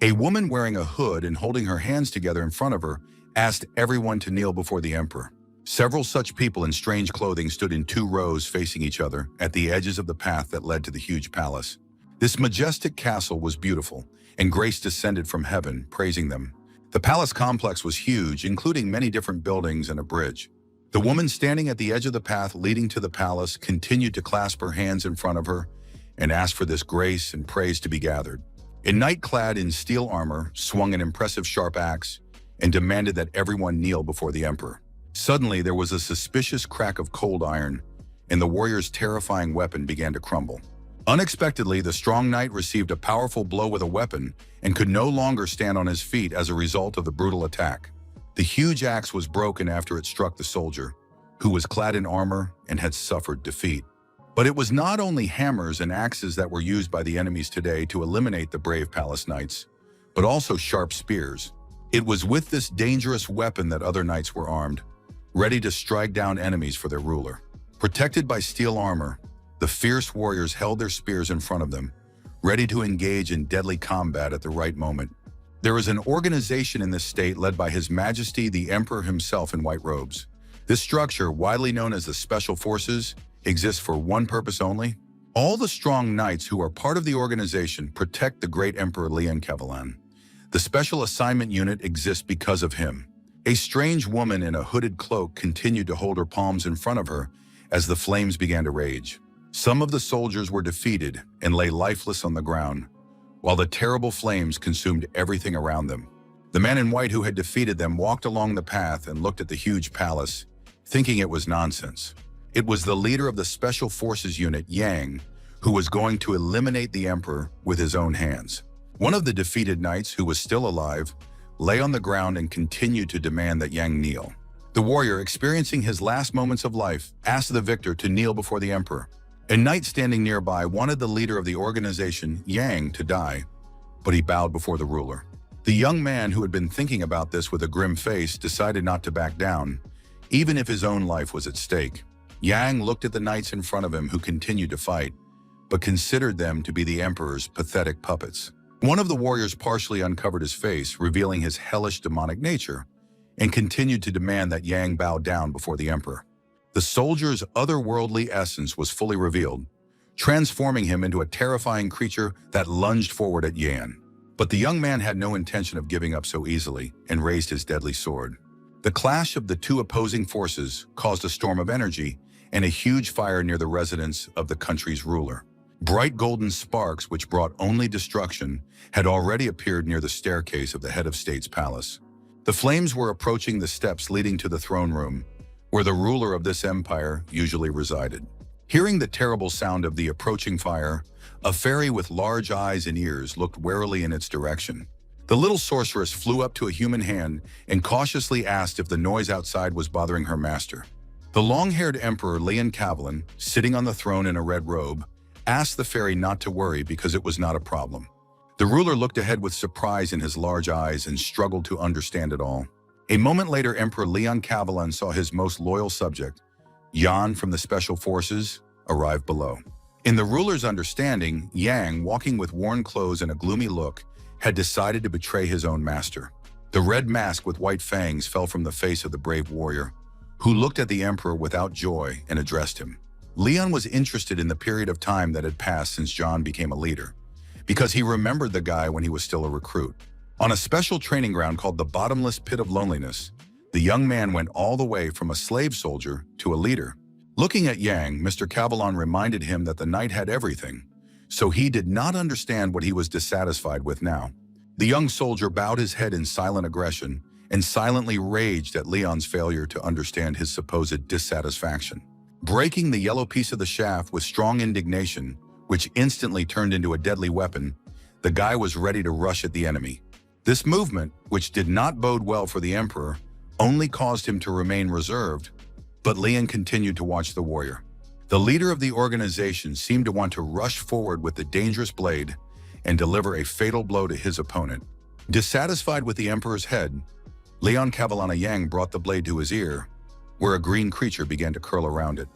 A woman wearing a hood and holding her hands together in front of her asked everyone to kneel before the emperor. Several such people in strange clothing stood in 2 rows facing each other at the edges of the path that led to the huge palace. This majestic castle was beautiful, and grace descended from heaven, praising them. The palace complex was huge, including many different buildings and a bridge. The woman standing at the edge of the path leading to the palace continued to clasp her hands in front of her and asked for this grace and praise to be gathered. A knight clad in steel armor swung an impressive sharp axe and demanded that everyone kneel before the emperor. Suddenly, there was a suspicious crack of cold iron, and the warrior's terrifying weapon began to crumble. Unexpectedly, the strong knight received a powerful blow with a weapon and could no longer stand on his feet as a result of the brutal attack. The huge axe was broken after it struck the soldier, who was clad in armor and had suffered defeat. But it was not only hammers and axes that were used by the enemies today to eliminate the brave palace knights, but also sharp spears. It was with this dangerous weapon that other knights were armed, ready to strike down enemies for their ruler. Protected by steel armor, the fierce warriors held their spears in front of them, ready to engage in deadly combat at the right moment. There is an organization in this state led by His Majesty the Emperor himself in white robes. This structure, widely known as the Special Forces, exists for one purpose only. All the strong knights who are part of the organization protect the great Emperor Lina. The Special Assignment Unit exists because of him. A strange woman in a hooded cloak continued to hold her palms in front of her as the flames began to rage. Some of the soldiers were defeated and lay lifeless on the ground, while the terrible flames consumed everything around them. The man in white who had defeated them walked along the path and looked at the huge palace, thinking it was nonsense. It was the leader of the Special Forces Unit, Yang, who was going to eliminate the emperor with his own hands. One of the defeated knights, who was still alive, lay on the ground and continued to demand that Yang kneel. The warrior, experiencing his last moments of life, asked the victor to kneel before the emperor. A knight standing nearby wanted the leader of the organization, Yang, to die, but he bowed before the ruler. The young man, who had been thinking about this with a grim face, decided not to back down, even if his own life was at stake. Yang looked at the knights in front of him who continued to fight, but considered them to be the emperor's pathetic puppets. One of the warriors partially uncovered his face, revealing his hellish demonic nature, and continued to demand that Yang bow down before the emperor. The soldier's otherworldly essence was fully revealed, transforming him into a terrifying creature that lunged forward at Yang. But the young man had no intention of giving up so easily and raised his deadly sword. The clash of the two opposing forces caused a storm of energy and a huge fire near the residence of the country's ruler. Bright golden sparks, which brought only destruction, had already appeared near the staircase of the head of state's palace. The flames were approaching the steps leading to the throne room, where the ruler of this empire usually resided. Hearing the terrible sound of the approaching fire, a fairy with large eyes and ears looked warily in its direction. The little sorceress flew up to a human hand and cautiously asked if the noise outside was bothering her master. The long-haired Emperor Lina, sitting on the throne in a red robe, asked the fairy not to worry because it was not a problem. The ruler looked ahead with surprise in his large eyes and struggled to understand it all. A moment later, Emperor Lina saw his most loyal subject, Yan from the Special Forces, arrive below. In the ruler's understanding, Yang, walking with worn clothes and a gloomy look, had decided to betray his own master. The red mask with white fangs fell from the face of the brave warrior, who looked at the emperor without joy and addressed him. Leon was interested in the period of time that had passed since John became a leader, because he remembered the guy when he was still a recruit. On a special training ground called the Bottomless Pit of Loneliness, the young man went all the way from a slave soldier to a leader. Looking at Yang, Mr. Aelon reminded him that the knight had everything, so he did not understand what he was dissatisfied with now. The young soldier bowed his head in silent aggression and silently raged at Leon's failure to understand his supposed dissatisfaction. Breaking the yellow piece of the shaft with strong indignation, which instantly turned into a deadly weapon, the guy was ready to rush at the enemy. This movement, which did not bode well for the emperor, only caused him to remain reserved, but Leon continued to watch the warrior. The leader of the organization seemed to want to rush forward with the dangerous blade and deliver a fatal blow to his opponent. Dissatisfied with the emperor's head, Leon Yang brought the blade to his ear, where a green creature began to curl around it.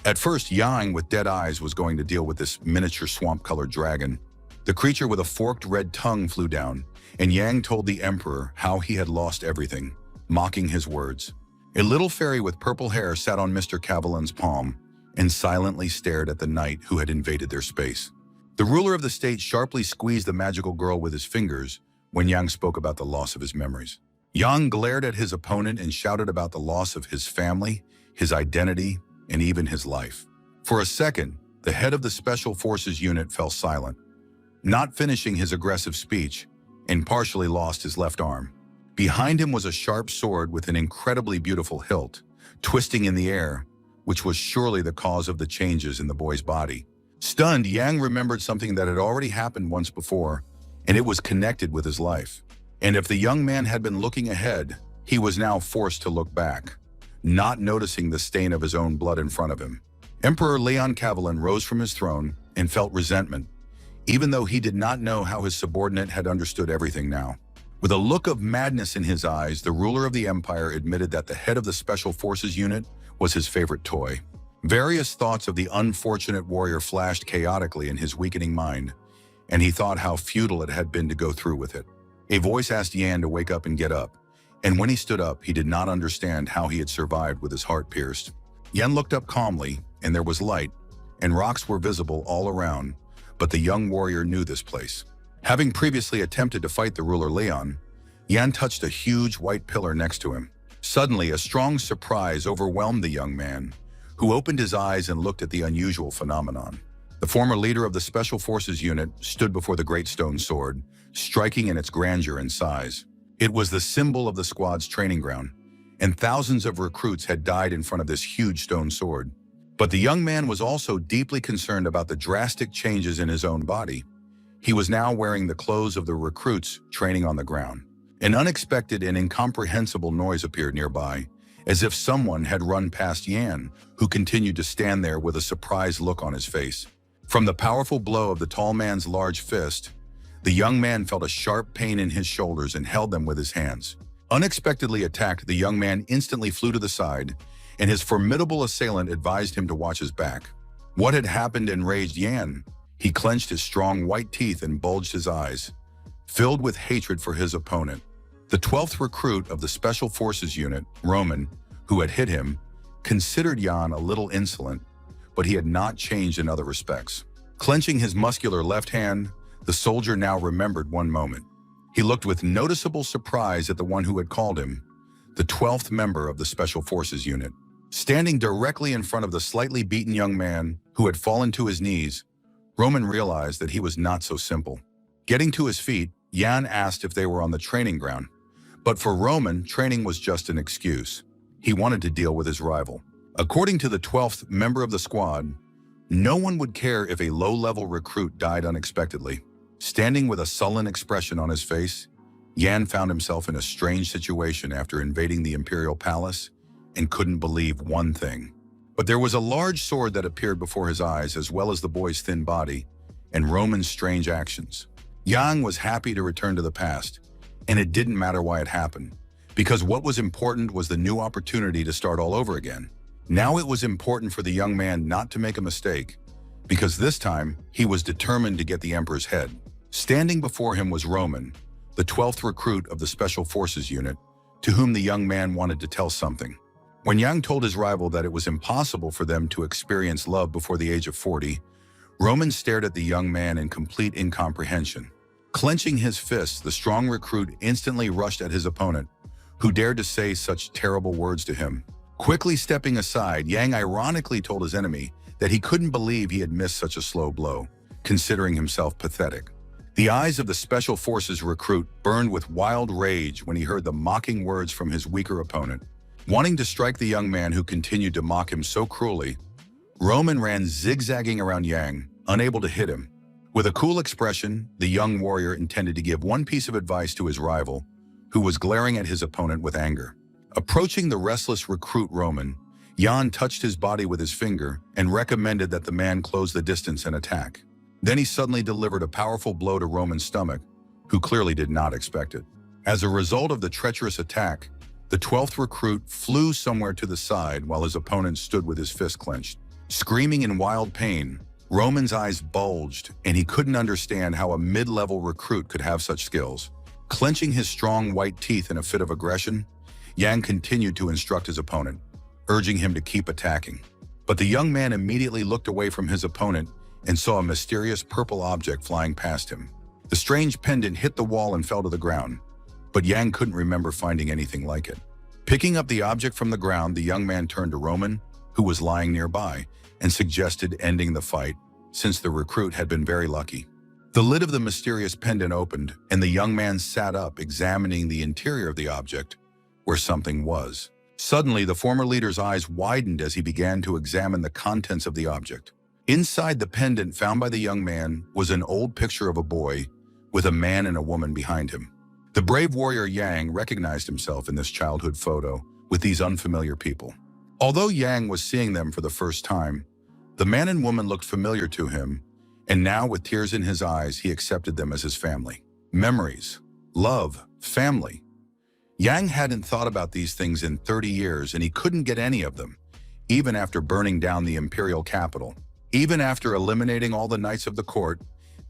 At first, Yang, with dead eyes, was going to deal with this miniature swamp-colored dragon. The creature with a forked red tongue flew down, and Yang told the emperor how he had lost everything, mocking his words. A little fairy with purple hair sat on Mr. Cavalon's palm and silently stared at the knight who had invaded their space. The ruler of the state sharply squeezed the magical girl with his fingers when Yang spoke about the loss of his memories. Yang glared at his opponent and shouted about the loss of his family, his identity, and even his life. For a second, the head of the Special Forces unit fell silent, not finishing his aggressive speech, and partially lost his left arm. Behind him was a sharp sword with an incredibly beautiful hilt, twisting in the air, which was surely the cause of the changes in the boy's body. Stunned, Yang remembered something that had already happened once before, and it was connected with his life. And if the young man had been looking ahead, he was now forced to look back, not noticing the stain of his own blood in front of him. Emperor Leon Cavalon rose from his throne and felt resentment, even though he did not know how his subordinate had understood everything now. With a look of madness in his eyes, the ruler of the empire admitted that the head of the Special Forces unit was his favorite toy. Various thoughts of the unfortunate warrior flashed chaotically in his weakening mind, and he thought how futile it had been to go through with it. A voice asked Yan to wake up and get up, and when he stood up, he did not understand how he had survived with his heart pierced. Yan looked up calmly, and there was light, and rocks were visible all around, but the young warrior knew this place. Having previously attempted to fight the ruler Leon, Yan touched a huge white pillar next to him. Suddenly, a strong surprise overwhelmed the young man, who opened his eyes and looked at the unusual phenomenon. The former leader of the Special Forces unit stood before the great stone sword, striking in its grandeur and size. It was the symbol of the squad's training ground, and thousands of recruits had died in front of this huge stone sword. But the young man was also deeply concerned about the drastic changes in his own body. He was now wearing the clothes of the recruits training on the ground. An unexpected and incomprehensible noise appeared nearby, as if someone had run past Yan, who continued to stand there with a surprised look on his face. From the powerful blow of the tall man's large fist, the young man felt a sharp pain in his shoulders and held them with his hands. Unexpectedly attacked, the young man instantly flew to the side, and his formidable assailant advised him to watch his back. What had happened enraged Yan. He clenched his strong white teeth and bulged his eyes, filled with hatred for his opponent. The 12th recruit of the Special Forces unit, Roman, who had hit him, considered Yan a little insolent, but he had not changed in other respects. Clenching his muscular left hand, the soldier now remembered one moment. He looked with noticeable surprise at the one who had called him, the 12th member of the Special Forces unit. Standing directly in front of the slightly beaten young man who had fallen to his knees, Roman realized that he was not so simple. Getting to his feet, Yan asked if they were on the training ground. But for Roman, training was just an excuse. He wanted to deal with his rival. According to the 12th member of the squad, no one would care if a low-level recruit died unexpectedly. Standing with a sullen expression on his face, Yan found himself in a strange situation after invading the Imperial Palace and couldn't believe one thing. But there was a large sword that appeared before his eyes, as well as the boy's thin body and Roman's strange actions. Yang was happy to return to the past, and it didn't matter why it happened, because what was important was the new opportunity to start all over again. Now it was important for the young man not to make a mistake, because this time he was determined to get the Emperor's head. Standing before him was Roman, the 12th recruit of the Special Forces unit, to whom the young man wanted to tell something. When Yang told his rival that it was impossible for them to experience love before the age of 40, Roman stared at the young man in complete incomprehension. Clenching his fists, the strong recruit instantly rushed at his opponent, who dared to say such terrible words to him. Quickly stepping aside, Yang ironically told his enemy that he couldn't believe he had missed such a slow blow, considering himself pathetic. The eyes of the Special Forces recruit burned with wild rage when he heard the mocking words from his weaker opponent. Wanting to strike the young man who continued to mock him so cruelly, Roman ran zigzagging around Yang, unable to hit him. With a cool expression, the young warrior intended to give one piece of advice to his rival, who was glaring at his opponent with anger. Approaching the restless recruit Roman, Yan touched his body with his finger and recommended that the man close the distance and attack. Then he suddenly delivered a powerful blow to Roman's stomach, who clearly did not expect it. As a result of the treacherous attack, the 12th recruit flew somewhere to the side while his opponent stood with his fist clenched. Screaming in wild pain, Roman's eyes bulged, and he couldn't understand how a mid-level recruit could have such skills. Clenching his strong white teeth in a fit of aggression, Yang continued to instruct his opponent, urging him to keep attacking. But the young man immediately looked away from his opponent and saw a mysterious purple object flying past him. The strange pendant hit the wall and fell to the ground, but Yang couldn't remember finding anything like it. Picking up the object from the ground, the young man turned to Roman, who was lying nearby, and suggested ending the fight, since the recruit had been very lucky. The lid of the mysterious pendant opened, and the young man sat up, examining the interior of the object, where something was. Suddenly, the former leader's eyes widened as he began to examine the contents of the object. Inside the pendant found by the young man was an old picture of a boy with a man and a woman behind him. The brave warrior Yang recognized himself in this childhood photo with these unfamiliar people. Although Yang was seeing them for the first time, the man and woman looked familiar to him, and now with tears in his eyes, he accepted them as his family. Memories, love, family. Yang hadn't thought about these things in 30 years, and he couldn't get any of them, even after burning down the imperial capital. Even after eliminating all the knights of the court,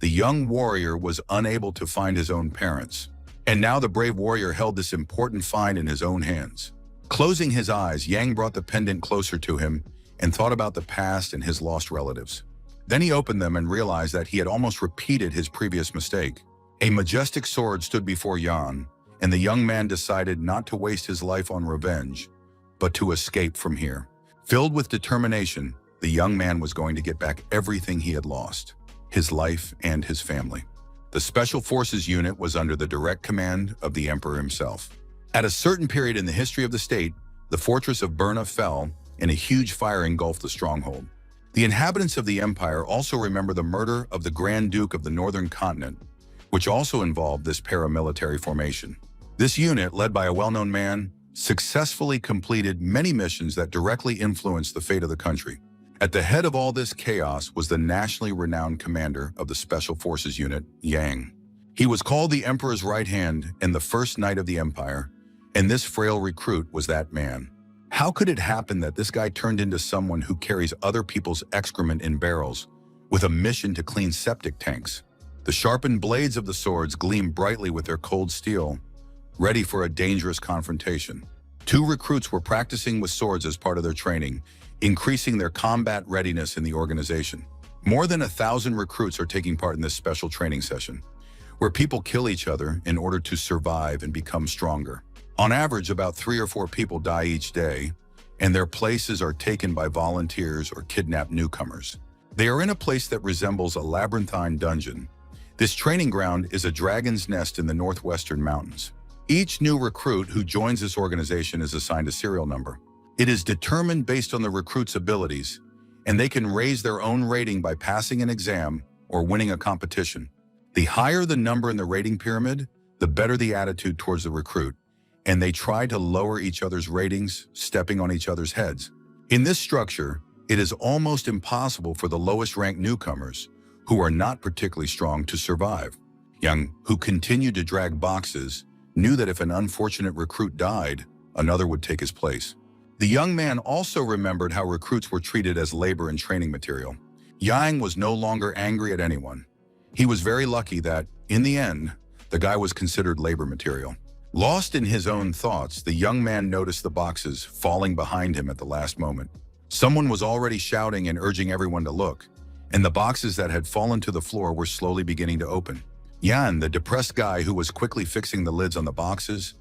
the young warrior was unable to find his own parents. And now the brave warrior held this important find in his own hands. Closing his eyes, Yang brought the pendant closer to him and thought about the past and his lost relatives. Then he opened them and realized that he had almost repeated his previous mistake. A majestic sword stood before Yan, and the young man decided not to waste his life on revenge, but to escape from here. Filled with determination, the young man was going to get back everything he had lost, his life and his family. The Special Forces unit was under the direct command of the Emperor himself. At a certain period in the history of the state, the fortress of Berna fell, and a huge fire engulfed the stronghold. The inhabitants of the empire also remember the murder of the Grand Duke of the Northern Continent, which also involved this paramilitary formation. This unit, led by a well-known man, successfully completed many missions that directly influenced the fate of the country. At the head of all this chaos was the nationally renowned commander of the Special Forces unit, Yang. He was called the Emperor's right hand and the first knight of the empire, and this frail recruit was that man. How could it happen that this guy turned into someone who carries other people's excrement in barrels with a mission to clean septic tanks? The sharpened blades of the swords gleamed brightly with their cold steel, ready for a dangerous confrontation. Two recruits were practicing with swords as part of their training, increasing their combat readiness in the organization. More than 1,000 recruits are taking part in this special training session, where people kill each other in order to survive and become stronger. On average, about 3 or 4 people die each day, and their places are taken by volunteers or kidnapped newcomers. They are in a place that resembles a labyrinthine dungeon. This training ground is a dragon's nest in the northwestern mountains. Each new recruit who joins this organization is assigned a serial number. It is determined based on the recruit's abilities, and they can raise their own rating by passing an exam or winning a competition. The higher the number in the rating pyramid, the better the attitude towards the recruit, and they try to lower each other's ratings, stepping on each other's heads. In this structure, it is almost impossible for the lowest-ranked newcomers, who are not particularly strong, to survive. Yang, who continued to drag boxes, knew that if an unfortunate recruit died, another would take his place. The young man also remembered how recruits were treated as labor and training material. Yang was no longer angry at anyone. He was very lucky that, in the end, the guy was considered labor material. Lost in his own thoughts, the young man noticed the boxes falling behind him at the last moment. Someone was already shouting and urging everyone to look, and the boxes that had fallen to the floor were slowly beginning to open. Yan, the depressed guy who was quickly fixing the lids on the boxes,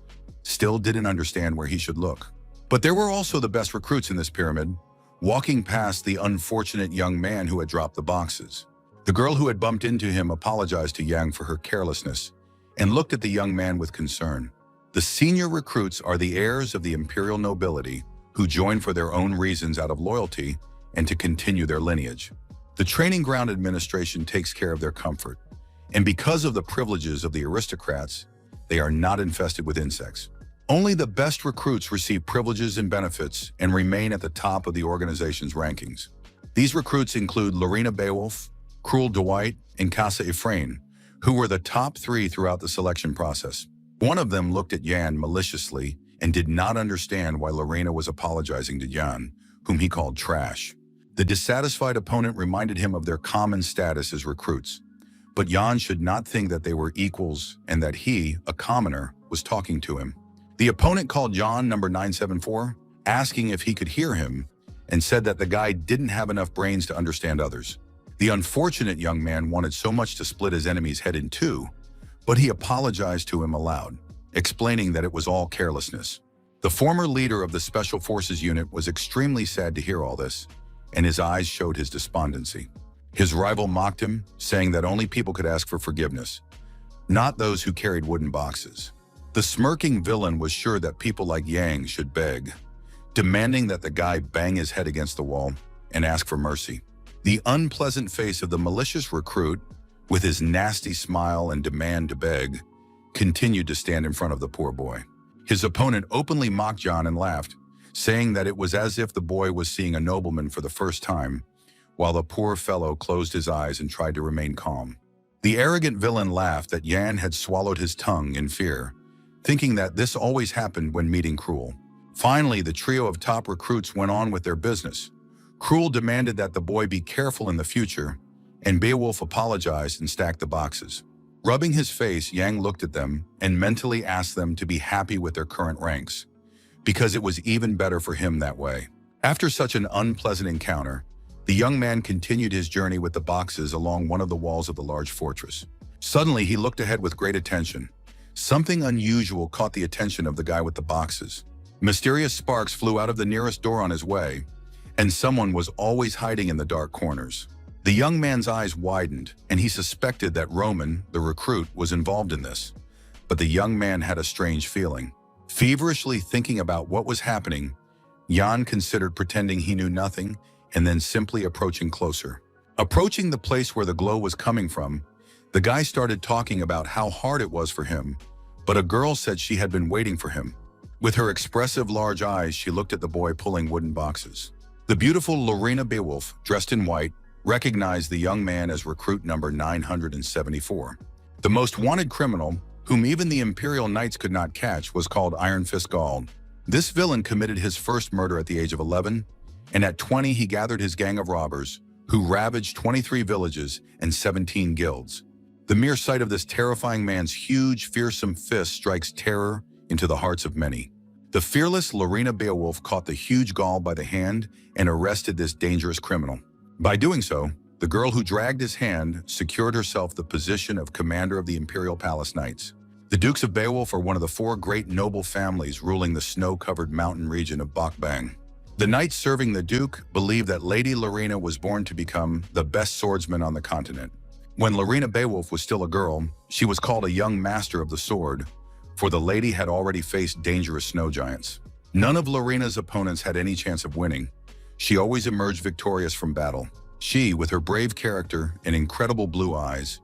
still didn't understand where he should look. But there were also the best recruits in this pyramid, walking past the unfortunate young man who had dropped the boxes. The girl who had bumped into him apologized to Yang for her carelessness and looked at the young man with concern. The senior recruits are the heirs of the imperial nobility who join for their own reasons out of loyalty and to continue their lineage. The training ground administration takes care of their comfort, and because of the privileges of the aristocrats, they are not infested with insects. Only the best recruits receive privileges and benefits and remain at the top of the organization's rankings. These recruits include Lina Beowulf, Cruel Dwight, and Casa Ephraim, who were the top 3 throughout the selection process. One of them looked at Yan maliciously and did not understand why Lorena was apologizing to Yan, whom he called trash. The dissatisfied opponent reminded him of their common status as recruits, But Jan should not think that they were equals and that he, a commoner, was talking to him. The opponent called Jan number 974, asking if he could hear him, and said that the guy didn't have enough brains to understand others. The unfortunate young man wanted so much to split his enemy's head in two, but he apologized to him aloud, explaining that it was all carelessness. The former leader of the Special Forces unit was extremely sad to hear all this, and his eyes showed his despondency. His rival mocked him, saying that only people could ask for forgiveness, not those who carried wooden boxes. The smirking villain was sure that people like Yang should beg, demanding that the guy bang his head against the wall and ask for mercy. The unpleasant face of the malicious recruit, with his nasty smile and demand to beg, continued to stand in front of the poor boy. His opponent openly mocked John and laughed, saying that it was as if the boy was seeing a nobleman for the first time, while the poor fellow closed his eyes and tried to remain calm. The arrogant villain laughed that Yan had swallowed his tongue in fear, thinking that this always happened when meeting Cruel. Finally, the trio of top recruits went on with their business. Cruel demanded that the boy be careful in the future, and Beowulf apologized and stacked the boxes. Rubbing his face, Yang looked at them and mentally asked them to be happy with their current ranks, because it was even better for him that way. After such an unpleasant encounter, the young man continued his journey with the boxes along one of the walls of the large fortress. Suddenly, he looked ahead with great attention. Something unusual caught the attention of the guy with the boxes. Mysterious sparks flew out of the nearest door on his way, and someone was always hiding in the dark corners. The young man's eyes widened, and he suspected that Roman, the recruit, was involved in this. But the young man had a strange feeling. Feverishly thinking about what was happening, Jan considered pretending he knew nothing and then simply approaching closer. Approaching the place where the glow was coming from, the guy started talking about how hard it was for him, but a girl said she had been waiting for him. With her expressive large eyes, she looked at the boy pulling wooden boxes. The beautiful Lina Beowulf, dressed in white, recognized the young man as recruit number 974. The most wanted criminal, whom even the Imperial Knights could not catch, was called Iron Fist Gall. This villain committed his first murder at the age of 11, and at 20 he gathered his gang of robbers, who ravaged 23 villages and 17 guilds. The mere sight of this terrifying man's huge, fearsome fist strikes terror into the hearts of many. The fearless Lina Beowulf caught the huge Gaul by the hand and arrested this dangerous criminal. By doing so, the girl who dragged his hand secured herself the position of commander of the Imperial Palace Knights. The Dukes of Beowulf are one of the 4 great noble families ruling the snow-covered mountain region of Bokbang. The knights serving the Duke believed that Lady Lina was born to become the best swordsman on the continent. When Lina Beowulf was still a girl, she was called a young master of the sword, for the lady had already faced dangerous snow giants. None of Lina's opponents had any chance of winning. She always emerged victorious from battle. She, with her brave character and incredible blue eyes,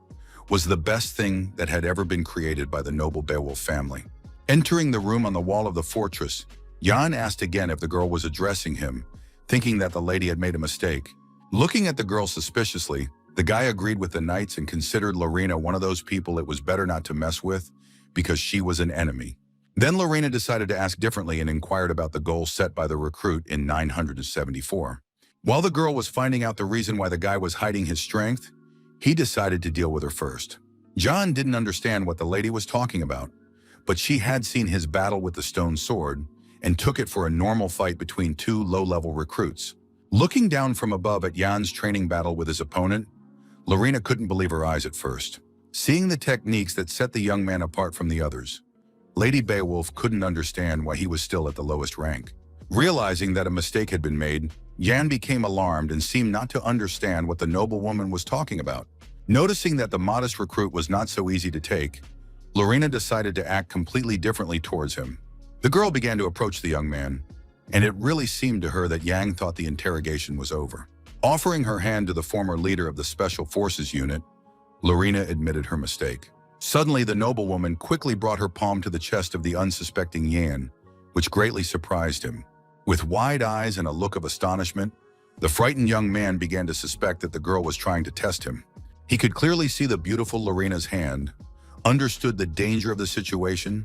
was the best thing that had ever been created by the noble Beowulf family. Entering the room on the wall of the fortress, Jan asked again if the girl was addressing him, thinking that the lady had made a mistake. Looking at the girl suspiciously, the guy agreed with the knights and considered Lina one of those people it was better not to mess with because she was an enemy. Then Lina decided to ask differently and inquired about the goal set by the recruit in 974. While the girl was finding out the reason why the guy was hiding his strength, he decided to deal with her first. John didn't understand what the lady was talking about, but she had seen his battle with the stone sword and took it for a normal fight between 2 low-level recruits. Looking down from above at Jan's training battle with his opponent, Lina couldn't believe her eyes at first. Seeing the techniques that set the young man apart from the others, Lady Beowulf couldn't understand why he was still at the lowest rank. Realizing that a mistake had been made, Jan became alarmed and seemed not to understand what the noblewoman was talking about. Noticing that the modest recruit was not so easy to take, Lina decided to act completely differently towards him. The girl began to approach the young man, and it really seemed to her that Yang thought the interrogation was over. Offering her hand to the former leader of the Special Forces unit, Lina admitted her mistake. Suddenly, the noblewoman quickly brought her palm to the chest of the unsuspecting Yan, which greatly surprised him. With wide eyes and a look of astonishment, the frightened young man began to suspect that the girl was trying to test him. He could clearly see the beautiful Lina's hand, understood the danger of the situation,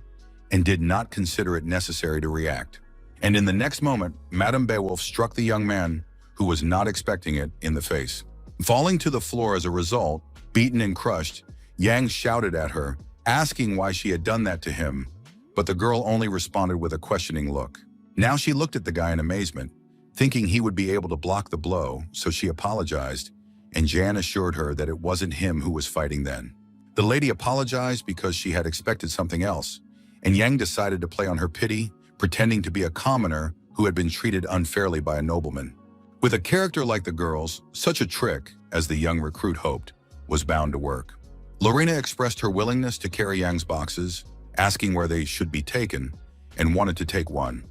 and did not consider it necessary to react. And in the next moment, Madame Beowulf struck the young man, who was not expecting it, in the face. Falling to the floor as a result, Beaten and crushed, Yang shouted at her, asking why she had done that to him, but the girl only responded with a questioning look. Now she looked at the guy in amazement, thinking he would be able to block the blow, so she apologized, and Jan assured her that it wasn't him who was fighting then. The lady apologized because she had expected something else, and Yang decided to play on her pity, pretending to be a commoner who had been treated unfairly by a nobleman. With a character like the girl's, such a trick, as the young recruit hoped, was bound to work. Lina expressed her willingness to carry Yang's boxes, asking where they should be taken, and wanted to take one,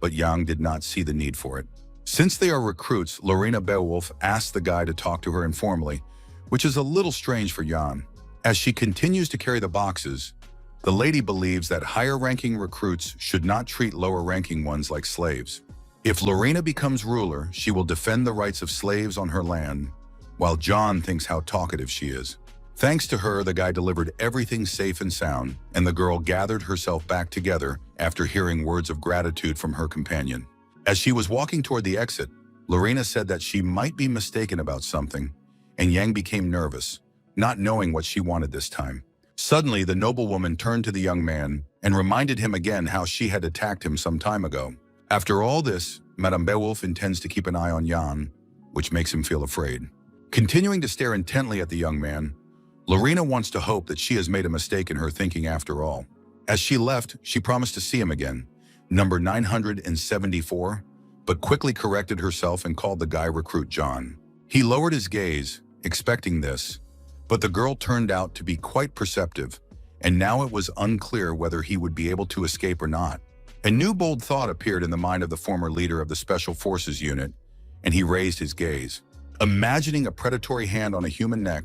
but Yang did not see the need for it. Since they are recruits, Lina Beowulf asked the guy to talk to her informally, which is a little strange for Jan. As she continues to carry the boxes, the lady believes that higher-ranking recruits should not treat lower-ranking ones like slaves. If Lina becomes ruler, she will defend the rights of slaves on her land, while John thinks how talkative she is. Thanks to her, the guy delivered everything safe and sound, and the girl gathered herself back together after hearing words of gratitude from her companion. As she was walking toward the exit, Lina said that she might be mistaken about something, and Yang became nervous, not knowing what she wanted this time. Suddenly, the noblewoman turned to the young man and reminded him again how she had attacked him some time ago. After all this, Madame Beowulf intends to keep an eye on Jan, which makes him feel afraid. Continuing to stare intently at the young man, Lina wants to hope that she has made a mistake in her thinking after all. As she left, she promised to see him again, number 974, but quickly corrected herself and called the guy recruit John. He lowered his gaze, expecting this, but the girl turned out to be quite perceptive, and now it was unclear whether he would be able to escape or not. A new bold thought appeared in the mind of the former leader of the Special Forces unit, and he raised his gaze. Imagining a predatory hand on a human neck,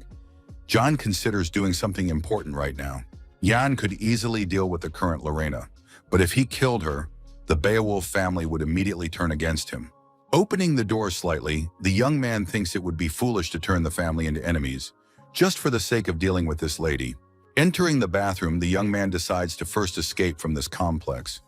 John considers doing something important right now. Jan could easily deal with the current Lina, but if he killed her, the Beowulf family would immediately turn against him. Opening the door slightly, the young man thinks it would be foolish to turn the family into enemies, just for the sake of dealing with this lady. Entering the bathroom, the young man decides to first escape from this complex,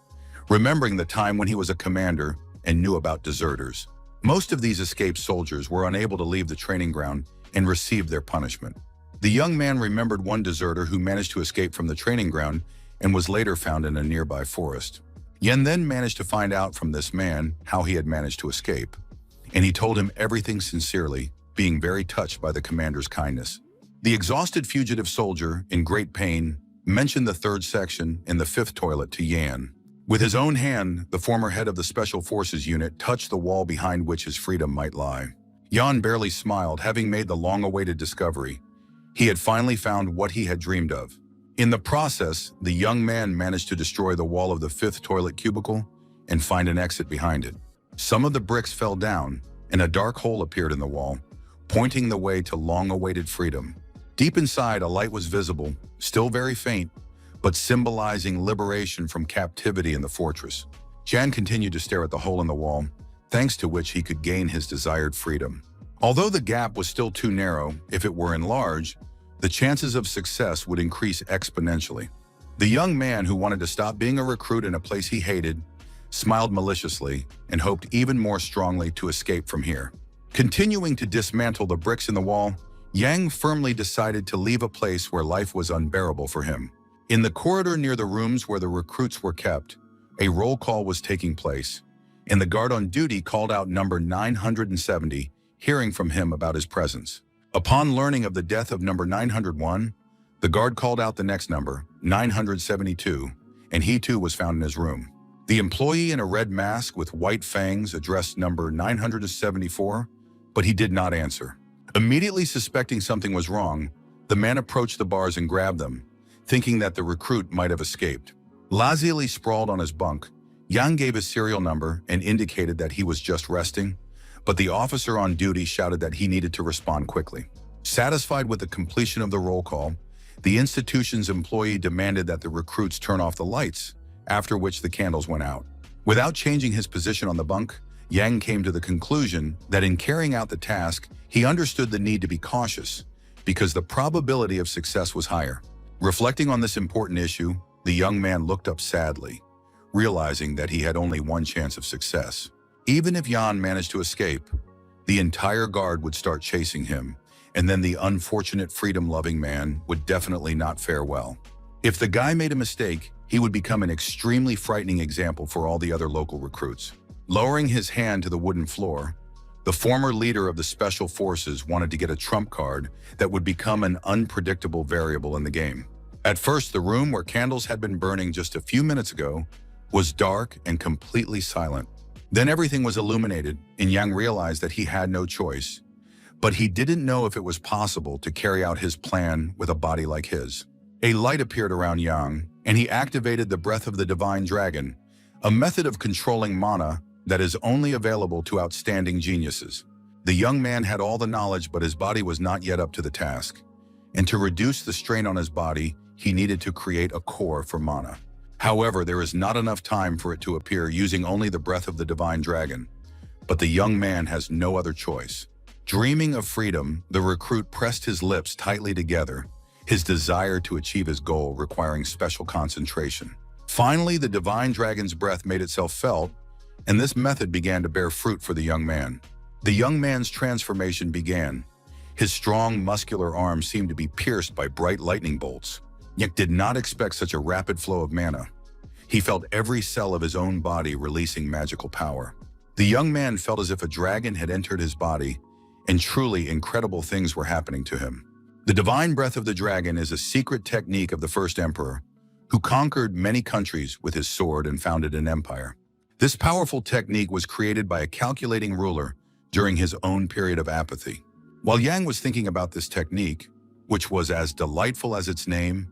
remembering the time when he was a commander and knew about deserters. Most of these escaped soldiers were unable to leave the training ground and received their punishment. The young man remembered one deserter who managed to escape from the training ground and was later found in a nearby forest. Yen then managed to find out from this man how he had managed to escape, and he told him everything sincerely, being very touched by the commander's kindness. The exhausted fugitive soldier, in great pain, mentioned the third section in the fifth toilet to Yan. With his own hand, the former head of the Special Forces unit touched the wall behind which his freedom might lie. Jan barely smiled, having made the long-awaited discovery. He had finally found what he had dreamed of. In the process, the young man managed to destroy the wall of the fifth toilet cubicle and find an exit behind it. Some of the bricks fell down, and a dark hole appeared in the wall, pointing the way to long-awaited freedom. Deep inside, a light was visible, still very faint, but symbolizing liberation from captivity in the fortress. Jan continued to stare at the hole in the wall, thanks to which he could gain his desired freedom. Although the gap was still too narrow, if it were enlarged, the chances of success would increase exponentially. The young man, who wanted to stop being a recruit in a place he hated, smiled maliciously and hoped even more strongly to escape from here. Continuing to dismantle the bricks in the wall, Yang firmly decided to leave a place where life was unbearable for him. In the corridor near the rooms where the recruits were kept, a roll call was taking place, and the guard on duty called out number 970, hearing from him about his presence. Upon learning of the death of number 901, the guard called out the next number, 972, and he too was found in his room. The employee in a red mask with white fangs addressed number 974, but he did not answer. Immediately suspecting something was wrong, the man approached the bars and grabbed them, thinking that the recruit might have escaped. Lazily sprawled on his bunk, Yang gave his serial number and indicated that he was just resting, but the officer on duty shouted that he needed to respond quickly. Satisfied with the completion of the roll call, the institution's employee demanded that the recruits turn off the lights, after which the candles went out. Without changing his position on the bunk, Yang came to the conclusion that in carrying out the task, he understood the need to be cautious, because the probability of success was higher. Reflecting on this important issue, the young man looked up sadly, realizing that he had only one chance of success. Even if Jan managed to escape, the entire guard would start chasing him, and then the unfortunate freedom-loving man would definitely not fare well. If the guy made a mistake, he would become an extremely frightening example for all the other local recruits. Lowering his hand to the wooden floor, the former leader of the Special Forces wanted to get a trump card that would become an unpredictable variable in the game. At first, the room where candles had been burning just a few minutes ago was dark and completely silent. Then everything was illuminated, and Yang realized that he had no choice. But he didn't know if it was possible to carry out his plan with a body like his. A light appeared around Yang, and he activated the breath of the divine dragon, a method of controlling mana that is only available to outstanding geniuses. The young man had all the knowledge, but his body was not yet up to the task. And to reduce the strain on his body, he needed to create a core for mana. However, there is not enough time for it to appear using only the breath of the divine dragon. But the young man has no other choice. Dreaming of freedom, the recruit pressed his lips tightly together, his desire to achieve his goal requiring special concentration. Finally, the divine dragon's breath made itself felt, and this method began to bear fruit for the young man. The young man's transformation began. His strong, muscular arms seemed to be pierced by bright lightning bolts. Yang did not expect such a rapid flow of mana. He felt every cell of his own body releasing magical power. The young man felt as if a dragon had entered his body, and truly incredible things were happening to him. The divine breath of the dragon is a secret technique of the first emperor, who conquered many countries with his sword and founded an empire. This powerful technique was created by a calculating ruler during his own period of apathy. While Yang was thinking about this technique, which was as delightful as its name,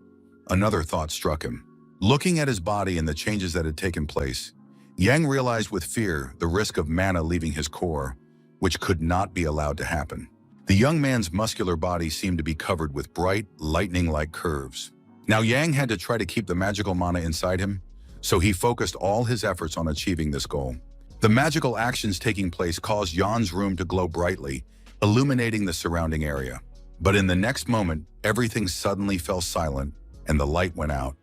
another thought struck him. Looking at his body and the changes that had taken place, Yang realized with fear the risk of mana leaving his core, which could not be allowed to happen. The young man's muscular body seemed to be covered with bright, lightning-like curves. Now Yang had to try to keep the magical mana inside him, so he focused all his efforts on achieving this goal. The magical actions taking place caused Yang's room to glow brightly, illuminating the surrounding area. But in the next moment, everything suddenly fell silent, and the light went out,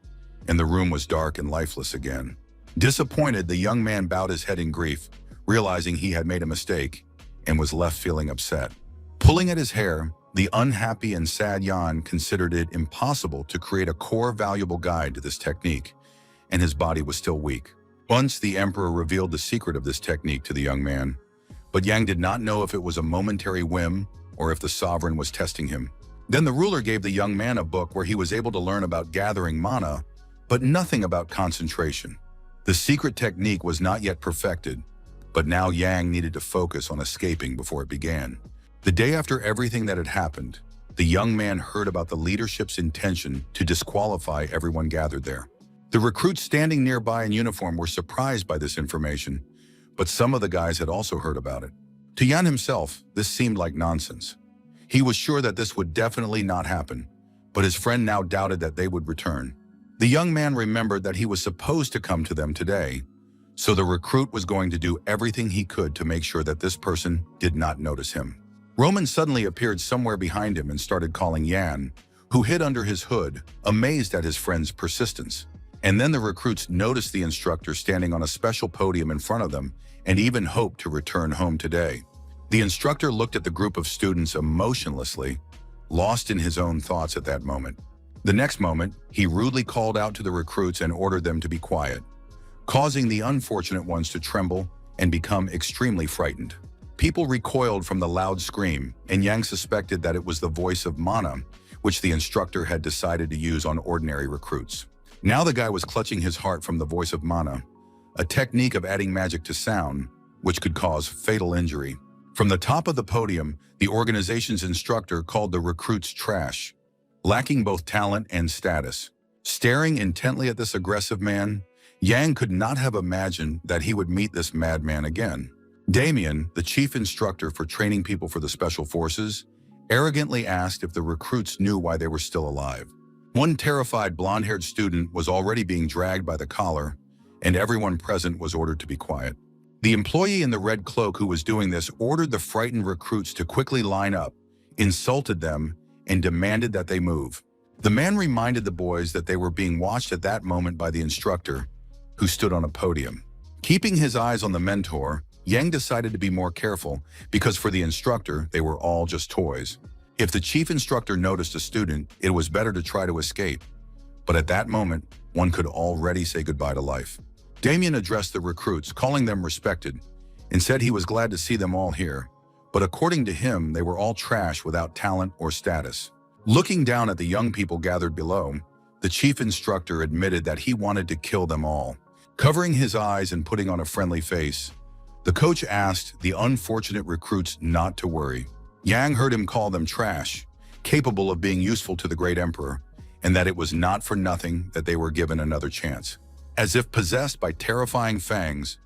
and the room was dark and lifeless again. Disappointed, the young man bowed his head in grief, realizing he had made a mistake, and was left feeling upset. Pulling at his hair, the unhappy and sad Yan considered it impossible to create a core valuable guide to this technique, and his body was still weak. Once the emperor revealed the secret of this technique to the young man, but Yang did not know if it was a momentary whim or if the sovereign was testing him. Then the ruler gave the young man a book where he was able to learn about gathering mana, but nothing about concentration. The secret technique was not yet perfected, but now Yang needed to focus on escaping before it began. The day after everything that had happened, the young man heard about the leadership's intention to disqualify everyone gathered there. The recruits standing nearby in uniform were surprised by this information, but some of the guys had also heard about it. To Yan himself, this seemed like nonsense. He was sure that this would definitely not happen, but his friend now doubted that they would return. The young man remembered that he was supposed to come to them today, so the recruit was going to do everything he could to make sure that this person did not notice him. Roman suddenly appeared somewhere behind him and started calling Yan, who hid under his hood, amazed at his friend's persistence. And then the recruits noticed the instructor standing on a special podium in front of them and even hoped to return home today. The instructor looked at the group of students emotionlessly, lost in his own thoughts at that moment. The next moment, he rudely called out to the recruits and ordered them to be quiet, causing the unfortunate ones to tremble and become extremely frightened. People recoiled from the loud scream, and Yang suspected that it was the voice of mana, which the instructor had decided to use on ordinary recruits. Now the guy was clutching his heart from the voice of mana, a technique of adding magic to sound, which could cause fatal injury. From the top of the podium, the organization's instructor called the recruits trash, lacking both talent and status. Staring intently at this aggressive man, Yang could not have imagined that he would meet this madman again. Damian, the chief instructor for training people for the Special Forces, arrogantly asked if the recruits knew why they were still alive. One terrified blonde-haired student was already being dragged by the collar, and everyone present was ordered to be quiet. The employee in the red cloak who was doing this ordered the frightened recruits to quickly line up, insulted them, and demanded that they move. The man reminded the boys that they were being watched at that moment by the instructor, who stood on a podium. Keeping his eyes on the mentor, Yang decided to be more careful because for the instructor, they were all just toys. If the chief instructor noticed a student, it was better to try to escape. But at that moment, one could already say goodbye to life. Damian addressed the recruits, calling them respected, and said he was glad to see them all here. But according to him, they were all trash without talent or status. Looking down at the young people gathered below, the chief instructor admitted that he wanted to kill them all. Covering his eyes and putting on a friendly face, the coach asked the unfortunate recruits not to worry. Yang heard him call them trash, capable of being useful to the great emperor, and that it was not for nothing that they were given another chance. As if possessed by terrifying fangs,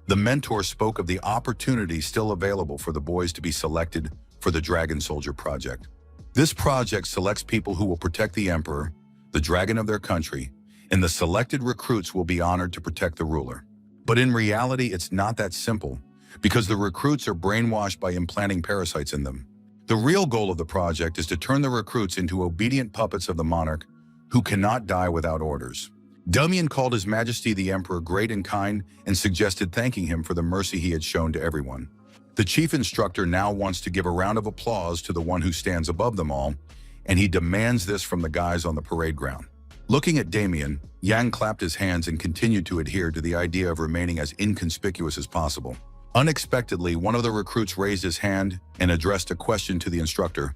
the mentor spoke of the opportunity still available for the boys to be selected for the Dragon Soldier Project. This project selects people who will protect the emperor, the dragon of their country, and the selected recruits will be honored to protect the ruler. But in reality, it's not that simple, because the recruits are brainwashed by implanting parasites in them. The real goal of the project is to turn the recruits into obedient puppets of the monarch who cannot die without orders. Damian called His Majesty the Emperor great and kind and suggested thanking him for the mercy he had shown to everyone. The chief instructor now wants to give a round of applause to the one who stands above them all, and he demands this from the guys on the parade ground. Looking at Damian, Yang clapped his hands and continued to adhere to the idea of remaining as inconspicuous as possible. Unexpectedly, one of the recruits raised his hand and addressed a question to the instructor,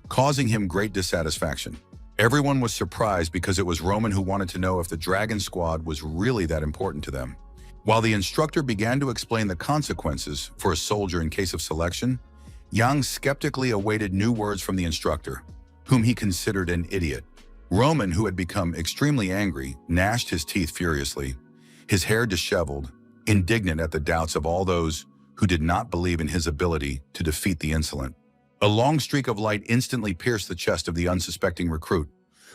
causing him great dissatisfaction. Everyone was surprised because it was Roman who wanted to know if the Dragon Squad was really that important to them. While the instructor began to explain the consequences for a soldier in case of selection, Yang skeptically awaited new words from the instructor, whom he considered an idiot. Roman, who had become extremely angry, gnashed his teeth furiously, his hair disheveled, indignant at the doubts of all those who did not believe in his ability to defeat the insolent. A long streak of light instantly pierced the chest of the unsuspecting recruit,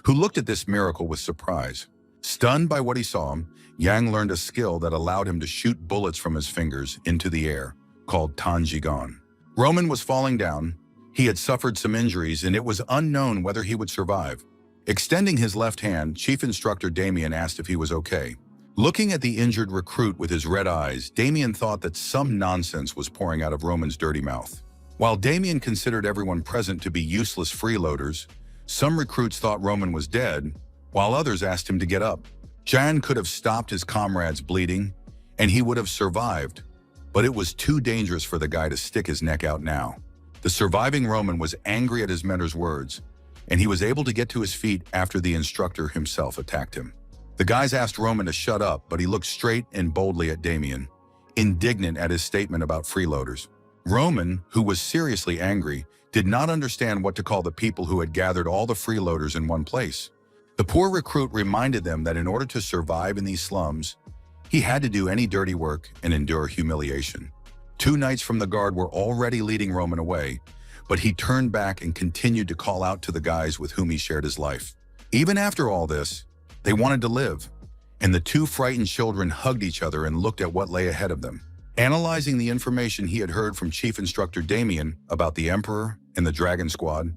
who looked at this miracle with surprise. Stunned by what he saw, Yang learned a skill that allowed him to shoot bullets from his fingers into the air, called Tanjigan. Roman was falling down. He had suffered some injuries, and it was unknown whether he would survive. Extending his left hand, Chief Instructor Damian asked if he was okay. Looking at the injured recruit with his red eyes, Damian thought that some nonsense was pouring out of Roman's dirty mouth. While Damian considered everyone present to be useless freeloaders, some recruits thought Roman was dead, while others asked him to get up. Jan could have stopped his comrades' bleeding, and he would have survived, but it was too dangerous for the guy to stick his neck out now. The surviving Roman was angry at his mentor's words, and he was able to get to his feet after the instructor himself attacked him. The guys asked Roman to shut up, but he looked straight and boldly at Damian, indignant at his statement about freeloaders. Roman, who was seriously angry, did not understand what to call the people who had gathered all the freeloaders in one place. The poor recruit reminded them that in order to survive in these slums, he had to do any dirty work and endure humiliation. 2 knights from the guard were already leading Roman away, but he turned back and continued to call out to the guys with whom he shared his life. Even after all this, they wanted to live, and the 2 frightened children hugged each other and looked at what lay ahead of them. Analyzing the information he had heard from Chief Instructor Damian about the Emperor and the Dragon Squad,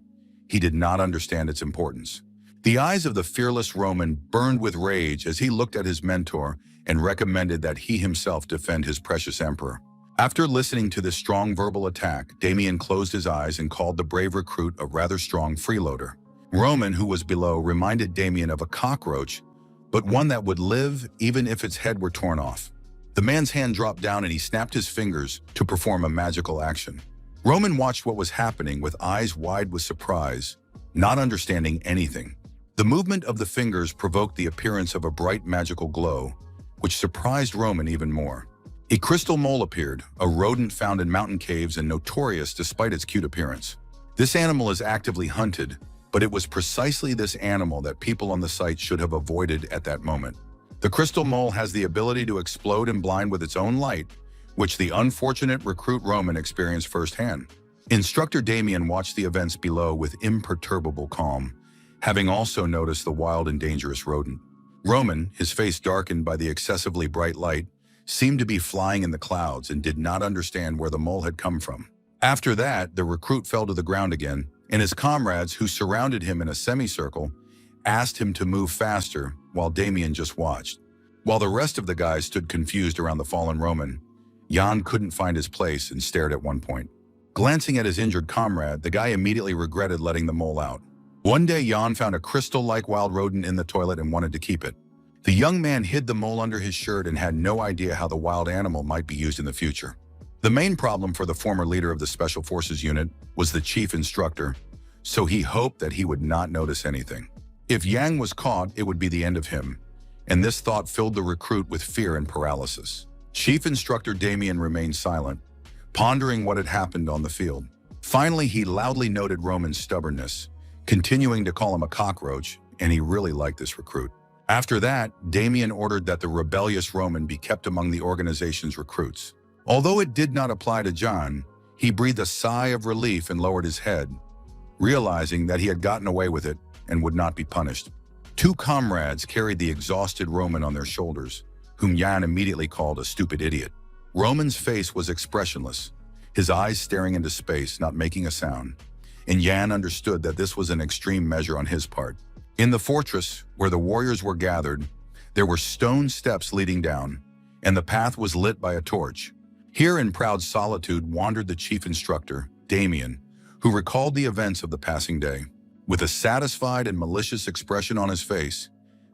he did not understand its importance. The eyes of the fearless Roman burned with rage as he looked at his mentor and recommended that he himself defend his precious emperor. After listening to this strong verbal attack, Damian closed his eyes and called the brave recruit a rather strong freeloader. Roman, who was below, reminded Damian of a cockroach, but one that would live even if its head were torn off. The man's hand dropped down and he snapped his fingers to perform a magical action. Roman watched what was happening with eyes wide with surprise, not understanding anything. The movement of the fingers provoked the appearance of a bright magical glow, which surprised Roman even more. A crystal mole appeared, a rodent found in mountain caves and notorious despite its cute appearance. This animal is actively hunted, but it was precisely this animal that people on the site should have avoided at that moment. The crystal mole has the ability to explode and blind with its own light, which the unfortunate recruit Roman experienced firsthand. Instructor Damian watched the events below with imperturbable calm, having also noticed the wild and dangerous rodent. Roman, his face darkened by the excessively bright light, seemed to be flying in the clouds and did not understand where the mole had come from. After that, the recruit fell to the ground again, and his comrades, who surrounded him in a semicircle, asked him to move faster while Damian just watched. While the rest of the guys stood confused around the fallen Roman, Jan couldn't find his place and stared at one point. Glancing at his injured comrade, the guy immediately regretted letting the mole out. One day, Jan found a crystal-like wild rodent in the toilet and wanted to keep it. The young man hid the mole under his shirt and had no idea how the wild animal might be used in the future. The main problem for the former leader of the Special Forces unit was the chief instructor, so he hoped that he would not notice anything. If Yang was caught, it would be the end of him, and this thought filled the recruit with fear and paralysis. Chief Instructor Damian remained silent, pondering what had happened on the field. Finally, he loudly noted Roman's stubbornness, continuing to call him a cockroach, and he really liked this recruit. After that, Damian ordered that the rebellious Roman be kept among the organization's recruits. Although it did not apply to John, he breathed a sigh of relief and lowered his head, realizing that he had gotten away with it and would not be punished. Two comrades carried the exhausted Roman on their shoulders, whom Jan immediately called a stupid idiot. Roman's face was expressionless, his eyes staring into space, not making a sound, and Jan understood that this was an extreme measure on his part. In the fortress, where the warriors were gathered, there were stone steps leading down, and the path was lit by a torch. Here in proud solitude wandered the chief instructor, Damian, who recalled the events of the passing day. With a satisfied and malicious expression on his face,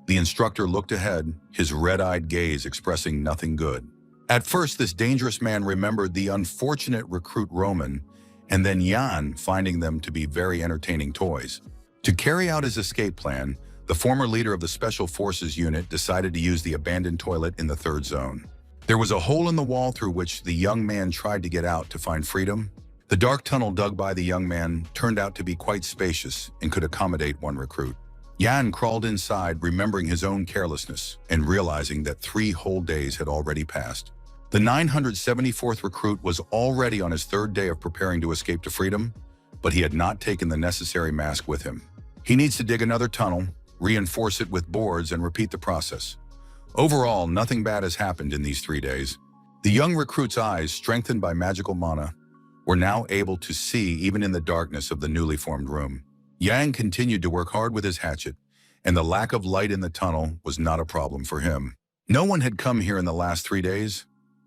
the instructor looked ahead, his red-eyed gaze expressing nothing good. At first, this dangerous man remembered the unfortunate recruit Roman, and then Jan finding them to be very entertaining toys. To carry out his escape plan, the former leader of the Special Forces unit decided to use the abandoned toilet in the third zone. There was a hole in the wall through which the young man tried to get out to find freedom. The dark tunnel dug by the young man turned out to be quite spacious and could accommodate one recruit. Jan crawled inside, remembering his own carelessness and realizing that 3 whole days had already passed. The 974th recruit was already on his third day of preparing to escape to freedom, but he had not taken the necessary mask with him. He needs to dig another tunnel, reinforce it with boards, and repeat the process. Overall, nothing bad has happened in these 3 days. The young recruit's eyes, strengthened by magical mana, were now able to see even in the darkness of the newly formed room. Yang continued to work hard with his hatchet, and the lack of light in the tunnel was not a problem for him. No one had come here in the last 3 days.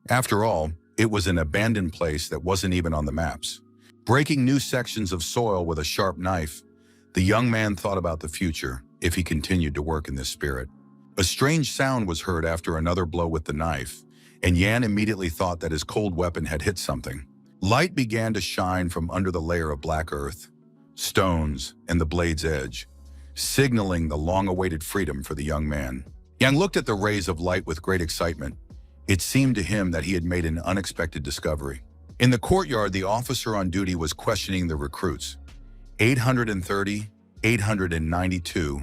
After all, it was an abandoned place that wasn't even on the maps. Breaking new sections of soil with a sharp knife, the young man thought about the future if he continued to work in this spirit. A strange sound was heard after another blow with the knife, and Yan immediately thought that his cold weapon had hit something. Light began to shine from under the layer of black earth, stones, and the blade's edge, signaling the long-awaited freedom for the young man. Yang looked at the rays of light with great excitement. It seemed to him that he had made an unexpected discovery. In the courtyard, the officer on duty was questioning the recruits. 830, 892,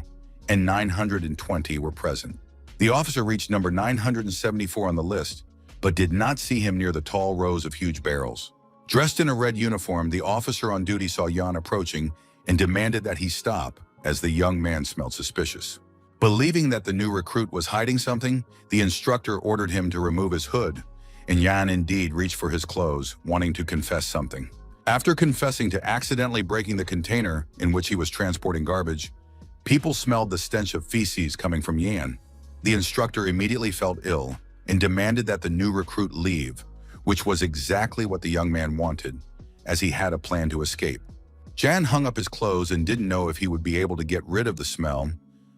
and 920 were present. The officer reached number 974 on the list, but did not see him near the tall rows of huge barrels. Dressed in a red uniform, the officer on duty saw Jan approaching and demanded that he stop, as the young man smelled suspicious. Believing that the new recruit was hiding something, the instructor ordered him to remove his hood, and Jan indeed reached for his clothes, wanting to confess something. After confessing to accidentally breaking the container in which he was transporting garbage, people smelled the stench of feces coming from Jan. The instructor immediately felt ill and demanded that the new recruit leave, which was exactly what the young man wanted, as he had a plan to escape. Jan hung up his clothes and didn't know if he would be able to get rid of the smell,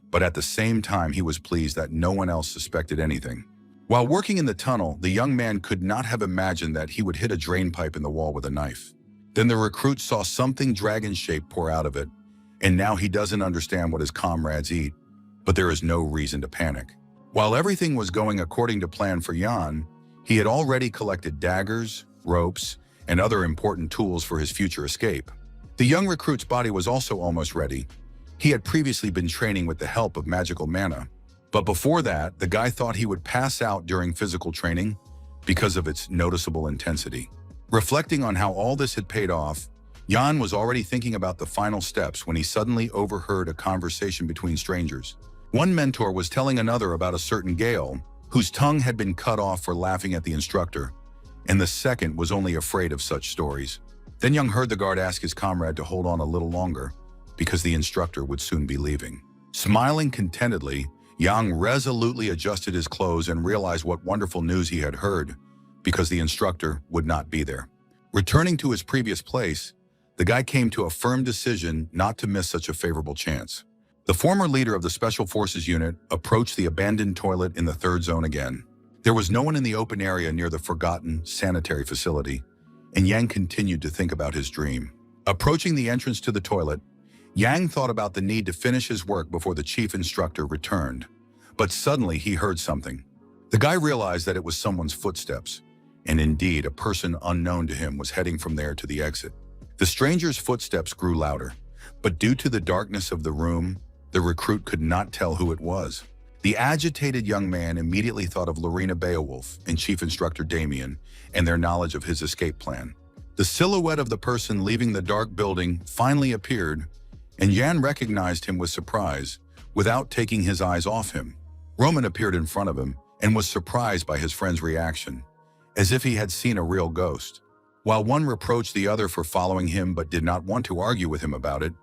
but at the same time he was pleased that no one else suspected anything. While working in the tunnel, the young man could not have imagined that he would hit a drain pipe in the wall with a knife. Then the recruit saw something dragon-shaped pour out of it, and now he doesn't understand what his comrades eat, but there is no reason to panic. While everything was going according to plan for Jan, he had already collected daggers, ropes, and other important tools for his future escape. The young recruit's body was also almost ready. He had previously been training with the help of magical mana, but before that, the guy thought he would pass out during physical training because of its noticeable intensity. Reflecting on how all this had paid off, Jan was already thinking about the final steps when he suddenly overheard a conversation between strangers. One mentor was telling another about a certain Gale, whose tongue had been cut off for laughing at the instructor, and the second was only afraid of such stories. Then Young heard the guard ask his comrade to hold on a little longer, because the instructor would soon be leaving. Smiling contentedly, Yang resolutely adjusted his clothes and realized what wonderful news he had heard, because the instructor would not be there. Returning to his previous place, the guy came to a firm decision not to miss such a favorable chance. The former leader of the Special Forces unit approached the abandoned toilet in the third zone again. There was no one in the open area near the forgotten sanitary facility, and Yang continued to think about his dream. Approaching the entrance to the toilet, Yang thought about the need to finish his work before the chief instructor returned. But suddenly he heard something. The guy realized that it was someone's footsteps, and indeed a person unknown to him was heading from there to the exit. The stranger's footsteps grew louder, but due to the darkness of the room, the recruit could not tell who it was. The agitated young man immediately thought of Lina Beowulf and Chief Instructor Damian and their knowledge of his escape plan. The silhouette of the person leaving the dark building finally appeared, and Yan recognized him with surprise without taking his eyes off him. Roman appeared in front of him and was surprised by his friend's reaction, as if he had seen a real ghost. While one reproached the other for following him but did not want to argue with him about it,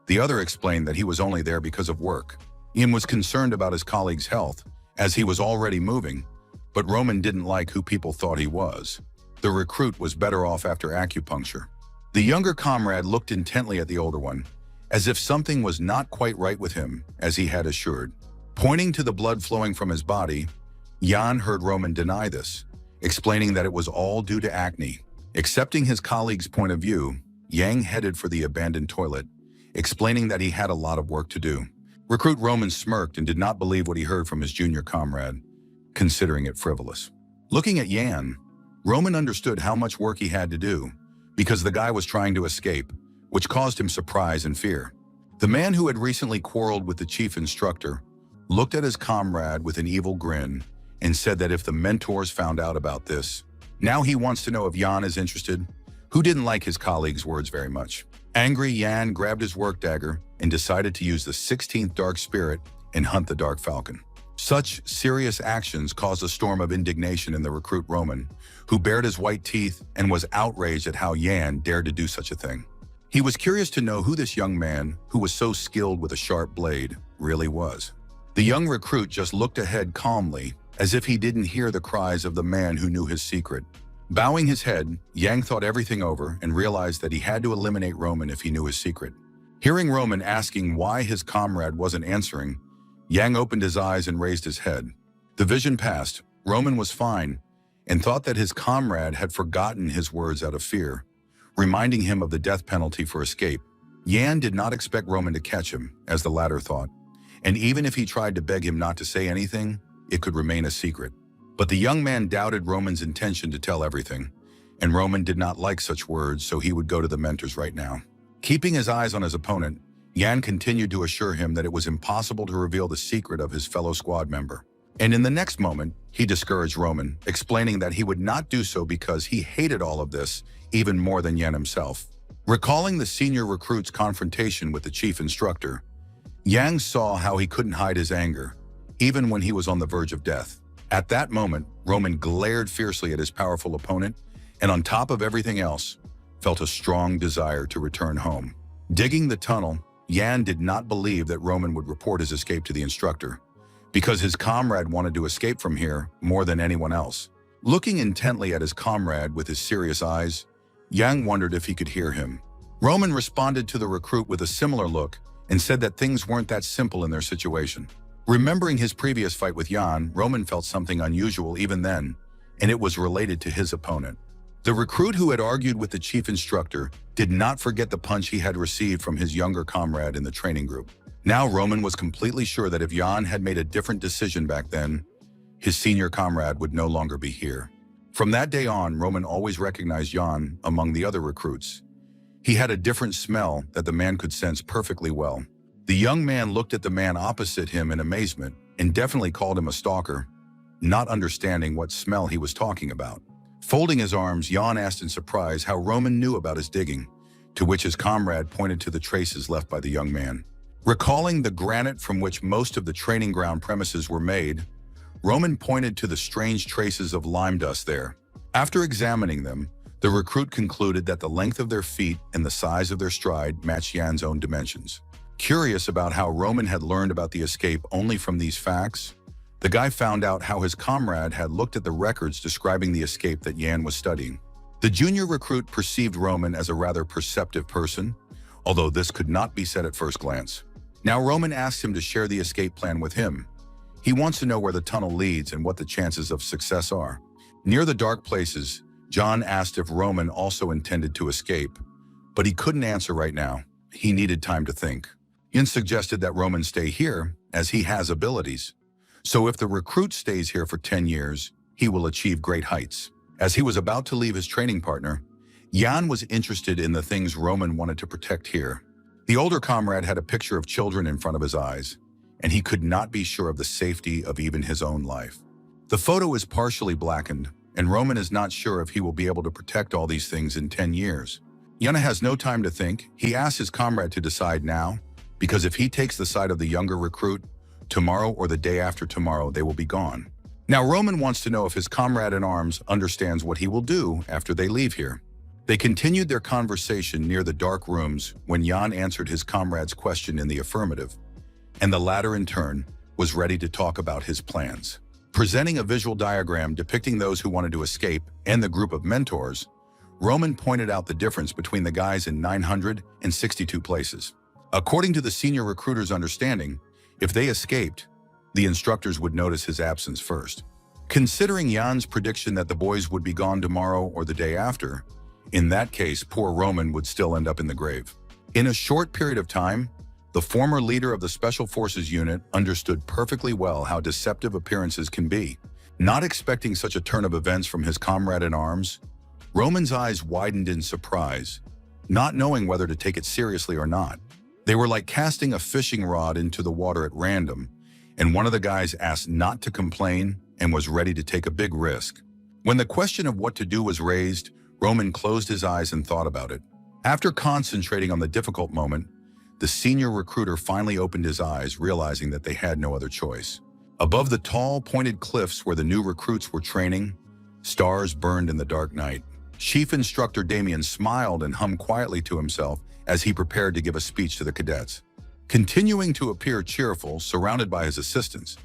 the other explained that he was only there because of work. Ian was concerned about his colleague's health, as he was already moving, but Roman didn't like who people thought he was. The recruit was better off after acupuncture. The younger comrade looked intently at the older one, as if something was not quite right with him, as he had assured. Pointing to the blood flowing from his body, Jan heard Roman deny this, explaining that it was all due to acne. Accepting his colleague's point of view, Yang headed for the abandoned toilet, explaining that he had a lot of work to do. Recruit Roman smirked and did not believe what he heard from his junior comrade, considering it frivolous. Looking at Yan, Roman understood how much work he had to do, because the guy was trying to escape, which caused him surprise and fear. The man who had recently quarreled with the chief instructor looked at his comrade with an evil grin and said that if the mentors found out about this, now he wants to know if Yan is interested, who didn't like his colleague's words very much. Angry, Yan grabbed his work dagger and decided to use the 16th Dark Spirit and hunt the Dark Falcon. Such serious actions caused a storm of indignation in the recruit Roman, who bared his white teeth and was outraged at how Yan dared to do such a thing. He was curious to know who this young man, who was so skilled with a sharp blade, really was. The young recruit just looked ahead calmly, as if he didn't hear the cries of the man who knew his secret. Bowing his head, Yang thought everything over and realized that he had to eliminate Roman if he knew his secret. Hearing Roman asking why his comrade wasn't answering, Yang opened his eyes and raised his head. The vision passed. Roman was fine and thought that his comrade had forgotten his words out of fear, reminding him of the death penalty for escape. Yan did not expect Roman to catch him, as the latter thought, and even if he tried to beg him not to say anything, it could remain a secret. But the young man doubted Roman's intention to tell everything, and Roman did not like such words, so he would go to the mentors right now. Keeping his eyes on his opponent, Yan continued to assure him that it was impossible to reveal the secret of his fellow squad member. And in the next moment, he discouraged Roman, explaining that he would not do so because he hated all of this even more than Yan himself. Recalling the senior recruit's confrontation with the chief instructor, Yang saw how he couldn't hide his anger, even when he was on the verge of death. At that moment, Roman glared fiercely at his powerful opponent, and on top of everything else, felt a strong desire to return home. Digging the tunnel, Yan did not believe that Roman would report his escape to the instructor, because his comrade wanted to escape from here more than anyone else. Looking intently at his comrade with his serious eyes, Yang wondered if he could hear him. Roman responded to the recruit with a similar look and said that things weren't that simple in their situation. Remembering his previous fight with Yan, Roman felt something unusual even then, and it was related to his opponent. The recruit who had argued with the chief instructor did not forget the punch he had received from his younger comrade in the training group. Now Roman was completely sure that if Yan had made a different decision back then, his senior comrade would no longer be here. From that day on, Roman always recognized Yan among the other recruits. He had a different smell that the man could sense perfectly well. The young man looked at the man opposite him in amazement and definitely called him a stalker, not understanding what smell he was talking about. Folding his arms, Yan asked in surprise how Roman knew about his digging, to which his comrade pointed to the traces left by the young man. Recalling the granite from which most of the training ground premises were made, Roman pointed to the strange traces of lime dust there. After examining them, the recruit concluded that the length of their feet and the size of their stride matched Yan's own dimensions. Curious about how Roman had learned about the escape only from these facts, the guy found out how his comrade had looked at the records describing the escape that Yan was studying. The junior recruit perceived Roman as a rather perceptive person, although this could not be said at first glance. Now Roman asks him to share the escape plan with him. He wants to know where the tunnel leads and what the chances of success are. Near the dark places, John asked if Roman also intended to escape, but he couldn't answer right now. He needed time to think. Yin suggested that Roman stay here, as he has abilities. So if the recruit stays here for 10 years, he will achieve great heights. As he was about to leave his training partner, Jan was interested in the things Roman wanted to protect here. The older comrade had a picture of children in front of his eyes, and he could not be sure of the safety of even his own life. The photo is partially blackened, and Roman is not sure if he will be able to protect all these things in 10 years. Yana has no time to think. He asks his comrade to decide now, because if he takes the side of the younger recruit, tomorrow or the day after tomorrow they will be gone. Now Roman wants to know if his comrade in arms understands what he will do after they leave here. They continued their conversation near the dark rooms when Jan answered his comrade's question in the affirmative, and the latter in turn was ready to talk about his plans. Presenting a visual diagram depicting those who wanted to escape and the group of mentors, Roman pointed out the difference between the guys in 962 places. According to the senior recruiter's understanding, if they escaped, the instructors would notice his absence first. Considering Jan's prediction that the boys would be gone tomorrow or the day after, in that case, poor Roman would still end up in the grave. In a short period of time, the former leader of the Special Forces unit understood perfectly well how deceptive appearances can be. Not expecting such a turn of events from his comrade in arms, Roman's eyes widened in surprise, not knowing whether to take it seriously or not. They were like casting a fishing rod into the water at random, and one of the guys asked not to complain and was ready to take a big risk. When the question of what to do was raised, Roman closed his eyes and thought about it. After concentrating on the difficult moment, the senior recruiter finally opened his eyes, realizing that they had no other choice. Above the tall, pointed cliffs where the new recruits were training, stars burned in the dark night. Chief Instructor Damian smiled and hummed quietly to himself as he prepared to give a speech to the cadets. Continuing to appear cheerful, surrounded by his assistants,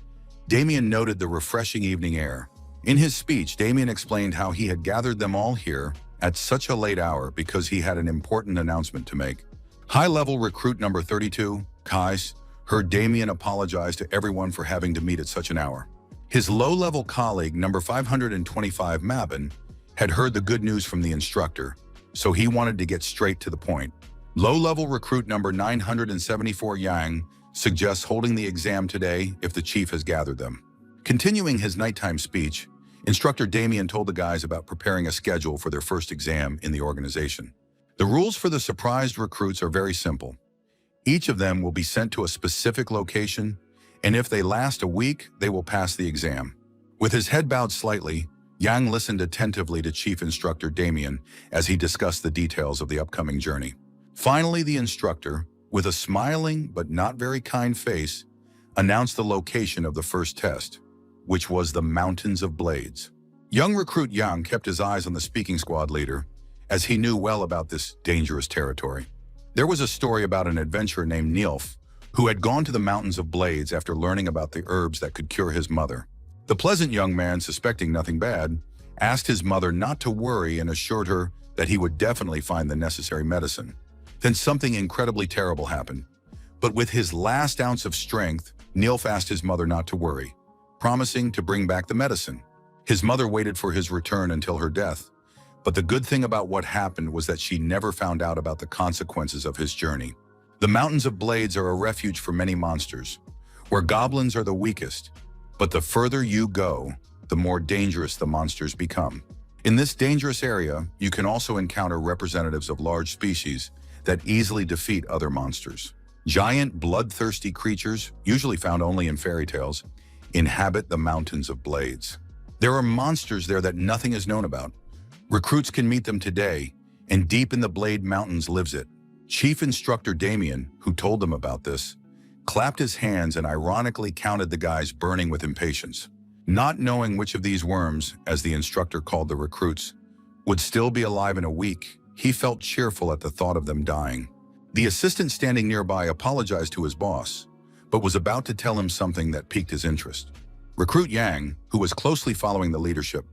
Damian noted the refreshing evening air. In his speech, Damian explained how he had gathered them all here at such a late hour because he had an important announcement to make. High-level recruit number 32, Kais, heard Damian apologize to everyone for having to meet at such an hour. His low-level colleague, number 525, Mabin, had heard the good news from the instructor, so he wanted to get straight to the point. Low-level recruit number 974, Yang, suggests holding the exam today if the chief has gathered them. Continuing his nighttime speech, Instructor Damian told the guys about preparing a schedule for their first exam in the organization. The rules for the surprised recruits are very simple. Each of them will be sent to a specific location, and if they last a week, they will pass the exam. With his head bowed slightly, Yang listened attentively to Chief Instructor Damian as he discussed the details of the upcoming journey. Finally, the instructor, with a smiling but not very kind face, announced the location of the first test, which was the Mountains of Blades. Young recruit Yang kept his eyes on the speaking squad leader, as he knew well about this dangerous territory. There was a story about an adventurer named Nilf, who had gone to the Mountains of Blades after learning about the herbs that could cure his mother. The pleasant young man, suspecting nothing bad, asked his mother not to worry and assured her that he would definitely find the necessary medicine. Then something incredibly terrible happened. But with his last ounce of strength, Nilf asked his mother not to worry, promising to bring back the medicine. His mother waited for his return until her death, but the good thing about what happened was that she never found out about the consequences of his journey. The Mountains of Blades are a refuge for many monsters, where goblins are the weakest, but the further you go, the more dangerous the monsters become. In this dangerous area, you can also encounter representatives of large species that easily defeat other monsters. Giant, bloodthirsty creatures, usually found only in fairy tales, inhabit the Mountains of Blades. There are monsters there that nothing is known about. Recruits can meet them today, and deep in the Blade Mountains lives it. Chief Instructor Damian, who told them about this, clapped his hands and ironically counted the guys burning with impatience. Not knowing which of these worms, as the instructor called the recruits, would still be alive in a week, he felt cheerful at the thought of them dying. The assistant standing nearby apologized to his boss, but was about to tell him something that piqued his interest. Recruit Yang, who was closely following the leadership,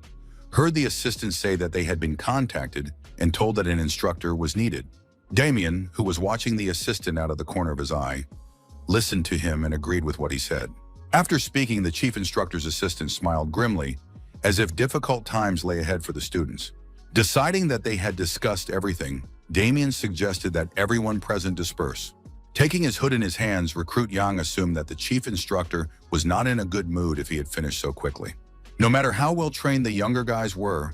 heard the assistants say that they had been contacted and told that an instructor was needed. Damian, who was watching the assistant out of the corner of his eye, listened to him and agreed with what he said. After speaking, the chief instructor's assistant smiled grimly, as if difficult times lay ahead for the students. Deciding that they had discussed everything, Damian suggested that everyone present disperse. Taking his hood in his hands, Recruit Yang assumed that the chief instructor was not in a good mood if he had finished so quickly. No matter how well trained the younger guys were,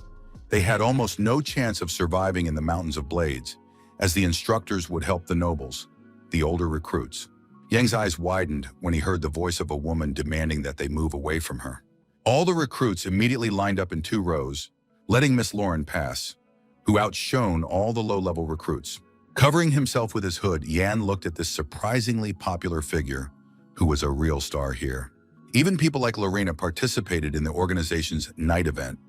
they had almost no chance of surviving in the Mountains of Blades, as the instructors would help the nobles, the older recruits. Yang's eyes widened when he heard the voice of a woman demanding that they move away from her. All the recruits immediately lined up in 2 rows, letting Miss Lauren pass, who outshone all the low-level recruits. Covering himself with his hood, Yan looked at this surprisingly popular figure, who was a real star here. Even people like Lorena participated in the organization's night event,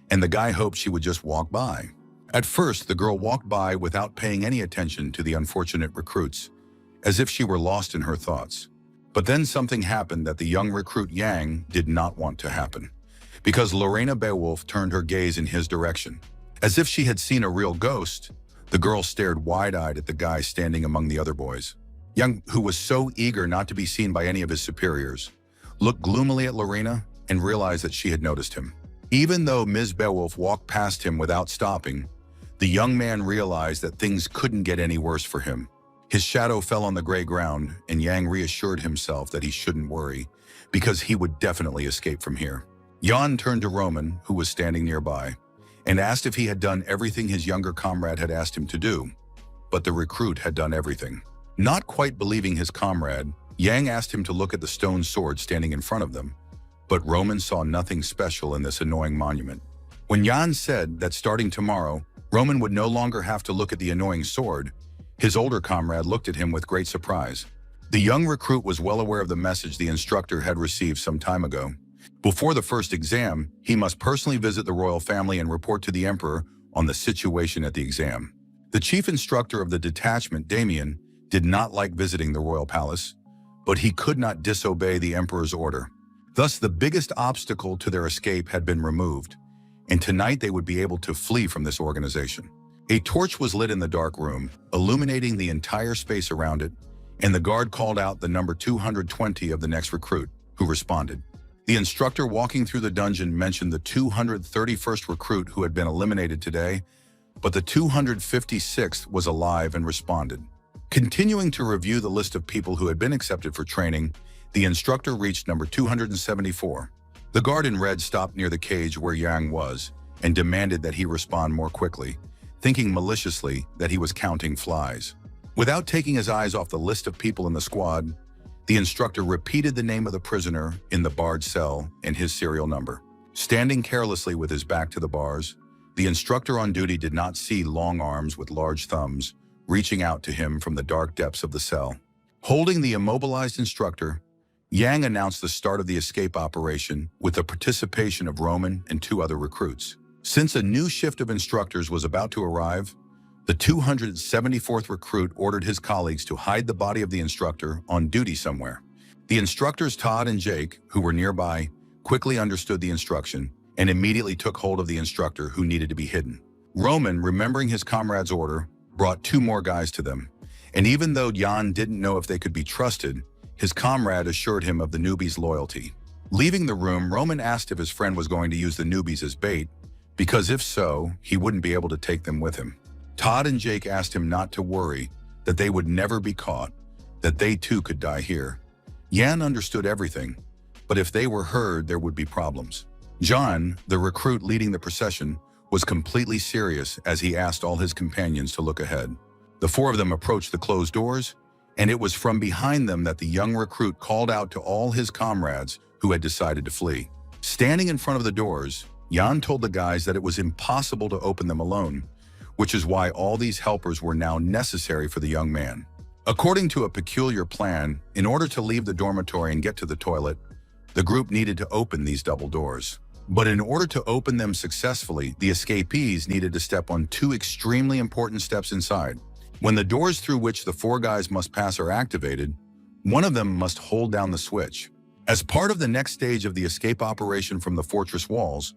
and the guy hoped she would just walk by. At first, the girl walked by without paying any attention to the unfortunate recruits, as if she were lost in her thoughts. But then something happened that the young recruit Yang did not want to happen, because Lorena Beowulf turned her gaze in his direction. As if she had seen a real ghost, the girl stared wide-eyed at the guy standing among the other boys. Yang, who was so eager not to be seen by any of his superiors, looked gloomily at Lorena and realized that she had noticed him. Even though Ms. Beowulf walked past him without stopping, the young man realized that things couldn't get any worse for him. His shadow fell on the gray ground, and Yang reassured himself that he shouldn't worry, because he would definitely escape from here. Yan turned to Roman, who was standing nearby, and asked if he had done everything his younger comrade had asked him to do. But the recruit had done everything. Not quite believing his comrade, Yang asked him to look at the stone sword standing in front of them, but Roman saw nothing special in this annoying monument. When Yan said that starting tomorrow, Roman would no longer have to look at the annoying sword, his older comrade looked at him with great surprise. The young recruit was well aware of the message the instructor had received some time ago. Before the first exam, he must personally visit the royal family and report to the emperor on the situation at the exam. The chief instructor of the detachment, Damian, did not like visiting the royal palace, but he could not disobey the emperor's order. Thus, the biggest obstacle to their escape had been removed, and tonight they would be able to flee from this organization. A torch was lit in the dark room, illuminating the entire space around it, and the guard called out the number 220 of the next recruit, who responded. The instructor walking through the dungeon mentioned the 231st recruit who had been eliminated today, but the 256th was alive and responded. Continuing to review the list of people who had been accepted for training, the instructor reached number 274. The guard in red stopped near the cage where Yang was and demanded that he respond more quickly, thinking maliciously that he was counting flies. Without taking his eyes off the list of people in the squad, the instructor repeated the name of the prisoner in the barred cell and his serial number. Standing carelessly with his back to the bars, the instructor on duty did not see long arms with large thumbs reaching out to him from the dark depths of the cell. Holding the immobilized instructor, Yang announced the start of the escape operation with the participation of Roman and 2 other recruits. Since a new shift of instructors was about to arrive, the 274th recruit ordered his colleagues to hide the body of the instructor on duty somewhere. The instructors Todd and Jake, who were nearby, quickly understood the instruction and immediately took hold of the instructor who needed to be hidden. Roman, remembering his comrade's order, brought 2 more guys to them, and even though Yan didn't know if they could be trusted, his comrade assured him of the newbie's loyalty. Leaving the room, Roman asked if his friend was going to use the newbies as bait, because if so, he wouldn't be able to take them with him. Todd and Jake asked him not to worry, that they would never be caught, that they too could die here. Yan understood everything, but if they were heard, there would be problems. John, the recruit leading the procession, was completely serious as he asked all his companions to look ahead. The 4 of them approached the closed doors, and it was from behind them that the young recruit called out to all his comrades who had decided to flee. Standing in front of the doors, Yan told the guys that it was impossible to open them alone, which is why all these helpers were now necessary for the young man. According to a peculiar plan, in order to leave the dormitory and get to the toilet, the group needed to open these double doors. But in order to open them successfully, the escapees needed to step on 2 extremely important steps inside. When the doors through which the 4 guys must pass are activated, one of them must hold down the switch. As part of the next stage of the escape operation from the fortress walls,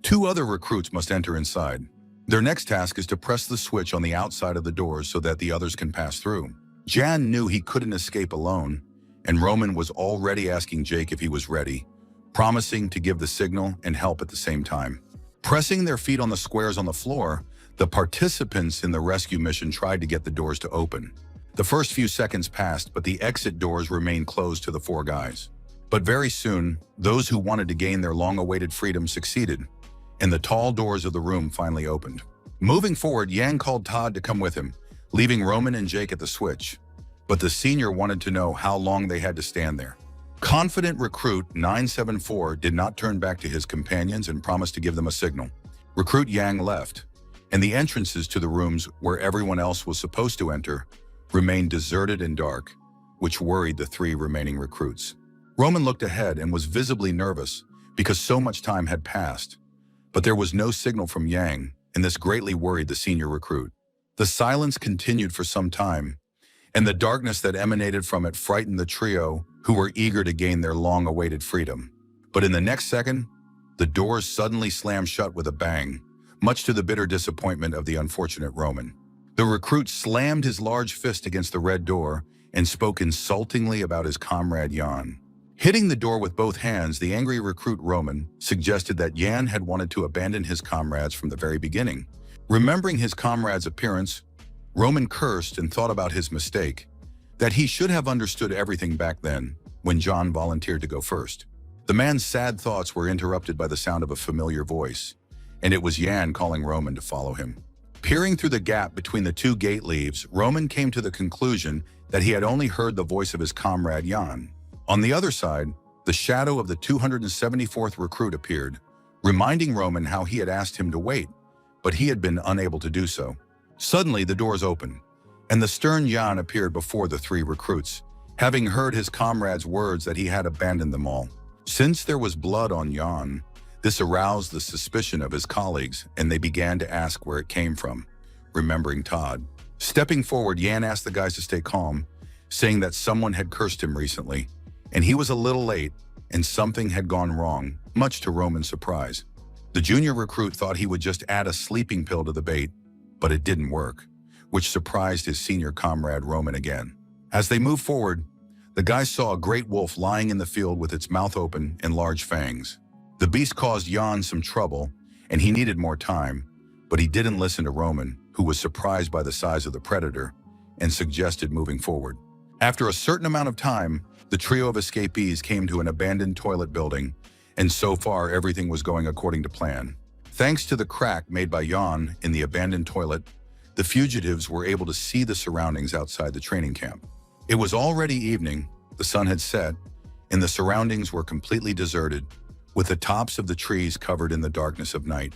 2 other recruits must enter inside. Their next task is to press the switch on the outside of the doors so that the others can pass through. Jan knew he couldn't escape alone, and Roman was already asking Jake if he was ready, promising to give the signal and help at the same time. Pressing their feet on the squares on the floor, the participants in the rescue mission tried to get the doors to open. The first few seconds passed, but the exit doors remained closed to the 4 guys. But very soon, those who wanted to gain their long-awaited freedom succeeded, and the tall doors of the room finally opened. Moving forward, Yang called Todd to come with him, leaving Roman and Jake at the switch. But the senior wanted to know how long they had to stand there. Confident recruit 974 did not turn back to his companions and promised to give them a signal. Recruit Yang left, and the entrances to the rooms where everyone else was supposed to enter remained deserted and dark, which worried the 3 remaining recruits. Roman looked ahead and was visibly nervous because so much time had passed, but there was no signal from Yang, and this greatly worried the senior recruit. The silence continued for some time, and the darkness that emanated from it frightened the trio who were eager to gain their long-awaited freedom. But in the next second, the doors suddenly slammed shut with a bang, much to the bitter disappointment of the unfortunate Roman. The recruit slammed his large fist against the red door and spoke insultingly about his comrade Jan. Hitting the door with both hands, the angry recruit Roman suggested that Jan had wanted to abandon his comrades from the very beginning. Remembering his comrade's appearance, Roman cursed and thought about his mistake, that he should have understood everything back then when John volunteered to go first. The man's sad thoughts were interrupted by the sound of a familiar voice, and it was Jan calling Roman to follow him. Peering through the gap between the 2 gate leaves, Roman came to the conclusion that he had only heard the voice of his comrade Jan. On the other side, the shadow of the 274th recruit appeared, reminding Roman how he had asked him to wait, but he had been unable to do so. Suddenly, the doors opened, and the stern Jan appeared before the 3 recruits, having heard his comrade's words that he had abandoned them all. Since there was blood on Jan, this aroused the suspicion of his colleagues, and they began to ask where it came from, remembering Todd. Stepping forward, Jan asked the guys to stay calm, saying that someone had cursed him recently, and he was a little late, and something had gone wrong, much to Roman's surprise. The junior recruit thought he would just add a sleeping pill to the bait, but it didn't work, which surprised his senior comrade Roman again. As they moved forward, the guys saw a great wolf lying in the field with its mouth open and large fangs. The beast caused Jan some trouble, and he needed more time, but he didn't listen to Roman, who was surprised by the size of the predator, and suggested moving forward. After a certain amount of time, the trio of escapees came to an abandoned toilet building, and so far everything was going according to plan. Thanks to the crack made by Jan in the abandoned toilet, the fugitives were able to see the surroundings outside the training camp. It was already evening, the sun had set, and the surroundings were completely deserted, with the tops of the trees covered in the darkness of night.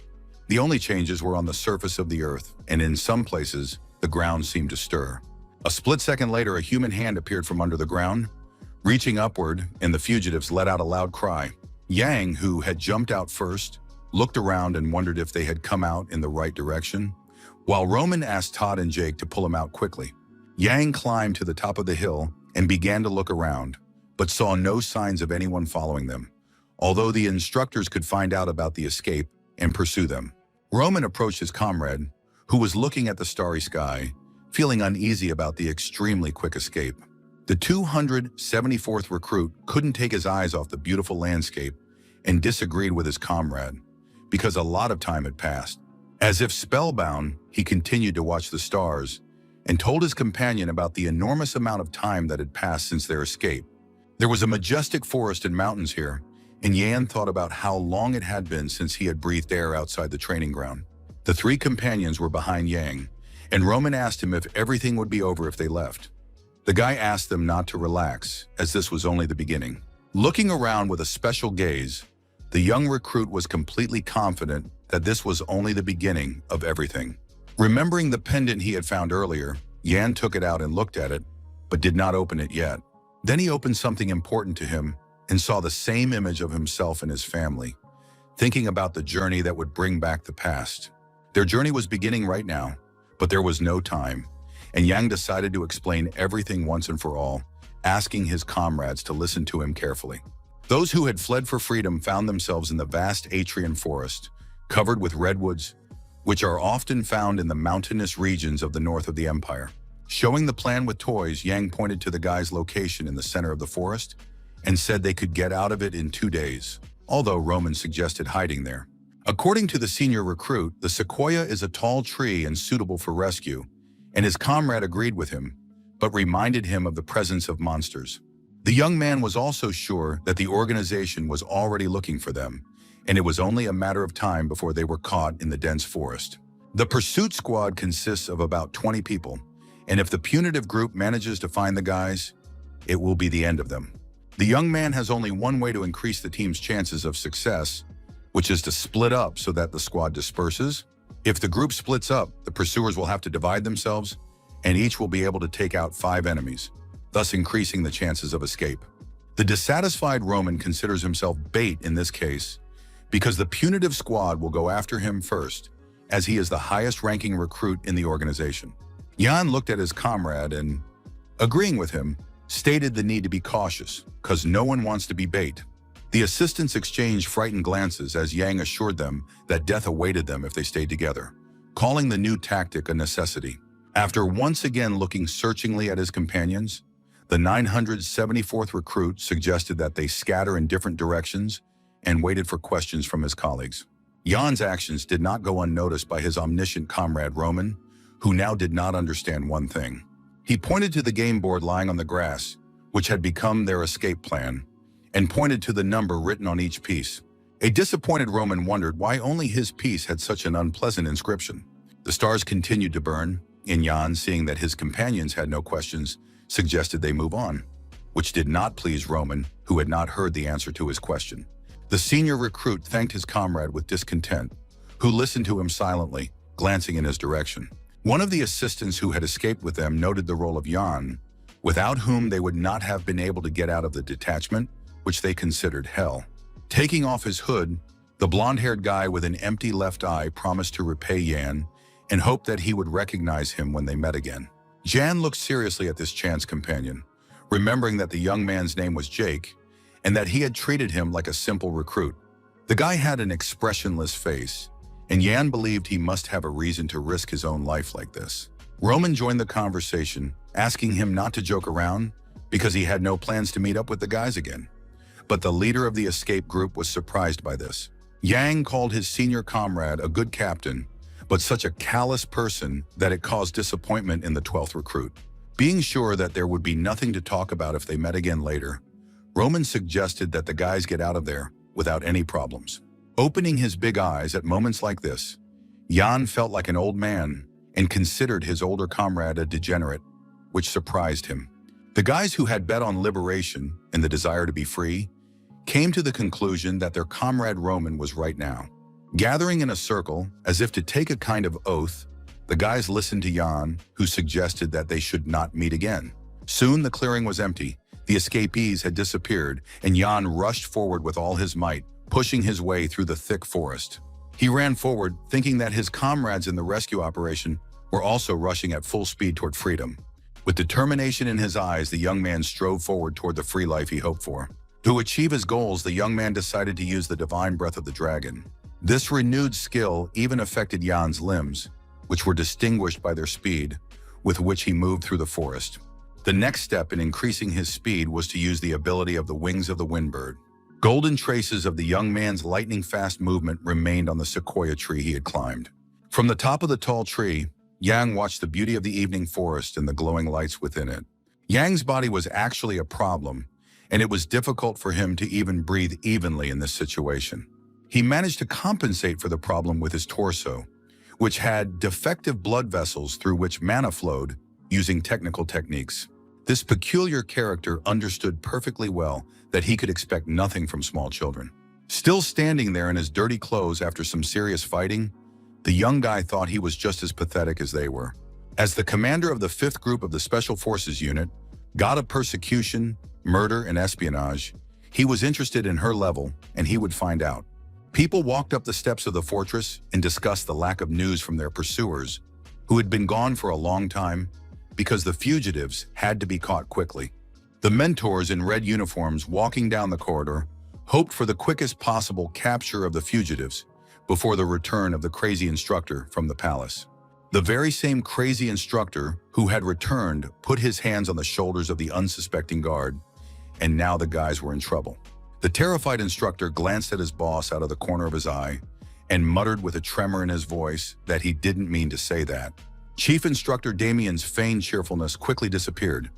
The only changes were on the surface of the earth, and in some places, the ground seemed to stir. A split second later, a human hand appeared from under the ground, reaching upward, and the fugitives let out a loud cry. Yang, who had jumped out first, looked around and wondered if they had come out in the right direction, while Roman asked Todd and Jake to pull him out quickly. Yang climbed to the top of the hill and began to look around, but saw no signs of anyone following them, although the instructors could find out about the escape and pursue them. Roman approached his comrade, who was looking at the starry sky, feeling uneasy about the extremely quick escape. The 274th recruit couldn't take his eyes off the beautiful landscape and disagreed with his comrade, because a lot of time had passed. As if spellbound, he continued to watch the stars and told his companion about the enormous amount of time that had passed since their escape. There was a majestic forest and mountains here, and Yan thought about how long it had been since he had breathed air outside the training ground. The 3 companions were behind Yang, and Roman asked him if everything would be over if they left. The guy asked them not to relax, as this was only the beginning. Looking around with a special gaze, the young recruit was completely confident that this was only the beginning of everything. Remembering the pendant he had found earlier, Yan took it out and looked at it, but did not open it yet. Then he opened something important to him and saw the same image of himself and his family, thinking about the journey that would bring back the past. Their journey was beginning right now, but there was no time, and Yang decided to explain everything once and for all, asking his comrades to listen to him carefully. Those who had fled for freedom found themselves in the vast Atrian forest, covered with redwoods, which are often found in the mountainous regions of the north of the empire. Showing the plan with toys, Yang pointed to the guy's location in the center of the forest and said they could get out of it in 2 days, although Roman suggested hiding there. According to the senior recruit, the sequoia is a tall tree and suitable for rescue, and his comrade agreed with him, but reminded him of the presence of monsters. The young man was also sure that the organization was already looking for them, and it was only a matter of time before they were caught in the dense forest. The pursuit squad consists of about 20 people, and if the punitive group manages to find the guys, it will be the end of them. The young man has only one way to increase the team's chances of success, which is to split up so that the squad disperses. If the group splits up, the pursuers will have to divide themselves, and each will be able to take out 5 enemies, thus increasing the chances of escape. The dissatisfied Roman considers himself bait in this case because the punitive squad will go after him first, as he is the highest-ranking recruit in the organization. Jan looked at his comrade and, agreeing with him, stated the need to be cautious, because no one wants to be bait. The assistants exchanged frightened glances as Yang assured them that death awaited them if they stayed together, calling the new tactic a necessity. After once again looking searchingly at his companions, the 974th recruit suggested that they scatter in different directions and waited for questions from his colleagues. Jan's actions did not go unnoticed by his omniscient comrade Roman, who now did not understand one thing. He pointed to the game board lying on the grass, which had become their escape plan, and pointed to the number written on each piece. A disappointed Roman wondered why only his piece had such an unpleasant inscription. The stars continued to burn, and Jan, seeing that his companions had no questions, suggested they move on, which did not please Roman, who had not heard the answer to his question. The senior recruit thanked his comrade with discontent, who listened to him silently, glancing in his direction. One of the assistants who had escaped with them noted the role of Jan, without whom they would not have been able to get out of the detachment, which they considered hell. Taking off his hood, the blonde-haired guy with an empty left eye promised to repay Jan and hoped that he would recognize him when they met again. Jan looked seriously at this chance companion, remembering that the young man's name was Jake and that he had treated him like a simple recruit. The guy had an expressionless face, and Jan believed he must have a reason to risk his own life like this. Roman joined the conversation, asking him not to joke around because he had no plans to meet up with the guys again. But the leader of the escape group was surprised by this. Yang called his senior comrade a good captain, but such a callous person that it caused disappointment in the 12th recruit. Being sure that there would be nothing to talk about if they met again later, Roman suggested that the guys get out of there without any problems. Opening his big eyes at moments like this, Jan felt like an old man and considered his older comrade a degenerate, which surprised him. The guys who had bet on liberation and the desire to be free came to the conclusion that their comrade Roman was right now. Gathering in a circle, as if to take a kind of oath, the guys listened to Jan, who suggested that they should not meet again. Soon the clearing was empty, the escapees had disappeared, and Jan rushed forward with all his might, pushing his way through the thick forest. He ran forward, thinking that his comrades in the rescue operation were also rushing at full speed toward freedom. With determination in his eyes, the young man strode forward toward the free life he hoped for. To achieve his goals, the young man decided to use the divine breath of the dragon. This renewed skill even affected Jan's limbs, which were distinguished by their speed, with which he moved through the forest. The next step in increasing his speed was to use the ability of the wings of the windbird. Golden traces of the young man's lightning-fast movement remained on the sequoia tree he had climbed. From the top of the tall tree, Yang watched the beauty of the evening forest and the glowing lights within it. Yang's body was actually a problem, and it was difficult for him to even breathe evenly in this situation. He managed to compensate for the problem with his torso, which had defective blood vessels through which mana flowed using technical techniques. This peculiar character understood perfectly well that he could expect nothing from small children. Still standing there in his dirty clothes after some serious fighting, the young guy thought he was just as pathetic as they were. As the commander of the 5th Group of the Special Forces Unit, god of persecution, murder, and espionage, he was interested in her level, and he would find out. People walked up the steps of the fortress and discussed the lack of news from their pursuers, who had been gone for a long time, because the fugitives had to be caught quickly. The mentors in red uniforms walking down the corridor hoped for the quickest possible capture of the fugitives, before the return of the crazy instructor from the palace. The very same crazy instructor who had returned put his hands on the shoulders of the unsuspecting guard, and now the guys were in trouble. The terrified instructor glanced at his boss out of the corner of his eye and muttered with a tremor in his voice that he didn't mean to say that. Chief Instructor Damian's feigned cheerfulness quickly disappeared,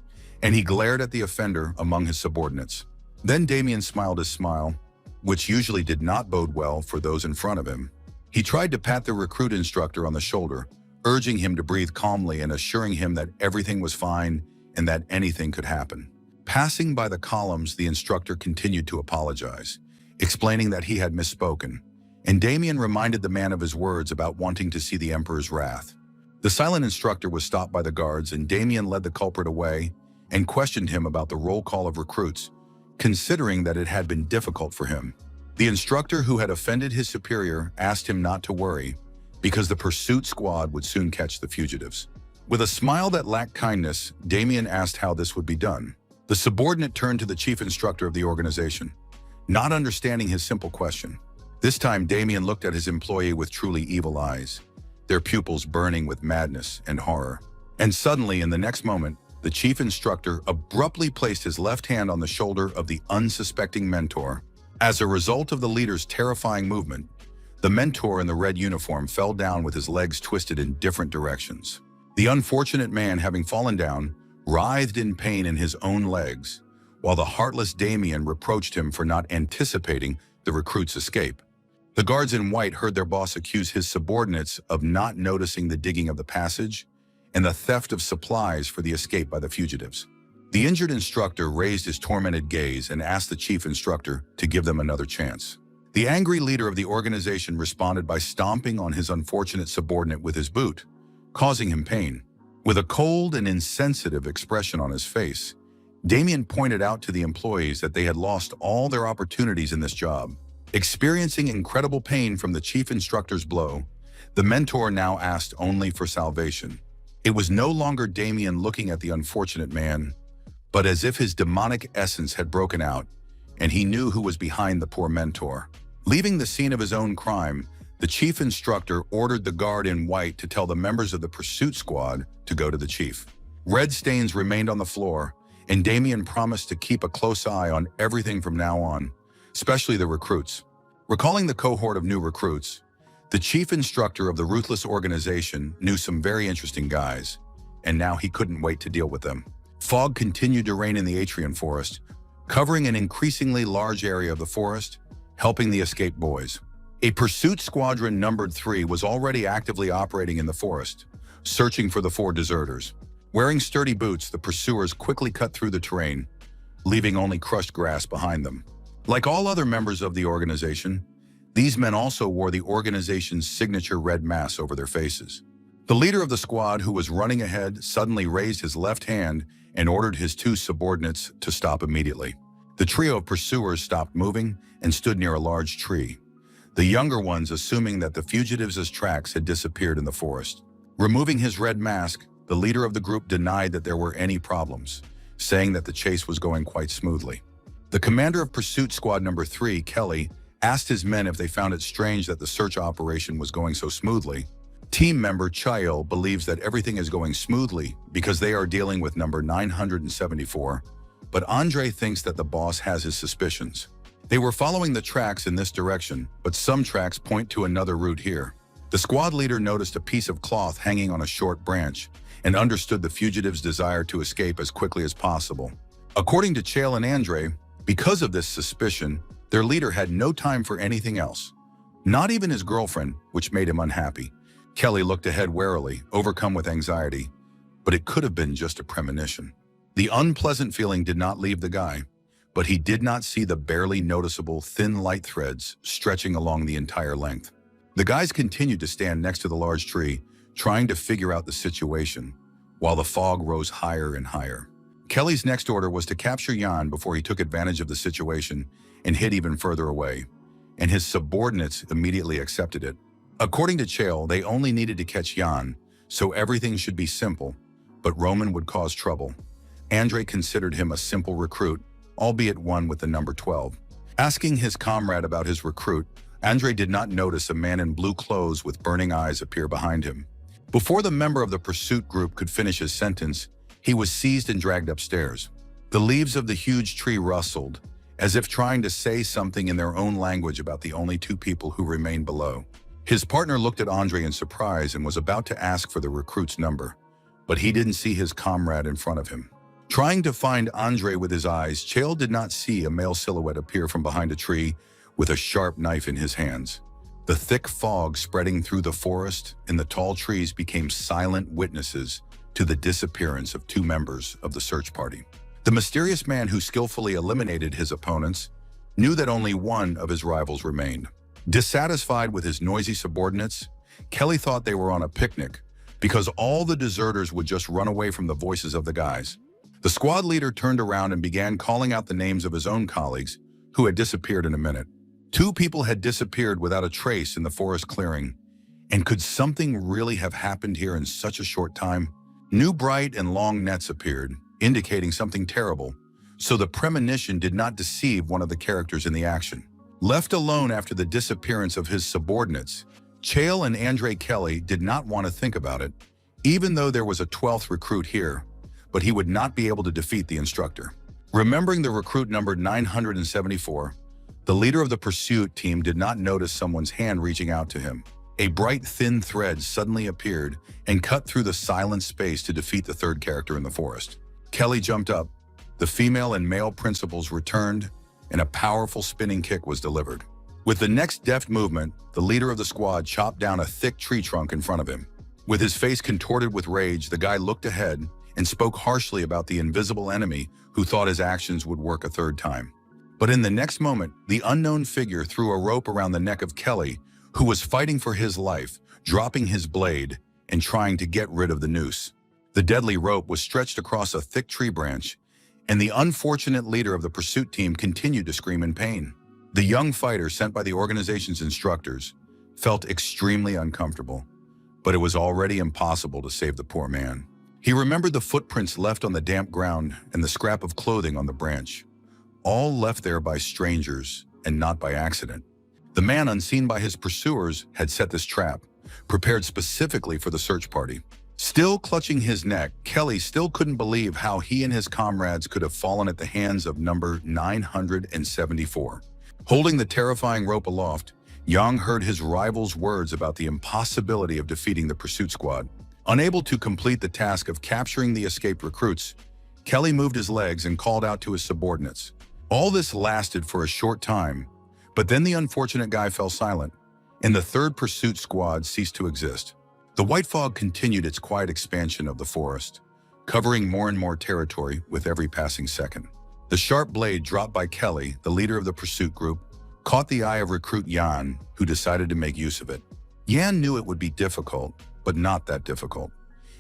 and he glared at the offender among his subordinates. Then Damian smiled his smile, which usually did not bode well for those in front of him. He tried to pat the recruit instructor on the shoulder, urging him to breathe calmly and assuring him that everything was fine and that anything could happen. Passing by the columns, the instructor continued to apologize, explaining that he had misspoken, and Damian reminded the man of his words about wanting to see the Emperor's wrath. The silent instructor was stopped by the guards, and Damian led the culprit away and questioned him about the roll call of recruits, considering that it had been difficult for him. The instructor who had offended his superior asked him not to worry, because the pursuit squad would soon catch the fugitives. With a smile that lacked kindness, Damian asked how this would be done. The subordinate turned to the chief instructor of the organization, not understanding his simple question. This time, Damian looked at his employee with truly evil eyes, their pupils burning with madness and horror. And suddenly, in the next moment, the chief instructor abruptly placed his left hand on the shoulder of the unsuspecting mentor. As a result of the leader's terrifying movement, the mentor in the red uniform fell down with his legs twisted in different directions. The unfortunate man, having fallen down, writhed in pain in his own legs, while the heartless Damian reproached him for not anticipating the recruit's escape. The guards in white heard their boss accuse his subordinates of not noticing the digging of the passage and the theft of supplies for the escape by the fugitives. The injured instructor raised his tormented gaze and asked the chief instructor to give them another chance. The angry leader of the organization responded by stomping on his unfortunate subordinate with his boot, causing him pain. With a cold and insensitive expression on his face, Damian pointed out to the employees that they had lost all their opportunities in this job. Experiencing incredible pain from the chief instructor's blow, the mentor now asked only for salvation. It was no longer Damian looking at the unfortunate man, but as if his demonic essence had broken out, and he knew who was behind the poor mentor. Leaving the scene of his own crime, the chief instructor ordered the guard in white to tell the members of the pursuit squad to go to the chief. Red stains remained on the floor, and Damian promised to keep a close eye on everything from now on, especially the recruits. Recalling the cohort of new recruits, the chief instructor of the ruthless organization knew some very interesting guys, and now he couldn't wait to deal with them. Fog continued to reign in the Atrian forest, covering an increasingly large area of the forest, helping the escaped boys. A pursuit squadron numbered 3 was already actively operating in the forest, searching for the 4 deserters. Wearing sturdy boots, the pursuers quickly cut through the terrain, leaving only crushed grass behind them. Like all other members of the organization, these men also wore the organization's signature red mass over their faces. The leader of the squad, who was running ahead, suddenly raised his left hand and ordered his 2 subordinates to stop immediately. The trio of pursuers stopped moving and stood near a large tree, the younger ones assuming that the fugitives' tracks had disappeared in the forest. Removing his red mask, the leader of the group denied that there were any problems, saying that the chase was going quite smoothly. The commander of Pursuit Squad number 3, Kelly, asked his men if they found it strange that the search operation was going so smoothly. Team member Chael believes that everything is going smoothly because they are dealing with number 974, but Andre thinks that the boss has his suspicions. They were following the tracks in this direction, but some tracks point to another route here. The squad leader noticed a piece of cloth hanging on a short branch and understood the fugitives' desire to escape as quickly as possible. According to Chael and Andre, because of this suspicion, their leader had no time for anything else, not even his girlfriend, which made him unhappy. Kelly looked ahead warily, overcome with anxiety, but it could have been just a premonition. The unpleasant feeling did not leave the guy, but he did not see the barely noticeable thin light threads stretching along the entire length. The guys continued to stand next to the large tree, trying to figure out the situation, while the fog rose higher and higher. Kelly's next order was to capture Jan before he took advantage of the situation and hid even further away, and his subordinates immediately accepted it. According to Chael, they only needed to catch Jan, so everything should be simple, but Roman would cause trouble. Andre considered him a simple recruit, albeit one with the number 12. Asking his comrade about his recruit, Andre did not notice a man in blue clothes with burning eyes appear behind him. Before the member of the pursuit group could finish his sentence, he was seized and dragged upstairs. The leaves of the huge tree rustled, as if trying to say something in their own language about the only two people who remained below. His partner looked at Andre in surprise and was about to ask for the recruit's number, but he didn't see his comrade in front of him. Trying to find Andre with his eyes, Chael did not see a male silhouette appear from behind a tree with a sharp knife in his hands. The thick fog spreading through the forest and the tall trees became silent witnesses to the disappearance of two members of the search party. The mysterious man who skillfully eliminated his opponents knew that only one of his rivals remained. Dissatisfied with his noisy subordinates, Kelly thought they were on a picnic because all the deserters would just run away from the voices of the guys. The squad leader turned around and began calling out the names of his own colleagues who had disappeared in a minute. Two people had disappeared without a trace in the forest clearing, and could something really have happened here in such a short time? New bright and long nets appeared, indicating something terrible, so the premonition did not deceive one of the characters in the action. Left alone after the disappearance of his subordinates, Chael and Andre Kelly did not want to think about it, even though there was a 12th recruit here, but he would not be able to defeat the instructor. Remembering the recruit numbered 974, the leader of the pursuit team did not notice someone's hand reaching out to him. A bright, thin thread suddenly appeared and cut through the silent space to defeat the third character in the forest. Kelly jumped up. The female and male principals returned, and a powerful spinning kick was delivered. With the next deft movement, the leader of the squad chopped down a thick tree trunk in front of him. With his face contorted with rage, the guy looked ahead and spoke harshly about the invisible enemy who thought his actions would work a third time. But in the next moment, the unknown figure threw a rope around the neck of Kelly, who was fighting for his life, dropping his blade and trying to get rid of the noose. The deadly rope was stretched across a thick tree branch, and the unfortunate leader of the pursuit team continued to scream in pain. The young fighter sent by the organization's instructors felt extremely uncomfortable, but it was already impossible to save the poor man. He remembered the footprints left on the damp ground and the scrap of clothing on the branch, all left there by strangers and not by accident. The man, unseen by his pursuers, had set this trap, prepared specifically for the search party. Still clutching his neck, Kelly still couldn't believe how he and his comrades could have fallen at the hands of number 974. Holding the terrifying rope aloft, Yang heard his rival's words about the impossibility of defeating the pursuit squad. Unable to complete the task of capturing the escaped recruits, Kelly moved his legs and called out to his subordinates. All this lasted for a short time, but then the unfortunate guy fell silent, and the third pursuit squad ceased to exist. The white fog continued its quiet expansion of the forest, covering more and more territory with every passing second. The sharp blade dropped by Kelly, the leader of the pursuit group, caught the eye of recruit Yan, who decided to make use of it. Yan knew it would be difficult, but not that difficult.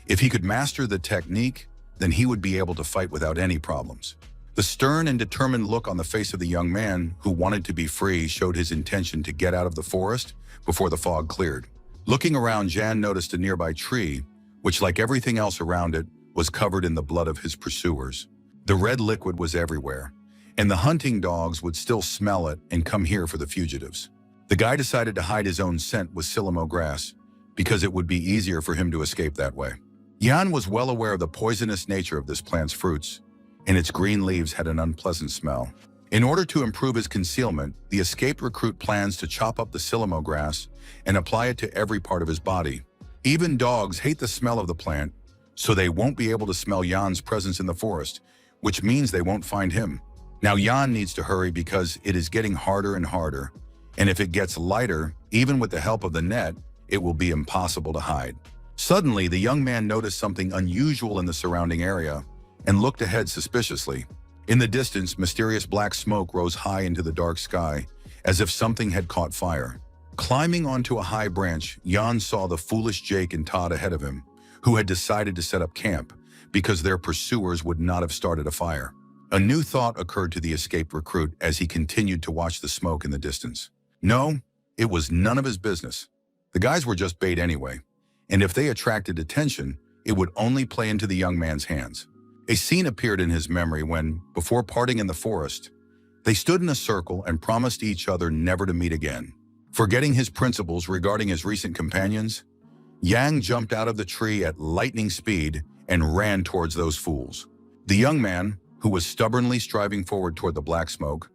If he could master the technique, then he would be able to fight without any problems. The stern and determined look on the face of the young man, who wanted to be free, showed his intention to get out of the forest before the fog cleared. Looking around, Jan noticed a nearby tree, which, like everything else around it, was covered in the blood of his pursuers. The red liquid was everywhere, and the hunting dogs would still smell it and come here for the fugitives. The guy decided to hide his own scent with Silamo grass, because it would be easier for him to escape that way. Jan was well aware of the poisonous nature of this plant's fruits, and its green leaves had an unpleasant smell. In order to improve his concealment, the escaped recruit plans to chop up the Silamo grass and apply it to every part of his body. Even dogs hate the smell of the plant, so they won't be able to smell Jan's presence in the forest, which means they won't find him. Now Jan needs to hurry because it is getting harder and harder, and if it gets lighter, even with the help of the net, it will be impossible to hide. Suddenly, the young man noticed something unusual in the surrounding area and looked ahead suspiciously. In the distance, mysterious black smoke rose high into the dark sky, as if something had caught fire. Climbing onto a high branch, Jan saw the foolish Jake and Todd ahead of him, who had decided to set up camp because their pursuers would not have started a fire. A new thought occurred to the escaped recruit as he continued to watch the smoke in the distance. No, it was none of his business. The guys were just bait anyway, and if they attracted attention, it would only play into the young man's hands. A scene appeared in his memory when, before parting in the forest, they stood in a circle and promised each other never to meet again. Forgetting his principles regarding his recent companions, Yang jumped out of the tree at lightning speed and ran towards those fools. The young man, who was stubbornly striving forward toward the black smoke,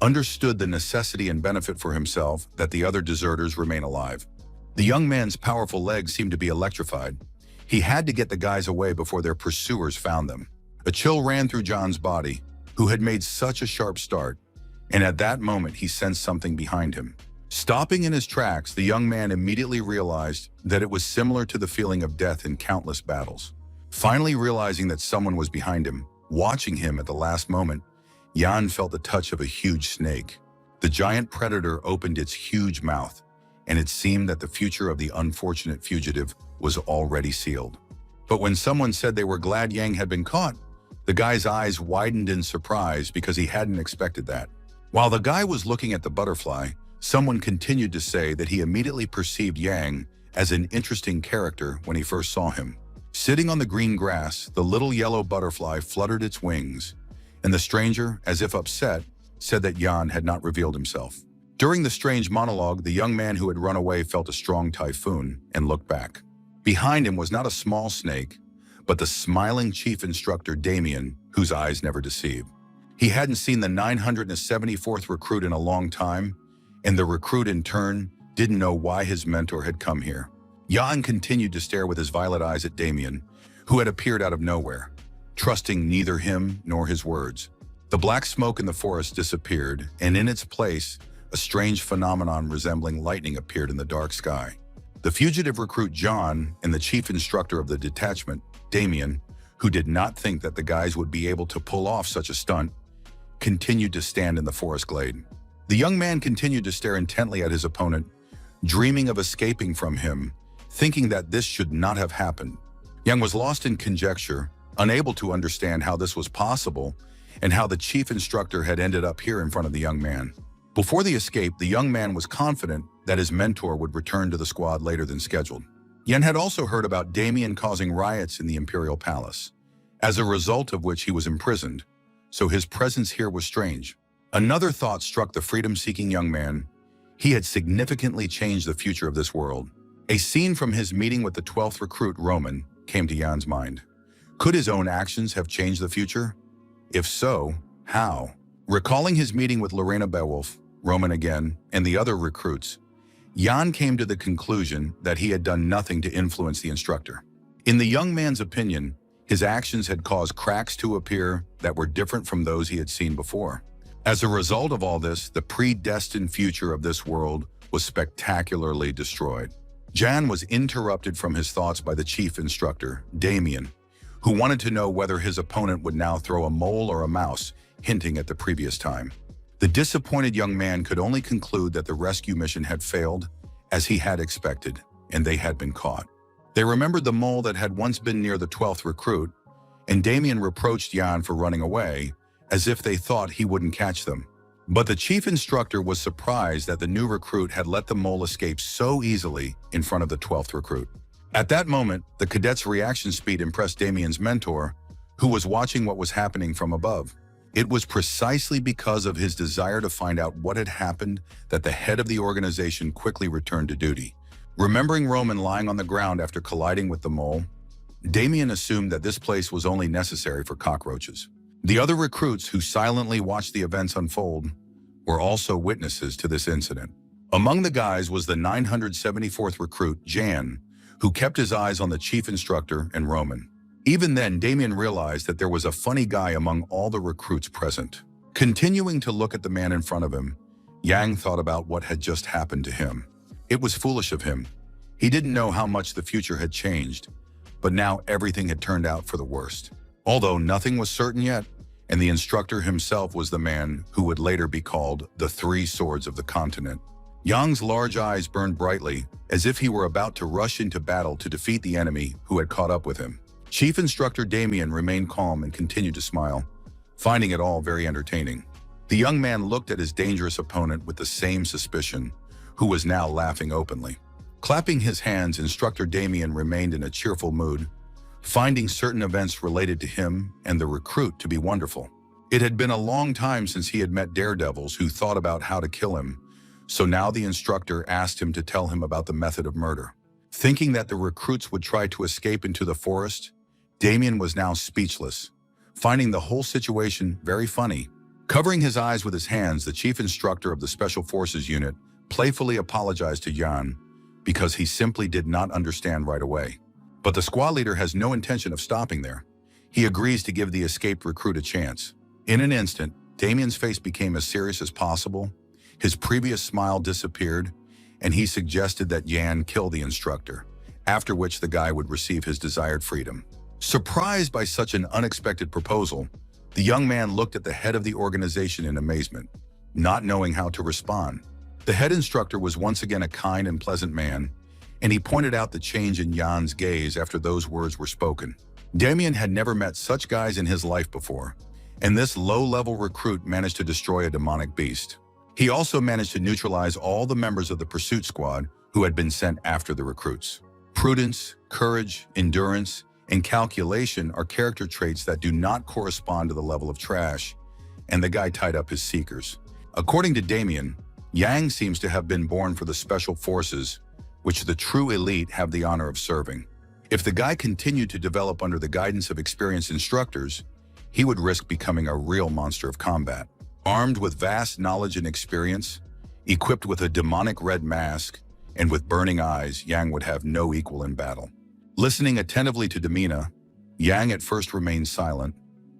understood the necessity and benefit for himself that the other deserters remain alive. The young man's powerful legs seemed to be electrified. He had to get the guys away before their pursuers found them. A chill ran through John's body, who had made such a sharp start, and at that moment he sensed something behind him. Stopping in his tracks, the young man immediately realized that it was similar to the feeling of death in countless battles. Finally realizing that someone was behind him, watching him at the last moment, Jan felt the touch of a huge snake. The giant predator opened its huge mouth, and it seemed that the future of the unfortunate fugitive was already sealed. But when someone said they were glad Yang had been caught, the guy's eyes widened in surprise because he hadn't expected that. While the guy was looking at the butterfly, someone continued to say that he immediately perceived Yang as an interesting character when he first saw him. Sitting on the green grass, the little yellow butterfly fluttered its wings, and the stranger, as if upset, said that Jan had not revealed himself. During the strange monologue, the young man who had run away felt a strong typhoon and looked back. Behind him was not a small snake, but the smiling chief instructor Damian, whose eyes never deceive. He hadn't seen the 974th recruit in a long time, and the recruit in turn didn't know why his mentor had come here. Jan continued to stare with his violet eyes at Damian, who had appeared out of nowhere, trusting neither him nor his words. The black smoke in the forest disappeared, and in its place, a strange phenomenon resembling lightning appeared in the dark sky. The fugitive recruit John and the chief instructor of the detachment, Damian, who did not think that the guys would be able to pull off such a stunt, continued to stand in the forest glade. The young man continued to stare intently at his opponent, dreaming of escaping from him, thinking that this should not have happened. Yang was lost in conjecture, unable to understand how this was possible and how the chief instructor had ended up here in front of the young man. Before the escape, the young man was confident that his mentor would return to the squad later than scheduled. Yen had also heard about Damian causing riots in the Imperial Palace, as a result of which he was imprisoned, so his presence here was strange. Another thought struck the freedom-seeking young man. He had significantly changed the future of this world. A scene from his meeting with the 12th recruit, Roman, came to Jan's mind. Could his own actions have changed the future? If so, how? Recalling his meeting with Lorena Beowulf, Roman again, and the other recruits, Jan came to the conclusion that he had done nothing to influence the instructor. In the young man's opinion, his actions had caused cracks to appear that were different from those he had seen before. As a result of all this, the predestined future of this world was spectacularly destroyed. Jan was interrupted from his thoughts by the chief instructor, Damian, who wanted to know whether his opponent would now throw a mole or a mouse, hinting at the previous time. The disappointed young man could only conclude that the rescue mission had failed, as he had expected, and they had been caught. They remembered the mole that had once been near the 12th recruit, and Damian reproached Jan for running away, as if they thought he wouldn't catch them. But the chief instructor was surprised that the new recruit had let the mole escape so easily in front of the 12th recruit. At that moment, the cadet's reaction speed impressed Damian's mentor, who was watching what was happening from above. It was precisely because of his desire to find out what had happened that the head of the organization quickly returned to duty. Remembering Roman lying on the ground after colliding with the mole, Damian assumed that this place was only necessary for cockroaches. The other recruits who silently watched the events unfold were also witnesses to this incident. Among the guys was the 974th recruit, Jan, who kept his eyes on the chief instructor and Roman. Even then, Damian realized that there was a funny guy among all the recruits present. Continuing to look at the man in front of him, Yang thought about what had just happened to him. It was foolish of him. He didn't know how much the future had changed, but now everything had turned out for the worst. Although nothing was certain yet, and the instructor himself was the man who would later be called the Three Swords of the Continent. Yang's large eyes burned brightly, as if he were about to rush into battle to defeat the enemy who had caught up with him. Chief Instructor Damian remained calm and continued to smile, finding it all very entertaining. The young man looked at his dangerous opponent with the same suspicion, who was now laughing openly. Clapping his hands, Instructor Damian remained in a cheerful mood, finding certain events related to him and the recruit to be wonderful. It had been a long time since he had met daredevils who thought about how to kill him, So now the instructor asked him to tell him about the method of murder. Thinking that the recruits would try to escape into the forest, Damian was now speechless, finding the whole situation very funny. Covering his eyes with his hands, the chief instructor of the Special Forces unit playfully apologized to Jan because he simply did not understand right away. But the squad leader has no intention of stopping there. He agrees to give the escaped recruit a chance. In an instant, Damian's face became as serious as possible. His previous smile disappeared, and he suggested that Jan kill the instructor, after which the guy would receive his desired freedom. Surprised by such an unexpected proposal, the young man looked at the head of the organization in amazement, not knowing how to respond. The head instructor was once again a kind and pleasant man, and he pointed out the change in Jan's gaze after those words were spoken. Damian had never met such guys in his life before, and this low-level recruit managed to destroy a demonic beast. He also managed to neutralize all the members of the pursuit squad who had been sent after the recruits. Prudence, courage, endurance, and calculation are character traits that do not correspond to the level of trash, and the guy tied up his seekers. According to Damian, Yang seems to have been born for the special forces, which the true elite have the honor of serving. If the guy continued to develop under the guidance of experienced instructors, he would risk becoming a real monster of combat. Armed with vast knowledge and experience, equipped with a demonic red mask, and with burning eyes, Yang would have no equal in battle. Listening attentively to Damian, Yang at first remained silent,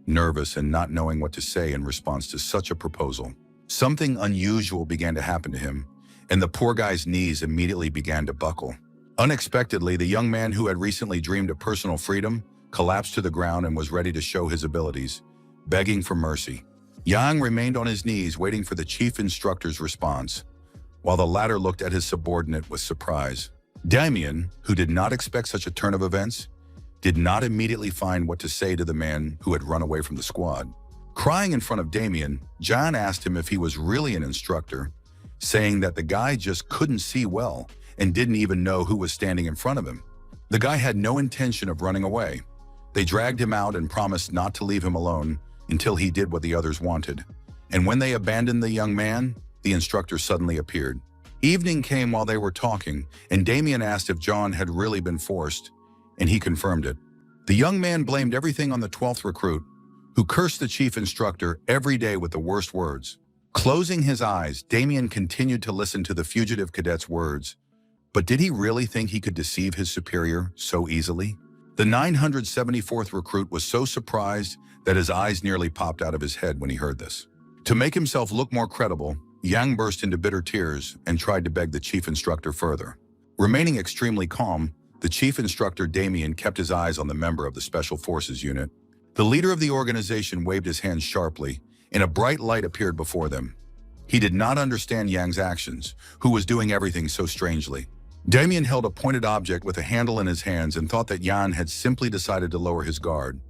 nervous and not knowing what to say in response to such a proposal. Something unusual began to happen to him, and the poor guy's knees immediately began to buckle. Unexpectedly, the young man who had recently dreamed of personal freedom collapsed to the ground and was ready to show his abilities, begging for mercy. Yang remained on his knees waiting for the chief instructor's response, while the latter looked at his subordinate with surprise. Damian, who did not expect such a turn of events, did not immediately find what to say to the man who had run away from the squad. Crying in front of Damian, John asked him if he was really an instructor, saying that the guy just couldn't see well and didn't even know who was standing in front of him. The guy had no intention of running away. They dragged him out and promised not to leave him alone until he did what the others wanted. And when they abandoned the young man, the instructor suddenly appeared. Evening came while they were talking, and Damian asked if John had really been forced, and he confirmed it. The young man blamed everything on the 12th recruit, who cursed the chief instructor every day with the worst words. Closing his eyes, Damian continued to listen to the fugitive cadet's words. But did he really think he could deceive his superior so easily? The 974th recruit was so surprised that his eyes nearly popped out of his head when he heard this. To make himself look more credible, Yang burst into bitter tears and tried to beg the chief instructor further. Remaining extremely calm, the chief instructor Damian kept his eyes on the member of the Special Forces unit. The leader of the organization waved his hand sharply, and a bright light appeared before them. He did not understand Yang's actions, who was doing everything so strangely. Damian held a pointed object with a handle in his hands and thought that Yang had simply decided to lower his guard,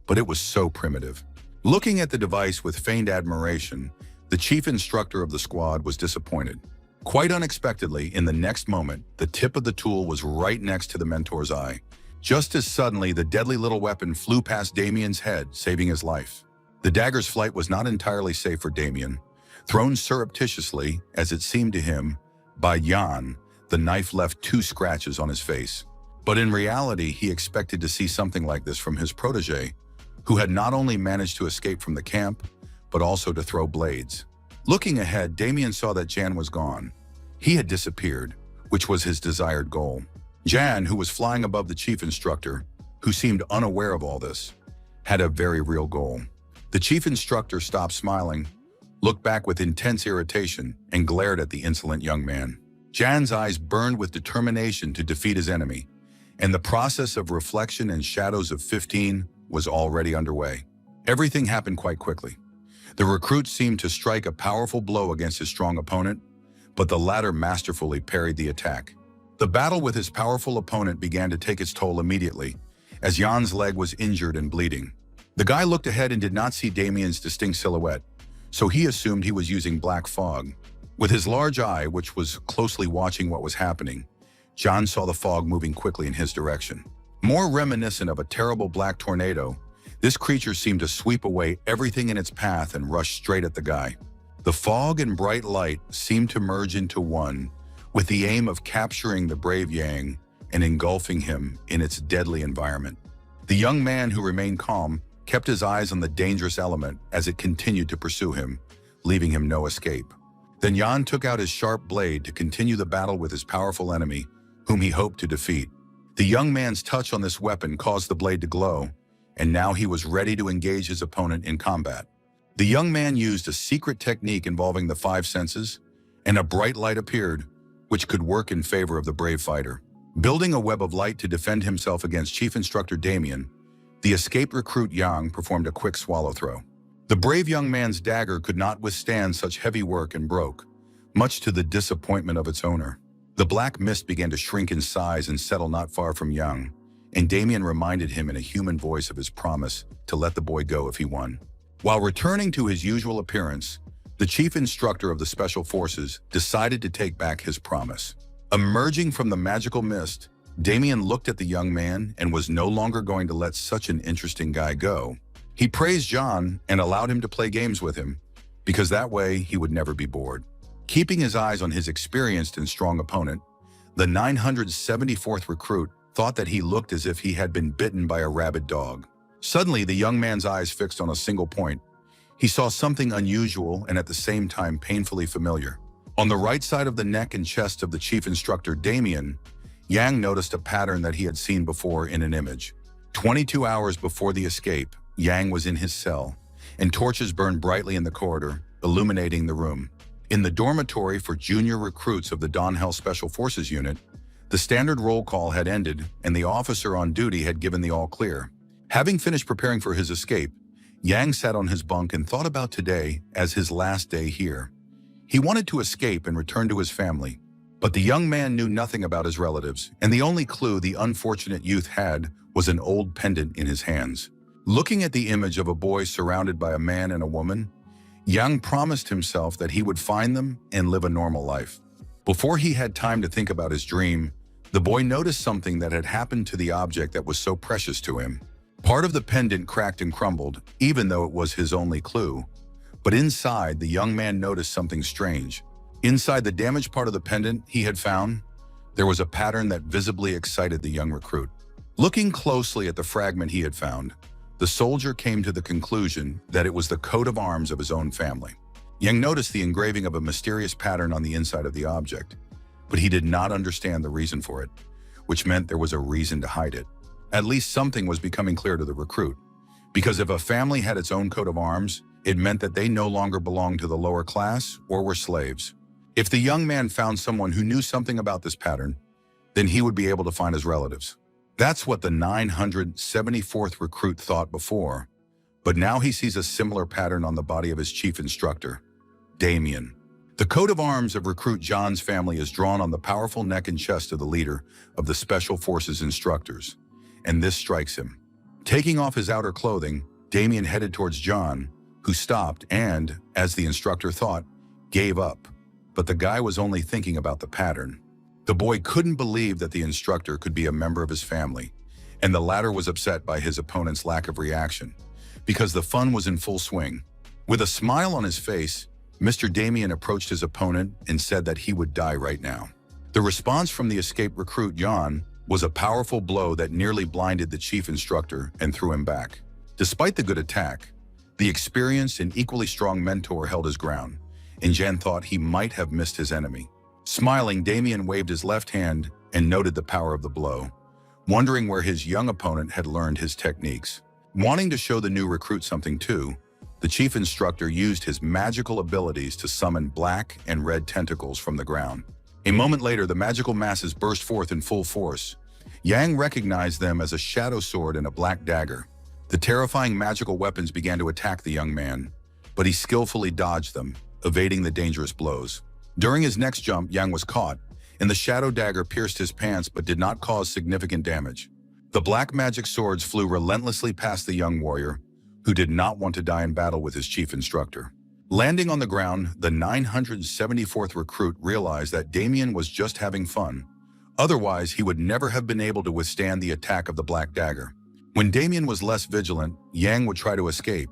but it was so primitive. Looking at the device with feigned admiration, the chief instructor of the squad was disappointed. Quite unexpectedly, in the next moment, the tip of the tool was right next to the mentor's eye. Just as suddenly, the deadly little weapon flew past Damian's head, saving his life. The dagger's flight was not entirely safe for Damian. Thrown surreptitiously, as it seemed to him, by Jan, the knife left 2 scratches on his face. But in reality, he expected to see something like this from his protege, who had not only managed to escape from the camp, but also to throw blades. Looking ahead, Damian saw that Jan was gone. He had disappeared, which was his desired goal. Jan, who was flying above the chief instructor, who seemed unaware of all this, had a very real goal. The chief instructor stopped smiling, looked back with intense irritation, and glared at the insolent young man. Jan's eyes burned with determination to defeat his enemy, and the process of reflection and shadows of 15 was already underway. Everything happened quite quickly. The recruit seemed to strike a powerful blow against his strong opponent, but the latter masterfully parried the attack. The battle with his powerful opponent began to take its toll immediately, as Jan's leg was injured and bleeding. The guy looked ahead and did not see Damian's distinct silhouette, so he assumed he was using black fog. With his large eye, which was closely watching what was happening, Jan saw the fog moving quickly in his direction. More reminiscent of a terrible black tornado, this creature seemed to sweep away everything in its path and rush straight at the guy. The fog and bright light seemed to merge into one, with the aim of capturing the brave Yang and engulfing him in its deadly environment. The young man, who remained calm, kept his eyes on the dangerous element as it continued to pursue him, leaving him no escape. Then Yan took out his sharp blade to continue the battle with his powerful enemy, whom he hoped to defeat. The young man's touch on this weapon caused the blade to glow, and now he was ready to engage his opponent in combat. The young man used a secret technique involving the five senses, and a bright light appeared, which could work in favor of the brave fighter. Building a web of light to defend himself against Chief Instructor Damian, the escaped recruit Yang performed a quick swallow throw. The brave young man's dagger could not withstand such heavy work and broke, much to the disappointment of its owner. The black mist began to shrink in size and settle not far from Yang, and Damian reminded him in a human voice of his promise to let the boy go if he won. While returning to his usual appearance, the chief instructor of the Special Forces decided to take back his promise. Emerging from the magical mist, Damian looked at the young man and was no longer going to let such an interesting guy go. He praised John and allowed him to play games with him, because that way he would never be bored. Keeping his eyes on his experienced and strong opponent, the 974th recruit thought that he looked as if he had been bitten by a rabid dog. Suddenly, the young man's eyes fixed on a single point. He saw something unusual and at the same time painfully familiar. On the right side of the neck and chest of the chief instructor Damian, Yang noticed a pattern that he had seen before in an image. 22 hours before the escape, Yang was in his cell, and torches burned brightly in the corridor, illuminating the room. In the dormitory for junior recruits of the Donhell Special Forces Unit, the standard roll call had ended and the officer on duty had given the all clear. Having finished preparing for his escape, Yang sat on his bunk and thought about today as his last day here. He wanted to escape and return to his family, but the young man knew nothing about his relatives, and the only clue the unfortunate youth had was an old pendant in his hands. Looking at the image of a boy surrounded by a man and a woman, Yang promised himself that he would find them and live a normal life. Before he had time to think about his dream, the boy noticed something that had happened to the object that was so precious to him. Part of the pendant cracked and crumbled, even though it was his only clue. But inside, the young man noticed something strange. Inside the damaged part of the pendant he had found, there was a pattern that visibly excited the young recruit. Looking closely at the fragment he had found, the soldier came to the conclusion that it was the coat of arms of his own family. Yang noticed the engraving of a mysterious pattern on the inside of the object, but he did not understand the reason for it, which meant there was a reason to hide it. At least something was becoming clear to the recruit, because if a family had its own coat of arms, it meant that they no longer belonged to the lower class or were slaves. If the young man found someone who knew something about this pattern, then he would be able to find his relatives. That's what the 974th recruit thought before, but now he sees a similar pattern on the body of his chief instructor, Damian. The coat of arms of recruit John's family is drawn on the powerful neck and chest of the leader of the Special Forces instructors, and this strikes him. Taking off his outer clothing, Damian headed towards John, who stopped and, as the instructor thought, gave up. But the guy was only thinking about the pattern. The boy couldn't believe that the instructor could be a member of his family, and the latter was upset by his opponent's lack of reaction, because the fun was in full swing. With a smile on his face, Mr. Damian approached his opponent and said that he would die right now. The response from the escaped recruit Jan was a powerful blow that nearly blinded the chief instructor and threw him back. Despite the good attack, the experienced and equally strong mentor held his ground, and Jan thought he might have missed his enemy. Smiling, Damian waved his left hand and noted the power of the blow, wondering where his young opponent had learned his techniques. Wanting to show the new recruit something too, the chief instructor used his magical abilities to summon black and red tentacles from the ground. A moment later, the magical masses burst forth in full force. Yang recognized them as a shadow sword and a black dagger. The terrifying magical weapons began to attack the young man, but he skillfully dodged them, evading the dangerous blows. During his next jump, Yang was caught, and the shadow dagger pierced his pants but did not cause significant damage. The black magic swords flew relentlessly past the young warrior, who did not want to die in battle with his chief instructor. Landing on the ground, the 974th recruit realized that Damian was just having fun. Otherwise, he would never have been able to withstand the attack of the black dagger. When Damian was less vigilant, Yang would try to escape,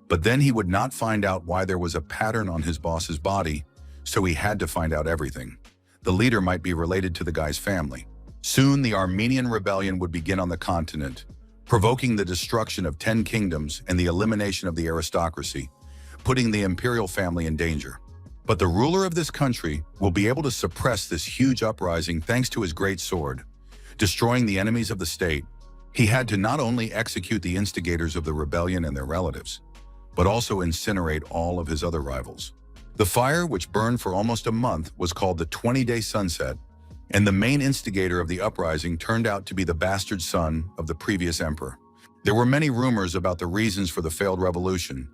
But then he would not find out why there was a pattern on his boss's body, so he had to find out everything. The leader might be related to the guy's family. Soon, the Armenian rebellion would begin on the continent, provoking the destruction of 10 kingdoms and the elimination of the aristocracy, putting the imperial family in danger. But the ruler of this country will be able to suppress this huge uprising thanks to his great sword, destroying the enemies of the state. He had to not only execute the instigators of the rebellion and their relatives, but also incinerate all of his other rivals. The fire, which burned for almost a month, was called the 20-day sunset, and the main instigator of the uprising turned out to be the bastard son of the previous emperor. There were many rumors about the reasons for the failed revolution,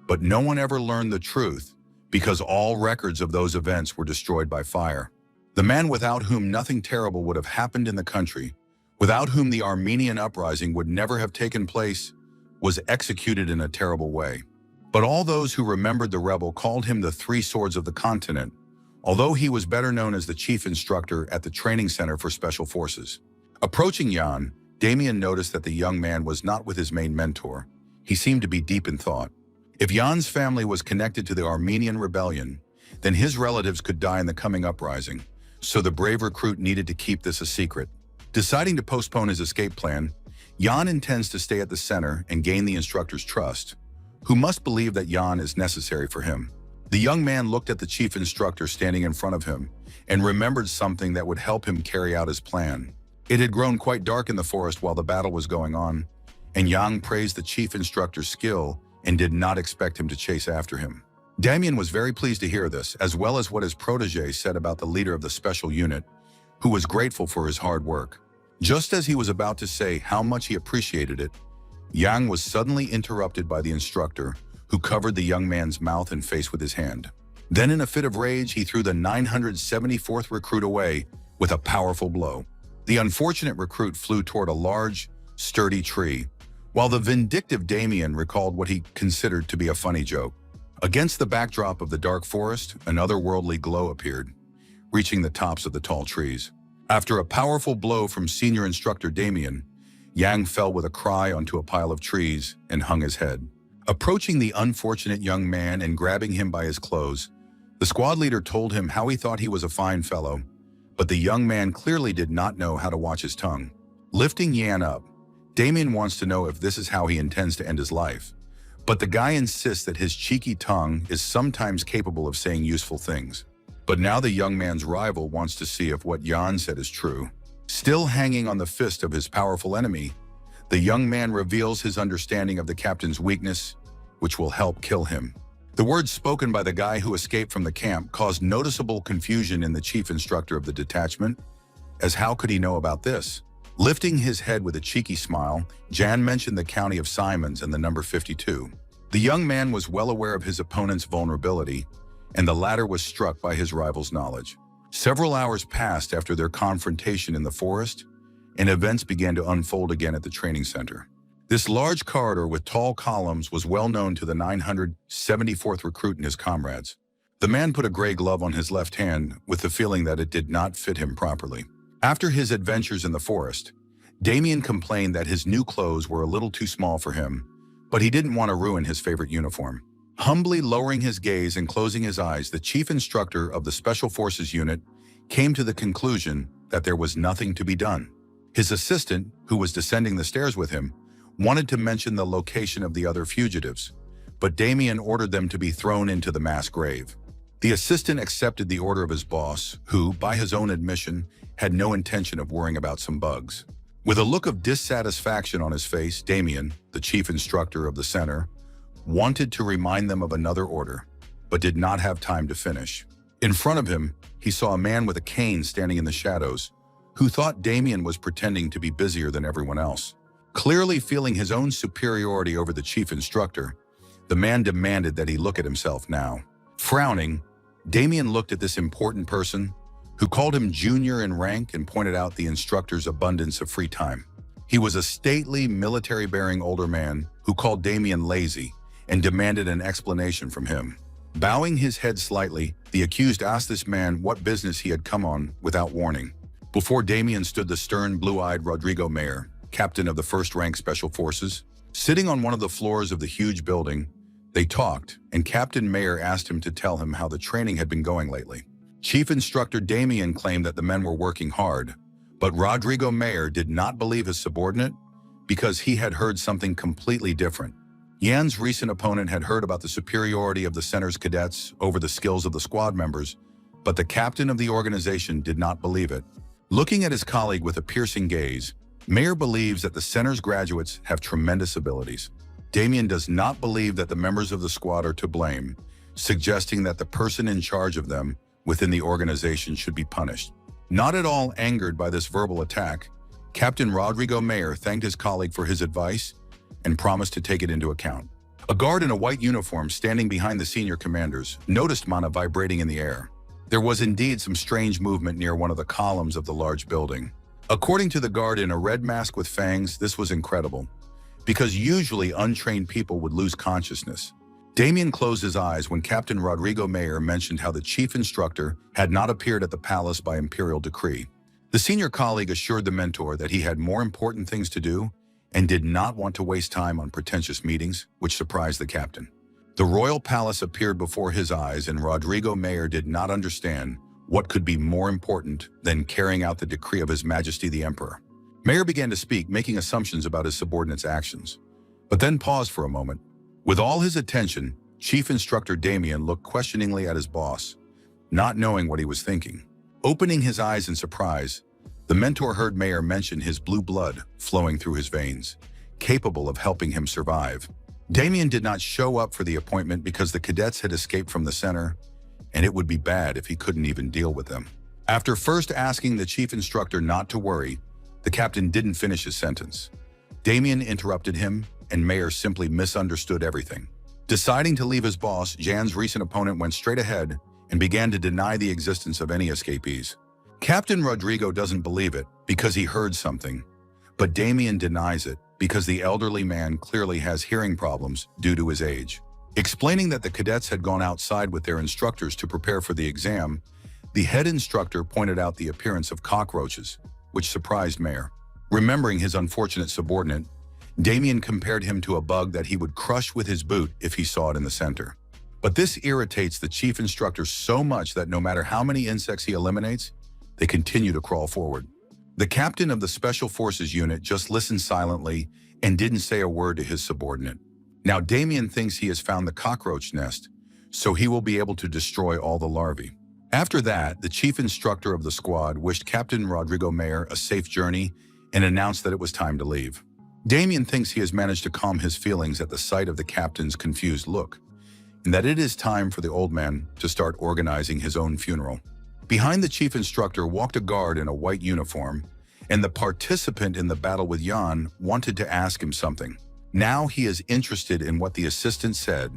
but no one ever learned the truth because all records of those events were destroyed by fire. The man without whom nothing terrible would have happened in the country, without whom the Armenian uprising would never have taken place, was executed in a terrible way. But all those who remembered the rebel called him the Three Swords of the Continent, although he was better known as the chief instructor at the training center for special forces. Approaching Jan, Damian noticed that the young man was not with his main mentor. He seemed to be deep in thought. If Jan's family was connected to the Armenian rebellion, then his relatives could die in the coming uprising, so the brave recruit needed to keep this a secret. Deciding to postpone his escape plan, Jan intends to stay at the center and gain the instructor's trust, who must believe that Jan is necessary for him. The young man looked at the chief instructor standing in front of him and remembered something that would help him carry out his plan. It had grown quite dark in the forest while the battle was going on, and Yang praised the chief instructor's skill and did not expect him to chase after him. Damian was very pleased to hear this, as well as what his protege said about the leader of the special unit, who was grateful for his hard work. Just as he was about to say how much he appreciated it, Yang was suddenly interrupted by the instructor, who covered the young man's mouth and face with his hand. Then in a fit of rage, he threw the 974th recruit away with a powerful blow. The unfortunate recruit flew toward a large, sturdy tree, while the vindictive Damian recalled what he considered to be a funny joke. Against the backdrop of the dark forest, an otherworldly glow appeared, reaching the tops of the tall trees. After a powerful blow from senior instructor Damian, Yang fell with a cry onto a pile of trees and hung his head. Approaching the unfortunate young man and grabbing him by his clothes, the squad leader told him how he thought he was a fine fellow, but the young man clearly did not know how to watch his tongue. Lifting Yan up, Damian wants to know if this is how he intends to end his life, but the guy insists that his cheeky tongue is sometimes capable of saying useful things. But now the young man's rival wants to see if what Yan said is true. Still hanging on the fist of his powerful enemy, the young man reveals his understanding of the captain's weakness, which will help kill him. The words spoken by the guy who escaped from the camp caused noticeable confusion in the chief instructor of the detachment, as how could he know about this? Lifting his head with a cheeky smile, Jan mentioned the county of Simons and the number 52. The young man was well aware of his opponent's vulnerability, and the latter was struck by his rival's knowledge. Several hours passed after their confrontation in the forest, and events began to unfold again at the training center. This large corridor with tall columns was well known to the 974th recruit and his comrades. The man put a gray glove on his left hand with the feeling that it did not fit him properly. After his adventures in the forest, Damian complained that his new clothes were a little too small for him, but he didn't want to ruin his favorite uniform. Humbly lowering his gaze and closing his eyes, the chief instructor of the Special Forces unit came to the conclusion that there was nothing to be done. His assistant, who was descending the stairs with him, wanted to mention the location of the other fugitives, but Damian ordered them to be thrown into the mass grave. The assistant accepted the order of his boss, who, by his own admission, had no intention of worrying about some bugs. With a look of dissatisfaction on his face, Damian, the chief instructor of the center, wanted to remind them of another order, but did not have time to finish. In front of him, he saw a man with a cane standing in the shadows, who thought Damian was pretending to be busier than everyone else. Clearly feeling his own superiority over the chief instructor, the man demanded that he look at himself now. Frowning, Damian looked at this important person, who called him junior in rank and pointed out the instructor's abundance of free time. He was a stately, military-bearing older man who called Damian lazy and demanded an explanation from him. Bowing his head slightly, the accused asked this man what business he had come on without warning. Before Damian stood the stern, blue-eyed Rodrigo Mayer, captain of the first-rank Special Forces. Sitting on one of the floors of the huge building, They talked, and Captain Mayer asked him to tell him how the training had been going lately. Chief Instructor Damian claimed that the men were working hard, but Rodrigo Mayer did not believe his subordinate because he had heard something completely different. Yan's recent opponent had heard about the superiority of the center's cadets over the skills of the squad members, but the captain of the organization did not believe it. Looking at his colleague with a piercing gaze, Mayer believes that the center's graduates have tremendous abilities. Damian does not believe that the members of the squad are to blame, suggesting that the person in charge of them within the organization should be punished. Not at all angered by this verbal attack, Captain Rodrigo Mayer thanked his colleague for his advice and promised to take it into account. A guard in a white uniform standing behind the senior commanders noticed mana vibrating in the air. There was indeed some strange movement near one of the columns of the large building. According to the guard in a red mask with fangs, this was incredible, because usually untrained people would lose consciousness. Damian closed his eyes when Captain Rodrigo Mayer mentioned how the chief instructor had not appeared at the palace by imperial decree. The senior colleague assured the mentor that he had more important things to do and did not want to waste time on pretentious meetings, which surprised the captain. The royal palace appeared before his eyes, and Rodrigo Mayer did not understand what could be more important than carrying out the decree of His Majesty the Emperor. Mayer began to speak, making assumptions about his subordinates' actions, but then paused for a moment. With all his attention, Chief Instructor Damian looked questioningly at his boss, not knowing what he was thinking. Opening his eyes in surprise, the mentor heard Mayer mention his blue blood flowing through his veins, capable of helping him survive. Damian did not show up for the appointment because the cadets had escaped from the center, and it would be bad if he couldn't even deal with them. After first asking the chief instructor not to worry, the captain didn't finish his sentence. Damian interrupted him, and Mayer simply misunderstood everything. Deciding to leave his boss, Jan's recent opponent went straight ahead and began to deny the existence of any escapees. Captain Rodrigo doesn't believe it because he heard something, but Damian denies it because the elderly man clearly has hearing problems due to his age. Explaining that the cadets had gone outside with their instructors to prepare for the exam, the head instructor pointed out the appearance of cockroaches, which surprised Mayer. Remembering his unfortunate subordinate, Damian compared him to a bug that he would crush with his boot if he saw it in the center. But this irritates the chief instructor so much that no matter how many insects he eliminates, they continue to crawl forward. The captain of the Special Forces unit just listened silently and didn't say a word to his subordinate. Now Damian thinks he has found the cockroach nest, so he will be able to destroy all the larvae. After that, the chief instructor of the squad wished Captain Rodrigo Mayer a safe journey and announced that it was time to leave. Damian thinks he has managed to calm his feelings at the sight of the captain's confused look, and that it is time for the old man to start organizing his own funeral. Behind the chief instructor walked a guard in a white uniform, and the participant in the battle with Yan wanted to ask him something. Now he is interested in what the assistant said,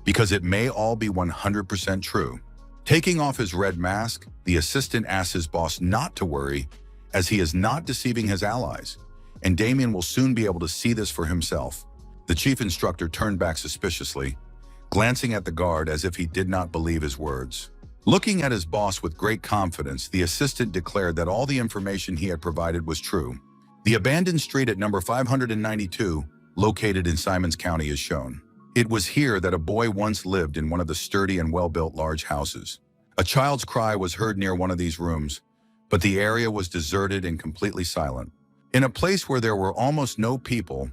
because it may all be 100% true. Taking off his red mask, the assistant asks his boss not to worry, as he is not deceiving his allies, and Damian will soon be able to see this for himself. The chief instructor turned back suspiciously, glancing at the guard as if he did not believe his words. Looking at his boss with great confidence, the assistant declared that all the information he had provided was true. The abandoned street at number 592, located in Simons County, is shown. It was here that a boy once lived in one of the sturdy and well-built large houses. A child's cry was heard near one of these rooms, but the area was deserted and completely silent. In a place where there were almost no people,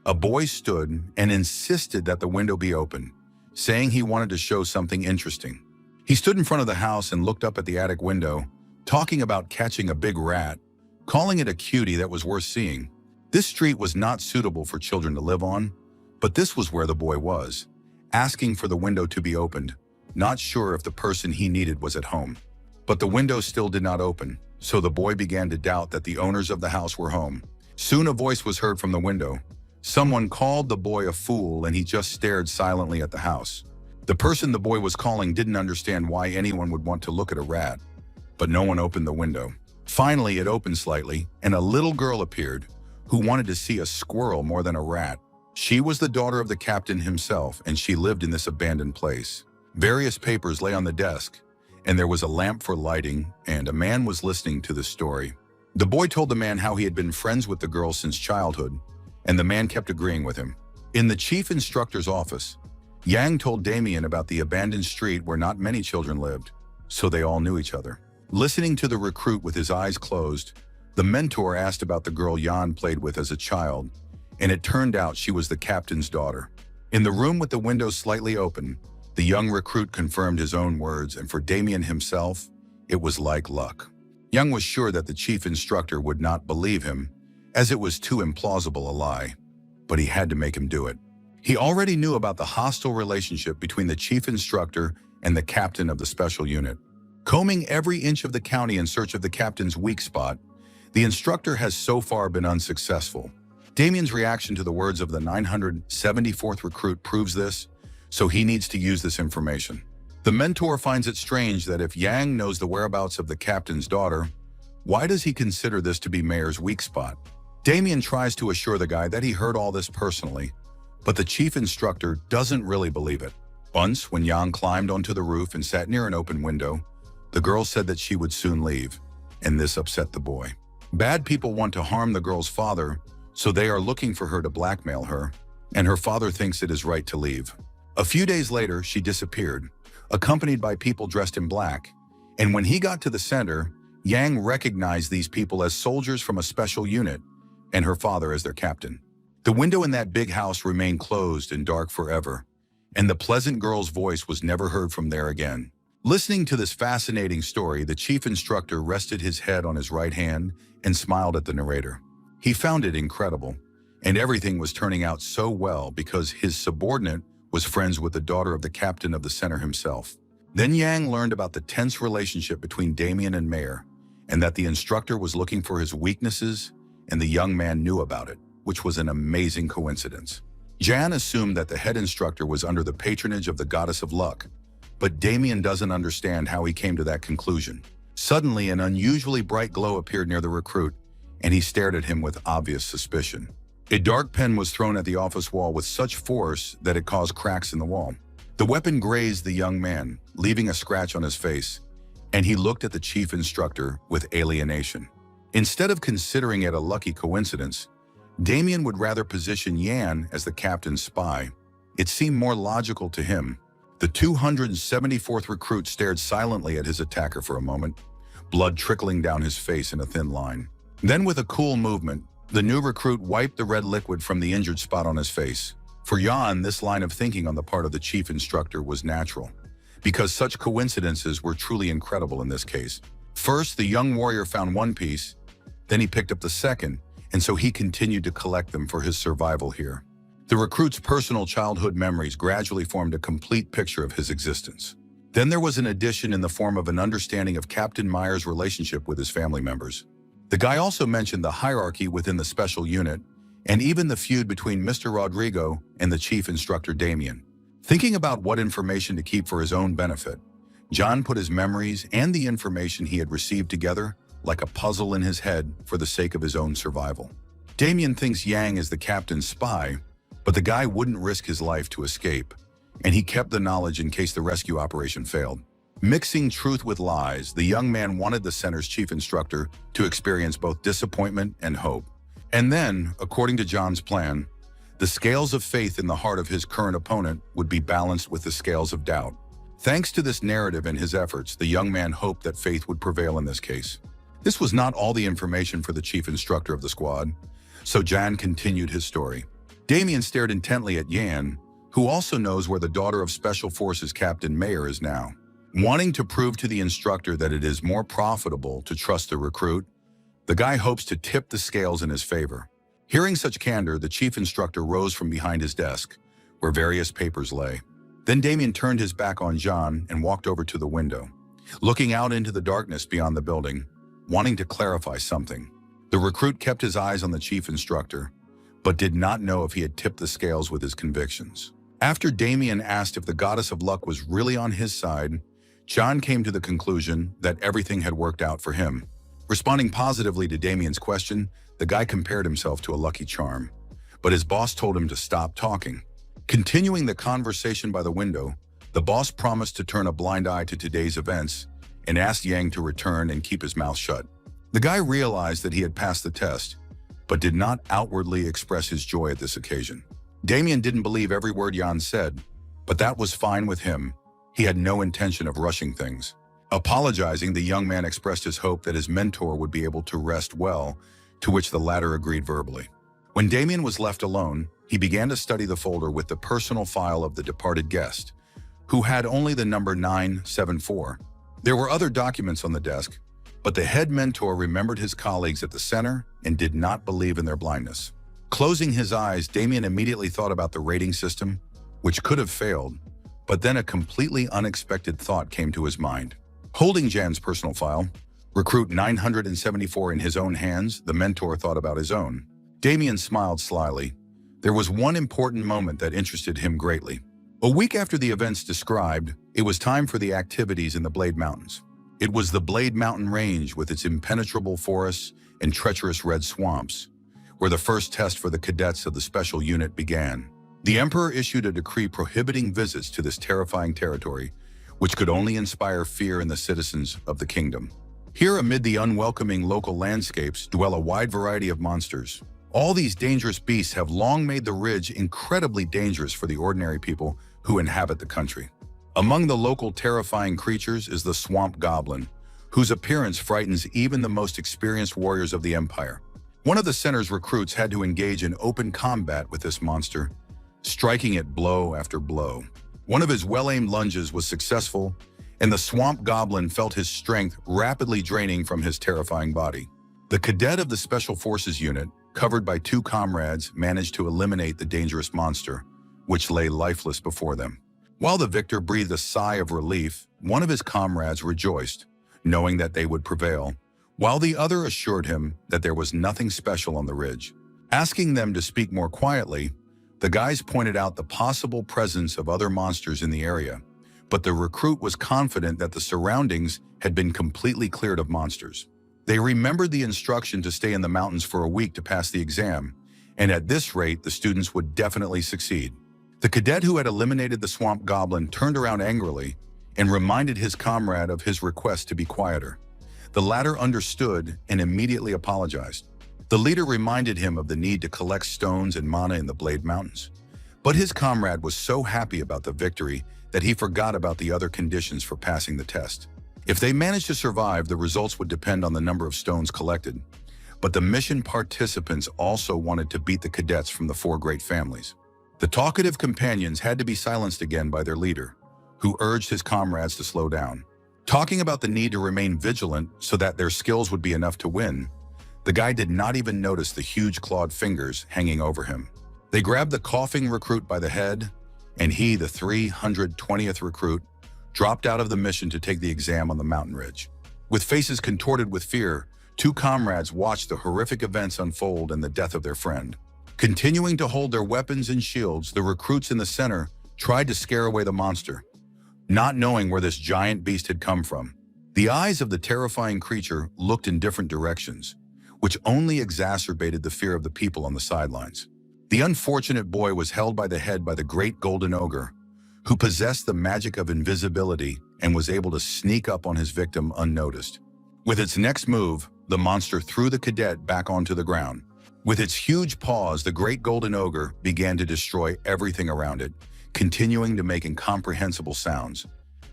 a boy stood and insisted that the window be open, saying he wanted to show something interesting. He stood in front of the house and looked up at the attic window, talking about catching a big rat, calling it a cutie that was worth seeing. This street was not suitable for children to live on, but this was where the boy was, asking for the window to be opened, not sure if the person he needed was at home. But the window still did not open, so the boy began to doubt that the owners of the house were home. Soon a voice was heard from the window. Someone called the boy a fool, and he just stared silently at the house. The person the boy was calling didn't understand why anyone would want to look at a rat, but no one opened the window. Finally, it opened slightly, and a little girl appeared who wanted to see a squirrel more than a rat. She was the daughter of the captain himself, and she lived in this abandoned place. Various papers lay on the desk, and there was a lamp for lighting, and a man was listening to the story. The boy told the man how he had been friends with the girl since childhood, and the man kept agreeing with him. In the chief instructor's office, Yang told Damian about the abandoned street where not many children lived, so they all knew each other. Listening to the recruit with his eyes closed, the mentor asked about the girl Jan played with as a child, and it turned out she was the captain's daughter. In the room with the window slightly open, the young recruit confirmed his own words, and for Damian himself, it was like luck. Young was sure that the chief instructor would not believe him, as it was too implausible a lie, but he had to make him do it. He already knew about the hostile relationship between the chief instructor and the captain of the special unit. Combing every inch of the county in search of the captain's weak spot, the instructor has so far been unsuccessful. Damian's reaction to the words of the 974th recruit proves this, so he needs to use this information. The mentor finds it strange that if Yang knows the whereabouts of the captain's daughter, why does he consider this to be Mayer's weak spot? Damian tries to assure the guy that he heard all this personally, but the chief instructor doesn't really believe it. Once, when Yang climbed onto the roof and sat near an open window, the girl said that she would soon leave, and this upset the boy. Bad people want to harm the girl's father, so they are looking for her to blackmail her, and her father thinks it is right to leave. A few days later, she disappeared, accompanied by people dressed in black, and when he got to the center, Yang recognized these people as soldiers from a special unit, and her father as their captain. The window in that big house remained closed and dark forever, and the pleasant girl's voice was never heard from there again. Listening to this fascinating story, the chief instructor rested his head on his right hand and smiled at the narrator. He found it incredible, and everything was turning out so well because his subordinate was friends with the daughter of the captain of the center himself. Then Yang learned about the tense relationship between Damian and Mayer, and that the instructor was looking for his weaknesses, and the young man knew about it, which was an amazing coincidence. Jan assumed that the head instructor was under the patronage of the goddess of luck, but Damian doesn't understand how he came to that conclusion. Suddenly, an unusually bright glow appeared near the recruit, and he stared at him with obvious suspicion. A dark pen was thrown at the office wall with such force that it caused cracks in the wall. The weapon grazed the young man, leaving a scratch on his face, and he looked at the chief instructor with alienation. Instead of considering it a lucky coincidence, Damian would rather position Yan as the captain's spy. It seemed more logical to him. The 274th recruit stared silently at his attacker for a moment, blood trickling down his face in a thin line. Then, with a cool movement, the new recruit wiped the red liquid from the injured spot on his face. For Jan, this line of thinking on the part of the chief instructor was natural, because such coincidences were truly incredible in this case. First, the young warrior found one piece, then he picked up the second, and so he continued to collect them for his survival here. The recruit's personal childhood memories gradually formed a complete picture of his existence. Then there was an addition in the form of an understanding of Captain Meyer's relationship with his family members. The guy also mentioned the hierarchy within the special unit, and even the feud between Mr. Rodrigo and the chief instructor Damian. Thinking about what information to keep for his own benefit, John put his memories and the information he had received together like a puzzle in his head for the sake of his own survival. Damian thinks Yang is the captain's spy, but the guy wouldn't risk his life to escape, and he kept the knowledge in case the rescue operation failed. Mixing truth with lies, the young man wanted the center's chief instructor to experience both disappointment and hope. And then, according to John's plan, the scales of faith in the heart of his current opponent would be balanced with the scales of doubt. Thanks to this narrative and his efforts, the young man hoped that faith would prevail in this case. This was not all the information for the chief instructor of the squad, so Jan continued his story. Damian stared intently at Yan, who also knows where the daughter of Special Forces Captain Mayer is now. Wanting to prove to the instructor that it is more profitable to trust the recruit, the guy hopes to tip the scales in his favor. Hearing such candor, the chief instructor rose from behind his desk, where various papers lay. Then Damian turned his back on John and walked over to the window, looking out into the darkness beyond the building, wanting to clarify something. The recruit kept his eyes on the chief instructor, but did not know if he had tipped the scales with his convictions. After Damian asked if the goddess of luck was really on his side, John came to the conclusion that everything had worked out for him. Responding positively to Damian's question, the guy compared himself to a lucky charm, but his boss told him to stop talking. Continuing the conversation by the window, the boss promised to turn a blind eye to today's events and asked Yang to return and keep his mouth shut. The guy realized that he had passed the test, but did not outwardly express his joy at this occasion. Damian didn't believe every word Jan said, But that was fine with him. He had no intention of rushing things. Apologizing, the young man expressed his hope that his mentor would be able to rest well, to which the latter agreed verbally. When Damian was left alone, he began to study the folder with the personal file of the departed guest, who had only the number 974. There were other documents on the desk, but the head mentor remembered his colleagues at the center and did not believe in their blindness. Closing his eyes, Damian immediately thought about the rating system, which could have failed, but then a completely unexpected thought came to his mind. Holding Jan's personal file, recruit 974 in his own hands, the mentor thought about his own. Damian smiled slyly. There was one important moment that interested him greatly. A week after the events described, it was time for the activities in the Blade Mountains. It was the Blade Mountain Range with its impenetrable forests and treacherous red swamps, where the first test for the cadets of the special unit began. The Emperor issued a decree prohibiting visits to this terrifying territory, which could only inspire fear in the citizens of the kingdom. Here, amid the unwelcoming local landscapes, dwell a wide variety of monsters. All these dangerous beasts have long made the ridge incredibly dangerous for the ordinary people who inhabit the country. Among the local terrifying creatures is the swamp goblin, whose appearance frightens even the most experienced warriors of the Empire. One of the center's recruits had to engage in open combat with this monster, striking it blow after blow. One of his well-aimed lunges was successful, and the swamp goblin felt his strength rapidly draining from his terrifying body. The cadet of the Special Forces unit, covered by two comrades, managed to eliminate the dangerous monster, which lay lifeless before them. While the victor breathed a sigh of relief, one of his comrades rejoiced, knowing that they would prevail, while the other assured him that there was nothing special on the ridge. Asking them to speak more quietly, the guys pointed out the possible presence of other monsters in the area, but the recruit was confident that the surroundings had been completely cleared of monsters. They remembered the instruction to stay in the mountains for a week to pass the exam, and at this rate, the students would definitely succeed. The cadet who had eliminated the swamp goblin turned around angrily and reminded his comrade of his request to be quieter. The latter understood and immediately apologized. The leader reminded him of the need to collect stones and mana in the Blade Mountains. But his comrade was so happy about the victory that he forgot about the other conditions for passing the test. If they managed to survive, the results would depend on the number of stones collected. But the mission participants also wanted to beat the cadets from the four great families. The talkative companions had to be silenced again by their leader, who urged his comrades to slow down. Talking about the need to remain vigilant so that their skills would be enough to win, the guy did not even notice the huge clawed fingers hanging over him. They grabbed the coughing recruit by the head, and he, the 320th recruit, dropped out of the mission to take the exam on the mountain ridge. With faces contorted with fear, two comrades watched the horrific events unfold and the death of their friend. Continuing to hold their weapons and shields, the recruits in the center tried to scare away the monster, not knowing where this giant beast had come from. The eyes of the terrifying creature looked in different directions, which only exacerbated the fear of the people on the sidelines. The unfortunate boy was held by the head by the great golden ogre, who possessed the magic of invisibility and was able to sneak up on his victim unnoticed. With its next move, the monster threw the cadet back onto the ground. With its huge paws, the great golden ogre began to destroy everything around it, continuing to make incomprehensible sounds.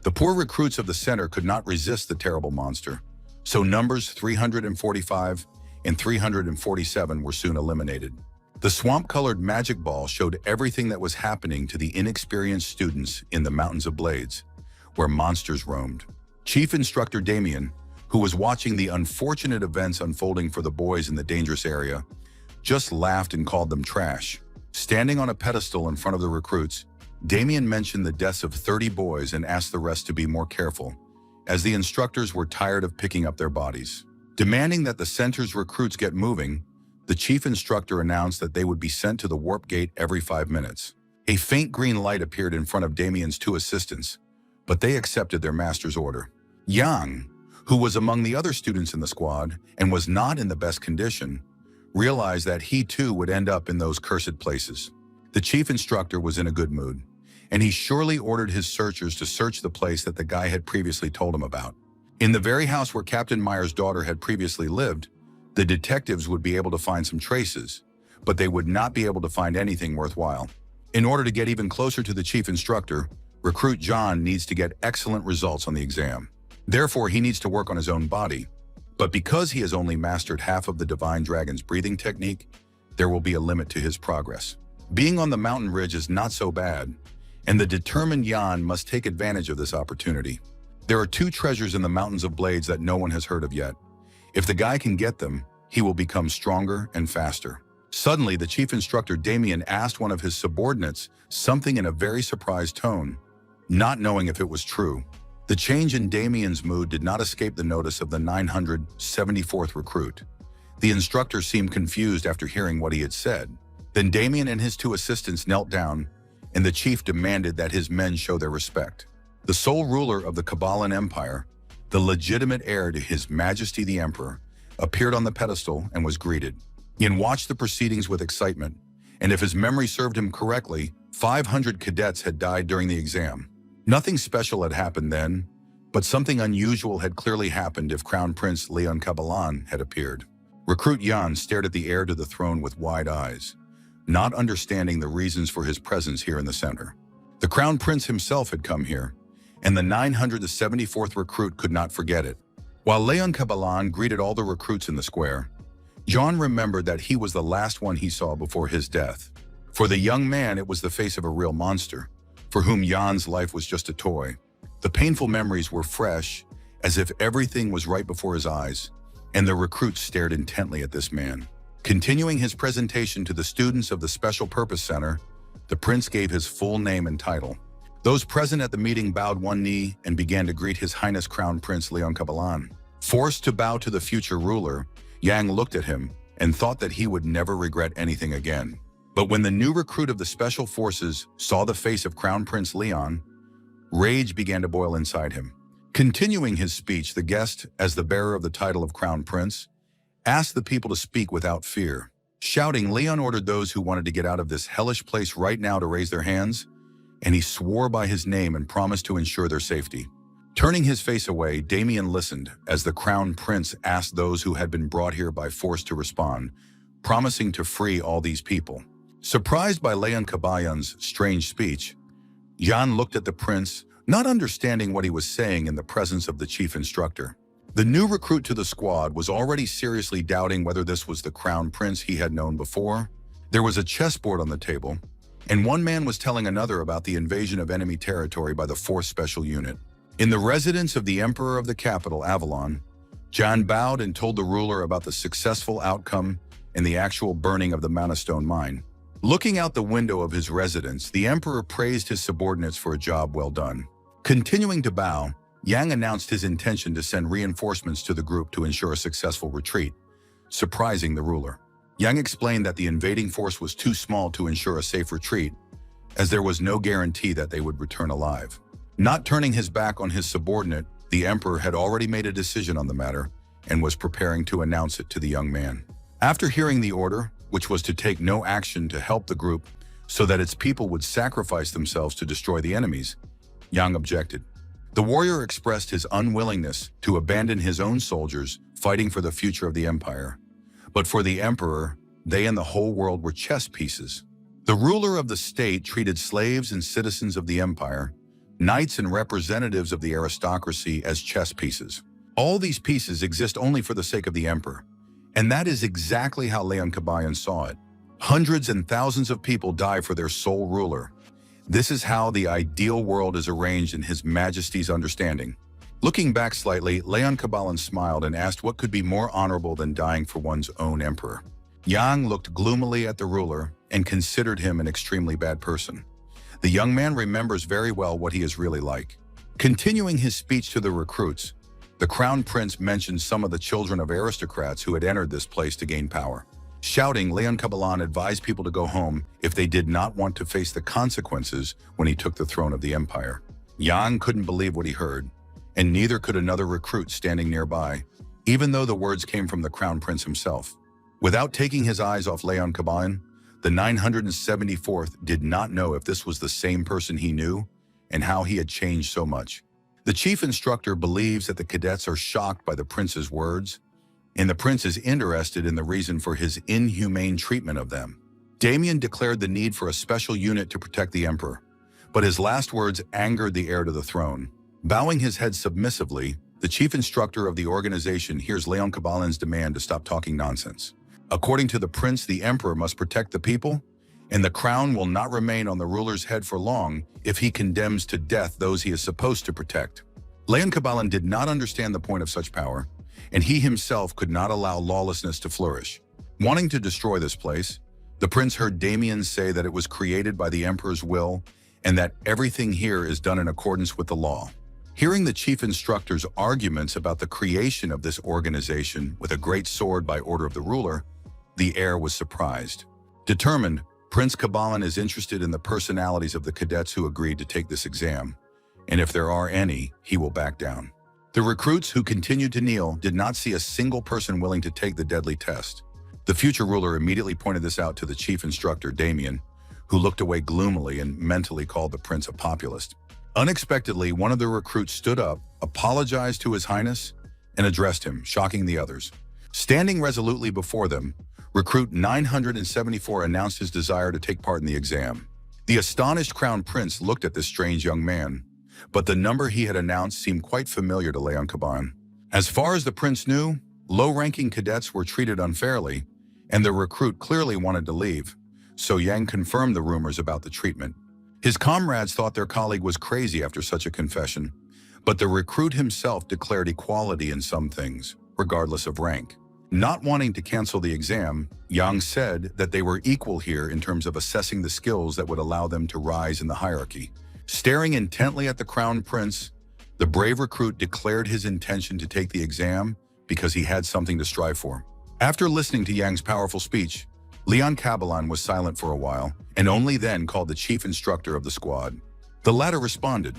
The poor recruits of the center could not resist the terrible monster, so numbers 345 and 347 were soon eliminated. The swamp-colored magic ball showed everything that was happening to the inexperienced students in the Mountains of Blades, where monsters roamed. Chief Instructor Damian, who was watching the unfortunate events unfolding for the boys in the dangerous area, just laughed and called them trash. Standing on a pedestal in front of the recruits, Damian mentioned the deaths of 30 boys and asked the rest to be more careful, as the instructors were tired of picking up their bodies. Demanding that the center's recruits get moving, the chief instructor announced that they would be sent to the warp gate every 5 minutes. A faint green light appeared in front of Damian's two assistants, but they accepted their master's order. Yang, who was among the other students in the squad and was not in the best condition, realized that he too would end up in those cursed places. The chief instructor was in a good mood, and he surely ordered his searchers to search the place that the guy had previously told him about. In the very house where Captain Meyer's daughter had previously lived, the detectives would be able to find some traces, but they would not be able to find anything worthwhile. In order to get even closer to the chief instructor, recruit John needs to get excellent results on the exam. Therefore, he needs to work on his own body. But because he has only mastered half of the Divine Dragon's breathing technique, there will be a limit to his progress. Being on the mountain ridge is not so bad, and the determined Jan must take advantage of this opportunity. There are 2 treasures in the Mountains of Blades that no one has heard of yet. If the guy can get them, he will become stronger and faster. Suddenly, the chief instructor Damian asked one of his subordinates something in a very surprised tone, not knowing if it was true. The change in Damian's mood did not escape the notice of the 974th recruit. The instructor seemed confused after hearing what he had said. Then Damian and his 2 assistants knelt down, and the chief demanded that his men show their respect. The sole ruler of the Kabbalan Empire, the legitimate heir to His Majesty the Emperor, appeared on the pedestal and was greeted. Yin watched the proceedings with excitement, and if his memory served him correctly, 500 cadets had died during the exam. Nothing special had happened then, but something unusual had clearly happened if Crown Prince Leon Kabbalan had appeared. Recruit Jan stared at the heir to the throne with wide eyes, not understanding the reasons for his presence here in the center. The Crown Prince himself had come here, and the 974th recruit could not forget it. While Leon Kabbalan greeted all the recruits in the square, John remembered that he was the last one he saw before his death. For the young man, it was the face of a real monster, for whom Jan's life was just a toy. The painful memories were fresh, as if everything was right before his eyes, and the recruits stared intently at this man. Continuing his presentation to the students of the Special Purpose Center, the prince gave his full name and title. Those present at the meeting bowed one knee and began to greet His Highness Crown Prince Leon Kabbalan. Forced to bow to the future ruler, Yang looked at him and thought that he would never regret anything again. But when the new recruit of the Special Forces saw the face of Crown Prince Leon, rage began to boil inside him. Continuing his speech, the guest, as the bearer of the title of Crown Prince, asked the people to speak without fear. Shouting, Leon ordered those who wanted to get out of this hellish place right now to raise their hands, and he swore by his name and promised to ensure their safety. Turning his face away, Damian listened as the Crown Prince asked those who had been brought here by force to respond, promising to free all these people. Surprised by Leon Kabbalan's strange speech, Jan looked at the prince, not understanding what he was saying in the presence of the chief instructor. The new recruit to the squad was already seriously doubting whether this was the Crown Prince he had known before. There was a chessboard on the table, and one man was telling another about the invasion of enemy territory by the 4th Special Unit. In the residence of the Emperor of the capital, Aelon, John bowed and told the ruler about the successful outcome and the actual burning of the Manastone mine. Looking out the window of his residence, the Emperor praised his subordinates for a job well done. Continuing to bow, Yang announced his intention to send reinforcements to the group to ensure a successful retreat, surprising the ruler. Yang explained that the invading force was too small to ensure a safe retreat, as there was no guarantee that they would return alive. Not turning his back on his subordinate, the Emperor had already made a decision on the matter and was preparing to announce it to the young man. After hearing the order, which was to take no action to help the group so that its people would sacrifice themselves to destroy the enemies, Yang objected. The warrior expressed his unwillingness to abandon his own soldiers fighting for the future of the empire. But for the Emperor, they and the whole world were chess pieces. The ruler of the state treated slaves and citizens of the empire, knights and representatives of the aristocracy as chess pieces. All these pieces exist only for the sake of the emperor, and that is exactly how Leon Kabbalan saw it. Hundreds and thousands of people die for their sole ruler. This is how the ideal world is arranged in His Majesty's understanding. Looking back slightly, Leon Kabbalan smiled and asked what could be more honorable than dying for one's own emperor. Yang looked gloomily at the ruler and considered him an extremely bad person. The young man remembers very well what he is really like. Continuing his speech to the recruits, the Crown Prince mentioned some of the children of aristocrats who had entered this place to gain power. Shouting, Leon Kabbalan advised people to go home if they did not want to face the consequences when he took the throne of the empire. Yang couldn't believe what he heard, and neither could another recruit standing nearby, even though the words came from the Crown Prince himself. Without taking his eyes off Leon Kabbalan, the 974th did not know if this was the same person he knew and how he had changed so much. The chief instructor believes that the cadets are shocked by the prince's words, and the prince is interested in the reason for his inhumane treatment of them. Damian declared the need for a special unit to protect the emperor, but his last words angered the heir to the throne. Bowing his head submissively, the chief instructor of the organization hears Leon Cabalin's demand to stop talking nonsense. According to the prince, the emperor must protect the people, and the crown will not remain on the ruler's head for long if he condemns to death those he is supposed to protect. Leon Cabalin did not understand the point of such power, and he himself could not allow lawlessness to flourish. Wanting to destroy this place, the prince heard Damian say that it was created by the emperor's will and that everything here is done in accordance with the law. Hearing the chief instructor's arguments about the creation of this organization with a great sword by order of the ruler, the heir was surprised. Determined, Prince Cabalin is interested in the personalities of the cadets who agreed to take this exam, and if there are any, he will back down. The recruits who continued to kneel did not see a single person willing to take the deadly test. The future ruler immediately pointed this out to the chief instructor, Damian, who looked away gloomily and mentally called the prince a populist. Unexpectedly, one of the recruits stood up, apologized to His Highness, and addressed him, shocking the others. Standing resolutely before them, recruit 974 announced his desire to take part in the exam. The astonished crown prince looked at this strange young man, but the number he had announced seemed quite familiar to Leon Caban. As far as the prince knew, low-ranking cadets were treated unfairly, and the recruit clearly wanted to leave, so Yang confirmed the rumors about the treatment. His comrades thought their colleague was crazy after such a confession, but the recruit himself declared equality in some things, regardless of rank. Not wanting to cancel the exam, Yang said that they were equal here in terms of assessing the skills that would allow them to rise in the hierarchy. Staring intently at the crown prince, the brave recruit declared his intention to take the exam because he had something to strive for. After listening to Yang's powerful speech, Leon Cabalin was silent for a while and only then called the chief instructor of the squad. The latter responded,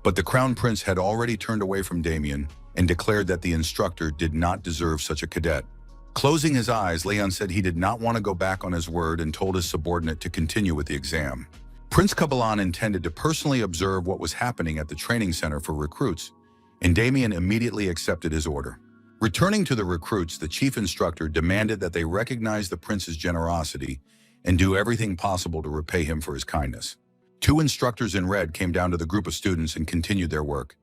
but the crown prince had already turned away from Damian and declared that the instructor did not deserve such a cadet. Closing his eyes, Leon said he did not want to go back on his word and told his subordinate to continue with the exam. Prince Cabalin intended to personally observe what was happening at the training center for recruits, and Damian immediately accepted his order. Returning to the recruits, the chief instructor demanded that they recognize the prince's generosity and do everything possible to repay him for his kindness. Two instructors in red came down to the group of students and continued their work,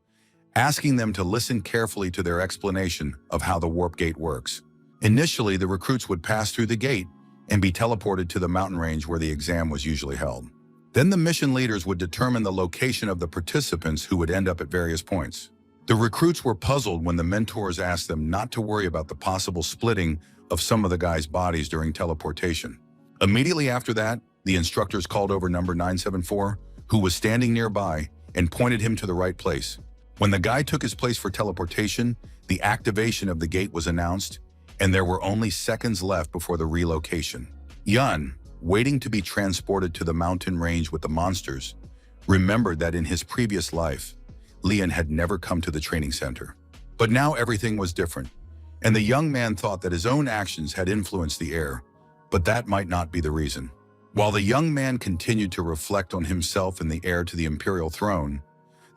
asking them to listen carefully to their explanation of how the warp gate works. Initially, the recruits would pass through the gate and be teleported to the mountain range where the exam was usually held. Then the mission leaders would determine the location of the participants who would end up at various points. The recruits were puzzled when the mentors asked them not to worry about the possible splitting of some of the guys' bodies during teleportation. Immediately after that, the instructors called over number 974, who was standing nearby, and pointed him to the right place. When the guy took his place for teleportation, the activation of the gate was announced, and there were only seconds left before the relocation. Yun, waiting to be transported to the mountain range with the monsters, remembered that in his previous life, Leon had never come to the training center. But now everything was different, and the young man thought that his own actions had influenced the heir, but that might not be the reason. While the young man continued to reflect on himself and the heir to the imperial throne,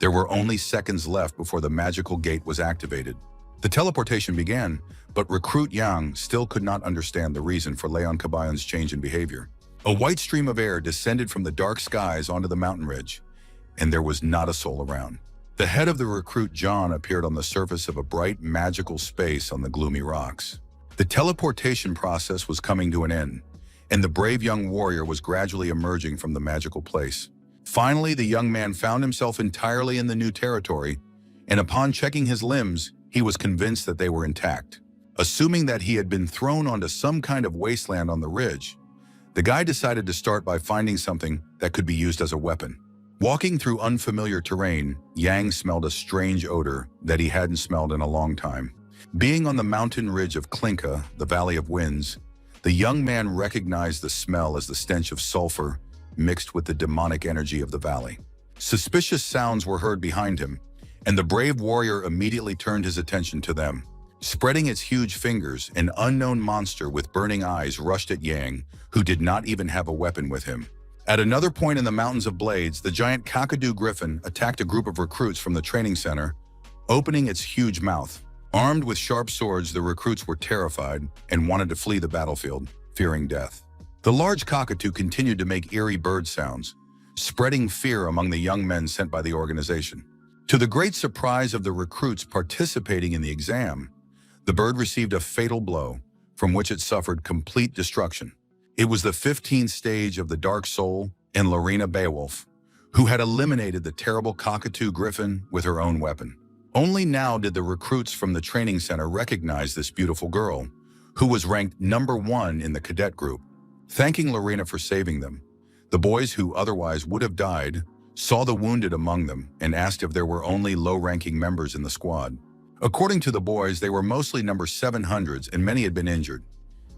there were only seconds left before the magical gate was activated. The teleportation began, but recruit Yang still could not understand the reason for Leon Caballin's change in behavior. A white stream of air descended from the dark skies onto the mountain ridge, and there was not a soul around. The head of the recruit John appeared on the surface of a bright, magical space on the gloomy rocks. The teleportation process was coming to an end, and the brave young warrior was gradually emerging from the magical place. Finally, the young man found himself entirely in the new territory, and upon checking his limbs, he was convinced that they were intact. Assuming that he had been thrown onto some kind of wasteland on the ridge, the guy decided to start by finding something that could be used as a weapon. Walking through unfamiliar terrain, Yang smelled a strange odor that he hadn't smelled in a long time. Being on the mountain ridge of Klinka, the Valley of Winds, the young man recognized the smell as the stench of sulfur mixed with the demonic energy of the valley. Suspicious sounds were heard behind him, and the brave warrior immediately turned his attention to them. Spreading its huge fingers, an unknown monster with burning eyes rushed at Yang, who did not even have a weapon with him. At another point in the Mountains of Blades, the giant Kakadu griffin attacked a group of recruits from the training center, opening its huge mouth. Armed with sharp swords, the recruits were terrified and wanted to flee the battlefield, fearing death. The large cockatoo continued to make eerie bird sounds, spreading fear among the young men sent by the organization. To the great surprise of the recruits participating in the exam, the bird received a fatal blow, from which it suffered complete destruction. It was the 15th stage of the Dark Soul and Lina Beowulf, who had eliminated the terrible cockatoo griffin with her own weapon. Only now did the recruits from the training center recognize this beautiful girl, who was ranked #1 in the cadet group. Thanking Lina for saving them, the boys who otherwise would have died saw the wounded among them and asked if there were only low-ranking members in the squad. According to the boys, they were mostly number 700s and many had been injured.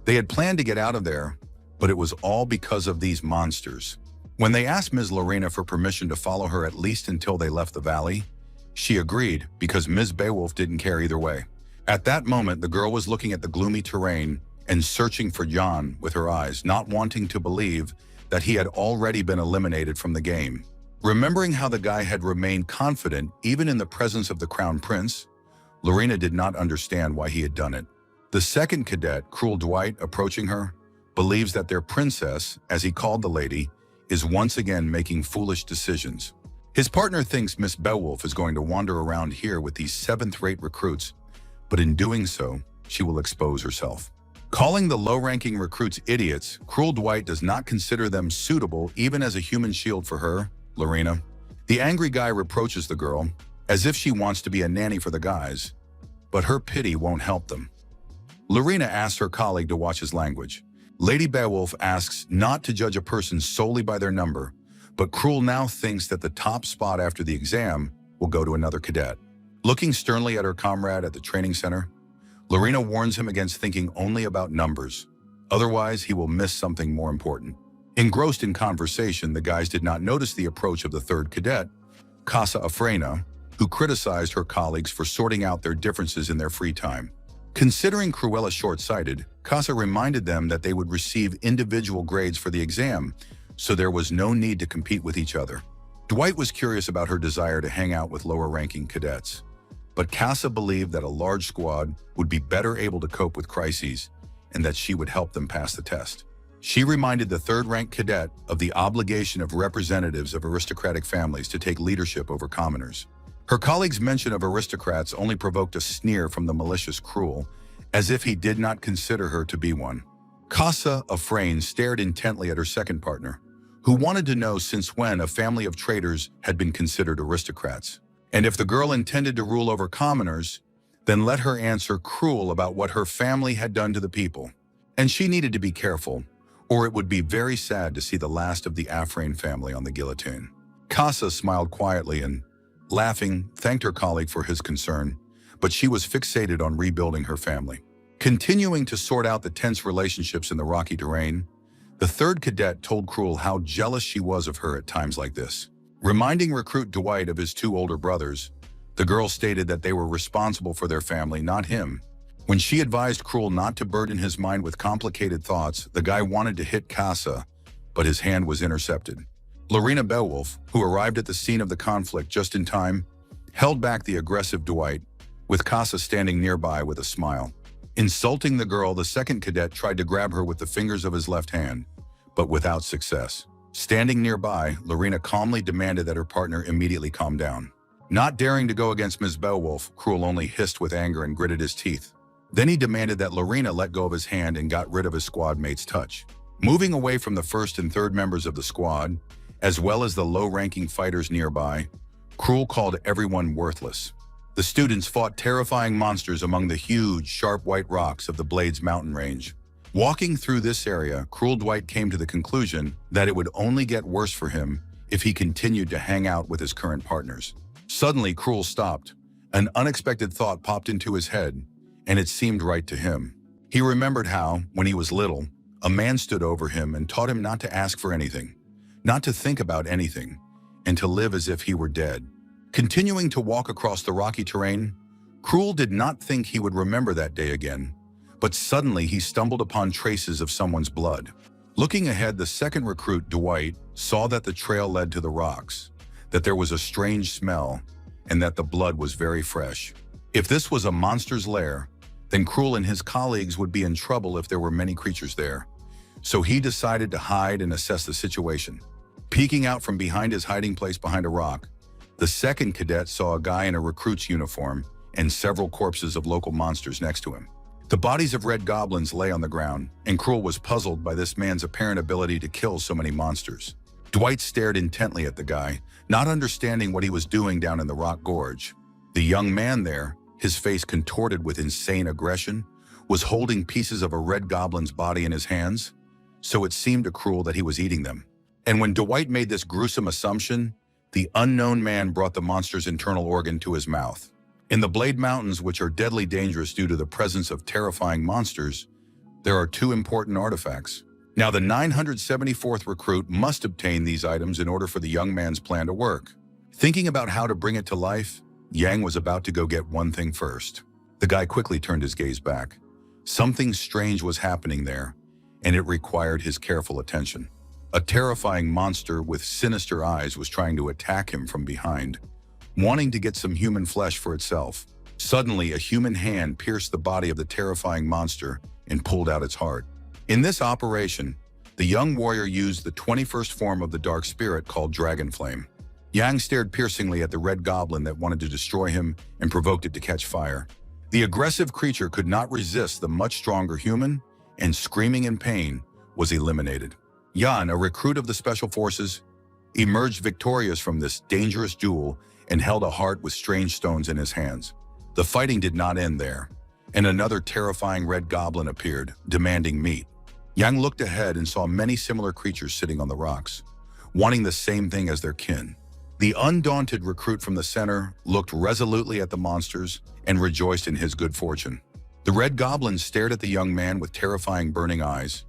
They had planned to get out of there, but it was all because of these monsters. When they asked Ms. Lina for permission to follow her at least until they left the valley, she agreed because Ms. Beowulf didn't care either way. At that moment, the girl was looking at the gloomy terrain and searching for John with her eyes, not wanting to believe that he had already been eliminated from the game. Remembering how the guy had remained confident even in the presence of the Crown Prince, Lina did not understand why he had done it. The second cadet, Cruel Dwight, approaching her, believes that their princess, as he called the lady, is once again making foolish decisions. His partner thinks Miss Beowulf is going to wander around here with these 7th-rate recruits, but in doing so, she will expose herself. Calling the low-ranking recruits idiots, Cruel Dwight does not consider them suitable even as a human shield for her, Lina. The angry guy reproaches the girl, as if she wants to be a nanny for the guys, but her pity won't help them. Lina asks her colleague to watch his language. Lady Beowulf asks not to judge a person solely by their number, but Cruel now thinks that the top spot after the exam will go to another cadet. Looking sternly at her comrade at the training center, Lina warns him against thinking only about numbers. Otherwise, he will miss something more important. Engrossed in conversation, the guys did not notice the approach of the 3rd cadet, Casa Afrena, who criticized her colleagues for sorting out their differences in their free time. Considering Cruella short-sighted, Casa reminded them that they would receive individual grades for the exam, so there was no need to compete with each other. Dwight was curious about her desire to hang out with lower-ranking cadets, but Casa believed that a large squad would be better able to cope with crises and that she would help them pass the test. She reminded the 3rd-ranked cadet of the obligation of representatives of aristocratic families to take leadership over commoners. Her colleague's mention of aristocrats only provoked a sneer from the malicious Cruel, as if he did not consider her to be one. Casa Afrane stared intently at her second partner, who wanted to know since when a family of traders had been considered aristocrats. And if the girl intended to rule over commoners, then let her answer Cruel about what her family had done to the people. And she needed to be careful, or it would be very sad to see the last of the Afrane family on the guillotine. Casa smiled quietly and, laughing, thanked her colleague for his concern, but she was fixated on rebuilding her family. Continuing to sort out the tense relationships in the rocky terrain, the 3rd cadet told Cruel how jealous she was of her at times like this. Reminding recruit Dwight of his 2 older brothers, the girl stated that they were responsible for their family, not him. When she advised Cruel not to burden his mind with complicated thoughts, the guy wanted to hit Casa, but his hand was intercepted. Lina Beowulf, who arrived at the scene of the conflict just in time, held back the aggressive Dwight, with Casa standing nearby with a smile. Insulting the girl, the 2nd cadet tried to grab her with the fingers of his left hand, but without success. Standing nearby, Lina calmly demanded that her partner immediately calm down. Not daring to go against Ms. Beowulf, Cruel only hissed with anger and gritted his teeth. Then he demanded that Lina let go of his hand and got rid of his squad mate's touch. Moving away from the 1st and 3rd members of the squad, as well as the low-ranking fighters nearby, Cruel called everyone worthless. The students fought terrifying monsters among the huge, sharp white rocks of the Blades mountain range. Walking through this area, Cruel Dwight came to the conclusion that it would only get worse for him if he continued to hang out with his current partners. Suddenly, Cruel stopped. An unexpected thought popped into his head, and it seemed right to him. He remembered how, when he was little, a man stood over him and taught him not to ask for anything, not to think about anything, and to live as if he were dead. Continuing to walk across the rocky terrain, Cruel did not think he would remember that day again, but suddenly he stumbled upon traces of someone's blood. Looking ahead, the 2nd recruit, Dwight, saw that the trail led to the rocks, that there was a strange smell, and that the blood was very fresh. If this was a monster's lair, then Cruel and his colleagues would be in trouble if there were many creatures there. so he decided to hide and assess the situation. Peeking out from behind his hiding place behind a rock, the second cadet saw a guy in a recruit's uniform and several corpses of local monsters next to him. The bodies of red goblins lay on the ground, and Cruel was puzzled by this man's apparent ability to kill so many monsters. Dwight stared intently at the guy, not understanding what he was doing down in the rock gorge. The young man there, his face contorted with insane aggression, was holding pieces of a red goblin's body in his hands, so it seemed to Cruel that he was eating them. And when Dwight made this gruesome assumption, the unknown man brought the monster's internal organ to his mouth. In the Blade Mountains, which are deadly dangerous due to the presence of terrifying monsters, there are two important artifacts. Now, the 974th recruit must obtain these items in order for the young man's plan to work. Thinking about how to bring it to life, Yang was about to go get one thing first. The guy quickly turned his gaze back. Something strange was happening there, and it required his careful attention. A terrifying monster with sinister eyes was trying to attack him from behind, wanting to get some human flesh for itself. Suddenly, a human hand pierced the body of the terrifying monster and pulled out its heart. In this operation, the young warrior used the 21st form of the dark spirit called Dragon Flame. Yang stared piercingly at the red goblin that wanted to destroy him and provoked it to catch fire. The aggressive creature could not resist the much stronger human, and screaming in pain, was eliminated. Yan, a recruit of the Special Forces, emerged victorious from this dangerous duel and held a heart with strange stones in his hands. The fighting did not end there, and another terrifying red goblin appeared, demanding meat. Yang looked ahead and saw many similar creatures sitting on the rocks, wanting the same thing as their kin. The undaunted recruit from the center looked resolutely at the monsters and rejoiced in his good fortune. The red goblins stared at the young man with terrifying burning eyes,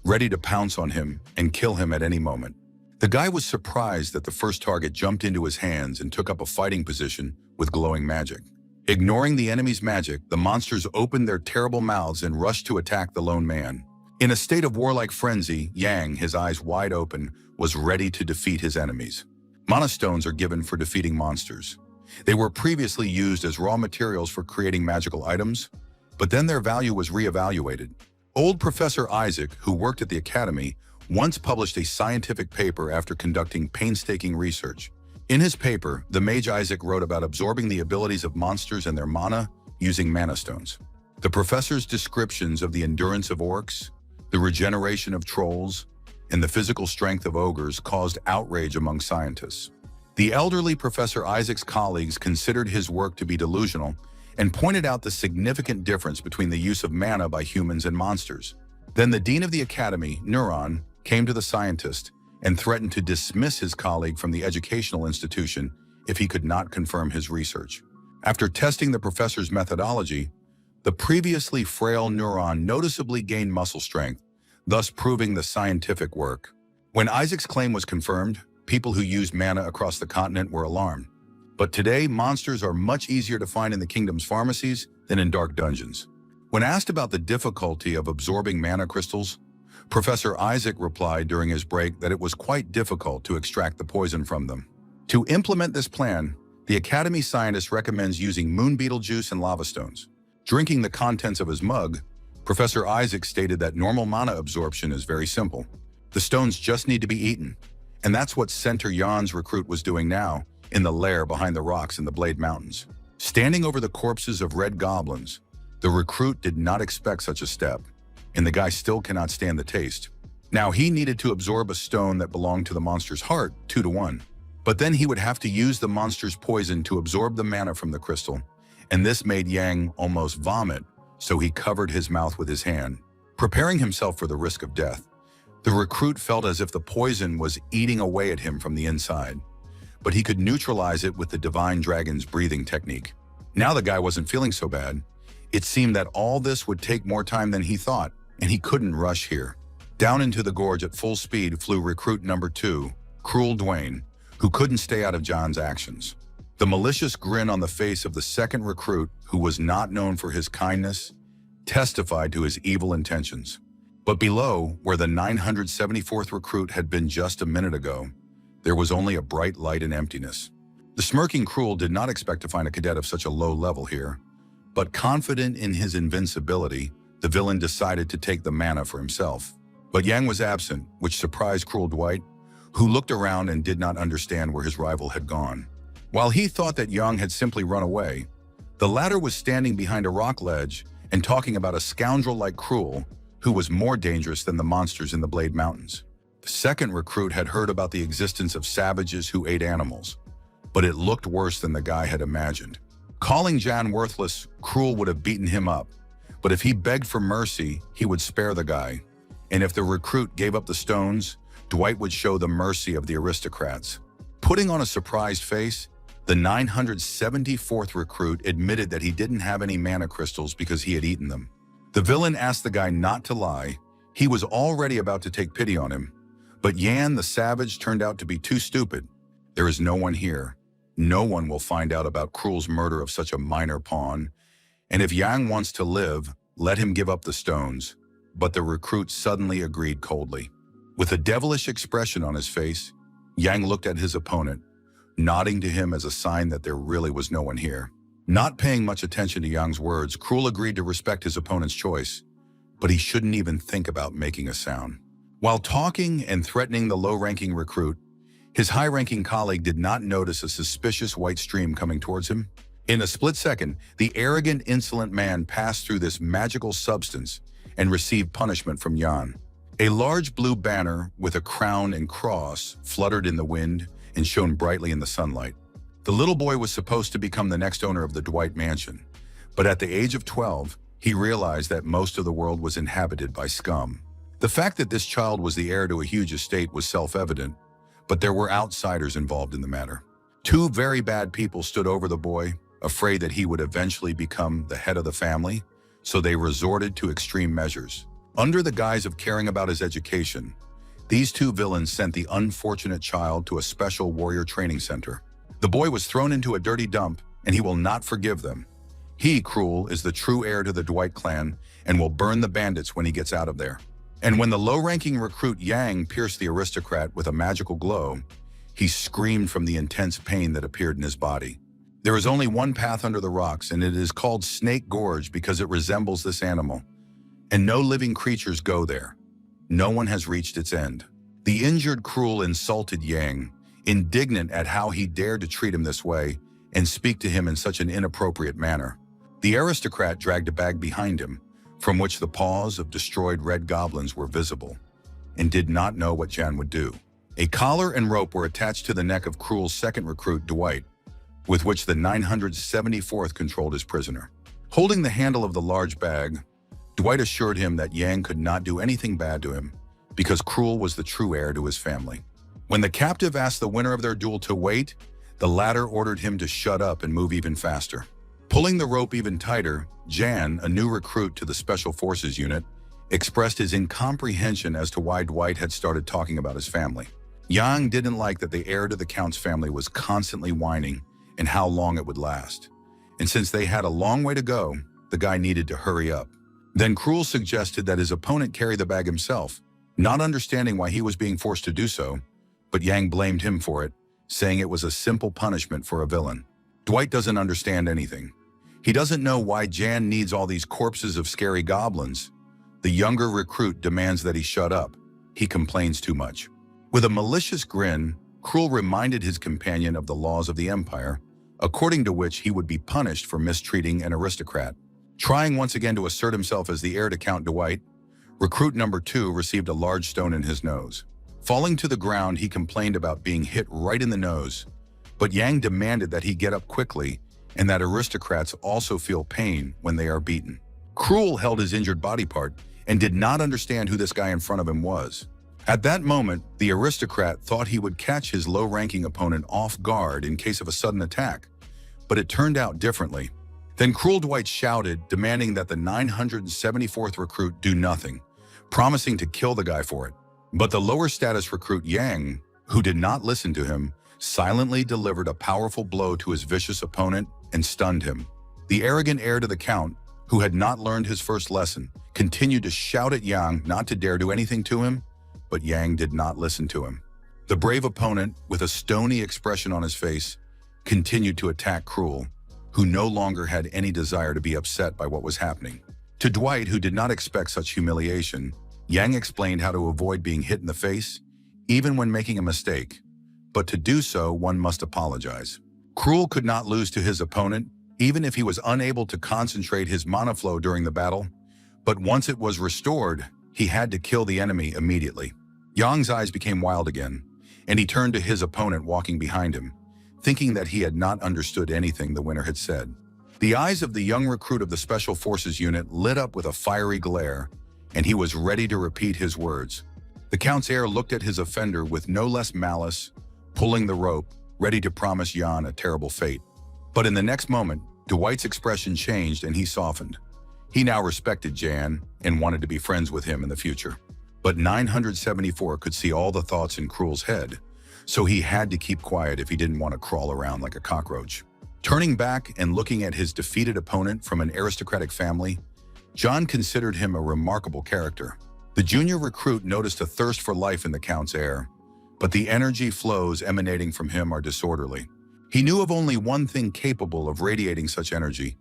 ready to pounce on him and kill him at any moment. The guy was surprised that the first target jumped into his hands and took up a fighting position with glowing magic. Ignoring the enemy's magic, the monsters opened their terrible mouths and rushed to attack the lone man. In a state of warlike frenzy, Yang, his eyes wide open, was ready to defeat his enemies. Mana stones are given for defeating monsters. They were previously used as raw materials for creating magical items, but then their value was reevaluated. Old Professor Isaac, who worked at the Academy, once published a scientific paper after conducting painstaking research. In his paper, the mage Isaac wrote about absorbing the abilities of monsters and their mana using mana stones. The professor's descriptions of the endurance of orcs, the regeneration of trolls, and the physical strength of ogres caused outrage among scientists. The elderly Professor Isaac's colleagues considered his work to be delusional and pointed out the significant difference between the use of mana by humans and monsters. Then the dean of the academy, Neuron, came to the scientist and threatened to dismiss his colleague from the educational institution if he could not confirm his research. After testing the professor's methodology, the previously frail Neuron noticeably gained muscle strength, thus proving the scientific work. When Isaac's claim was confirmed, people who used mana across the continent were alarmed. But today, monsters are much easier to find in the kingdom's pharmacies than in dark dungeons. When asked about the difficulty of absorbing mana crystals, Professor Isaac replied during his break that it was quite difficult to extract the poison from them. To implement this plan, the Academy scientist recommends using moon beetle juice and lava stones. Drinking the contents of his mug, Professor Isaac stated that normal mana absorption is very simple. The stones just need to be eaten. And that's what Center Yan's recruit was doing now, in the lair behind the rocks in the Blade Mountains. Standing over the corpses of red goblins, the recruit did not expect such a step, and the guy still cannot stand the taste. Now he needed to absorb a stone that belonged to the monster's heart, 2-to-1. But then he would have to use the monster's poison to absorb the mana from the crystal, and this made Yang almost vomit, so he covered his mouth with his hand, preparing himself for the risk of death. The recruit felt as if the poison was eating away at him from the inside, but he could neutralize it with the Divine Dragon's breathing technique. Now the guy wasn't feeling so bad. It seemed that all this would take more time than he thought, and he couldn't rush here. Down into the gorge at full speed flew recruit number 2, Cruel Dwayne, who couldn't stay out of John's actions. The malicious grin on the face of the second recruit, who was not known for his kindness, testified to his evil intentions. But below, where the 974th recruit had been just a minute ago, there was only a bright light and emptiness. The smirking Cruel did not expect to find a cadet of such a low level here, but confident in his invincibility, the villain decided to take the mana for himself. But Yang was absent, which surprised cruel Dwight, who looked around and did not understand where his rival had gone. While he thought that Yang had simply run away, the latter was standing behind a rock ledge and talking about a scoundrel like Cruel, who was more dangerous than the monsters in the Blade Mountains. The second recruit had heard about the existence of savages who ate animals, but it looked worse than the guy had imagined. Calling Jan worthless, Cruel would have beaten him up, but if he begged for mercy, he would spare the guy. And if the recruit gave up the stones, Dwight would show the mercy of the aristocrats. Putting on a surprised face, the 974th recruit admitted that he didn't have any mana crystals because he had eaten them. The villain asked the guy not to lie. He was already about to take pity on him, but Yan the savage turned out to be too stupid. There is no one here. No one will find out about Cruel's murder of such a minor pawn, and if Yang wants to live, let him give up the stones. But the recruit suddenly agreed coldly. With a devilish expression on his face, Yang looked at his opponent, nodding to him as a sign that there really was no one here. Not paying much attention to Yang's words, Cruel agreed to respect his opponent's choice, but he shouldn't even think about making a sound. While talking and threatening the low-ranking recruit, his high-ranking colleague did not notice a suspicious white stream coming towards him. In a split second, the arrogant, insolent man passed through this magical substance and received punishment from Yan. A large blue banner with a crown and cross fluttered in the wind and shone brightly in the sunlight. The little boy was supposed to become the next owner of the Dwight mansion, but at the age of 12, he realized that most of the world was inhabited by scum. The fact that this child was the heir to a huge estate was self-evident, but there were outsiders involved in the matter. Two very bad people stood over the boy, afraid that he would eventually become the head of the family, so they resorted to extreme measures. Under the guise of caring about his education, these two villains sent the unfortunate child to a special warrior training center. The boy was thrown into a dirty dump, and he will not forgive them. He, Cruel, is the true heir to the Dwight clan and will burn the bandits when he gets out of there. And when the low-ranking recruit Yang pierced the aristocrat with a magical glow, he screamed from the intense pain that appeared in his body. There is only one path under the rocks, and it is called Snake Gorge because it resembles this animal. And no living creatures go there. No one has reached its end. The injured Cruel insulted Yang, indignant at how he dared to treat him this way and speak to him in such an inappropriate manner. The aristocrat dragged a bag behind him, from which the paws of destroyed red goblins were visible, and did not know what Jan would do. A collar and rope were attached to the neck of Cruel's second recruit, Dwight, with which the 974th controlled his prisoner. Holding the handle of the large bag, Dwight assured him that Yang could not do anything bad to him because Cruel was the true heir to his family. When the captive asked the winner of their duel to wait, the latter ordered him to shut up and move even faster. Pulling the rope even tighter, Jan, a new recruit to the Special Forces unit, expressed his incomprehension as to why Dwight had started talking about his family. Yang didn't like that the heir to the Count's family was constantly whining and how long it would last. And since they had a long way to go, the guy needed to hurry up. Then Cruel suggested that his opponent carry the bag himself, not understanding why he was being forced to do so, but Yang blamed him for it, saying it was a simple punishment for a villain. Dwight doesn't understand anything. He doesn't know why Jan needs all these corpses of scary goblins. The younger recruit demands that he shut up. He complains too much. With a malicious grin, Cruel reminded his companion of the laws of the Empire, according to which he would be punished for mistreating an aristocrat. Trying once again to assert himself as the heir to Count Dwight, recruit number 2 received a large stone in his nose. Falling to the ground, he complained about being hit right in the nose, but Yang demanded that he get up quickly and that aristocrats also feel pain when they are beaten. Cruel held his injured body part and did not understand who this guy in front of him was. At that moment, the aristocrat thought he would catch his low-ranking opponent off guard in case of a sudden attack, but it turned out differently. Then Cruel Dwight shouted, demanding that the 974th recruit do nothing, promising to kill the guy for it. But the lower-status recruit Yang, who did not listen to him, silently delivered a powerful blow to his vicious opponent and stunned him. The arrogant heir to the Count, who had not learned his first lesson, continued to shout at Yang not to dare do anything to him, but Yang did not listen to him. The brave opponent, with a stony expression on his face, continued to attack Cruel, who no longer had any desire to be upset by what was happening. To Dwight, who did not expect such humiliation, Yang explained how to avoid being hit in the face, even when making a mistake. But to do so, one must apologize. Cruel could not lose to his opponent, even if he was unable to concentrate his mana flow during the battle. But once it was restored, he had to kill the enemy immediately. Yang's eyes became wild again, and he turned to his opponent walking behind him, thinking that he had not understood anything the winner had said. The eyes of the young recruit of the Special Forces unit lit up with a fiery glare, and he was ready to repeat his words. The Count's heir looked at his offender with no less malice, pulling the rope, ready to promise Yan a terrible fate. But in the next moment, Dwight's expression changed and he softened. He now respected Jan and wanted to be friends with him in the future. But 974 could see all the thoughts in Cruel's head, so he had to keep quiet if he didn't want to crawl around like a cockroach. Turning back and looking at his defeated opponent from an aristocratic family, John considered him a remarkable character. The junior recruit noticed a thirst for life in the Count's heir, but the energy flows emanating from him are disorderly. He knew of only one thing capable of radiating such energy,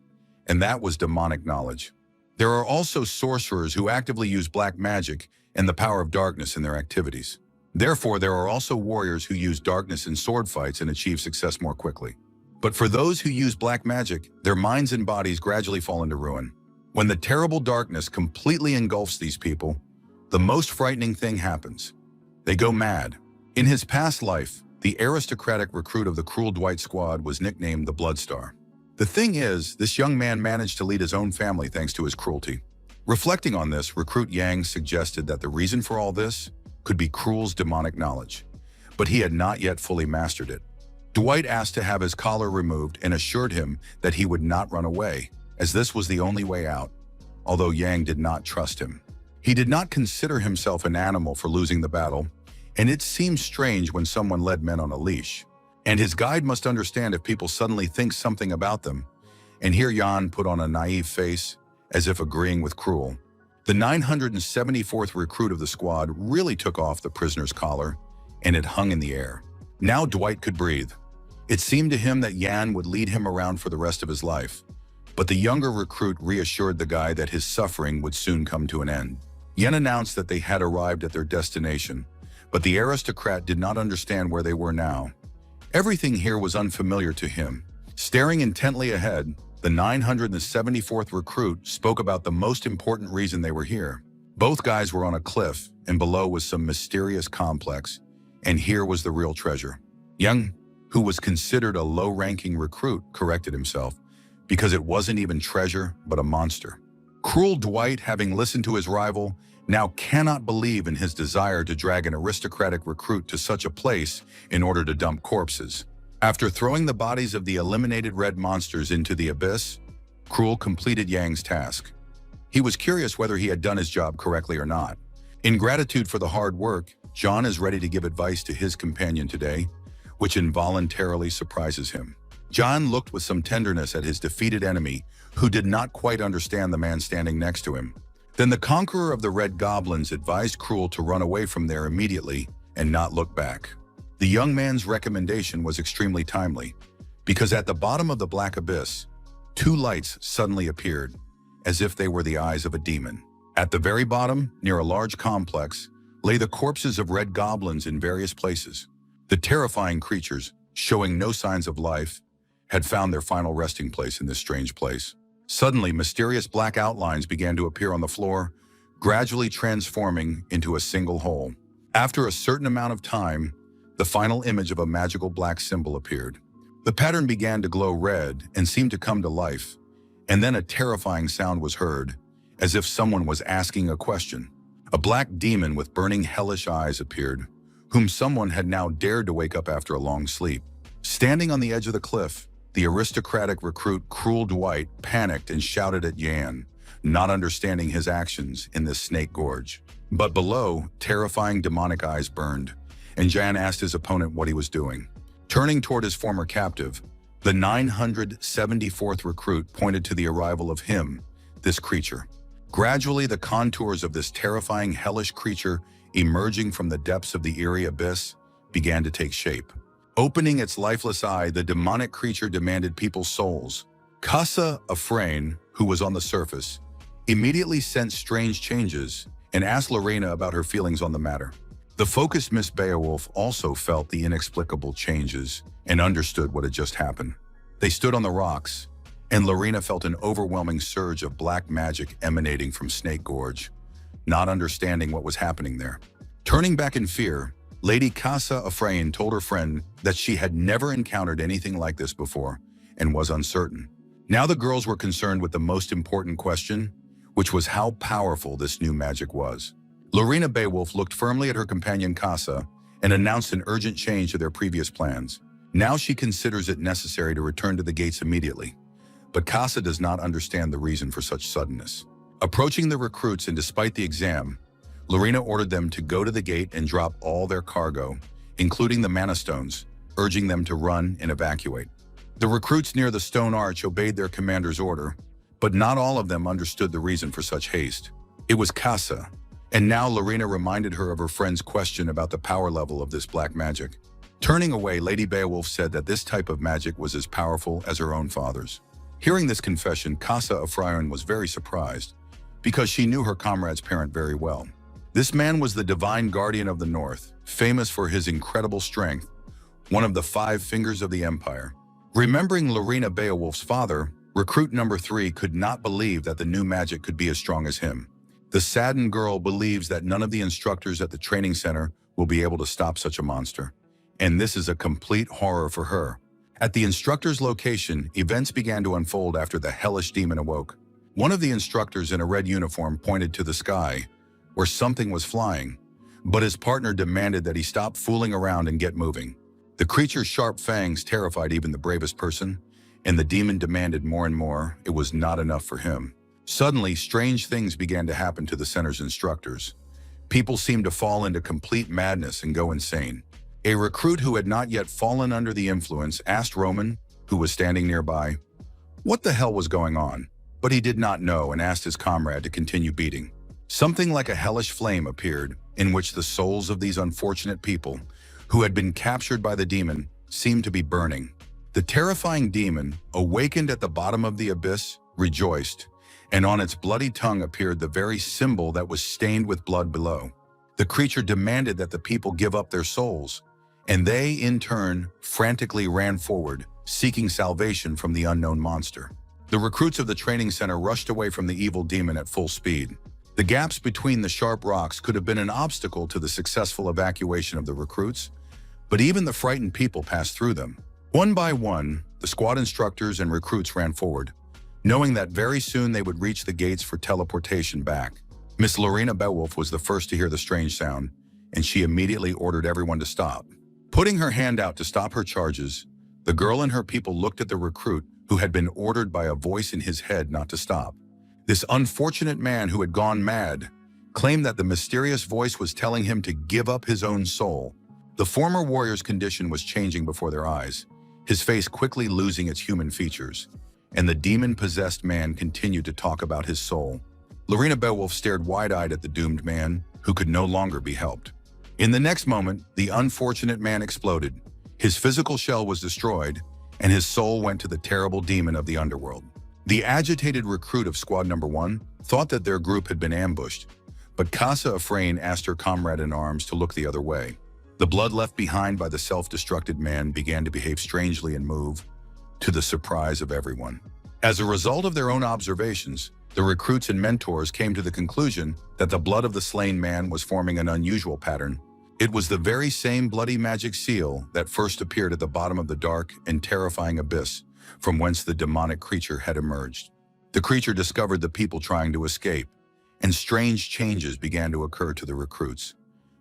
and that was demonic knowledge. There are also sorcerers who actively use black magic and the power of darkness in their activities. Therefore, there are also warriors who use darkness in sword fights and achieve success more quickly. But for those who use black magic, their minds and bodies gradually fall into ruin. When the terrible darkness completely engulfs these people, the most frightening thing happens. They go mad. In his past life, the aristocratic recruit of the Cruel Dwight squad was nicknamed the Bloodstar. The thing is, this young man managed to lead his own family thanks to his cruelty. Reflecting on this, Recruit Yang suggested that the reason for all this could be Cruel's demonic knowledge, but he had not yet fully mastered it. Dwight asked to have his collar removed and assured him that he would not run away, as this was the only way out, although Yang did not trust him. He did not consider himself an animal for losing the battle, and it seemed strange when someone led men on a leash. And his guide must understand if people suddenly think something about them. And here Yan put on a naive face, as if agreeing with Cruel. The 974th recruit of the squad really took off the prisoner's collar, and it hung in the air. Now Dwight could breathe. It seemed to him that Yan would lead him around for the rest of his life. But the younger recruit reassured the guy that his suffering would soon come to an end. Yan announced that they had arrived at their destination, but the aristocrat did not understand where they were now. Everything here was unfamiliar to him. Staring intently ahead, the 974th recruit spoke about the most important reason they were here. Both guys were on a cliff, and below was some mysterious complex, and here was the real treasure. Young, who was considered a low-ranking recruit, corrected himself, because it wasn't even treasure, but a monster. Cruel Dwight, having listened to his rival, now cannot believe in his desire to drag an aristocratic recruit to such a place in order to dump corpses. After throwing the bodies of the eliminated red monsters into the abyss, Cruel completed Yang's task. He was curious whether he had done his job correctly or not. In gratitude for the hard work, John is ready to give advice to his companion today, which involuntarily surprises him. John looked with some tenderness at his defeated enemy, who did not quite understand the man standing next to him. Then the conqueror of the Red Goblins advised Cruel to run away from there immediately and not look back. The young man's recommendation was extremely timely, because at the bottom of the black abyss, two lights suddenly appeared, as if they were the eyes of a demon. At the very bottom, near a large complex, lay the corpses of red goblins in various places. The terrifying creatures, showing no signs of life, had found their final resting place in this strange place. Suddenly, mysterious black outlines began to appear on the floor, gradually transforming into a single whole. After a certain amount of time, the final image of a magical black symbol appeared. The pattern began to glow red and seemed to come to life, and then a terrifying sound was heard, as if someone was asking a question. A black demon with burning hellish eyes appeared, whom someone had now dared to wake up after a long sleep. Standing on the edge of the cliff, the aristocratic recruit Cruel Dwight panicked and shouted at Yan, not understanding his actions in this snake gorge. But below, terrifying demonic eyes burned, and Jan asked his opponent what he was doing. Turning toward his former captive, the 974th recruit pointed to the arrival of him, this creature. Gradually, the contours of this terrifying hellish creature emerging from the depths of the eerie abyss began to take shape. Opening its lifeless eye, the demonic creature demanded people's souls. Kassa Afrain, who was on the surface, immediately sensed strange changes and asked Lorena about her feelings on the matter. The focused Miss Beowulf also felt the inexplicable changes and understood what had just happened. They stood on the rocks, and Lorena felt an overwhelming surge of black magic emanating from Snake Gorge, not understanding what was happening there. Turning back in fear, Lady Casa Ephraim told her friend that she had never encountered anything like this before and was uncertain. Now the girls were concerned with the most important question, which was how powerful this new magic was. Lorena Beowulf looked firmly at her companion Casa and announced an urgent change to their previous plans. Now she considers it necessary to return to the gates immediately, but Casa does not understand the reason for such suddenness. Approaching the recruits and despite the exam, Lorena ordered them to go to the gate and drop all their cargo, including the mana stones, urging them to run and evacuate. The recruits near the stone arch obeyed their commander's order, but not all of them understood the reason for such haste. It was Casa, and now Lorena reminded her of her friend's question about the power level of this black magic. Turning away, Lady Beowulf said that this type of magic was as powerful as her own father's. Hearing this confession, Casa Ephraim was very surprised, because she knew her comrade's parent very well. This man was the divine guardian of the North, famous for his incredible strength, one of the 5 fingers of the Empire. Remembering Lorena Beowulf's father, recruit number 3 could not believe that the new magic could be as strong as him. The saddened girl believes that none of the instructors at the training center will be able to stop such a monster, and this is a complete horror for her. At the instructor's location, events began to unfold after the hellish demon awoke. One of the instructors in a red uniform pointed to the sky, where something was flying, but his partner demanded that he stop fooling around and get moving. The creature's sharp fangs terrified even the bravest person, and the demon demanded more and more. It was not enough for him. Suddenly, strange things began to happen to the center's instructors. People seemed to fall into complete madness and go insane. A recruit who had not yet fallen under the influence asked Roman, who was standing nearby, what the hell was going on, but he did not know and asked his comrade to continue beating. Something like a hellish flame appeared, in which the souls of these unfortunate people, who had been captured by the demon, seemed to be burning. The terrifying demon, awakened at the bottom of the abyss, rejoiced, and on its bloody tongue appeared the very symbol that was stained with blood below. The creature demanded that the people give up their souls, and they, in turn, frantically ran forward, seeking salvation from the unknown monster. The recruits of the training center rushed away from the evil demon at full speed. The gaps between the sharp rocks could have been an obstacle to the successful evacuation of the recruits, but even the frightened people passed through them. One by one, the squad instructors and recruits ran forward, knowing that very soon they would reach the gates for teleportation back. Miss Lorena Beowulf was the first to hear the strange sound, and she immediately ordered everyone to stop. Putting her hand out to stop her charges, the girl and her people looked at the recruit who had been ordered by a voice in his head not to stop. This unfortunate man who had gone mad claimed that the mysterious voice was telling him to give up his own soul. The former warrior's condition was changing before their eyes, his face quickly losing its human features, and the demon-possessed man continued to talk about his soul. Lorena Beowulf stared wide-eyed at the doomed man, who could no longer be helped. In the next moment, the unfortunate man exploded. His physical shell was destroyed, and his soul went to the terrible demon of the underworld. The agitated recruit of squad number 1 thought that their group had been ambushed, but Casa Ephraim asked her comrade in arms to look the other way. The blood left behind by the self-destructed man began to behave strangely and move, to the surprise of everyone. As a result of their own observations, the recruits and mentors came to the conclusion that the blood of the slain man was forming an unusual pattern. It was the very same bloody magic seal that first appeared at the bottom of the dark and terrifying abyss from whence the demonic creature had emerged. The creature discovered the people trying to escape, and strange changes began to occur to the recruits.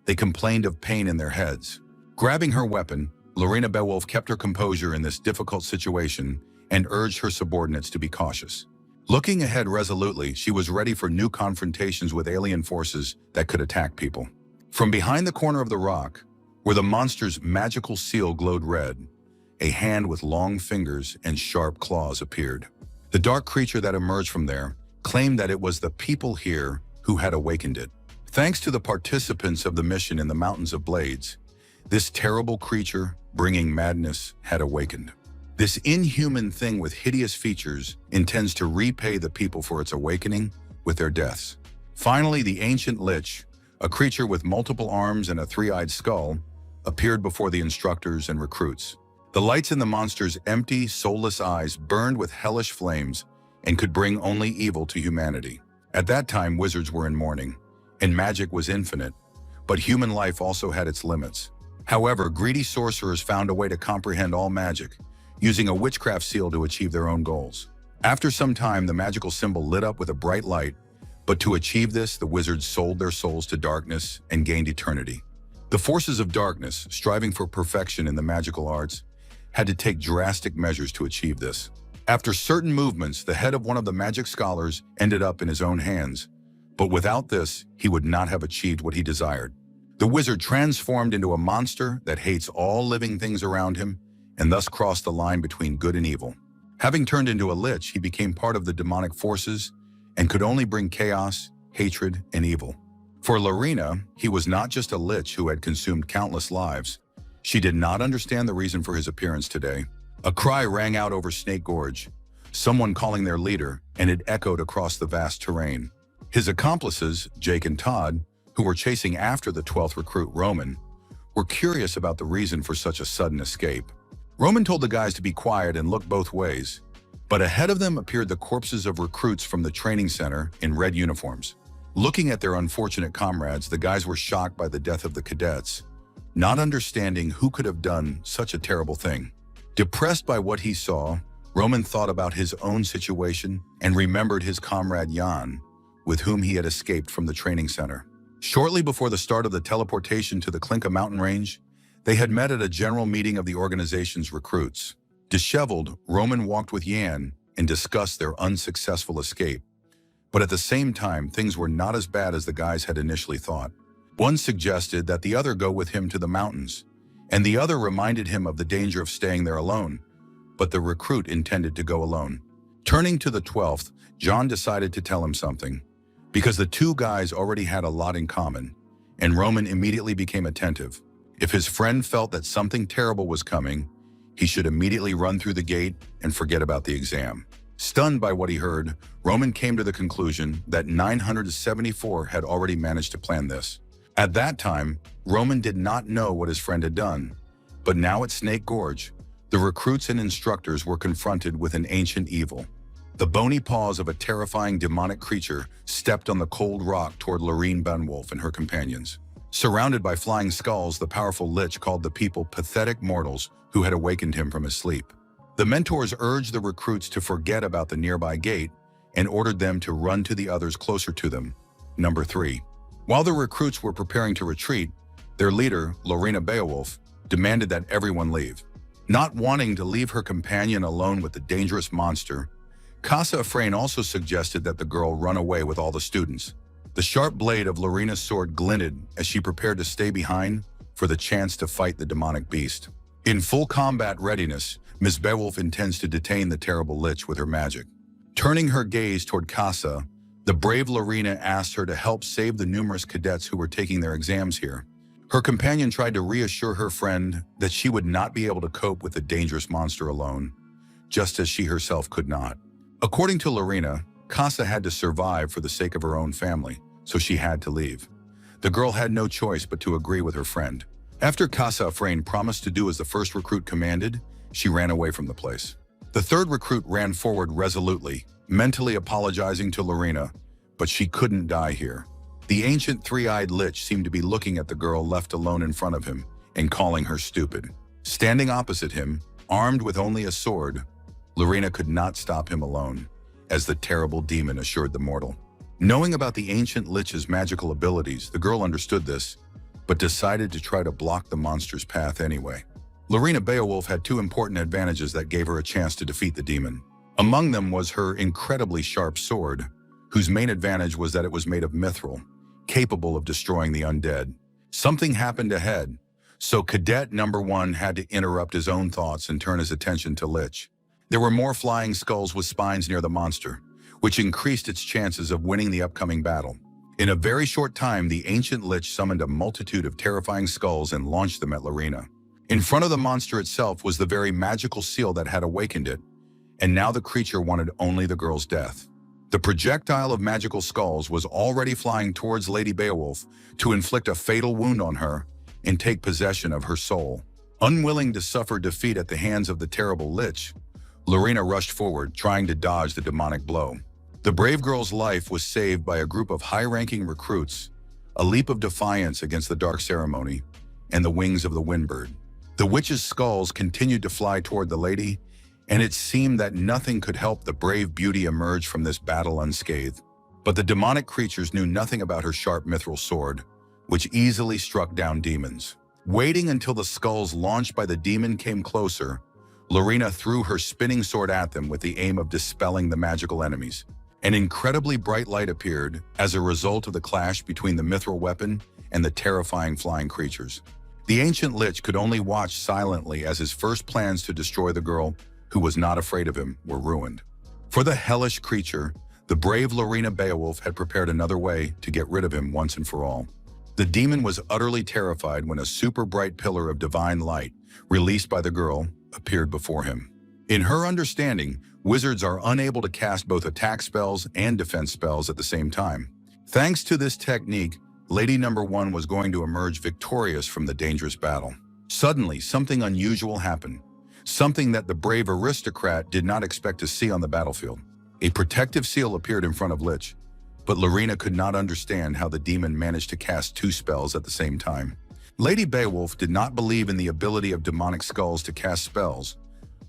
They complained of pain in their heads. Grabbing her weapon, Lorena Beowulf kept her composure in this difficult situation and urged her subordinates to be cautious. Looking ahead resolutely, she was ready for new confrontations with alien forces that could attack people. From behind the corner of the rock, where the monster's magical seal glowed red, a hand with long fingers and sharp claws appeared. The dark creature that emerged from there claimed that it was the people here who had awakened it. Thanks to the participants of the mission in the Mountains of Blades, this terrible creature, bringing madness, had awakened. This inhuman thing with hideous features intends to repay the people for its awakening with their deaths. Finally, the ancient lich, a creature with multiple arms and a three-eyed skull, appeared before the instructors and recruits. The lights in the monster's empty, soulless eyes burned with hellish flames and could bring only evil to humanity. At that time, wizards were in mourning, and magic was infinite, but human life also had its limits. However, greedy sorcerers found a way to comprehend all magic, using a witchcraft seal to achieve their own goals. After some time, the magical symbol lit up with a bright light, but to achieve this, the wizards sold their souls to darkness and gained eternity. The forces of darkness, striving for perfection in the magical arts, had to take drastic measures to achieve this. After certain movements, the head of one of the magic scholars ended up in his own hands, but without this, he would not have achieved what he desired. The wizard transformed into a monster that hates all living things around him and thus crossed the line between good and evil. Having turned into a lich, he became part of the demonic forces and could only bring chaos, hatred, and evil. For Lina, he was not just a lich who had consumed countless lives. She did not understand the reason for his appearance today. A cry rang out over Snake Gorge, someone calling their leader, and it echoed across the vast terrain. His accomplices, Jake and Todd, who were chasing after the 12th recruit Roman, were curious about the reason for such a sudden escape. Roman told the guys to be quiet and look both ways, but ahead of them appeared the corpses of recruits from the training center in red uniforms. Looking at their unfortunate comrades, the guys were shocked by the death of the cadets, not understanding who could have done such a terrible thing. Depressed by what he saw, Roman thought about his own situation and remembered his comrade Jan, with whom he had escaped from the training center. Shortly before the start of the teleportation to the Klinka mountain range, they had met at a general meeting of the organization's recruits. Disheveled, Roman walked with Jan and discussed their unsuccessful escape. But at the same time, things were not as bad as the guys had initially thought. One suggested that the other go with him to the mountains, and the other reminded him of the danger of staying there alone, but the recruit intended to go alone. Turning to the 12th, John decided to tell him something, because the two guys already had a lot in common, and Roman immediately became attentive. If his friend felt that something terrible was coming, he should immediately run through the gate and forget about the exam. Stunned by what he heard, Roman came to the conclusion that 974 had already managed to plan this. At that time, Roman did not know what his friend had done, but now at Snake Gorge, the recruits and instructors were confronted with an ancient evil. The bony paws of a terrifying demonic creature stepped on the cold rock toward Lorene Benwolf and her companions. Surrounded by flying skulls, the powerful lich called the people pathetic mortals who had awakened him from his sleep. The mentors urged the recruits to forget about the nearby gate and ordered them to run to the others closer to them. Number 3. While the recruits were preparing to retreat, their leader, Lorena Beowulf, demanded that everyone leave. Not wanting to leave her companion alone with the dangerous monster, Casa Ephraim also suggested that the girl run away with all the students. The sharp blade of Lorena's sword glinted as she prepared to stay behind for the chance to fight the demonic beast. In full combat readiness, Miss Beowulf intends to detain the terrible lich with her magic. Turning her gaze toward Casa, the brave Lorena asked her to help save the numerous cadets who were taking their exams here. Her companion tried to reassure her friend that she would not be able to cope with the dangerous monster alone, just as she herself could not. According to Lorena, Casa had to survive for the sake of her own family, so she had to leave. The girl had no choice but to agree with her friend. After Casa Ephraim promised to do as the first recruit commanded, she ran away from the place. The third recruit ran forward resolutely, mentally apologizing to Lorena, but she couldn't die here. The ancient three-eyed lich seemed to be looking at the girl left alone in front of him and calling her stupid. Standing opposite him, armed with only a sword, Lorena could not stop him alone, as the terrible demon assured the mortal. Knowing about the ancient lich's magical abilities, the girl understood this, but decided to try to block the monster's path anyway. Lorena Beowulf had two important advantages that gave her a chance to defeat the demon. Among them was her incredibly sharp sword, whose main advantage was that it was made of mithril, capable of destroying the undead. Something happened ahead, so Cadet Number 1 had to interrupt his own thoughts and turn his attention to Lich. There were more flying skulls with spines near the monster, which increased its chances of winning the upcoming battle. In a very short time, the ancient Lich summoned a multitude of terrifying skulls and launched them at Lorena. In front of the monster itself was the very magical seal that had awakened it, and now the creature wanted only the girl's death. The projectile of magical skulls was already flying towards Lady Beowulf to inflict a fatal wound on her and take possession of her soul. Unwilling to suffer defeat at the hands of the terrible lich, Lina rushed forward, trying to dodge the demonic blow. The brave girl's life was saved by a group of high-ranking recruits, a leap of defiance against the dark ceremony, and the wings of the windbird. The witch's skulls continued to fly toward the lady, and it seemed that nothing could help the brave beauty emerge from this battle unscathed. But the demonic creatures knew nothing about her sharp mithril sword, which easily struck down demons. Waiting until the skulls launched by the demon came closer, Lina threw her spinning sword at them with the aim of dispelling the magical enemies. An incredibly bright light appeared as a result of the clash between the mithril weapon and the terrifying flying creatures. The ancient lich could only watch silently as his first plans to destroy the girl, who was not afraid of him, were ruined. For the hellish creature, the brave Lina Beowulf had prepared another way to get rid of him once and for all. The demon was utterly terrified when a super bright pillar of divine light, released by the girl, appeared before him. In her understanding, wizards are unable to cast both attack spells and defense spells at the same time. Thanks to this technique, Lady Number 1 was going to emerge victorious from the dangerous battle. Suddenly, something unusual happened. Something that the brave aristocrat did not expect to see on the battlefield. A protective seal appeared in front of Lich, but Lina could not understand how the demon managed to cast two spells at the same time. Lady Beowulf did not believe in the ability of demonic skulls to cast spells,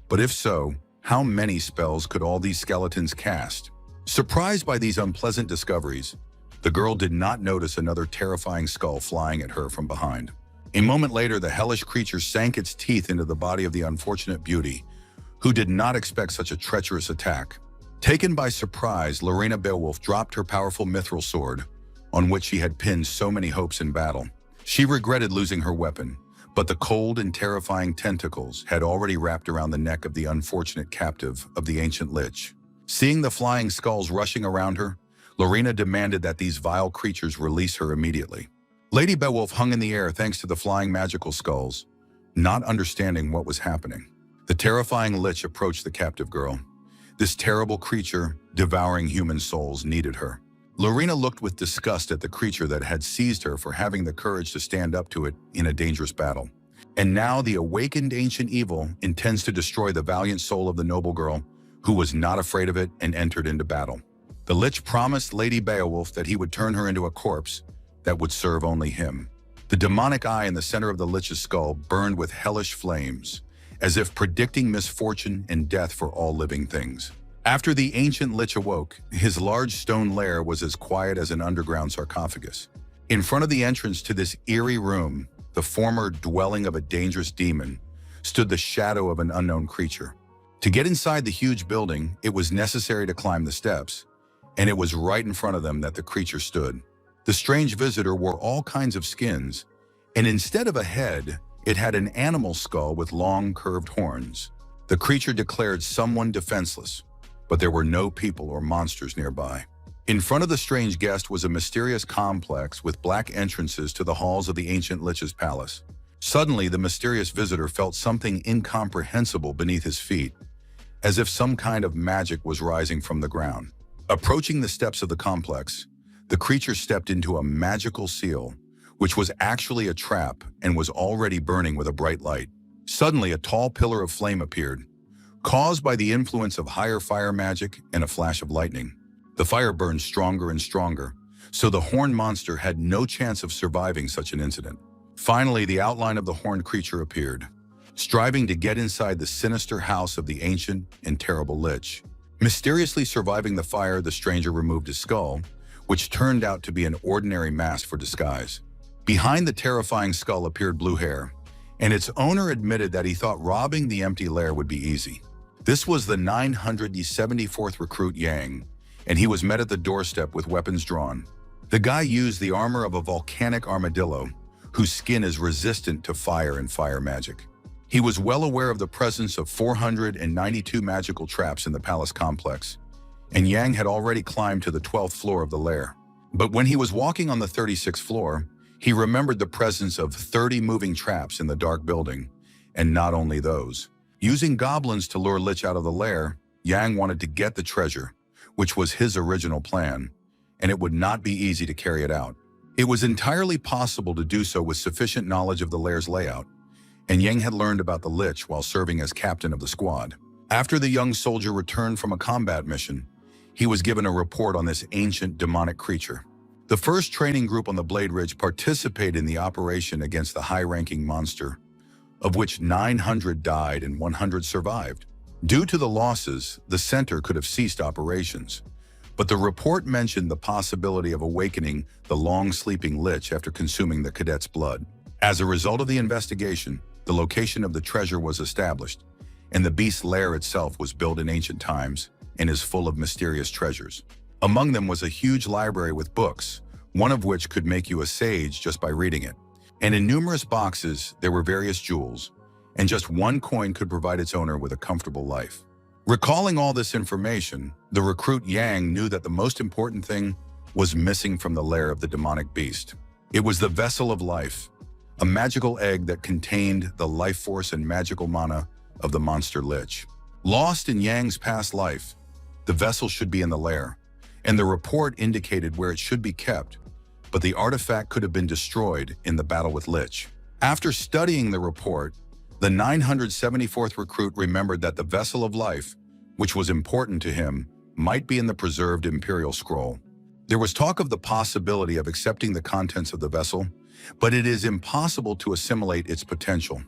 but if so, how many spells could all these skeletons cast? Surprised by these unpleasant discoveries, the girl did not notice another terrifying skull flying at her from behind. A moment later, the hellish creature sank its teeth into the body of the unfortunate beauty, who did not expect such a treacherous attack. Taken by surprise, Lina Beowulf dropped her powerful mithril sword, on which she had pinned so many hopes in battle. She regretted losing her weapon, but the cold and terrifying tentacles had already wrapped around the neck of the unfortunate captive of the ancient lich. Seeing the flying skulls rushing around her, Lina demanded that these vile creatures release her immediately. Lady Beowulf hung in the air thanks to the flying magical skulls, not understanding what was happening. The terrifying lich approached the captive girl. This terrible creature, devouring human souls, needed her. Lina looked with disgust at the creature that had seized her for having the courage to stand up to it in a dangerous battle. And now the awakened ancient evil intends to destroy the valiant soul of the noble girl, who was not afraid of it and entered into battle. The lich promised Lady Beowulf that he would turn her into a corpse that would serve only him. The demonic eye in the center of the lich's skull burned with hellish flames, as if predicting misfortune and death for all living things. After the ancient lich awoke, his large stone lair was as quiet as an underground sarcophagus. In front of the entrance to this eerie room, the former dwelling of a dangerous demon, stood the shadow of an unknown creature. To get inside the huge building, it was necessary to climb the steps, and it was right in front of them that the creature stood. The strange visitor wore all kinds of skins, and instead of a head, it had an animal skull with long, curved horns. The creature declared someone defenseless, but there were no people or monsters nearby. In front of the strange guest was a mysterious complex with black entrances to the halls of the ancient lich's palace. Suddenly, the mysterious visitor felt something incomprehensible beneath his feet, as if some kind of magic was rising from the ground. Approaching the steps of the complex, the creature stepped into a magical seal, which was actually a trap and was already burning with a bright light. Suddenly, a tall pillar of flame appeared, caused by the influence of higher fire magic and a flash of lightning. The fire burned stronger and stronger, so the horned monster had no chance of surviving such an incident. Finally, the outline of the horned creature appeared, striving to get inside the sinister house of the ancient and terrible lich. Mysteriously surviving the fire, the stranger removed his skull, which turned out to be an ordinary mask for disguise. Behind the terrifying skull appeared blue hair, and its owner admitted that he thought robbing the empty lair would be easy. This was the 974th recruit Yang, and he was met at the doorstep with weapons drawn. The guy used the armor of a volcanic armadillo, whose skin is resistant to fire and fire magic. He was well aware of the presence of 492 magical traps in the palace complex, and Yang had already climbed to the 12th floor of the lair. But when he was walking on the 36th floor, he remembered the presence of 30 moving traps in the dark building, and not only those. Using goblins to lure Lich out of the lair, Yang wanted to get the treasure, which was his original plan, and it would not be easy to carry it out. It was entirely possible to do so with sufficient knowledge of the lair's layout, and Yang had learned about the lich while serving as captain of the squad. After the young soldier returned from a combat mission, he was given a report on this ancient demonic creature. The first training group on the Blade Ridge participated in the operation against the high-ranking monster, of which 900 died and 100 survived. Due to the losses, the center could have ceased operations, but the report mentioned the possibility of awakening the long-sleeping lich after consuming the cadet's blood. As a result of the investigation, the location of the treasure was established, and the beast's lair itself was built in ancient times and is full of mysterious treasures. Among them was a huge library with books, one of which could make you a sage just by reading it. And in numerous boxes, there were various jewels, and just one coin could provide its owner with a comfortable life. Recalling all this information, the recruit Yang knew that the most important thing was missing from the lair of the demonic beast. It was the vessel of life, a magical egg that contained the life force and magical mana of the monster lich. Lost in Yang's past life, the vessel should be in the lair, and the report indicated where it should be kept, but the artifact could have been destroyed in the battle with lich. After studying the report, the 974th recruit remembered that the vessel of life, which was important to him, might be in the preserved Imperial Scroll. There was talk of the possibility of accepting the contents of the vessel, but it is impossible to assimilate its potential.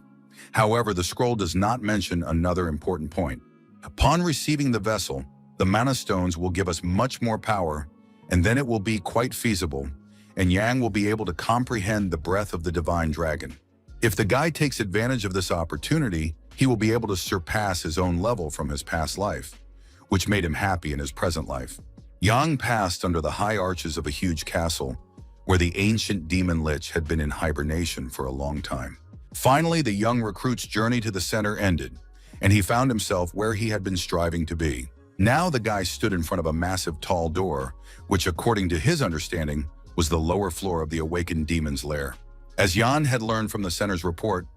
However, the scroll does not mention another important point. Upon receiving the vessel, the mana stones will give us much more power, and then it will be quite feasible, and Yang will be able to comprehend the breath of the divine dragon. If the guy takes advantage of this opportunity, he will be able to surpass his own level from his past life, which made him happy in his present life. Yang passed under the high arches of a huge castle, where the ancient demon lich had been in hibernation for a long time. Finally, the young recruit's journey to the center ended, and he found himself where he had been striving to be. Now the guy stood in front of a massive tall door, which according to his understanding was the lower floor of the awakened demon's lair. As Yan had learned from the center's report,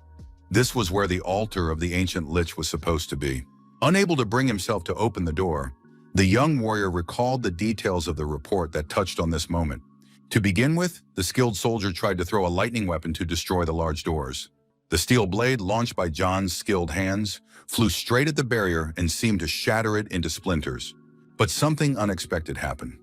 this was where the altar of the ancient lich was supposed to be. Unable to bring himself to open the door, the young warrior recalled the details of the report that touched on this moment. To begin with, the skilled soldier tried to throw a lightning weapon to destroy the large doors. The steel blade, launched by John's skilled hands, flew straight at the barrier and seemed to shatter it into splinters. But something unexpected happened.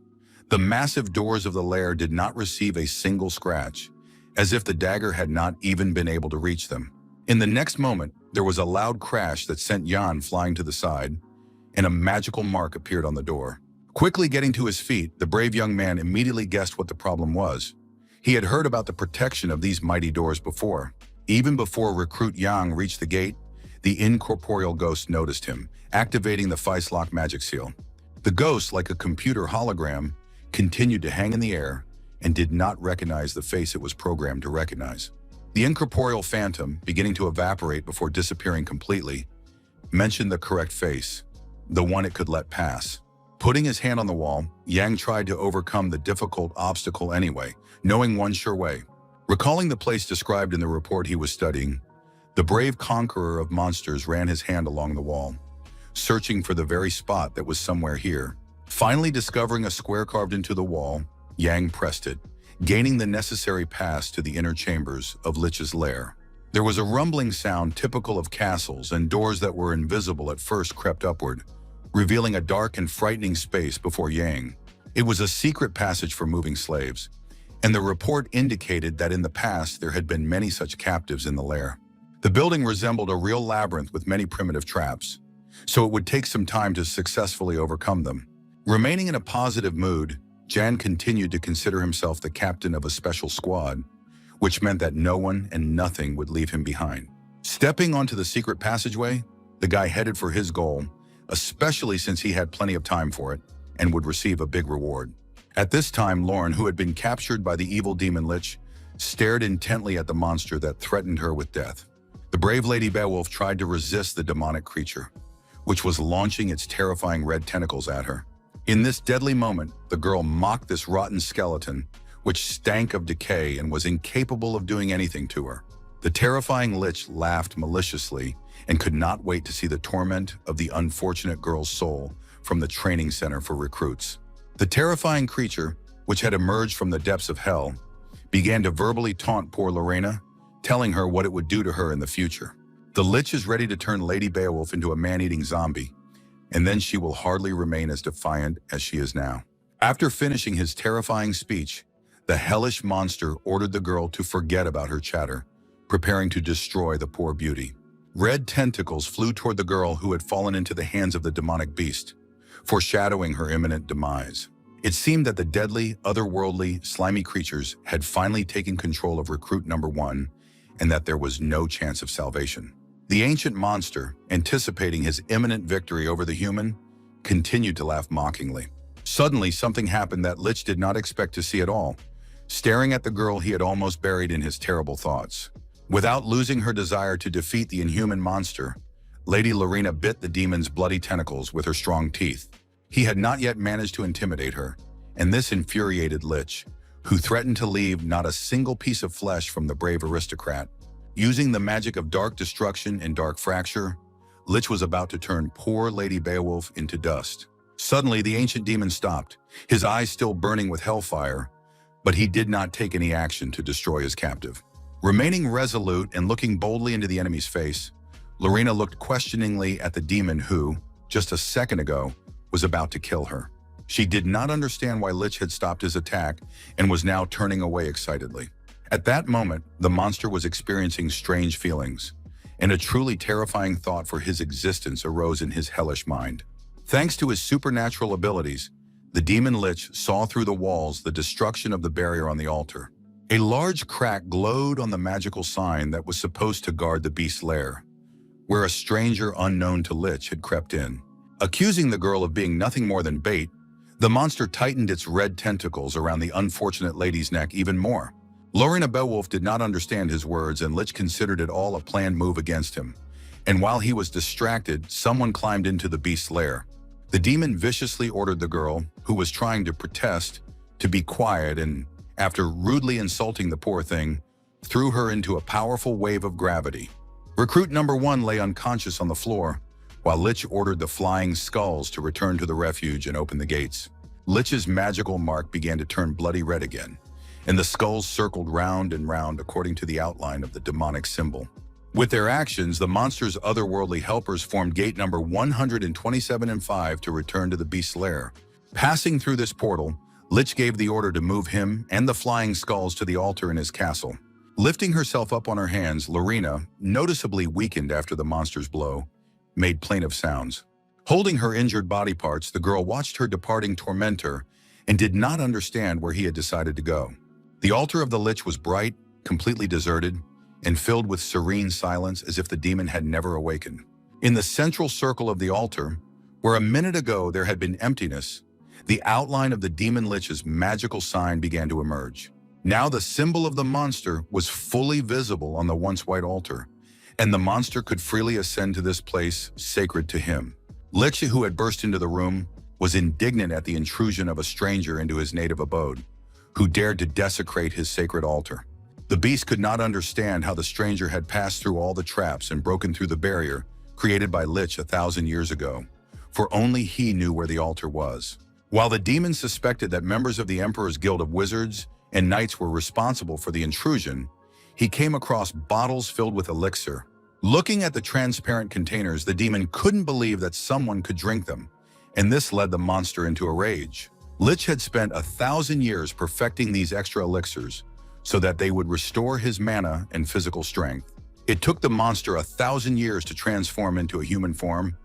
The massive doors of the lair did not receive a single scratch, as if the dagger had not even been able to reach them. In the next moment, there was a loud crash that sent Jan flying to the side, and a magical mark appeared on the door. Quickly getting to his feet, the brave young man immediately guessed what the problem was. He had heard about the protection of these mighty doors before. Even before recruit Yang reached the gate, the incorporeal ghost noticed him, activating the Feistlock magic seal. The ghost, like a computer hologram, continued to hang in the air and did not recognize the face it was programmed to recognize. The incorporeal phantom, beginning to evaporate before disappearing completely, mentioned the correct face, the one it could let pass. Putting his hand on the wall, Yang tried to overcome the difficult obstacle anyway, knowing one sure way. Recalling the place described in the report he was studying, the brave conqueror of monsters ran his hand along the wall, searching for the very spot that was somewhere here. Finally discovering a square carved into the wall, Yang pressed it, gaining the necessary pass to the inner chambers of Lich's lair. There was a rumbling sound typical of castles, and doors that were invisible at first crept upward, revealing a dark and frightening space before Yang. It was a secret passage for moving slaves, and the report indicated that in the past there had been many such captives in the lair. The building resembled a real labyrinth with many primitive traps, so it would take some time to successfully overcome them. Remaining in a positive mood, Jan continued to consider himself the captain of a special squad, which meant that no one and nothing would leave him behind. Stepping onto the secret passageway, the guy headed for his goal, especially since he had plenty of time for it and would receive a big reward. At this time, Lauren, who had been captured by the evil demon lich, stared intently at the monster that threatened her with death. The brave Lady Beowulf tried to resist the demonic creature, which was launching its terrifying red tentacles at her. In this deadly moment, the girl mocked this rotten skeleton, which stank of decay and was incapable of doing anything to her. The terrifying lich laughed maliciously and could not wait to see the torment of the unfortunate girl's soul from the training center for recruits. The terrifying creature, which had emerged from the depths of hell, began to verbally taunt poor Lorena, telling her what it would do to her in the future. The lich is ready to turn Lady Beowulf into a man-eating zombie, and then she will hardly remain as defiant as she is now. After finishing his terrifying speech, the hellish monster ordered the girl to forget about her chatter, preparing to destroy the poor beauty. Red tentacles flew toward the girl who had fallen into the hands of the demonic beast, foreshadowing her imminent demise. It seemed that the deadly, otherworldly, slimy creatures had finally taken control of recruit number 1, and that there was no chance of salvation. The ancient monster, anticipating his imminent victory over the human, continued to laugh mockingly. Suddenly, something happened that Lich did not expect to see at all, staring at the girl he had almost buried in his terrible thoughts. Without losing her desire to defeat the inhuman monster, Lady Lorena bit the demon's bloody tentacles with her strong teeth. He had not yet managed to intimidate her, and this infuriated Lich, who threatened to leave not a single piece of flesh from the brave aristocrat. Using the magic of dark destruction and dark fracture, Lich was about to turn poor Lady Beowulf into dust. Suddenly, the ancient demon stopped, his eyes still burning with hellfire, but he did not take any action to destroy his captive. Remaining resolute and looking boldly into the enemy's face, Lorena looked questioningly at the demon who, just a second ago, was about to kill her. She did not understand why Lich had stopped his attack and was now turning away excitedly. At that moment, the monster was experiencing strange feelings, and a truly terrifying thought for his existence arose in his hellish mind. Thanks to his supernatural abilities, the demon Lich saw through the walls the destruction of the barrier on the altar. A large crack glowed on the magical sign that was supposed to guard the beast's lair, where a stranger unknown to Lich had crept in. Accusing the girl of being nothing more than bait, the monster tightened its red tentacles around the unfortunate lady's neck even more. Lorena Beowulf did not understand his words, and Lich considered it all a planned move against him. And while he was distracted, someone climbed into the beast's lair. The demon viciously ordered the girl, who was trying to protest, to be quiet, and after rudely insulting the poor thing, threw her into a powerful wave of gravity. Recruit number 1 lay unconscious on the floor, while Lich ordered the flying skulls to return to the refuge and open the gates. Lich's magical mark began to turn bloody red again, and the skulls circled round and round according to the outline of the demonic symbol. With their actions, the monster's otherworldly helpers formed gate number 127 and 5 to return to the beast's lair. Passing through this portal, Lich gave the order to move him and the flying skulls to the altar in his castle. Lifting herself up on her hands, Lorena, noticeably weakened after the monster's blow, made plaintive sounds. Holding her injured body parts, the girl watched her departing tormentor and did not understand where he had decided to go. The altar of the Lich was bright, completely deserted, and filled with serene silence as if the demon had never awakened. In the central circle of the altar, where a minute ago there had been emptiness, the outline of the demon Lich's magical sign began to emerge. Now the symbol of the monster was fully visible on the once white altar, and the monster could freely ascend to this place sacred to him. Lich, who had burst into the room, was indignant at the intrusion of a stranger into his native abode, who dared to desecrate his sacred altar. The beast could not understand how the stranger had passed through all the traps and broken through the barrier created by Lich 1,000 years ago, for only he knew where the altar was. While the demon suspected that members of the Emperor's Guild of Wizards and Knights were responsible for the intrusion, he came across bottles filled with elixir. Looking at the transparent containers, the demon couldn't believe that someone could drink them, and this led the monster into a rage. Lich had spent 1,000 years perfecting these extra elixirs so that they would restore his mana and physical strength. It took the monster 1,000 years to transform into a human form,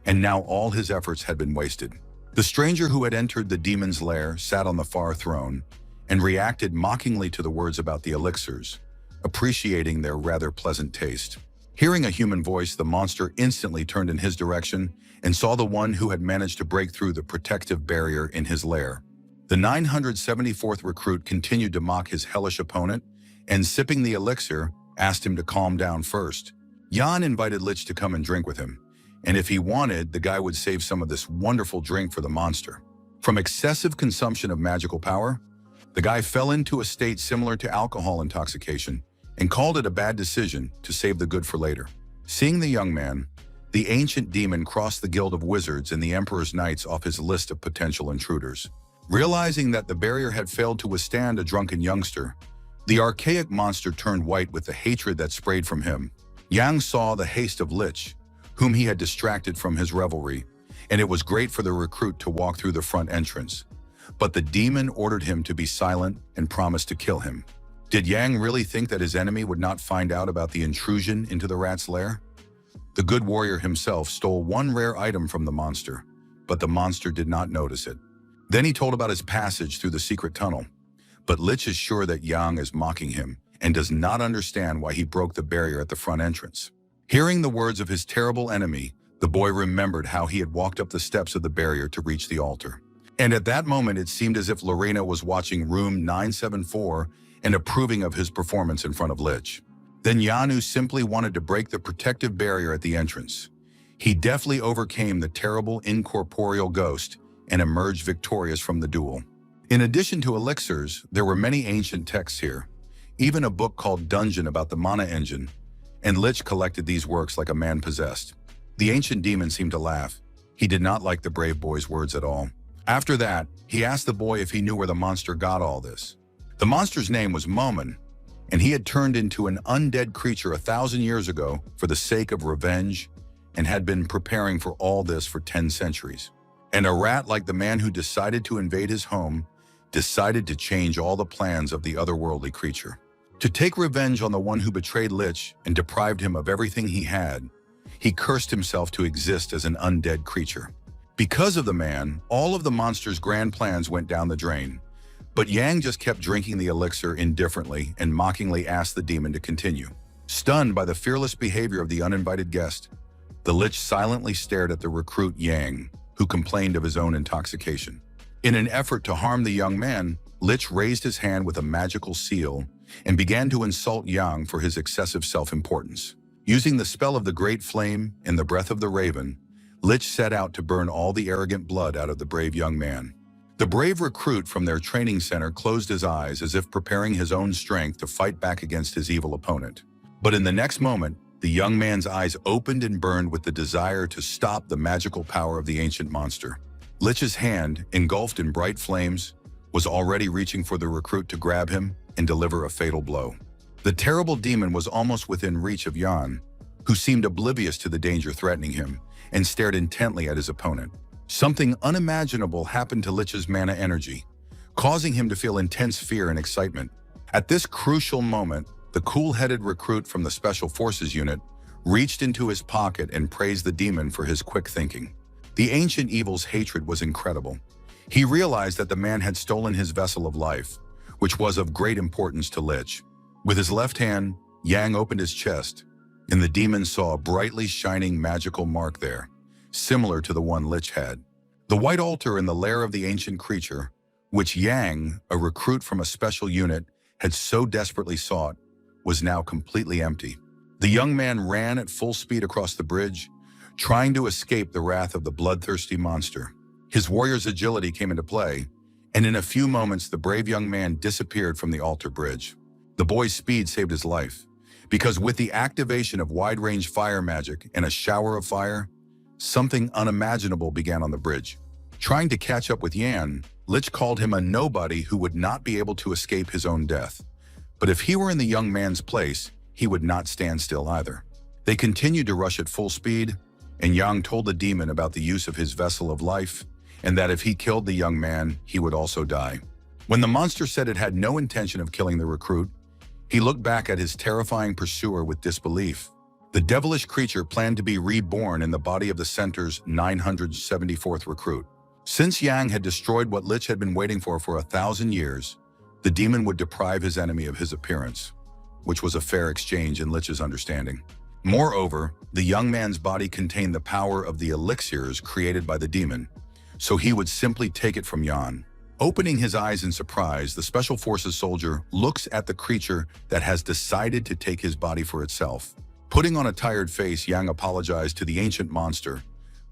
and now all his efforts had been wasted. The stranger who had entered the demon's lair sat on the far throne and reacted mockingly to the words about the elixirs, appreciating their rather pleasant taste. Hearing a human voice, the monster instantly turned in his direction and saw the one who had managed to break through the protective barrier in his lair. The 974th recruit continued to mock his hellish opponent, and sipping the elixir, asked him to calm down first. Jan invited Lich to come and drink with him, and if he wanted, the guy would save some of this wonderful drink for the monster. From excessive consumption of magical power, the guy fell into a state similar to alcohol intoxication and called it a bad decision to save the good for later. Seeing the young man, The ancient demon crossed the Guild of Wizards and the Emperor's Knights off his list of potential intruders. Realizing that the barrier had failed to withstand a drunken youngster, the archaic monster turned white with the hatred that sprayed from him. Yang saw the haste of Lich, whom he had distracted from his revelry, and it was great for the recruit to walk through the front entrance. But the demon ordered him to be silent and promised to kill him. Did Yang really think that his enemy would not find out about the intrusion into the rat's lair? The good warrior himself stole one rare item from the monster, but the monster did not notice it. Then he told about his passage through the secret tunnel. But Lich is sure that Yang is mocking him and does not understand why he broke the barrier at the front entrance. Hearing the words of his terrible enemy, the boy remembered how he had walked up the steps of the barrier to reach the altar. And at that moment, it seemed as if Lorena was watching room 974 and approving of his performance in front of Lich. Then Yanu simply wanted to break the protective barrier at the entrance. He deftly overcame the terrible incorporeal ghost and emerged victorious from the duel. In addition to elixirs, there were many ancient texts here, even a book called Dungeon about the mana engine, and Lich collected these works like a man possessed. The ancient demon seemed to laugh. He did not like the brave boy's words at all. After that, he asked the boy if he knew where the monster got all this. The monster's name was Momin, and he had turned into an undead creature 1,000 years ago for the sake of revenge and had been preparing for all this for 10 centuries. And a rat like the man who decided to invade his home decided to change all the plans of the otherworldly creature. To take revenge on the one who betrayed Lich and deprived him of everything he had, he cursed himself to exist as an undead creature. Because of the man, all of the monster's grand plans went down the drain. But Yang just kept drinking the elixir indifferently and mockingly asked the demon to continue. Stunned by the fearless behavior of the uninvited guest, the Lich silently stared at the recruit Yang, who complained of his own intoxication. In an effort to harm the young man, Lich raised his hand with a magical seal and began to insult Yang for his excessive self-importance. Using the spell of the Great Flame and the breath of the Raven, Lich set out to burn all the arrogant blood out of the brave young man. The brave recruit from their training center closed his eyes as if preparing his own strength to fight back against his evil opponent. But in the next moment, the young man's eyes opened and burned with the desire to stop the magical power of the ancient monster. Lich's hand, engulfed in bright flames, was already reaching for the recruit to grab him and deliver a fatal blow. The terrible demon was almost within reach of Yan, who seemed oblivious to the danger threatening him and stared intently at his opponent. Something unimaginable happened to Lich's mana energy, causing him to feel intense fear and excitement. At this crucial moment, the cool-headed recruit from the Special Forces unit reached into his pocket and praised the demon for his quick thinking. The ancient evil's hatred was incredible. He realized that the man had stolen his vessel of life, which was of great importance to Lich. With his left hand, Yang opened his chest, and the demon saw a brightly shining magical mark there, similar to the one Lich had. The white altar in the lair of the ancient creature, which Yang, a recruit from a special unit, had so desperately sought, was now completely empty. The young man ran at full speed across the bridge, trying to escape the wrath of the bloodthirsty monster. His warrior's agility came into play, and in a few moments the brave young man disappeared from the altar bridge. The boy's speed saved his life, because with the activation of wide-range fire magic and a shower of fire, something unimaginable began on the bridge. Trying to catch up with Yan, Lich called him a nobody who would not be able to escape his own death. But if he were in the young man's place, he would not stand still either. They continued to rush at full speed, and Yang told the demon about the use of his vessel of life, and that if he killed the young man, he would also die. When the monster said it had no intention of killing the recruit, he looked back at his terrifying pursuer with disbelief. The devilish creature planned to be reborn in the body of the center's 974th recruit. Since Yang had destroyed what Lich had been waiting for 1,000 years, the demon would deprive his enemy of his appearance, which was a fair exchange in Lich's understanding. Moreover, the young man's body contained the power of the elixirs created by the demon, so he would simply take it from Yan. Opening his eyes in surprise, the Special Forces soldier looks at the creature that has decided to take his body for itself. Putting on a tired face, Yang apologized to the ancient monster,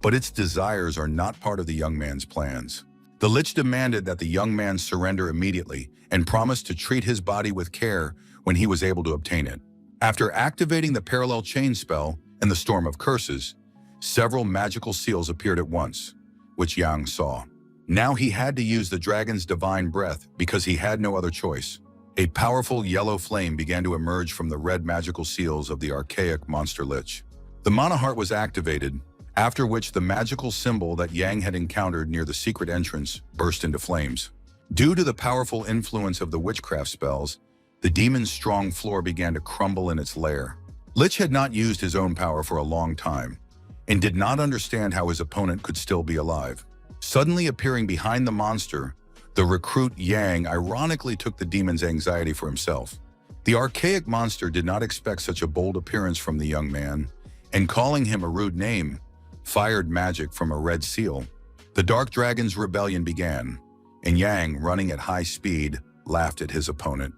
but its desires are not part of the young man's plans. The Lich demanded that the young man surrender immediately and promised to treat his body with care when he was able to obtain it. After activating the parallel chain spell and the storm of curses, several magical seals appeared at once, which Yang saw. Now he had to use the dragon's divine breath because he had no other choice. A powerful yellow flame began to emerge from the red magical seals of the archaic monster lich. The mana heart was activated, after which the magical symbol that Yang had encountered near the secret entrance burst into flames. Due to the powerful influence of the witchcraft spells, the demon's strong floor began to crumble in its lair. Lich had not used his own power for a long time, and did not understand how his opponent could still be alive. Suddenly appearing behind the monster, the recruit Yang ironically took the demon's anxiety for himself. The archaic monster did not expect such a bold appearance from the young man, and calling him a rude name, fired magic from a red seal. The dark dragon's rebellion began, and Yang, running at high speed, laughed at his opponent,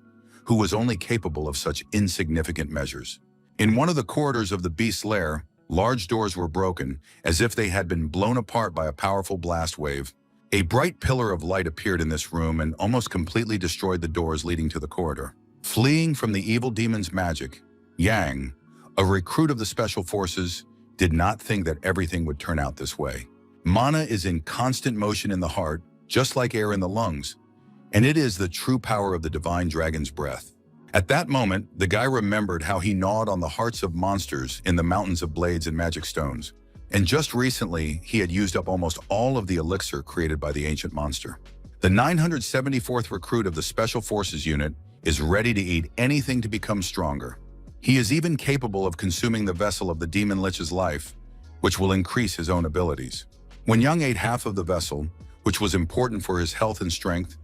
who was only capable of such insignificant measures. In one of the corridors of the beast's lair, large doors were broken, as if they had been blown apart by a powerful blast wave. A bright pillar of light appeared in this room and almost completely destroyed the doors leading to the corridor. Fleeing from the evil demon's magic, Yang, a recruit of the special forces, did not think that everything would turn out this way. Mana is in constant motion in the heart, just like air in the lungs, and it is the true power of the divine dragon's breath. At that moment, the guy remembered how he gnawed on the hearts of monsters in the mountains of blades and magic stones. And just recently, he had used up almost all of the elixir created by the ancient monster. The 974th recruit of the Special Forces unit is ready to eat anything to become stronger. He is even capable of consuming the vessel of the demon lich's life, which will increase his own abilities. When Yang ate half of the vessel, which was important for his health and strength,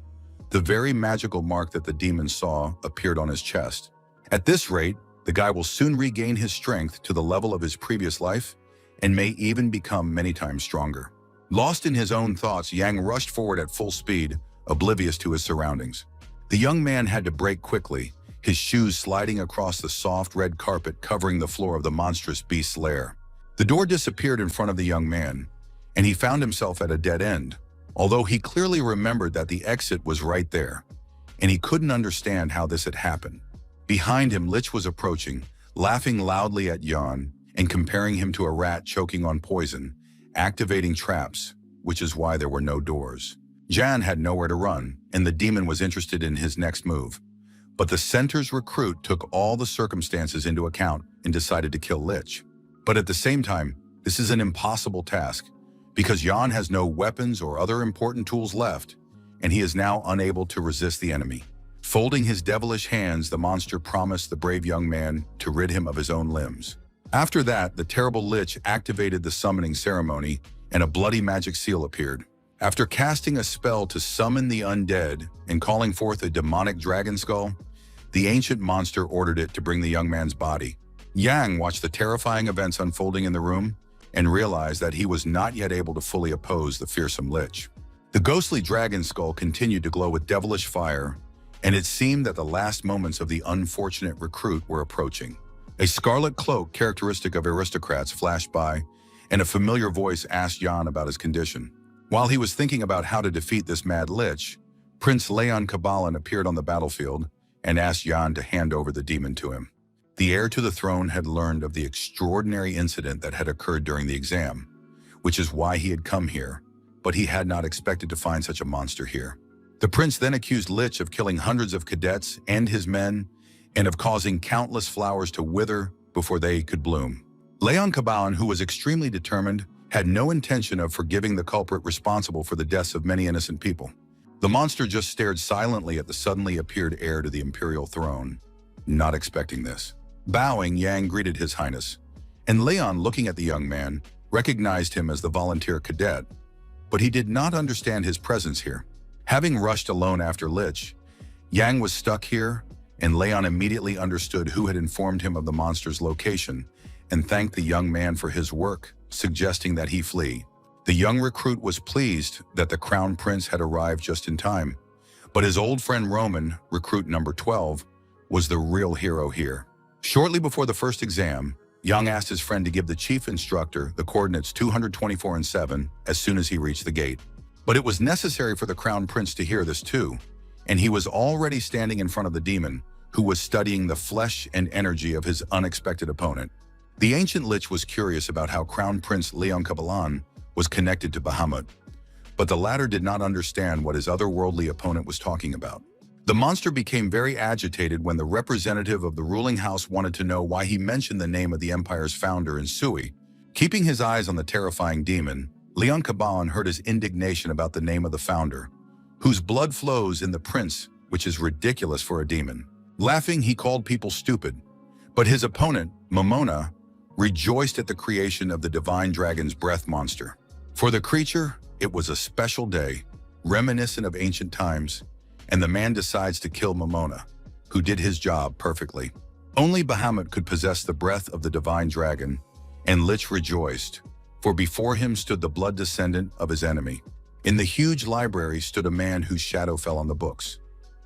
the very magical mark that the demon saw appeared on his chest. At this rate, the guy will soon regain his strength to the level of his previous life and may even become many times stronger. Lost in his own thoughts, Yang rushed forward at full speed, oblivious to his surroundings. The young man had to brake quickly, his shoes sliding across the soft red carpet covering the floor of the monstrous beast's lair. The door disappeared in front of the young man, and he found himself at a dead end, although he clearly remembered that the exit was right there, and he couldn't understand how this had happened. Behind him, Lich was approaching, laughing loudly at Yan and comparing him to a rat choking on poison, activating traps, which is why there were no doors. Jan had nowhere to run, and the demon was interested in his next move. But the center's recruit took all the circumstances into account and decided to kill Lich. But at the same time, this is an impossible task, because Jan has no weapons or other important tools left, and he is now unable to resist the enemy. Folding his devilish hands, the monster promised the brave young man to rid him of his own limbs. After that, the terrible Lich activated the summoning ceremony, and a bloody magic seal appeared. After casting a spell to summon the undead and calling forth a demonic dragon skull, the ancient monster ordered it to bring the young man's body. Yang watched the terrifying events unfolding in the room and realized that he was not yet able to fully oppose the fearsome Lich. The ghostly dragon skull continued to glow with devilish fire, and it seemed that the last moments of the unfortunate recruit were approaching. A scarlet cloak characteristic of aristocrats flashed by, and a familiar voice asked Jan about his condition. While he was thinking about how to defeat this mad Lich, Prince Leon Cabalan appeared on the battlefield and asked Jan to hand over the demon to him. The heir to the throne had learned of the extraordinary incident that had occurred during the exam, which is why he had come here, but he had not expected to find such a monster here. The prince then accused Lich of killing hundreds of cadets and his men, and of causing countless flowers to wither before they could bloom. Leon Cabalan, who was extremely determined, had no intention of forgiving the culprit responsible for the deaths of many innocent people. The monster just stared silently at the suddenly appeared heir to the imperial throne, not expecting this. Bowing, Yang greeted His Highness, and Leon, looking at the young man, recognized him as the volunteer cadet, but he did not understand his presence here. Having rushed alone after Lich, Yang was stuck here, and Leon immediately understood who had informed him of the monster's location and thanked the young man for his work, suggesting that he flee. The young recruit was pleased that the crown prince had arrived just in time, but his old friend Roman, recruit number 12, was the real hero here. Shortly before the first exam, Yang asked his friend to give the chief instructor the coordinates 224 and 7 as soon as he reached the gate. But it was necessary for the crown prince to hear this too, and he was already standing in front of the demon, who was studying the flesh and energy of his unexpected opponent. The ancient lich was curious about how Crown Prince Leon Kabalan was connected to Bahamut, but the latter did not understand what his otherworldly opponent was talking about. The monster became very agitated when the representative of the ruling house wanted to know why he mentioned the name of the empire's founder in Sui. Keeping his eyes on the terrifying demon, Leon Kabalan heard his indignation about the name of the founder, whose blood flows in the prince, which is ridiculous for a demon. Laughing, he called people stupid, but his opponent, Momona, rejoiced at the creation of the divine dragon's breath monster. For the creature, it was a special day, reminiscent of ancient times, and the man decides to kill Momona, who did his job perfectly. Only Bahamut could possess the breath of the divine dragon, and Lich rejoiced, for before him stood the blood descendant of his enemy. In the huge library stood a man whose shadow fell on the books,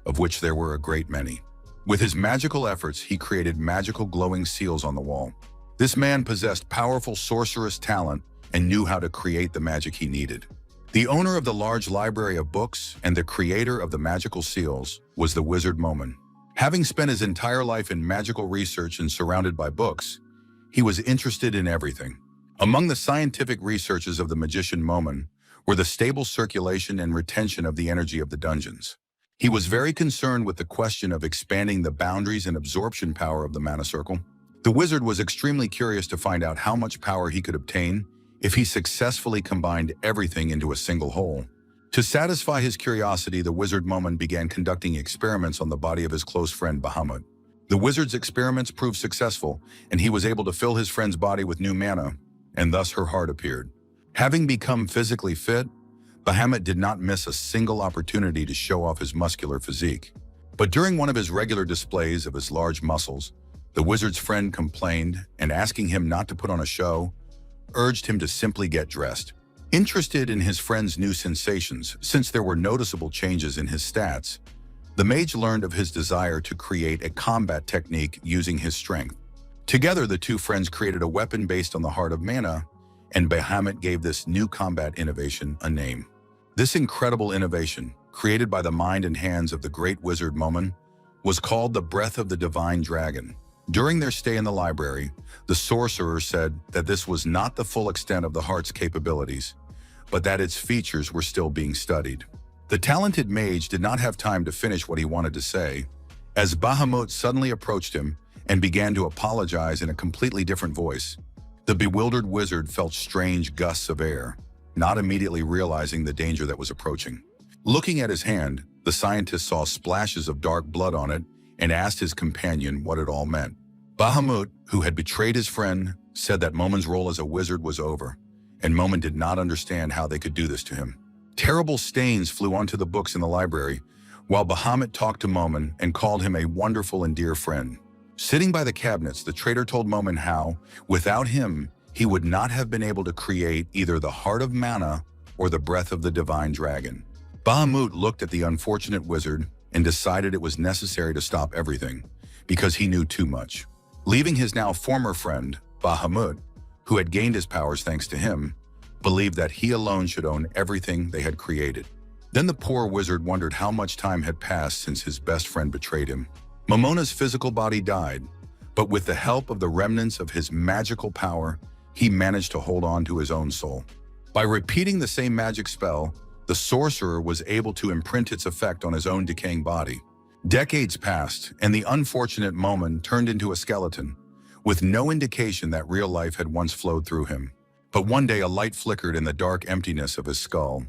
of which there were a great many. With his magical efforts, he created magical glowing seals on the wall. This man possessed powerful sorceress talent and knew how to create the magic he needed. The owner of the large library of books and the creator of the magical seals was the wizard Momen. Having spent his entire life in magical research and surrounded by books, he was interested in everything. Among the scientific researches of the magician Momen were the stable circulation and retention of the energy of the dungeons. He was very concerned with the question of expanding the boundaries and absorption power of the mana circle. The wizard was extremely curious to find out how much power he could obtain if he successfully combined everything into a single whole. To satisfy his curiosity, the wizard Momen began conducting experiments on the body of his close friend Bahamut. The wizard's experiments proved successful, and he was able to fill his friend's body with new mana, and thus her heart appeared. Having become physically fit, Bahamut did not miss a single opportunity to show off his muscular physique. But during one of his regular displays of his large muscles, the wizard's friend complained and, asking him not to put on a show, urged him to simply get dressed. Interested in his friend's new sensations, since there were noticeable changes in his stats, the mage learned of his desire to create a combat technique using his strength. Together, the two friends created a weapon based on the heart of mana, and Bahamut gave this new combat innovation a name. This incredible innovation, created by the mind and hands of the great wizard Momen, was called the Breath of the Divine Dragon. During their stay in the library, the sorcerer said that this was not the full extent of the heart's capabilities, but that its features were still being studied. The talented mage did not have time to finish what he wanted to say, as Bahamut suddenly approached him and began to apologize in a completely different voice. The bewildered wizard felt strange gusts of air, not immediately realizing the danger that was approaching. Looking at his hand, the scientist saw splashes of dark blood on it and asked his companion what it all meant. Bahamut, who had betrayed his friend, said that Momen's role as a wizard was over, and Momen did not understand how they could do this to him. Terrible stains flew onto the books in the library, while Bahamut talked to Momen and called him a wonderful and dear friend. Sitting by the cabinets, the traitor told Momen how, without him, he would not have been able to create either the Heart of Mana or the Breath of the Divine Dragon. Bahamut looked at the unfortunate wizard and decided it was necessary to stop everything, because he knew too much. Leaving his now former friend, Bahamut, who had gained his powers thanks to him, believed that he alone should own everything they had created. Then the poor wizard wondered how much time had passed since his best friend betrayed him. Momona's physical body died, but with the help of the remnants of his magical power, he managed to hold on to his own soul. By repeating the same magic spell, the sorcerer was able to imprint its effect on his own decaying body. Decades passed, and the unfortunate Momen turned into a skeleton, with no indication that real life had once flowed through him. But one day a light flickered in the dark emptiness of his skull.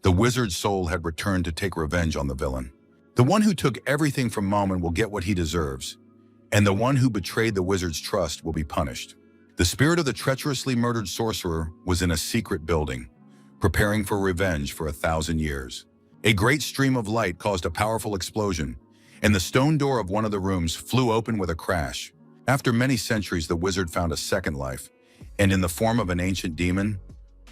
The wizard's soul had returned to take revenge on the villain. The one who took everything from Momen will get what he deserves, and the one who betrayed the wizard's trust will be punished. The spirit of the treacherously murdered sorcerer was in a secret building, preparing for revenge for 1,000 years. A great stream of light caused a powerful explosion, and the stone door of one of the rooms flew open with a crash. After many centuries, the wizard found a second life, and in the form of an ancient demon,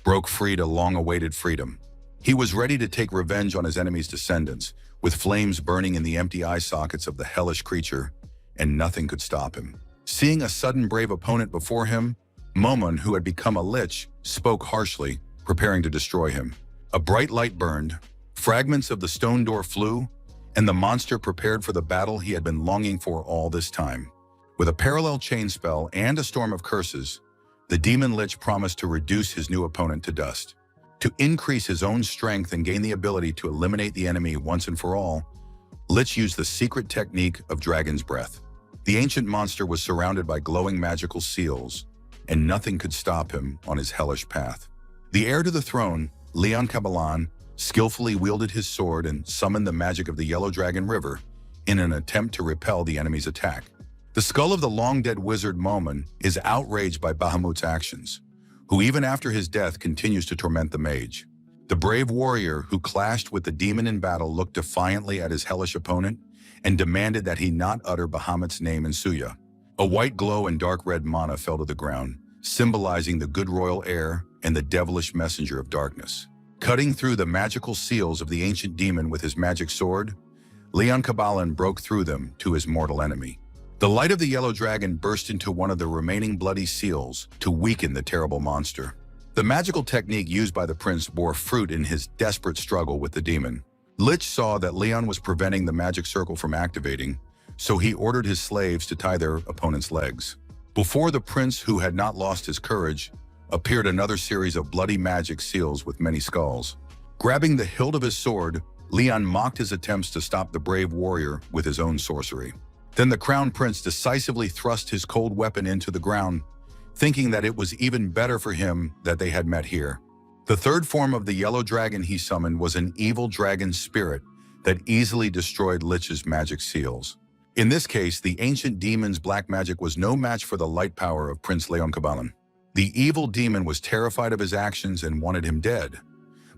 broke free to long-awaited freedom. He was ready to take revenge on his enemy's descendants, with flames burning in the empty eye sockets of the hellish creature, and nothing could stop him. Seeing a sudden brave opponent before him, Momen, who had become a lich, spoke harshly, preparing to destroy him. A bright light burned, fragments of the stone door flew, and the monster prepared for the battle he had been longing for all this time. With a parallel chain spell and a storm of curses, the demon lich promised to reduce his new opponent to dust. To increase his own strength and gain the ability to eliminate the enemy once and for all, Lich used the secret technique of Dragon's Breath. The ancient monster was surrounded by glowing magical seals, and nothing could stop him on his hellish path. The heir to the throne, Leon Cabalan, skillfully wielded his sword and summoned the magic of the Yellow Dragon River in an attempt to repel the enemy's attack. The skull of the long-dead wizard Momin is outraged by Bahamut's actions, who even after his death continues to torment the mage. The brave warrior who clashed with the demon in battle looked defiantly at his hellish opponent and demanded that he not utter Bahamut's name in Suya. A white glow and dark red mana fell to the ground, symbolizing the good royal heir and the devilish messenger of darkness. Cutting through the magical seals of the ancient demon with his magic sword, Leon Cabalan broke through them to his mortal enemy. The light of the yellow dragon burst into one of the remaining bloody seals to weaken the terrible monster. The magical technique used by the prince bore fruit in his desperate struggle with the demon. Lich saw that Leon was preventing the magic circle from activating, so he ordered his slaves to tie their opponent's legs. Before the prince, who had not lost his courage, appeared another series of bloody magic seals with many skulls. Grabbing the hilt of his sword, Leon mocked his attempts to stop the brave warrior with his own sorcery. Then the crown prince decisively thrust his cold weapon into the ground, thinking that it was even better for him that they had met here. The third form of the yellow dragon he summoned was an evil dragon spirit that easily destroyed Lich's magic seals. In this case, the ancient demon's black magic was no match for the light power of Prince Leon Cabalan. The evil demon was terrified of his actions and wanted him dead.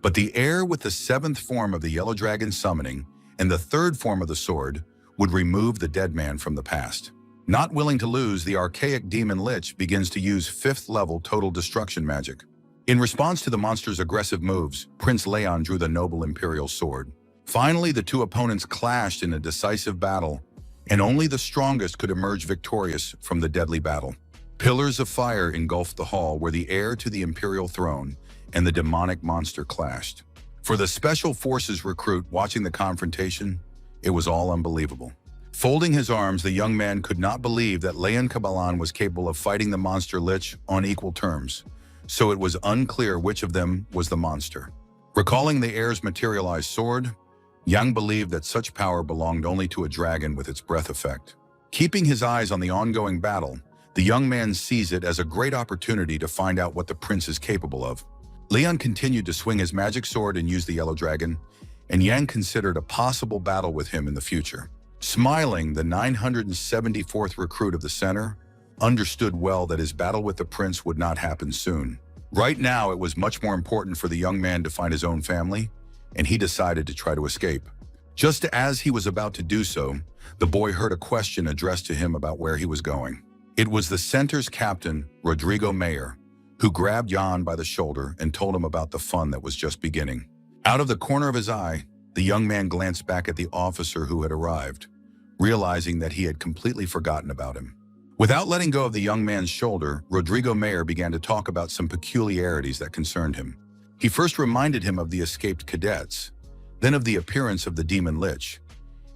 But the heir with the seventh form of the yellow dragon summoning and the third form of the sword would remove the dead man from the past. Not willing to lose, the archaic demon Lich begins to use 5th level total destruction magic. In response to the monster's aggressive moves, Prince Leon drew the noble imperial sword. Finally, the two opponents clashed in a decisive battle, and only the strongest could emerge victorious from the deadly battle. Pillars of fire engulfed the hall where the heir to the imperial throne and the demonic monster clashed. For the special forces recruit watching the confrontation, it was all unbelievable. Folding his arms, the young man could not believe that Leon Cabalan was capable of fighting the monster Lich on equal terms, so it was unclear which of them was the monster. Recalling the heir's materialized sword, Yang believed that such power belonged only to a dragon with its breath effect. Keeping his eyes on the ongoing battle, the young man sees it as a great opportunity to find out what the prince is capable of. Leon continued to swing his magic sword and use the yellow dragon, and Yang considered a possible battle with him in the future. Smiling, the 974th recruit of the center understood well that his battle with the prince would not happen soon. Right now, it was much more important for the young man to find his own family, and he decided to try to escape. Just as he was about to do so, the boy heard a question addressed to him about where he was going. It was the center's captain, Rodrigo Mayer, who grabbed Jan by the shoulder and told him about the fun that was just beginning. Out of the corner of his eye, the young man glanced back at the officer who had arrived, realizing that he had completely forgotten about him. Without letting go of the young man's shoulder, Rodrigo Mayer began to talk about some peculiarities that concerned him. He first reminded him of the escaped cadets, then of the appearance of the demon Lich,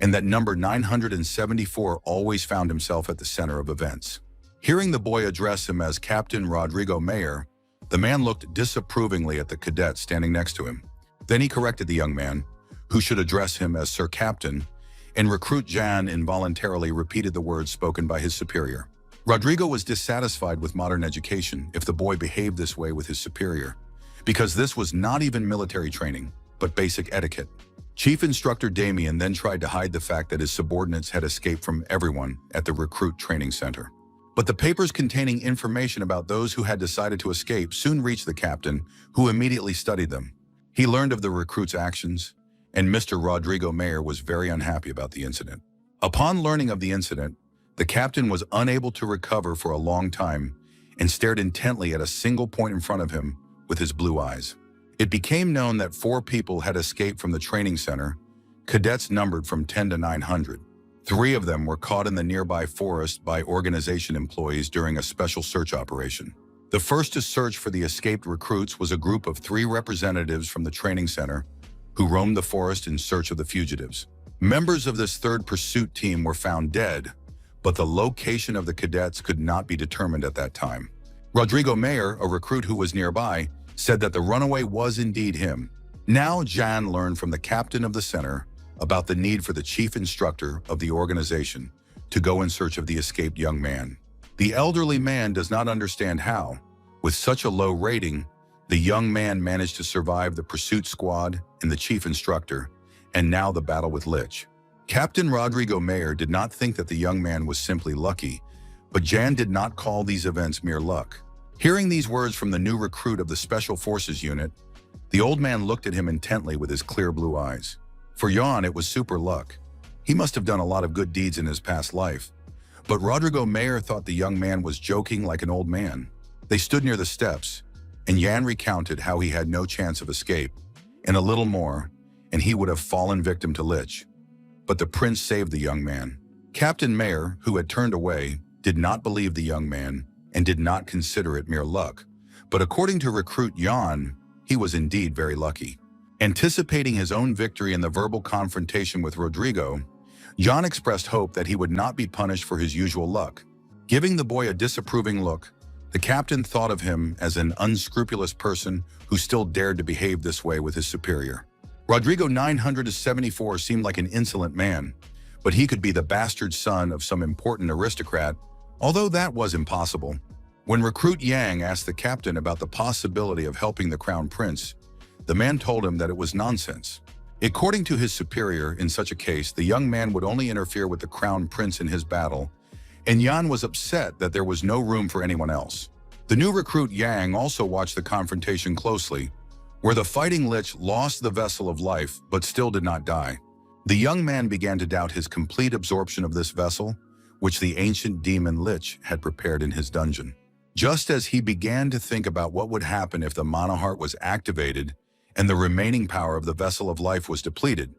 and that number 974 always found himself at the center of events. Hearing the boy address him as Captain Rodrigo Mayer, the man looked disapprovingly at the cadet standing next to him. Then he corrected the young man, who should address him as Sir Captain, and recruit Jan involuntarily repeated the words spoken by his superior. Rodrigo was dissatisfied with modern education if the boy behaved this way with his superior, because this was not even military training, but basic etiquette. Chief Instructor Damian then tried to hide the fact that his subordinates had escaped from everyone at the recruit training center. But the papers containing information about those who had decided to escape soon reached the captain, who immediately studied them. He learned of the recruits' actions, and Mr. Rodrigo Mayer was very unhappy about the incident. Upon learning of the incident, the captain was unable to recover for a long time and stared intently at a single point in front of him with his blue eyes. It became known that 4 people had escaped from the training center, cadets numbered from 10 to 900. 3 of them were caught in the nearby forest by organization employees during a special search operation. The first to search for the escaped recruits was a group of 3 representatives from the training center who roamed the forest in search of the fugitives. Members of this third pursuit team were found dead, but the location of the cadets could not be determined at that time. Rodrigo Mayer, a recruit who was nearby, said that the runaway was indeed him. Now Jan learned from the captain of the center about the need for the chief instructor of the organization to go in search of the escaped young man. The elderly man does not understand how, with such a low rating, the young man managed to survive the pursuit squad and the chief instructor, and now the battle with Lich. Captain Rodrigo Mayer did not think that the young man was simply lucky, but Jan did not call these events mere luck. Hearing these words from the new recruit of the Special Forces unit, the old man looked at him intently with his clear blue eyes. For Jan, it was super luck. He must have done a lot of good deeds in his past life. But Rodrigo Mayer thought the young man was joking like an old man. They stood near the steps, and Jan recounted how he had no chance of escape, and a little more, and he would have fallen victim to Lich. But the prince saved the young man. Captain Mayer, who had turned away, did not believe the young man and did not consider it mere luck. But according to recruit Jan, he was indeed very lucky. Anticipating his own victory in the verbal confrontation with Rodrigo, Jan expressed hope that he would not be punished for his usual luck. Giving the boy a disapproving look, the captain thought of him as an unscrupulous person who still dared to behave this way with his superior. Rodrigo 974 seemed like an insolent man, but he could be the bastard son of some important aristocrat, although that was impossible. When recruit Yang asked the captain about the possibility of helping the crown prince, the man told him that it was nonsense. According to his superior, in such a case, the young man would only interfere with the crown prince in his battle, and Jan was upset that there was no room for anyone else. The new recruit Yang also watched the confrontation closely, where the fighting Lich lost the vessel of life but still did not die. The young man began to doubt his complete absorption of this vessel, which the ancient demon Lich had prepared in his dungeon. Just as he began to think about what would happen if the Mana Heart was activated and the remaining power of the vessel of life was depleted,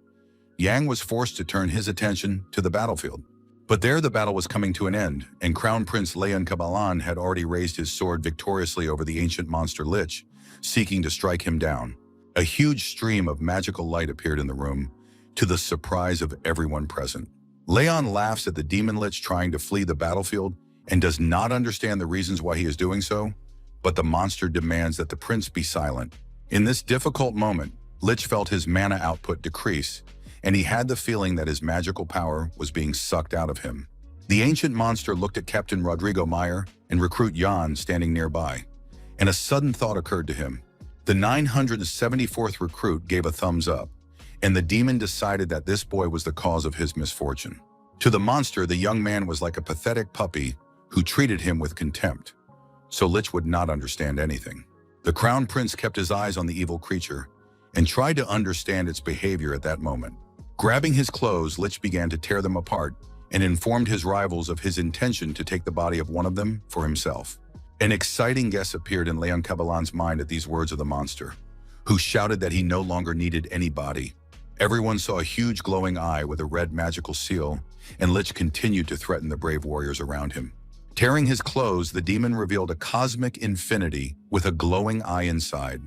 Yang was forced to turn his attention to the battlefield. But there the battle was coming to an end, and Crown Prince Aelon had already raised his sword victoriously over the ancient monster Lich, seeking to strike him down. A huge stream of magical light appeared in the room, to the surprise of everyone present. Aelon laughs at the demon Lich trying to flee the battlefield and does not understand the reasons why he is doing so, but the monster demands that the prince be silent. In this difficult moment, Lich felt his mana output decrease, and he had the feeling that his magical power was being sucked out of him. The ancient monster looked at Captain Rodrigo Mayer and recruit Jan standing nearby, and a sudden thought occurred to him. The 974th recruit gave a thumbs up, and the demon decided that this boy was the cause of his misfortune. To the monster, the young man was like a pathetic puppy who treated him with contempt, so Lich would not understand anything. The crown prince kept his eyes on the evil creature and tried to understand its behavior at that moment. Grabbing his clothes, Lich began to tear them apart and informed his rivals of his intention to take the body of one of them for himself. An exciting guess appeared in Leon Cabalan's mind at these words of the monster, who shouted that he no longer needed any body. Everyone saw a huge glowing eye with a red magical seal, and Lich continued to threaten the brave warriors around him. Tearing his clothes, the demon revealed a cosmic infinity with a glowing eye inside,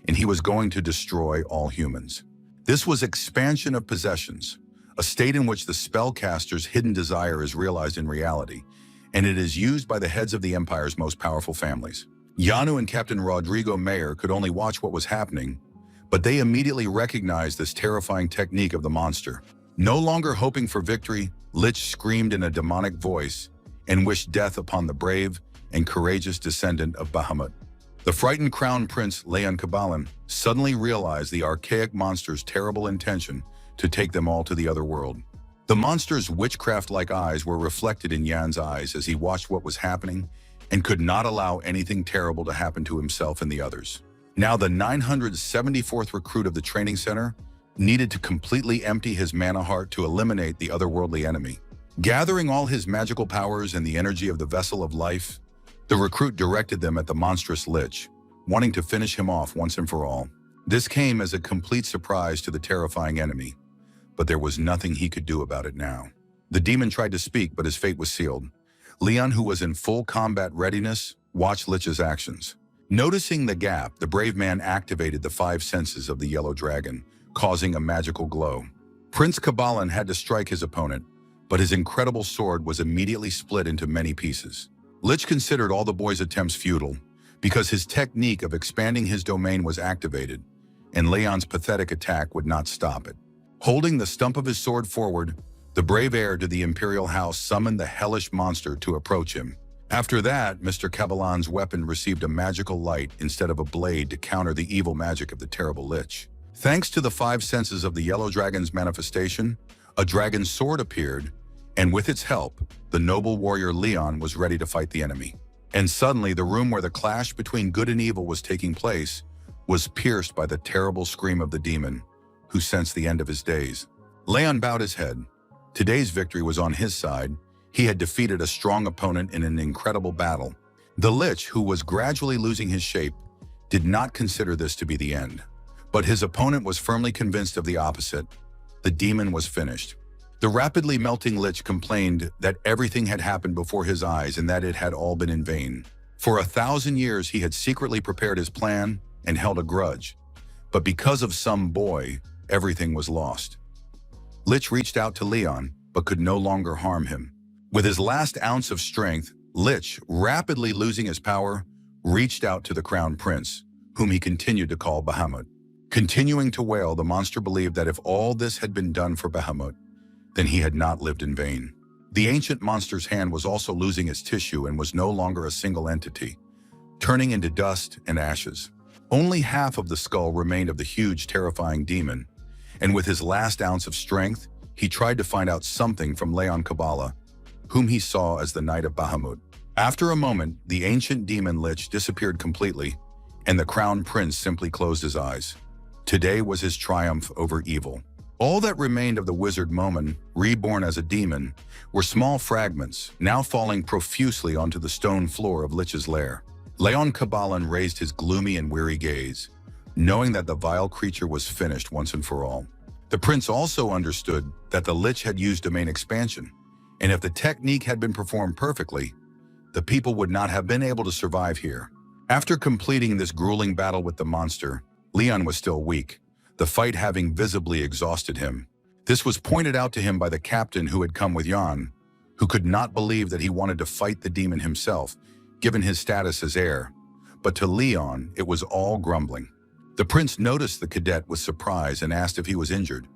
and he was going to destroy all humans. This was expansion of possessions, a state in which the spellcaster's hidden desire is realized in reality, and it is used by the heads of the Empire's most powerful families. Yanu and Captain Rodrigo Mayer could only watch what was happening, but they immediately recognized this terrifying technique of the monster. No longer hoping for victory, Lich screamed in a demonic voice and wished death upon the brave and courageous descendant of Bahamut. The frightened crown prince, Leon Cabalan, suddenly realized the archaic monster's terrible intention to take them all to the other world. The monster's witchcraft-like eyes were reflected in Yan's eyes as he watched what was happening and could not allow anything terrible to happen to himself and the others. Now the 974th recruit of the training center needed to completely empty his mana heart to eliminate the otherworldly enemy. Gathering all his magical powers and the energy of the vessel of life, the recruit directed them at the monstrous Lich, wanting to finish him off once and for all. This came as a complete surprise to the terrifying enemy, but there was nothing he could do about it now. The demon tried to speak, but his fate was sealed. Leon, who was in full combat readiness, watched Lich's actions. Noticing the gap, the brave man activated the 5 senses of the yellow dragon, causing a magical glow. Prince Cabalan had to strike his opponent, but his incredible sword was immediately split into many pieces. Lich considered all the boy's attempts futile because his technique of expanding his domain was activated, and Leon's pathetic attack would not stop it. Holding the stump of his sword forward, the brave heir to the imperial house summoned the hellish monster to approach him. After that, Mr. Caballan's weapon received a magical light instead of a blade to counter the evil magic of the terrible lich. Thanks to the 5 senses of the yellow dragon's manifestation, a dragon's sword appeared, and with its help, the noble warrior Leon was ready to fight the enemy. And suddenly, the room where the clash between good and evil was taking place was pierced by the terrible scream of the demon, who sensed the end of his days. Leon bowed his head. Today's victory was on his side. He had defeated a strong opponent in an incredible battle. The lich, who was gradually losing his shape, did not consider this to be the end. But his opponent was firmly convinced of the opposite. The demon was finished. The rapidly melting lich complained that everything had happened before his eyes and that it had all been in vain. For 1,000 years he had secretly prepared his plan and held a grudge. But because of some boy, everything was lost. Lich reached out to Leon, but could no longer harm him. With his last ounce of strength, Lich, rapidly losing his power, reached out to the crown prince, whom he continued to call Bahamut. Continuing to wail, the monster believed that if all this had been done for Bahamut, then he had not lived in vain. The ancient monster's hand was also losing its tissue and was no longer a single entity, turning into dust and ashes. Only half of the skull remained of the huge, terrifying demon, and with his last ounce of strength, he tried to find out something from Leon Kabbalah, whom he saw as the Knight of Bahamut. After a moment, the ancient demon lich disappeared completely, and the crown prince simply closed his eyes. Today was his triumph over evil. All that remained of the wizard Momin, reborn as a demon, were small fragments, now falling profusely onto the stone floor of Lich's lair. Leon Kabbalah raised his gloomy and weary gaze, knowing that the vile creature was finished once and for all. The prince also understood that the lich had used domain expansion, and if the technique had been performed perfectly, the people would not have been able to survive here. After completing this grueling battle with the monster, Leon was still weak, the fight having visibly exhausted him. This was pointed out to him by the captain who had come with Jan, who could not believe that he wanted to fight the demon himself, given his status as heir. But to Leon, it was all grumbling. The prince noticed the cadet with surprise and asked if he was injured,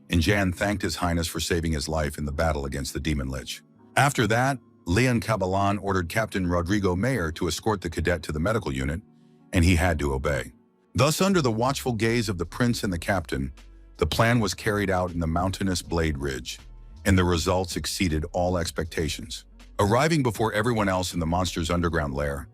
and Jan thanked His Highness for saving his life in the battle against the demon lich. After that, Leon Kabbalah ordered Captain Rodrigo Mayer to escort the cadet to the medical unit, and he had to obey. Thus, under the watchful gaze of the prince and the captain, the plan was carried out in the mountainous Blade Ridge, and the results exceeded all expectations. Arriving before everyone else in the monster's underground lair,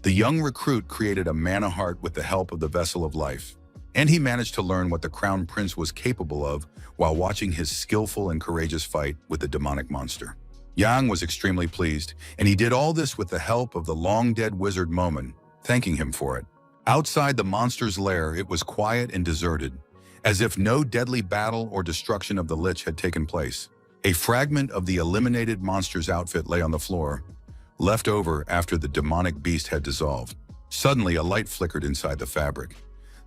the young recruit created a mana heart with the help of the Vessel of Life, and he managed to learn what the Crown Prince was capable of while watching his skillful and courageous fight with the demonic monster. Yang was extremely pleased, and he did all this with the help of the long-dead wizard Momin, thanking him for it. Outside the monster's lair, it was quiet and deserted, as if no deadly battle or destruction of the lich had taken place. A fragment of the eliminated monster's outfit lay on the floor, left over after the demonic beast had dissolved. Suddenly, a light flickered inside the fabric,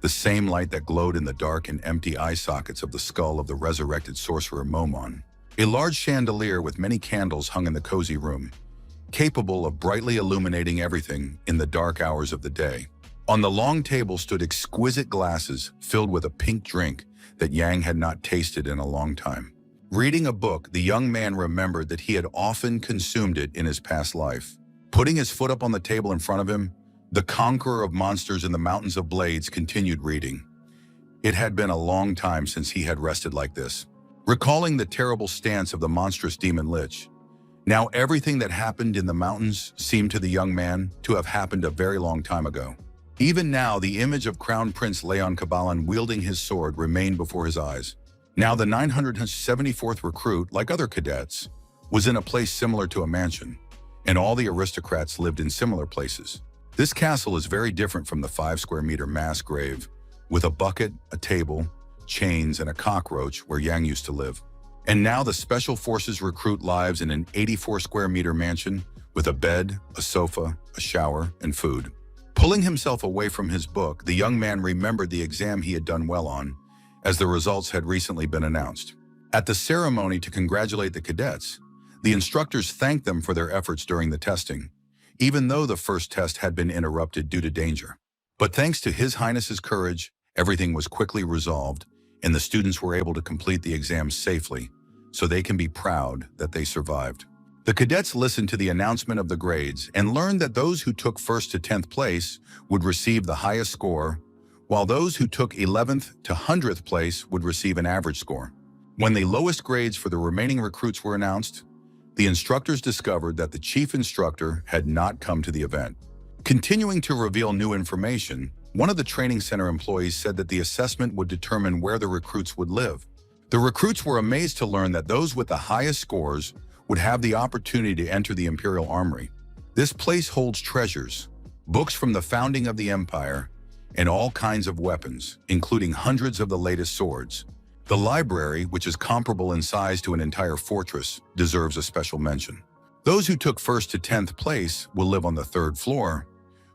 the same light that glowed in the dark and empty eye sockets of the skull of the resurrected sorcerer Momon. A large chandelier with many candles hung in the cozy room, capable of brightly illuminating everything in the dark hours of the day. On the long table stood exquisite glasses filled with a pink drink that Yang had not tasted in a long time. Reading a book, the young man remembered that he had often consumed it in his past life. Putting his foot up on the table in front of him, the conqueror of monsters in the Mountains of Blades continued reading. It had been a long time since he had rested like this. Recalling the terrible stance of the monstrous demon lich, now everything that happened in the mountains seemed to the young man to have happened a very long time ago. Even now, the image of Crown Prince Leon Kabbalah wielding his sword remained before his eyes. Now the 974th recruit, like other cadets, was in a place similar to a mansion, and all the aristocrats lived in similar places. This castle is very different from the 5-square-meter mass grave, with a bucket, a table, chains, and a cockroach where Yang used to live. And now the Special Forces recruit lives in an 84-square-meter mansion with a bed, a sofa, a shower, and food. Pulling himself away from his book, the young man remembered the exam he had done well on, as the results had recently been announced. At the ceremony to congratulate the cadets, The instructors thanked them for their efforts during the testing, even though the first test had been interrupted due to danger. But thanks to His Highness's courage, everything was quickly resolved, and the students were able to complete the exams safely, so they can be proud that they survived. The cadets listened to the announcement of the grades and learned that those who took 1st to 10th place would receive the highest score, while those who took 11th to 100th place would receive an average score. When the lowest grades for the remaining recruits were announced, the instructors discovered that the chief instructor had not come to the event. Continuing to reveal new information, one of the training center employees said that the assessment would determine where the recruits would live. The recruits were amazed to learn that those with the highest scores would have the opportunity to enter the Imperial Armory. This place holds treasures, books from the founding of the Empire, and all kinds of weapons, including hundreds of the latest swords. The library, which is comparable in size to an entire fortress, deserves a special mention. Those who took 1st to 10th place will live on the 3rd floor.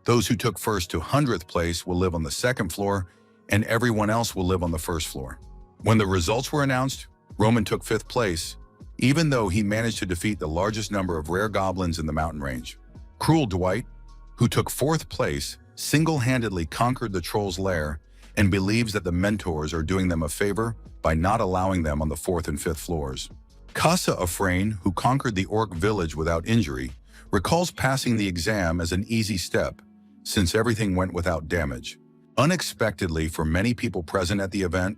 Those who took 1st to 100th place will live on the 2nd floor, and everyone else will live on the 1st floor. When the results were announced, Roman took 5th place, even though he managed to defeat the largest number of rare goblins in the mountain range. Cruel Dwight, who took 4th place, single-handedly conquered the troll's lair and believes that the mentors are doing them a favor by not allowing them on the 4th and 5th floors. Casa Afrain, who conquered the orc village without injury, recalls passing the exam as an easy step, since everything went without damage. Unexpectedly for many people present at the event,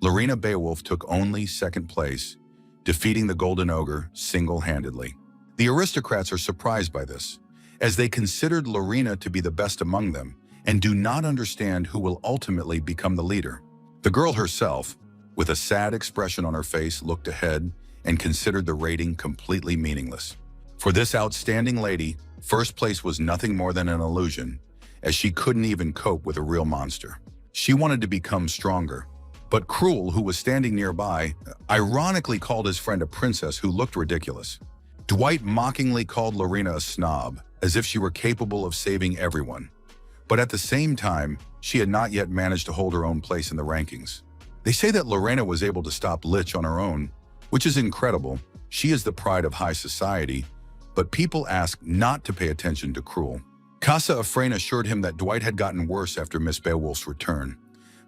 Lina Beowulf took only 2nd place, defeating the Golden Ogre single-handedly. The aristocrats are surprised by this, as they considered Lina to be the best among them and do not understand who will ultimately become the leader. The girl herself, with a sad expression on her face, looked ahead and considered the rating completely meaningless. For this outstanding lady, 1st place was nothing more than an illusion, as she couldn't even cope with a real monster. She wanted to become stronger. But Cruel, who was standing nearby, ironically called his friend a princess who looked ridiculous. Dwight mockingly called Lina a snob, as if she were capable of saving everyone. But at the same time, she had not yet managed to hold her own place in the rankings. They say that Lina was able to stop Lich on her own, which is incredible. She is the pride of high society, but people ask not to pay attention to Cruel. Casa Afrain assured him that Dwight had gotten worse after Miss Beowulf's return.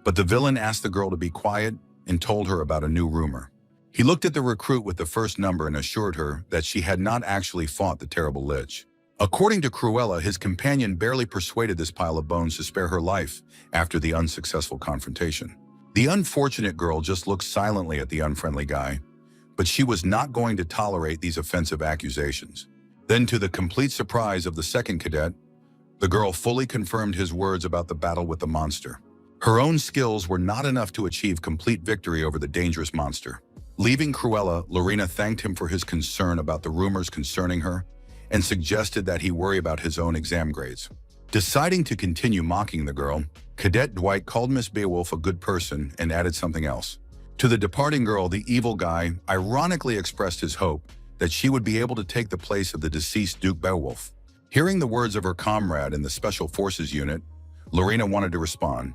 But the villain asked the girl to be quiet and told her about a new rumor. He looked at the recruit with the 1st number and assured her that she had not actually fought the terrible Lich. According to Cruella, his companion barely persuaded this pile of bones to spare her life after the unsuccessful confrontation. The unfortunate girl just looked silently at the unfriendly guy, but she was not going to tolerate these offensive accusations. Then, to the complete surprise of the 2nd cadet, the girl fully confirmed his words about the battle with the monster. Her own skills were not enough to achieve complete victory over the dangerous monster. Leaving Cruella, Lina thanked him for his concern about the rumors concerning her and suggested that he worry about his own exam grades. Deciding to continue mocking the girl, Cadet Dwight called Miss Beowulf a good person and added something else. To the departing girl, the evil guy ironically expressed his hope that she would be able to take the place of the deceased Duke Beowulf. Hearing the words of her comrade in the Special Forces unit, Lina wanted to respond,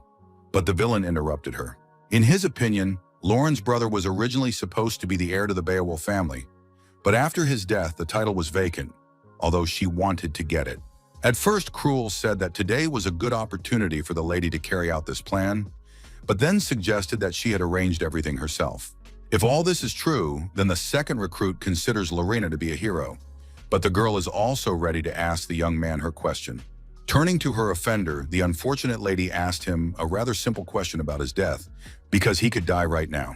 but the villain interrupted her. In his opinion, Lauren's brother was originally supposed to be the heir to the Beowulf family, but after his death, the title was vacant, although she wanted to get it. At first, Cruel said that today was a good opportunity for the lady to carry out this plan, but then suggested that she had arranged everything herself. If all this is true, then the 2nd recruit considers Lina to be a hero, but the girl is also ready to ask the young man her question. Turning to her offender, the unfortunate lady asked him a rather simple question about his death, because he could die right now.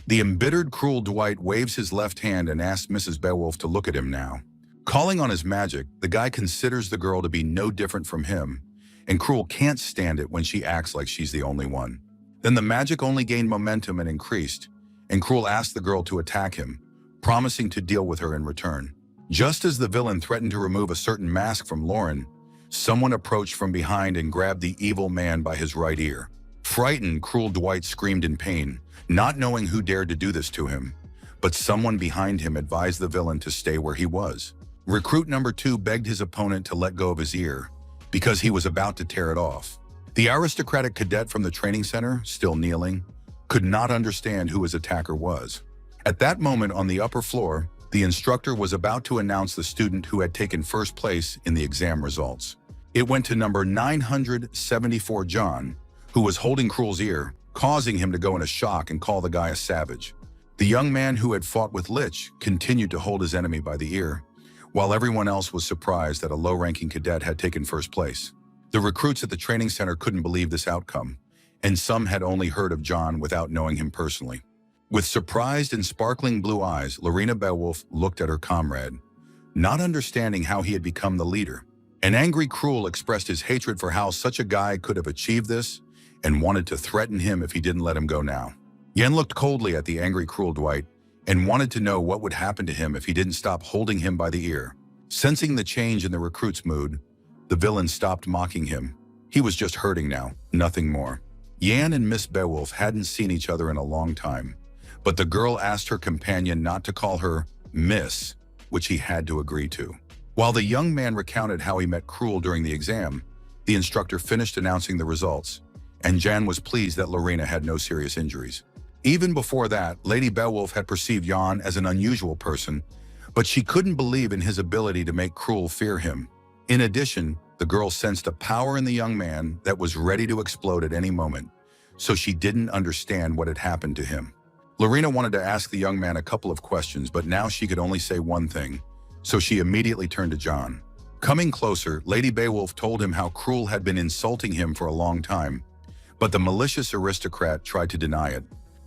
The embittered Cruel Dwight waves his left hand and asks Mrs. Beowulf to look at him now. Calling on his magic, the guy considers the girl to be no different from him, and Cruel can't stand it when she acts like she's the only one. Then the magic only gained momentum and increased, and Cruel asked the girl to attack him, promising to deal with her in return. Just as the villain threatened to remove a certain mask from Lauren, someone approached from behind and grabbed the evil man by his right ear. Frightened, Cruel Dwight screamed in pain, not knowing who dared to do this to him, but someone behind him advised the villain to stay where he was. Recruit number 2 begged his opponent to let go of his ear, because he was about to tear it off. The aristocratic cadet from the training center, still kneeling, could not understand who his attacker was. At that moment on the upper floor, The instructor was about to announce the student who had taken first place in the exam results. It went to number 974 John, who was holding Cruel's ear, causing him to go into shock and call the guy a savage. The young man who had fought with Lich continued to hold his enemy by the ear, while everyone else was surprised that a low-ranking cadet had taken first place. The recruits at the training center couldn't believe this outcome, and some had only heard of John without knowing him personally. With surprised and sparkling blue eyes, Lina Beowulf looked at her comrade, not understanding how he had become the leader. An angry Cruel expressed his hatred for how such a guy could have achieved this and wanted to threaten him if he didn't let him go now. Yen looked coldly at the angry Cruel Dwight and wanted to know what would happen to him if he didn't stop holding him by the ear. Sensing the change in the recruit's mood, the villain stopped mocking him. He was just hurting now, nothing more. Yan and Miss Beowulf hadn't seen each other in a long time, but the girl asked her companion not to call her Miss, which he had to agree to. While the young man recounted how he met Cruel during the exam, the instructor finished announcing the results, and Jan was pleased that Lina had no serious injuries. Even before that, Lady Beowulf had perceived Jan as an unusual person, but she couldn't believe in his ability to make Cruel fear him. In addition, the girl sensed a power in the young man that was ready to explode at any moment, so she didn't understand what had happened to him. Lina wanted to ask the young man a couple of questions, but now she could only say one thing, so she immediately turned to John. Coming closer, Lady Beowulf told him how Cruel had been insulting him for a long time, but the malicious aristocrat tried to deny it.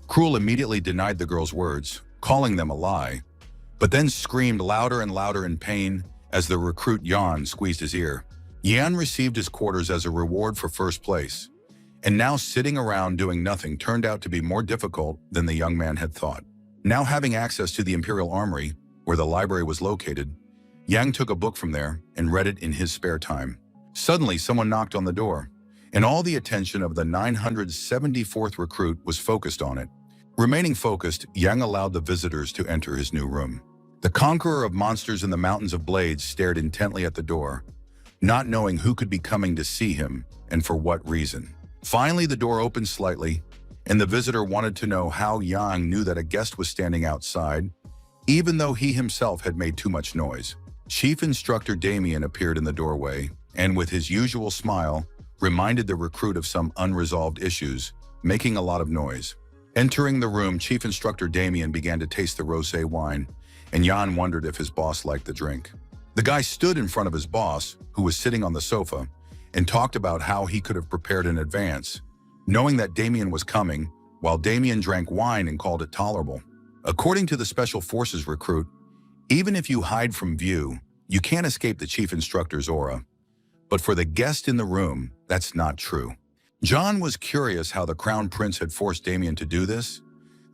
Cruel immediately denied the girl's words, calling them a lie, but then screamed louder and louder in pain as the recruit Jan squeezed his ear. Jan received his quarters as a reward for first place, and now sitting around doing nothing turned out to be more difficult than the young man had thought. Now having access to the Imperial Armory, where the library was located, Yang took a book from there and read it in his spare time. Suddenly, someone knocked on the door, and all the attention of the 974th recruit was focused on it. Remaining focused, Yang allowed the visitors to enter his new room. The conqueror of monsters in the Mountains of Blades stared intently at the door, not knowing who could be coming to see him and for what reason. Finally, the door opened slightly, and the visitor wanted to know how Yang knew that a guest was standing outside, even though he himself had made too much noise. Chief Instructor Damian appeared in the doorway, and with his usual smile, reminded the recruit of some unresolved issues, making a lot of noise. Entering the room, Chief Instructor Damian began to taste the rosé wine, and Jan wondered if his boss liked the drink. The guy stood in front of his boss, who was sitting on the sofa, and talked about how he could have prepared in advance, knowing that Damian was coming, while Damian drank wine and called it tolerable. According to the Special Forces recruit, even if you hide from view, you can't escape the Chief Instructor's aura. But for the guest in the room, that's not true. John was curious how the Crown Prince had forced Damian to do this.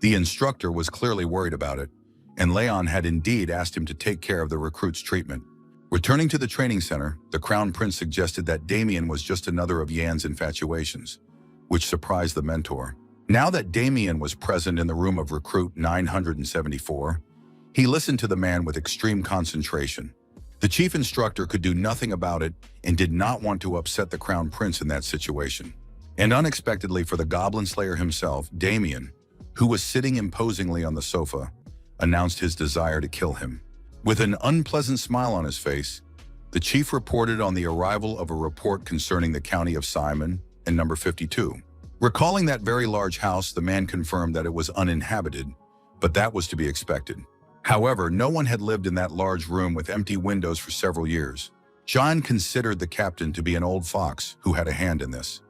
The instructor was clearly worried about it, and Aelon had indeed asked him to take care of the recruit's treatment. Returning to the training center, the Crown Prince suggested that Damian was just another of Yan's infatuations, which surprised the mentor. Now that Damian was present in the room of recruit 974, he listened to the man with extreme concentration. The chief instructor could do nothing about it and did not want to upset the Crown Prince in that situation. And unexpectedly for the Goblin Slayer himself, Damian, who was sitting imposingly on the sofa, announced his desire to kill him. With an unpleasant smile on his face, the chief reported on the arrival of a report concerning the county of Simon and number 52. Recalling that very large house, the man confirmed that it was uninhabited, but that was to be expected. However, no one had lived in that large room with empty windows for several years. John considered the captain to be an old fox who had a hand in this.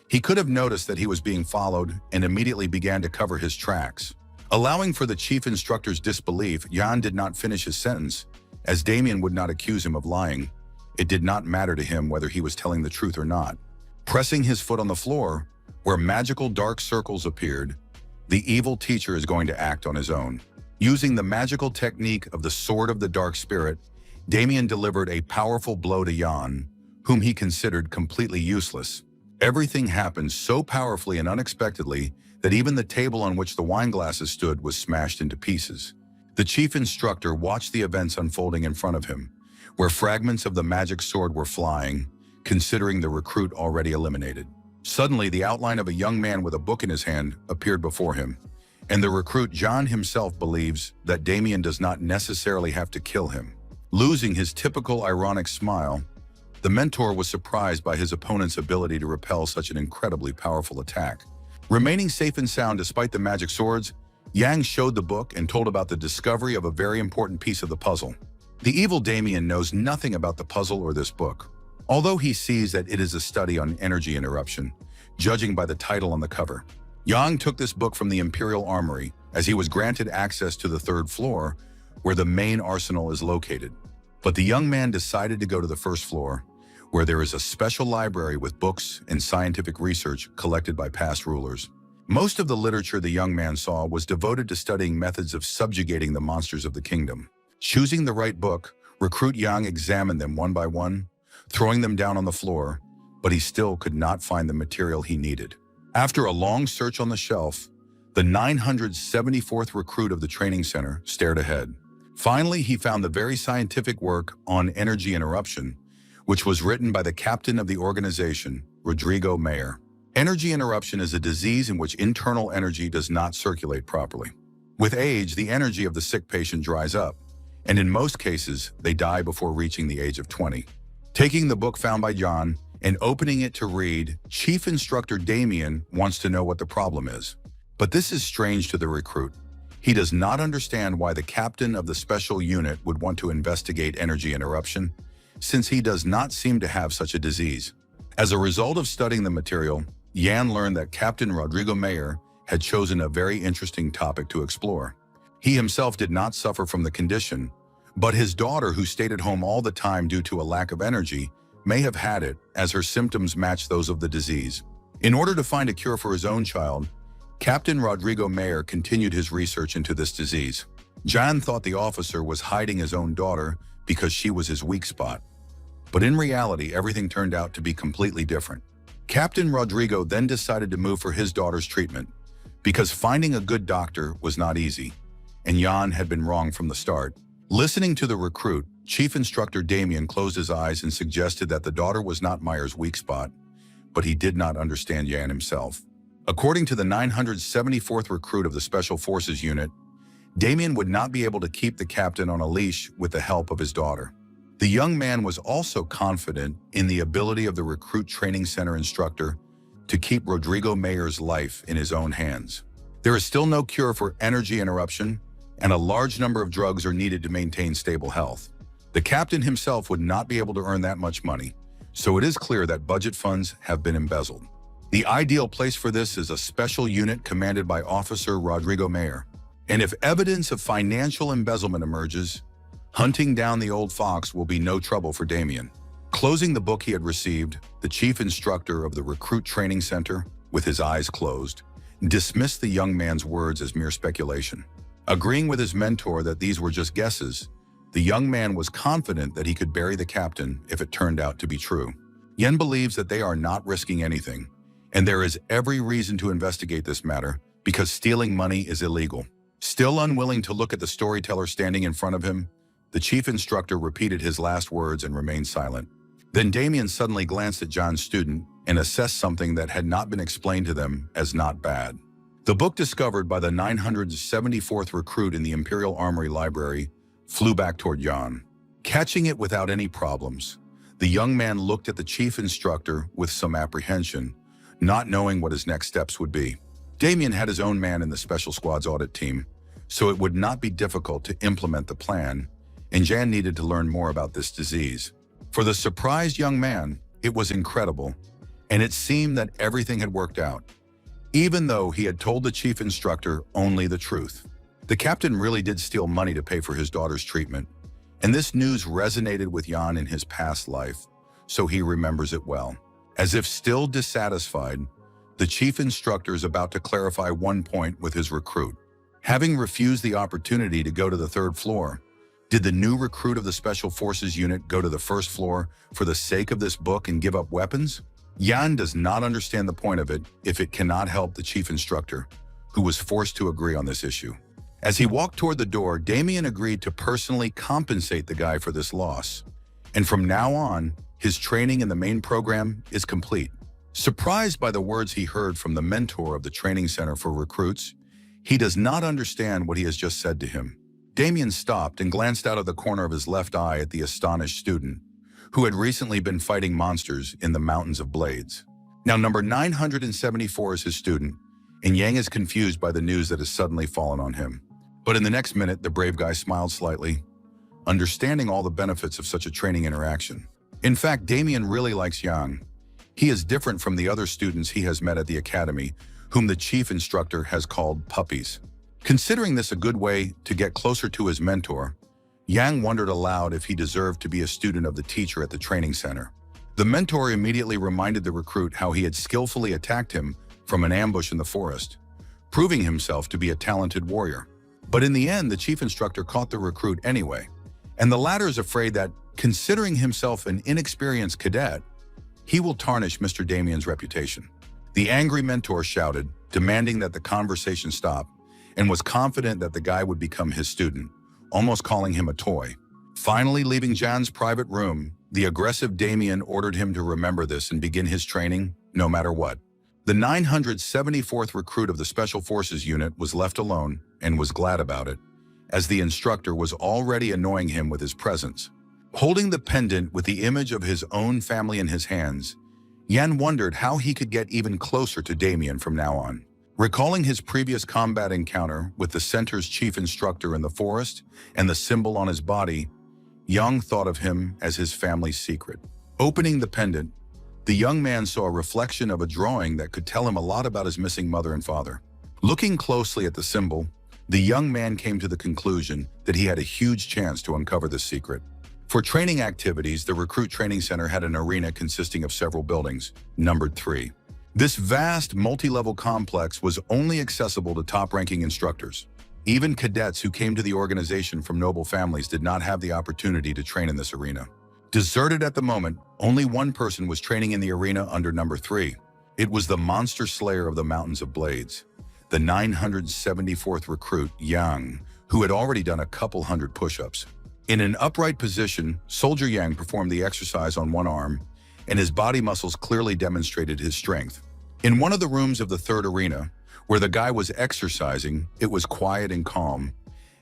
He could have noticed that he was being followed and immediately began to cover his tracks. Allowing for the chief instructor's disbelief, Jan did not finish his sentence, as Damian would not accuse him of lying. It did not matter to him whether he was telling the truth or not. Pressing his foot on the floor, where magical dark circles appeared, the evil teacher is going to act on his own. Using the magical technique of the Sword of the Dark Spirit, Damian delivered a powerful blow to Jan, whom he considered completely useless. Everything happened so powerfully and unexpectedly that even the table on which the wine glasses stood was smashed into pieces. The chief instructor watched the events unfolding in front of him, where fragments of the magic sword were flying, considering the recruit already eliminated. Suddenly, the outline of a young man with a book in his hand appeared before him, And the recruit John himself believes that Damian does not necessarily have to kill him. Losing his typical ironic smile, the mentor was surprised by his opponent's ability to repel such an incredibly powerful attack. Remaining safe and sound despite the magic swords, Yang showed the book and told about the discovery of a very important piece of the puzzle. The evil Damian knows nothing about the puzzle or this book, although he sees that it is a study on energy interruption, judging by the title on the cover. Yang took this book from the Imperial Armory as he was granted access to the third floor, where the main arsenal is located. But the young man decided to go to the first floor, where there is a special library with books and scientific research collected by past rulers. Most of the literature the young man saw was devoted to studying methods of subjugating the monsters of the kingdom. Choosing the right book, Recruit Yang examined them one by one, throwing them down on the floor, but he still could not find the material he needed. After a long search on the shelf, the 974th recruit of the training center stared ahead. Finally, he found the very scientific work on energy interruption, which was written by the captain of the organization, Rodrigo Mayer. Energy interruption is a disease in which internal energy does not circulate properly. With age, the energy of the sick patient dries up, and in most cases, they die before reaching the age of 20. Taking the book found by John and opening it to read, Chief Instructor Damian wants to know what the problem is. But this is strange to the recruit. He does not understand why the captain of the special unit would want to investigate energy interruption, since he does not seem to have such a disease. As a result of studying the material, Yan learned that Captain Rodrigo Mayer had chosen a very interesting topic to explore. He himself did not suffer from the condition, but his daughter, who stayed at home all the time due to a lack of energy, may have had it, as her symptoms matched those of the disease. In order to find a cure for his own child, Captain Rodrigo Mayer continued his research into this disease. Jan thought the officer was hiding his own daughter because she was his weak spot. But in reality, everything turned out to be completely different. Captain Rodrigo then decided to move for his daughter's treatment, because finding a good doctor was not easy, and Jan had been wrong from the start. Listening to the recruit, Chief Instructor Damian closed his eyes and suggested that the daughter was not Mayer's weak spot, but he did not understand Jan himself. According to the 974th recruit of the Special Forces unit, Damian would not be able to keep the captain on a leash with the help of his daughter. The young man was also confident in the ability of the recruit training center instructor to keep Rodrigo Mayer's life in his own hands. There is still no cure for energy interruption, and a large number of drugs are needed to maintain stable health. The captain himself would not be able to earn that much money, so it is clear that budget funds have been embezzled. The ideal place for this is a special unit commanded by Officer Rodrigo Mayer. And if evidence of financial embezzlement emerges, hunting down the old fox will be no trouble for Damian. Closing the book he had received, the chief instructor of the recruit training center, with his eyes closed, dismissed the young man's words as mere speculation. Agreeing with his mentor that these were just guesses, the young man was confident that he could bury the captain if it turned out to be true. Yen believes that they are not risking anything, and there is every reason to investigate this matter because stealing money is illegal. Still unwilling to look at the storyteller standing in front of him, the chief instructor repeated his last words and remained silent. Then Damian suddenly glanced at John's student and assessed something that had not been explained to them as not bad. The book discovered by the 974th recruit in the Imperial Armory Library flew back toward John. Catching it without any problems, the young man looked at the chief instructor with some apprehension, not knowing what his next steps would be. Damian had his own man in the Special Squad's audit team, so it would not be difficult to implement the plan, and Jan needed to learn more about this disease. For the surprised young man, it was incredible, and it seemed that everything had worked out, even though he had told the chief instructor only the truth. The captain really did steal money to pay for his daughter's treatment, and this news resonated with Jan in his past life, so he remembers it well. As if still dissatisfied, the chief instructor is about to clarify one point with his recruit. Having refused the opportunity to go to the third floor, did the new recruit of the Special Forces unit go to the first floor for the sake of this book and give up weapons? Jan does not understand the point of it if it cannot help the chief instructor, who was forced to agree on this issue. As he walked toward the door, Damian agreed to personally compensate the guy for this loss. And from now on, his training in the main program is complete. Surprised by the words he heard from the mentor of the training center for recruits, He does not understand what he has just said to him. Damian stopped and glanced out of the corner of his left eye at the astonished student, who had recently been fighting monsters in the Mountains of Blades. Now, number 974 is his student, and Yang is confused by the news that has suddenly fallen on him. But in the next minute, the brave guy smiled slightly, understanding all the benefits of such a training interaction. In fact, Damian really likes Yang. He is different from the other students he has met at the academy, whom the chief instructor has called puppies. Considering this a good way to get closer to his mentor, Yang wondered aloud if he deserved to be a student of the teacher at the training center. The mentor immediately reminded the recruit how he had skillfully attacked him from an ambush in the forest, proving himself to be a talented warrior. But in the end, the chief instructor caught the recruit anyway, and the latter is afraid that, considering himself an inexperienced cadet, he will tarnish Mr. Damian's reputation. The angry mentor shouted, demanding that the conversation stop, and was confident that the guy would become his student, almost calling him a toy. Finally leaving Jan's private room, the aggressive Damian ordered him to remember this and begin his training, no matter what. The 974th recruit of the Special Forces unit was left alone and was glad about it, as the instructor was already annoying him with his presence. Holding the pendant with the image of his own family in his hands, Yan wondered how he could get even closer to Damian from now on. Recalling his previous combat encounter with the center's chief instructor in the forest and the symbol on his body, Yang thought of him as his family's secret. Opening the pendant, the young man saw a reflection of a drawing that could tell him a lot about his missing mother and father. Looking closely at the symbol, the young man came to the conclusion that he had a huge chance to uncover this secret. For training activities, the Recruit Training Center had an arena consisting of several buildings, numbered 3. This vast, multi-level complex was only accessible to top-ranking instructors. Even cadets who came to the organization from noble families did not have the opportunity to train in this arena. Deserted at the moment, only one person was training in the arena under number 3. It was the monster slayer of the Mountains of Blades, the 974th recruit, Yang, who had already done a couple hundred push-ups. In an upright position, Soldier Yang performed the exercise on one arm, and his body muscles clearly demonstrated his strength. In one of the rooms of the third arena, where the guy was exercising, it was quiet and calm,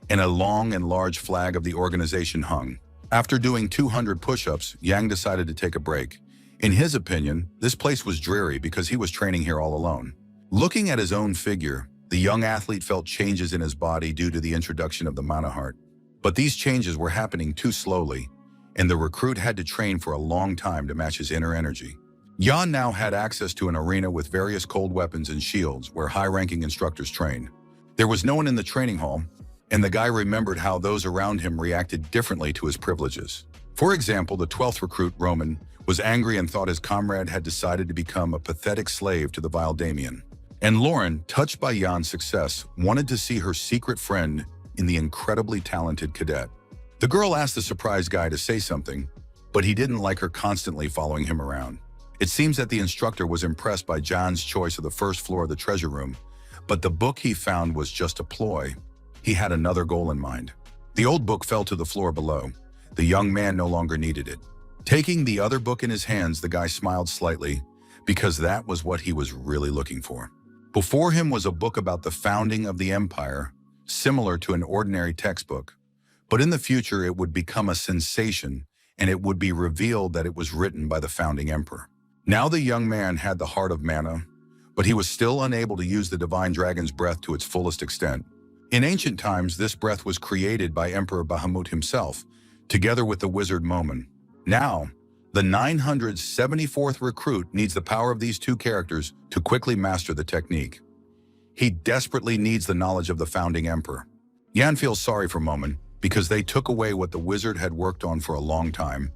and a long and large flag of the organization hung. After doing 200 push-ups, Yang decided to take a break. In his opinion, this place was dreary because he was training here all alone. Looking at his own figure, the young athlete felt changes in his body due to the introduction of the mana heart. But these changes were happening too slowly, and the recruit had to train for a long time to match his inner energy. Yan now had access to an arena with various cold weapons and shields where high-ranking instructors train. There was no one in the training hall, and the guy remembered how those around him reacted differently to his privileges. For example, the 12th recruit, Roman, was angry and thought his comrade had decided to become a pathetic slave to the vile Damian. And Lauren, touched by Jan's success, wanted to see her secret friend in the incredibly talented cadet. The girl asked the surprised guy to say something, but he didn't like her constantly following him around. It seems that the instructor was impressed by John's choice of the first floor of the treasure room, but the book he found was just a ploy. He had another goal in mind. The old book fell to the floor below. The young man no longer needed it. Taking the other book in his hands, the guy smiled slightly, because that was what he was really looking for. Before him was a book about the founding of the empire, similar to an ordinary textbook, but in the future it would become a sensation, and it would be revealed that it was written by the founding emperor. Now the young man had the heart of mana, but he was still unable to use the divine dragon's breath to its fullest extent. In ancient times, this breath was created by Emperor Bahamut himself, together with the wizard Momin. Now, the 974th recruit needs the power of these two characters to quickly master the technique. He desperately needs the knowledge of the founding emperor. Yan feels sorry for Momin because they took away what the wizard had worked on for a long time,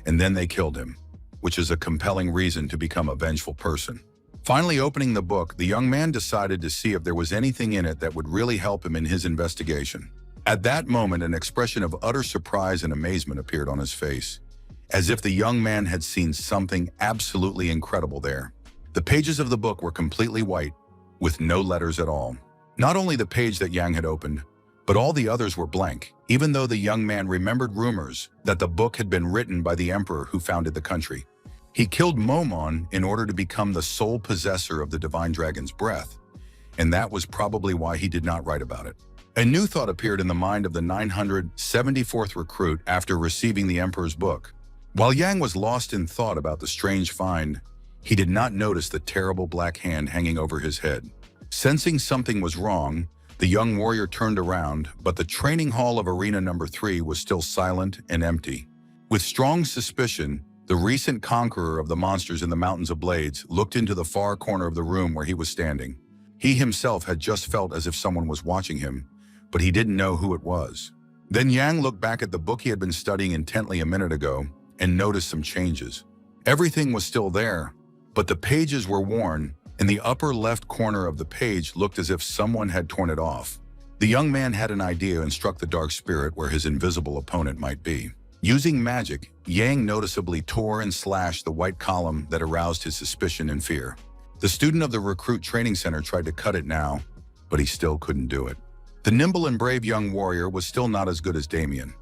and then they killed him, which is a compelling reason to become a vengeful person. Finally opening the book, the young man decided to see if there was anything in it that would really help him in his investigation. At that moment, an expression of utter surprise and amazement appeared on his face, as if the young man had seen something absolutely incredible there. The pages of the book were completely white, with no letters at all. Not only the page that Yang had opened, but all the others were blank, even though the young man remembered rumors that the book had been written by the emperor who founded the country. He killed Momon in order to become the sole possessor of the divine dragon's breath, and that was probably why he did not write about it. A new thought appeared in the mind of the 974th recruit after receiving the Emperor's book. While Yang was lost in thought about the strange find, he did not notice the terrible black hand hanging over his head. Sensing something was wrong, the young warrior turned around, but the training hall of Arena Number 3 was still silent and empty. With strong suspicion, the recent conqueror of the monsters in the Mountains of Blades looked into the far corner of the room where he was standing. He himself had just felt as if someone was watching him, but he didn't know who it was. Then Yang looked back at the book he had been studying intently a minute ago and noticed some changes. Everything was still there, but the pages were worn, and the upper left corner of the page looked as if someone had torn it off. The young man had an idea and struck the dark spirit where his invisible opponent might be. Using magic, Yang noticeably tore and slashed the white column that aroused his suspicion and fear. The student of the recruit training center tried to cut it now, but he still couldn't do it. The nimble and brave young warrior was still not as good as Damian,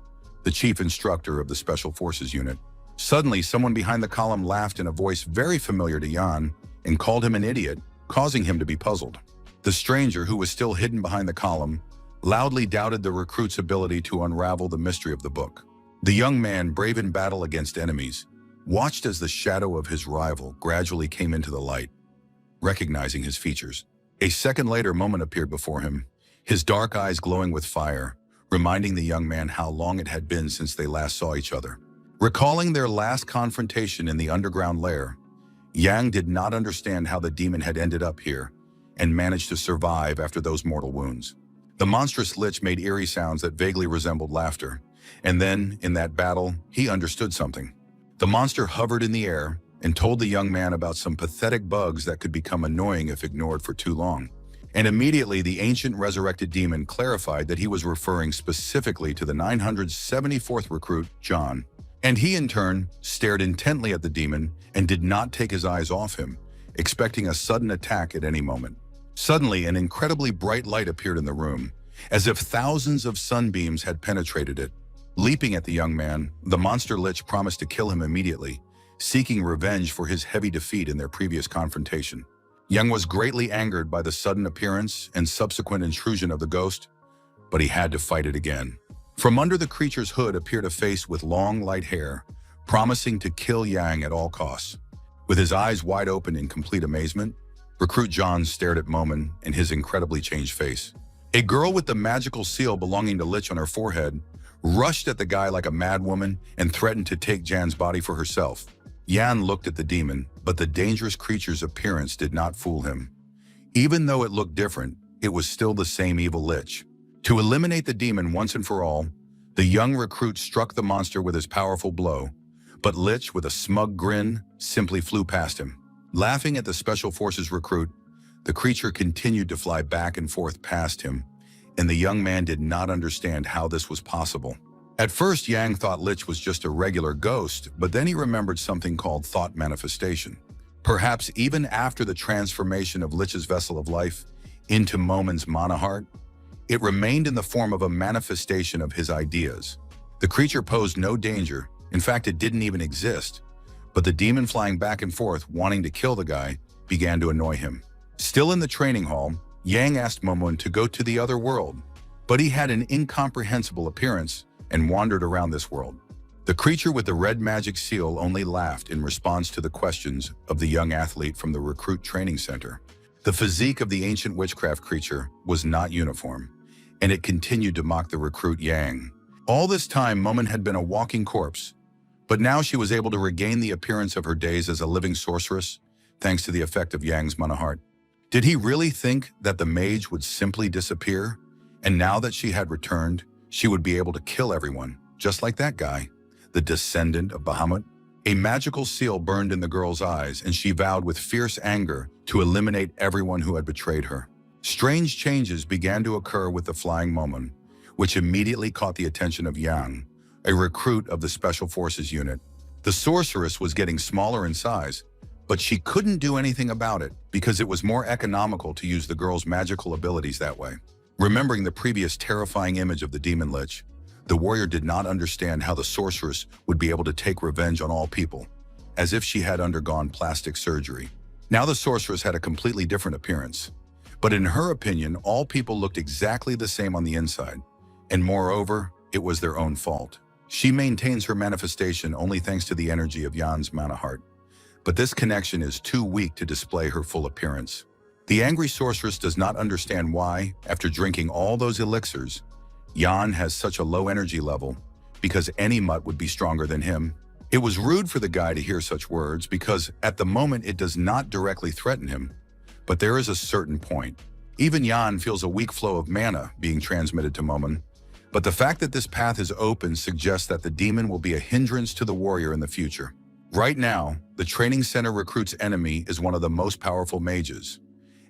the chief instructor of the Special Forces unit. Suddenly, someone behind the column laughed in a voice very familiar to Yan and called him an idiot, causing him to be puzzled. The stranger, who was still hidden behind the column, loudly doubted the recruit's ability to unravel the mystery of the book. The young man, brave in battle against enemies, watched as the shadow of his rival gradually came into the light, recognizing his features. A second later, Moment appeared before him, his dark eyes glowing with fire, reminding the young man how long it had been since they last saw each other. Recalling their last confrontation in the underground lair, Yang did not understand how the demon had ended up here and managed to survive after those mortal wounds. The monstrous lich made eerie sounds that vaguely resembled laughter, and then, in that battle, he understood something. The monster hovered in the air and told the young man about some pathetic bugs that could become annoying if ignored for too long. And immediately, the ancient resurrected demon clarified that he was referring specifically to the 974th recruit, John. And he, in turn, stared intently at the demon and did not take his eyes off him, expecting a sudden attack at any moment. Suddenly, an incredibly bright light appeared in the room, as if thousands of sunbeams had penetrated it. Leaping at the young man, the monster lich promised to kill him immediately, seeking revenge for his heavy defeat in their previous confrontation. Yang was greatly angered by the sudden appearance and subsequent intrusion of the ghost, but he had to fight it again. From under the creature's hood appeared a face with long, light hair, promising to kill Yang at all costs. With his eyes wide open in complete amazement, Recruit John stared at Moment and his incredibly changed face. A girl with the magical seal belonging to Lich on her forehead rushed at the guy like a madwoman and threatened to take Jan's body for herself. Yan looked at the demon, but the dangerous creature's appearance did not fool him. Even though it looked different, it was still the same evil Lich. To eliminate the demon once and for all, the young recruit struck the monster with his powerful blow, but Lich, with a smug grin, simply flew past him. Laughing at the Special Forces recruit, the creature continued to fly back and forth past him, and the young man did not understand how this was possible. At first, Yang thought Lich was just a regular ghost, but then he remembered something called thought manifestation. Perhaps even after the transformation of Lich's vessel of life into Moment's mana heart, it remained in the form of a manifestation of his ideas. The creature posed no danger. In fact, it didn't even exist. But the demon flying back and forth, wanting to kill the guy, began to annoy him. Still in the training hall, Yang asked Momon to go to the other world, but he had an incomprehensible appearance and wandered around this world. The creature with the red magic seal only laughed in response to the questions of the young athlete from the recruit training center. The physique of the ancient witchcraft creature was not uniform, and it continued to mock the recruit Yang. All this time, Momon had been a walking corpse, but now she was able to regain the appearance of her days as a living sorceress, thanks to the effect of Yang's mana heart. Did he really think that the mage would simply disappear? And now that she had returned, she would be able to kill everyone, just like that guy, the descendant of Bahamut? A magical seal burned in the girl's eyes, and she vowed with fierce anger to eliminate everyone who had betrayed her. Strange changes began to occur with the flying Momon, which immediately caught the attention of Yang, a recruit of the Special Forces unit. The sorceress was getting smaller in size, but she couldn't do anything about it because it was more economical to use the girl's magical abilities that way. Remembering the previous terrifying image of the demon lich, the warrior did not understand how the sorceress would be able to take revenge on all people, as if she had undergone plastic surgery. Now the sorceress had a completely different appearance. But in her opinion, all people looked exactly the same on the inside. And moreover, it was their own fault. She maintains her manifestation only thanks to the energy of Jan's mana heart. But this connection is too weak to display her full appearance. The angry sorceress does not understand why, after drinking all those elixirs, Jan has such a low energy level, because any mutt would be stronger than him. It was rude for the guy to hear such words because at the moment it does not directly threaten him. But there is a certain point. Even Jan feels a weak flow of mana being transmitted to Momon. But the fact that this path is open suggests that the demon will be a hindrance to the warrior in the future. Right now, the training center recruit's enemy is one of the most powerful mages.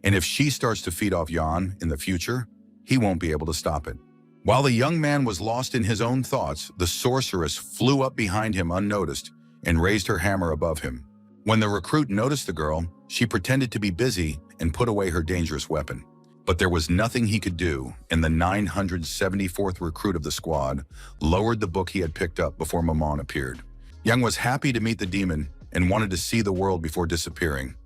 And if she starts to feed off Jan in the future, he won't be able to stop it. While the young man was lost in his own thoughts, the sorceress flew up behind him unnoticed and raised her hammer above him. When the recruit noticed the girl, she pretended to be busy and put away her dangerous weapon. But there was nothing he could do, and the 974th recruit of the squad lowered the book he had picked up before Momon appeared. Yang was happy to meet the demon and wanted to see the world before disappearing,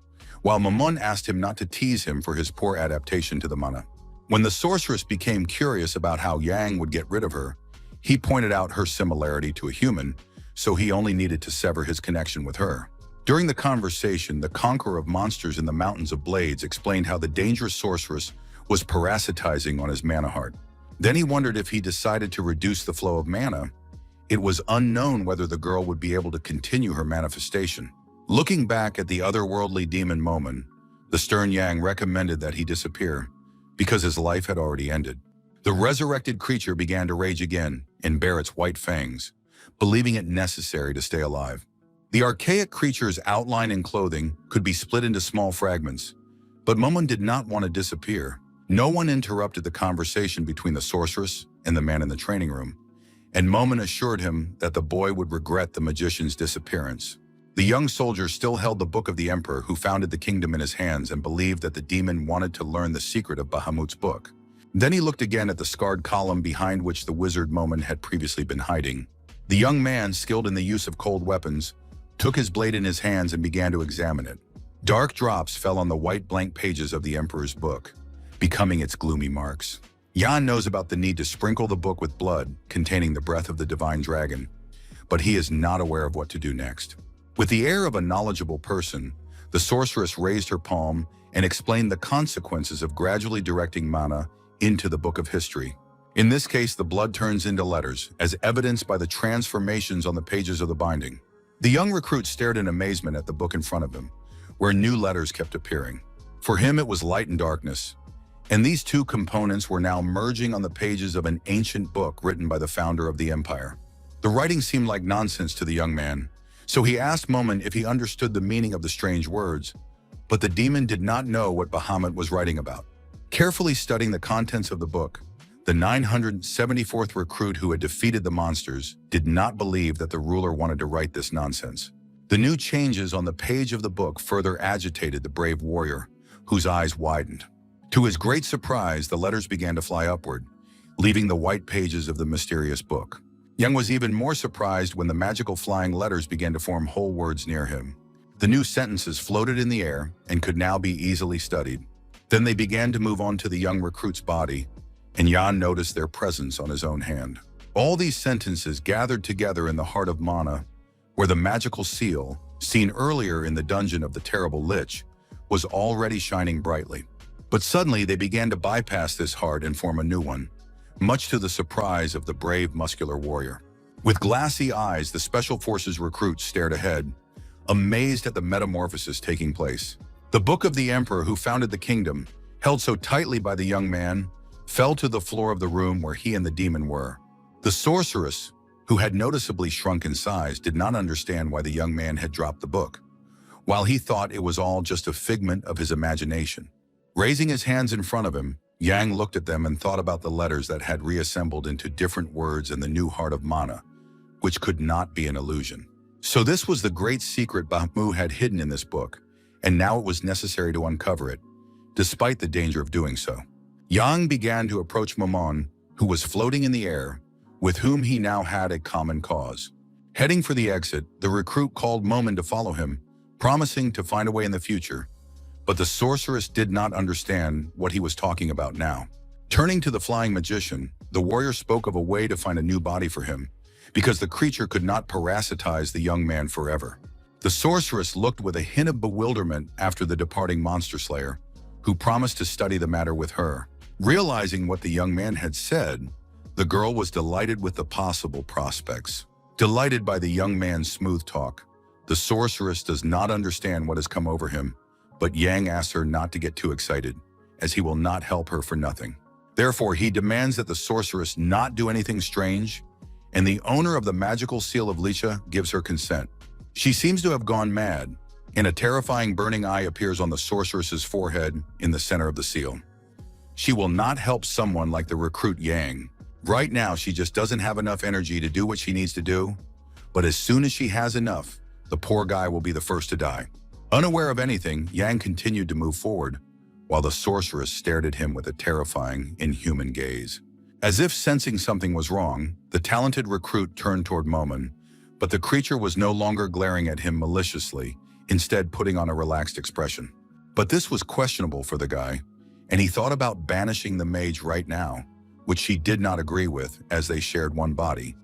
while Momon asked him not to tease him for his poor adaptation to the mana. When the sorceress became curious about how Yang would get rid of her, he pointed out her similarity to a human, so he only needed to sever his connection with her. During the conversation, the conqueror of monsters in the Mountains of Blades explained how the dangerous sorceress was parasitizing on his mana heart. Then he wondered if he decided to reduce the flow of mana, it was unknown whether the girl would be able to continue her manifestation. Looking back at the otherworldly demon Momon, the stern Yang recommended that he disappear, because his life had already ended. The resurrected creature began to rage again and bare its white fangs, believing it necessary to stay alive. The archaic creature's outline and clothing could be split into small fragments, but Momon did not want to disappear. No one interrupted the conversation between the sorceress and the man in the training room, and Momon assured him that the boy would regret the magician's disappearance. The young soldier still held the book of the emperor who founded the kingdom in his hands and believed that the demon wanted to learn the secret of Bahamut's book. Then he looked again at the scarred column behind which the wizard Momon had previously been hiding. The young man, skilled in the use of cold weapons, took his blade in his hands and began to examine it. Dark drops fell on the white blank pages of the emperor's book, becoming its gloomy marks. Jan knows about the need to sprinkle the book with blood containing the breath of the divine dragon, but he is not aware of what to do next. With the air of a knowledgeable person, the sorceress raised her palm and explained the consequences of gradually directing mana into the book of history. In this case, the blood turns into letters, as evidenced by the transformations on the pages of the binding. The young recruit stared in amazement at the book in front of him, where new letters kept appearing. For him, it was light and darkness, and these two components were now merging on the pages of an ancient book written by the founder of the empire. The writing seemed like nonsense to the young man, so he asked Momon if he understood the meaning of the strange words, but the demon did not know what Bahamut was writing about. Carefully studying the contents of the book, the 974th recruit who had defeated the monsters did not believe that the ruler wanted to write this nonsense. The new changes on the page of the book further agitated the brave warrior, whose eyes widened. To his great surprise, the letters began to fly upward, leaving the white pages of the mysterious book. Young was even more surprised when the magical flying letters began to form whole words near him. The new sentences floated in the air and could now be easily studied. Then they began to move on to the young recruit's body, and Jan noticed their presence on his own hand. All these sentences gathered together in the heart of Mana, where the magical seal, seen earlier in the dungeon of the terrible lich, was already shining brightly. But suddenly they began to bypass this heart and form a new one, much to the surprise of the brave muscular warrior. With glassy eyes, the Special Forces recruit stared ahead, amazed at the metamorphosis taking place. The book of the emperor who founded the kingdom, held so tightly by the young man, fell to the floor of the room where he and the demon were. The sorceress, who had noticeably shrunk in size, did not understand why the young man had dropped the book, while he thought it was all just a figment of his imagination. Raising his hands in front of him, Yang looked at them and thought about the letters that had reassembled into different words in the new heart of Mana, which could not be an illusion. So this was the great secret Bahamut had hidden in this book, and now it was necessary to uncover it, despite the danger of doing so. Yang began to approach Momon, who was floating in the air, with whom he now had a common cause. Heading for the exit, the recruit called Momon to follow him, promising to find a way in the future, But the sorceress did not understand what he was talking about now. Turning to the flying magician, the warrior spoke of a way to find a new body for him, because the creature could not parasitize the young man forever. The sorceress looked with a hint of bewilderment after the departing monster slayer, who promised to study the matter with her. Realizing what the young man had said, the girl was delighted with the possible prospects. Delighted by the young man's smooth talk, the sorceress does not understand what has come over him, but Yang asks her not to get too excited, as he will not help her for nothing. Therefore, he demands that the sorceress not do anything strange, and the owner of the magical seal of Licha gives her consent. She seems to have gone mad, and a terrifying burning eye appears on the sorceress's forehead in the center of the seal. She will not help someone like the recruit Yang. Right now, she just doesn't have enough energy to do what she needs to do, but as soon as she has enough, the poor guy will be the first to die. Unaware of anything, Yang continued to move forward, while the sorceress stared at him with a terrifying, inhuman gaze. As if sensing something was wrong, the talented recruit turned toward Momon, but the creature was no longer glaring at him maliciously, instead putting on a relaxed expression. But this was questionable for the guy, and he thought about banishing the mage right now, which she did not agree with as they shared one body,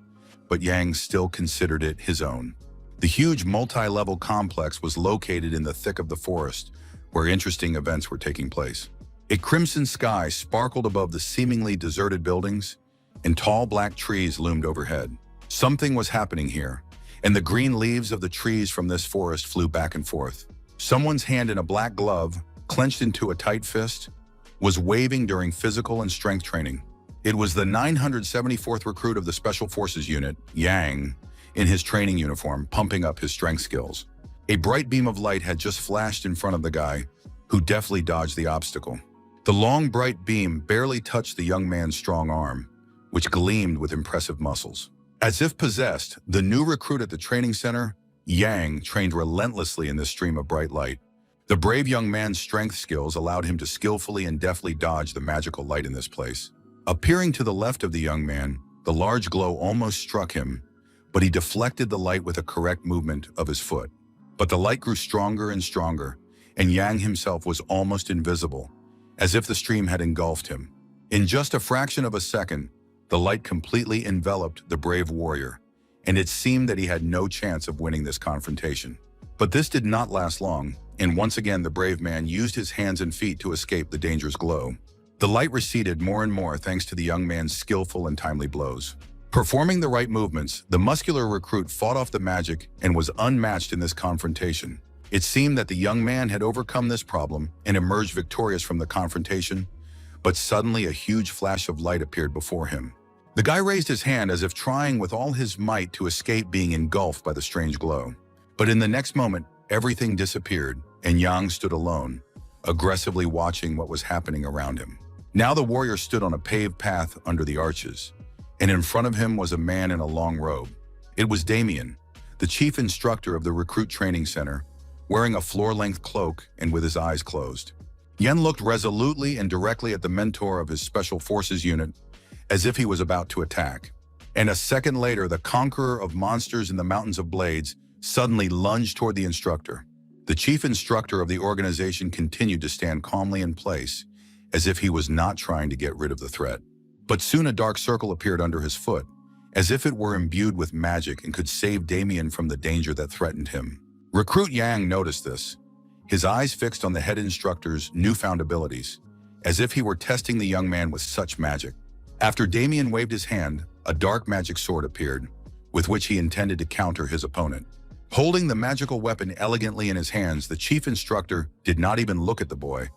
but Yang still considered it his own. The huge multi-level complex was located in the thick of the forest, where interesting events were taking place. A crimson sky sparkled above the seemingly deserted buildings, and tall black trees loomed overhead. Something was happening here, and the green leaves of the trees from this forest flew back and forth. Someone's hand in a black glove, clenched into a tight fist, was waving during physical and strength training. It was the 974th recruit of the Special Forces Unit, Yang, in his training uniform, pumping up his strength skills. A bright beam of light had just flashed in front of the guy, who deftly dodged the obstacle. The long, bright beam barely touched the young man's strong arm, which gleamed with impressive muscles. As if possessed, the new recruit at the training center, Yang, trained relentlessly in this stream of bright light. The brave young man's strength skills allowed him to skillfully and deftly dodge the magical light in this place. Appearing to the left of the young man, the large glow almost struck him, but he deflected the light with a correct movement of his foot. But the light grew stronger and stronger, and Yang himself was almost invisible, as if the stream had engulfed him. In just a fraction of a second, the light completely enveloped the brave warrior, and it seemed that he had no chance of winning this confrontation. But this did not last long, and once again the brave man used his hands and feet to escape the dangerous glow. The light receded more and more thanks to the young man's skillful and timely blows. Performing the right movements, the muscular recruit fought off the magic and was unmatched in this confrontation. It seemed that the young man had overcome this problem and emerged victorious from the confrontation, but suddenly a huge flash of light appeared before him. The guy raised his hand as if trying with all his might to escape being engulfed by the strange glow. But in the next moment, everything disappeared, and Yang stood alone, aggressively watching what was happening around him. Now the warrior stood on a paved path under the arches, and in front of him was a man in a long robe. It was Damian, the chief instructor of the recruit training center, wearing a floor-length cloak and with his eyes closed. Yen looked resolutely and directly at the mentor of his Special Forces unit, as if he was about to attack. And a second later, the conqueror of monsters in the Mountains of Blades suddenly lunged toward the instructor. The chief instructor of the organization continued to stand calmly in place, as if he was not trying to get rid of the threat. But soon a dark circle appeared under his foot, as if it were imbued with magic and could save Damian from the danger that threatened him. Recruit Yang noticed this, his eyes fixed on the head instructor's newfound abilities, as if he were testing the young man with such magic. After Damian waved his hand, a dark magic sword appeared, with which he intended to counter his opponent. Holding the magical weapon elegantly in his hands, the chief instructor did not even look at the boy,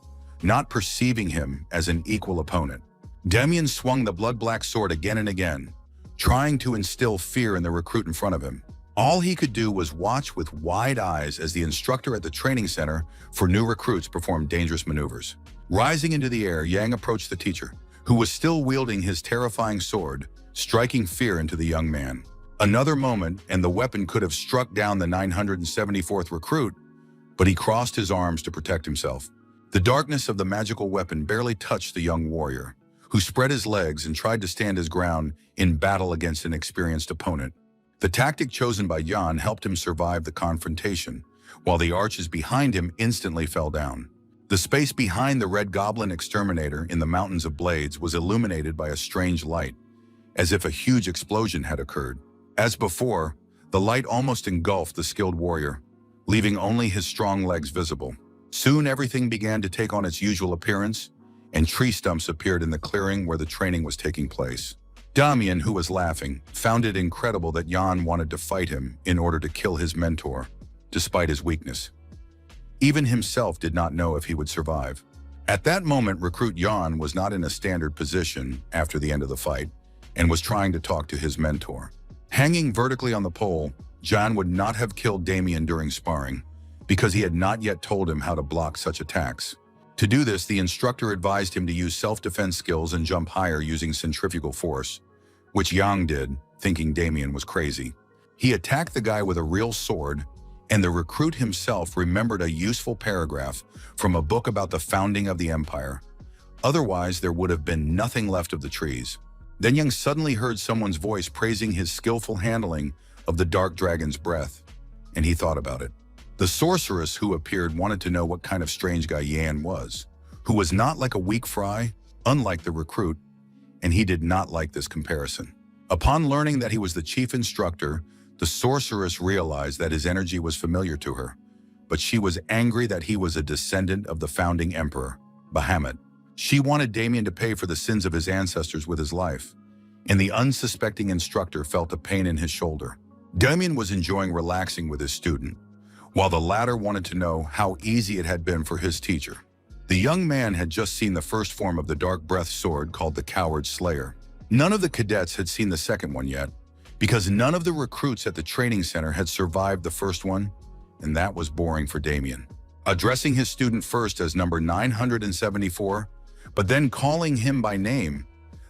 not perceiving him as an equal opponent. Damian swung the blood-black sword again and again, trying to instill fear in the recruit in front of him. All he could do was watch with wide eyes as the instructor at the training center for new recruits performed dangerous maneuvers. Rising into the air, Yang approached the teacher, who was still wielding his terrifying sword, striking fear into the young man. Another moment, and the weapon could have struck down the 974th recruit, but he crossed his arms to protect himself. The darkness of the magical weapon barely touched the young warrior, who spread his legs and tried to stand his ground in battle against an experienced opponent. The tactic chosen by Yan helped him survive the confrontation, while the arches behind him instantly fell down. The space behind the Red Goblin Exterminator in the Mountains of Blades was illuminated by a strange light, as if a huge explosion had occurred. As before, the light almost engulfed the skilled warrior, leaving only his strong legs visible. Soon everything began to take on its usual appearance, and tree stumps appeared in the clearing where the training was taking place. Damian, who was laughing, found it incredible that Jan wanted to fight him in order to kill his mentor, despite his weakness. Even himself did not know if he would survive. At that moment, recruit Jan was not in a standard position after the end of the fight and was trying to talk to his mentor. Hanging vertically on the pole, Jan would not have killed Damian during sparring because he had not yet told him how to block such attacks. To do this, the instructor advised him to use self-defense skills and jump higher using centrifugal force, which Yang did, thinking Damian was crazy. He attacked the guy with a real sword, and the recruit himself remembered a useful paragraph from a book about the founding of the empire. Otherwise, there would have been nothing left of the trees. Then Yang suddenly heard someone's voice praising his skillful handling of the dark dragon's breath, and he thought about it. The sorceress who appeared wanted to know what kind of strange guy Yan was, who was not like a weak fry, unlike the recruit, and he did not like this comparison. Upon learning that he was the chief instructor, the sorceress realized that his energy was familiar to her, but she was angry that he was a descendant of the founding emperor, Bahamut. She wanted Damian to pay for the sins of his ancestors with his life, and the unsuspecting instructor felt a pain in his shoulder. Damian was enjoying relaxing with his student, while the latter wanted to know how easy it had been for his teacher. The young man had just seen the first form of the dark breath sword called the Coward Slayer. None of the cadets had seen the second one yet, because none of the recruits at the training center had survived the first one, and that was boring for Damian. Addressing his student first as number 974, but then calling him by name,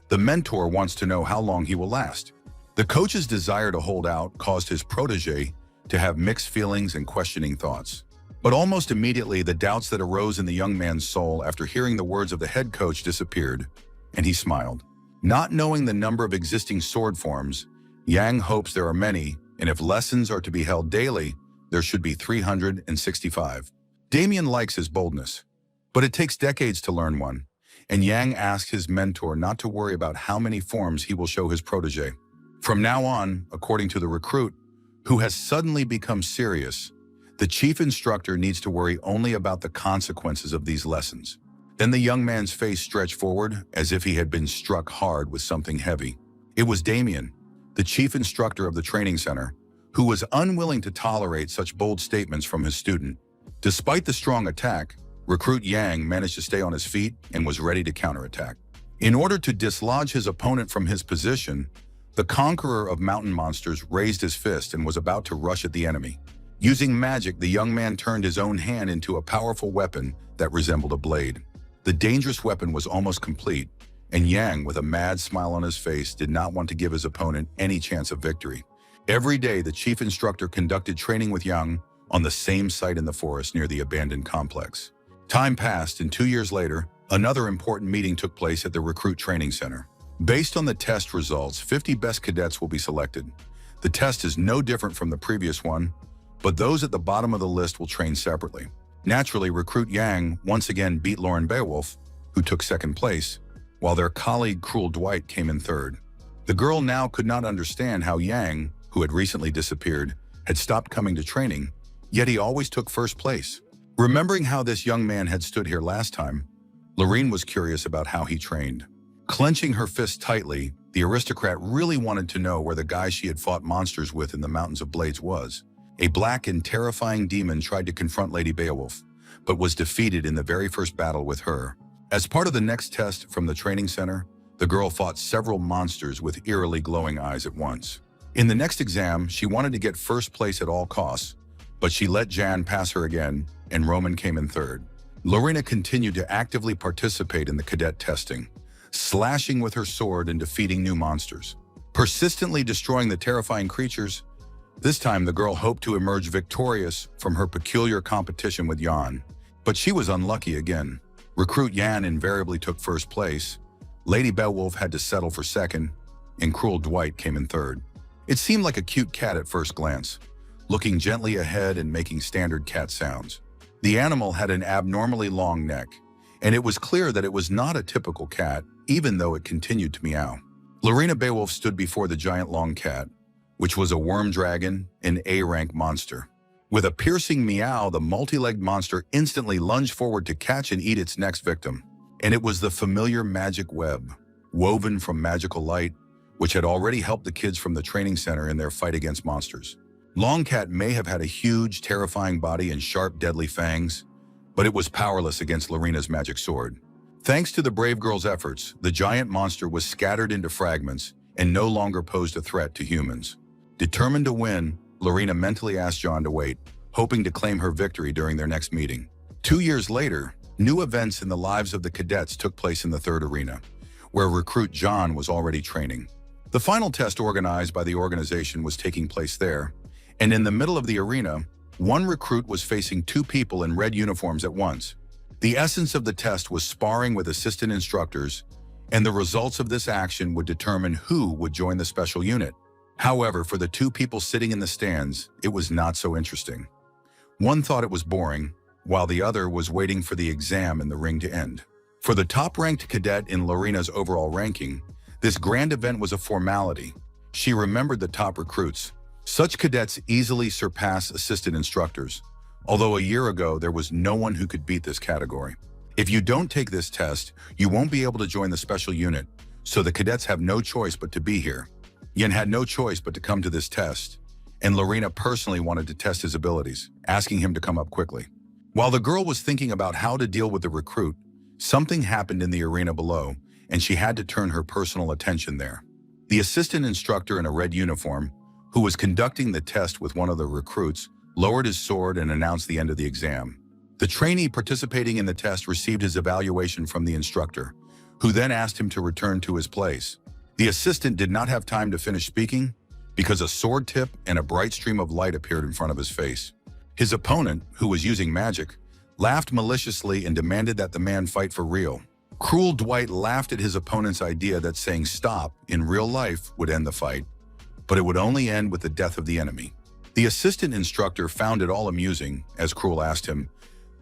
the mentor wants to know how long he will last. The coach's desire to hold out caused his protege to have mixed feelings and questioning thoughts. But almost immediately, the doubts that arose in the young man's soul after hearing the words of the head coach disappeared, and he smiled. Not knowing the number of existing sword forms, Yang hopes there are many, and if lessons are to be held daily, there should be 365. Damian likes his boldness, but it takes decades to learn one, and Yang asks his mentor not to worry about how many forms he will show his protege. From now on, according to the recruit, who has suddenly become serious, the chief instructor needs to worry only about the consequences of these lessons. Then the young man's face stretched forward as if he had been struck hard with something heavy. It was Damian, the chief instructor of the training center, who was unwilling to tolerate such bold statements from his student. Despite the strong attack, recruit Yang managed to stay on his feet and was ready to counterattack. In order to dislodge his opponent from his position, the conqueror of mountain monsters raised his fist and was about to rush at the enemy. Using magic, the young man turned his own hand into a powerful weapon that resembled a blade. The dangerous weapon was almost complete, and Yang, with a mad smile on his face, did not want to give his opponent any chance of victory. Every day, the chief instructor conducted training with Yang on the same site in the forest near the abandoned complex. Time passed, and 2 years later, another important meeting took place at the recruit training center. Based on the test results, 50 best cadets will be selected. The test is no different from the previous one, but those at the bottom of the list will train separately. Naturally, recruit Yang once again beat Lauren Beowulf, who took second place, while their colleague Cruel Dwight came in third. The girl now could not understand how Yang, who had recently disappeared, had stopped coming to training, yet he always took first place. Remembering how this young man had stood here last time, Lorene was curious about how he trained. Clenching her fists tightly, the aristocrat really wanted to know where the guy she had fought monsters with in the Mountains of Blades was. A black and terrifying demon tried to confront Lady Beowulf, but was defeated in the very first battle with her. As part of the next test from the training center, the girl fought several monsters with eerily glowing eyes at once. In the next exam, she wanted to get first place at all costs, but she let Jan pass her again, and Roman came in third. Lorena continued to actively participate in the cadet testing, slashing with her sword and defeating new monsters, persistently destroying the terrifying creatures. This time, the girl hoped to emerge victorious from her peculiar competition with Jan, but she was unlucky again. Recruit Jan invariably took first place, Lady Beowulf had to settle for second, and Cruel Dwight came in third. It seemed like a cute cat at first glance, looking gently ahead and making standard cat sounds. The animal had an abnormally long neck, and it was clear that it was not a typical cat, even though it continued to meow. Lina Beowulf stood before the giant long cat, which was a worm dragon, an A-rank monster. With a piercing meow, the multi-legged monster instantly lunged forward to catch and eat its next victim. And it was the familiar magic web, woven from magical light, which had already helped the kids from the training center in their fight against monsters. Longcat may have had a huge, terrifying body and sharp, deadly fangs, but it was powerless against Lina's magic sword. Thanks to the brave girl's efforts, the giant monster was scattered into fragments and no longer posed a threat to humans. Determined to win, Lina mentally asked John to wait, hoping to claim her victory during their next meeting. 2 years later, new events in the lives of the cadets took place in the third arena, where recruit John was already training. The final test organized by the organization was taking place there, and in the middle of the arena, one recruit was facing 2 people in red uniforms at once. The essence of the test was sparring with assistant instructors, and the results of this action would determine who would join the special unit. However, for the 2 people sitting in the stands, it was not so interesting. One thought it was boring, while the other was waiting for the exam in the ring to end. For the top-ranked cadet in Lina's overall ranking, this grand event was a formality. She remembered the top recruits. Such cadets easily surpass assistant instructors, although a year ago there was no one who could beat this category. If you don't take this test, you won't be able to join the special unit, so the cadets have no choice but to be here. Yin had no choice but to come to this test, and Lina personally wanted to test his abilities, asking him to come up quickly. While the girl was thinking about how to deal with the recruit, something happened in the arena below, and she had to turn her personal attention there. The assistant instructor in a red uniform, who was conducting the test with one of the recruits, lowered his sword and announced the end of the exam. The trainee participating in the test received his evaluation from the instructor, who then asked him to return to his place. The assistant did not have time to finish speaking because a sword tip and a bright stream of light appeared in front of his face. His opponent, who was using magic, laughed maliciously and demanded that the man fight for real. Cruel Dwight laughed at his opponent's idea that saying stop in real life would end the fight, but it would only end with the death of the enemy. The assistant instructor found it all amusing, as Cruel asked him,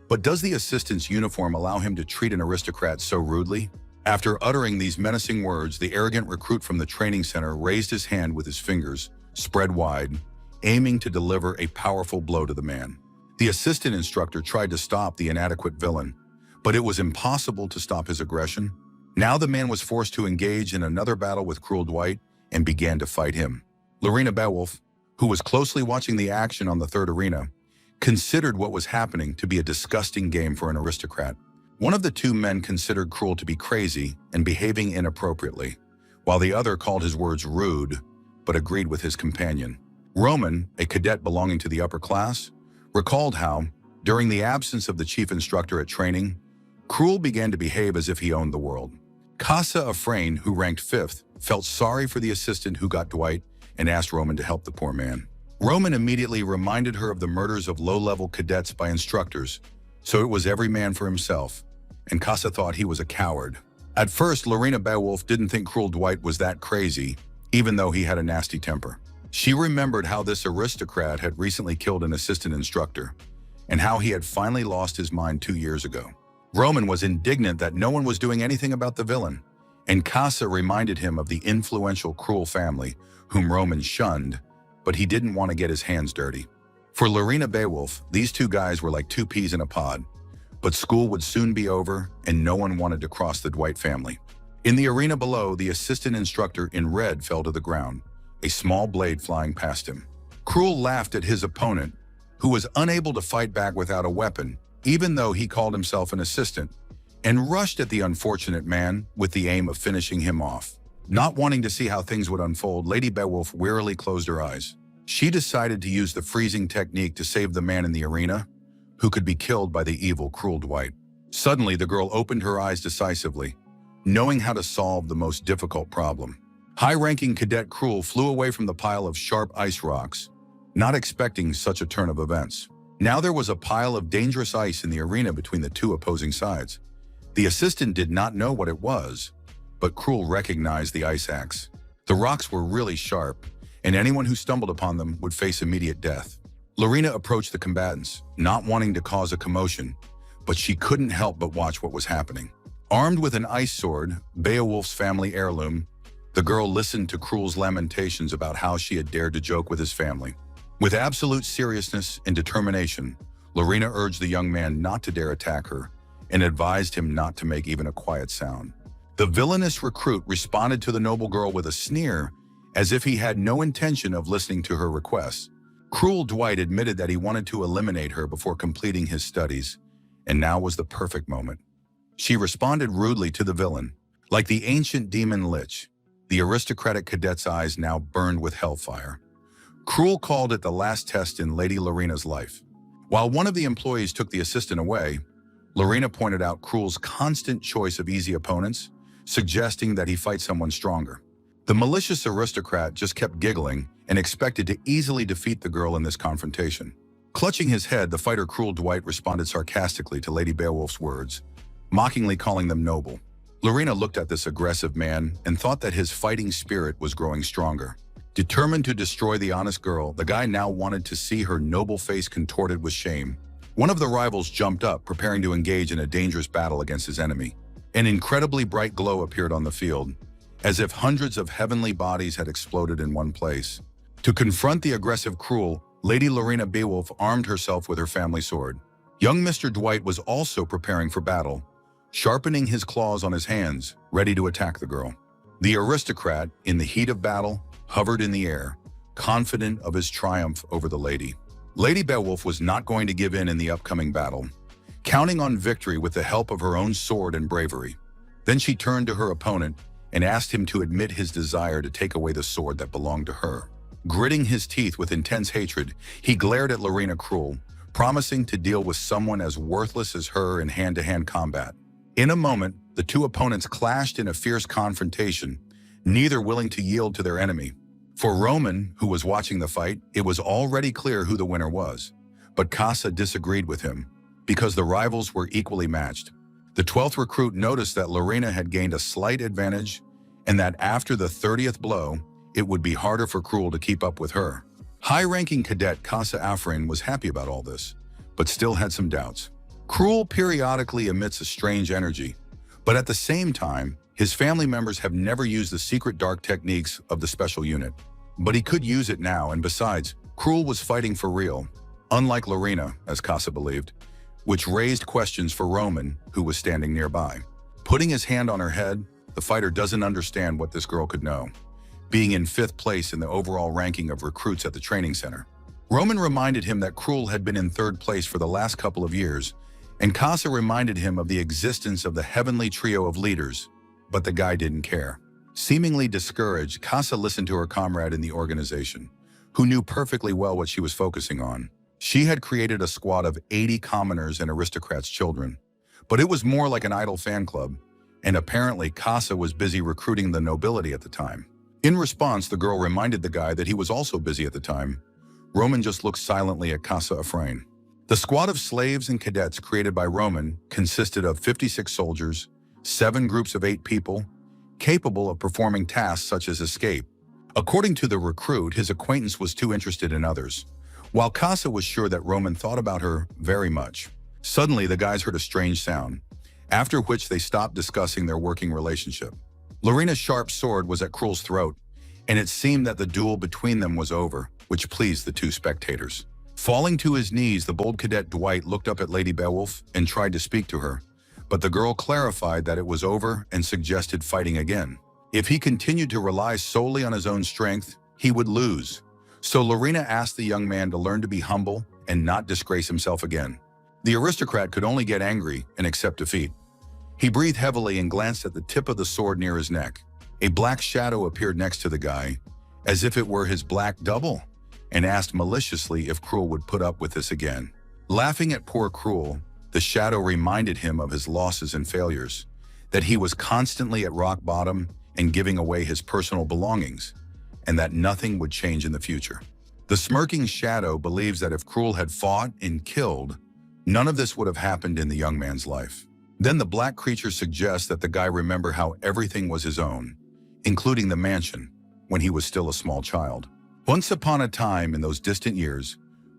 but does the assistant's uniform allow him to treat an aristocrat so rudely? After uttering these menacing words, the arrogant recruit from the training center raised his hand with his fingers spread wide, aiming to deliver a powerful blow to the man. The assistant instructor tried to stop the inadequate villain, but it was impossible to stop his aggression. Now the man was forced to engage in another battle with Cruel Dwight and began to fight him. Lina Beowulf, who was closely watching the action on the third arena, considered what was happening to be a disgusting game for an aristocrat. One of the 2 men considered Cruel to be crazy and behaving inappropriately, while the other called his words rude, but agreed with his companion. Roman, a cadet belonging to the upper class, recalled how, during the absence of the chief instructor at training, Cruel began to behave as if he owned the world. Casa Afrain, who ranked 5th, felt sorry for the assistant who got Dwight and asked Roman to help the poor man. Roman immediately reminded her of the murders of low-level cadets by instructors, so it was every man for himself, and Casa thought he was a coward. At first, Lina Beowulf didn't think Cruel Dwight was that crazy, even though he had a nasty temper. She remembered how this aristocrat had recently killed an assistant instructor, and how he had finally lost his mind 2 years ago. Roman was indignant that no one was doing anything about the villain, and Casa reminded him of the influential Cruel family, whom Roman shunned, but he didn't want to get his hands dirty. For Lina Beowulf, these 2 guys were like 2 peas in a pod, but school would soon be over and no one wanted to cross the Dwight family. In the arena below, the assistant instructor in red fell to the ground, a small blade flying past him. Cruel laughed at his opponent, who was unable to fight back without a weapon, even though he called himself an assistant, and rushed at the unfortunate man with the aim of finishing him off. Not wanting to see how things would unfold, Lady Beowulf wearily closed her eyes. She decided to use the freezing technique to save the man in the arena, who could be killed by the evil Cruel Dwight. Suddenly, the girl opened her eyes decisively, knowing how to solve the most difficult problem. High-ranking cadet Cruel flew away from the pile of sharp ice rocks, not expecting such a turn of events. Now there was a pile of dangerous ice in the arena between the 2 opposing sides. The assistant did not know what it was, but Cruel recognized the ice axe. The rocks were really sharp, and anyone who stumbled upon them would face immediate death. Lina approached the combatants, not wanting to cause a commotion, but she couldn't help but watch what was happening. Armed with an ice sword, Beowulf's family heirloom, the girl listened to Cruel's lamentations about how she had dared to joke with his family. With absolute seriousness and determination, Lina urged the young man not to dare attack her and advised him not to make even a quiet sound. The villainous recruit responded to the noble girl with a sneer, as if he had no intention of listening to her requests. Cruel Dwight admitted that he wanted to eliminate her before completing his studies, and now was the perfect moment. She responded rudely to the villain. Like the ancient demon lich, the aristocratic cadet's eyes now burned with hellfire. Cruel called it the last test in Lady Lorina's life. While one of the employees took the assistant away, Lina pointed out Cruel's constant choice of easy opponents, suggesting that he fight someone stronger. The malicious aristocrat just kept giggling and expected to easily defeat the girl in this confrontation. Clutching his head, the fighter Cruel Dwight responded sarcastically to Lady Beowulf's words, mockingly calling them noble. Lina looked at this aggressive man and thought that his fighting spirit was growing stronger. Determined to destroy the honest girl, the guy now wanted to see her noble face contorted with shame. One of the rivals jumped up, preparing to engage in a dangerous battle against his enemy. An incredibly bright glow appeared on the field, as if hundreds of heavenly bodies had exploded in one place. To confront the aggressive Cruel, Lady Lina Beowulf armed herself with her family sword. Young Mr. Dwight was also preparing for battle, sharpening his claws on his hands, ready to attack the girl. The aristocrat, in the heat of battle, hovered in the air, confident of his triumph over the lady. Lady Beowulf was not going to give in the upcoming battle, counting on victory with the help of her own sword and bravery. Then she turned to her opponent and asked him to admit his desire to take away the sword that belonged to her. Gritting his teeth with intense hatred, he glared at Lina Cruel, promising to deal with someone as worthless as her in hand-to-hand combat. In a moment, the two opponents clashed in a fierce confrontation, neither willing to yield to their enemy. For Roman, who was watching the fight, it was already clear who the winner was. But Casa disagreed with him, because the rivals were equally matched. The 12th recruit noticed that Lina had gained a slight advantage, and that after the 30th blow, it would be harder for Cruel to keep up with her. High-ranking cadet Casa Afrin was happy about all this, but still had some doubts. Cruel periodically emits a strange energy, but at the same time, his family members have never used the secret dark techniques of the special unit. But he could use it now, and besides, Cruel was fighting for real, unlike Lina, as Casa believed, which raised questions for Roman, who was standing nearby. Putting his hand on her head, the fighter doesn't understand what this girl could know, being in 5th place in the overall ranking of recruits at the training center. Roman reminded him that Cruel had been in 3rd place for the last couple of years, and Casa reminded him of the existence of the heavenly trio of leaders, but the guy didn't care. Seemingly discouraged, Casa listened to her comrade in the organization, who knew perfectly well what she was focusing on. She had created a squad of 80 commoners and aristocrats' children, but it was more like an idle fan club, and apparently Casa was busy recruiting the nobility at the time. In response, the girl reminded the guy that he was also busy at the time. Roman just looked silently at Casa Afrain. The squad of slaves and cadets created by Roman consisted of 56 soldiers, 7 groups of 8 people, capable of performing tasks such as escape. According to the recruit, his acquaintance was too interested in others, while Casa was sure that Roman thought about her very much. Suddenly, the guys heard a strange sound, after which they stopped discussing their working relationship. Lina's sharp sword was at Cruel's throat, and it seemed that the duel between them was over, which pleased the two spectators. Falling to his knees, the bold cadet Dwight looked up at Lady Beowulf and tried to speak to her, but the girl clarified that it was over and suggested fighting again. If he continued to rely solely on his own strength, he would lose. So Lina asked the young man to learn to be humble and not disgrace himself again. The aristocrat could only get angry and accept defeat. He breathed heavily and glanced at the tip of the sword near his neck. A black shadow appeared next to the guy, as if it were his black double, and asked maliciously if Cruel would put up with this again. Laughing at poor Cruel, the shadow reminded him of his losses and failures, that he was constantly at rock bottom and giving away his personal belongings, and that nothing would change in the future. The smirking shadow believes that if Cruel had fought and killed, none of this would have happened in the young man's life. Then the black creature suggests that the guy remember how everything was his own, including the mansion, when he was still a small child. Once upon a time in those distant years,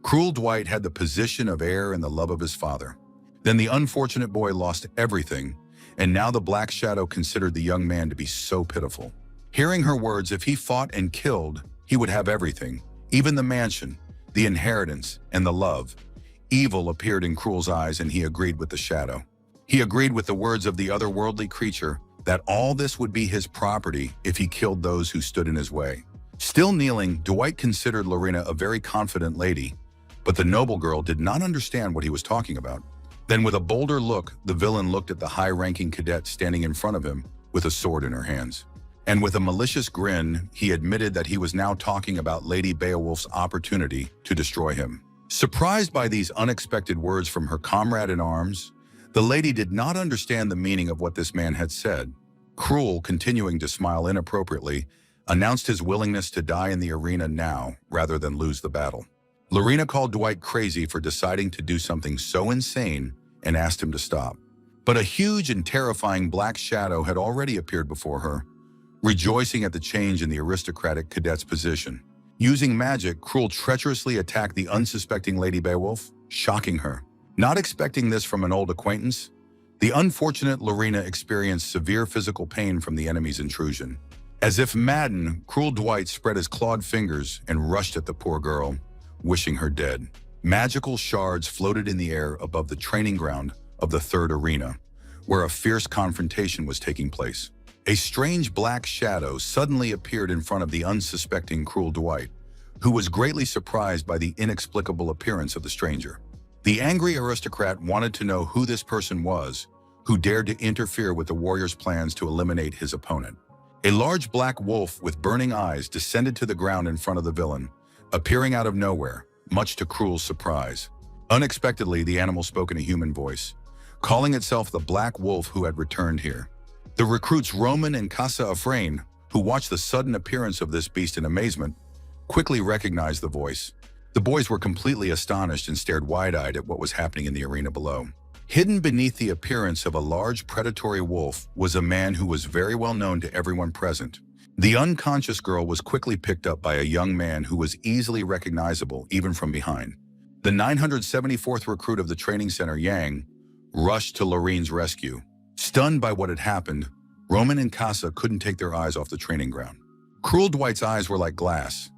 Cruel Dwight had the position of heir and the love of his father. Then the unfortunate boy lost everything, and now the Black Shadow considered the young man to be so pitiful. Hearing her words, if he fought and killed, he would have everything, even the mansion, the inheritance, and the love. Evil appeared in Cruel's eyes, and he agreed with the shadow. He agreed with the words of the otherworldly creature that all this would be his property if he killed those who stood in his way. Still kneeling, Dwight considered Lina a very confident lady, but the noble girl did not understand what he was talking about. Then with a bolder look, the villain looked at the high-ranking cadet standing in front of him with a sword in her hands. And with a malicious grin, he admitted that he was now talking about Lady Beowulf's opportunity to destroy him. Surprised by these unexpected words from her comrade in arms, the lady did not understand the meaning of what this man had said. Cruel, continuing to smile inappropriately, announced his willingness to die in the arena now rather than lose the battle. Lina called Dwight crazy for deciding to do something so insane and asked him to stop. But a huge and terrifying black shadow had already appeared before her, rejoicing at the change in the aristocratic cadet's position. Using magic, Cruel treacherously attacked the unsuspecting Lady Beowulf, shocking her. Not expecting this from an old acquaintance, the unfortunate Lina experienced severe physical pain from the enemy's intrusion. As if maddened, Cruel Dwight spread his clawed fingers and rushed at the poor girl, wishing her dead. Magical shards floated in the air above the training ground of the third arena, where a fierce confrontation was taking place. A strange black shadow suddenly appeared in front of the unsuspecting Cruel Dwight, who was greatly surprised by the inexplicable appearance of the stranger. The angry aristocrat wanted to know who this person was, who dared to interfere with the warrior's plans to eliminate his opponent. A large black wolf with burning eyes descended to the ground in front of the villain, appearing out of nowhere, much to Cruel's surprise. Unexpectedly, the animal spoke in a human voice, calling itself the Black Wolf who had returned here. The recruits Roman and Casa Afrain, who watched the sudden appearance of this beast in amazement, quickly recognized the voice. The boys were completely astonished and stared wide-eyed at what was happening in the arena below. Hidden beneath the appearance of a large predatory wolf was a man who was very well known to everyone present. The unconscious girl was quickly picked up by a young man who was easily recognizable even from behind. The 974th recruit of the training center, Yang, rushed to Lorraine's rescue. Stunned by what had happened, Roman and Casa couldn't take their eyes off the training ground. Cruel Dwight's eyes were like glass.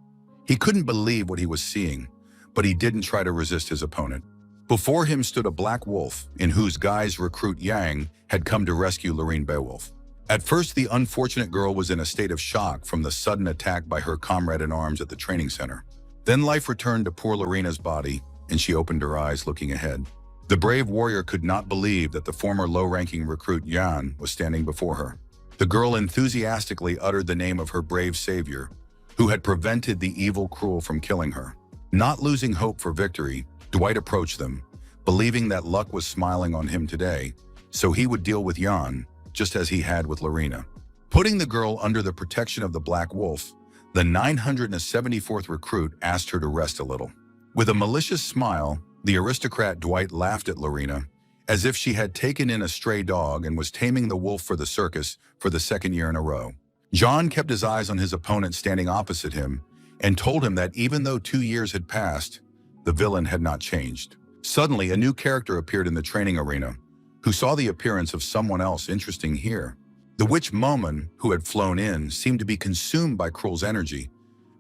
He couldn't believe what he was seeing, but he didn't try to resist his opponent. Before him stood a black wolf, in whose guise recruit Yang had come to rescue Lorraine Beowulf. At first, the unfortunate girl was in a state of shock from the sudden attack by her comrade-in-arms at the training center. Then life returned to poor Lorena's body, and she opened her eyes looking ahead. The brave warrior could not believe that the former low-ranking recruit Jan was standing before her. The girl enthusiastically uttered the name of her brave savior, who had prevented the evil Cruel from killing her. Not losing hope for victory, Dwight approached them, believing that luck was smiling on him today, so he would deal with Jan, just as he had with Lorena. Putting the girl under the protection of the Black Wolf, the 974th recruit asked her to rest a little. With a malicious smile, the aristocrat Dwight laughed at Lorena, as if she had taken in a stray dog and was taming the wolf for the circus for the second year in a row. John kept his eyes on his opponent standing opposite him and told him that even though 2 years had passed, the villain had not changed. Suddenly, a new character appeared in the training arena, who saw the appearance of someone else interesting here. The witch Moman, who had flown in, seemed to be consumed by Cruel's energy,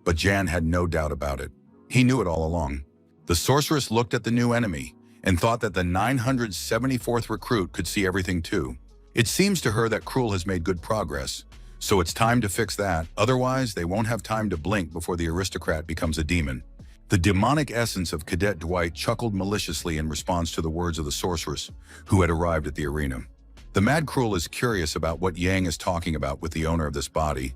but Jan had no doubt about it. He knew it all along. The sorceress looked at the new enemy and thought that the 974th recruit could see everything too. It seems to her that Cruel has made good progress, so it's time to fix that, otherwise they won't have time to blink before the aristocrat becomes a demon. The demonic essence of Cadet Dwight chuckled maliciously in response to the words of the sorceress, who had arrived at the arena. The mad Cruel is curious about what Yang is talking about with the owner of this body,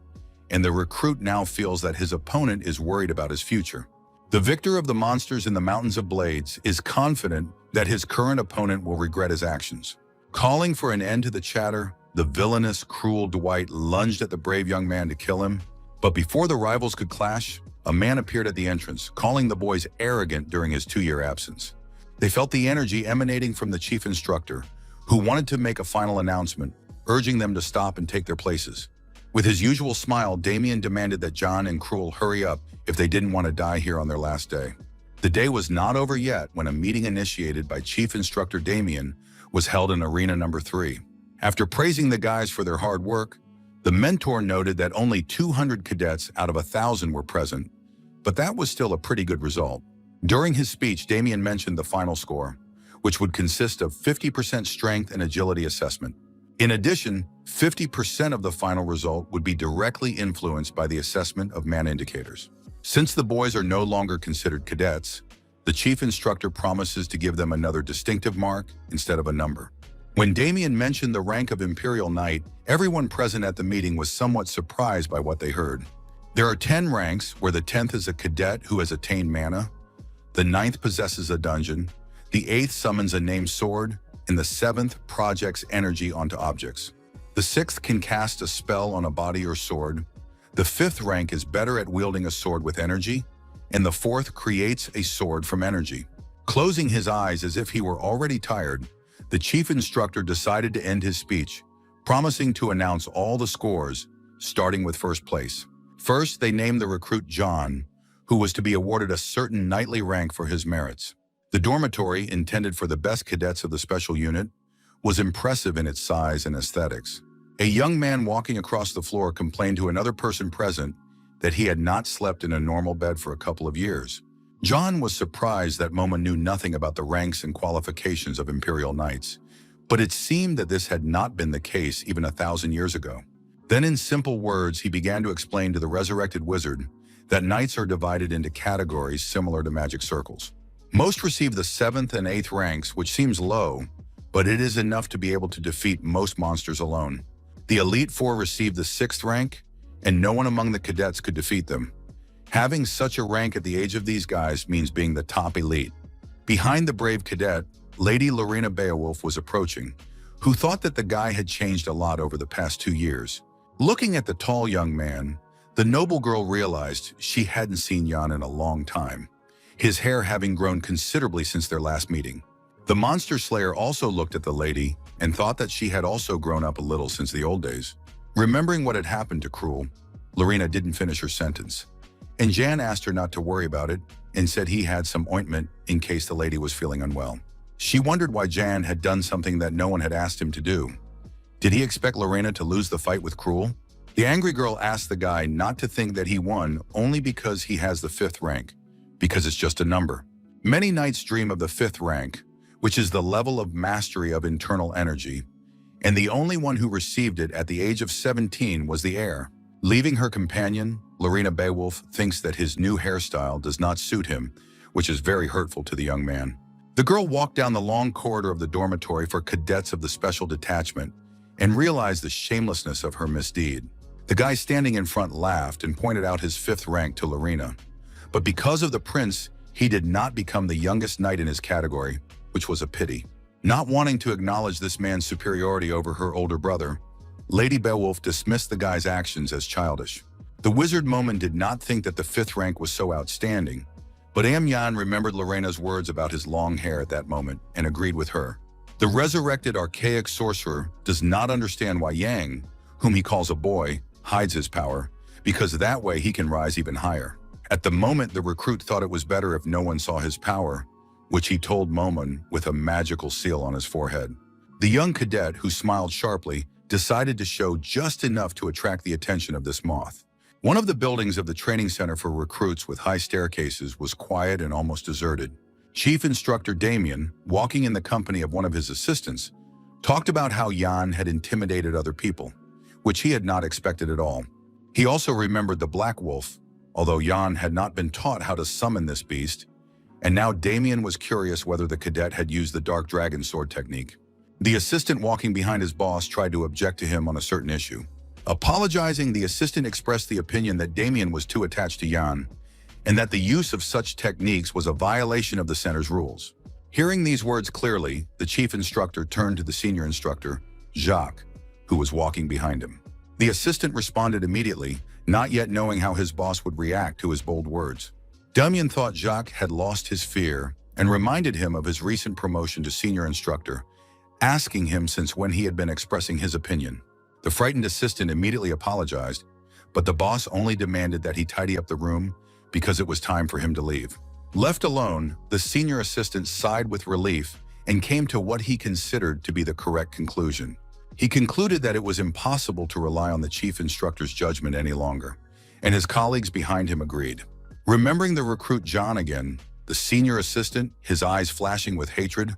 and the recruit now feels that his opponent is worried about his future. The victor of the monsters in the Mountains of Blades is confident that his current opponent will regret his actions. Calling for an end to the chatter, the villainous Cruel Dwight lunged at the brave young man to kill him, but before the rivals could clash, a man appeared at the entrance, calling the boys arrogant during his 2-year absence. They felt the energy emanating from the chief instructor, who wanted to make a final announcement, urging them to stop and take their places. With his usual smile, Damian demanded that John and Cruel hurry up if they didn't want to die here on their last day. The day was not over yet when a meeting initiated by Chief Instructor Damian was held in Arena Number 3. After praising the guys for their hard work, the mentor noted that only 200 cadets out of 1,000 were present, but that was still a pretty good result. During his speech, Damian mentioned the final score, which would consist of 50% strength and agility assessment. In addition, 50% of the final result would be directly influenced by the assessment of man indicators. Since the boys are no longer considered cadets, the chief instructor promises to give them another distinctive mark instead of a number. When Damian mentioned the rank of Imperial Knight, everyone present at the meeting was somewhat surprised by what they heard. There are 10 ranks, where the 10th is a cadet who has attained mana, the 9th possesses a dungeon, the 8th summons a named sword, and the 7th projects energy onto objects. The 6th can cast a spell on a body or sword, the 5th rank is better at wielding a sword with energy, and the 4th creates a sword from energy. Closing his eyes as if he were already tired, the chief instructor decided to end his speech, promising to announce all the scores, starting with first place. First, they named the recruit John, who was to be awarded a certain knightly rank for his merits. The dormitory, intended for the best cadets of the special unit, was impressive in its size and aesthetics. A young man walking across the floor complained to another person present that he had not slept in a normal bed for a couple of years. John was surprised that Moma knew nothing about the ranks and qualifications of Imperial Knights, but it seemed that this had not been the case even 1,000 years ago. Then in simple words, he began to explain to the resurrected wizard that knights are divided into categories similar to magic circles. Most receive the 7th and 8th ranks, which seems low, but it is enough to be able to defeat most monsters alone. The Elite Four received the 6th rank, and no one among the cadets could defeat them. Having such a rank at the age of these guys means being the top elite. Behind the brave cadet, Lady Lorena Beowulf was approaching, who thought that the guy had changed a lot over the past 2 years. Looking at the tall young man, the noble girl realized she hadn't seen Jan in a long time, his hair having grown considerably since their last meeting. The monster slayer also looked at the lady and thought that she had also grown up a little since the old days. Remembering what had happened to Cruel, Lorena didn't finish her sentence, and Jan asked her not to worry about it and said he had some ointment in case the lady was feeling unwell. She wondered why Jan had done something that no one had asked him to do. Did he expect Lorena to lose the fight with Cruel? The angry girl asked the guy not to think that he won only because he has the 5th rank, because it's just a number. Many knights dream of the 5th rank, which is the level of mastery of internal energy, and the only one who received it at the age of 17 was the heir. Leaving her companion, Lorena Beowulf thinks that his new hairstyle does not suit him, which is very hurtful to the young man. The girl walked down the long corridor of the dormitory for cadets of the special detachment and realized the shamelessness of her misdeed. The guy standing in front laughed and pointed out his 5th rank to Lorena. But because of the prince, he did not become the youngest knight in his category, which was a pity. Not wanting to acknowledge this man's superiority over her older brother, Lady Beowulf dismissed the guy's actions as childish. The wizard Momen did not think that the 5th rank was so outstanding, but Jan remembered Lorena's words about his long hair at that moment and agreed with her. The resurrected archaic sorcerer does not understand why Yang, whom he calls a boy, hides his power, because that way he can rise even higher. At the moment, the recruit thought it was better if no one saw his power, which he told Momen with a magical seal on his forehead. The young cadet, who smiled sharply, decided to show just enough to attract the attention of this moth. One of the buildings of the training center for recruits with high staircases was quiet and almost deserted. Chief Instructor Damian, walking in the company of one of his assistants, talked about how Jan had intimidated other people, which he had not expected at all. He also remembered the Black Wolf, although Jan had not been taught how to summon this beast, and now Damian was curious whether the cadet had used the Dark Dragon Sword technique. The assistant walking behind his boss tried to object to him on a certain issue. Apologizing, the assistant expressed the opinion that Damian was too attached to Jan, and that the use of such techniques was a violation of the center's rules. Hearing these words clearly, the chief instructor turned to the senior instructor, Jacques, who was walking behind him. The assistant responded immediately, not yet knowing how his boss would react to his bold words. Damian thought Jacques had lost his fear and reminded him of his recent promotion to senior instructor, asking him since when he had been expressing his opinion. The frightened assistant immediately apologized, but the boss only demanded that he tidy up the room because it was time for him to leave. Left alone, the senior assistant sighed with relief and came to what he considered to be the correct conclusion. He concluded that it was impossible to rely on the chief instructor's judgment any longer, and his colleagues behind him agreed. Remembering the recruit John again, the senior assistant, his eyes flashing with hatred,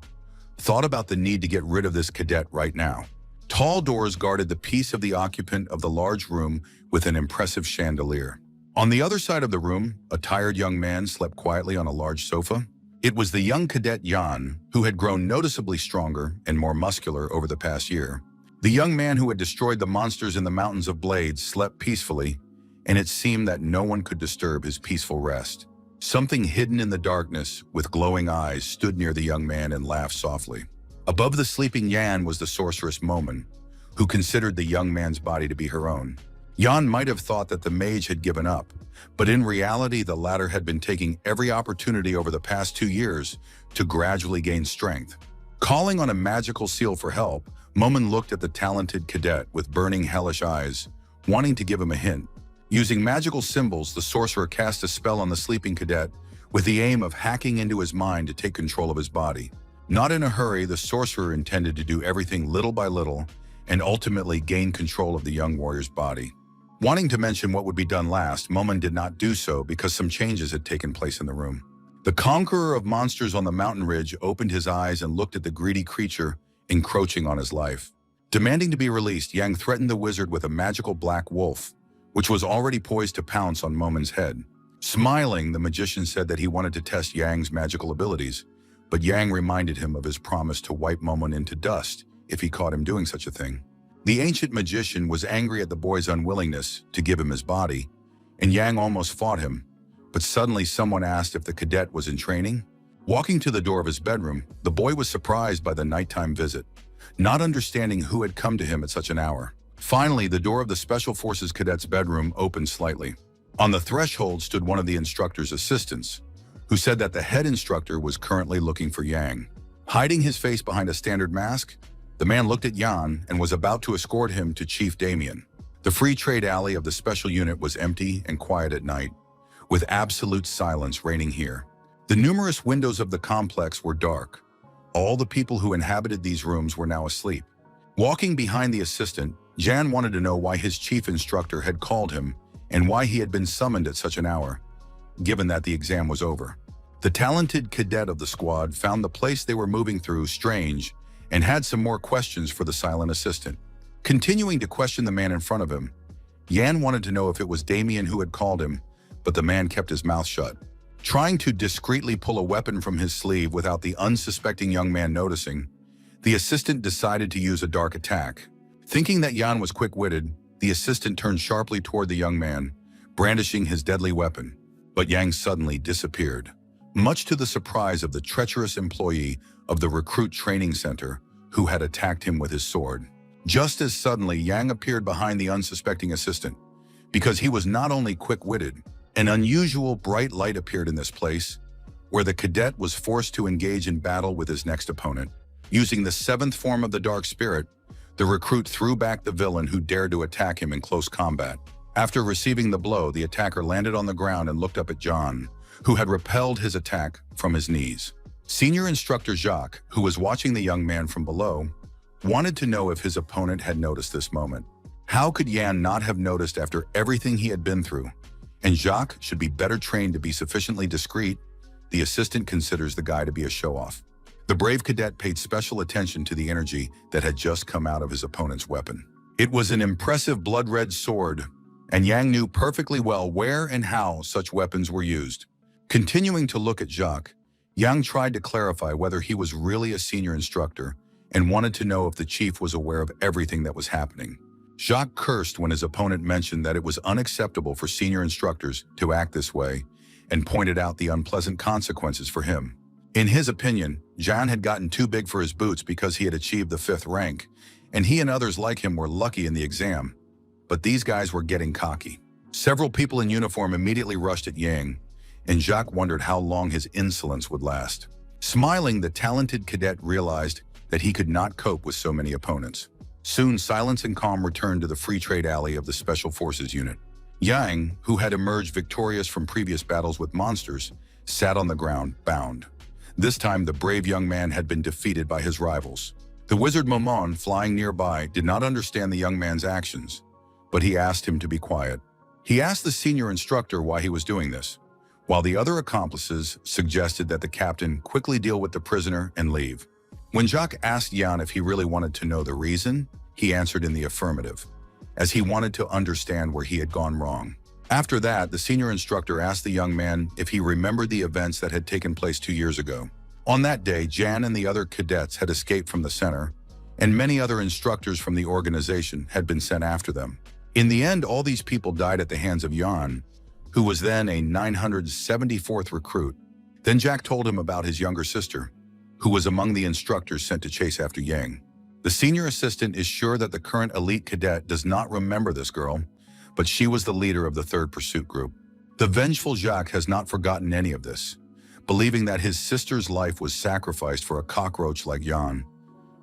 thought about the need to get rid of this cadet right now. Tall doors guarded the peace of the occupant of the large room with an impressive chandelier. On the other side of the room, a tired young man slept quietly on a large sofa. It was the young cadet Jan, who had grown noticeably stronger and more muscular over the past year. The young man who had destroyed the monsters in the Mountains of Blades slept peacefully, and it seemed that no one could disturb his peaceful rest. Something hidden in the darkness, with glowing eyes, stood near the young man and laughed softly. Above the sleeping Jan was the sorceress Momin, who considered the young man's body to be her own. Jan might have thought that the mage had given up, but in reality the latter had been taking every opportunity over the past 2 years to gradually gain strength. Calling on a magical seal for help, Momin looked at the talented cadet with burning hellish eyes, wanting to give him a hint. Using magical symbols, the sorcerer cast a spell on the sleeping cadet with the aim of hacking into his mind to take control of his body. Not in a hurry, the sorcerer intended to do everything little by little and ultimately gain control of the young warrior's body. Wanting to mention what would be done last, Momin did not do so because some changes had taken place in the room. The conqueror of monsters on the mountain ridge opened his eyes and looked at the greedy creature encroaching on his life. Demanding to be released, Yang threatened the wizard with a magical black wolf, which was already poised to pounce on Momin's head. Smiling, the magician said that he wanted to test Yang's magical abilities, but Yang reminded him of his promise to wipe Momin into dust if he caught him doing such a thing. The ancient magician was angry at the boy's unwillingness to give him his body, and Yang almost fought him, but suddenly someone asked if the cadet was in training. Walking to the door of his bedroom, the boy was surprised by the nighttime visit, not understanding who had come to him at such an hour. Finally, the door of the Special Forces cadet's bedroom opened slightly. On the threshold stood one of the instructor's assistants, who said that the head instructor was currently looking for Yang. Hiding his face behind a standard mask, the man looked at Jan and was about to escort him to Chief Damian. The free trade alley of the special unit was empty and quiet at night, with absolute silence reigning here. The numerous windows of the complex were dark. All the people who inhabited these rooms were now asleep. Walking behind the assistant, Jan wanted to know why his chief instructor had called him and why he had been summoned at such an hour, given that the exam was over. The talented cadet of the squad found the place they were moving through strange and had some more questions for the silent assistant. Continuing to question the man in front of him, Jan wanted to know if it was Damian who had called him, but the man kept his mouth shut. Trying to discreetly pull a weapon from his sleeve without the unsuspecting young man noticing, the assistant decided to use a dark attack. Thinking that Jan was quick-witted, the assistant turned sharply toward the young man, brandishing his deadly weapon, but Yang suddenly disappeared, much to the surprise of the treacherous employee of the recruit training center who had attacked him with his sword. Just as suddenly, Yang appeared behind the unsuspecting assistant. Because he was not only quick-witted, an unusual bright light appeared in this place, where the cadet was forced to engage in battle with his next opponent. Using the 7th form of the Dark Spirit, the recruit threw back the villain who dared to attack him in close combat. After receiving the blow, the attacker landed on the ground and looked up at John, who had repelled his attack from his knees. Senior Instructor Jacques, who was watching the young man from below, wanted to know if his opponent had noticed this moment. How could Jan not have noticed after everything he had been through? And Jacques should be better trained to be sufficiently discreet. The assistant considers the guy to be a show-off. The brave cadet paid special attention to the energy that had just come out of his opponent's weapon. It was an impressive blood-red sword, and Yang knew perfectly well where and how such weapons were used. Continuing to look at Jacques, Yang tried to clarify whether he was really a senior instructor and wanted to know if the chief was aware of everything that was happening. Jacques cursed when his opponent mentioned that it was unacceptable for senior instructors to act this way and pointed out the unpleasant consequences for him. In his opinion, Jan had gotten too big for his boots because he had achieved the 5th rank, and he and others like him were lucky in the exam. But these guys were getting cocky. Several people in uniform immediately rushed at Yang, and Jacques wondered how long his insolence would last. Smiling, the talented cadet realized that he could not cope with so many opponents. Soon, silence and calm returned to the free trade alley of the Special Forces unit. Yang, who had emerged victorious from previous battles with monsters, sat on the ground, bound. This time, the brave young man had been defeated by his rivals. The wizard Momon, flying nearby, did not understand the young man's actions, but he asked him to be quiet. He asked the senior instructor why he was doing this, while the other accomplices suggested that the captain quickly deal with the prisoner and leave. When Jacques asked Jan if he really wanted to know the reason, he answered in the affirmative, as he wanted to understand where he had gone wrong. After that, the senior instructor asked the young man if he remembered the events that had taken place 2 years ago. On that day, Jan and the other cadets had escaped from the center, and many other instructors from the organization had been sent after them. In the end, all these people died at the hands of Jan, who was then a 974th recruit. Then Jack told him about his younger sister, who was among the instructors sent to chase after Yang. The senior assistant is sure that the current elite cadet does not remember this girl, but she was the leader of the third pursuit group. The vengeful Jacques has not forgotten any of this, believing that his sister's life was sacrificed for a cockroach like Jan,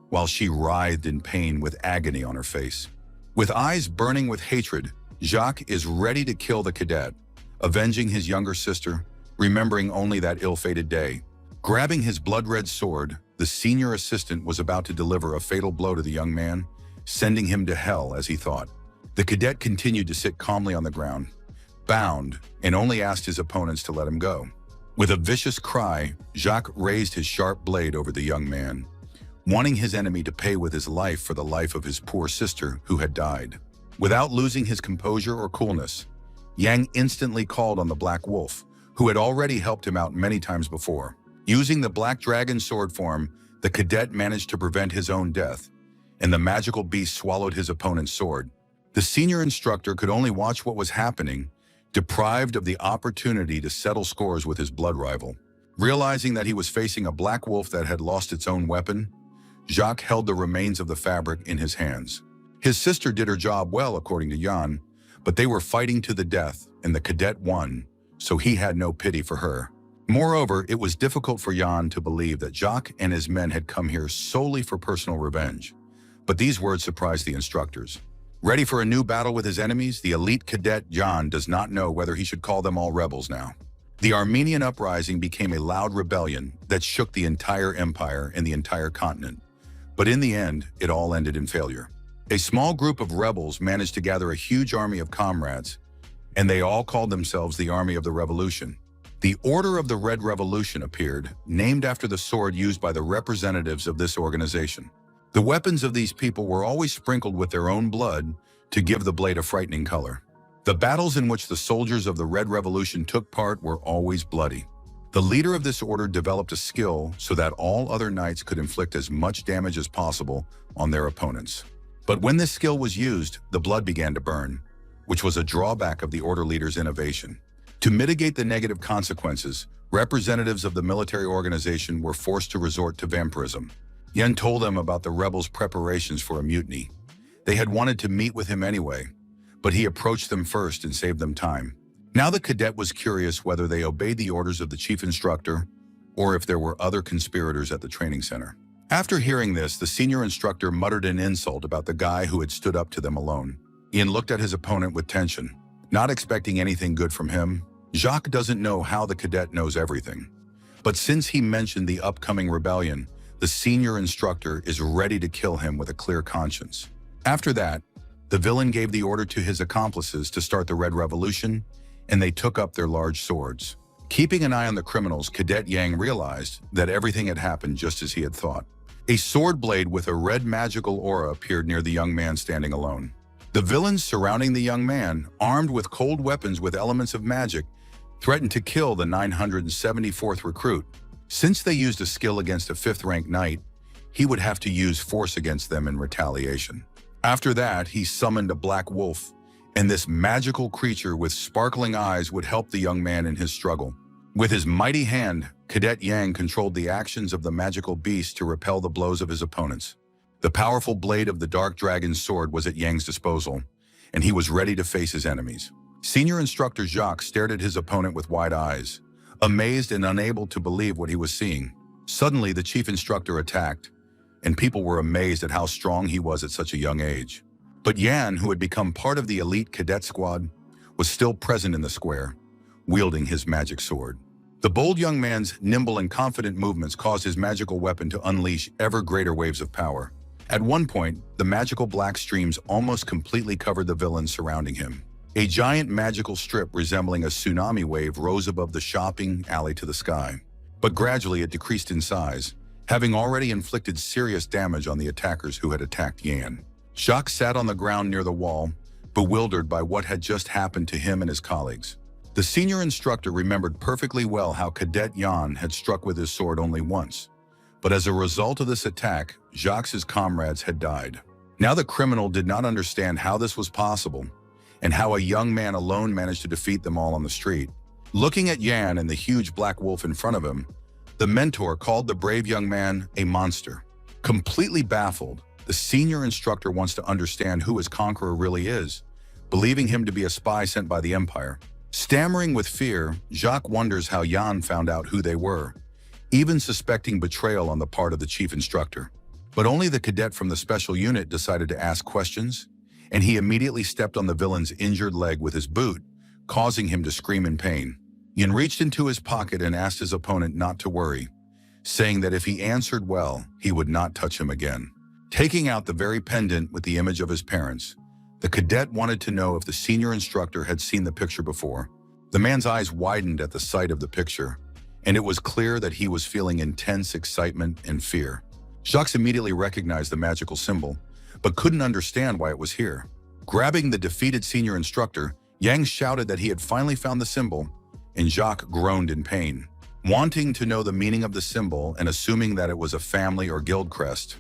while she writhed in pain with agony on her face. With eyes burning with hatred, Jacques is ready to kill the cadet, avenging his younger sister, remembering only that ill-fated day. Grabbing his blood-red sword, the senior assistant was about to deliver a fatal blow to the young man, sending him to hell as he thought. The cadet continued to sit calmly on the ground, bound, and only asked his opponents to let him go. With a vicious cry, Jacques raised his sharp blade over the young man, wanting his enemy to pay with his life for the life of his poor sister who had died. Without losing his composure or coolness, Yang instantly called on the Black Wolf, who had already helped him out many times before. Using the Black Dragon sword form, the cadet managed to prevent his own death, and the magical beast swallowed his opponent's sword. The senior instructor could only watch what was happening, deprived of the opportunity to settle scores with his blood rival. Realizing that he was facing a black wolf that had lost its own weapon, Jacques held the remains of the fabric in his hands. His sister did her job well, according to Jan, but they were fighting to the death, and the cadet won, so he had no pity for her. Moreover, it was difficult for Jan to believe that Jacques and his men had come here solely for personal revenge. But these words surprised the instructors. Ready for a new battle with his enemies, the elite cadet Jan does not know whether he should call them all rebels now. The Armenian uprising became a loud rebellion that shook the entire empire and the entire continent. But in the end, it all ended in failure. A small group of rebels managed to gather a huge army of comrades, and they all called themselves the Army of the Revolution. The Order of the Red Revolution appeared, named after the sword used by the representatives of this organization. The weapons of these people were always sprinkled with their own blood to give the blade a frightening color. The battles in which the soldiers of the Red Revolution took part were always bloody. The leader of this order developed a skill so that all other knights could inflict as much damage as possible on their opponents. But when this skill was used, the blood began to burn, which was a drawback of the order leader's innovation. To mitigate the negative consequences, representatives of the military organization were forced to resort to vampirism. Yen told them about the rebels' preparations for a mutiny. They had wanted to meet with him anyway, but he approached them first and saved them time. Now the cadet was curious whether they obeyed the orders of the chief instructor or if there were other conspirators at the training center. After hearing this, the senior instructor muttered an insult about the guy who had stood up to them alone. Ian looked at his opponent with tension, not expecting anything good from him. Jacques doesn't know how the cadet knows everything. But since he mentioned the upcoming rebellion, the senior instructor is ready to kill him with a clear conscience. After that, the villain gave the order to his accomplices to start the Red Revolution, and they took up their large swords. Keeping an eye on the criminals, Cadet Yang realized that everything had happened just as he had thought. A sword blade with a red magical aura appeared near the young man standing alone. The villains surrounding the young man, armed with cold weapons with elements of magic, threatened to kill the 974th recruit. Since they used a skill against a 5th-ranked knight, he would have to use force against them in retaliation. After that, he summoned a black wolf, and this magical creature with sparkling eyes would help the young man in his struggle. With his mighty hand, Cadet Yang controlled the actions of the magical beast to repel the blows of his opponents. The powerful blade of the dark dragon's sword was at Yang's disposal, and he was ready to face his enemies. Senior instructor Jacques stared at his opponent with wide eyes, amazed and unable to believe what he was seeing. Suddenly, the chief instructor attacked, and people were amazed at how strong he was at such a young age. But Yan, who had become part of the elite cadet squad, was still present in the square, wielding his magic sword. The bold young man's nimble and confident movements caused his magical weapon to unleash ever greater waves of power. At one point, the magical black streams almost completely covered the villains surrounding him. A giant magical strip resembling a tsunami wave rose above the shopping alley to the sky. But gradually it decreased in size, having already inflicted serious damage on the attackers who had attacked Yan. Jacques sat on the ground near the wall, bewildered by what had just happened to him and his colleagues. The senior instructor remembered perfectly well how Cadet Yan had struck with his sword only once. But as a result of this attack, Jacques' comrades had died. Now the criminal did not understand how this was possible, and how a young man alone managed to defeat them all on the street. Looking at Yan and the huge black wolf in front of him, the mentor called the brave young man a monster. Completely baffled, the senior instructor wants to understand who his conqueror really is, believing him to be a spy sent by the Empire. Stammering with fear, Jacques wonders how Yan found out who they were, even suspecting betrayal on the part of the chief instructor. But only the cadet from the special unit decided to ask questions, and he immediately stepped on the villain's injured leg with his boot, causing him to scream in pain. Yan reached into his pocket and asked his opponent not to worry, saying that if he answered well, he would not touch him again. Taking out the very pendant with the image of his parents, the cadet wanted to know if the senior instructor had seen the picture before. The man's eyes widened at the sight of the picture, and it was clear that he was feeling intense excitement and fear. Jacques immediately recognized the magical symbol, but couldn't understand why it was here. Grabbing the defeated senior instructor, Yang shouted that he had finally found the symbol, and Jacques groaned in pain. Wanting to know the meaning of the symbol and assuming that it was a family or guild crest,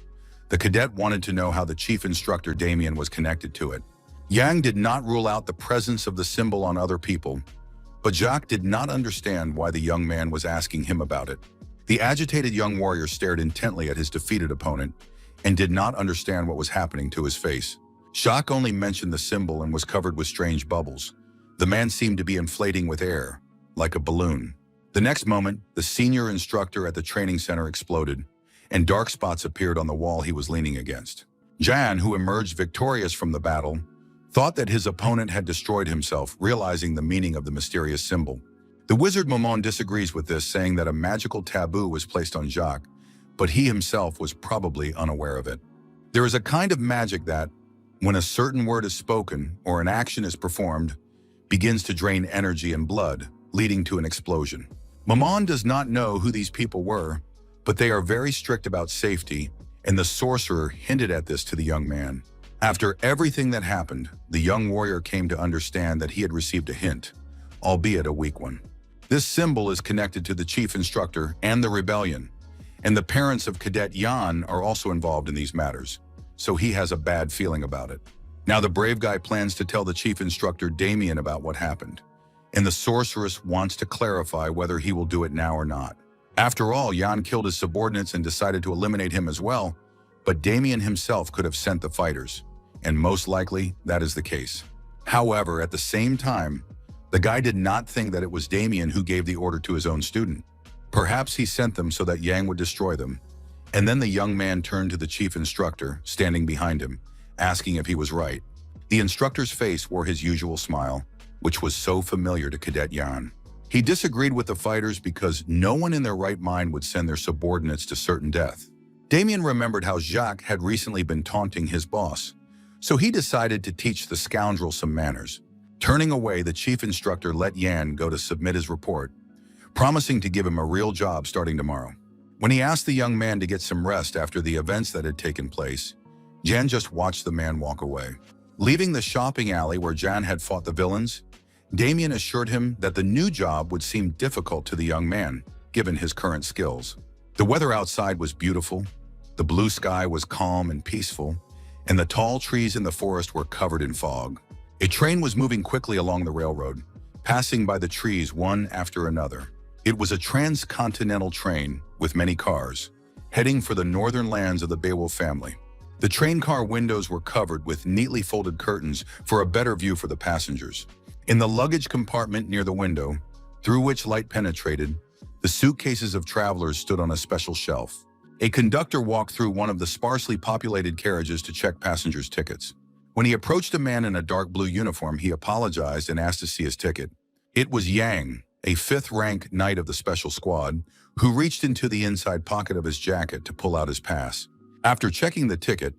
the cadet wanted to know how the chief instructor Damian was connected to it. Yang did not rule out the presence of the symbol on other people, but Jacques did not understand why the young man was asking him about it. The agitated young warrior stared intently at his defeated opponent and did not understand what was happening to his face. Jacques only mentioned the symbol and was covered with strange bubbles. The man seemed to be inflating with air, like a balloon. The next moment, the senior instructor at the training center exploded, and dark spots appeared on the wall he was leaning against. Jan, who emerged victorious from the battle, thought that his opponent had destroyed himself, realizing the meaning of the mysterious symbol. The wizard Momon disagrees with this, saying that a magical taboo was placed on Jacques, but he himself was probably unaware of it. There is a kind of magic that, when a certain word is spoken or an action is performed, begins to drain energy and blood, leading to an explosion. Momon does not know who these people were, but they are very strict about safety, and the sorcerer hinted at this to the young man. After everything that happened, the young warrior came to understand that he had received a hint, albeit a weak one. This symbol is connected to the chief instructor and the rebellion, and the parents of Cadet Yan are also involved in these matters, so he has a bad feeling about it. Now the brave guy plans to tell the chief instructor Damian about what happened, and the sorceress wants to clarify whether he will do it now or not. After all, Yan killed his subordinates and decided to eliminate him as well, but Damian himself could have sent the fighters, and most likely that is the case. However, at the same time, the guy did not think that it was Damian who gave the order to his own student. Perhaps he sent them so that Yang would destroy them. And then the young man turned to the chief instructor, standing behind him, asking if he was right. The instructor's face wore his usual smile, which was so familiar to Cadet Yan. He disagreed with the fighters because no one in their right mind would send their subordinates to certain death. Damian remembered how Jacques had recently been taunting his boss, so he decided to teach the scoundrel some manners. Turning away, the chief instructor let Yan go to submit his report, promising to give him a real job starting tomorrow. When he asked the young man to get some rest after the events that had taken place, Jan just watched the man walk away. Leaving the shopping alley where Jan had fought the villains, Damian assured him that the new job would seem difficult to the young man, given his current skills. The weather outside was beautiful, the blue sky was calm and peaceful, and the tall trees in the forest were covered in fog. A train was moving quickly along the railroad, passing by the trees one after another. It was a transcontinental train with many cars, heading for the northern lands of the Beowulf family. The train car windows were covered with neatly folded curtains for a better view for the passengers. In the luggage compartment near the window, through which light penetrated, the suitcases of travelers stood on a special shelf. A conductor walked through one of the sparsely populated carriages to check passengers' tickets. When he approached a man in a dark blue uniform, he apologized and asked to see his ticket. It was Yang, a fifth-rank knight of the special squad, who reached into the inside pocket of his jacket to pull out his pass. After checking the ticket,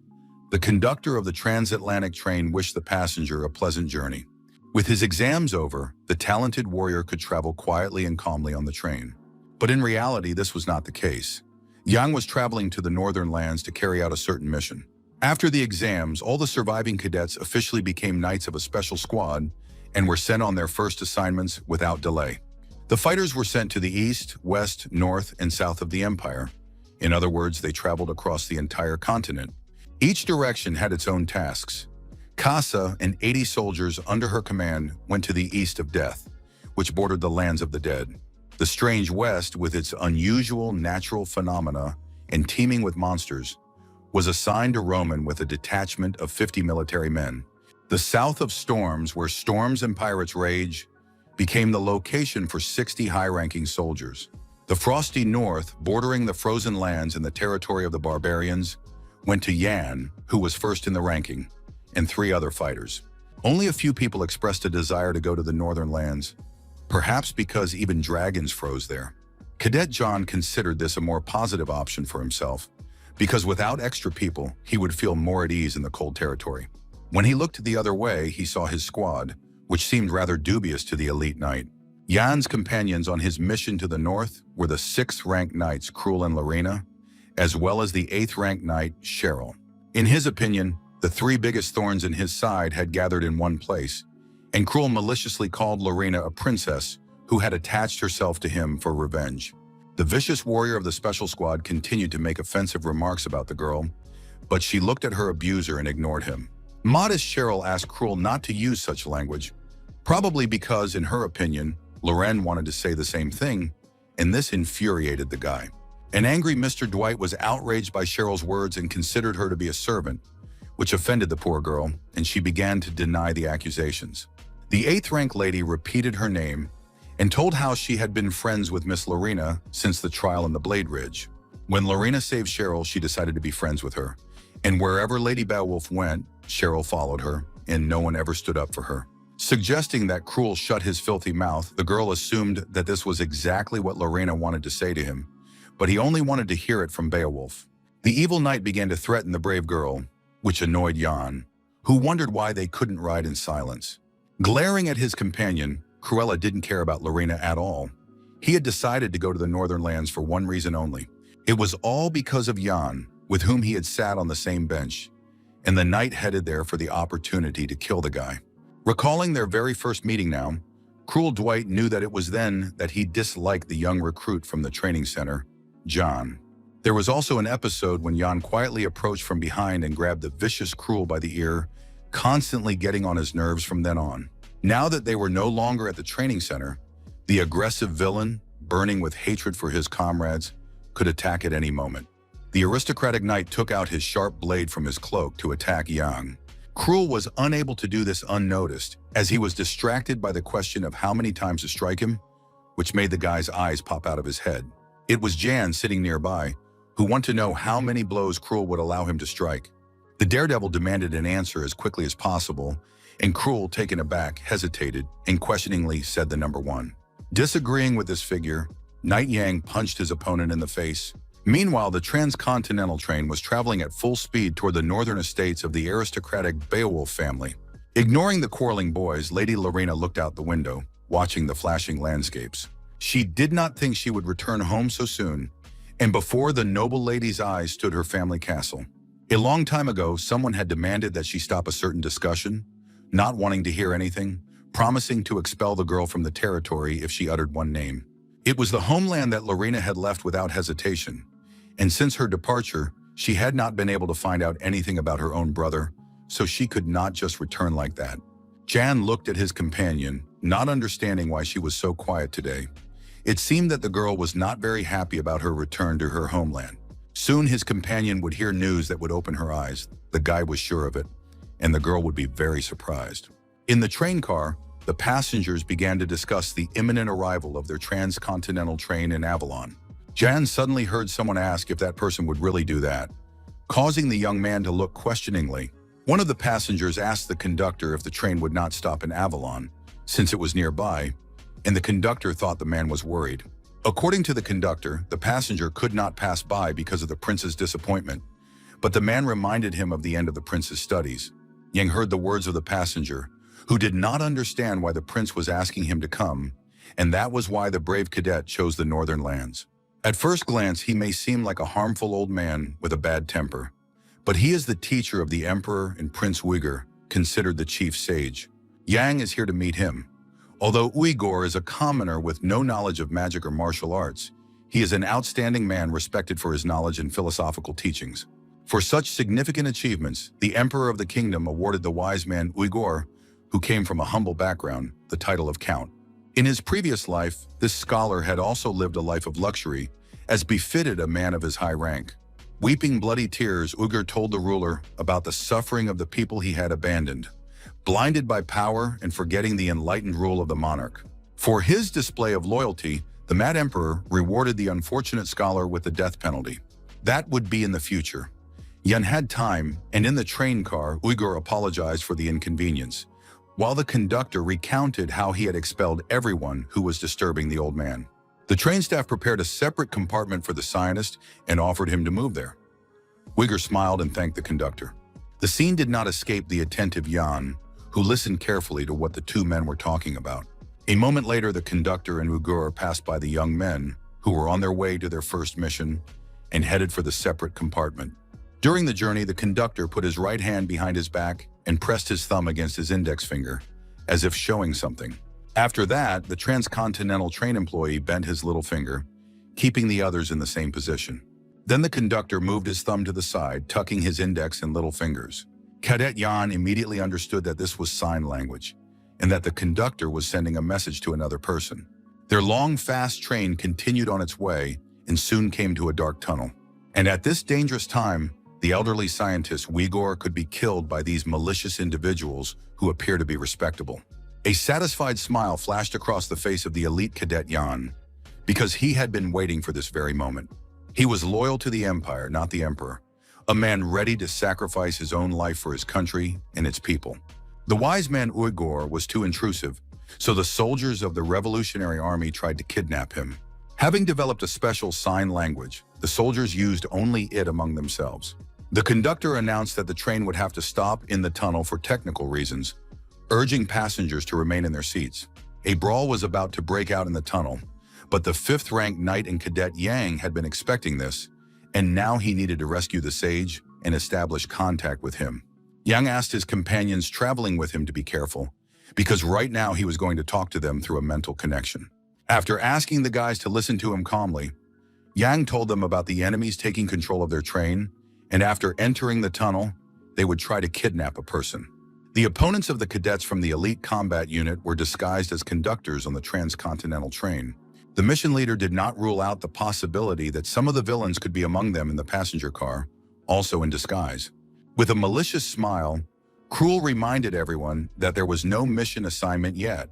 the conductor of the transatlantic train wished the passenger a pleasant journey. With his exams over, the talented warrior could travel quietly and calmly on the train. But in reality, this was not the case. Yang was traveling to the northern lands to carry out a certain mission. After the exams, all the surviving cadets officially became knights of a special squad and were sent on their first assignments without delay. The fighters were sent to the east, west, north, and south of the empire. In other words, they traveled across the entire continent. Each direction had its own tasks. Casa and 80 soldiers under her command went to the east of death, which bordered the lands of the dead. The strange west, with its unusual natural phenomena and teeming with monsters, was assigned to Roman with a detachment of 50 military men. The south of storms, where storms and pirates rage, became the location for 60 high-ranking soldiers. The frosty north, bordering the frozen lands and the territory of the barbarians, went to Yan, who was first in the ranking, and 3 other fighters. Only a few people expressed a desire to go to the northern lands, perhaps because even dragons froze there. Cadet John considered this a more positive option for himself, because without extra people, he would feel more at ease in the cold territory. When he looked the other way, he saw his squad, which seemed rather dubious to the elite knight. Jan's companions on his mission to the north were the 6th-ranked knights Cruel and Lina, as well as the 8th-ranked knight Cheryl. In his opinion, the 3 biggest thorns in his side had gathered in one place, and Cruel maliciously called Lina a princess who had attached herself to him for revenge. The vicious warrior of the special squad continued to make offensive remarks about the girl, but she looked at her abuser and ignored him. Modest Cheryl asked Cruel not to use such language, probably because, in her opinion, Loren wanted to say the same thing, and this infuriated the guy. An angry Mr. Dwight was outraged by Cheryl's words and considered her to be a servant, which offended the poor girl, and she began to deny the accusations. The 8th-rank lady repeated her name and told how she had been friends with Miss Lina since the trial in the Blade Ridge. When Lina saved Cheryl, she decided to be friends with her, and wherever Lady Beowulf went, Cheryl followed her, and no one ever stood up for her. Suggesting that Cruel shut his filthy mouth, the girl assumed that this was exactly what Lina wanted to say to him, but he only wanted to hear it from Beowulf. The evil knight began to threaten the brave girl, which annoyed Jan, who wondered why they couldn't ride in silence. Glaring at his companion, Cruella didn't care about Lina at all. He had decided to go to the northern lands for one reason only. It was all because of Jan, with whom he had sat on the same bench, and the knight headed there for the opportunity to kill the guy. Recalling their very first meeting now, Cruel Dwight knew that it was then that he disliked the young recruit from the training center, John. There was also an episode when Jan quietly approached from behind and grabbed the vicious Cruel by the ear, constantly getting on his nerves from then on. Now that they were no longer at the training center, the aggressive villain, burning with hatred for his comrades, could attack at any moment. The aristocratic knight took out his sharp blade from his cloak to attack Yang. Cruel was unable to do this unnoticed, as he was distracted by the question of how many times to strike him, which made the guy's eyes pop out of his head. It was Jan sitting nearby, who wanted to know how many blows Cruel would allow him to strike. The daredevil demanded an answer as quickly as possible, and Cruel, taken aback, hesitated and questioningly said the number 1. Disagreeing with this figure, Knight Yang punched his opponent in the face. Meanwhile, the transcontinental train was traveling at full speed toward the northern estates of the aristocratic Beowulf family. Ignoring the quarreling boys, Lady Lina looked out the window, watching the flashing landscapes. She did not think she would return home so soon, and before the noble lady's eyes stood her family castle. A long time ago, someone had demanded that she stop a certain discussion, not wanting to hear anything, promising to expel the girl from the territory if she uttered one name. It was the homeland that Lina had left without hesitation, and since her departure, she had not been able to find out anything about her own brother, so she could not just return like that. Jan looked at his companion, not understanding why she was so quiet today. It seemed that the girl was not very happy about her return to her homeland. Soon his companion would hear news that would open her eyes. The guy was sure of it, and the girl would be very surprised. In the train car, the passengers began to discuss the imminent arrival of their transcontinental train in Aelon. Jan suddenly heard someone ask if that person would really do that, causing the young man to look questioningly. One of the passengers asked the conductor if the train would not stop in Aelon, since it was nearby, and the conductor thought the man was worried. According to the conductor, the passenger could not pass by because of the prince's disappointment, but the man reminded him of the end of the prince's studies. Yang heard the words of the passenger, who did not understand why the prince was asking him to come, and that was why the brave cadet chose the northern lands. At first glance, he may seem like a harmful old man with a bad temper, but he is the teacher of the emperor and Prince Uyghur, considered the chief sage. Yang is here to meet him. Although Uyghur is a commoner with no knowledge of magic or martial arts, he is an outstanding man respected for his knowledge and philosophical teachings. For such significant achievements, the emperor of the kingdom awarded the wise man Uyghur, who came from a humble background, the title of count. In his previous life, this scholar had also lived a life of luxury, as befitted a man of his high rank. Weeping bloody tears, Uyghur told the ruler about the suffering of the people he had abandoned, blinded by power and forgetting the enlightened rule of the monarch. For his display of loyalty, the mad emperor rewarded the unfortunate scholar with the death penalty. That would be in the future. Yan had time, and in the train car, Uyghur apologized for the inconvenience, while the conductor recounted how he had expelled everyone who was disturbing the old man. The train staff prepared a separate compartment for the scientist and offered him to move there. Uyghur smiled and thanked the conductor. The scene did not escape the attentive Yan, who listened carefully to what the two men were talking about. A moment later, the conductor and Uyghur passed by the young men, who were on their way to their first mission and headed for the separate compartment. During the journey, the conductor put his right hand behind his back and pressed his thumb against his index finger, as if showing something. After that, the transcontinental train employee bent his little finger, keeping the others in the same position. Then the conductor moved his thumb to the side, tucking his index and little fingers. Cadet Yan immediately understood that this was sign language, and that the conductor was sending a message to another person. Their long, fast train continued on its way and soon came to a dark tunnel. And at this dangerous time, the elderly scientist Uyghur could be killed by these malicious individuals who appear to be respectable. A satisfied smile flashed across the face of the elite cadet Yan, because he had been waiting for this very moment. He was loyal to the empire, not the emperor, a man ready to sacrifice his own life for his country and its people. The wise man Uyghur was too intrusive, so the soldiers of the Revolutionary Army tried to kidnap him. Having developed a special sign language, the soldiers used only it among themselves. The conductor announced that the train would have to stop in the tunnel for technical reasons, urging passengers to remain in their seats. A brawl was about to break out in the tunnel, but the 5th-ranked knight and cadet Yang had been expecting this, and now he needed to rescue the sage and establish contact with him. Yang asked his companions traveling with him to be careful, because right now he was going to talk to them through a mental connection. After asking the guys to listen to him calmly, Yang told them about the enemies taking control of their train, and after entering the tunnel, they would try to kidnap a person. The opponents of the cadets from the elite combat unit were disguised as conductors on the transcontinental train. The mission leader did not rule out the possibility that some of the villains could be among them in the passenger car, also in disguise. With a malicious smile, Cruel reminded everyone that there was no mission assignment yet,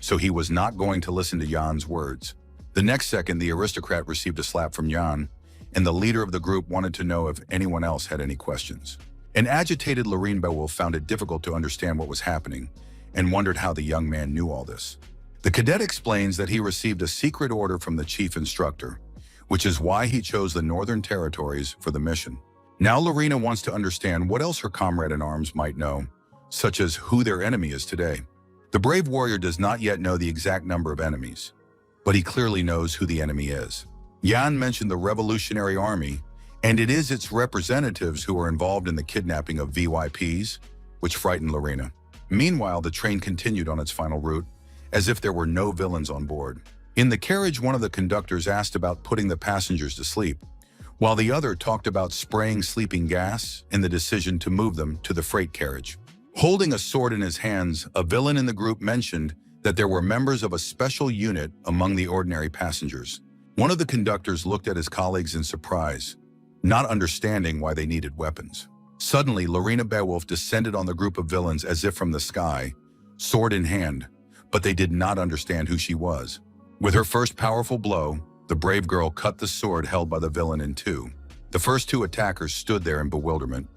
so he was not going to listen to Yan's words. The next second, the aristocrat received a slap from Yan, and the leader of the group wanted to know if anyone else had any questions. An agitated Lorene Beowulf found it difficult to understand what was happening and wondered how the young man knew all this. The cadet explains that he received a secret order from the chief instructor, which is why he chose the Northern Territories for the mission. Now Lorena wants to understand what else her comrade in arms might know, such as who their enemy is today. The brave warrior does not yet know the exact number of enemies, but he clearly knows who the enemy is. Yan mentioned the Revolutionary Army, and it is its representatives who are involved in the kidnapping of VYPs, which frightened Lorena. Meanwhile, the train continued on its final route, as if there were no villains on board. In the carriage, one of the conductors asked about putting the passengers to sleep, while the other talked about spraying sleeping gas and the decision to move them to the freight carriage. Holding a sword in his hands, a villain in the group mentioned that there were members of a special unit among the ordinary passengers. One of the conductors looked at his colleagues in surprise, not understanding why they needed weapons. Suddenly, Lorena Beowulf descended on the group of villains as if from the sky, sword in hand, but they did not understand who she was. With her first powerful blow, the brave girl cut the sword held by the villain in two. The first two attackers stood there in bewilderment,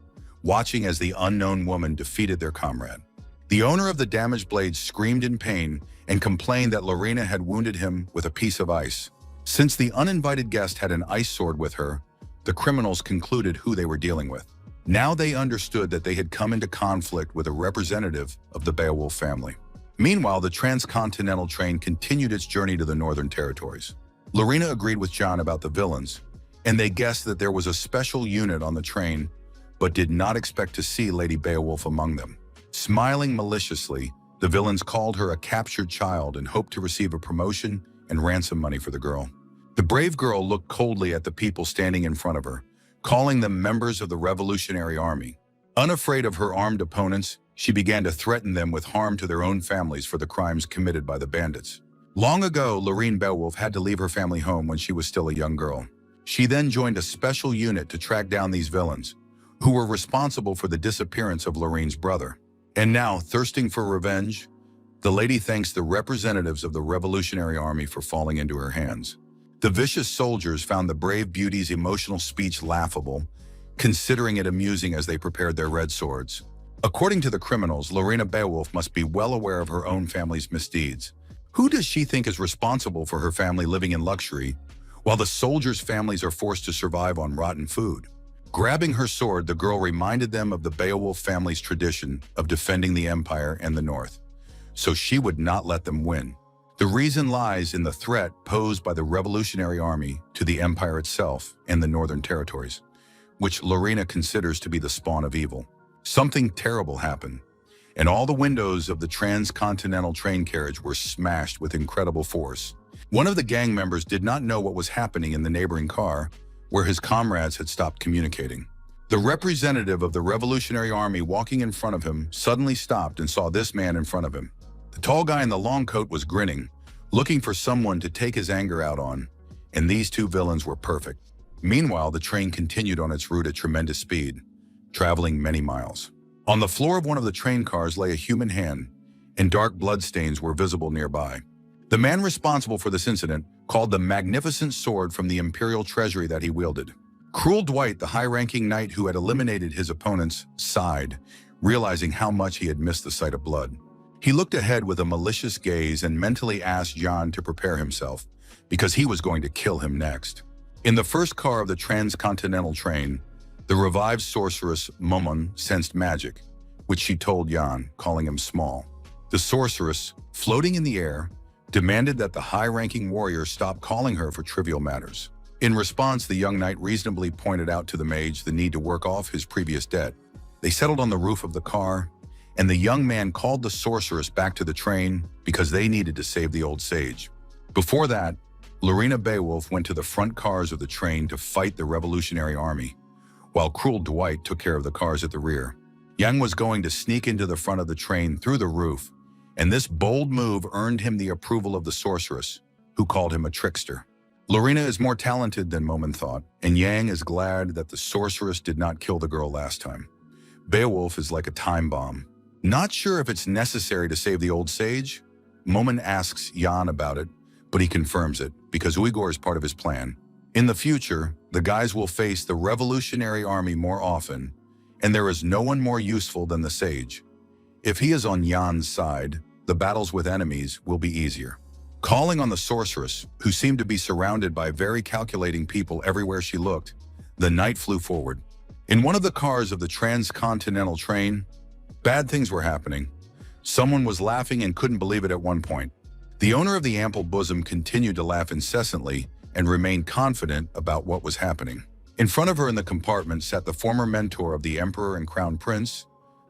watching as the unknown woman defeated their comrade. The owner of the damaged blade screamed in pain and complained that Lina had wounded him with a piece of ice. Since the uninvited guest had an ice sword with her, the criminals concluded who they were dealing with. Now they understood that they had come into conflict with a representative of the Beowulf family. Meanwhile, the transcontinental train continued its journey to the Northern Territories. Lina agreed with John about the villains, and they guessed that there was a special unit on the train, but did not expect to see Lady Beowulf among them. Smiling maliciously, the villains called her a captured child and hoped to receive a promotion and ransom money for the girl. The brave girl looked coldly at the people standing in front of her, calling them members of the Revolutionary Army. Unafraid of her armed opponents, she began to threaten them with harm to their own families for the crimes committed by the bandits. Long ago, Lina Beowulf had to leave her family home when she was still a young girl. She then joined a special unit to track down these villains, who were responsible for the disappearance of Lina's brother. And now, thirsting for revenge, the lady thanks the representatives of the Revolutionary Army for falling into her hands. The vicious soldiers found the brave beauty's emotional speech laughable, considering it amusing as they prepared their red swords. According to the criminals, Lina Beowulf must be well aware of her own family's misdeeds. Who does she think is responsible for her family living in luxury, while the soldiers' families are forced to survive on rotten food? Grabbing her sword, the girl reminded them of the Beowulf family's tradition of defending the Empire and the North, so she would not let them win. The reason lies in the threat posed by the Revolutionary Army to the Empire itself and the Northern Territories, which Lina considers to be the spawn of evil. Something terrible happened, and all the windows of the transcontinental train carriage were smashed with incredible force. One of the gang members did not know what was happening in the neighboring car, where his comrades had stopped communicating. The representative of the Revolutionary Army walking in front of him suddenly stopped and saw this man in front of him. The tall guy in the long coat was grinning, looking for someone to take his anger out on, and these two villains were perfect. Meanwhile, the train continued on its route at tremendous speed, traveling many miles. On the floor of one of the train cars lay a human hand, and dark bloodstains were visible nearby. The man responsible for this incident called the magnificent sword from the imperial treasury that he wielded. Cruel Dwight, the high-ranking knight who had eliminated his opponents, sighed, realizing how much he had missed the sight of blood. He looked ahead with a malicious gaze and mentally asked John to prepare himself, because he was going to kill him next. In the first car of the transcontinental train, the revived sorceress Mumon sensed magic, which she told Jan, calling him small. The sorceress, floating in the air, demanded that the high-ranking warrior stop calling her for trivial matters. In response, the young knight reasonably pointed out to the mage the need to work off his previous debt. They settled on the roof of the car, and the young man called the sorceress back to the train because they needed to save the old sage. Before that, Lina Beowulf went to the front cars of the train to fight the Revolutionary Army, while Cruel Dwight took care of the cars at the rear. Yang was going to sneak into the front of the train through the roof, and this bold move earned him the approval of the sorceress, who called him a trickster. Lina is more talented than Momon thought, and Yang is glad that the sorceress did not kill the girl last time. Beowulf is like a time bomb. Not sure if it's necessary to save the old sage? Momon asks Jan about it, but he confirms it, because Uyghur is part of his plan. In the future, the guys will face the Revolutionary Army more often, and there is no one more useful than the sage. If he is on Jan's side, the battles with enemies will be easier. Calling on the sorceress, who seemed to be surrounded by very calculating people everywhere she looked, the knight flew forward. In one of the cars of the transcontinental train, bad things were happening. Someone was laughing and couldn't believe it at one point. The owner of the ample bosom continued to laugh incessantly and remained confident about what was happening. In front of her in the compartment sat the former mentor of the emperor and crown prince,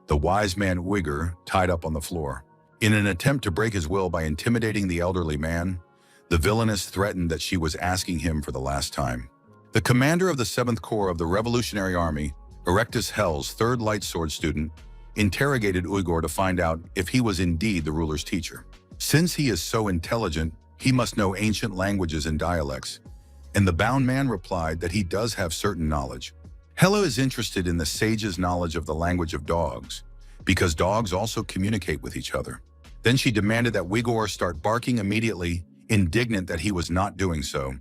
the wise man Uyghur, tied up on the floor. In an attempt to break his will by intimidating the elderly man, the villainess threatened that she was asking him for the last time. The commander of the 7th Corps of the Revolutionary Army, Erectus Hell's 3rd Light Sword student, interrogated Uyghur to find out if he was indeed the ruler's teacher. Since he is so intelligent, he must know ancient languages and dialects, and the bound man replied that he does have certain knowledge. Hella is interested in the sage's knowledge of the language of dogs, because dogs also communicate with each other. Then she demanded that Uyghur start barking immediately, indignant that he was not doing so,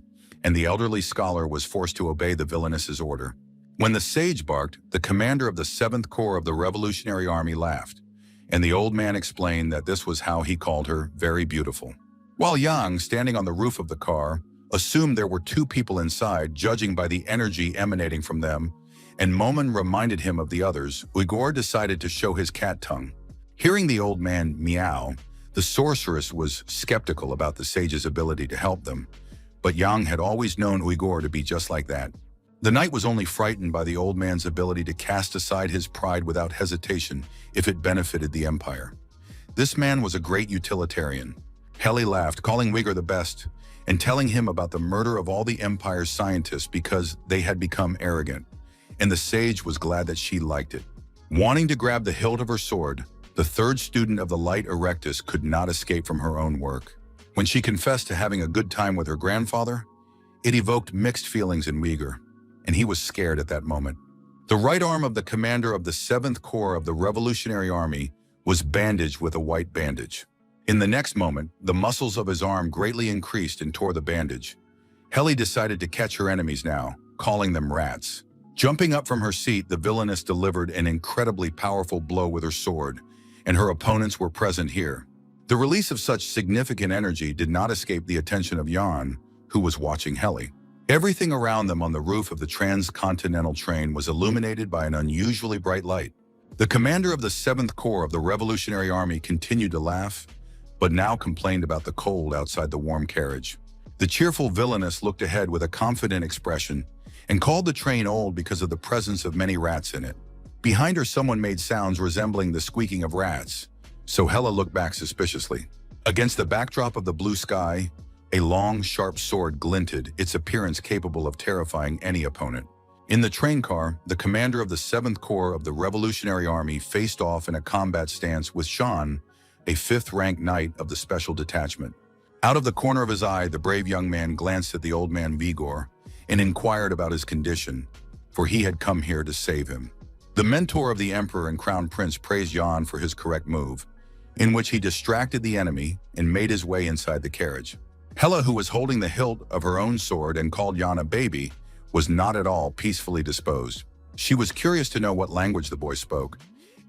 and the elderly scholar was forced to obey the villainess's order. When the sage barked, the commander of the 7th Corps of the Revolutionary Army laughed, and the old man explained that this was how he called her very beautiful. While Yang, standing on the roof of the car, assumed there were two people inside, judging by the energy emanating from them, and Momon reminded him of the others, Uyghur decided to show his cat tongue. Hearing the old man meow, the sorceress was skeptical about the sage's ability to help them, but Yang had always known Uyghur to be just like that. The knight was only frightened by the old man's ability to cast aside his pride without hesitation if it benefited the empire. This man was a great utilitarian. Heli laughed, calling Uyghur the best, and telling him about the murder of all the empire's scientists because they had become arrogant, and the sage was glad that she liked it. Wanting to grab the hilt of her sword, the third student of the light Erectus could not escape from her own work. When she confessed to having a good time with her grandfather, it evoked mixed feelings in Uyghur, and he was scared at that moment. The right arm of the commander of the 7th Corps of the Revolutionary Army was bandaged with a white bandage. In the next moment, the muscles of his arm greatly increased and tore the bandage. Heli decided to catch her enemies now, calling them rats. Jumping up from her seat, the villainess delivered an incredibly powerful blow with her sword, and her opponents were present here. The release of such significant energy did not escape the attention of Jan, who was watching Heli. Everything around them on the roof of the transcontinental train was illuminated by an unusually bright light. The commander of the 7th Corps of the Revolutionary Army continued to laugh, but now complained about the cold outside the warm carriage. The cheerful villainess looked ahead with a confident expression and called the train old because of the presence of many rats in it. Behind her, someone made sounds resembling the squeaking of rats, so Hela looked back suspiciously. Against the backdrop of the blue sky, a long, sharp sword glinted, its appearance capable of terrifying any opponent. In the train car, the commander of the 7th Corps of the Revolutionary Army faced off in a combat stance with Shan, a 5th-ranked knight of the Special Detachment. Out of the corner of his eye, the brave young man glanced at the old man Vigor and inquired about his condition, for he had come here to save him. The mentor of the Emperor and Crown Prince praised Jan for his correct move, in which he distracted the enemy and made his way inside the carriage. Hela, who was holding the hilt of her own sword and called Jan a baby, was not at all peacefully disposed. She was curious to know what language the boy spoke,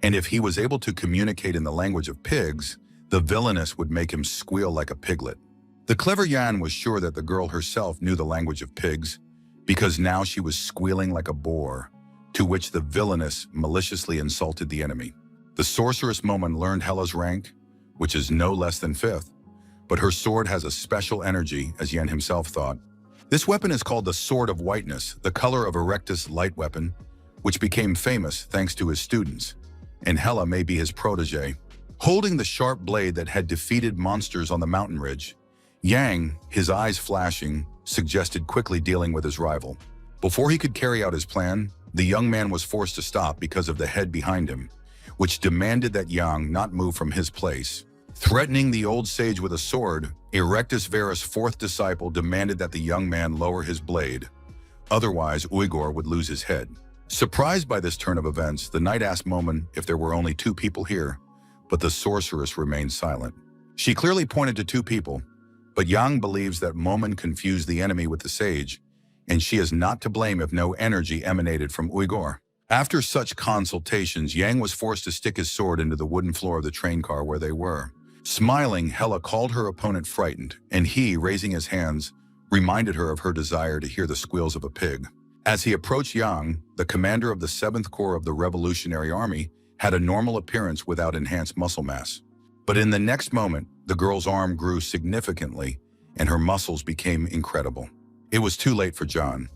and if he was able to communicate in the language of pigs, the villainess would make him squeal like a piglet. The clever Jan was sure that the girl herself knew the language of pigs, because now she was squealing like a boar, to which the villainess maliciously insulted the enemy. The sorceress Momon learned Hela's rank, which is no less than 5th, but her sword has a special energy, as Yen himself thought. This weapon is called the Sword of Whiteness, the color of Erectus' light weapon, which became famous thanks to his students, and Hela may be his protege. Holding the sharp blade that had defeated monsters on the mountain ridge, Yang, his eyes flashing, suggested quickly dealing with his rival. Before he could carry out his plan, the young man was forced to stop because of the head behind him, which demanded that Yang not move from his place. Threatening the old sage with a sword, Erectus Verus' 4th disciple demanded that the young man lower his blade. Otherwise, Uyghur would lose his head. Surprised by this turn of events, the knight asked Momon if there were only 2 people here, but the sorceress remained silent. She clearly pointed to 2 people, but Yang believes that Momon confused the enemy with the sage, and she is not to blame if no energy emanated from Uyghur. After such consultations, Yang was forced to stick his sword into the wooden floor of the train car where they were. Smiling, Hela called her opponent frightened, and he, raising his hands, reminded her of her desire to hear the squeals of a pig. As he approached Yang, the commander of the 7th Corps of the Revolutionary Army had a normal appearance without enhanced muscle mass. But in the next moment, the girl's arm grew significantly, and her muscles became incredible. It was too late for John.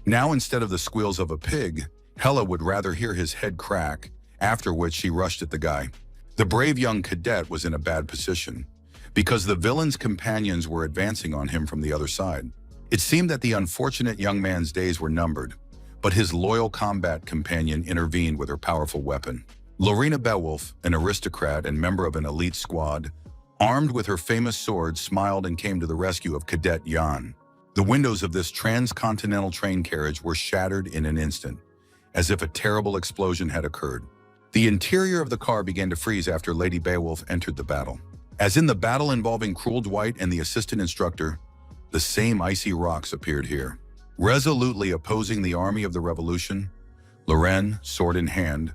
Now, instead of the squeals of a pig, Hela would rather hear his head crack, after which she rushed at the guy. The brave young cadet was in a bad position, because the villain's companions were advancing on him from the other side. It seemed that the unfortunate young man's days were numbered, but his loyal combat companion intervened with her powerful weapon. Lorena Beowulf, an aristocrat and member of an elite squad, armed with her famous sword, smiled and came to the rescue of Cadet Jan. The windows of this transcontinental train carriage were shattered in an instant, as if a terrible explosion had occurred. The interior of the car began to freeze after Lady Beowulf entered the battle. As in the battle involving Cruel Dwight and the assistant instructor, the same icy rocks appeared here. Resolutely opposing the army of the revolution, Loren, sword in hand,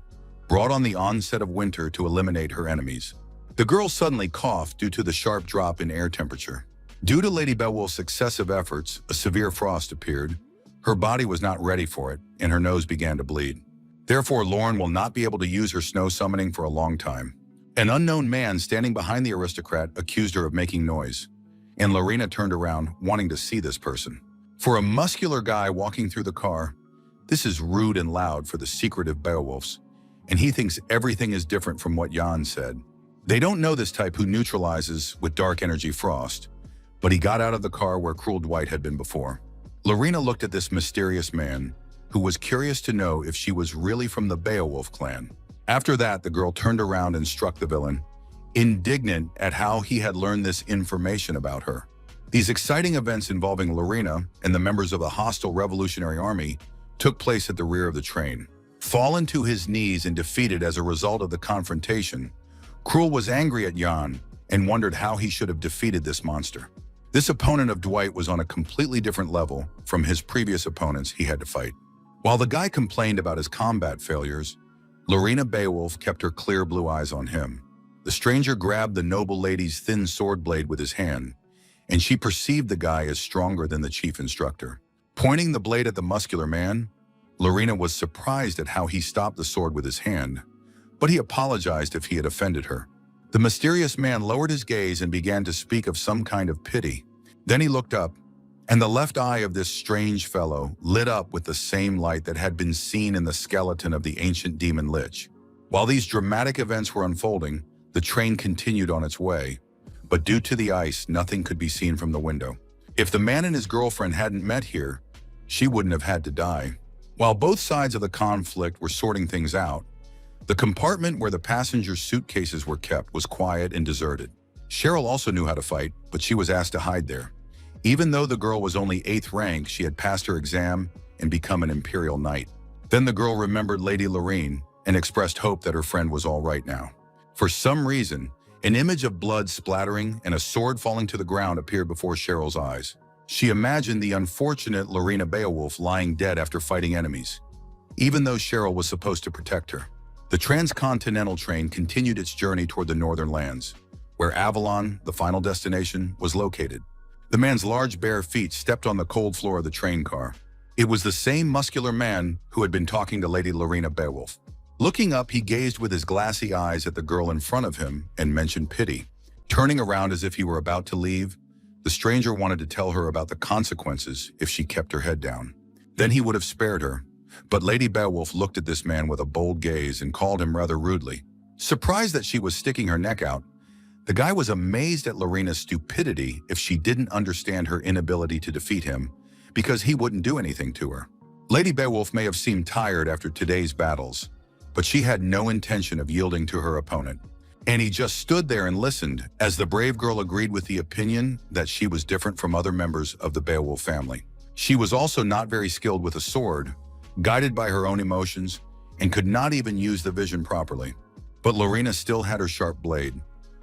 brought on the onset of winter to eliminate her enemies. The girl suddenly coughed due to the sharp drop in air temperature. Due to Lady Beowulf's excessive efforts, a severe frost appeared. Her body was not ready for it, and her nose began to bleed. Therefore, Lauren will not be able to use her snow summoning for a long time. An unknown man standing behind the aristocrat accused her of making noise, and Lorena turned around, wanting to see this person. For a muscular guy walking through the car, this is rude and loud for the secretive Beowulfs, and he thinks everything is different from what Jan said. They don't know this type who neutralizes with dark energy frost, but he got out of the car where Cruel Dwight had been before. Lorena looked at this mysterious man, who was curious to know if she was really from the Beowulf clan. After that, the girl turned around and struck the villain, indignant at how he had learned this information about her. These exciting events involving Lorena and the members of the hostile Revolutionary Army took place at the rear of the train. Fallen to his knees and defeated as a result of the confrontation, Cruel was angry at Jan and wondered how he should have defeated this monster. This opponent of Dwight was on a completely different level from his previous opponents he had to fight. While the guy complained about his combat failures, Lorena Beowulf kept her clear blue eyes on him. The stranger grabbed the noble lady's thin sword blade with his hand, and she perceived the guy as stronger than the chief instructor. Pointing the blade at the muscular man, Lorena was surprised at how he stopped the sword with his hand, but he apologized if he had offended her. The mysterious man lowered his gaze and began to speak of some kind of pity. Then he looked up, and the left eye of this strange fellow lit up with the same light that had been seen in the skeleton of the ancient demon lich. While these dramatic events were unfolding, the train continued on its way, but due to the ice, nothing could be seen from the window. If the man and his girlfriend hadn't met here, she wouldn't have had to die. While both sides of the conflict were sorting things out, the compartment where the passengers' suitcases were kept was quiet and deserted. Cheryl also knew how to fight, but she was asked to hide there. Even though the girl was only 8th rank, she had passed her exam and become an Imperial Knight. Then the girl remembered Lady Lorraine and expressed hope that her friend was all right now. For some reason, an image of blood splattering and a sword falling to the ground appeared before Cheryl's eyes. She imagined the unfortunate Lorena Beowulf lying dead after fighting enemies, even though Cheryl was supposed to protect her. The transcontinental train continued its journey toward the northern lands, where Aelon, the final destination, was located. The man's large bare feet stepped on the cold floor of the train car. It was the same muscular man who had been talking to Lady Lorena Beowulf. Looking up, he gazed with his glassy eyes at the girl in front of him and mentioned pity. Turning around as if he were about to leave, the stranger wanted to tell her about the consequences if she kept her head down. Then he would have spared her, but Lady Beowulf looked at this man with a bold gaze and called him rather rudely. Surprised that she was sticking her neck out, the guy was amazed at Lorena's stupidity if she didn't understand her inability to defeat him, because he wouldn't do anything to her. Lady Beowulf may have seemed tired after today's battles, but she had no intention of yielding to her opponent. And he just stood there and listened as the brave girl agreed with the opinion that she was different from other members of the Beowulf family. She was also not very skilled with a sword, guided by her own emotions, and could not even use the vision properly. But Lorena still had her sharp blade,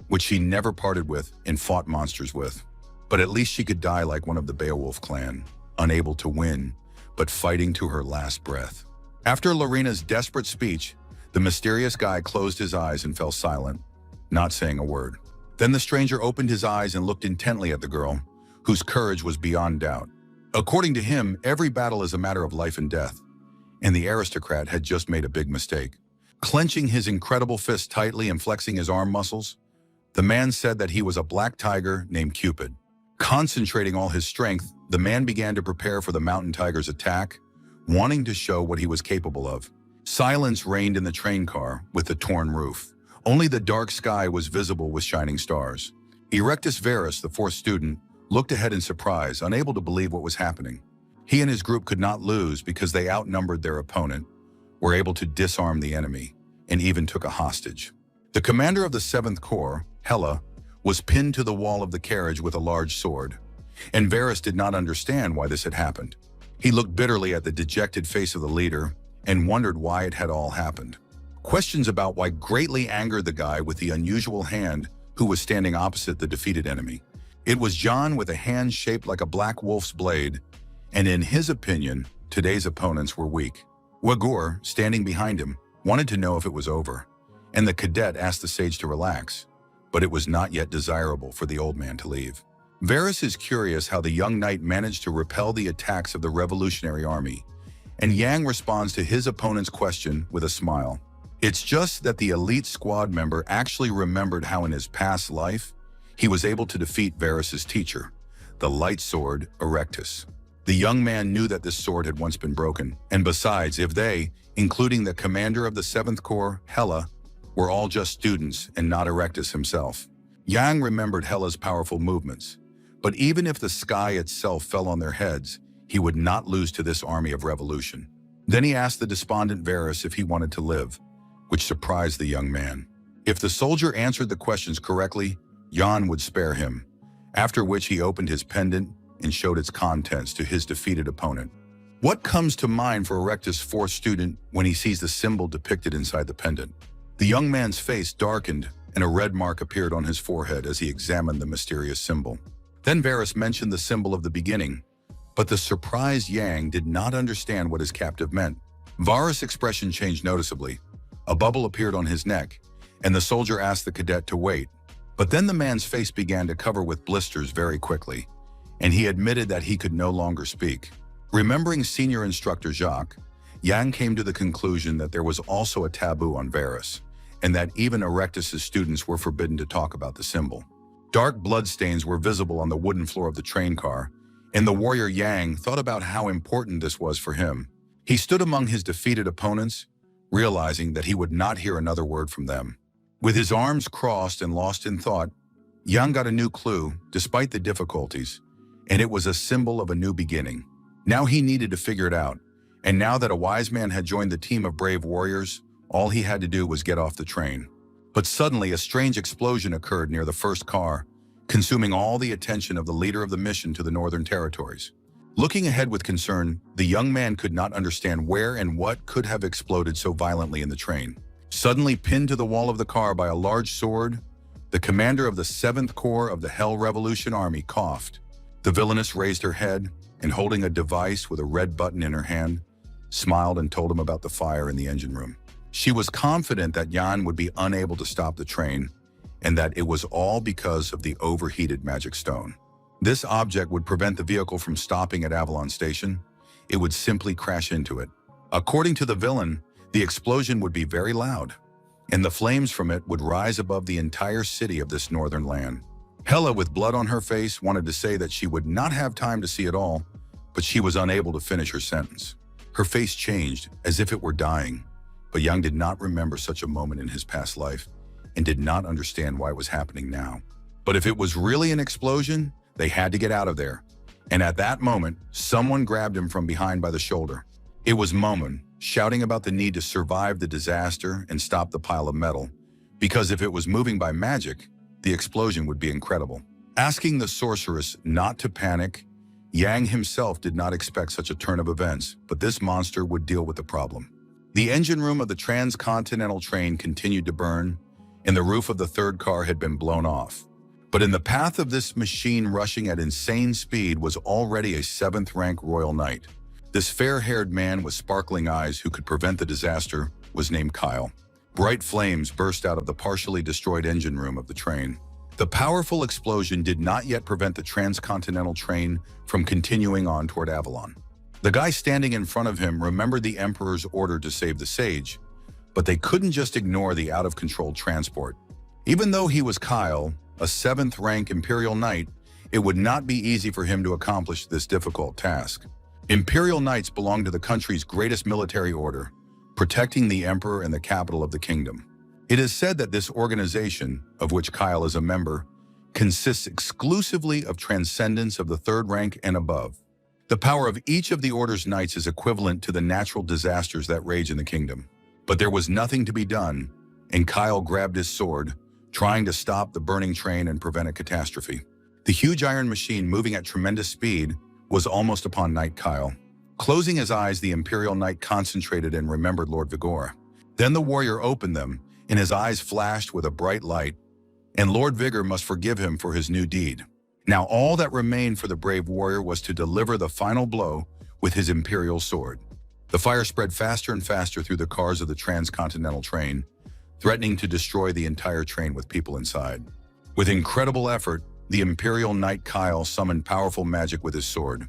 which she never parted with and fought monsters with. But at least she could die like one of the Beowulf clan, unable to win, but fighting to her last breath. After Lorena's desperate speech, the mysterious guy closed his eyes and fell silent, not saying a word. Then the stranger opened his eyes and looked intently at the girl, whose courage was beyond doubt. According to him, every battle is a matter of life and death, and the aristocrat had just made a big mistake. Clenching his incredible fist tightly and flexing his arm muscles, the man said that he was a black tiger named Cupid. Concentrating all his strength, the man began to prepare for the mountain tiger's attack, wanting to show what he was capable of. Silence reigned in the train car with the torn roof. Only the dark sky was visible with shining stars. Erectus Verus, the 4th student, looked ahead in surprise, unable to believe what was happening. He and his group could not lose because they outnumbered their opponent, were able to disarm the enemy, and even took a hostage. The commander of the 7th Corps, Hela, was pinned to the wall of the carriage with a large sword, and Varus did not understand why this had happened. He looked bitterly at the dejected face of the leader and wondered why it had all happened. Questions about why greatly angered the guy with the unusual hand who was standing opposite the defeated enemy. It was John with a hand shaped like a black wolf's blade, and in his opinion, today's opponents were weak. Wagor, standing behind him, wanted to know if it was over, and the cadet asked the sage to relax, but it was not yet desirable for the old man to leave. Varys is curious how the young knight managed to repel the attacks of the revolutionary army, and Yang responds to his opponent's question with a smile. It's just that the elite squad member actually remembered how in his past life, he was able to defeat Varys' teacher, the light sword Erectus. The young man knew that this sword had once been broken, and besides, if they, including the commander of the 7th Corps, Hela, were all just students and not Erectus himself. Yang remembered Hela's powerful movements, but even if the sky itself fell on their heads, he would not lose to this army of revolution. Then he asked the despondent Varys if he wanted to live, which surprised the young man. If the soldier answered the questions correctly, Jan would spare him, after which he opened his pendant and showed its contents to his defeated opponent. What comes to mind for Erectus' 4th student when he sees the symbol depicted inside the pendant? The young man's face darkened and a red mark appeared on his forehead as he examined the mysterious symbol. Then Varys mentioned the symbol of the beginning, but the surprised Yang did not understand what his captive meant. Varys' expression changed noticeably. A bubble appeared on his neck, and the soldier asked the cadet to wait. But then the man's face began to cover with blisters very quickly, and he admitted that he could no longer speak. Remembering senior instructor Jacques, Yang came to the conclusion that there was also a taboo on Varys, and that even Erectus' students were forbidden to talk about the symbol. Dark bloodstains were visible on the wooden floor of the train car, and the warrior Yang thought about how important this was for him. He stood among his defeated opponents, realizing that he would not hear another word from them. With his arms crossed and lost in thought, Yang got a new clue, despite the difficulties, and it was a symbol of a new beginning. Now he needed to figure it out, and now that a wise man had joined the team of brave warriors, all he had to do was get off the train. But suddenly a strange explosion occurred near the first car, consuming all the attention of the leader of the mission to the Northern Territories. Looking ahead with concern, the young man could not understand where and what could have exploded so violently in the train. Suddenly pinned to the wall of the car by a large sword, the commander of the 7th Corps of the Hell Revolution Army coughed. The villainess raised her head, and holding a device with a red button in her hand, smiled and told him about the fire in the engine room. She was confident that Jan would be unable to stop the train, and that it was all because of the overheated magic stone. This object would prevent the vehicle from stopping at Aelon Station. It would simply crash into it. According to the villain, the explosion would be very loud, and the flames from it would rise above the entire city of this northern land. Hela, with blood on her face, wanted to say that she would not have time to see it all, but she was unable to finish her sentence. Her face changed, as if it were dying, but Yang did not remember such a moment in his past life, and did not understand why it was happening now. But if it was really an explosion, they had to get out of there. And at that moment, someone grabbed him from behind by the shoulder. It was Momon, shouting about the need to survive the disaster and stop the pile of metal, because if it was moving by magic, the explosion would be incredible. Asking the sorceress not to panic, Yang himself did not expect such a turn of events, but this monster would deal with the problem. The engine room of the transcontinental train continued to burn, and the roof of the 3rd car had been blown off. But in the path of this machine rushing at insane speed was already a 7th-rank royal knight. This fair-haired man with sparkling eyes who could prevent the disaster was named Kyle. Bright flames burst out of the partially destroyed engine room of the train. The powerful explosion did not yet prevent the transcontinental train from continuing on toward Aelon. The guy standing in front of him remembered the Emperor's order to save the sage, but they couldn't just ignore the out-of-control transport. Even though he was Kyle, a 7th-rank Imperial Knight, it would not be easy for him to accomplish this difficult task. Imperial Knights belong to the country's greatest military order, protecting the Emperor and the capital of the kingdom. It is said that this organization, of which Kyle is a member, consists exclusively of transcendents of the 3rd rank and above. The power of each of the Order's knights is equivalent to the natural disasters that rage in the kingdom. But there was nothing to be done, and Kyle grabbed his sword, trying to stop the burning train and prevent a catastrophe. The huge iron machine, moving at tremendous speed, was almost upon Knight Kyle. Closing his eyes, the Imperial Knight concentrated and remembered Lord Vigor. Then the warrior opened them, and his eyes flashed with a bright light, and Lord Vigor must forgive him for his new deed. Now all that remained for the brave warrior was to deliver the final blow with his imperial sword. The fire spread faster and faster through the cars of the transcontinental train, threatening to destroy the entire train with people inside. With incredible effort, the Imperial Knight Kyle summoned powerful magic with his sword,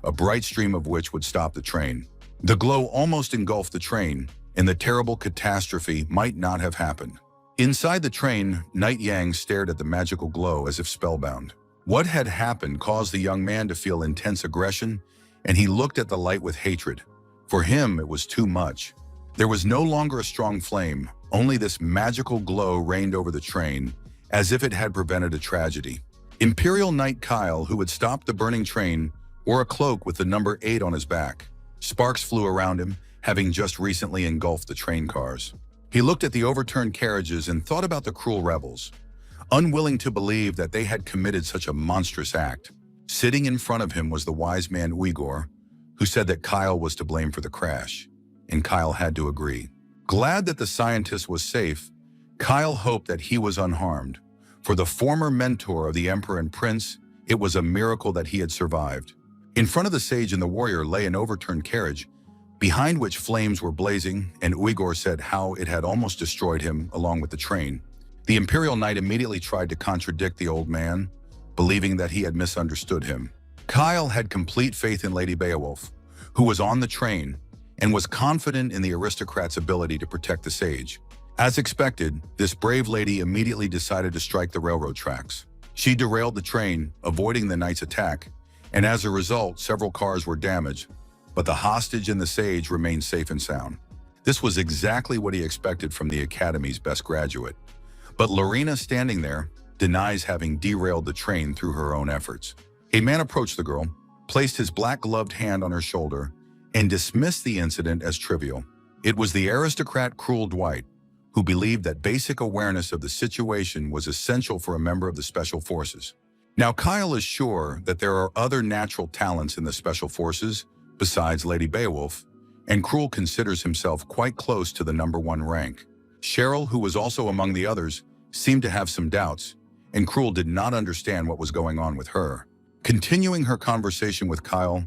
a bright stream of which would stop the train. The glow almost engulfed the train, and the terrible catastrophe might not have happened. Inside the train, Knight Yang stared at the magical glow as if spellbound. What had happened caused the young man to feel intense aggression, and he looked at the light with hatred. For him, it was too much. There was no longer a strong flame, only this magical glow reigned over the train, as if it had prevented a tragedy. Imperial Knight Kyle, who had stopped the burning train, wore a cloak with the number 8 on his back. Sparks flew around him, having just recently engulfed the train cars. He looked at the overturned carriages and thought about the cruel rebels, unwilling to believe that they had committed such a monstrous act. Sitting in front of him was the wise man Uyghur, who said that Kyle was to blame for the crash, and Kyle had to agree. Glad that the scientist was safe, Kyle hoped that he was unharmed. For the former mentor of the Emperor and Prince, it was a miracle that he had survived. In front of the sage and the warrior lay an overturned carriage, behind which flames were blazing, and Uyghur said how it had almost destroyed him along with the train. The Imperial Knight immediately tried to contradict the old man, believing that he had misunderstood him. Kyle had complete faith in Lady Beowulf, who was on the train, and was confident in the aristocrat's ability to protect the sage. As expected, this brave lady immediately decided to strike the railroad tracks. She derailed the train, avoiding the knight's attack, and as a result, several cars were damaged, but the hostage and the sage remained safe and sound. This was exactly what he expected from the Academy's best graduate. But Lina, standing there, denies having derailed the train through her own efforts. A man approached the girl, placed his black-gloved hand on her shoulder, and dismissed the incident as trivial. It was the aristocrat Cruel Dwight, who believed that basic awareness of the situation was essential for a member of the Special Forces. Now, Kyle is sure that there are other natural talents in the Special Forces besides Lady Beowulf, and Cruel considers himself quite close to the #1 rank. Cheryl, who was also among the others, seemed to have some doubts, and Cruel did not understand what was going on with her. Continuing her conversation with Kyle,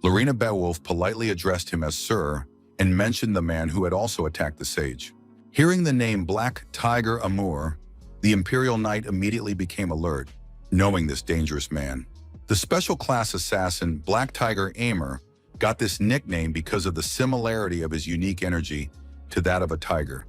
Lina Beowulf politely addressed him as Sir and mentioned the man who had also attacked the sage. Hearing the name Black Tiger Amur, the Imperial Knight immediately became alert, knowing this dangerous man. The special class assassin Black Tiger Amur got this nickname because of the similarity of his unique energy to that of a tiger,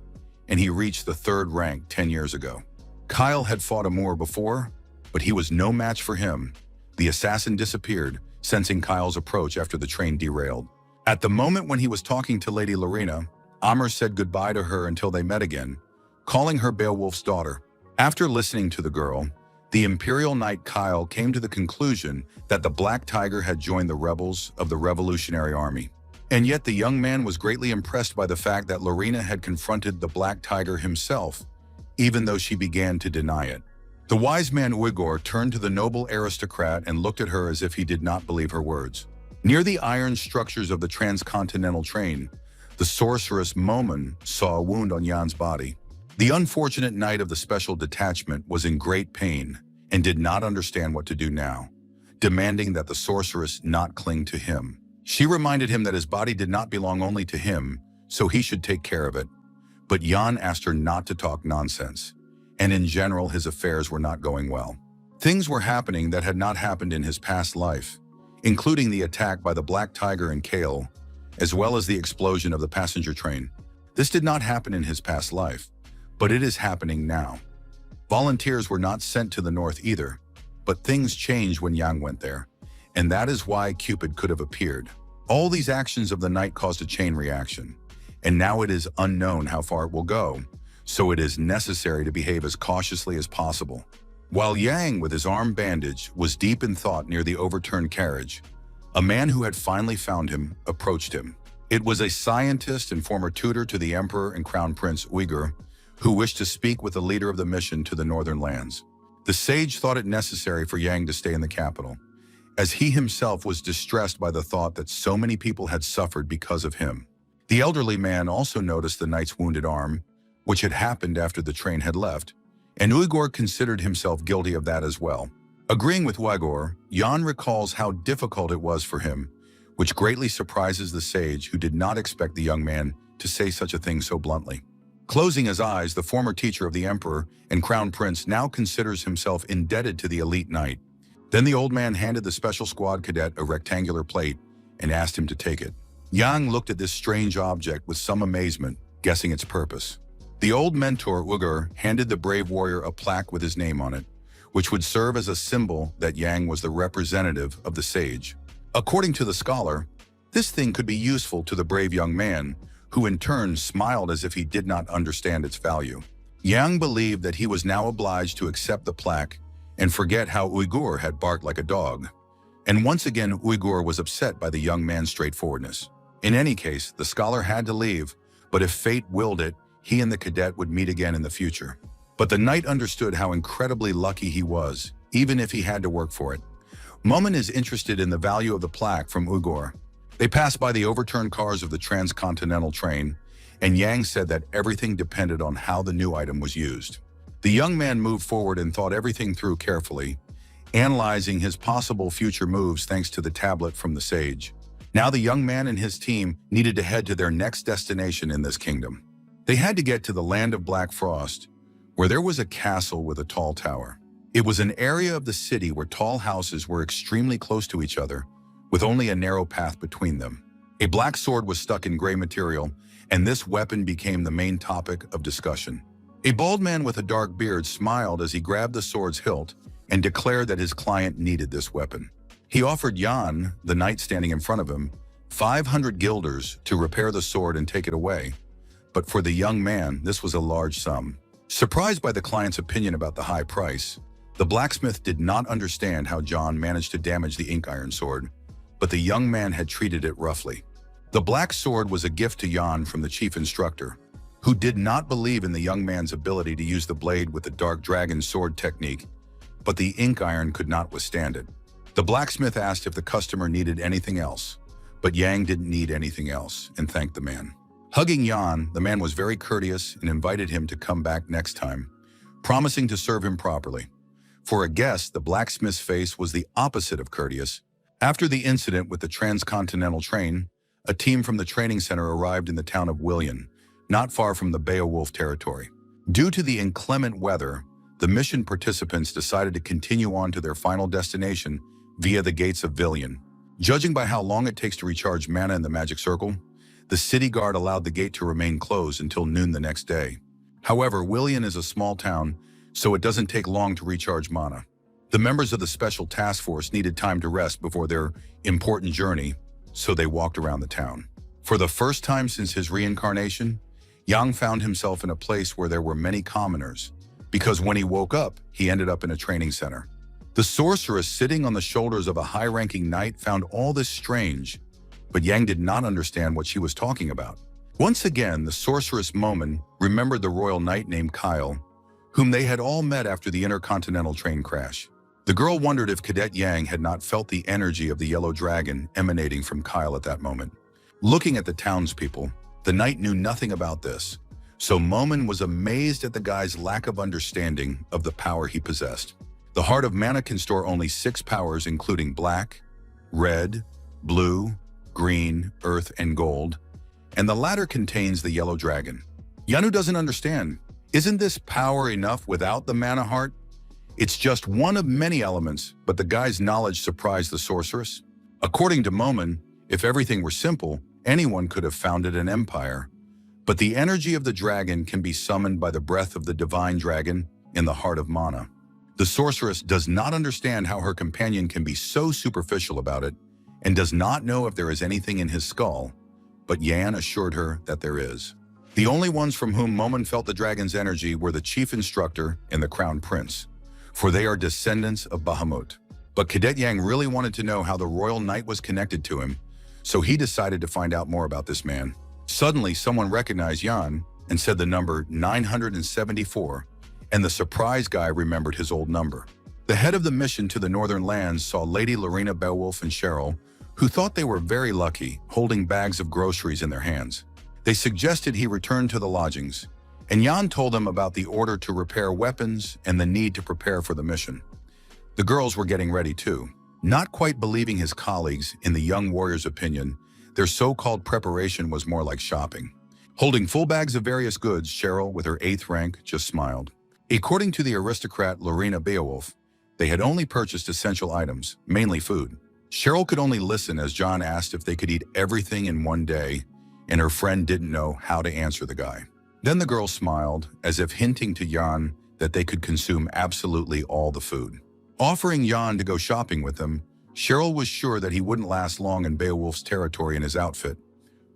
and he reached the 3rd rank 10 years ago. Kyle had fought Amur before, but he was no match for him. The assassin disappeared, sensing Kyle's approach after the train derailed. At the moment when he was talking to Lady Lina, Amur said goodbye to her until they met again, calling her Beowulf's daughter. After listening to the girl, the Imperial Knight Kyle came to the conclusion that the Black Tiger had joined the rebels of the Revolutionary Army. And yet the young man was greatly impressed by the fact that Lina had confronted the Black Tiger himself, even though she began to deny it. The wise man Uyghur turned to the noble aristocrat and looked at her as if he did not believe her words. Near the iron structures of the transcontinental train, the sorceress Momen saw a wound on Jan's body. The unfortunate knight of the special detachment was in great pain and did not understand what to do now, demanding that the sorceress not cling to him. She reminded him that his body did not belong only to him, so he should take care of it. But Jan asked her not to talk nonsense, and in general his affairs were not going well. Things were happening that had not happened in his past life, including the attack by the Black Tiger and Kale, as well as the explosion of the passenger train. This did not happen in his past life, but it is happening now. Volunteers were not sent to the north either, but things changed when Yang went there, and that is why Cupid could have appeared. All these actions of the night caused a chain reaction, and now it is unknown how far it will go, so it is necessary to behave as cautiously as possible. While Yang, with his arm bandaged, was deep in thought near the overturned carriage, a man who had finally found him approached him. It was a scientist and former tutor to the Emperor and Crown Prince Uyghur, who wished to speak with the leader of the mission to the northern lands. The sage thought it necessary for Yang to stay in the capital, as he himself was distressed by the thought that so many people had suffered because of him. The elderly man also noticed the knight's wounded arm, which had happened after the train had left, and Uyghur considered himself guilty of that as well. Agreeing with Uyghur, Jan recalls how difficult it was for him which greatly surprises the sage who did not expect the young man to say such a thing so bluntly. Closing his eyes, the former teacher of the emperor and crown prince now considers himself indebted to the elite knight. Then the old man handed the special squad cadet a rectangular plate and asked him to take it. Yang looked at this strange object with some amazement, guessing its purpose. The old mentor, Ogre, handed the brave warrior a plaque with his name on it, which would serve as a symbol that Yang was the representative of the sage. According to the scholar, this thing could be useful to the brave young man, who in turn smiled as if he did not understand its value. Yang believed that he was now obliged to accept the plaque and forget how Uyghur had barked like a dog. And once again, Uyghur was upset by the young man's straightforwardness. In any case, the scholar had to leave, but if fate willed it, he and the cadet would meet again in the future. But the knight understood how incredibly lucky he was, even if he had to work for it. Momin is interested in the value of the plaque from Uyghur. They passed by the overturned cars of the transcontinental train, and Yang said that everything depended on how the new item was used. The young man moved forward and thought everything through carefully, analyzing his possible future moves thanks to the tablet from the sage. Now the young man and his team needed to head to their next destination in this kingdom. They had to get to the land of Black Frost, where there was a castle with a tall tower. It was an area of the city where tall houses were extremely close to each other, with only a narrow path between them. A black sword was stuck in gray material, and this weapon became the main topic of discussion. A bald man with a dark beard smiled as he grabbed the sword's hilt and declared that his client needed this weapon. He offered Jan, the knight standing in front of him, 500 guilders to repair the sword and take it away. But for the young man, this was a large sum. Surprised by the client's opinion about the high price, the blacksmith did not understand how John managed to damage the ink iron sword, but the young man had treated it roughly. The black sword was a gift to Jan from the chief instructor, who did not believe in the young man's ability to use the blade with the dark dragon sword technique, but the ink iron could not withstand it. The blacksmith asked if the customer needed anything else, but Yang didn't need anything else and thanked the man. Hugging Jan, the man was very courteous and invited him to come back next time, promising to serve him properly. For a guest, the blacksmith's face was the opposite of courteous. After the incident with the transcontinental train, a team from the training center arrived in the town of Willian, not far from the Beowulf territory. Due to the inclement weather, the mission participants decided to continue on to their final destination via the gates of Villian. Judging by how long it takes to recharge mana in the magic circle, the city guard allowed the gate to remain closed until noon the next day. However, Willian is a small town, so it doesn't take long to recharge mana. The members of the special task force needed time to rest before their important journey, so they walked around the town. For the first time since his reincarnation, Yang found himself in a place where there were many commoners, because when he woke up, he ended up in a training center. The sorceress sitting on the shoulders of a high-ranking knight found all this strange, but Yang did not understand what she was talking about. Once again, the sorceress Momin remembered the royal knight named Kyle, whom they had all met after the intercontinental train crash. The girl wondered if Cadet Yang had not felt the energy of the yellow dragon emanating from Kyle at that moment. Looking at the townspeople, the knight knew nothing about this, so Momin was amazed at the guy's lack of understanding of the power he possessed. The Heart of Mana can store only 6 powers, including black, red, blue, green, earth, and gold, and the latter contains the yellow dragon. Yanu doesn't understand. Isn't this power enough without the mana heart? It's just one of many elements, but the guy's knowledge surprised the sorceress. According to Momin, if everything were simple, anyone could have founded an empire. But the energy of the dragon can be summoned by the breath of the divine dragon in the Heart of Mana. The sorceress does not understand how her companion can be so superficial about it and does not know if there is anything in his skull, but Yan assured her that there is. The only ones from whom Momin felt the dragon's energy were the chief instructor and the crown prince, for they are descendants of Bahamut. But Cadet Yang really wanted to know how the royal knight was connected to him, so he decided to find out more about this man. Suddenly, someone recognized Yan and said the number 974, and the surprise guy remembered his old number. The head of the mission to the northern lands saw Lady Lorena Beowulf and Cheryl, who thought they were very lucky, holding bags of groceries in their hands. They suggested he return to the lodgings, and Yan told them about the order to repair weapons and the need to prepare for the mission. The girls were getting ready too. Not quite believing his colleagues, in the young warrior's opinion, their so-called preparation was more like shopping. Holding full bags of various goods, Cheryl, with her 8th rank, just smiled. According to the aristocrat Lina Beowulf, they had only purchased essential items, mainly food. Cheryl could only listen as John asked if they could eat everything in one day, and her friend didn't know how to answer the guy. Then the girl smiled, as if hinting to Jan that they could consume absolutely all the food. Offering Jan to go shopping with them, Cheryl was sure that he wouldn't last long in Beowulf's territory in his outfit,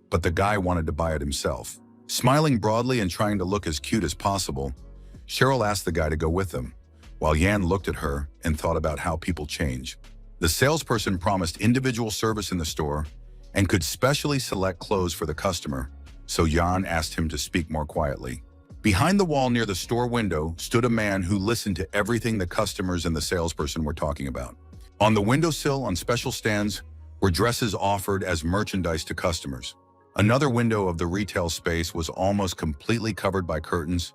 but the guy wanted to buy it himself. Smiling broadly and trying to look as cute as possible, Cheryl asked the guy to go with them, while Jan looked at her and thought about how people change. The salesperson promised individual service in the store and could specially select clothes for the customer, so Jan asked him to speak more quietly. Behind the wall near the store window stood a man who listened to everything the customers and the salesperson were talking about. On the windowsill on special stands were dresses offered as merchandise to customers. Another window of the retail space was almost completely covered by curtains,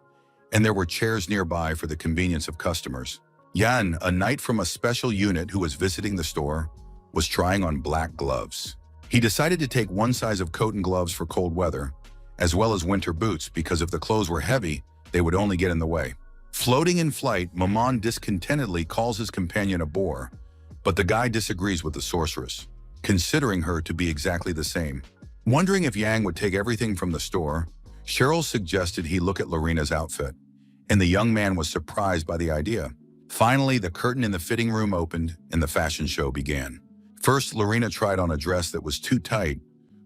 and there were chairs nearby for the convenience of customers. Jan, a knight from a special unit who was visiting the store, was trying on black gloves. He decided to take one size of coat and gloves for cold weather, as well as winter boots, because if the clothes were heavy, they would only get in the way. Floating in flight, Maman discontentedly calls his companion a bore, but the guy disagrees with the sorceress, considering her to be exactly the same. Wondering if Yang would take everything from the store, Cheryl suggested he look at Lorina's outfit, and the young man was surprised by the idea. Finally, the curtain in the fitting room opened and the fashion show began. First, Lorina tried on a dress that was too tight,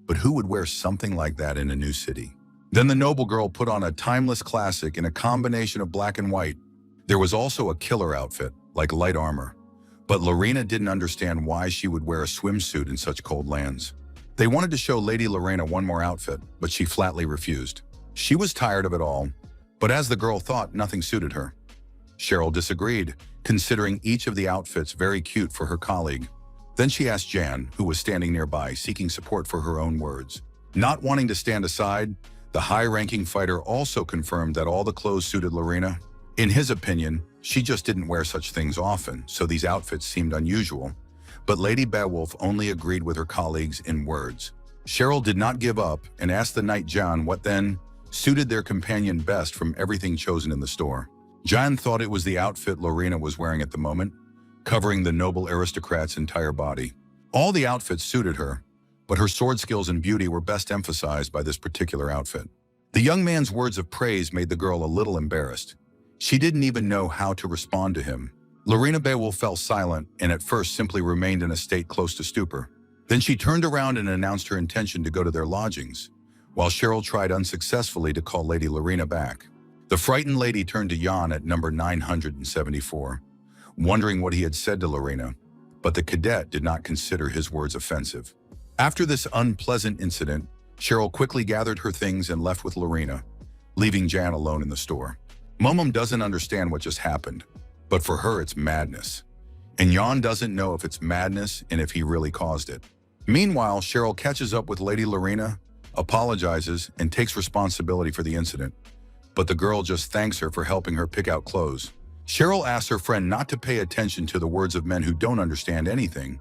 but who would wear something like that in a new city? Then the noble girl put on a timeless classic in a combination of black and white. There was also a killer outfit, like light armor, but Lorina didn't understand why she would wear a swimsuit in such cold lands. They wanted to show Lady Lorena one more outfit, but she flatly refused. She was tired of it all, but as the girl thought, nothing suited her. Cheryl disagreed, considering each of the outfits very cute for her colleague. Then she asked Jan, who was standing nearby, seeking support for her own words. Not wanting to stand aside, the high-ranking fighter also confirmed that all the clothes suited Lorena. In his opinion, she just didn't wear such things often, so these outfits seemed unusual. But Lady Beowulf only agreed with her colleagues in words. Cheryl did not give up and asked the knight Jan what then suited their companion best from everything chosen in the store. Jan thought it was the outfit Lorena was wearing at the moment, covering the noble aristocrat's entire body. All the outfits suited her, but her sword skills and beauty were best emphasized by this particular outfit. The young man's words of praise made the girl a little embarrassed. She didn't even know how to respond to him. Lorena Beowulf fell silent and at first simply remained in a state close to stupor. Then she turned around and announced her intention to go to their lodgings, while Cheryl tried unsuccessfully to call Lady Lorena back. The frightened lady turned to Jan at number 974. Wondering what he had said to Lorena, but the cadet did not consider his words offensive. After this unpleasant incident, Cheryl quickly gathered her things and left with Lorena, leaving Jan alone in the store. Momum doesn't understand what just happened, but for her it's madness. And Jan doesn't know if it's madness and if he really caused it. Meanwhile, Cheryl catches up with Lady Lorena, apologizes, and takes responsibility for the incident. But the girl just thanks her for helping her pick out clothes. Cheryl asks her friend not to pay attention to the words of men who don't understand anything,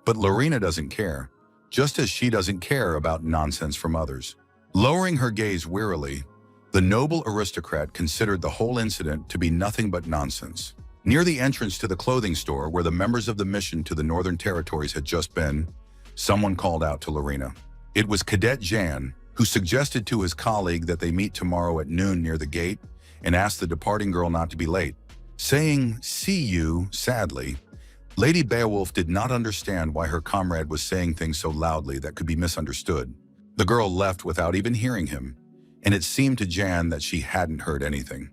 but Lorena doesn't care, just as she doesn't care about nonsense from others. Lowering her gaze wearily, the noble aristocrat considered the whole incident to be nothing but nonsense. Near the entrance to the clothing store where the members of the mission to the Northern Territories had just been, someone called out to Lorena. It was Cadet Jan, who suggested to his colleague that they meet tomorrow at noon near the gate and asked the departing girl not to be late. Saying, "See you," sadly, Lady Beowulf did not understand why her comrade was saying things so loudly that could be misunderstood. The girl left without even hearing him, and it seemed to Jan that she hadn't heard anything.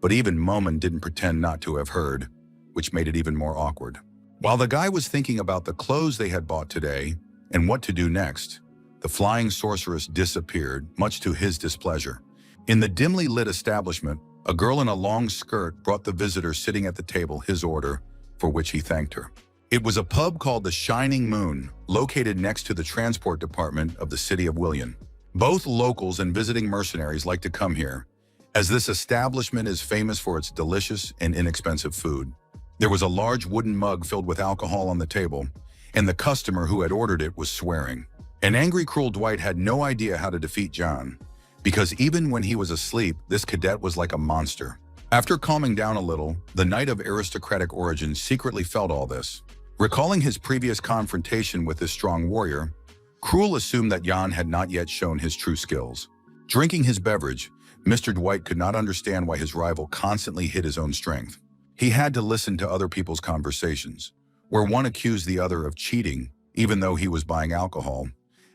But even Momen didn't pretend not to have heard, which made it even more awkward. While the guy was thinking about the clothes they had bought today and what to do next, the flying sorceress disappeared, much to his displeasure. In the dimly lit establishment, a girl in a long skirt brought the visitor sitting at the table his order, for which he thanked her. It was a pub called the Shining Moon, located next to the transport department of the city of Willian. Both locals and visiting mercenaries like to come here, as this establishment is famous for its delicious and inexpensive food. There was a large wooden mug filled with alcohol on the table, and the customer who had ordered it was swearing. An angry, cruel Dwight had no idea how to defeat John, because even when he was asleep, this cadet was like a monster. After calming down a little, the knight of aristocratic origin secretly felt all this. Recalling his previous confrontation with this strong warrior, Cruel assumed that Jan had not yet shown his true skills. Drinking his beverage, Mr. Dwight could not understand why his rival constantly hid his own strength. He had to listen to other people's conversations, where one accused the other of cheating, even though he was buying alcohol,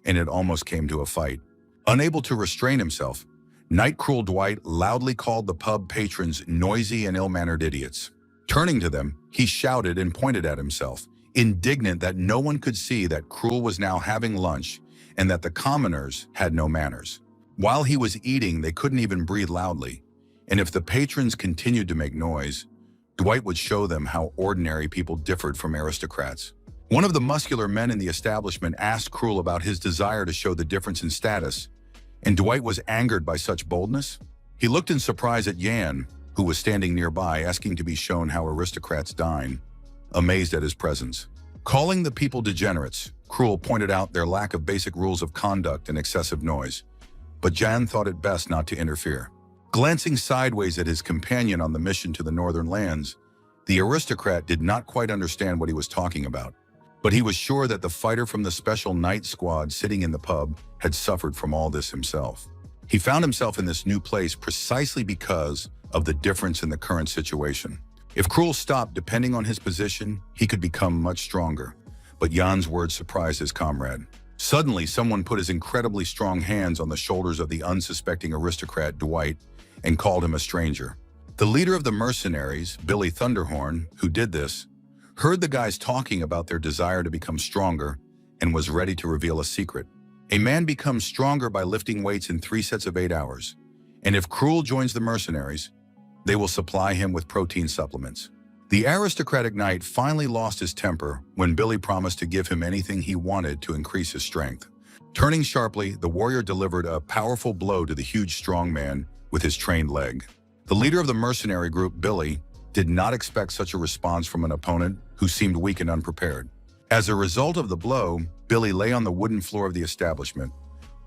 and it almost came to a fight. Unable to restrain himself, Knight Cruel Dwight loudly called the pub patrons noisy and ill-mannered idiots. Turning to them, he shouted and pointed at himself, indignant that no one could see that Cruel was now having lunch and that the commoners had no manners. While he was eating, they couldn't even breathe loudly, and if the patrons continued to make noise, Dwight would show them how ordinary people differed from aristocrats. One of the muscular men in the establishment asked Cruel about his desire to show the difference in status, and Dwight was angered by such boldness. He looked in surprise at Jan, who was standing nearby, asking to be shown how aristocrats dine, amazed at his presence. Calling the people degenerates, Cruel pointed out their lack of basic rules of conduct and excessive noise, but Jan thought it best not to interfere. Glancing sideways at his companion on the mission to the northern lands, the aristocrat did not quite understand what he was talking about, but he was sure that the fighter from the special night squad sitting in the pub had suffered from all this himself. He found himself in this new place precisely because of the difference in the current situation. If Cruel stopped depending on his position, he could become much stronger, but Jan's words surprised his comrade. Suddenly, someone put his incredibly strong hands on the shoulders of the unsuspecting aristocrat Dwight and called him a stranger. The leader of the mercenaries, Billy Thunderhorn, who did this, heard the guys talking about their desire to become stronger and was ready to reveal a secret. A man becomes stronger by lifting weights in 3 sets of 8 hours, and if Cruel joins the mercenaries, they will supply him with protein supplements. The aristocratic knight finally lost his temper when Billy promised to give him anything he wanted to increase his strength. Turning sharply, the warrior delivered a powerful blow to the huge strong man with his trained leg. The leader of the mercenary group, Billy, did not expect such a response from an opponent who seemed weak and unprepared. As a result of the blow, Billy lay on the wooden floor of the establishment,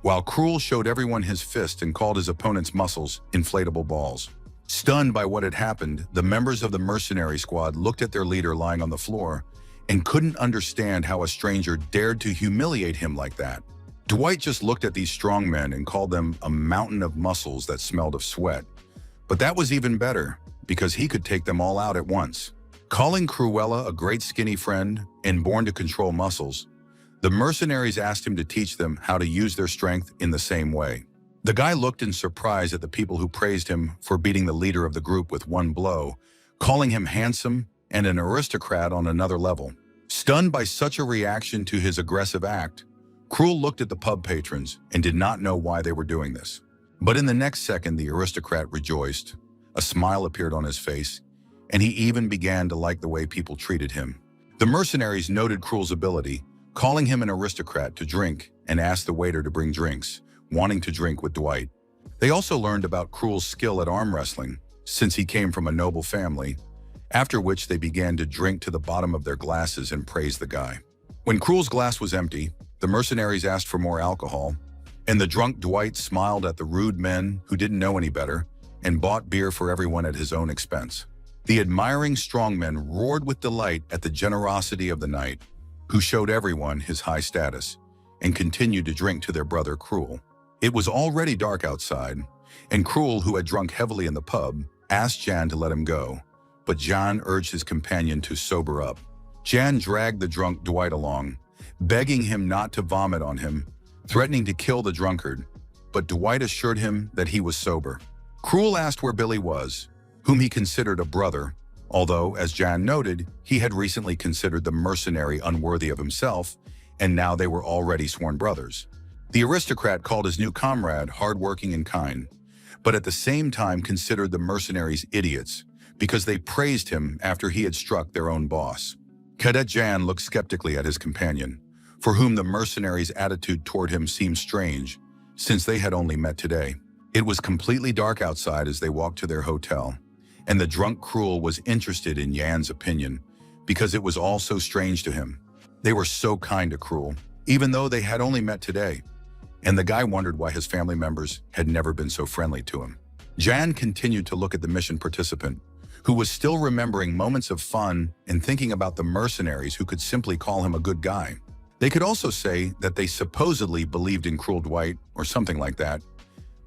while Cruel showed everyone his fist and called his opponent's muscles inflatable balls. Stunned by what had happened, the members of the mercenary squad looked at their leader lying on the floor and couldn't understand how a stranger dared to humiliate him like that. Dwight just looked at these strong men and called them a mountain of muscles that smelled of sweat. But that was even better, because he could take them all out at once. Calling Cruella a great skinny friend and born to control muscles, the mercenaries asked him to teach them how to use their strength in the same way. The guy looked in surprise at the people who praised him for beating the leader of the group with one blow, calling him handsome and an aristocrat on another level. Stunned by such a reaction to his aggressive act, Cruel looked at the pub patrons and did not know why they were doing this. But in the next second, the aristocrat rejoiced. A smile appeared on his face, and he even began to like the way people treated him. The mercenaries noted Cruel's ability, calling him an aristocrat to drink, and asked the waiter to bring drinks, wanting to drink with Dwight. They also learned about Cruel's skill at arm wrestling, since he came from a noble family, after which they began to drink to the bottom of their glasses and praise the guy. When Cruel's glass was empty, the mercenaries asked for more alcohol, and the drunk Dwight smiled at the rude men who didn't know any better and bought beer for everyone at his own expense. The admiring strongmen roared with delight at the generosity of the knight, who showed everyone his high status and continued to drink to their brother Cruel. It was already dark outside, and Cruel, who had drunk heavily in the pub, asked Jan to let him go, but Jan urged his companion to sober up. Jan dragged the drunk Dwight along, begging him not to vomit on him, threatening to kill the drunkard, but Dwight assured him that he was sober. Cruel asked where Billy was, whom he considered a brother, although, as Jan noted, he had recently considered the mercenary unworthy of himself, and now they were already sworn brothers. The aristocrat called his new comrade hardworking and kind, but at the same time considered the mercenaries idiots because they praised him after he had struck their own boss. Cadet Jan looked skeptically at his companion, for whom the mercenaries' attitude toward him seemed strange, since they had only met today. It was completely dark outside as they walked to their hotel, and the drunk Cruel was interested in Yan's opinion because it was all so strange to him. They were so kind to Cruel, even though they had only met today, and the guy wondered why his family members had never been so friendly to him. Jan continued to look at the mission participant, who was still remembering moments of fun and thinking about the mercenaries who could simply call him a good guy. They could also say that they supposedly believed in Cruel Dwight or something like that,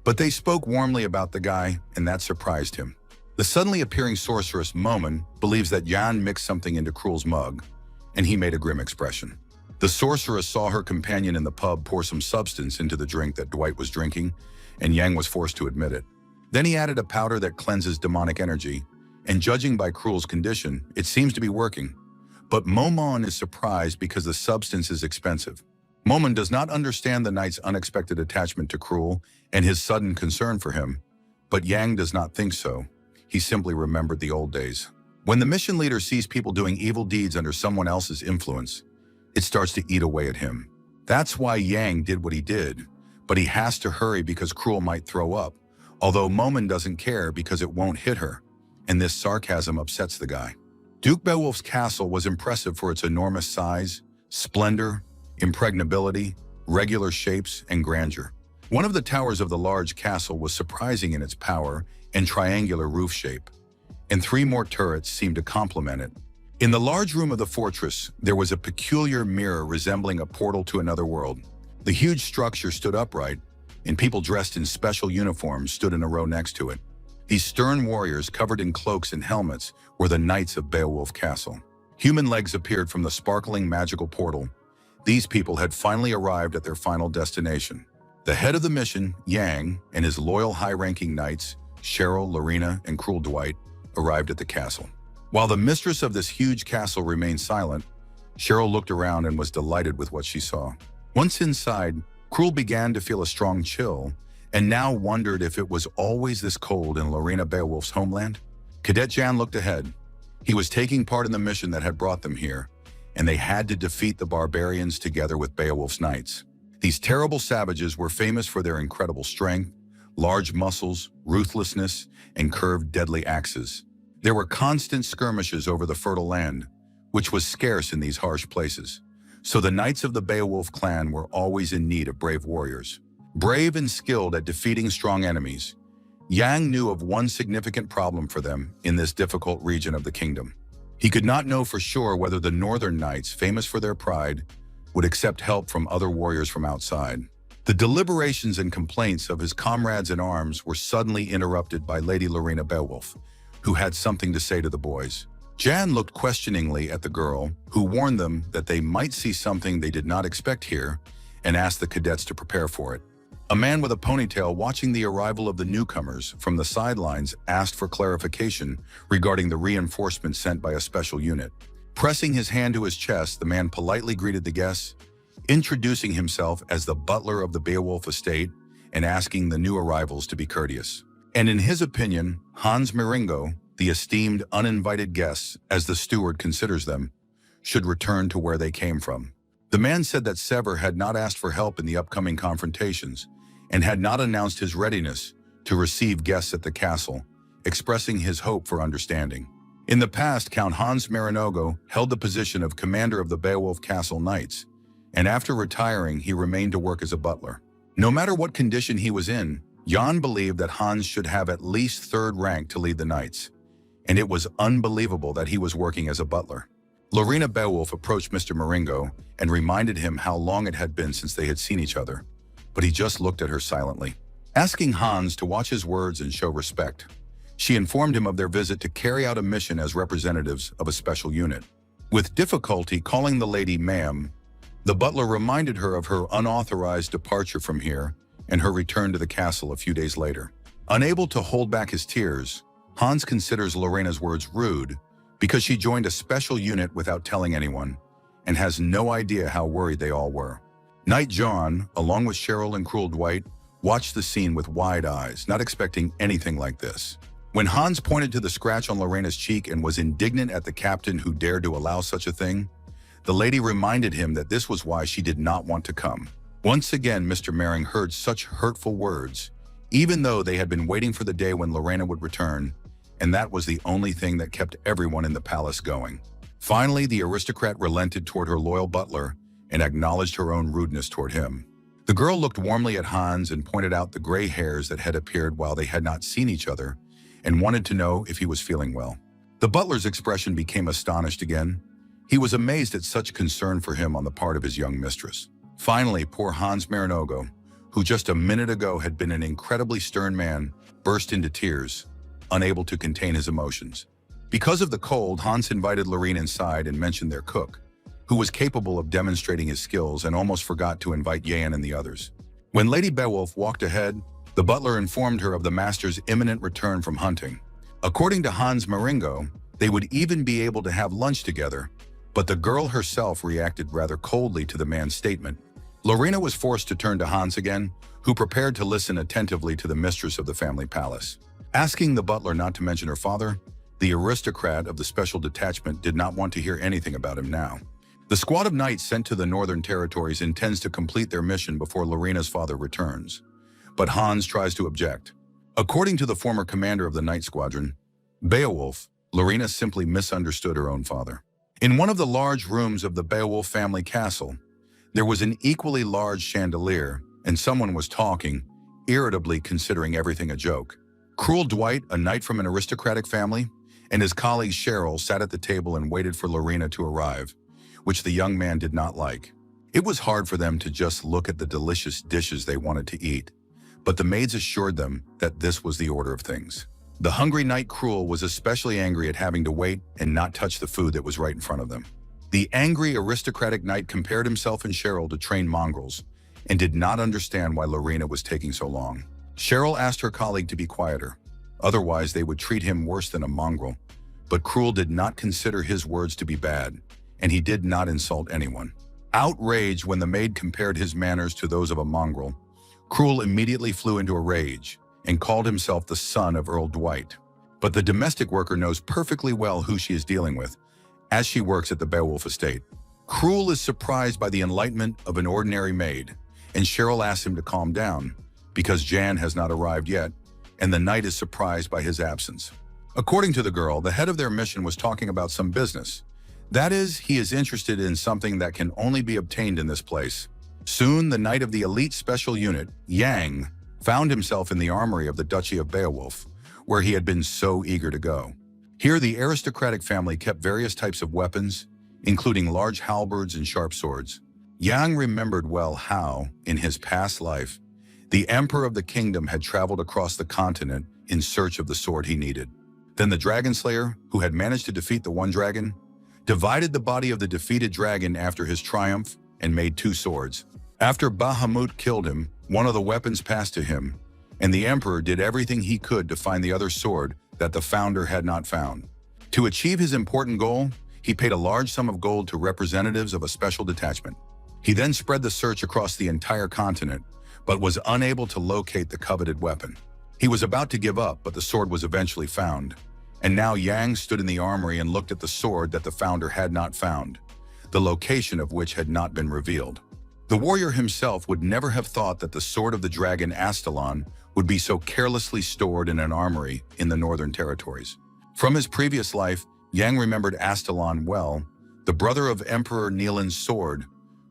but they spoke warmly about the guy, and that surprised him. The suddenly appearing sorceress Momin believes that Jan mixed something into Cruel's mug, and he made a grim expression. The sorceress saw her companion in the pub pour some substance into the drink that Dwight was drinking, and Yang was forced to admit it. Then he added a powder that cleanses demonic energy, and judging by Cruel's condition, it seems to be working. But Momon is surprised because the substance is expensive. Momon does not understand the knight's unexpected attachment to Cruel and his sudden concern for him, but Yang does not think so. He simply remembered the old days. When the mission leader sees people doing evil deeds under someone else's influence, it starts to eat away at him. That's why Yang did what he did, but he has to hurry because Cruel might throw up, although Momon doesn't care because it won't hit her, and this sarcasm upsets the guy. Duke Beowulf's castle was impressive for its enormous size, splendor, impregnability, regular shapes, and grandeur. One of the towers of the large castle was surprising in its power and triangular roof shape, and 3 more turrets seemed to complement it. In the large room of the fortress, there was a peculiar mirror resembling a portal to another world. The huge structure stood upright, and people dressed in special uniforms stood in a row next to it. These stern warriors covered in cloaks and helmets were the knights of Beowulf Castle. Human legs appeared from the sparkling magical portal. These people had finally arrived at their final destination. The head of the mission, Yang, and his loyal high-ranking knights, Cheryl, Lorena, and Cruel Dwight, arrived at the castle. While the mistress of this huge castle remained silent, Cheryl looked around and was delighted with what she saw. Once inside, Cruel began to feel a strong chill, and now wondered if it was always this cold in Lorena Beowulf's homeland. Cadet Jan looked ahead. He was taking part in the mission that had brought them here, and they had to defeat the barbarians together with Beowulf's knights. These terrible savages were famous for their incredible strength, large muscles, ruthlessness, and curved deadly axes. There were constant skirmishes over the fertile land, which was scarce in these harsh places. So the knights of the Beowulf clan were always in need of brave warriors. Brave and skilled at defeating strong enemies, Yang knew of one significant problem for them in this difficult region of the kingdom. He could not know for sure whether the northern knights, famous for their pride, would accept help from other warriors from outside. The deliberations and complaints of his comrades in arms were suddenly interrupted by Lady Lorena Beowulf, who had something to say to the boys. Jan looked questioningly at the girl, who warned them that they might see something they did not expect here, and asked the cadets to prepare for it. A man with a ponytail watching the arrival of the newcomers from the sidelines asked for clarification regarding the reinforcements sent by a special unit. Pressing his hand to his chest, the man politely greeted the guests, introducing himself as the butler of the Beowulf estate and asking the new arrivals to be courteous. And in his opinion, Hans Meringo, the esteemed uninvited guests, as the steward considers them, should return to where they came from. The man said that Sever had not asked for help in the upcoming confrontations and had not announced his readiness to receive guests at the castle, expressing his hope for understanding. In the past, Count Hans Marinogo held the position of commander of the Beowulf Castle Knights, and after retiring, he remained to work as a butler. No matter what condition he was in, Jan believed that Hans should have at least third rank to lead the knights, and it was unbelievable that he was working as a butler. Lorena Beowulf approached Mr. Maringo and reminded him how long it had been since they had seen each other, but he just looked at her silently. Asking Hans to watch his words and show respect, she informed him of their visit to carry out a mission as representatives of a special unit. With difficulty calling the lady ma'am, the butler reminded her of her unauthorized departure from here and her return to the castle a few days later. Unable to hold back his tears, Hans considers Lorena's words rude because she joined a special unit without telling anyone and has no idea how worried they all were. Knight John, along with Cheryl and Cruel Dwight, watched the scene with wide eyes, not expecting anything like this. When Hans pointed to the scratch on Lorena's cheek and was indignant at the captain who dared to allow such a thing, the lady reminded him that this was why she did not want to come. Once again, Mr. Mering heard such hurtful words, even though they had been waiting for the day when Lorena would return, and that was the only thing that kept everyone in the palace going. Finally, the aristocrat relented toward her loyal butler and acknowledged her own rudeness toward him. The girl looked warmly at Hans and pointed out the gray hairs that had appeared while they had not seen each other and wanted to know if he was feeling well. The butler's expression became astonished again. He was amazed at such concern for him on the part of his young mistress. Finally, poor Hans Marinogo, who just a minute ago had been an incredibly stern man, burst into tears, unable to contain his emotions. Because of the cold, Hans invited Lorene inside and mentioned their cook, who was capable of demonstrating his skills, and almost forgot to invite Jan and the others. When Lady Beowulf walked ahead, the butler informed her of the master's imminent return from hunting. According to Hans Maringo, they would even be able to have lunch together, but the girl herself reacted rather coldly to the man's statement. Lorena was forced to turn to Hans again, who prepared to listen attentively to the mistress of the family palace. Asking the butler not to mention her father, the aristocrat of the special detachment did not want to hear anything about him now. The squad of knights sent to the northern territories intends to complete their mission before Lorena's father returns. But Hans tries to object. According to the former commander of the Knight Squadron, Beowulf, Lorena simply misunderstood her own father. In one of the large rooms of the Beowulf family castle, there was an equally large chandelier, and someone was talking, irritably considering everything a joke. Cruel Dwight, a knight from an aristocratic family, and his colleague Cheryl sat at the table and waited for Lorena to arrive, which the young man did not like. It was hard for them to just look at the delicious dishes they wanted to eat, but the maids assured them that this was the order of things. The hungry knight Cruel was especially angry at having to wait and not touch the food that was right in front of them. The angry aristocratic knight compared himself and Cheryl to trained mongrels and did not understand why Lorena was taking so long. Cheryl asked her colleague to be quieter, otherwise they would treat him worse than a mongrel, but Cruel did not consider his words to be bad, and he did not insult anyone. Outraged when the maid compared his manners to those of a mongrel, Cruel immediately flew into a rage and called himself the son of Earl Dwight. But the domestic worker knows perfectly well who she is dealing with, as she works at the Beowulf estate. Cruel is surprised by the enlightenment of an ordinary maid, and Cheryl asks him to calm down, because Jan has not arrived yet, and the knight is surprised by his absence. According to the girl, the head of their mission was talking about some business. That is, he is interested in something that can only be obtained in this place. Soon, the knight of the elite special unit, Yang, found himself in the armory of the Duchy of Beowulf, where he had been so eager to go. Here, the aristocratic family kept various types of weapons, including large halberds and sharp swords. Yang remembered well how, in his past life, the emperor of the kingdom had traveled across the continent in search of the sword he needed. Then the dragon slayer, who had managed to defeat the one dragon, divided the body of the defeated dragon after his triumph and made two swords. After Bahamut killed him, one of the weapons passed to him, and the emperor did everything he could to find the other sword that the founder had not found. To achieve his important goal, he paid a large sum of gold to representatives of a special detachment. He then spread the search across the entire continent, but was unable to locate the coveted weapon. He was about to give up, but the sword was eventually found. And now Yang stood in the armory and looked at the sword that the founder had not found, the location of which had not been revealed. The warrior himself would never have thought that the sword of the dragon Aelon would be so carelessly stored in an armory in the northern territories. From his previous life, Yang remembered Aelon well, the brother of Emperor Nielin's sword,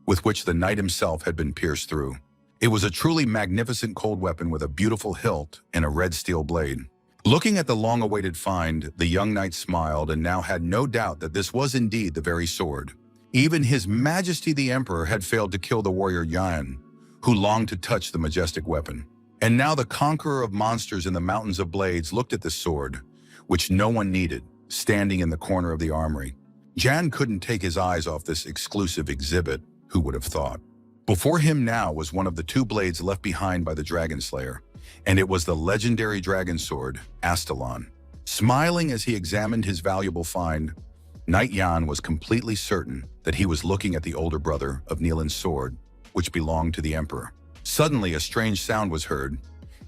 with which the knight himself had been pierced through. It was a truly magnificent cold weapon with a beautiful hilt and a red steel blade. Looking at the long-awaited find, the young knight smiled and now had no doubt that this was indeed the very sword. Even His Majesty the Emperor had failed to kill the warrior Yan, who longed to touch the majestic weapon. And now the conqueror of monsters in the Mountains of Blades looked at the sword, which no one needed, standing in the corner of the armory. Jan couldn't take his eyes off this exclusive exhibit, who would have thought. Before him now was one of the two blades left behind by the Dragon Slayer, and it was the legendary dragon sword, Aelon. Smiling as he examined his valuable find, Knight Yan was completely certain that he was looking at the older brother of Nielin's sword, which belonged to the Emperor. Suddenly, a strange sound was heard,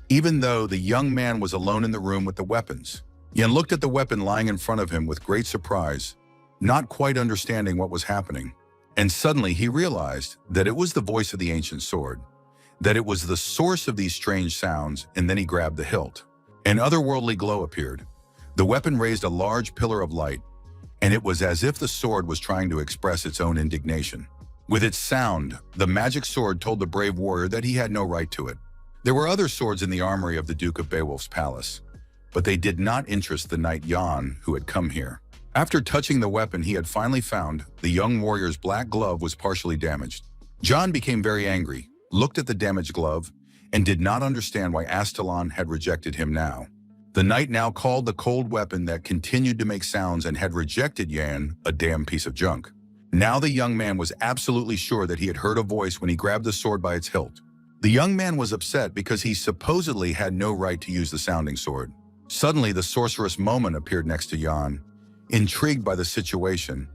even though the young man was alone in the room with the weapons. Yan looked at the weapon lying in front of him with great surprise, not quite understanding what was happening. And suddenly he realized that it was the voice of the ancient sword, that it was the source of these strange sounds, and then he grabbed the hilt. An otherworldly glow appeared, The weapon raised a large pillar of light, and it was as if the sword was trying to express its own indignation. With its sound, the magic sword told the brave warrior that he had no right to it. There were other swords in the armory of the Duke of Beowulf's palace, but they did not interest the knight Jan who had come here. After touching the weapon he had finally found, the young warrior's black glove was partially damaged. Jan became very angry, looked at the damaged glove, and did not understand why Aelon had rejected him now. The knight now called the cold weapon that continued to make sounds and had rejected Jan a damn piece of junk. Now the young man was absolutely sure that he had heard a voice when he grabbed the sword by its hilt. The young man was upset because he supposedly had no right to use the sounding sword. Suddenly the sorceress Moment appeared next to Jan, intrigued by the situation,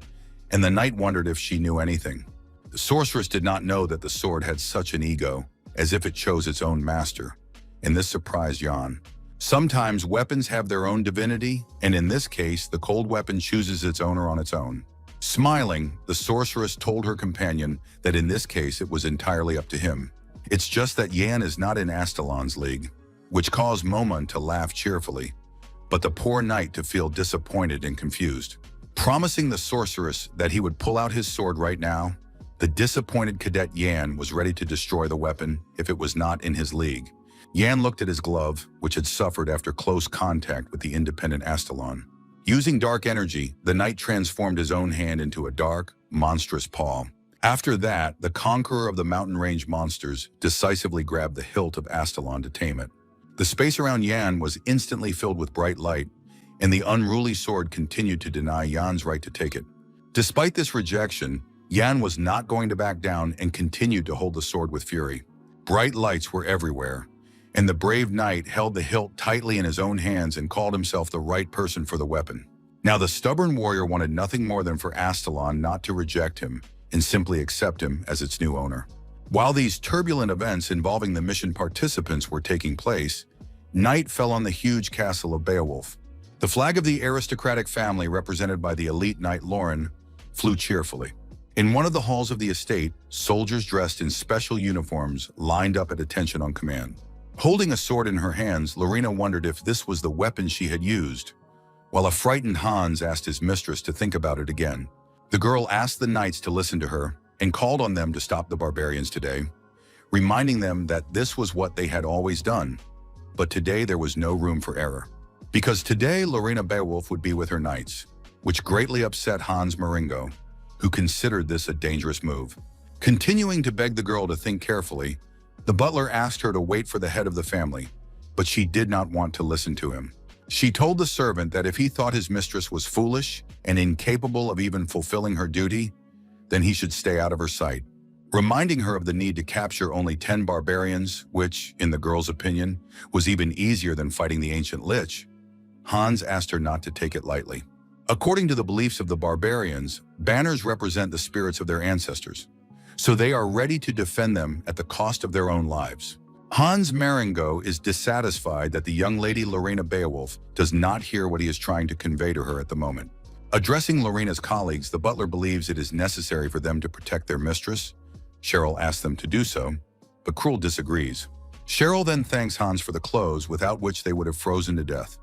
and the knight wondered if she knew anything. The sorceress did not know that the sword had such an ego, as if it chose its own master, and this surprised Jan. Sometimes weapons have their own divinity, and in this case, the cold weapon chooses its owner on its own. Smiling, the sorceress told her companion that in this case it was entirely up to him. It's just that Jan is not in Aelon's league, which caused Momon to laugh cheerfully, but the poor knight to feel disappointed and confused. Promising the sorceress that he would pull out his sword right now, the disappointed cadet Jan was ready to destroy the weapon if it was not in his league. Jan looked at his glove, which had suffered after close contact with the independent Aelon. Using dark energy, the knight transformed his own hand into a dark, monstrous paw. After that, the conqueror of the mountain range monsters decisively grabbed the hilt of Aelon to tame it. The space around Jan was instantly filled with bright light, and the unruly sword continued to deny Jan's right to take it. Despite this rejection, Jan was not going to back down and continued to hold the sword with fury. Bright lights were everywhere, and the brave knight held the hilt tightly in his own hands and called himself the right person for the weapon. Now the stubborn warrior wanted nothing more than for Aelon not to reject him and simply accept him as its new owner. While these turbulent events involving the mission participants were taking place, night fell on the huge castle of Beowulf. The flag of the aristocratic family, represented by the elite knight Lauren, flew cheerfully. In one of the halls of the estate, soldiers dressed in special uniforms lined up at attention on command. Holding a sword in her hands, Lina wondered if this was the weapon she had used, while a frightened Hans asked his mistress to think about it again. The girl asked the knights to listen to her and called on them to stop the barbarians today, reminding them that this was what they had always done. But today there was no room for error, because today Lina Beowulf would be with her knights, which greatly upset Hans Maringo, who considered this a dangerous move. Continuing to beg the girl to think carefully, the butler asked her to wait for the head of the family, but she did not want to listen to him. She told the servant that if he thought his mistress was foolish and incapable of even fulfilling her duty, then he should stay out of her sight. Reminding her of the need to capture only 10 barbarians, which, in the girl's opinion, was even easier than fighting the ancient lich, Hans asked her not to take it lightly. According to the beliefs of the barbarians, banners represent the spirits of their ancestors, so they are ready to defend them at the cost of their own lives. Hans Maringo is dissatisfied that the young lady Lina Beowulf does not hear what he is trying to convey to her at the moment. Addressing Lorina's colleagues, the butler believes it is necessary for them to protect their mistress. Cheryl asks them to do so, but Cruel disagrees. Cheryl then thanks Hans for the clothes, without which they would have frozen to death.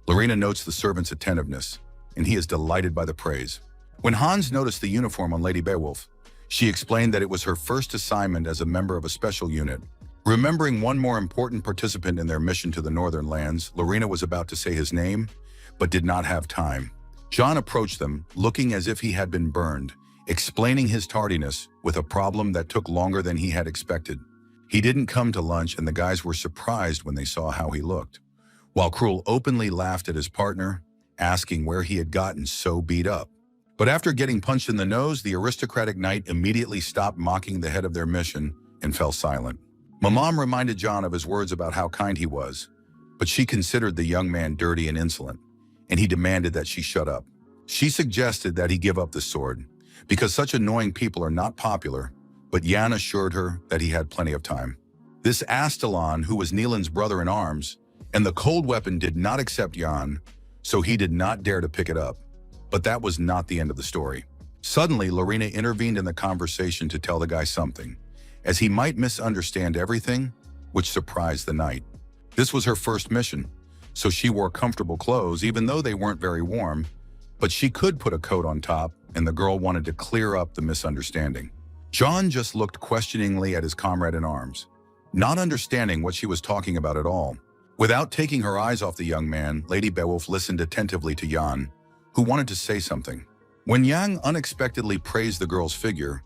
Lina notes the servant's attentiveness, and he is delighted by the praise. When Hans noticed the uniform on Lady Beowulf, she explained that it was her first assignment as a member of a special unit. Remembering one more important participant in their mission to the northern lands, Lina was about to say his name, but did not have time. John approached them, looking as if he had been burned, explaining his tardiness with a problem that took longer than he had expected. He didn't come to lunch, and the guys were surprised when they saw how he looked, while Cruel openly laughed at his partner, asking where he had gotten so beat up. But after getting punched in the nose, the aristocratic knight immediately stopped mocking the head of their mission and fell silent. Mamam reminded John of his words about how kind he was, but she considered the young man dirty and insolent, and he demanded that she shut up. She suggested that he give up the sword, because such annoying people are not popular, but Jan assured her that he had plenty of time. This Aelon, who was Neelan's brother-in-arms, and the cold weapon did not accept Jan, so he did not dare to pick it up. But that was not the end of the story. Suddenly, Lina intervened in the conversation to tell the guy something, as he might misunderstand everything, which surprised the knight. This was her first mission, so she wore comfortable clothes even though they weren't very warm, but she could put a coat on top, and the girl wanted to clear up the misunderstanding. John just looked questioningly at his comrade in arms, not understanding what she was talking about at all. Without taking her eyes off the young man, Lady Beowulf listened attentively to Jan, who wanted to say something. When Yang unexpectedly praised the girl's figure,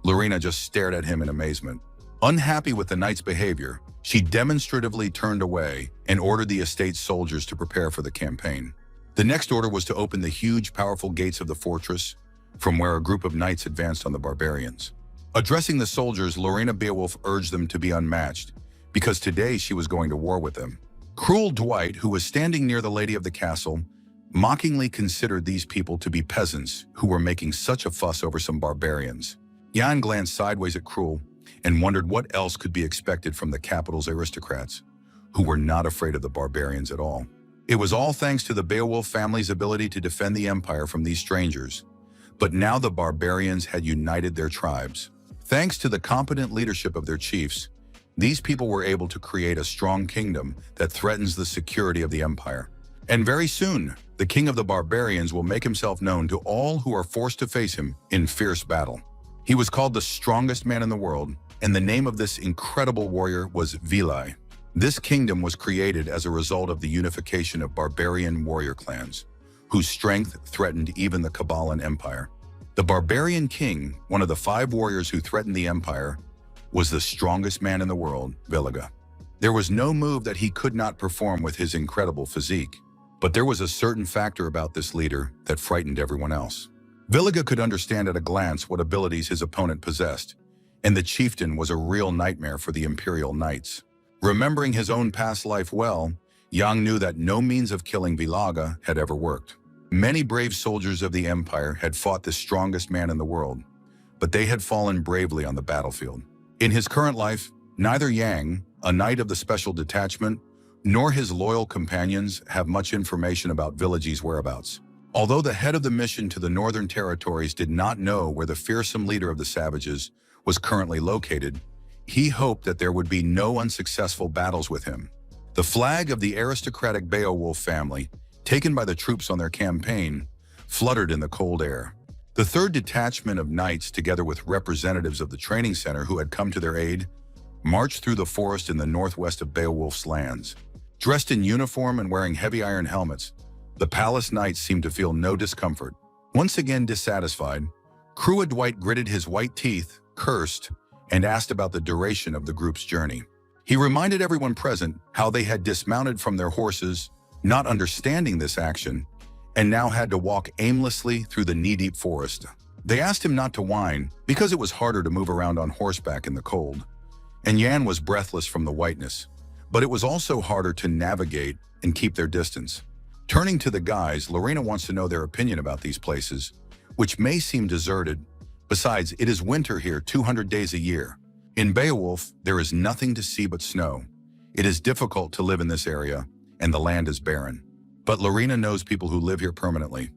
Lorena just stared at him in amazement. Unhappy with the knight's behavior, she demonstratively turned away and ordered the estate's soldiers to prepare for the campaign. The next order was to open the huge, powerful gates of the fortress, from where a group of knights advanced on the barbarians. Addressing the soldiers, Lorena Beowulf urged them to be unmatched, because today she was going to war with them. Cruel Dwight, who was standing near the lady of the castle, mockingly considered these people to be peasants who were making such a fuss over some barbarians. Jan glanced sideways at Cruel and wondered what else could be expected from the capital's aristocrats, who were not afraid of the barbarians at all. It was all thanks to the Beowulf family's ability to defend the empire from these strangers, but now the barbarians had united their tribes. Thanks to the competent leadership of their chiefs, these people were able to create a strong kingdom that threatens the security of the empire. And very soon, the king of the barbarians will make himself known to all who are forced to face him in fierce battle. He was called the strongest man in the world, and the name of this incredible warrior was Vili. This kingdom was created as a result of the unification of barbarian warrior clans, whose strength threatened even the Kabalan Empire. The barbarian king, one of the 5 warriors who threatened the empire, was the strongest man in the world, Viliga. There was no move that he could not perform with his incredible physique, but there was a certain factor about this leader that frightened everyone else. Viliga could understand at a glance what abilities his opponent possessed, and the chieftain was a real nightmare for the Imperial Knights. Remembering his own past life well, Yang knew that no means of killing Vilaga had ever worked. Many brave soldiers of the Empire had fought the strongest man in the world, but they had fallen bravely on the battlefield. In his current life, neither Yang, a knight of the Special Detachment, nor his loyal companions have much information about Village's whereabouts. Although the head of the mission to the Northern Territories did not know where the fearsome leader of the savages was currently located, he hoped that there would be no unsuccessful battles with him. The flag of the aristocratic Beowulf family, taken by the troops on their campaign, fluttered in the cold air. The 3rd detachment of knights, together with representatives of the training center who had come to their aid, marched through the forest in the northwest of Beowulf's lands. Dressed in uniform and wearing heavy iron helmets, the palace knights seemed to feel no discomfort. Once again dissatisfied, Cruel Dwight gritted his white teeth, cursed, and asked about the duration of the group's journey. He reminded everyone present how they had dismounted from their horses, not understanding this action, and now had to walk aimlessly through the knee-deep forest. They asked him not to whine because it was harder to move around on horseback in the cold, and Yan was breathless from the whiteness, but it was also harder to navigate and keep their distance. Turning to the guys, Lorena wants to know their opinion about these places, which may seem deserted. Besides, it is winter here 200 days a year. In Beowulf, there is nothing to see but snow. It is difficult to live in this area, and the land is barren. But Lorena knows people who live here permanently.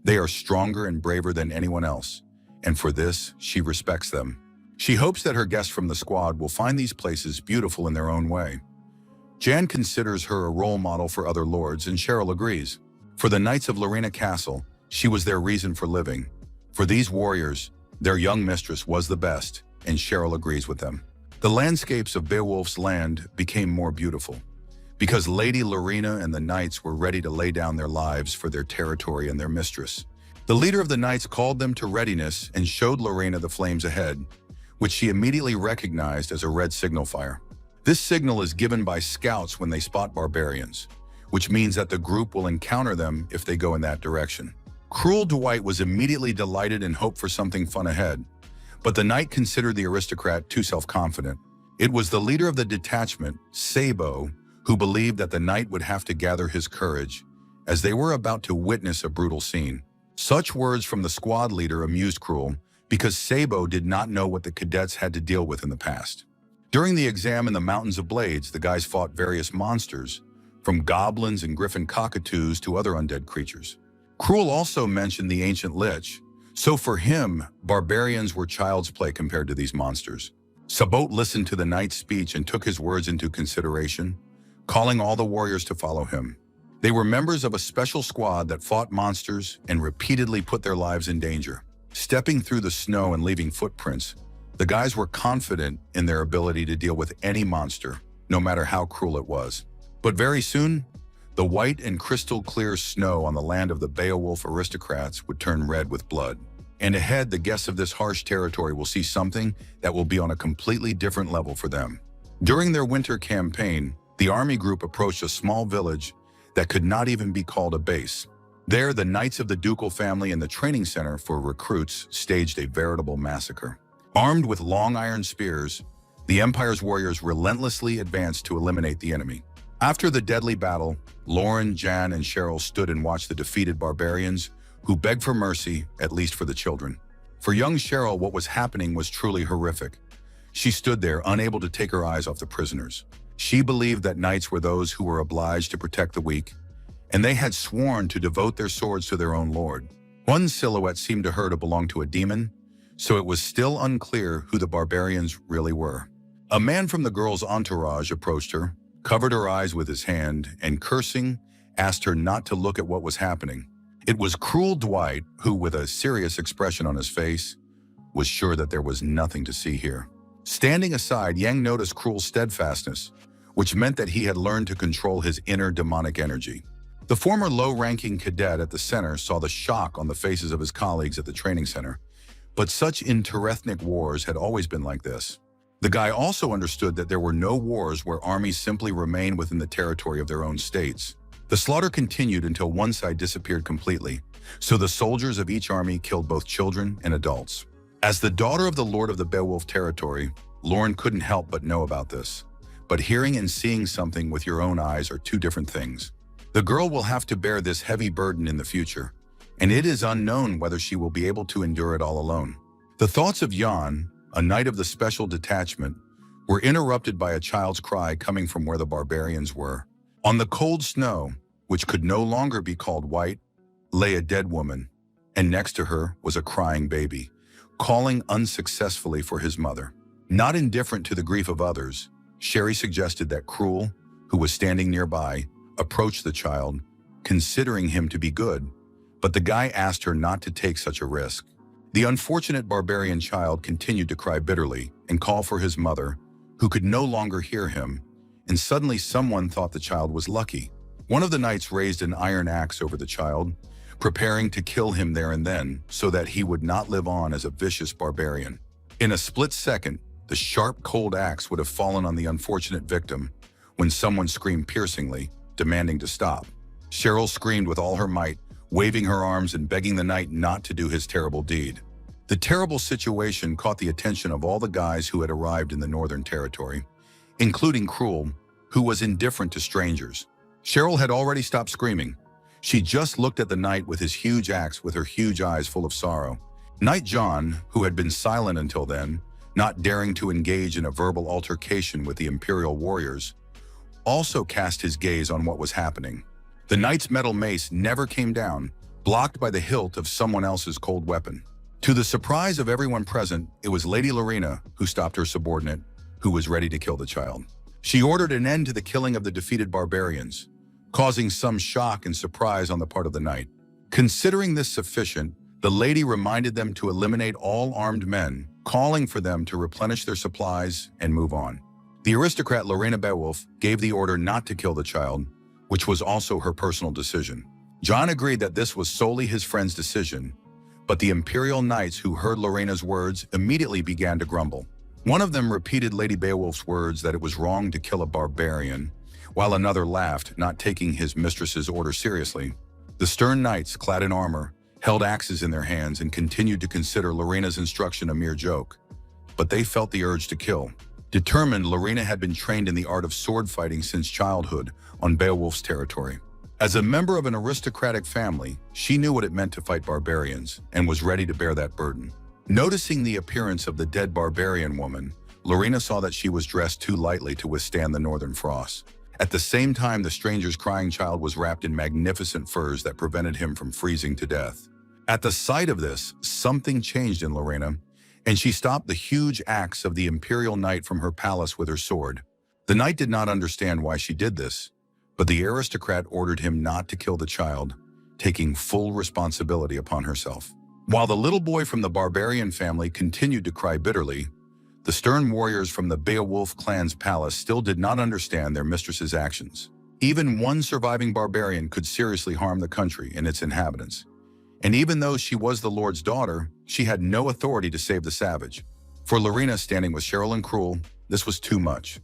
They are stronger and braver than anyone else, and for this, she respects them. She hopes that her guests from the squad will find these places beautiful in their own way. Jan considers her a role model for other lords, and Cheryl agrees. For the Knights of Lorena Castle, she was their reason for living. For these warriors, their young mistress was the best, and Cheryl agrees with them. The landscapes of Beowulf's land became more beautiful, because Lady Lorena and the knights were ready to lay down their lives for their territory and their mistress. The leader of the knights called them to readiness and showed Lorena the flames ahead, which she immediately recognized as a red signal fire. This signal is given by scouts when they spot barbarians, which means that the group will encounter them if they go in that direction. Cruel Dwight was immediately delighted and hoped for something fun ahead, but the knight considered the aristocrat too self-confident. It was the leader of the detachment, Sabo, who believed that the knight would have to gather his courage, as they were about to witness a brutal scene. Such words from the squad leader amused Cruel, because Sabo did not know what the cadets had to deal with in the past. During the exam in the Mountains of Blades, the guys fought various monsters, from goblins and griffin cockatoos to other undead creatures. Cruel also mentioned the ancient lich, so for him, barbarians were child's play compared to these monsters. Sabot listened to the knight's speech and took his words into consideration, calling all the warriors to follow him. They were members of a special squad that fought monsters and repeatedly put their lives in danger. Stepping through the snow and leaving footprints, the guys were confident in their ability to deal with any monster, no matter how cruel it was. But very soon, the white and crystal clear snow on the land of the Beowulf aristocrats would turn red with blood. And ahead, the guests of this harsh territory will see something that will be on a completely different level for them. During their winter campaign, the army group approached a small village that could not even be called a base. There, the knights of the ducal family and the training center for recruits staged a veritable massacre. Armed with long iron spears, the Empire's warriors relentlessly advanced to eliminate the enemy. After the deadly battle, Lauren, Jan, and Cheryl stood and watched the defeated barbarians, who begged for mercy, at least for the children. For young Cheryl, what was happening was truly horrific. She stood there, unable to take her eyes off the prisoners. She believed that knights were those who were obliged to protect the weak, and they had sworn to devote their swords to their own lord. One silhouette seemed to her to belong to a demon, so it was still unclear who the barbarians really were. A man from the girl's entourage approached her, covered her eyes with his hand, and cursing, asked her not to look at what was happening. It was cruel Dwight, who, with a serious expression on his face, was sure that there was nothing to see here. Standing aside, Yang noticed Cruel's steadfastness, which meant that he had learned to control his inner demonic energy. The former low-ranking cadet at the center saw the shock on the faces of his colleagues at the training center, but such interethnic wars had always been like this. The guy also understood that there were no wars where armies simply remain within the territory of their own states. The slaughter continued until one side disappeared completely, so the soldiers of each army killed both children and adults. As the daughter of the Lord of the Beowulf territory, Lauren couldn't help but know about this. But hearing and seeing something with your own eyes are two different things. The girl will have to bear this heavy burden in the future, and it is unknown whether she will be able to endure it all alone. The thoughts of Jan, a knight of the special detachment, were interrupted by a child's cry coming from where the barbarians were. On the cold snow, which could no longer be called white, lay a dead woman, and next to her was a crying baby, calling unsuccessfully for his mother. Not indifferent to the grief of others, Sherry suggested that Cruel, who was standing nearby, approach the child, considering him to be good, but the guy asked her not to take such a risk. The unfortunate barbarian child continued to cry bitterly and call for his mother, who could no longer hear him, and suddenly someone thought the child was lucky. One of the knights raised an iron axe over the child, preparing to kill him there and then so that he would not live on as a vicious barbarian. In a split second, the sharp, cold axe would have fallen on the unfortunate victim when someone screamed piercingly, demanding to stop. Cheryl screamed with all her might, waving her arms and begging the knight not to do his terrible deed. The terrible situation caught the attention of all the guys who had arrived in the Northern Territory, including Cruel, who was indifferent to strangers. Cheryl had already stopped screaming. She just looked at the knight with his huge axe with her huge eyes full of sorrow. Knight John, who had been silent until then, not daring to engage in a verbal altercation with the Imperial warriors, also cast his gaze on what was happening. The knight's metal mace never came down, blocked by the hilt of someone else's cold weapon. To the surprise of everyone present, it was Lady Lorena who stopped her subordinate, who was ready to kill the child. She ordered an end to the killing of the defeated barbarians, causing some shock and surprise on the part of the knight. Considering this sufficient, the lady reminded them to eliminate all armed men, calling for them to replenish their supplies and move on. The aristocrat Lorena Beowulf gave the order not to kill the child, which was also her personal decision. John agreed that this was solely his friend's decision, but the Imperial knights who heard Lorena's words immediately began to grumble. One of them repeated Lady Beowulf's words that it was wrong to kill a barbarian, while another laughed, not taking his mistress's order seriously. The stern knights, clad in armor, held axes in their hands and continued to consider Lorena's instruction a mere joke, but they felt the urge to kill. Determined, Lorena had been trained in the art of sword fighting since childhood on Beowulf's territory. As a member of an aristocratic family, she knew what it meant to fight barbarians and was ready to bear that burden. Noticing the appearance of the dead barbarian woman, Lorena saw that she was dressed too lightly to withstand the northern frost. At the same time, the stranger's crying child was wrapped in magnificent furs that prevented him from freezing to death. At the sight of this, something changed in Lorena, and she stopped the huge axe of the Imperial knight from her palace with her sword. The knight did not understand why she did this, but the aristocrat ordered him not to kill the child, taking full responsibility upon herself. While the little boy from the barbarian family continued to cry bitterly, the stern warriors from the Beowulf clan's palace still did not understand their mistress's actions. Even one surviving barbarian could seriously harm the country and its inhabitants. And even though she was the Lord's daughter, she had no authority to save the savage. For Lina, standing with Cheryl and Cruel, this was too much.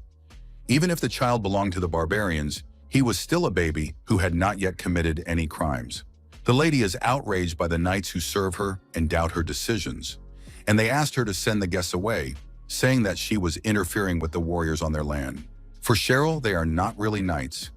Even if the child belonged to the barbarians, he was still a baby who had not yet committed any crimes. The lady is outraged by the knights who serve her and doubt her decisions, and they asked her to send the guests away, saying that she was interfering with the warriors on their land. For Cheryl, they are not really knights,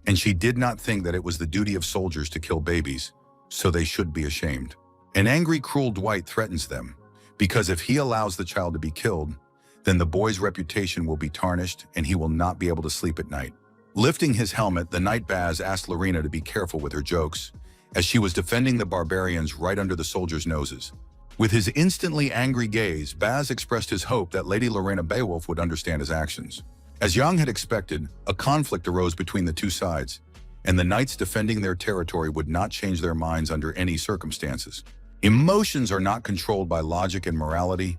and she did not think that it was the duty of soldiers to kill babies, so they should be ashamed. An angry, cruel Dwight threatens them, because if he allows the child to be killed, then the boy's reputation will be tarnished and he will not be able to sleep at night. Lifting his helmet, the knight Baz asked Lina to be careful with her jokes, as she was defending the barbarians right under the soldiers' noses. With his instantly angry gaze, Baz expressed his hope that Lady Lorena Beowulf would understand his actions. As Young had expected, a conflict arose between the two sides, and the knights defending their territory would not change their minds under any circumstances. Emotions are not controlled by logic and morality.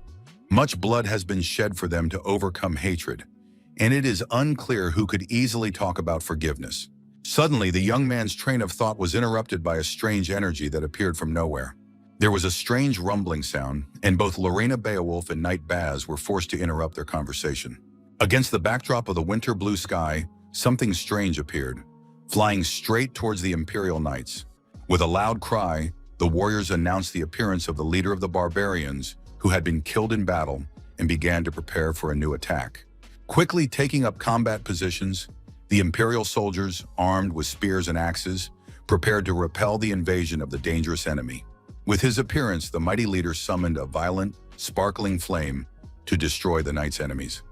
Much blood has been shed for them to overcome hatred, and it is unclear who could easily talk about forgiveness. Suddenly, the young man's train of thought was interrupted by a strange energy that appeared from nowhere. There was a strange rumbling sound, and both Lorena Beowulf and Knight Baz were forced to interrupt their conversation. Against the backdrop of the winter blue sky, something strange appeared, flying straight towards the Imperial Knights. With a loud cry, the warriors announced the appearance of the leader of the barbarians, who had been killed in battle, and began to prepare for a new attack. Quickly taking up combat positions, the Imperial soldiers, armed with spears and axes, prepared to repel the invasion of the dangerous enemy. With his appearance, the mighty leader summoned a violent, sparkling flame to destroy the knight's enemies.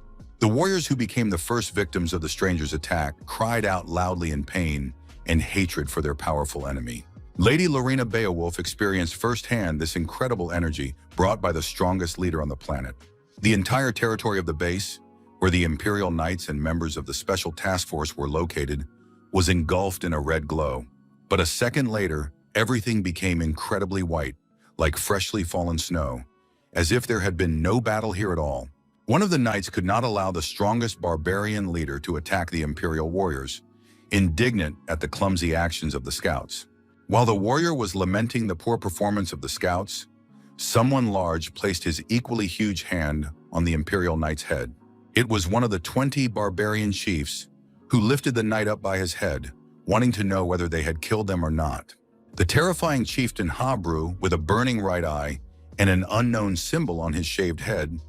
The warriors who became the first victims of the stranger's attack cried out loudly in pain and hatred for their powerful enemy. Lady Lorena Beowulf experienced firsthand this incredible energy brought by the strongest leader on the planet. The entire territory of the base, where the Imperial Knights and members of the Special Task Force were located, was engulfed in a red glow. But a second later, everything became incredibly white, like freshly fallen snow, as if there had been no battle here at all. One of the knights could not allow the strongest barbarian leader to attack the Imperial warriors, indignant at the clumsy actions of the scouts. While the warrior was lamenting the poor performance of the scouts, someone large placed his equally huge hand on the Imperial knight's head. It was one of the 20 barbarian chiefs who lifted the knight up by his head, wanting to know whether they had killed them or not. The terrifying chieftain Habru, with a burning right eye and an unknown symbol on his shaved head,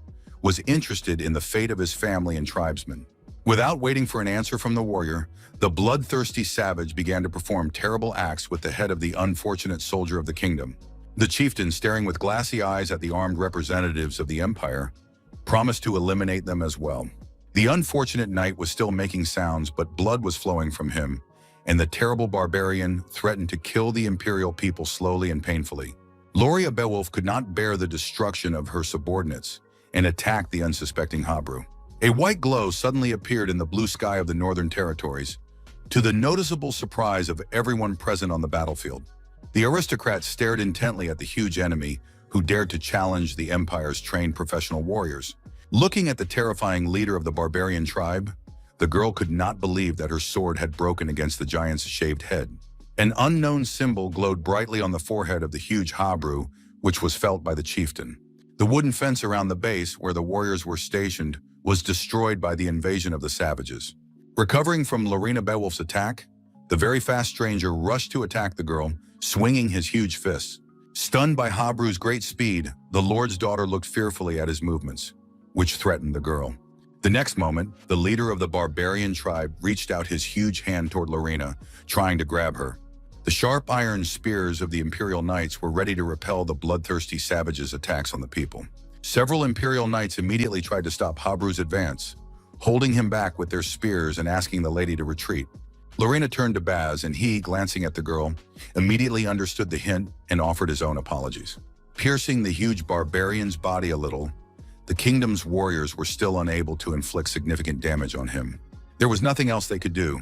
was interested in the fate of his family and tribesmen. Without waiting for an answer from the warrior, the bloodthirsty savage began to perform terrible acts with the head of the unfortunate soldier of the kingdom. The chieftain, staring with glassy eyes at the armed representatives of the empire, promised to eliminate them as well. The unfortunate knight was still making sounds, but blood was flowing from him, and the terrible barbarian threatened to kill the imperial people slowly and painfully. Lorena Beowulf could not bear the destruction of her subordinates and attacked the unsuspecting Habru. A white glow suddenly appeared in the blue sky of the northern territories, to the noticeable surprise of everyone present on the battlefield. The aristocrats stared intently at the huge enemy who dared to challenge the empire's trained professional warriors. Looking at the terrifying leader of the barbarian tribe, the girl could not believe that her sword had broken against the giant's shaved head. An unknown symbol glowed brightly on the forehead of the huge Habru, which was felt by the chieftain. The wooden fence around the base where the warriors were stationed was destroyed by the invasion of the savages. Recovering from Lorena Beowulf's attack, the very fast stranger rushed to attack the girl, swinging his huge fists. Stunned by Habru's great speed, the Lord's daughter looked fearfully at his movements, which threatened the girl. The next moment, the leader of the barbarian tribe reached out his huge hand toward Lorena, trying to grab her. The sharp iron spears of the Imperial Knights were ready to repel the bloodthirsty savages' attacks on the people. Several Imperial Knights immediately tried to stop Habru's advance, holding him back with their spears and asking the lady to retreat. Lorena turned to Baz, and he, glancing at the girl, immediately understood the hint and offered his own apologies. Piercing the huge barbarian's body a little, the kingdom's warriors were still unable to inflict significant damage on him. There was nothing else they could do,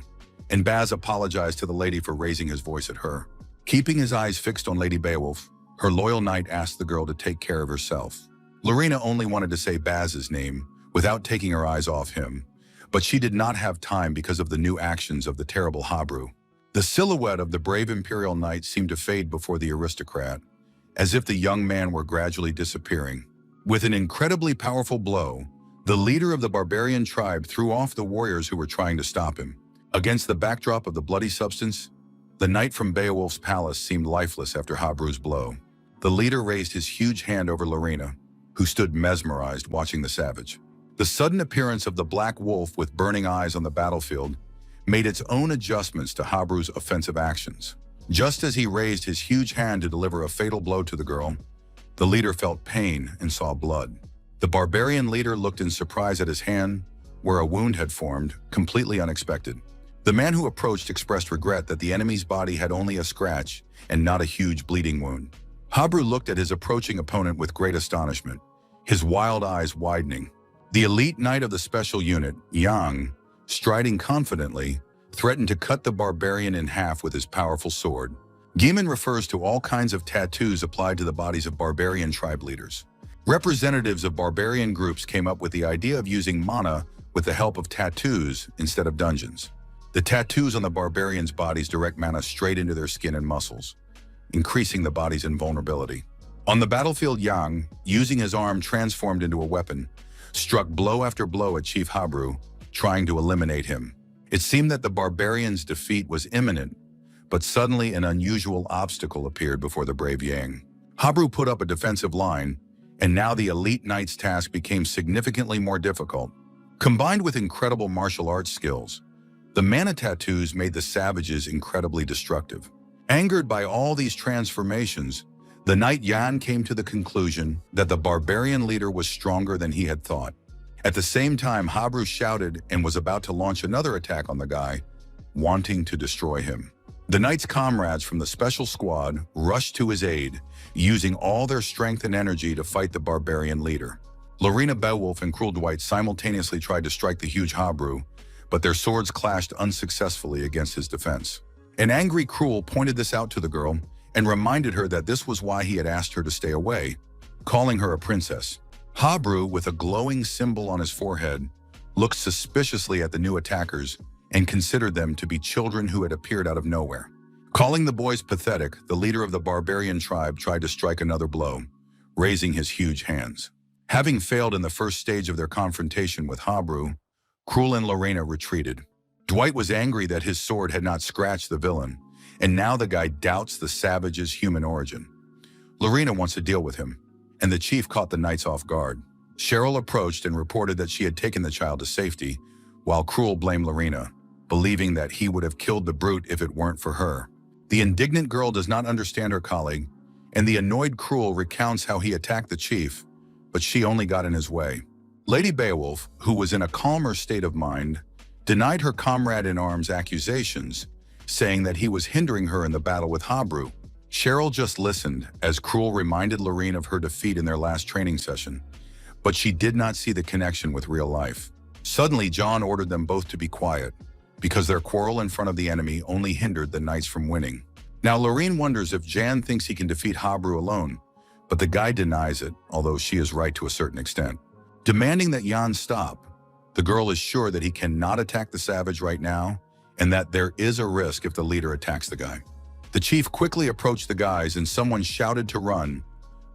and Baz apologized to the lady for raising his voice at her. Keeping his eyes fixed on Lady Beowulf, her loyal knight asked the girl to take care of herself. Lorena only wanted to say Baz's name without taking her eyes off him, but she did not have time because of the new actions of the terrible Habru. The silhouette of the brave imperial knight seemed to fade before the aristocrat, as if the young man were gradually disappearing. With an incredibly powerful blow, the leader of the barbarian tribe threw off the warriors who were trying to stop him. Against the backdrop of the bloody substance, the knight from Beowulf's palace seemed lifeless after Habru's blow. The leader raised his huge hand over Lorena, who stood mesmerized watching the savage. The sudden appearance of the black wolf with burning eyes on the battlefield made its own adjustments to Habru's offensive actions. Just as he raised his huge hand to deliver a fatal blow to the girl, the leader felt pain and saw blood. The barbarian leader looked in surprise at his hand, where a wound had formed, completely unexpected. The man who approached expressed regret that the enemy's body had only a scratch and not a huge bleeding wound. Habru looked at his approaching opponent with great astonishment, his wild eyes widening. The elite knight of the special unit, Yang, striding confidently, threatened to cut the barbarian in half with his powerful sword. Gaiman refers to all kinds of tattoos applied to the bodies of barbarian tribe leaders. Representatives of barbarian groups came up with the idea of using mana with the help of tattoos instead of dungeons. The tattoos on the barbarians' bodies direct mana straight into their skin and muscles, increasing the body's invulnerability. On the battlefield, Yang, using his arm transformed into a weapon, struck blow after blow at Chief Habru, trying to eliminate him. It seemed that the barbarian's defeat was imminent, but suddenly an unusual obstacle appeared before the brave Yang. Habru put up a defensive line, and now the elite knight's task became significantly more difficult. Combined with incredible martial arts skills, the mana tattoos made the savages incredibly destructive. Angered by all these transformations, the knight Yan came to the conclusion that the barbarian leader was stronger than he had thought. At the same time, Habru shouted and was about to launch another attack on the guy, wanting to destroy him. The knight's comrades from the special squad rushed to his aid, using all their strength and energy to fight the barbarian leader. Lorena Beowulf and Cruel Dwight simultaneously tried to strike the huge Habru, but their swords clashed unsuccessfully against his defense. An angry Cruel pointed this out to the girl and reminded her that this was why he had asked her to stay away, calling her a princess. Habru, with a glowing symbol on his forehead, looked suspiciously at the new attackers and considered them to be children who had appeared out of nowhere. Calling the boys pathetic, the leader of the barbarian tribe tried to strike another blow, raising his huge hands. Having failed in the first stage of their confrontation with Habru, Cruel and Lorena retreated. Dwight was angry that his sword had not scratched the villain, and now the guy doubts the savage's human origin. Lorena wants to deal with him, and the chief caught the knights off guard. Cheryl approached and reported that she had taken the child to safety, while Cruel blamed Lorena, believing that he would have killed the brute if it weren't for her. The indignant girl does not understand her colleague, and the annoyed Cruel recounts how he attacked the chief, but she only got in his way. Lady Beowulf, who was in a calmer state of mind, denied her comrade-in-arms accusations, saying that he was hindering her in the battle with Habru. Cheryl just listened as Cruel reminded Lorene of her defeat in their last training session, but she did not see the connection with real life. Suddenly, John ordered them both to be quiet, because their quarrel in front of the enemy only hindered the knights from winning. Now Lorene wonders if Jan thinks he can defeat Habru alone, but the guy denies it, although she is right to a certain extent. Demanding that Jan stop, the girl is sure that he cannot attack the savage right now, and that there is a risk if the leader attacks the guy. The chief quickly approached the guys and someone shouted to run,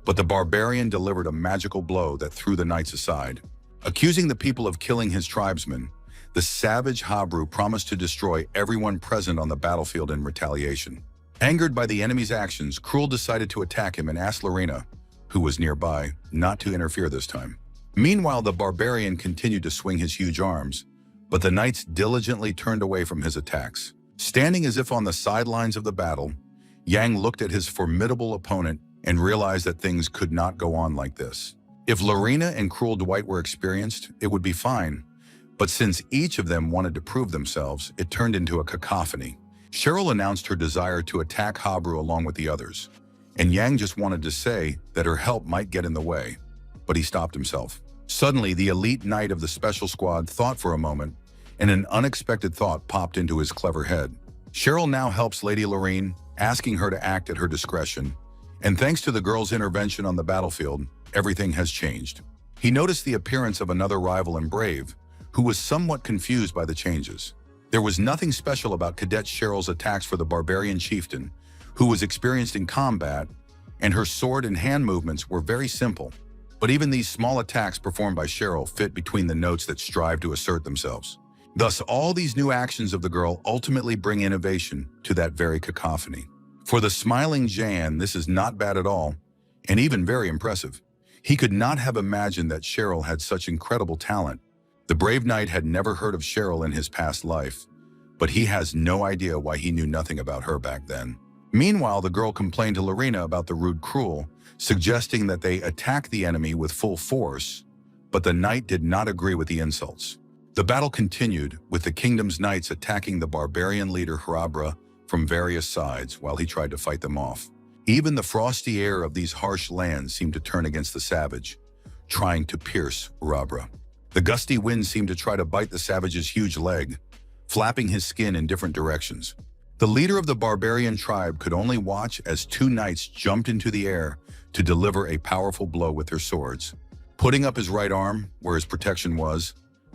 but the barbarian delivered a magical blow that threw the knights aside. Accusing the people of killing his tribesmen, the savage Habru promised to destroy everyone present on the battlefield in retaliation. Angered by the enemy's actions, Cruel decided to attack him and asked Lorena, who was nearby, not to interfere this time. Meanwhile, the barbarian continued to swing his huge arms, but the knights diligently turned away from his attacks. Standing as if on the sidelines of the battle, Yang looked at his formidable opponent and realized that things could not go on like this. If Lorena and Cruel Dwight were experienced, it would be fine, but since each of them wanted to prove themselves, it turned into a cacophony. Cheryl announced her desire to attack Habru along with the others, and Yang just wanted to say that her help might get in the way, but he stopped himself. Suddenly, the elite knight of the special squad thought for a moment and an unexpected thought popped into his clever head. Cheryl now helps Lady Lorraine, asking her to act at her discretion, and thanks to the girl's intervention on the battlefield, everything has changed. He noticed the appearance of another rival in Brave, who was somewhat confused by the changes. There was nothing special about Cadet Cheryl's attacks for the barbarian chieftain, who was experienced in combat, and her sword and hand movements were very simple. But even these small attacks performed by Cheryl fit between the notes that strive to assert themselves. Thus, all these new actions of the girl ultimately bring innovation to that very cacophony. For the smiling Jan, this is not bad at all, and even very impressive. He could not have imagined that Cheryl had such incredible talent. The brave knight had never heard of Cheryl in his past life, but he has no idea why he knew nothing about her back then. Meanwhile, the girl complained to Lorena about the rude Cruel, suggesting that they attack the enemy with full force, but the knight did not agree with the insults. The battle continued, with the kingdom's knights attacking the barbarian leader Harabra from various sides while he tried to fight them off. Even the frosty air of these harsh lands seemed to turn against the savage, trying to pierce Harabra. The gusty wind seemed to try to bite the savage's huge leg, flapping his skin in different directions. The leader of the barbarian tribe could only watch as two knights jumped into the air to deliver a powerful blow with their swords. Putting up his right arm, where his protection was,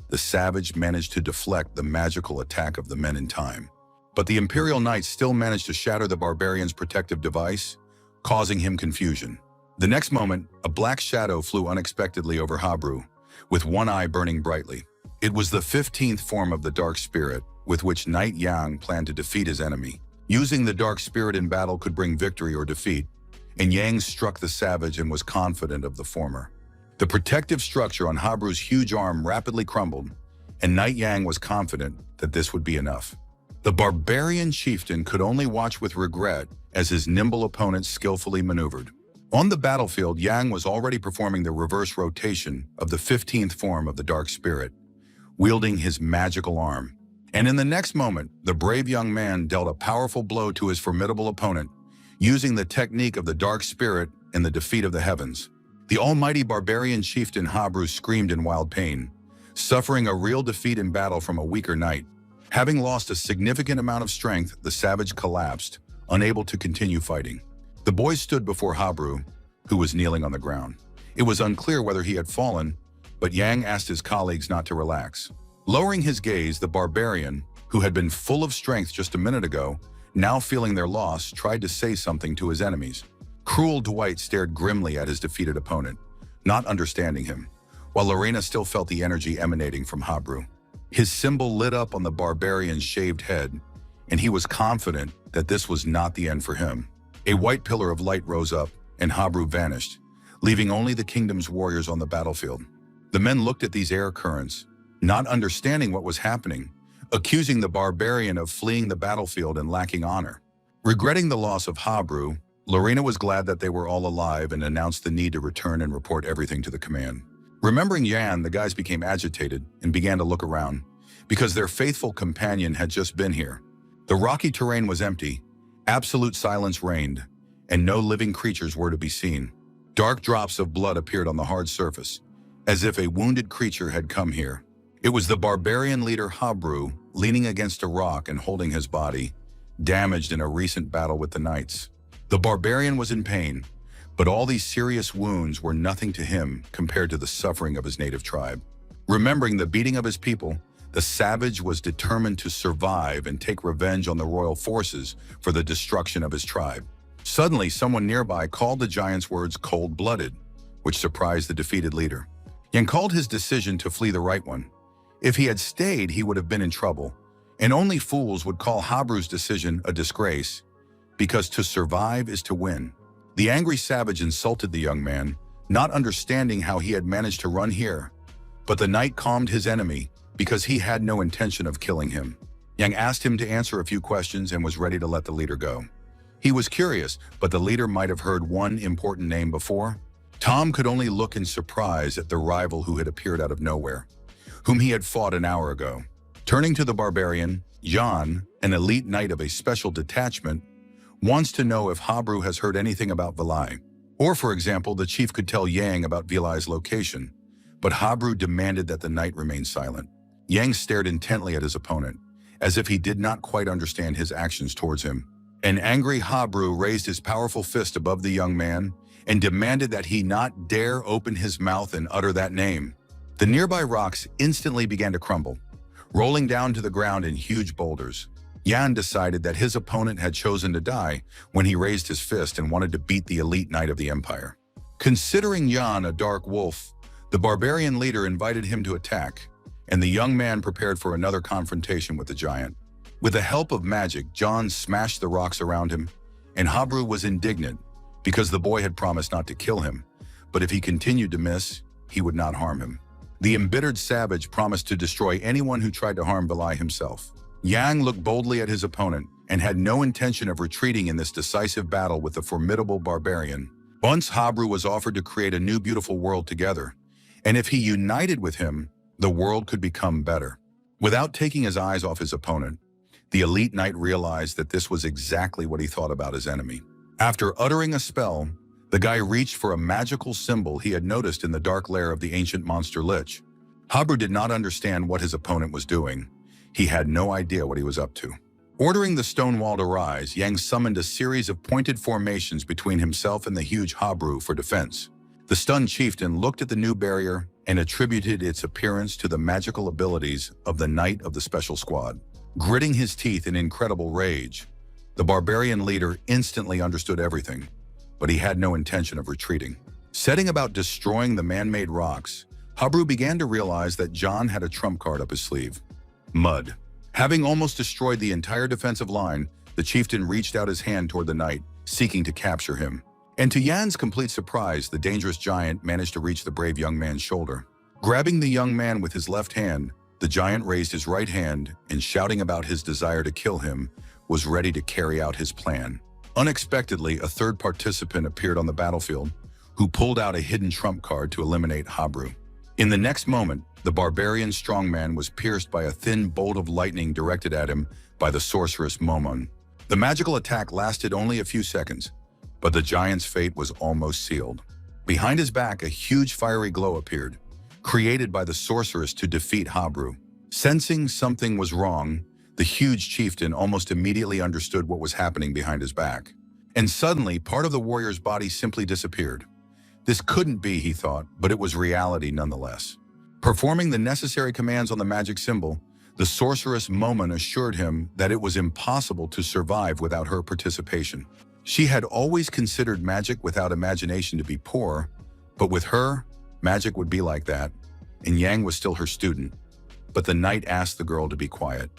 the savage managed to deflect the magical attack of the men in time. But the Imperial Knights still managed to shatter the barbarian's protective device, causing him confusion. The next moment, a black shadow flew unexpectedly over Habru, with one eye burning brightly. It was the 15th form of the Dark Spirit, with which Knight Yang planned to defeat his enemy. Using the Dark Spirit in battle could bring victory or defeat, and Yang struck the savage and was confident of the former. The protective structure on Habru's huge arm rapidly crumbled, and Knight Yang was confident that this would be enough. The barbarian chieftain could only watch with regret as his nimble opponent skillfully maneuvered. On the battlefield, Yang was already performing the reverse rotation of the 15th form of the Dark Spirit, wielding his magical arm. And in the next moment, the brave young man dealt a powerful blow to his formidable opponent, using the technique of the Dark Spirit in the defeat of the heavens. The almighty barbarian chieftain Habru screamed in wild pain, suffering a real defeat in battle from a weaker knight. Having lost a significant amount of strength, the savage collapsed, unable to continue fighting. The boys stood before Habru, who was kneeling on the ground. It was unclear whether he had fallen, but Yang asked his colleagues not to relax. Lowering his gaze, the barbarian, who had been full of strength just a minute ago, now feeling their loss, tried to say something to his enemies. Cruel Dwight stared grimly at his defeated opponent, not understanding him, while Lorena still felt the energy emanating from Habru. His symbol lit up on the barbarian's shaved head, and he was confident that this was not the end for him. A white pillar of light rose up, and Habru vanished, leaving only the kingdom's warriors on the battlefield. The men looked at these air currents, not understanding what was happening, accusing the barbarian of fleeing the battlefield and lacking honor. Regretting the loss of Habru, Lorena was glad that they were all alive and announced the need to return and report everything to the command. Remembering Yan, the guys became agitated and began to look around, because their faithful companion had just been here. The rocky terrain was empty, absolute silence reigned, and no living creatures were to be seen. Dark drops of blood appeared on the hard surface, as if a wounded creature had come here. It was the barbarian leader Habru, leaning against a rock and holding his body, damaged in a recent battle with the knights. The barbarian was in pain, but all these serious wounds were nothing to him compared to the suffering of his native tribe. Remembering the beating of his people, the savage was determined to survive and take revenge on the royal forces for the destruction of his tribe. Suddenly, someone nearby called the giant's words cold-blooded, which surprised the defeated leader. Yang called his decision to flee the right one. If he had stayed, he would have been in trouble, and only fools would call Habru's decision a disgrace, because to survive is to win. The angry savage insulted the young man, not understanding how he had managed to run here, but the knight calmed his enemy because he had no intention of killing him. Yang asked him to answer a few questions and was ready to let the leader go. He was curious, but the leader might have heard one important name before. Tom could only look in surprise at the rival who had appeared out of nowhere, whom he had fought an hour ago. Turning to the barbarian, Jan, an elite knight of a special detachment, wants to know if Habru has heard anything about Vilai. Or, for example, the chief could tell Yang about Vilai's location, but Habru demanded that the knight remain silent. Yang stared intently at his opponent, as if he did not quite understand his actions towards him. An angry Habru raised his powerful fist above the young man and demanded that he not dare open his mouth and utter that name. The nearby rocks instantly began to crumble, rolling down to the ground in huge boulders. Yan decided that his opponent had chosen to die when he raised his fist and wanted to beat the elite knight of the empire. Considering Yan a dark wolf, the barbarian leader invited him to attack, and the young man prepared for another confrontation with the giant. With the help of magic, John smashed the rocks around him, and Habru was indignant because the boy had promised not to kill him, but if he continued to miss, he would not harm him. The embittered savage promised to destroy anyone who tried to harm Belai himself. Yang looked boldly at his opponent and had no intention of retreating in this decisive battle with the formidable barbarian. Once Habru was offered to create a new beautiful world together, and if he united with him, the world could become better. Without taking his eyes off his opponent, the elite knight realized that this was exactly what he thought about his enemy. After uttering a spell, the guy reached for a magical symbol he had noticed in the dark lair of the ancient monster lich. Habru did not understand what his opponent was doing. He had no idea what he was up to. Ordering the stone wall to rise, Yang summoned a series of pointed formations between himself and the huge Habru for defense. The stunned chieftain looked at the new barrier and attributed its appearance to the magical abilities of the knight of the special squad. Gritting his teeth in incredible rage, the barbarian leader instantly understood everything, but he had no intention of retreating. Setting about destroying the man-made rocks, Habru began to realize that John had a trump card up his sleeve: mud. Having almost destroyed the entire defensive line, the chieftain reached out his hand toward the knight, seeking to capture him. And to Yan's complete surprise, the dangerous giant managed to reach the brave young man's shoulder. Grabbing the young man with his left hand, the giant raised his right hand and, shouting about his desire to kill him, was ready to carry out his plan. Unexpectedly, a third participant appeared on the battlefield, who pulled out a hidden trump card to eliminate Habru. In the next moment, the barbarian strongman was pierced by a thin bolt of lightning directed at him by the sorceress Momon. The magical attack lasted only a few seconds, but the giant's fate was almost sealed. Behind his back, a huge fiery glow appeared, created by the sorceress to defeat Habru. Sensing something was wrong, the huge chieftain almost immediately understood what was happening behind his back. And suddenly, part of the warrior's body simply disappeared. This couldn't be, he thought, but it was reality nonetheless. Performing the necessary commands on the magic symbol, the sorceress Momon assured him that it was impossible to survive without her participation. She had always considered magic without imagination to be poor, but with her, magic would be like that, and Yang was still her student. But the knight asked the girl to be quiet.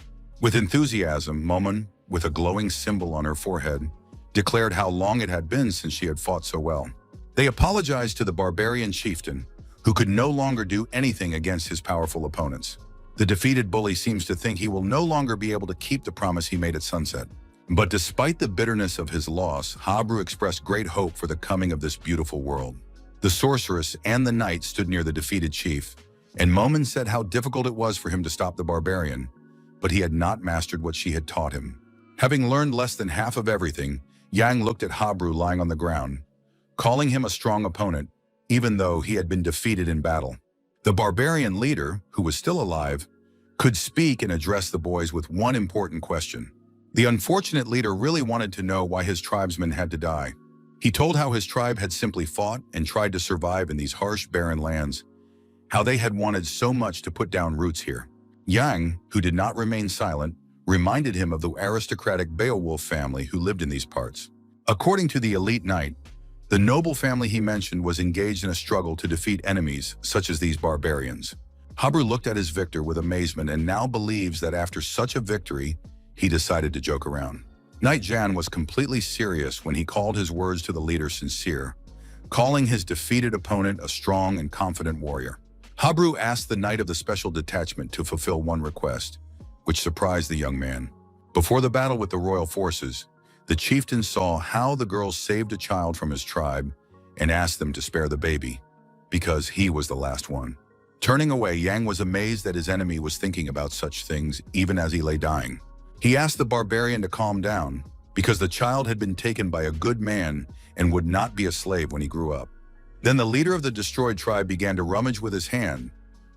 With enthusiasm, Momon, with a glowing symbol on her forehead, declared how long it had been since she had fought so well. They apologized to the barbarian chieftain, who could no longer do anything against his powerful opponents. The defeated bully seems to think he will no longer be able to keep the promise he made at sunset. But despite the bitterness of his loss, Habru expressed great hope for the coming of this beautiful world. The sorceress and the knight stood near the defeated chief, and Momon said how difficult it was for him to stop the barbarian, but he had not mastered what she had taught him. Having learned less than half of everything, Yang looked at Habru lying on the ground, calling him a strong opponent, even though he had been defeated in battle. The barbarian leader, who was still alive, could speak and address the boys with one important question. The unfortunate leader really wanted to know why his tribesmen had to die. He told how his tribe had simply fought and tried to survive in these harsh, barren lands, how they had wanted so much to put down roots here. Yang, who did not remain silent, reminded him of the aristocratic Beowulf family who lived in these parts. According to the elite knight, the noble family he mentioned was engaged in a struggle to defeat enemies such as these barbarians. Habru looked at his victor with amazement and now believes that after such a victory, he decided to joke around. Knight Jan was completely serious when he called his words to the leader sincere, calling his defeated opponent a strong and confident warrior. Habru asked the knight of the special detachment to fulfill one request, which surprised the young man. Before the battle with the royal forces, the chieftain saw how the girls saved a child from his tribe and asked them to spare the baby, because he was the last one. Turning away, Yang was amazed that his enemy was thinking about such things even as he lay dying. He asked the barbarian to calm down, because the child had been taken by a good man and would not be a slave when he grew up. Then the leader of the destroyed tribe began to rummage with his hand,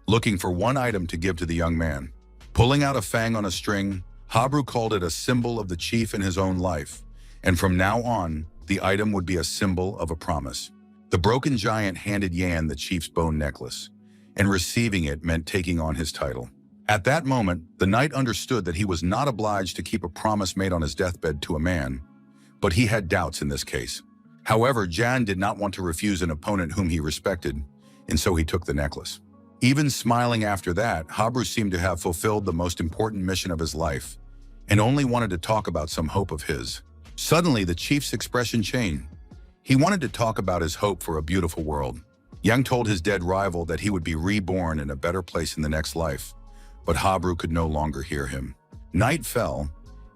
looking for one item to give to the young man. Pulling out a fang on a string, Habru called it a symbol of the chief in his own life, and from now on, the item would be a symbol of a promise. The broken giant handed Yan the chief's bone necklace, and receiving it meant taking on his title. At that moment, the knight understood that he was not obliged to keep a promise made on his deathbed to a man, but he had doubts in this case. However, Jan did not want to refuse an opponent whom he respected, and so he took the necklace. Even smiling after that, Habru seemed to have fulfilled the most important mission of his life, and only wanted to talk about some hope of his. Suddenly, the chief's expression changed. He wanted to talk about his hope for a beautiful world. Yang told his dead rival that he would be reborn in a better place in the next life, but Habru could no longer hear him. Night fell,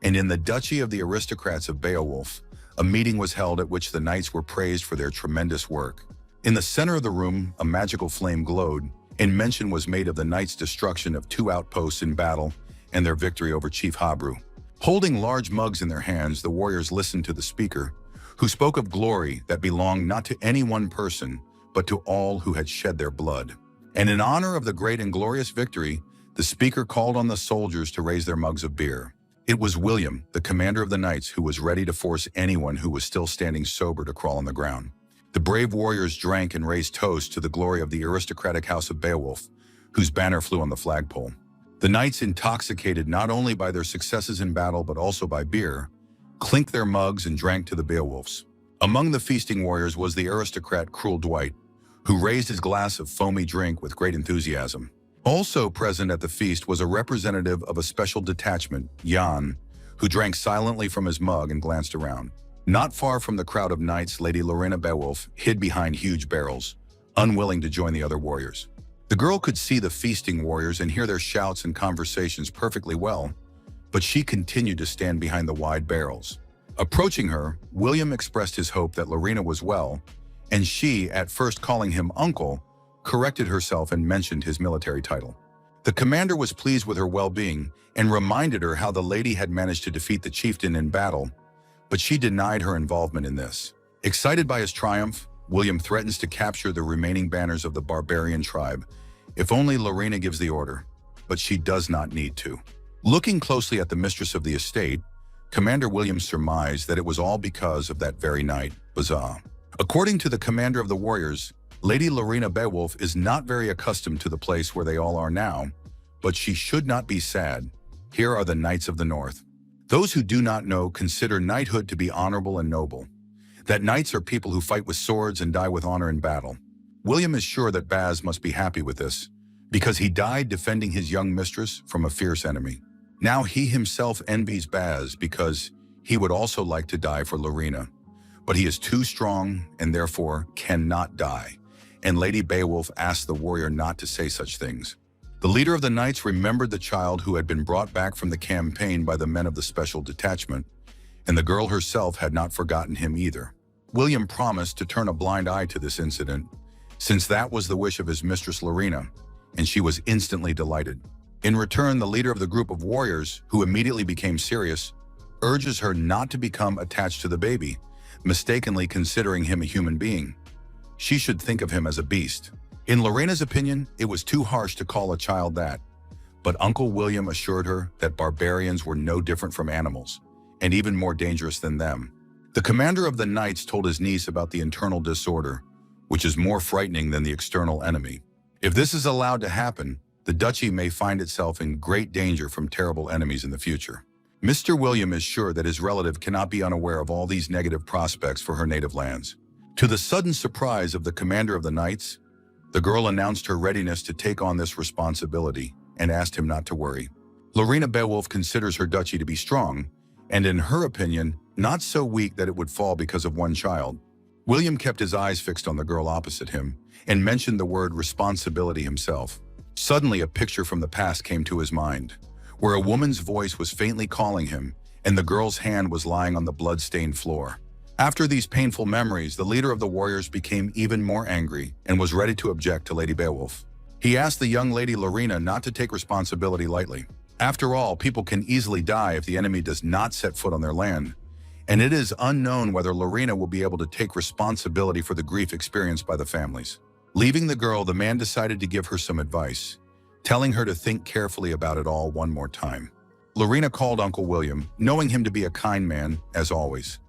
and in the Duchy of the Aristocrats of Beowulf, a meeting was held at which the knights were praised for their tremendous work. In the center of the room, a magical flame glowed, and mention was made of the knights' destruction of 2 outposts in battle and their victory over Chief Habru. Holding large mugs in their hands, the warriors listened to the speaker, who spoke of glory that belonged not to any one person, but to all who had shed their blood. And in honor of the great and glorious victory, the speaker called on the soldiers to raise their mugs of beer. It was William, the commander of the knights, who was ready to force anyone who was still standing sober to crawl on the ground. The brave warriors drank and raised toasts to the glory of the aristocratic house of Beowulf, whose banner flew on the flagpole. The knights, intoxicated not only by their successes in battle but also by beer, clinked their mugs and drank to the Beowulfs. Among the feasting warriors was the aristocrat Cruel Dwight, who raised his glass of foamy drink with great enthusiasm. Also present at the feast was a representative of a special detachment, Jan, who drank silently from his mug and glanced around. Not far from the crowd of knights, Lady Lorena Beowulf hid behind huge barrels, unwilling to join the other warriors. The girl could see the feasting warriors and hear their shouts and conversations perfectly well, but she continued to stand behind the wide barrels. Approaching her, William expressed his hope that Lorena was well, and she, at first calling him uncle, corrected herself and mentioned his military title. The commander was pleased with her well-being and reminded her how the lady had managed to defeat the chieftain in battle, but she denied her involvement in this. Excited by his triumph, William threatens to capture the remaining banners of the barbarian tribe if only Lorena gives the order, but she does not need to. Looking closely at the mistress of the estate, Commander William surmised that it was all because of that very night, Bazaar. According to the commander of the warriors, Lady Lorena Beowulf is not very accustomed to the place where they all are now, but she should not be sad. Here are the Knights of the North. Those who do not know consider knighthood to be honorable and noble, that knights are people who fight with swords and die with honor in battle. William is sure that Baz must be happy with this, because he died defending his young mistress from a fierce enemy. Now he himself envies Baz because he would also like to die for Lorena, but he is too strong and therefore cannot die, and Lady Beowulf asked the warrior not to say such things. The leader of the knights remembered the child who had been brought back from the campaign by the men of the special detachment, and the girl herself had not forgotten him either. William promised to turn a blind eye to this incident, since that was the wish of his mistress Lorena, and she was instantly delighted. In return, the leader of the group of warriors, who immediately became serious, urges her not to become attached to the baby, mistakenly considering him a human being. She should think of him as a beast. In Lorena's opinion, it was too harsh to call a child that, but Uncle William assured her that barbarians were no different from animals, and even more dangerous than them. The commander of the knights told his niece about the internal disorder, which is more frightening than the external enemy. If this is allowed to happen, the duchy may find itself in great danger from terrible enemies in the future. Mr. William is sure that his relative cannot be unaware of all these negative prospects for her native lands. To the sudden surprise of the commander of the knights, the girl announced her readiness to take on this responsibility and asked him not to worry. Lorena Beowulf considers her duchy to be strong, and in her opinion, not so weak that it would fall because of one child. William kept his eyes fixed on the girl opposite him and mentioned the word responsibility himself. Suddenly, a picture from the past came to his mind, where a woman's voice was faintly calling him, and the girl's hand was lying on the blood-stained floor. After these painful memories, the leader of the warriors became even more angry and was ready to object to Lady Beowulf. He asked the young lady Lorena not to take responsibility lightly. After all, people can easily die if the enemy does not set foot on their land, and it is unknown whether Lorena will be able to take responsibility for the grief experienced by the families. Leaving the girl, the man decided to give her some advice. telling her to think carefully about it all one more time. Lina called Uncle William, knowing him to be a kind man, as always.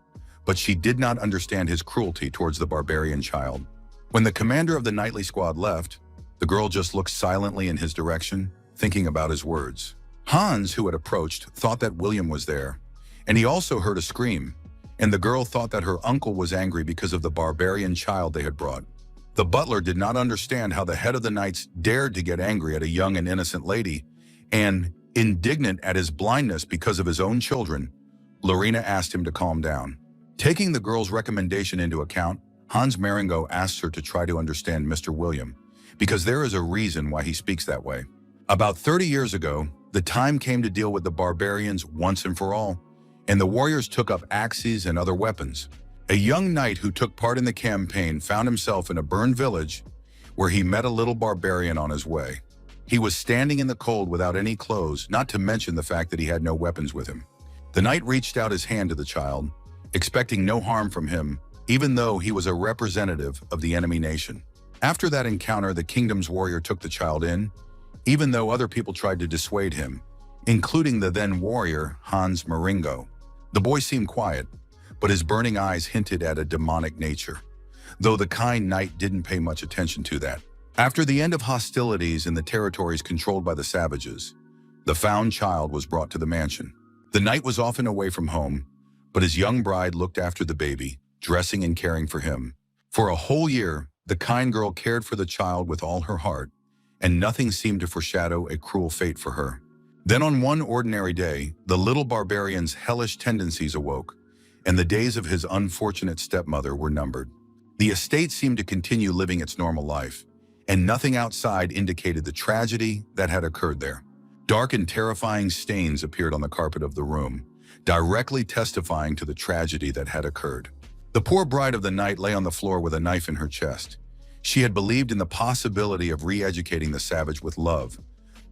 But she did not understand his cruelty towards the barbarian child. When the commander of the nightly squad left, the girl just looked silently in his direction, thinking about his words. Hans, who had approached, thought that William was there, and he also heard a scream, and the girl thought that her uncle was angry because of the barbarian child they had brought. The butler did not understand how the head of the knights dared to get angry at a young and innocent lady, and, indignant at his blindness because of his own children, Lina asked him to calm down. Taking the girl's recommendation into account, Hans Marengo asks her to try to understand Mr. William, because there is a reason why he speaks that way. About 30 years ago, the time came to deal with the barbarians once and for all, and the warriors took up axes and other weapons. A young knight who took part in the campaign found himself in a burned village where he met a little barbarian on his way. He was standing in the cold without any clothes, not to mention the fact that he had no weapons with him. The knight reached out his hand to the child, expecting no harm from him, even though he was a representative of the enemy nation. After that encounter, the kingdom's warrior took the child in, even though other people tried to dissuade him, including the then warrior Hans Marengo. The boy seemed quiet, but his burning eyes hinted at a demonic nature, though the kind knight didn't pay much attention to that. After the end of hostilities in the territories controlled by the savages, the found child was brought to the mansion. The knight was often away from home, but his young bride looked after the baby, dressing and caring for him. For a whole year, the kind girl cared for the child with all her heart, and nothing seemed to foreshadow a cruel fate for her. Then on one ordinary day, the little barbarian's hellish tendencies awoke, and the days of his unfortunate stepmother were numbered. The estate seemed to continue living its normal life, and nothing outside indicated the tragedy that had occurred there. Dark and terrifying stains appeared on the carpet of the room, directly testifying to the tragedy that had occurred. The poor bride of the night lay on the floor with a knife in her chest. She had believed in the possibility of re-educating the savage with love,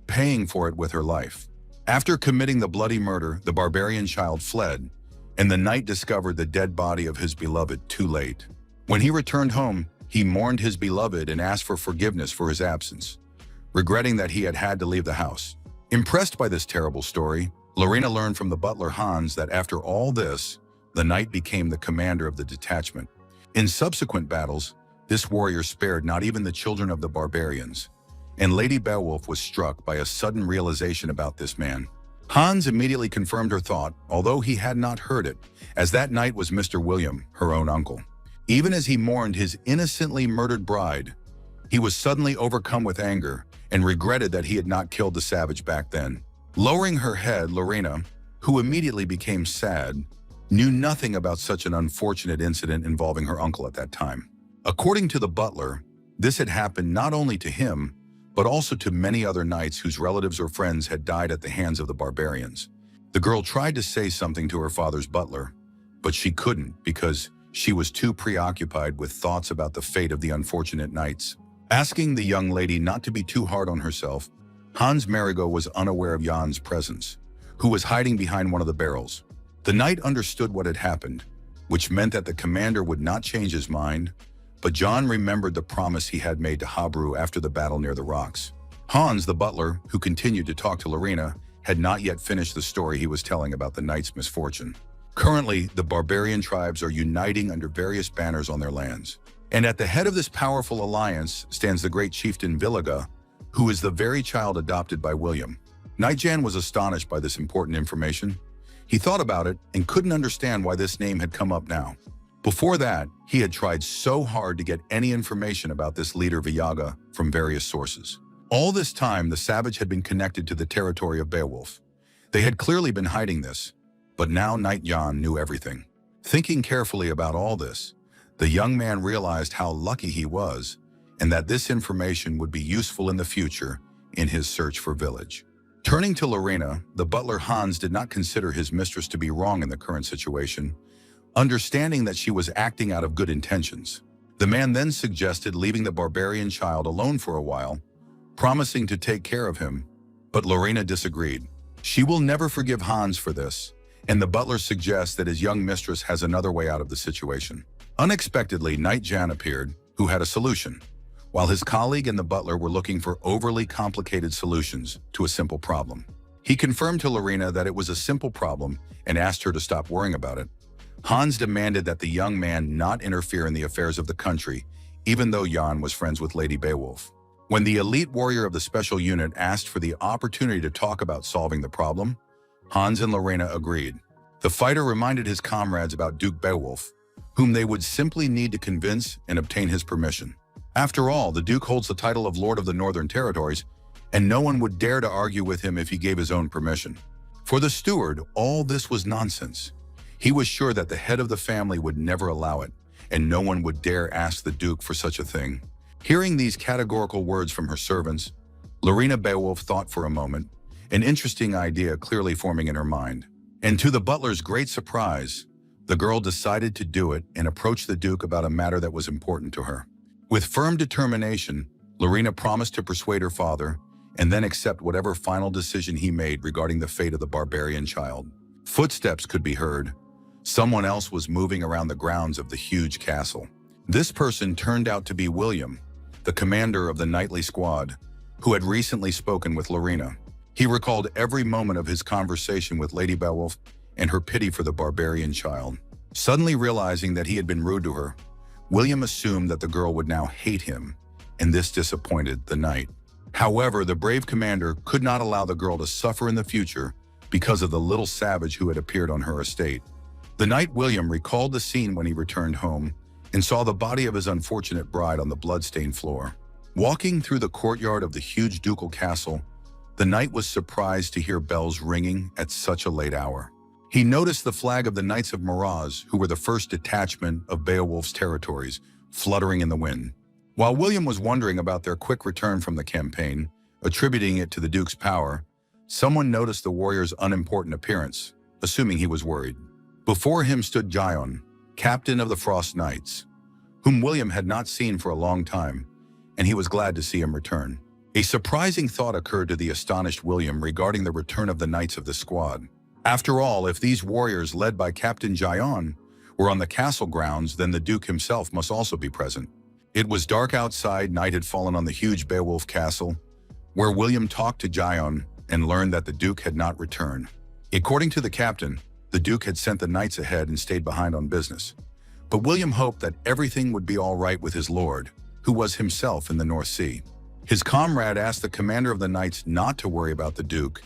paying for it with her life. After committing the bloody murder, the barbarian child fled, and the knight discovered the dead body of his beloved too late. When he returned home, he mourned his beloved and asked for forgiveness for his absence, regretting that he had had to leave the house. Impressed by this terrible story, Lina learned from the butler Hans that after all this, the knight became the commander of the detachment. In subsequent battles, this warrior spared not even the children of the barbarians, and Lady Beowulf was struck by a sudden realization about this man. Hans immediately confirmed her thought, although he had not heard it, as that knight was Mr. William, her own uncle. Even as he mourned his innocently murdered bride, he was suddenly overcome with anger and regretted that he had not killed the savage back then. Lowering her head, Lina, who immediately became sad, knew nothing about such an unfortunate incident involving her uncle at that time. According to the butler, this had happened not only to him, but also to many other knights whose relatives or friends had died at the hands of the barbarians. The girl tried to say something to her father's butler, but she couldn't because she was too preoccupied with thoughts about the fate of the unfortunate knights. Asking the young lady not to be too hard on herself, Hans Marengo was unaware of Jan's presence, who was hiding behind one of the barrels. The knight understood what had happened, which meant that the commander would not change his mind, but Jan remembered the promise he had made to Habru after the battle near the rocks. Hans, the butler, who continued to talk to Lina, had not yet finished the story he was telling about the knight's misfortune. Currently, the barbarian tribes are uniting under various banners on their lands. And at the head of this powerful alliance stands the great chieftain Villiga, who is the very child adopted by William. Knight Jan was astonished by this important information. He thought about it and couldn't understand why this name had come up now. Before that, he had tried so hard to get any information about this leader Villiga from various sources. All this time, the savage had been connected to the territory of Beowulf. They had clearly been hiding this, but now Knight Jan knew everything. Thinking carefully about all this, the young man realized how lucky he was and that this information would be useful in the future in his search for village. Turning to Lina, the butler Hans did not consider his mistress to be wrong in the current situation, understanding that she was acting out of good intentions. The man then suggested leaving the barbarian child alone for a while, promising to take care of him, but Lina disagreed. She will never forgive Hans for this, and the butler suggests that his young mistress has another way out of the situation. Unexpectedly, Knight Jan appeared, who had a solution. while his colleague and the butler were looking for overly complicated solutions to a simple problem. He confirmed to Lina that it was a simple problem and asked her to stop worrying about it. Hans demanded that the young man not interfere in the affairs of the country, even though Jan was friends with Lady Beowulf. When the elite warrior of the special unit asked for the opportunity to talk about solving the problem, Hans and Lina agreed. The fighter reminded his comrades about Duke Beowulf, whom they would simply need to convince and obtain his permission. After all, the Duke holds the title of Lord of the Northern Territories, and no one would dare to argue with him if he gave his own permission. For the steward, all this was nonsense. He was sure that the head of the family would never allow it, and no one would dare ask the Duke for such a thing. Hearing these categorical words from her servants, Lina Beowulf thought for a moment, an interesting idea clearly forming in her mind. And to the butler's great surprise, the girl decided to do it and approach the Duke about a matter that was important to her. With firm determination, Lina promised to persuade her father and then accept whatever final decision he made regarding the fate of the barbarian child. Footsteps could be heard. Someone else was moving around the grounds of the huge castle. This person turned out to be William, the commander of the knightly squad, who had recently spoken with Lina. He recalled every moment of his conversation with Lady Beowulf and her pity for the barbarian child. Suddenly realizing that he had been rude to her, William assumed that the girl would now hate him, and this disappointed the knight. However, the brave commander could not allow the girl to suffer in the future because of the little savage who had appeared on her estate. The knight William recalled the scene when he returned home and saw the body of his unfortunate bride on the blood-stained floor. Walking through the courtyard of the huge ducal castle, the knight was surprised to hear bells ringing at such a late hour. He noticed the flag of the Knights of Miraz, who were the first detachment of Beowulf's territories, fluttering in the wind. While William was wondering about their quick return from the campaign, attributing it to the Duke's power, someone noticed the warrior's unimportant appearance, assuming he was worried. Before him stood Gion, captain of the Frost Knights, whom William had not seen for a long time, and he was glad to see him return. A surprising thought occurred to the astonished William regarding the return of the knights of the squad. After all, if these warriors led by Captain Gion were on the castle grounds, then the Duke himself must also be present. It was dark outside. Night had fallen on the huge Beowulf castle, where William talked to Gion and learned that the Duke had not returned. According to the captain, the Duke had sent the knights ahead and stayed behind on business. But William hoped that everything would be all right with his lord, who was himself in the North Sea. His comrade asked the commander of the knights not to worry about the Duke,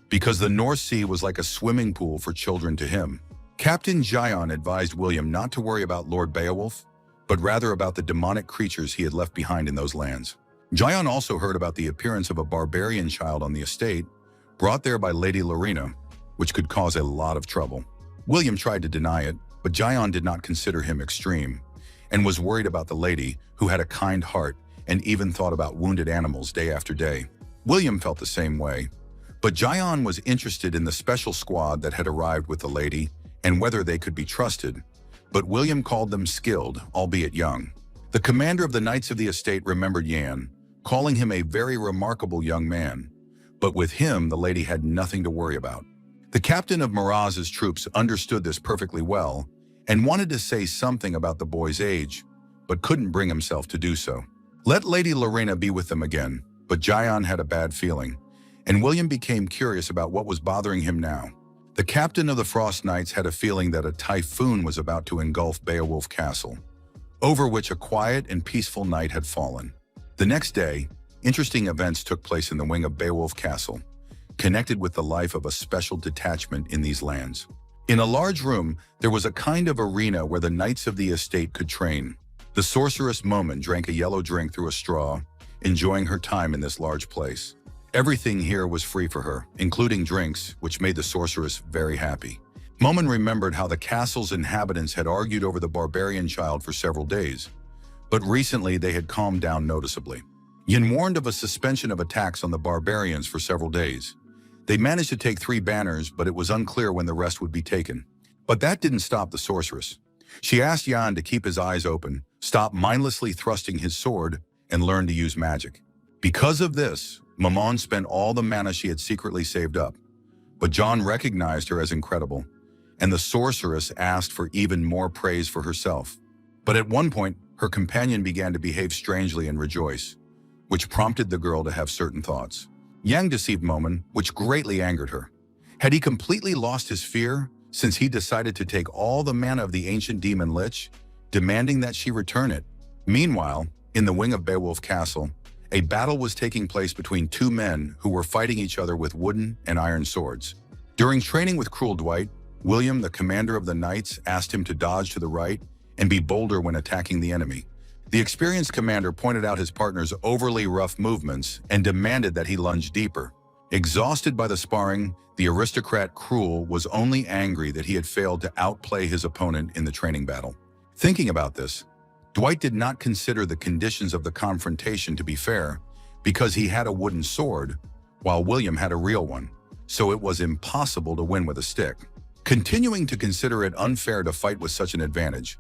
because the North Sea was like a swimming pool for children to him. Captain Gion advised William not to worry about Lord Beowulf, but rather about the demonic creatures he had left behind in those lands. Gion also heard about the appearance of a barbarian child on the estate, brought there by Lady Lina, which could cause a lot of trouble. William tried to deny it, but Gion did not consider him extreme, and was worried about the lady, who had a kind heart and even thought about wounded animals day after day. William felt the same way, but Gion was interested in the special squad that had arrived with the lady and whether they could be trusted, but William called them skilled, albeit young. The commander of the Knights of the Estate remembered Jan, calling him a very remarkable young man, but with him the lady had nothing to worry about. The captain of Miraz's troops understood this perfectly well and wanted to say something about the boy's age, but couldn't bring himself to do so. Let Lady Lina be with them again, but Gion had a bad feeling, and William became curious about what was bothering him now. The captain of the Frost Knights had a feeling that a typhoon was about to engulf Beowulf Castle, over which a quiet and peaceful night had fallen. The next day, interesting events took place in the wing of Beowulf Castle, connected with the life of a special detachment in these lands. In a large room, there was a kind of arena where the knights of the estate could train. The sorceress Momin drank a yellow drink through a straw, enjoying her time in this large place. Everything here was free for her, including drinks, which made the sorceress very happy. Momin remembered how the castle's inhabitants had argued over the barbarian child for several days, but recently they had calmed down noticeably. Yin warned of a suspension of attacks on the barbarians for several days. They managed to take 3 banners, but it was unclear when the rest would be taken. But that didn't stop the sorceress. She asked Jan to keep his eyes open, stop mindlessly thrusting his sword, and learn to use magic. Because of this, Maman spent all the mana she had secretly saved up. But John recognized her as incredible, and the sorceress asked for even more praise for herself. But at one point, her companion began to behave strangely and rejoice, which prompted the girl to have certain thoughts. Yang deceived Momon, which greatly angered her. Had he completely lost his fear since he decided to take all the mana of the ancient demon lich, demanding that she return it? Meanwhile, in the wing of Beowulf Castle, a battle was taking place between two men who were fighting each other with wooden and iron swords. During training with Cruel Dwight, William, the commander of the knights, asked him to dodge to the right and be bolder when attacking the enemy. The experienced commander pointed out his partner's overly rough movements and demanded that he lunge deeper. Exhausted by the sparring, the aristocrat Cruel was only angry that he had failed to outplay his opponent in the training battle. Thinking about this, Dwight did not consider the conditions of the confrontation to be fair because he had a wooden sword while William had a real one, so it was impossible to win with a stick. Continuing to consider it unfair to fight with such an advantage,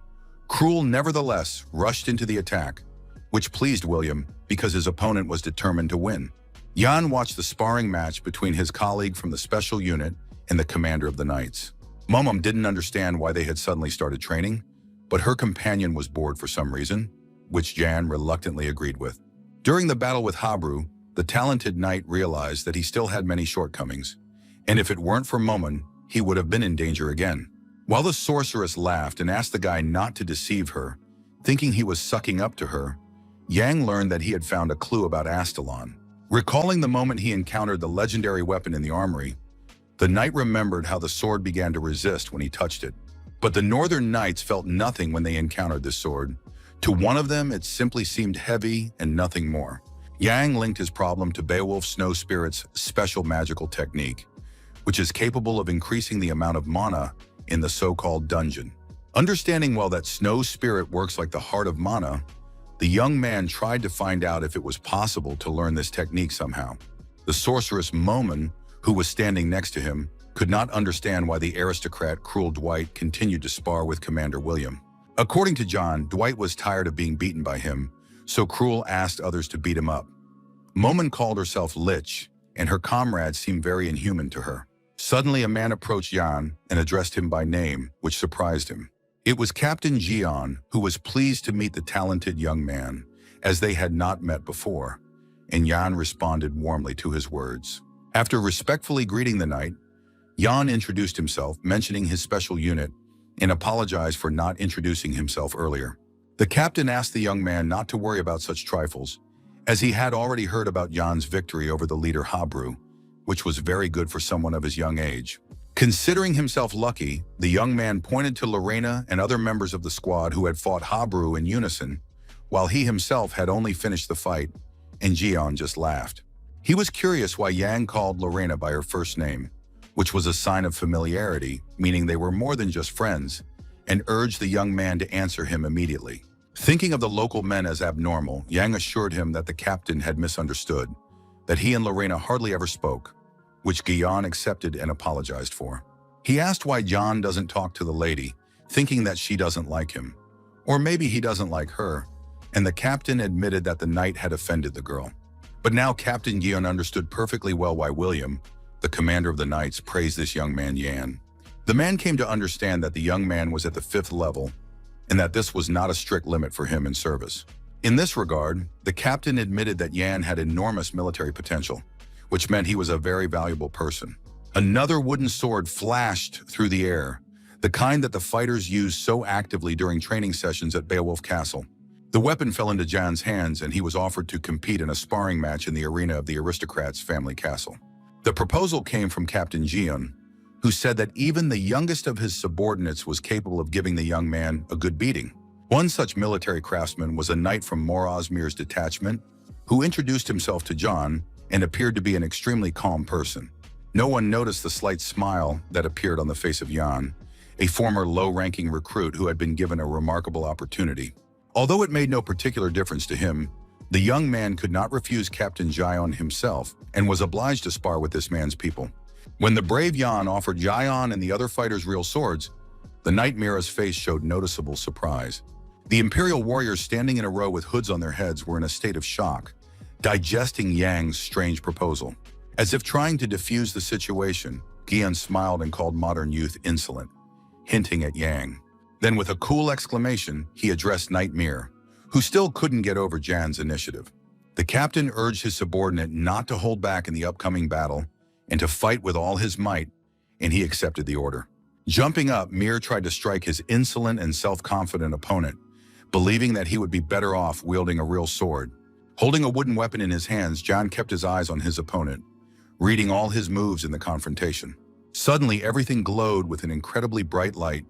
Cruel nevertheless rushed into the attack, which pleased William because his opponent was determined to win. Jan watched the sparring match between his colleague from the special unit and the commander of the knights. Momom didn't understand why they had suddenly started training, but her companion was bored for some reason, which Jan reluctantly agreed with. During the battle with Habru, the talented knight realized that he still had many shortcomings, and if it weren't for Momon, he would have been in danger again. While the sorceress laughed and asked the guy not to deceive her, thinking he was sucking up to her, Yang learned that he had found a clue about Aelon. Recalling the moment he encountered the legendary weapon in the armory, the knight remembered how the sword began to resist when he touched it. But the northern knights felt nothing when they encountered this sword. To one of them, it simply seemed heavy and nothing more. Yang linked his problem to Beowulf Snow Spirit's special magical technique, which is capable of increasing the amount of mana in the so-called dungeon. Understanding well that Snow Spirit works like the heart of mana, the young man tried to find out if it was possible to learn this technique somehow. The sorceress Momon, who was standing next to him, could not understand why the aristocrat Cruel Dwight continued to spar with Commander William. According to John, Dwight was tired of being beaten by him, so Cruel asked others to beat him up. Momon called herself Lich, and her comrades seemed very inhuman to her. Suddenly, a man approached Jan and addressed him by name, which surprised him. It was Captain Jian, who was pleased to meet the talented young man, as they had not met before, and Jan responded warmly to his words. After respectfully greeting the knight, Jan introduced himself, mentioning his special unit, and apologized for not introducing himself earlier. The captain asked the young man not to worry about such trifles, as he had already heard about Jan's victory over the leader Habru, which was very good for someone of his young age. Considering himself lucky, the young man pointed to Lorena and other members of the squad who had fought Habru in unison, while he himself had only finished the fight, and Jian just laughed. He was curious why Yang called Lorena by her first name, which was a sign of familiarity, meaning they were more than just friends, and urged the young man to answer him immediately. Thinking of the local men as abnormal, Yang assured him that the captain had misunderstood, that he and Lorena hardly ever spoke, which Guion accepted and apologized for. He asked why John doesn't talk to the lady, thinking that she doesn't like him, or maybe he doesn't like her, and the captain admitted that the knight had offended the girl. But now Captain Guion understood perfectly well why William, the commander of the knights, praised this young man Yan. The man came to understand that the young man was at the 5th level, and that this was not a strict limit for him in service. In this regard, the captain admitted that Yan had enormous military potential, which meant he was a very valuable person. Another wooden sword flashed through the air, the kind that the fighters used so actively during training sessions at Beowulf Castle. The weapon fell into Jan's hands, and he was offered to compete in a sparring match in the arena of the aristocrat's family castle. The proposal came from Captain Jian, who said that even the youngest of his subordinates was capable of giving the young man a good beating. One such military craftsman was a knight from Morosmir's detachment, who introduced himself to John and appeared to be an extremely calm person. No one noticed the slight smile that appeared on the face of Jan, a former low-ranking recruit who had been given a remarkable opportunity. Although it made no particular difference to him, the young man could not refuse Captain Jion himself and was obliged to spar with this man's people. When the brave Jan offered Jion and the other fighters real swords, the Knight Mira's face showed noticeable surprise. The Imperial warriors standing in a row with hoods on their heads were in a state of shock, digesting Yang's strange proposal. As if trying to defuse the situation, Gian smiled and called modern youth insolent, hinting at Yang. Then with a cool exclamation, he addressed Knight Mir, who still couldn't get over Jan's initiative. The captain urged his subordinate not to hold back in the upcoming battle and to fight with all his might, and he accepted the order. Jumping up, Mir tried to strike his insolent and self-confident opponent, believing that he would be better off wielding a real sword. Holding a wooden weapon in his hands, Jan kept his eyes on his opponent, reading all his moves in the confrontation. Suddenly, everything glowed with an incredibly bright light.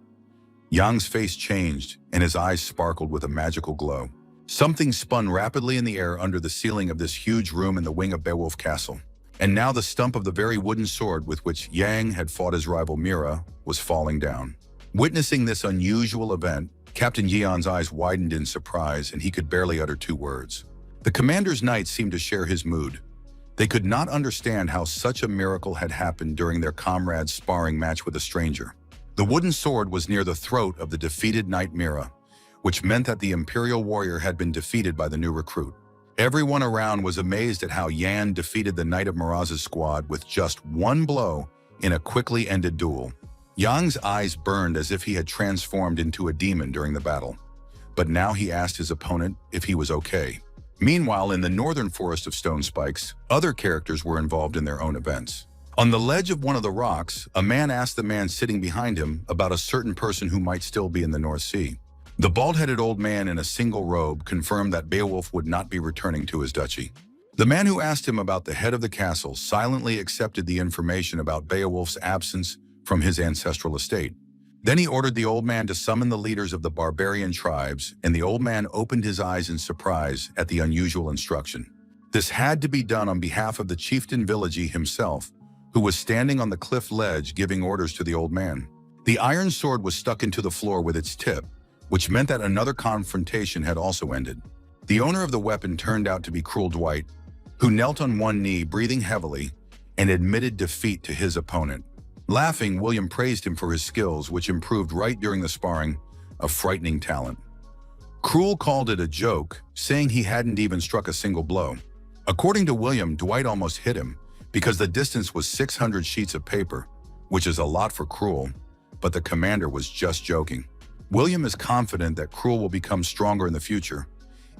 Yang's face changed, and his eyes sparkled with a magical glow. Something spun rapidly in the air under the ceiling of this huge room in the wing of Beowulf Castle. And now the stump of the very wooden sword with which Yang had fought his rival Mira was falling down. Witnessing this unusual event, Captain Yeon's eyes widened in surprise, and he could barely utter two words. The commander's knights seemed to share his mood. They could not understand how such a miracle had happened during their comrades' sparring match with a stranger. The wooden sword was near the throat of the defeated knight Mira, which meant that the Imperial warrior had been defeated by the new recruit. Everyone around was amazed at how Yan defeated the Knight of Miraz's squad with just one blow in a quickly ended duel. Yang's eyes burned as if he had transformed into a demon during the battle. But now he asked his opponent if he was okay. Meanwhile, in the northern forest of stone spikes, other characters were involved in their own events. On the ledge of one of the rocks, a man asked the man sitting behind him about a certain person who might still be in the North Sea. The bald-headed old man in a single robe confirmed that Beowulf would not be returning to his duchy. The man who asked him about the head of the castle silently accepted the information about Beowulf's absence from his ancestral estate. Then he ordered the old man to summon the leaders of the barbarian tribes, and the old man opened his eyes in surprise at the unusual instruction. This had to be done on behalf of the chieftain Villagi himself, who was standing on the cliff ledge giving orders to the old man. The iron sword was stuck into the floor with its tip, which meant that another confrontation had also ended. The owner of the weapon turned out to be Cruel Dwight, who knelt on one knee, breathing heavily, and admitted defeat to his opponent. Laughing, William praised him for his skills, which improved right during the sparring, a frightening talent. Cruel called it a joke, saying he hadn't even struck a single blow. According to William, Dwight almost hit him, because the distance was 600 sheets of paper, which is a lot for Cruel, but the commander was just joking. William is confident that Cruel will become stronger in the future,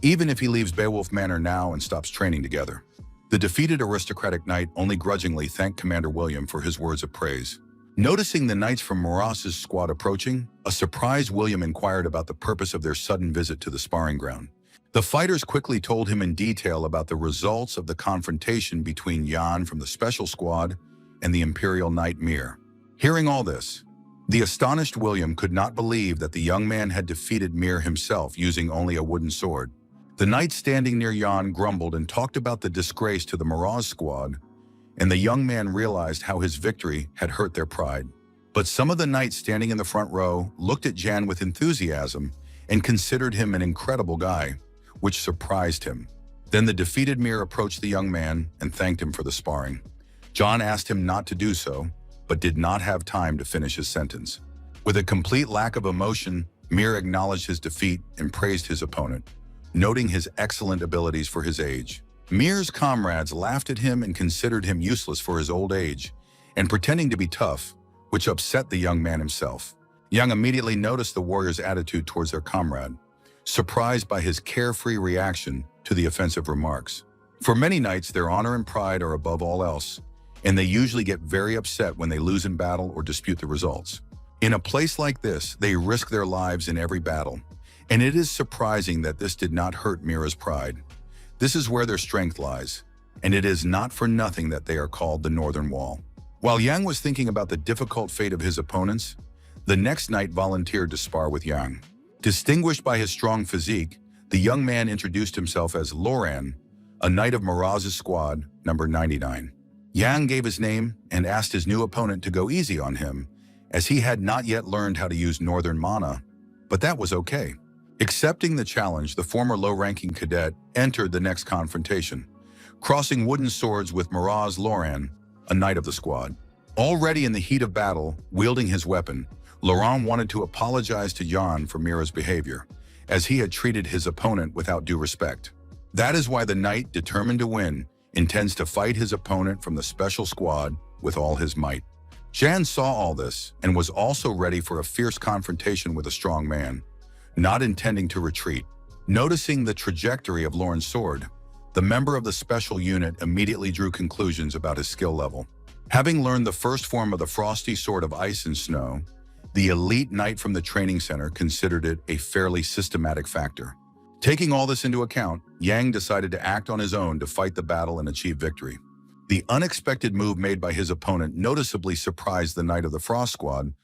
even if he leaves Beowulf Manor now and stops training together. The defeated aristocratic knight only grudgingly thanked Commander William for his words of praise. Noticing the knights from Miraz's squad approaching, a surprised William inquired about the purpose of their sudden visit to the sparring ground. The fighters quickly told him in detail about the results of the confrontation between Jan from the special squad and the Imperial Knight Mir. Hearing all this, the astonished William could not believe that the young man had defeated Mir himself using only a wooden sword. The knight standing near Jan grumbled and talked about the disgrace to the Miraz squad, and the young man realized how his victory had hurt their pride. But some of the knights standing in the front row looked at Jan with enthusiasm and considered him an incredible guy, which surprised him. Then the defeated Mir approached the young man and thanked him for the sparring. Jan asked him not to do so, but did not have time to finish his sentence. With a complete lack of emotion, Mir acknowledged his defeat and praised his opponent, noting his excellent abilities for his age. Mir's comrades laughed at him and considered him useless for his old age and pretending to be tough, which upset the young man himself. Yang immediately noticed the warrior's attitude towards their comrade, surprised by his carefree reaction to the offensive remarks. For many knights, their honor and pride are above all else, and they usually get very upset when they lose in battle or dispute the results. In a place like this, they risk their lives in every battle, and it is surprising that this did not hurt Mira's pride. This is where their strength lies, and it is not for nothing that they are called the Northern Wall. While Yang was thinking about the difficult fate of his opponents, the next knight volunteered to spar with Yang. Distinguished by his strong physique, the young man introduced himself as Loran, a knight of Miraz's squad, number 99. Yang gave his name and asked his new opponent to go easy on him, as he had not yet learned how to use Northern mana, but that was okay. Accepting the challenge, the former low-ranking cadet entered the next confrontation, crossing wooden swords with Miraz Loran, a knight of the squad. Already in the heat of battle, wielding his weapon, Loran wanted to apologize to Jan for Mira's behavior, as he had treated his opponent without due respect. That is why the knight, determined to win, intends to fight his opponent from the special squad with all his might. Jan saw all this and was also ready for a fierce confrontation with a strong man, not intending to retreat. Noticing the trajectory of Lauren's sword, the member of the special unit immediately drew conclusions about his skill level. Having learned the first form of the frosty sword of ice and snow, the elite knight from the training center considered it a fairly systematic factor. Taking all this into account, Yang decided to act on his own to fight the battle and achieve victory. The unexpected move made by his opponent noticeably surprised the knight of the Frost Squad,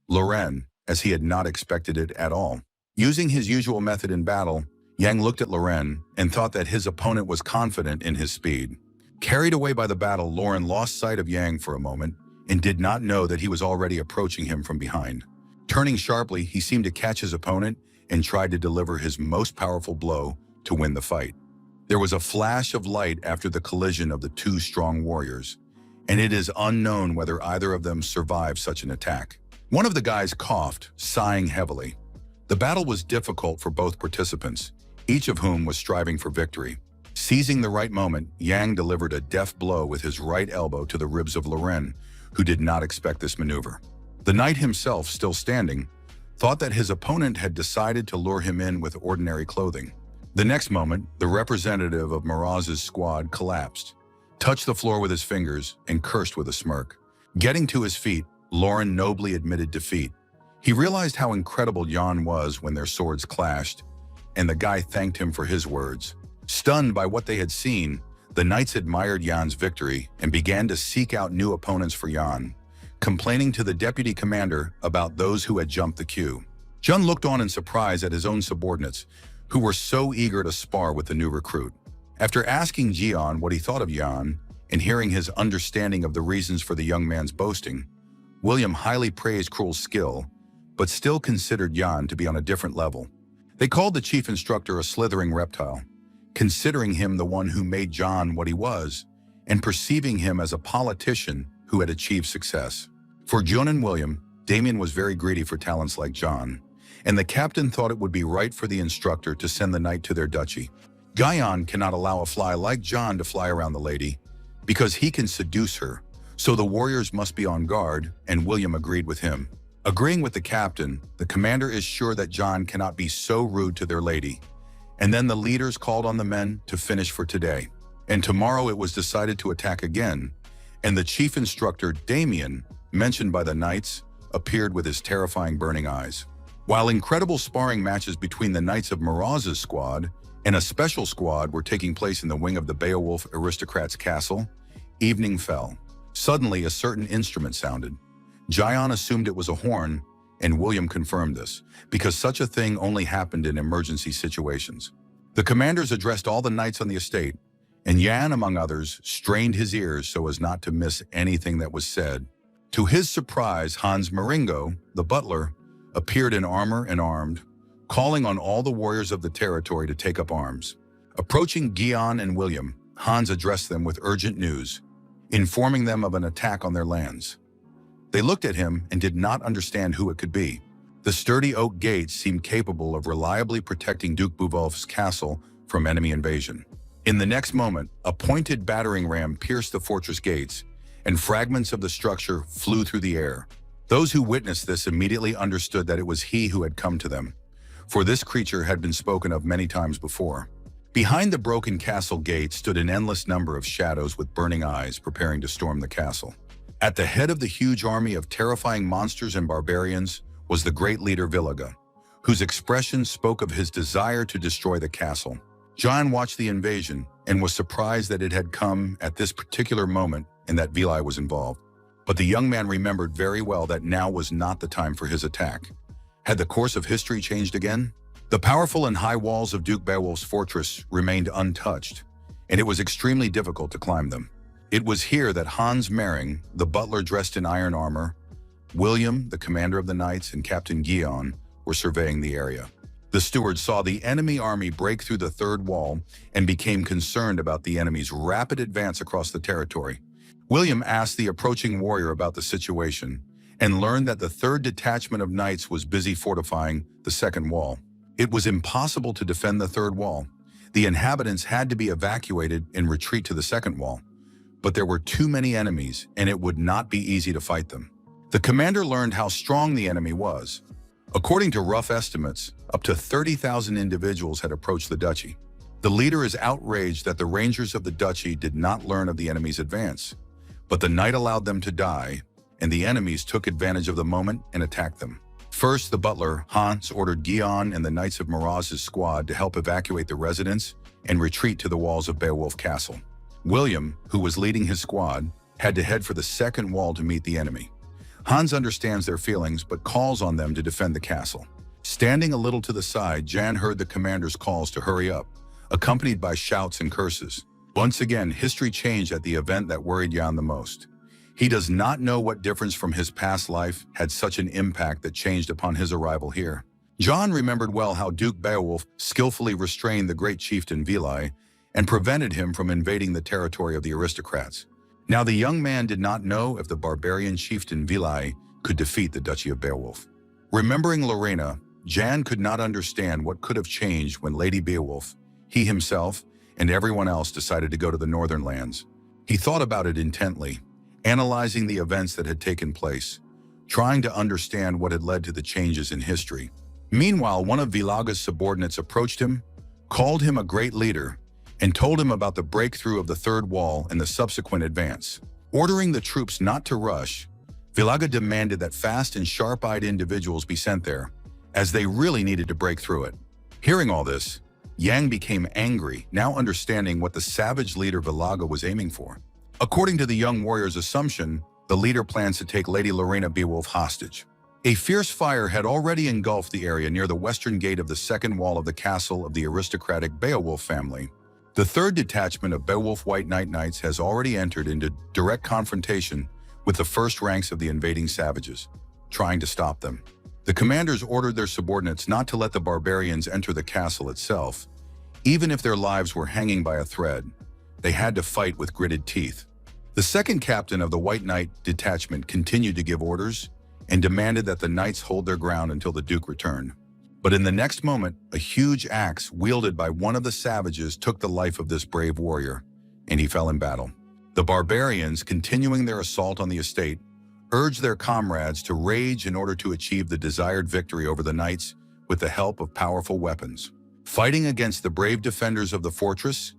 Loren, as he had not expected it at all. Using his usual method in battle, Yang looked at Loren and thought that his opponent was confident in his speed. Carried away by the battle, Loren lost sight of Yang for a moment and did not know that he was already approaching him from behind. Turning sharply, he seemed to catch his opponent and tried to deliver his most powerful blow to win the fight. There was a flash of light after the collision of the two strong warriors, and it is unknown whether either of them survived such an attack. One of the guys coughed, sighing heavily. The battle was difficult for both participants, each of whom was striving for victory. Seizing the right moment, Yang delivered a deft blow with his right elbow to the ribs of Loren, who did not expect this maneuver. The knight himself, still standing, thought that his opponent had decided to lure him in with ordinary clothing. The next moment, the representative of Miraz's squad collapsed, touched the floor with his fingers, and cursed with a smirk. Getting to his feet, Loren nobly admitted defeat. He realized how incredible Jan was when their swords clashed, and the guy thanked him for his words. Stunned by what they had seen, the knights admired Jan's victory and began to seek out new opponents for Jan, complaining to the deputy commander about those who had jumped the queue. Jun looked on in surprise at his own subordinates, who were so eager to spar with the new recruit. After asking Jian what he thought of Jan and hearing his understanding of the reasons for the young man's boasting, William highly praised Krul's skill, but still considered Jan to be on a different level. They called the chief instructor a slithering reptile, considering him the one who made John what he was, and perceiving him as a politician who had achieved success. For Jun and William, Damian was very greedy for talents like John, and the captain thought it would be right for the instructor to send the knight to their duchy. Guyon cannot allow a fly like John to fly around the lady, because he can seduce her, so the warriors must be on guard, and William agreed with him. Agreeing with the captain, the commander is sure that John cannot be so rude to their lady, and then the leaders called on the men to finish for today. And tomorrow it was decided to attack again, and the chief instructor, Damian, mentioned by the knights, appeared with his terrifying burning eyes. While incredible sparring matches between the knights of Miraz's squad and a special squad were taking place in the wing of the Beowulf aristocrat's castle, evening fell. Suddenly, a certain instrument sounded. Jian assumed it was a horn, and William confirmed this, because such a thing only happened in emergency situations. The commanders addressed all the knights on the estate, and Yan, among others, strained his ears so as not to miss anything that was said. To his surprise, Hans Maringo, the butler, appeared in armor and armed, calling on all the warriors of the territory to take up arms. Approaching Gian and William, Hans addressed them with urgent news, informing them of an attack on their lands. They looked at him and did not understand who it could be. The sturdy oak gates seemed capable of reliably protecting Duke Buvolf's castle from enemy invasion. In the next moment, a pointed battering ram pierced the fortress gates, and fragments of the structure flew through the air. Those who witnessed this immediately understood that it was he who had come to them, for this creature had been spoken of many times before. Behind the broken castle gate stood an endless number of shadows with burning eyes preparing to storm the castle. At the head of the huge army of terrifying monsters and barbarians was the great leader Villaga, whose expression spoke of his desire to destroy the castle. John watched the invasion and was surprised that it had come at this particular moment and that Vili was involved. But the young man remembered very well that now was not the time for his attack. Had the course of history changed again? The powerful and high walls of Duke Beowulf's fortress remained untouched, and it was extremely difficult to climb them. It was here that Hans Mering, the butler dressed in iron armor, William, the commander of the knights, and Captain Guion were surveying the area. The steward saw the enemy army break through the third wall and became concerned about the enemy's rapid advance across the territory. William asked the approaching warrior about the situation and learned that the third detachment of knights was busy fortifying the second wall. It was impossible to defend the third wall. The inhabitants had to be evacuated and retreat to the second wall. But there were too many enemies, and it would not be easy to fight them. The commander learned how strong the enemy was. According to rough estimates, up to 30,000 individuals had approached the duchy. The leader is outraged that the rangers of the duchy did not learn of the enemy's advance, but the night allowed them to die, and the enemies took advantage of the moment and attacked them. First, the butler, Hans, ordered Guion and the Knights of Miraz's squad to help evacuate the residents and retreat to the walls of Beowulf Castle. William, who was leading his squad, had to head for the second wall to meet the enemy. Hans understands their feelings but calls on them to defend the castle. Standing a little to the side, Jan heard the commander's calls to hurry up, accompanied by shouts and curses. Once again, history changed at the event that worried Jan the most. He does not know what difference from his past life had such an impact that changed upon his arrival here. Jan remembered well how Duke Beowulf skillfully restrained the great chieftain Vili and prevented him from invading the territory of the aristocrats. Now the young man did not know if the barbarian chieftain Vili could defeat the Duchy of Beowulf. Remembering Lorena, Jan could not understand what could have changed when Lady Beowulf, he himself, and everyone else decided to go to the northern lands. He thought about it intently, analyzing the events that had taken place, trying to understand what had led to the changes in history. Meanwhile, one of Vilaga's subordinates approached him, called him a great leader, and told him about the breakthrough of the third wall and the subsequent advance. Ordering the troops not to rush, Vilaga demanded that fast and sharp-eyed individuals be sent there, as they really needed to break through it. Hearing all this, Yang became angry, now understanding what the savage leader Vilaga was aiming for. According to the young warrior's assumption, the leader plans to take Lady Lorena Beowulf hostage. A fierce fire had already engulfed the area near the western gate of the second wall of the castle of the aristocratic Beowulf family. The third detachment of Beowulf White Knight Knights has already entered into direct confrontation with the first ranks of the invading savages, trying to stop them. The commanders ordered their subordinates not to let the barbarians enter the castle itself. Even if their lives were hanging by a thread, they had to fight with gritted teeth. The second captain of the White Knight detachment continued to give orders and demanded that the knights hold their ground until the Duke returned. But in the next moment, a huge axe wielded by one of the savages took the life of this brave warrior, and he fell in battle. The barbarians, continuing their assault on the estate, urged their comrades to rage in order to achieve the desired victory over the knights with the help of powerful weapons. Fighting against the brave defenders of the fortress,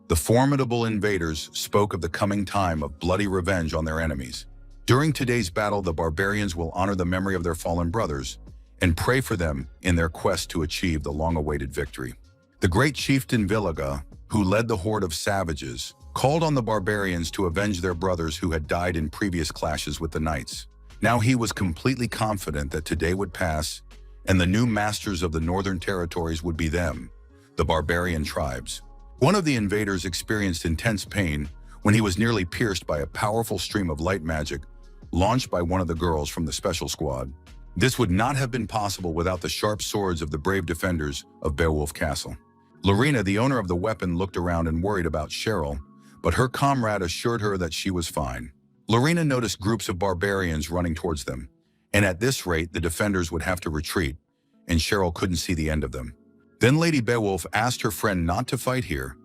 the formidable invaders spoke of the coming time of bloody revenge on their enemies. During today's battle, the barbarians will honor the memory of their fallen brothers and pray for them in their quest to achieve the long-awaited victory. The great chieftain Vilaga, who led the horde of savages, called on the barbarians to avenge their brothers who had died in previous clashes with the knights. Now he was completely confident that today would pass, and the new masters of the northern territories would be them, the barbarian tribes. One of the invaders experienced intense pain when he was nearly pierced by a powerful stream of light magic launched by one of the girls from the special squad. This would not have been possible without the sharp swords of the brave defenders of Beowulf Castle. Lorena, the owner of the weapon, looked around and worried about Cheryl, but her comrade assured her that she was fine. Lorena noticed groups of barbarians running towards them, and at this rate the defenders would have to retreat, and Cheryl couldn't see the end of them. Then Lady Beowulf asked her friend not to fight here,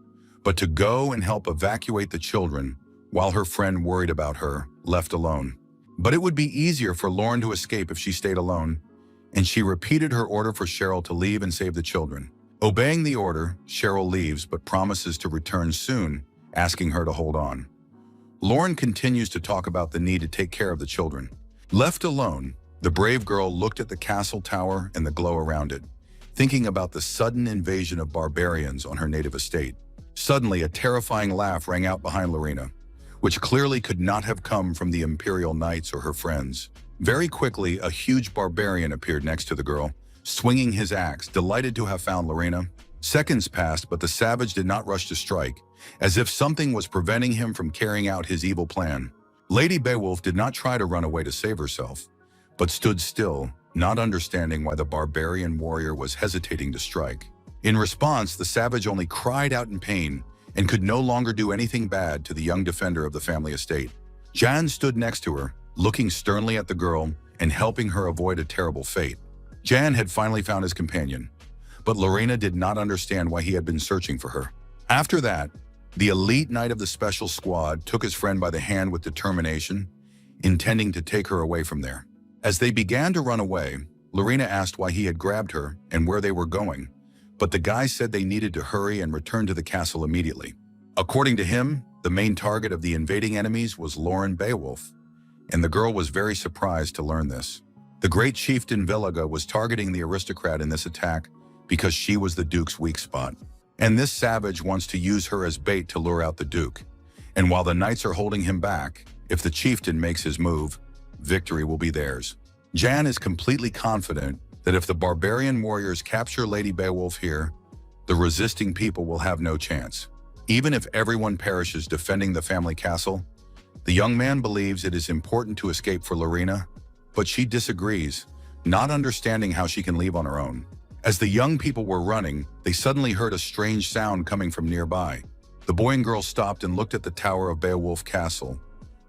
but to go and help evacuate the children while her friend worried about her, left alone. But it would be easier for Lauren to escape if she stayed alone, and she repeated her order for Cheryl to leave and save the children. Obeying the order, Cheryl leaves but promises to return soon, asking her to hold on. Lauren continues to talk about the need to take care of the children. Left alone, the brave girl looked at the castle tower and the glow around it, thinking about the sudden invasion of barbarians on her native estate. Suddenly, a terrifying laugh rang out behind Lorena, which clearly could not have come from the Imperial Knights or her friends. Very quickly, a huge barbarian appeared next to the girl, swinging his axe, delighted to have found Lorena. Seconds passed, but the savage did not rush to strike, as if something was preventing him from carrying out his evil plan. Lady Beowulf did not try to run away to save herself, but stood still, not understanding why the barbarian warrior was hesitating to strike. In response, the savage only cried out in pain and could no longer do anything bad to the young defender of the family estate. Jan stood next to her, looking sternly at the girl and helping her avoid a terrible fate. Jan had finally found his companion, but Lorena did not understand why he had been searching for her. After that, the elite knight of the special squad took his friend by the hand with determination, intending to take her away from there. As they began to run away, Lina asked why he had grabbed her and where they were going, but the guy said they needed to hurry and return to the castle immediately. According to him, the main target of the invading enemies was Lauren Beowulf, and the girl was very surprised to learn this. The great chieftain Villaga was targeting the aristocrat in this attack because she was the Duke's weak spot. And this savage wants to use her as bait to lure out the Duke. And while the knights are holding him back, if the chieftain makes his move, victory will be theirs. Jan is completely confident that if the barbarian warriors capture Lady Beowulf here, the resisting people will have no chance. Even if everyone perishes defending the family castle, the young man believes it is important to escape for Lina, but she disagrees, not understanding how she can leave on her own. As the young people were running, they suddenly heard a strange sound coming from nearby. The boy and girl stopped and looked at the tower of Beowulf Castle,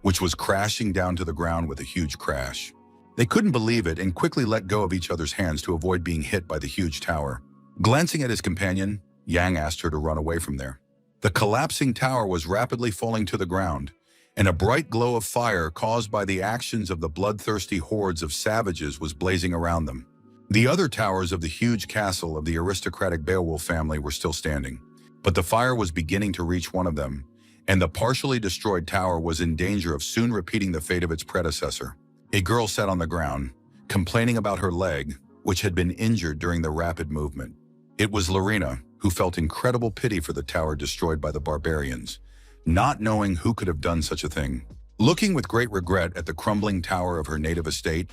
which was crashing down to the ground with a huge crash. They couldn't believe it and quickly let go of each other's hands to avoid being hit by the huge tower. Glancing at his companion, Yang asked her to run away from there. The collapsing tower was rapidly falling to the ground, and a bright glow of fire caused by the actions of the bloodthirsty hordes of savages was blazing around them. The other towers of the huge castle of the aristocratic Beowulf family were still standing, but the fire was beginning to reach one of them, and the partially destroyed tower was in danger of soon repeating the fate of its predecessor. A girl sat on the ground, complaining about her leg, which had been injured during the rapid movement. It was Lina, who felt incredible pity for the tower destroyed by the barbarians, not knowing who could have done such a thing. Looking with great regret at the crumbling tower of her native estate,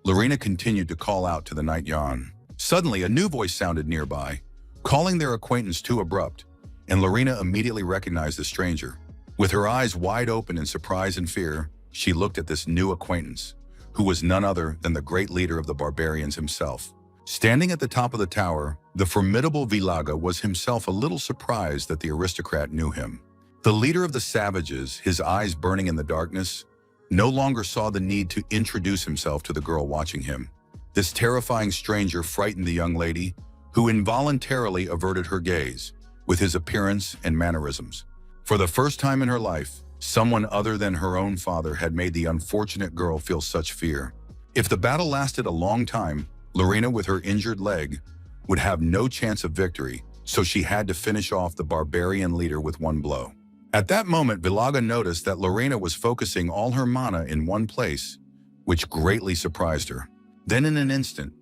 Lina continued to call out to the knight Jan. Suddenly, a new voice sounded nearby, calling their acquaintance too abrupt, and Lina immediately recognized the stranger. With her eyes wide open in surprise and fear, she looked at this new acquaintance, who was none other than the great leader of the barbarians himself. Standing at the top of the tower, the formidable Villaga was himself a little surprised that the aristocrat knew him. The leader of the savages, his eyes burning in the darkness, no longer saw the need to introduce himself to the girl watching him. This terrifying stranger frightened the young lady, who involuntarily averted her gaze, with his appearance and mannerisms. For the first time in her life, someone other than her own father had made the unfortunate girl feel such fear. If the battle lasted a long time, Lina, with her injured leg, would have no chance of victory, so she had to finish off the barbarian leader with one blow. At that moment, Villaga noticed that Lina was focusing all her mana in one place, which greatly surprised her. Then in an instant,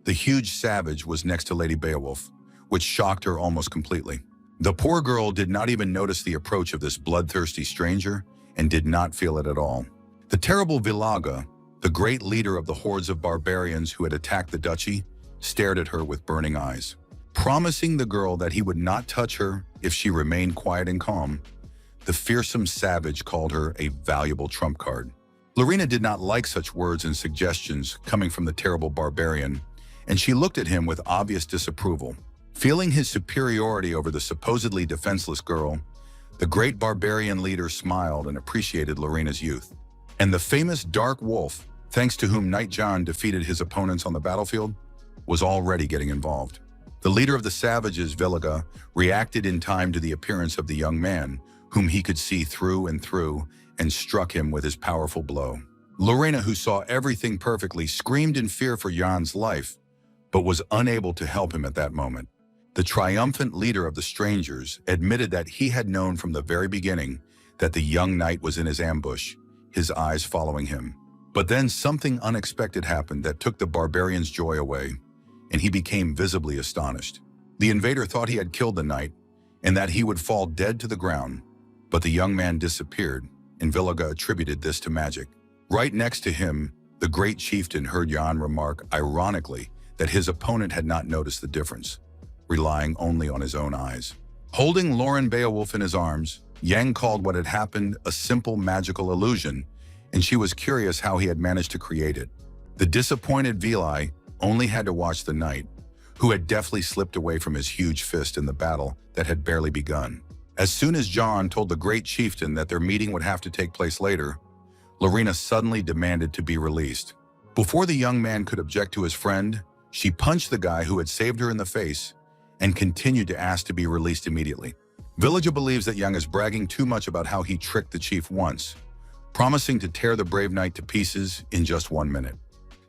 the huge savage was next to Lady Beowulf, which shocked her almost completely. The poor girl did not even notice the approach of this bloodthirsty stranger and did not feel it at all. The terrible Villaga, the great leader of the hordes of barbarians who had attacked the duchy, stared at her with burning eyes. Promising the girl that he would not touch her if she remained quiet and calm, the fearsome savage called her a valuable trump card. Lina did not like such words and suggestions coming from the terrible barbarian, and she looked at him with obvious disapproval. Feeling his superiority over the supposedly defenseless girl, the great barbarian leader smiled and appreciated Lina's youth. And the famous Dark Wolf, thanks to whom Knight John defeated his opponents on the battlefield, was already getting involved. The leader of the savages, Villaga, reacted in time to the appearance of the young man, whom he could see through and struck him with his powerful blow. Lina, who saw everything perfectly, screamed in fear for Jan's life, but was unable to help him at that moment. The triumphant leader of the strangers admitted that he had known from the very beginning that the young knight was in his ambush, his eyes following him. But then something unexpected happened that took the barbarian's joy away, and he became visibly astonished. The invader thought he had killed the knight and that he would fall dead to the ground, but the young man disappeared, and Villaga attributed this to magic. Right next to him, the great chieftain heard Jan remark, ironically, that his opponent had not noticed the difference, relying only on his own eyes. Holding Lauren Beowulf in his arms, Yang called what had happened a simple magical illusion, and she was curious how he had managed to create it. The disappointed Vili only had to watch the knight, who had deftly slipped away from his huge fist in the battle that had barely begun. As soon as John told the great chieftain that their meeting would have to take place later, Lina suddenly demanded to be released. Before the young man could object to his friend, she punched the guy who had saved her in the face and continued to ask to be released immediately. Villager believes that Yang is bragging too much about how he tricked the chief once, promising to tear the brave knight to pieces in just 1 minute.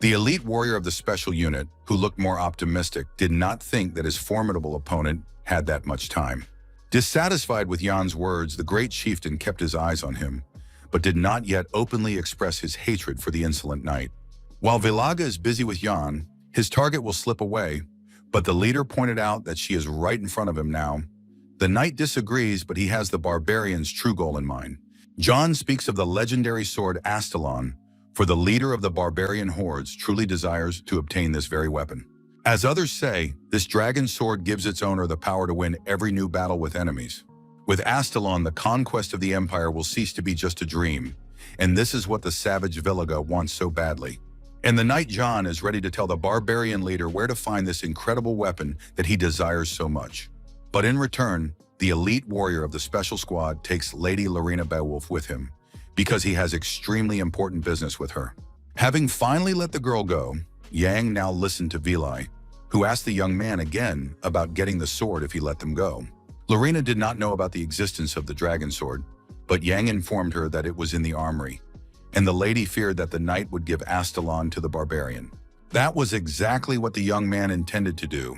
The elite warrior of the special unit, who looked more optimistic, did not think that his formidable opponent had that much time. Dissatisfied with Jan's words, the great chieftain kept his eyes on him, but did not yet openly express his hatred for the insolent knight. While Vilaga is busy with Jan, his target will slip away, but the leader pointed out that she is right in front of him now. The knight disagrees, but he has the barbarian's true goal in mind. Jan speaks of the legendary sword Aelon, for the leader of the barbarian hordes truly desires to obtain this very weapon. As others say, this dragon sword gives its owner the power to win every new battle with enemies. With Aelon, the conquest of the empire will cease to be just a dream, and this is what the savage Vilaga wants so badly. And the knight Jan is ready to tell the barbarian leader where to find this incredible weapon that he desires so much. But in return, the elite warrior of the special squad takes Lady Lina Beowulf with him, because he has extremely important business with her. Having finally let the girl go, Yang now listened to Vilai, who asked the young man again about getting the sword if he let them go. Lina did not know about the existence of the dragon sword, but Yang informed her that it was in the armory, and the lady feared that the knight would give Aelon to the barbarian. That was exactly what the young man intended to do,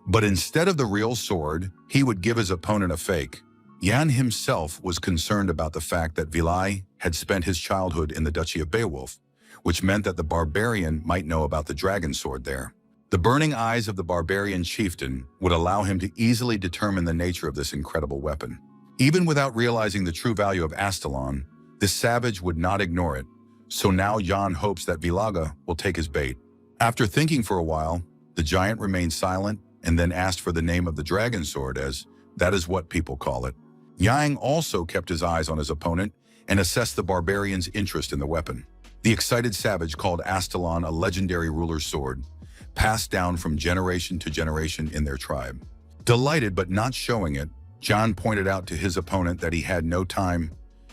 but instead of the real sword, he would give his opponent a fake. Jan himself was concerned about the fact that Vilai had spent his childhood in the Duchy of Beowulf, which meant that the barbarian might know about the dragon sword there. The burning eyes of the barbarian chieftain would allow him to easily determine the nature of this incredible weapon. Even without realizing the true value of Aelon, this savage would not ignore it, so now Jan hopes that Vilaga will take his bait. After thinking for a while, the giant remained silent and then asked for the name of the dragon sword, as that is what people call it. Yang also kept his eyes on his opponent and assessed the barbarian's interest in the weapon. The excited savage called Aelon a legendary ruler's sword, passed down from generation to generation in their tribe. Delighted but not showing it, Jan pointed out to his opponent that he had no time,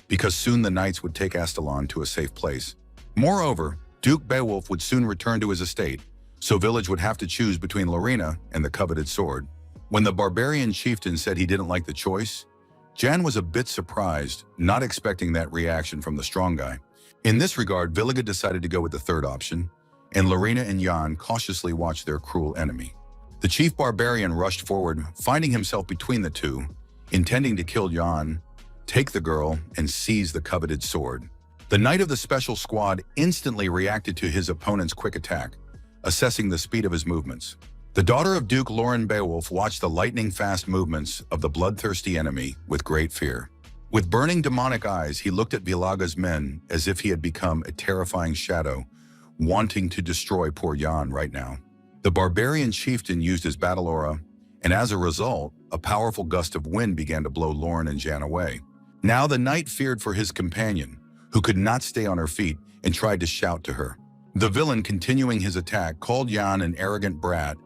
because soon the knights would take Aelon to a safe place. Moreover, Duke Beowulf would soon return to his estate, so village would have to choose between Lina and the coveted sword. When the barbarian chieftain said he didn't like the choice, Jan was a bit surprised, not expecting that reaction from the strong guy. In this regard, Vilaga decided to go with the third option, and Lina and Jan cautiously watched their cruel enemy. The chief barbarian rushed forward, finding himself between the two, intending to kill Jan, take the girl, and seize the coveted sword. The knight of the special squad instantly reacted to his opponent's quick attack, assessing the speed of his movements. The daughter of Duke Loren Beowulf watched the lightning-fast movements of the bloodthirsty enemy with great fear. With burning demonic eyes, he looked at Vilaga's men as if he had become a terrifying shadow, wanting to destroy poor Jan right now. The barbarian chieftain used his battle aura, and as a result, a powerful gust of wind began to blow Loren and Jan away. Now the knight feared for his companion, who could not stay on her feet, and tried to shout to her. The villain, continuing his attack, called Jan an arrogant brat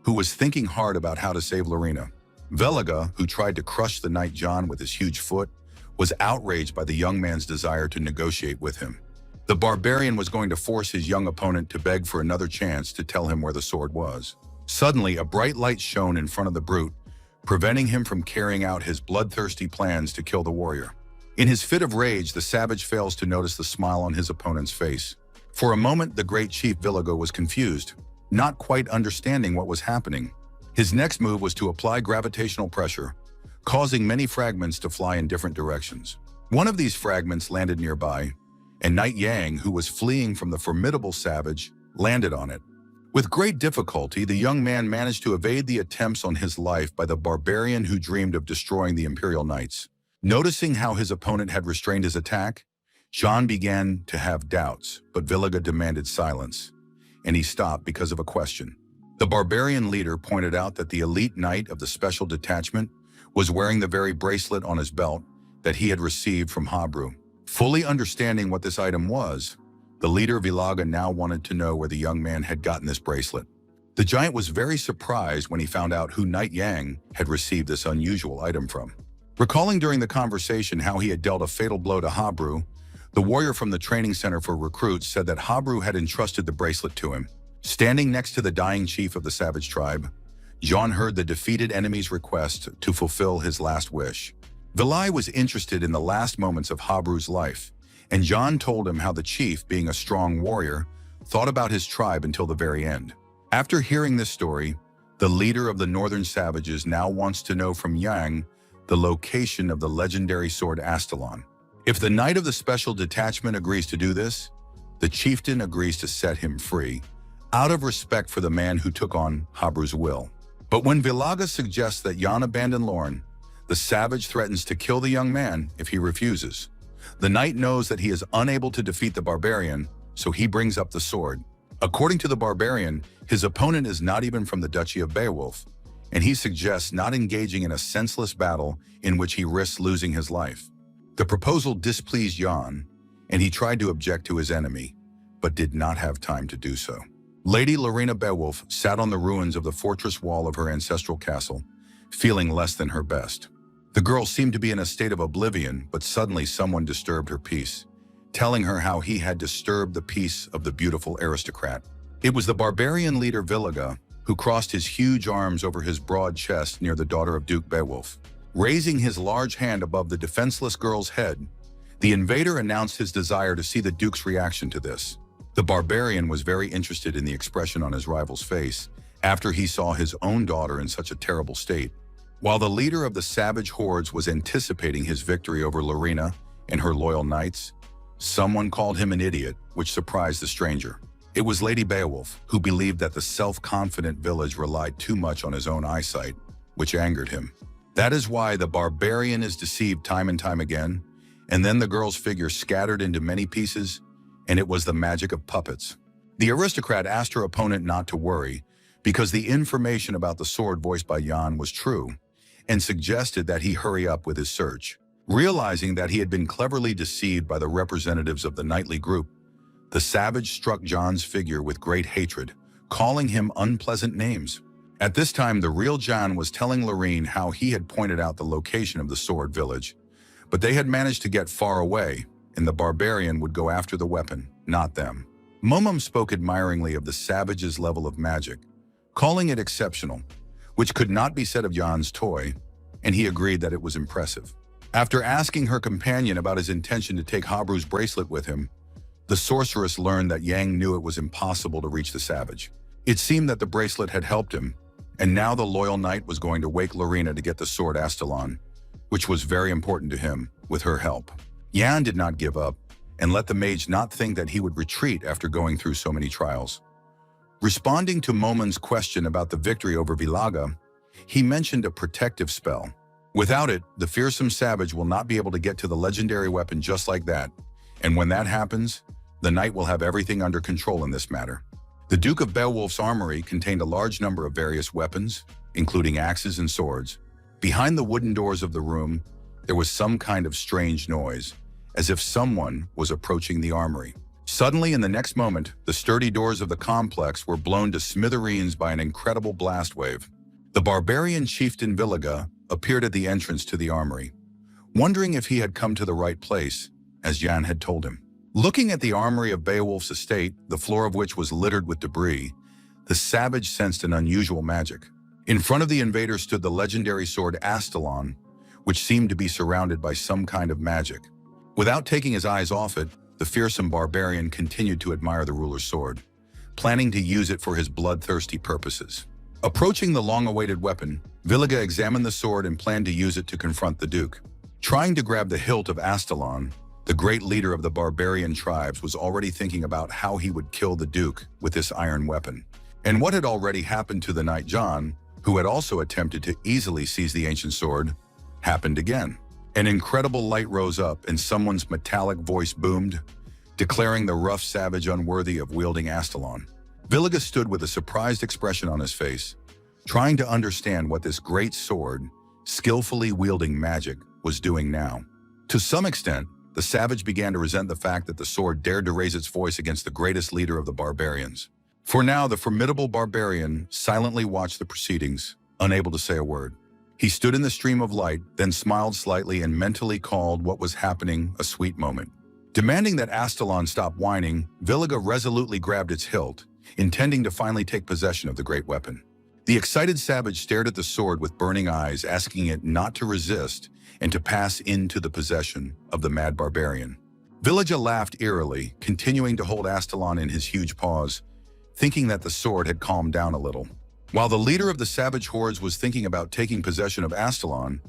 who was thinking hard about how to save Lina. Vilaga, who tried to crush the knight Jan with his huge foot, was outraged by the young man's desire to negotiate with him. The barbarian was going to force his young opponent to beg for another chance to tell him where the sword was. Suddenly, a bright light shone in front of the brute, preventing him from carrying out his bloodthirsty plans to kill the warrior. In his fit of rage, the savage fails to notice the smile on his opponent's face. For a moment, the great chief Vilaga was confused, not quite understanding what was happening. His next move was to apply gravitational pressure, causing many fragments to fly in different directions. One of these fragments landed nearby, and Knight Yang, who was fleeing from the formidable savage, landed on it. With great difficulty, the young man managed to evade the attempts on his life by the barbarian who dreamed of destroying the Imperial Knights. Noticing how his opponent had restrained his attack, Jan began to have doubts, but Vilaga demanded silence, and he stopped because of a question. The barbarian leader pointed out that the elite knight of the special detachment was wearing the very bracelet on his belt that he had received from Habru. Fully understanding what this item was, the leader Vilaga now wanted to know where the young man had gotten this bracelet. The giant was very surprised when he found out who Knight Yang had received this unusual item from. Recalling during the conversation how he had dealt a fatal blow to Habru, the warrior from the training center for recruits said that Habru had entrusted the bracelet to him. Standing next to the dying chief of the savage tribe, Jan heard the defeated enemy's request to fulfill his last wish. Vilai was interested in the last moments of Habru's life, and Jan told him how the chief, being a strong warrior, thought about his tribe until the very end. After hearing this story, the leader of the northern savages now wants to know from Yang the location of the legendary sword Aelon. If the knight of the special detachment agrees to do this, the chieftain agrees to set him free, out of respect for the man who took on Habru's will. But when Vilaga suggests that Yan abandon Lorne, the savage threatens to kill the young man if he refuses. The knight knows that he is unable to defeat the barbarian, so he brings up the sword. According to the barbarian, his opponent is not even from the Duchy of Beowulf, and he suggests not engaging in a senseless battle in which he risks losing his life. The proposal displeased Jan, and he tried to object to his enemy, but did not have time to do so. Lady Lorena Beowulf sat on the ruins of the fortress wall of her ancestral castle, feeling less than her best. The girl seemed to be in a state of oblivion, but suddenly someone disturbed her peace, telling her how he had disturbed the peace of the beautiful aristocrat. It was the barbarian leader Vilaga, who crossed his huge arms over his broad chest near the daughter of Duke Beowulf. Raising his large hand above the defenseless girl's head, the invader announced his desire to see the Duke's reaction to this. The barbarian was very interested in the expression on his rival's face after he saw his own daughter in such a terrible state. While the leader of the savage hordes was anticipating his victory over Lorena and her loyal knights, someone called him an idiot, which surprised the stranger. It was Lady Beowulf, who believed that the self-confident village relied too much on his own eyesight, which angered him. That is why the barbarian is deceived time and time again, and then the girl's figure scattered into many pieces, and it was the magic of puppets. The aristocrat asked her opponent not to worry, because the information about the sword voiced by Jan was true, and suggested that he hurry up with his search. Realizing that he had been cleverly deceived by the representatives of the knightly group, the savage struck Jan's figure with great hatred, calling him unpleasant names. At this time, the real Jan was telling Lorene how he had pointed out the location of the sword village, but they had managed to get far away, and the barbarian would go after the weapon, not them. Momum spoke admiringly of the savage's level of magic, calling it exceptional, which could not be said of Jan's toy, and he agreed that it was impressive. After asking her companion about his intention to take Habru's bracelet with him, the sorceress learned that Yang knew it was impossible to reach the savage. It seemed that the bracelet had helped him, and now the loyal knight was going to wake Lorena to get the sword Aelon, which was very important to him, with her help. Yan did not give up, and let the mage not think that he would retreat after going through so many trials. Responding to Momon's question about the victory over Vilaga, he mentioned a protective spell. Without it, the fearsome savage will not be able to get to the legendary weapon just like that, and when that happens, the knight will have everything under control in this matter. The Duke of Beowulf's armory contained a large number of various weapons, including axes and swords. Behind the wooden doors of the room, there was some kind of strange noise, as if someone was approaching the armory. Suddenly, in the next moment, the sturdy doors of the complex were blown to smithereens by an incredible blast wave. The barbarian chieftain Vilaga appeared at the entrance to the armory, wondering if he had come to the right place, as Jan had told him. Looking at the armory of Beowulf's estate, the floor of which was littered with debris, the savage sensed an unusual magic. In front of the invader stood the legendary sword Aelon, which seemed to be surrounded by some kind of magic. Without taking his eyes off it, the fearsome barbarian continued to admire the ruler's sword, planning to use it for his bloodthirsty purposes. Approaching the long-awaited weapon, Vilaga examined the sword and planned to use it to confront the Duke. Trying to grab the hilt of Aelon, the great leader of the barbarian tribes was already thinking about how he would kill the Duke with this iron weapon. And what had already happened to the knight John, who had also attempted to easily seize the ancient sword, happened again. An incredible light rose up and someone's metallic voice boomed, declaring the rough savage unworthy of wielding Aelon. Vilaga stood with a surprised expression on his face, trying to understand what this great sword, skillfully wielding magic, was doing now. To some extent, the savage began to resent the fact that the sword dared to raise its voice against the greatest leader of the barbarians. For now, the formidable barbarian silently watched the proceedings, unable to say a word. He stood in the stream of light, then smiled slightly and mentally called what was happening a sweet moment. Demanding that Aelon stop whining, Vilaga resolutely grabbed its hilt, intending to finally take possession of the great weapon. The excited savage stared at the sword with burning eyes, asking it not to resist and to pass into the possession of the mad barbarian. Villager laughed eerily, continuing to hold Aelon in his huge paws, thinking that the sword had calmed down a little. While the leader of the savage hordes was thinking about taking possession of Aelon,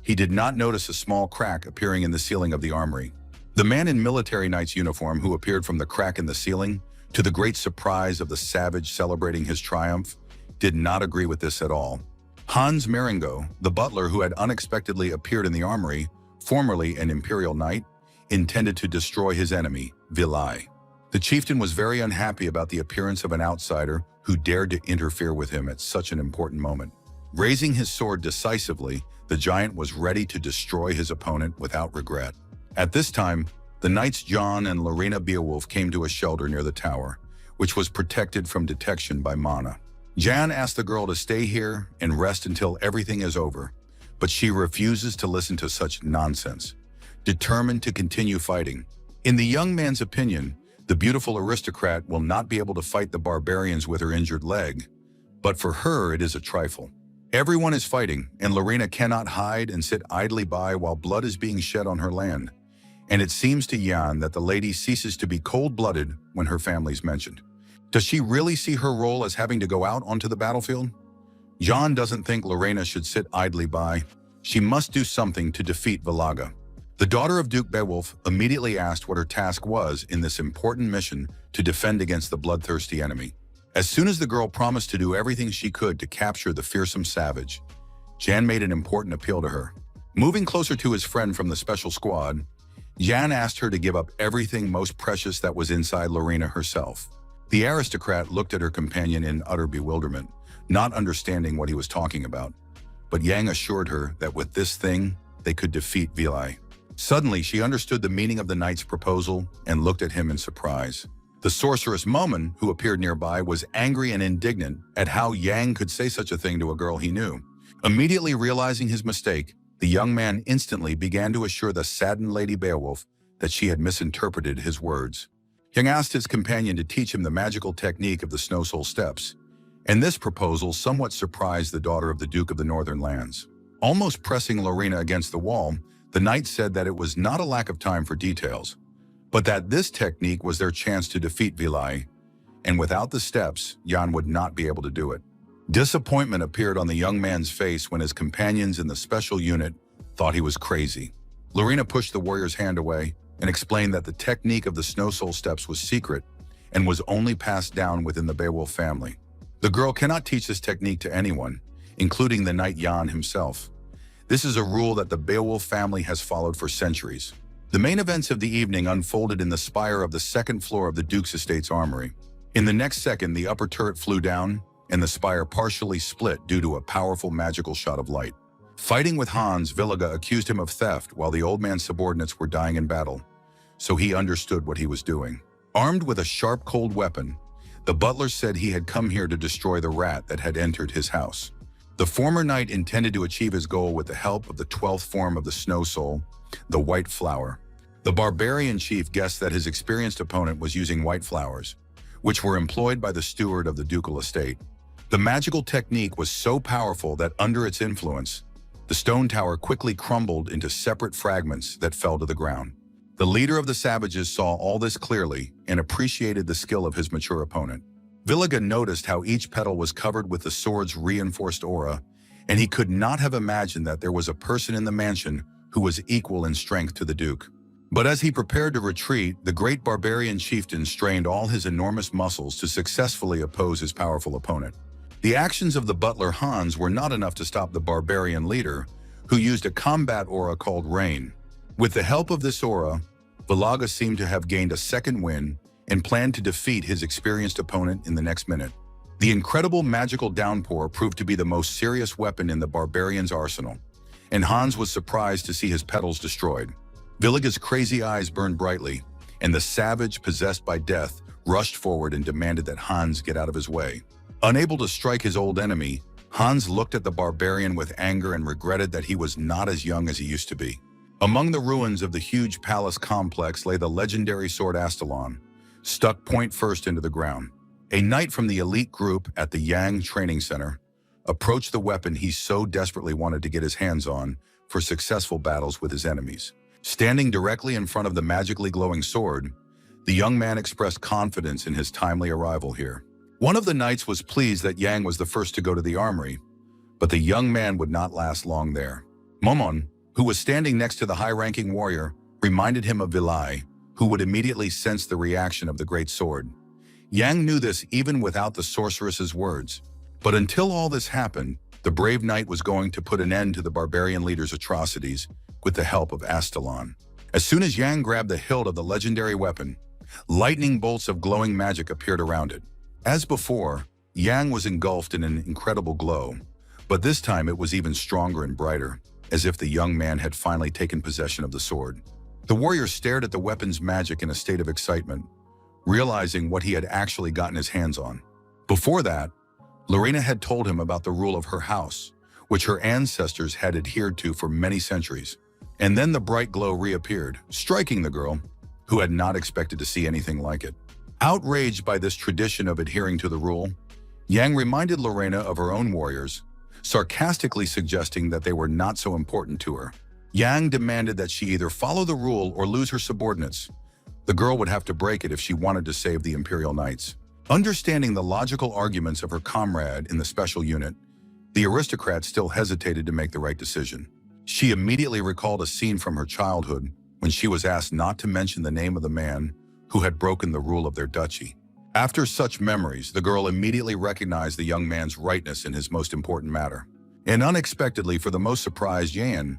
he did not notice a small crack appearing in the ceiling of the armory. The man in military knight's uniform who appeared from the crack in the ceiling, to the great surprise of the savage celebrating his triumph, did not agree with this at all. Hans Marengo, the butler who had unexpectedly appeared in the armory, formerly an imperial knight, intended to destroy his enemy, Vilai. The chieftain was very unhappy about the appearance of an outsider who dared to interfere with him at such an important moment. Raising his sword decisively, the giant was ready to destroy his opponent without regret. At this time, the knights John and Lina Beowulf came to a shelter near the tower, which was protected from detection by Mana. Jan asked the girl to stay here and rest until everything is over, but she refuses to listen to such nonsense, determined to continue fighting. In the young man's opinion, the beautiful aristocrat will not be able to fight the barbarians with her injured leg, but for her it is a trifle. Everyone is fighting, and Lina cannot hide and sit idly by while blood is being shed on her land. And it seems to Jan that the lady ceases to be cold-blooded when her family's mentioned. Does she really see her role as having to go out onto the battlefield? Jan doesn't think Lina should sit idly by. She must do something to defeat Villaga. The daughter of Duke Beowulf immediately asked what her task was in this important mission to defend against the bloodthirsty enemy. As soon as the girl promised to do everything she could to capture the fearsome savage, Jan made an important appeal to her. Moving closer to his friend from the special squad, Jan asked her to give up everything most precious that was inside Lina herself. The aristocrat looked at her companion in utter bewilderment, not understanding what he was talking about. But Yang assured her that with this thing, they could defeat Vilai. Suddenly, she understood the meaning of the knight's proposal and looked at him in surprise. The sorceress Momin, who appeared nearby, was angry and indignant at how Yang could say such a thing to a girl he knew. Immediately realizing his mistake, the young man instantly began to assure the saddened Lady Beowulf that she had misinterpreted his words. Yang asked his companion to teach him the magical technique of the Snow Soul Steps, and this proposal somewhat surprised the daughter of the Duke of the Northern Lands. Almost pressing Lina against the wall, the knight said that it was not a lack of time for details, but that this technique was their chance to defeat Vilai, and without the steps, Jan would not be able to do it. Disappointment appeared on the young man's face when his companions in the special unit thought he was crazy. Lina pushed the warrior's hand away and explained that the technique of the Snow Soul Steps was secret and was only passed down within the Beowulf family. The girl cannot teach this technique to anyone, including the knight Jan himself. This is a rule that the Beowulf family has followed for centuries. The main events of the evening unfolded in the spire of the second floor of the Duke's estate's armory. In the next second, the upper turret flew down, and the spire partially split due to a powerful magical shot of light. Fighting with Hans, Villaga accused him of theft while the old man's subordinates were dying in battle, so he understood what he was doing. Armed with a sharp, cold weapon, the butler said he had come here to destroy the rat that had entered his house. The former knight intended to achieve his goal with the help of the 12th form of the Snow Soul, the White Flower. The barbarian chief guessed that his experienced opponent was using white flowers, which were employed by the steward of the ducal estate. The magical technique was so powerful that under its influence, the stone tower quickly crumbled into separate fragments that fell to the ground. The leader of the savages saw all this clearly and appreciated the skill of his mature opponent. Villaga noticed how each petal was covered with the sword's reinforced aura, and he could not have imagined that there was a person in the mansion who was equal in strength to the Duke. But as he prepared to retreat, the great barbarian chieftain strained all his enormous muscles to successfully oppose his powerful opponent. The actions of the butler Hans were not enough to stop the barbarian leader, who used a combat aura called Rain. With the help of this aura, Villaga seemed to have gained a second win and planned to defeat his experienced opponent in the next minute. The incredible magical downpour proved to be the most serious weapon in the barbarian's arsenal, and Hans was surprised to see his petals destroyed. Villaga's crazy eyes burned brightly, and the savage, possessed by death, rushed forward and demanded that Hans get out of his way. Unable to strike his old enemy, Hans looked at the barbarian with anger and regretted that he was not as young as he used to be. Among the ruins of the huge palace complex lay the legendary sword Aelon, stuck point first into the ground. A knight from the elite group at the Yang Training Center approached the weapon he so desperately wanted to get his hands on for successful battles with his enemies. Standing directly in front of the magically glowing sword, the young man expressed confidence in his timely arrival here. One of the knights was pleased that Yang was the first to go to the armory, but the young man would not last long there. Momon, who was standing next to the high-ranking warrior, reminded him of Vilai, who would immediately sense the reaction of the great sword. Yang knew this even without the sorceress's words. But until all this happened, the brave knight was going to put an end to the barbarian leader's atrocities with the help of Aelon. As soon as Yang grabbed the hilt of the legendary weapon, lightning bolts of glowing magic appeared around it. As before, Yang was engulfed in an incredible glow, but this time it was even stronger and brighter, as if the young man had finally taken possession of the sword. The warrior stared at the weapon's magic in a state of excitement, realizing what he had actually gotten his hands on. Before that, Lina had told him about the rule of her house, which her ancestors had adhered to for many centuries. And then the bright glow reappeared, striking the girl, who had not expected to see anything like it. Outraged by this tradition of adhering to the rule, Yang reminded Lina of her own warriors, sarcastically suggesting that they were not so important to her. Yang demanded that she either follow the rule or lose her subordinates. The girl would have to break it if she wanted to save the Imperial Knights. Understanding the logical arguments of her comrade in the special unit, the aristocrat still hesitated to make the right decision. She immediately recalled a scene from her childhood when she was asked not to mention the name of the man who had broken the rule of their duchy. After such memories, the girl immediately recognized the young man's rightness in his most important matter. And unexpectedly, for the most surprised Yan,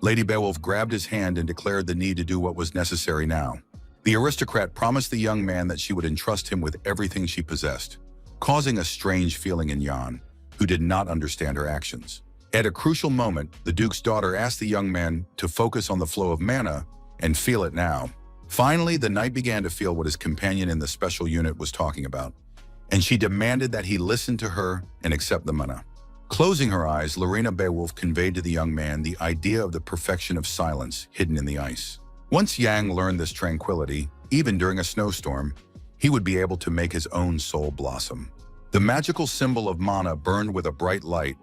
Lady Beowulf grabbed his hand and declared the need to do what was necessary now. The aristocrat promised the young man that she would entrust him with everything she possessed, causing a strange feeling in Yan, who did not understand her actions. At a crucial moment, the Duke's daughter asked the young man to focus on the flow of mana and feel it now. Finally, the knight began to feel what his companion in the special unit was talking about, and she demanded that he listen to her and accept the mana. Closing her eyes, Lina Beowulf conveyed to the young man the idea of the perfection of silence hidden in the ice. Once Yang learned this tranquility, even during a snowstorm, he would be able to make his own soul blossom. The magical symbol of mana burned with a bright light,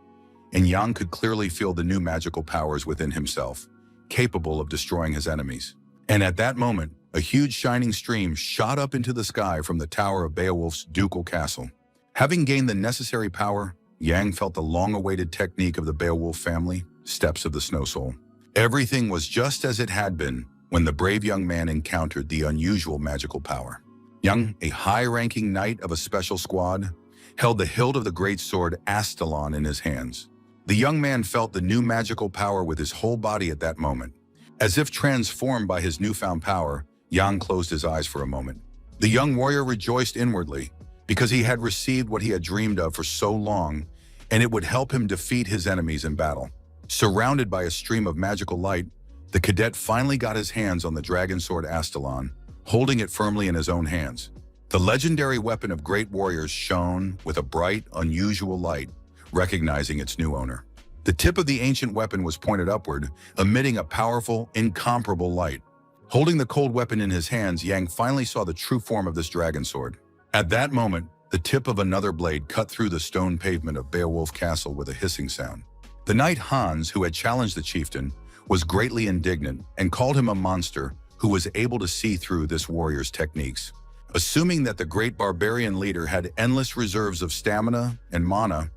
and Yang could clearly feel the new magical powers within himself, capable of destroying his enemies. And at that moment, a huge shining stream shot up into the sky from the tower of Beowulf's ducal castle. Having gained the necessary power, Yang felt the long-awaited technique of the Beowulf family, Steps of the Snow Soul. Everything was just as it had been when the brave young man encountered the unusual magical power. Yang, a high-ranking knight of a special squad, held the hilt of the great sword Aelon in his hands. The young man felt the new magical power with his whole body at that moment. As if transformed by his newfound power, Yang closed his eyes for a moment. The young warrior rejoiced inwardly because he had received what he had dreamed of for so long, and it would help him defeat his enemies in battle. Surrounded by a stream of magical light, the cadet finally got his hands on the dragon sword Aelon, holding it firmly in his own hands. The legendary weapon of great warriors shone with a bright, unusual light, recognizing its new owner. The tip of the ancient weapon was pointed upward, emitting a powerful, incomparable light. Holding the cold weapon in his hands, Yang finally saw the true form of this dragon sword. At that moment, the tip of another blade cut through the stone pavement of Beowulf Castle with a hissing sound. The knight Hans, who had challenged the chieftain, was greatly indignant and called him a monster who was able to see through this warrior's techniques. Assuming that the great barbarian leader had endless reserves of stamina and mana,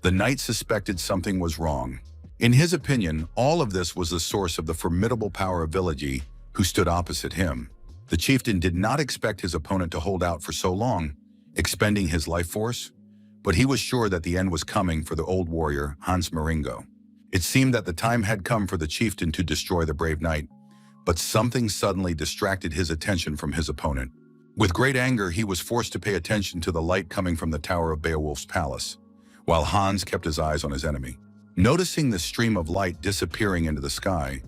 the knight suspected something was wrong. In his opinion, all of this was the source of the formidable power of Vilagi, who stood opposite him. The chieftain did not expect his opponent to hold out for so long, expending his life force, but he was sure that the end was coming for the old warrior Hans Maringo. It seemed that the time had come for the chieftain to destroy the brave knight, but something suddenly distracted his attention from his opponent. With great anger, he was forced to pay attention to the light coming from the tower of Beowulf's palace, while Hans kept his eyes on his enemy. Noticing the stream of light disappearing into the sky,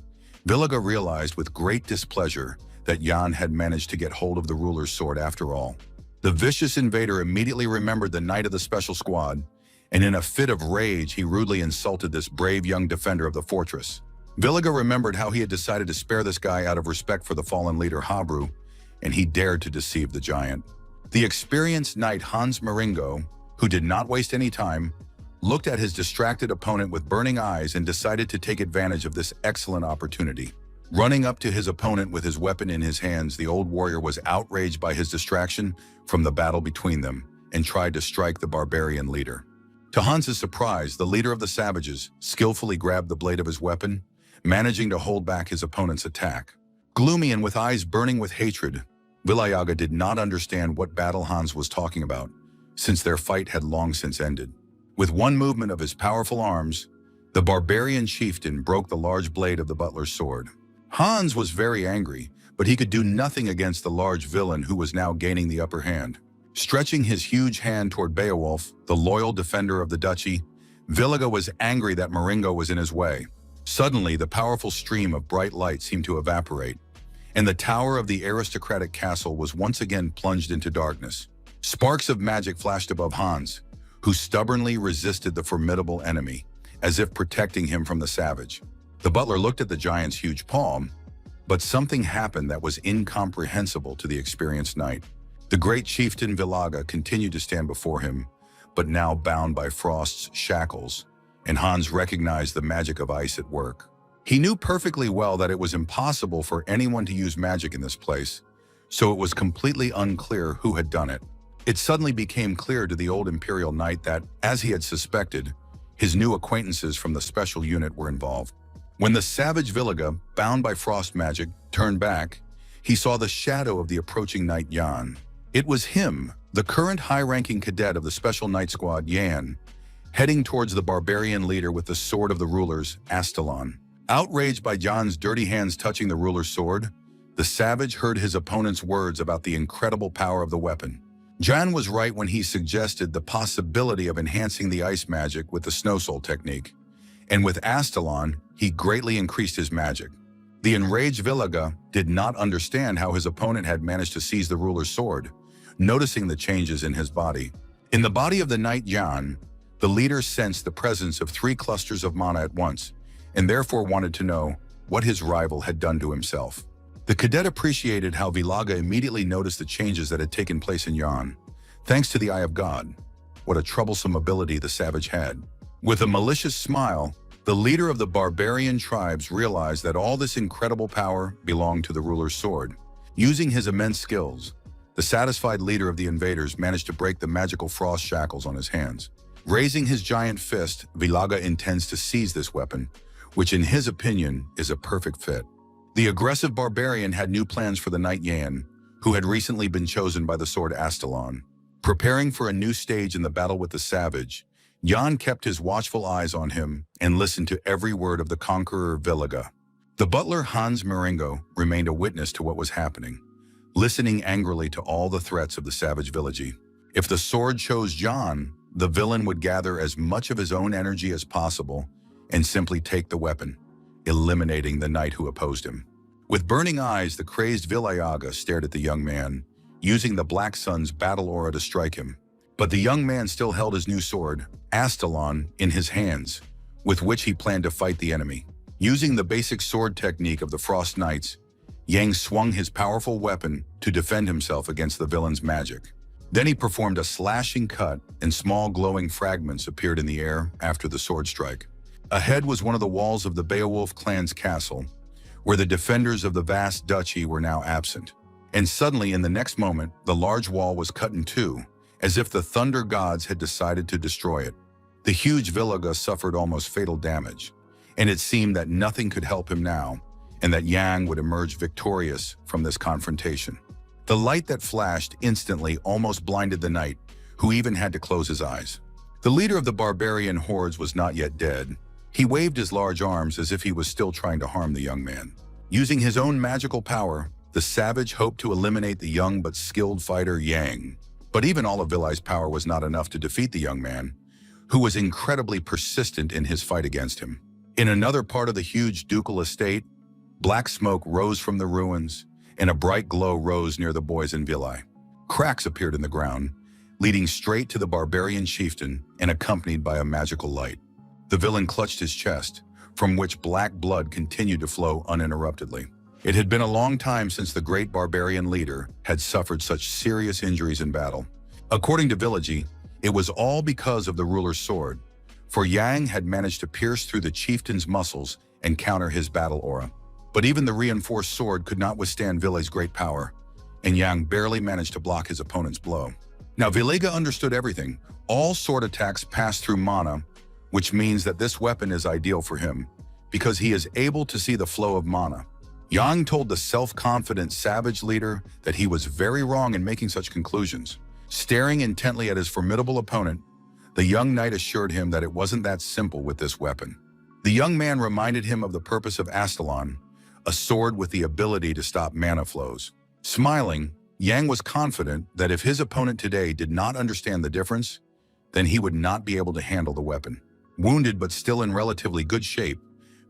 Villega realized with great displeasure that Jan had managed to get hold of the ruler's sword after all. The vicious invader immediately remembered the knight of the special squad, and in a fit of rage, he rudely insulted this brave young defender of the fortress. Villega remembered how he had decided to spare this guy out of respect for the fallen leader Habru, and he dared to deceive the giant. The experienced knight Hans Maringo, who did not waste any time, looked at his distracted opponent with burning eyes and decided to take advantage of this excellent opportunity. Running up to his opponent with his weapon in his hands, the old warrior was outraged by his distraction from the battle between them and tried to strike the barbarian leader. To Hans's surprise, the leader of the savages skillfully grabbed the blade of his weapon, managing to hold back his opponent's attack. Gloomy and with eyes burning with hatred, Vilayaga did not understand what battle Hans was talking about, since their fight had long since ended. With one movement of his powerful arms, the barbarian chieftain broke the large blade of the butler's sword. Hans was very angry, but he could do nothing against the large villain who was now gaining the upper hand. Stretching his huge hand toward Beowulf, the loyal defender of the duchy, Villaga was angry that Maringo was in his way. Suddenly, the powerful stream of bright light seemed to evaporate, and the tower of the aristocratic castle was once again plunged into darkness. Sparks of magic flashed above Hans, who stubbornly resisted the formidable enemy, as if protecting him from the savage. The butler looked at the giant's huge palm, but something happened that was incomprehensible to the experienced knight. The great chieftain Villaga continued to stand before him, but now bound by Frost's shackles, and Hans recognized the magic of ice at work. He knew perfectly well that it was impossible for anyone to use magic in this place, so it was completely unclear who had done it. It suddenly became clear to the old Imperial Knight that, as he had suspected, his new acquaintances from the special unit were involved. When the savage Villaga, bound by frost magic, turned back, he saw the shadow of the approaching Knight Jan. It was him, the current high-ranking cadet of the Special Knight Squad, Jan, heading towards the barbarian leader with the sword of the rulers, Aelon. Outraged by Jan's dirty hands touching the ruler's sword, the savage heard his opponent's words about the incredible power of the weapon. Jan was right when he suggested the possibility of enhancing the ice magic with the Snow Soul technique, and with Aelon, he greatly increased his magic. The enraged Villaga did not understand how his opponent had managed to seize the ruler's sword, noticing the changes in his body. In the body of the Knight Jan, the leader sensed the presence of 3 clusters of mana at once, and therefore wanted to know what his rival had done to himself. The cadet appreciated how Villaga immediately noticed the changes that had taken place in Jan. Thanks to the Eye of God, what a troublesome ability the savage had. With a malicious smile, the leader of the barbarian tribes realized that all this incredible power belonged to the ruler's sword. Using his immense skills, the satisfied leader of the invaders managed to break the magical frost shackles on his hands. Raising his giant fist, Villaga intends to seize this weapon, which in his opinion is a perfect fit. The aggressive barbarian had new plans for the Knight Jan, who had recently been chosen by the sword Aelon. Preparing for a new stage in the battle with the savage, Jan kept his watchful eyes on him and listened to every word of the conqueror Villaga. The butler Hans Maringo remained a witness to what was happening, listening angrily to all the threats of the savage village. If the sword chose Jan, the villain would gather as much of his own energy as possible and simply take the weapon, eliminating the knight who opposed him. With burning eyes, the crazed Villayaga stared at the young man, using the Black Sun's battle aura to strike him. But the young man still held his new sword, Aelon, in his hands, with which he planned to fight the enemy. Using the basic sword technique of the Frost Knights, Yang swung his powerful weapon to defend himself against the villain's magic. Then he performed a slashing cut, and small glowing fragments appeared in the air after the sword strike. Ahead was one of the walls of the Beowulf clan's castle, where the defenders of the vast duchy were now absent. And suddenly, in the next moment, the large wall was cut in two, as if the thunder gods had decided to destroy it. The huge Villaga suffered almost fatal damage, and it seemed that nothing could help him now, and that Yang would emerge victorious from this confrontation. The light that flashed instantly almost blinded the knight, who even had to close his eyes. The leader of the barbarian hordes was not yet dead. He waved his large arms as if he was still trying to harm the young man. Using his own magical power, the savage hoped to eliminate the young but skilled fighter Yang. But even all of Villa's power was not enough to defeat the young man, who was incredibly persistent in his fight against him. In another part of the huge ducal estate, black smoke rose from the ruins, and a bright glow rose near the boys in Villae. Cracks appeared in the ground, leading straight to the barbarian chieftain and accompanied by a magical light. The villain clutched his chest, from which black blood continued to flow uninterruptedly. It had been a long time since the great barbarian leader had suffered such serious injuries in battle. According to Village, it was all because of the ruler's sword, for Yang had managed to pierce through the chieftain's muscles and counter his battle aura. But even the reinforced sword could not withstand Ville's great power, and Yang barely managed to block his opponent's blow. Now, Villega understood everything. All sword attacks pass through mana, which means that this weapon is ideal for him, because he is able to see the flow of mana. Yang told the self-confident savage leader that he was very wrong in making such conclusions. Staring intently at his formidable opponent, the young knight assured him that it wasn't that simple with this weapon. The young man reminded him of the purpose of Aelon, a sword with the ability to stop mana flows. Smiling, Yang was confident that if his opponent today did not understand the difference, then he would not be able to handle the weapon. Wounded but still in relatively good shape,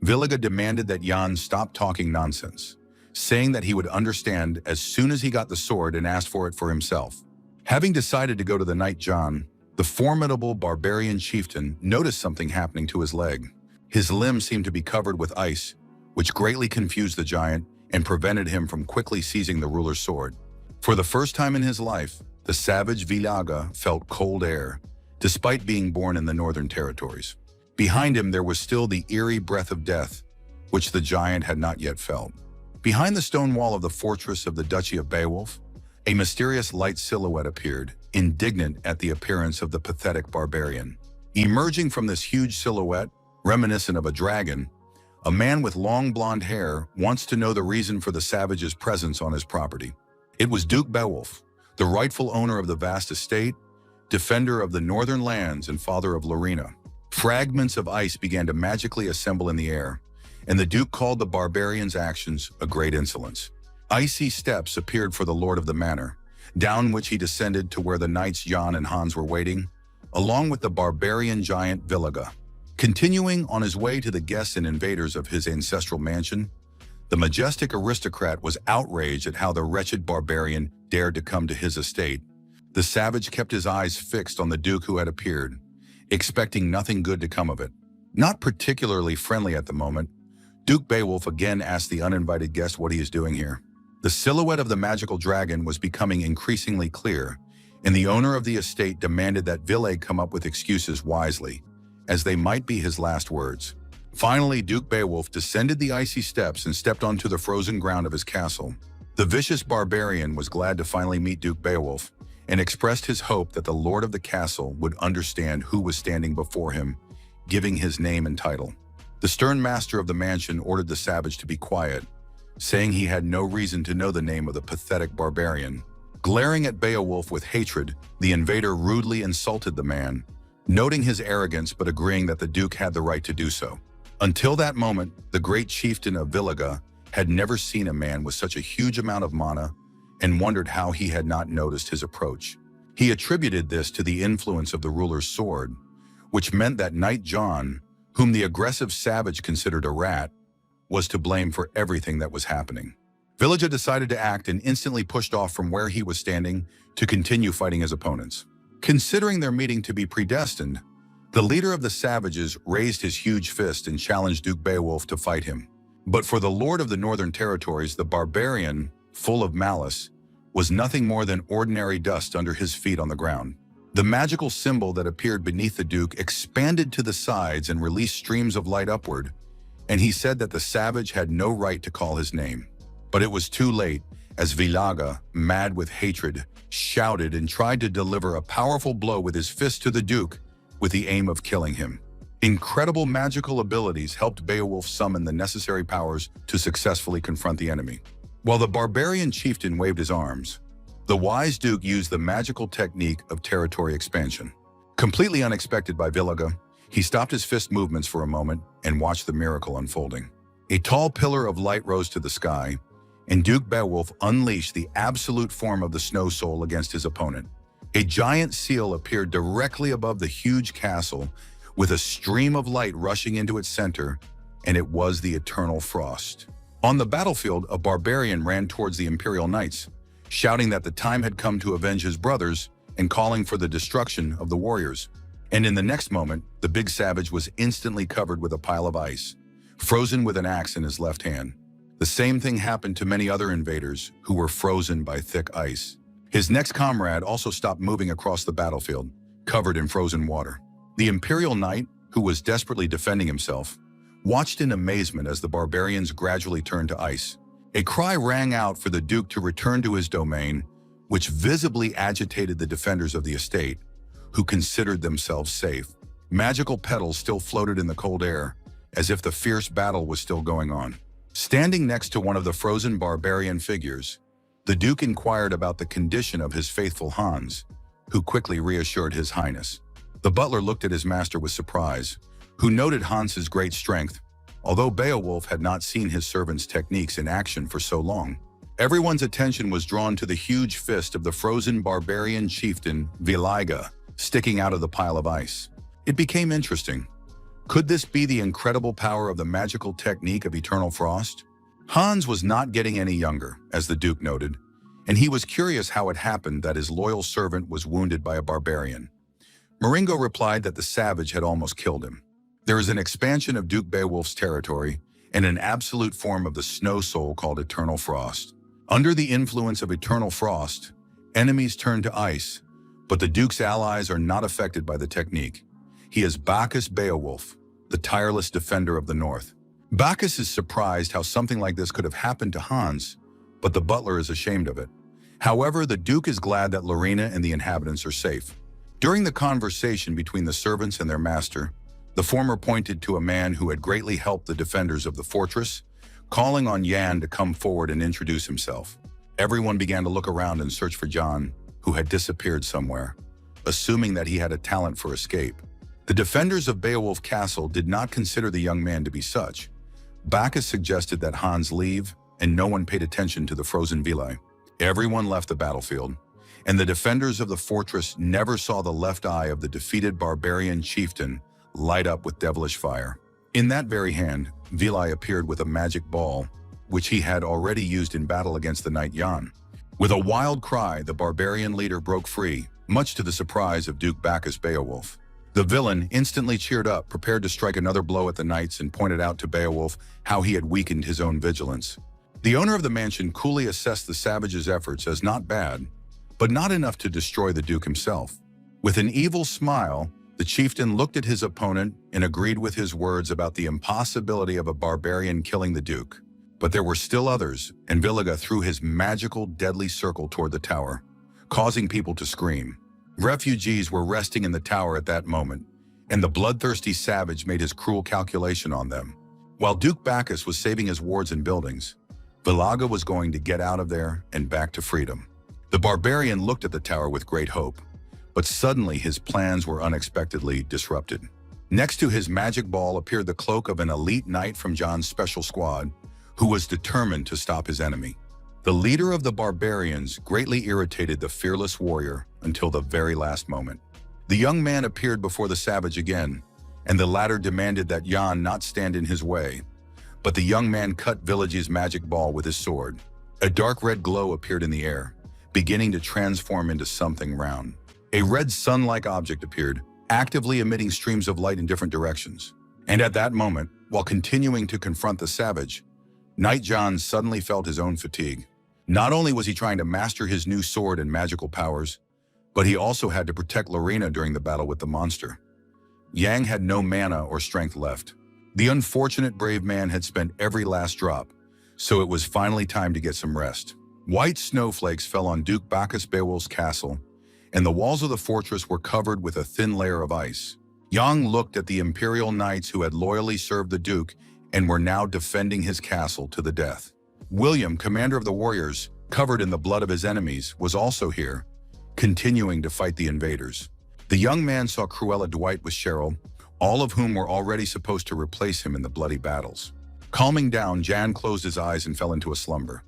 Villega demanded that Yan stop talking nonsense, saying that he would understand as soon as he got the sword and asked for it for himself. Having decided to go to the Knight John, the formidable barbarian chieftain noticed something happening to his leg. His limbs seemed to be covered with ice, which greatly confused the giant and prevented him from quickly seizing the ruler's sword. For the first time in his life, the savage Villega felt cold air, despite being born in the northern territories. Behind him there was still the eerie breath of death, which the giant had not yet felt. Behind the stone wall of the fortress of the Duchy of Beowulf, a mysterious light silhouette appeared, indignant at the appearance of the pathetic barbarian. Emerging from this huge silhouette, reminiscent of a dragon, a man with long blonde hair wants to know the reason for the savage's presence on his property. It was Duke Beowulf, the rightful owner of the vast estate, defender of the northern lands and father of Lina. Fragments of ice began to magically assemble in the air, and the Duke called the barbarian's actions a great insolence. Icy steps appeared for the lord of the manor, down which he descended to where the knights Jan and Hans were waiting, along with the barbarian giant Villega. Continuing on his way to the guests and invaders of his ancestral mansion, the majestic aristocrat was outraged at how the wretched barbarian dared to come to his estate. The savage kept his eyes fixed on the Duke who had appeared, expecting nothing good to come of it. Not particularly friendly at the moment, Duke Beowulf again asked the uninvited guest what he is doing here. The silhouette of the magical dragon was becoming increasingly clear, and the owner of the estate demanded that Ville come up with excuses wisely, as they might be his last words. Finally, Duke Beowulf descended the icy steps and stepped onto the frozen ground of his castle. The vicious barbarian was glad to finally meet Duke Beowulf and expressed his hope that the lord of the castle would understand who was standing before him, giving his name and title. The stern master of the mansion ordered the savage to be quiet, saying he had no reason to know the name of the pathetic barbarian. Glaring at Beowulf with hatred, the invader rudely insulted the man, noting his arrogance but agreeing that the Duke had the right to do so. Until that moment, the great chieftain of Villega had never seen a man with such a huge amount of mana and wondered how he had not noticed his approach. He attributed this to the influence of the ruler's sword, which meant that Knight John, whom the aggressive savage considered a rat, was to blame for everything that was happening. Villega decided to act and instantly pushed off from where he was standing to continue fighting his opponents. Considering their meeting to be predestined, the leader of the savages raised his huge fist and challenged Duke Beowulf to fight him. But for the lord of the northern territories, the barbarian, full of malice, was nothing more than ordinary dust under his feet on the ground. The magical symbol that appeared beneath the Duke expanded to the sides and released streams of light upward, and he said that the savage had no right to call his name. But it was too late, as Villega, mad with hatred, shouted and tried to deliver a powerful blow with his fist to the Duke with the aim of killing him. Incredible magical abilities helped Beowulf summon the necessary powers to successfully confront the enemy. While the barbarian chieftain waved his arms, the wise Duke used the magical technique of territory expansion. Completely unexpected by Villega, he stopped his fist movements for a moment and watched the miracle unfolding. A tall pillar of light rose to the sky, and Duke Beowulf unleashed the absolute form of the Snow Soul against his opponent. A giant seal appeared directly above the huge castle, with a stream of light rushing into its center, and it was the Eternal Frost. On the battlefield, a barbarian ran towards the Imperial Knights, shouting that the time had come to avenge his brothers and calling for the destruction of the warriors. And in the next moment, the big savage was instantly covered with a pile of ice, frozen with an axe in his left hand. The same thing happened to many other invaders who were frozen by thick ice. His next comrade also stopped moving across the battlefield, covered in frozen water. The Imperial Knight, who was desperately defending himself, watched in amazement as the barbarians gradually turned to ice. A cry rang out for the Duke to return to his domain, which visibly agitated the defenders of the estate, who considered themselves safe. Magical petals still floated in the cold air, as if the fierce battle was still going on. Standing next to one of the frozen barbarian figures, the Duke inquired about the condition of his faithful Hans, who quickly reassured His Highness. The butler looked at his master with surprise, who noted Hans's great strength, although Beowulf had not seen his servant's techniques in action for so long. Everyone's attention was drawn to the huge fist of the frozen barbarian chieftain Viliga sticking out of the pile of ice. It became interesting. Could this be the incredible power of the magical technique of eternal frost? Hans was not getting any younger, as the Duke noted, and he was curious how it happened that his loyal servant was wounded by a barbarian. Maringo replied that the savage had almost killed him. There is an expansion of Duke Beowulf's territory and an absolute form of the snow soul called Eternal Frost. Under the influence of Eternal Frost, enemies turn to ice, but the Duke's allies are not affected by the technique. He is Bacchus Beowulf, the tireless defender of the North. Bacchus is surprised how something like this could have happened to Hans, but the butler is ashamed of it. However, the Duke is glad that Lina and the inhabitants are safe. During the conversation between the servants and their master, the former pointed to a man who had greatly helped the defenders of the fortress, calling on Jan to come forward and introduce himself. Everyone began to look around and search for Jan, who had disappeared somewhere, assuming that he had a talent for escape. The defenders of Beowulf Castle did not consider the young man to be such. Bacchus suggested that Hans leave, and no one paid attention to the frozen Vili. Everyone left the battlefield, and the defenders of the fortress never saw the left eye of the defeated barbarian chieftain light up with devilish fire. In that very hand, Vili appeared with a magic ball, which he had already used in battle against the knight Jan. With a wild cry, the barbarian leader broke free, much to the surprise of Duke Bacchus Beowulf. The villain instantly cheered up, prepared to strike another blow at the knights, and pointed out to Beowulf how he had weakened his own vigilance. The owner of the mansion coolly assessed the savage's efforts as not bad, but not enough to destroy the Duke himself. With an evil smile, the chieftain looked at his opponent and agreed with his words about the impossibility of a barbarian killing the Duke. But there were still others, and Viliga threw his magical, deadly circle toward the tower, causing people to scream. Refugees were resting in the tower at that moment, and the bloodthirsty savage made his cruel calculation on them. While Duke Bacchus was saving his wards and buildings, Viliga was going to get out of there and back to freedom. The barbarian looked at the tower with great hope, but suddenly his plans were unexpectedly disrupted. Next to his magic ball appeared the cloak of an elite knight from John's special squad, who was determined to stop his enemy. The leader of the barbarians greatly irritated the fearless warrior until the very last moment. The young man appeared before the savage again, and the latter demanded that Jan not stand in his way. But the young man cut Viliga's magic ball with his sword. A dark red glow appeared in the air, beginning to transform into something round. A red sun-like object appeared, actively emitting streams of light in different directions. And at that moment, while continuing to confront the savage, Knight John suddenly felt his own fatigue. Not only was he trying to master his new sword and magical powers, but he also had to protect Lina during the battle with the monster. Yang had no mana or strength left. The unfortunate brave man had spent every last drop, so it was finally time to get some rest. White snowflakes fell on Duke Bacchus Beowulf's castle, and the walls of the fortress were covered with a thin layer of ice. Yang looked at the imperial knights who had loyally served the Duke and were now defending his castle to the death. William, commander of the warriors, covered in the blood of his enemies, was also here, continuing to fight the invaders. The young man saw Cruella Dwight with Cheryl, all of whom were already supposed to replace him in the bloody battles. Calming down, Jan closed his eyes and fell into a slumber.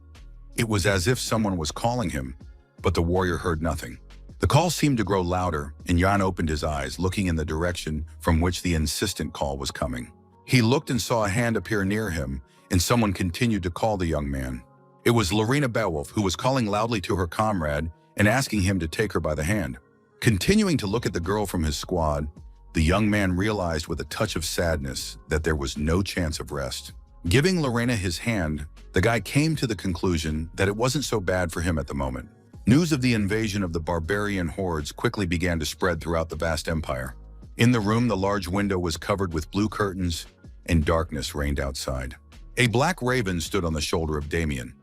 It was as if someone was calling him, but the warrior heard nothing. The call seemed to grow louder, and Jan opened his eyes, looking in the direction from which the insistent call was coming. He looked and saw a hand appear near him, and someone continued to call the young man. It was Lina Beowulf, who was calling loudly to her comrade and asking him to take her by the hand. Continuing to look at the girl from his squad, the young man realized with a touch of sadness that there was no chance of rest. Giving Lina his hand, the guy came to the conclusion that it wasn't so bad for him at the moment. News of the invasion of the barbarian hordes quickly began to spread throughout the vast empire. In the room, the large window was covered with blue curtains, and darkness reigned outside. A black raven stood on the shoulder of Damian,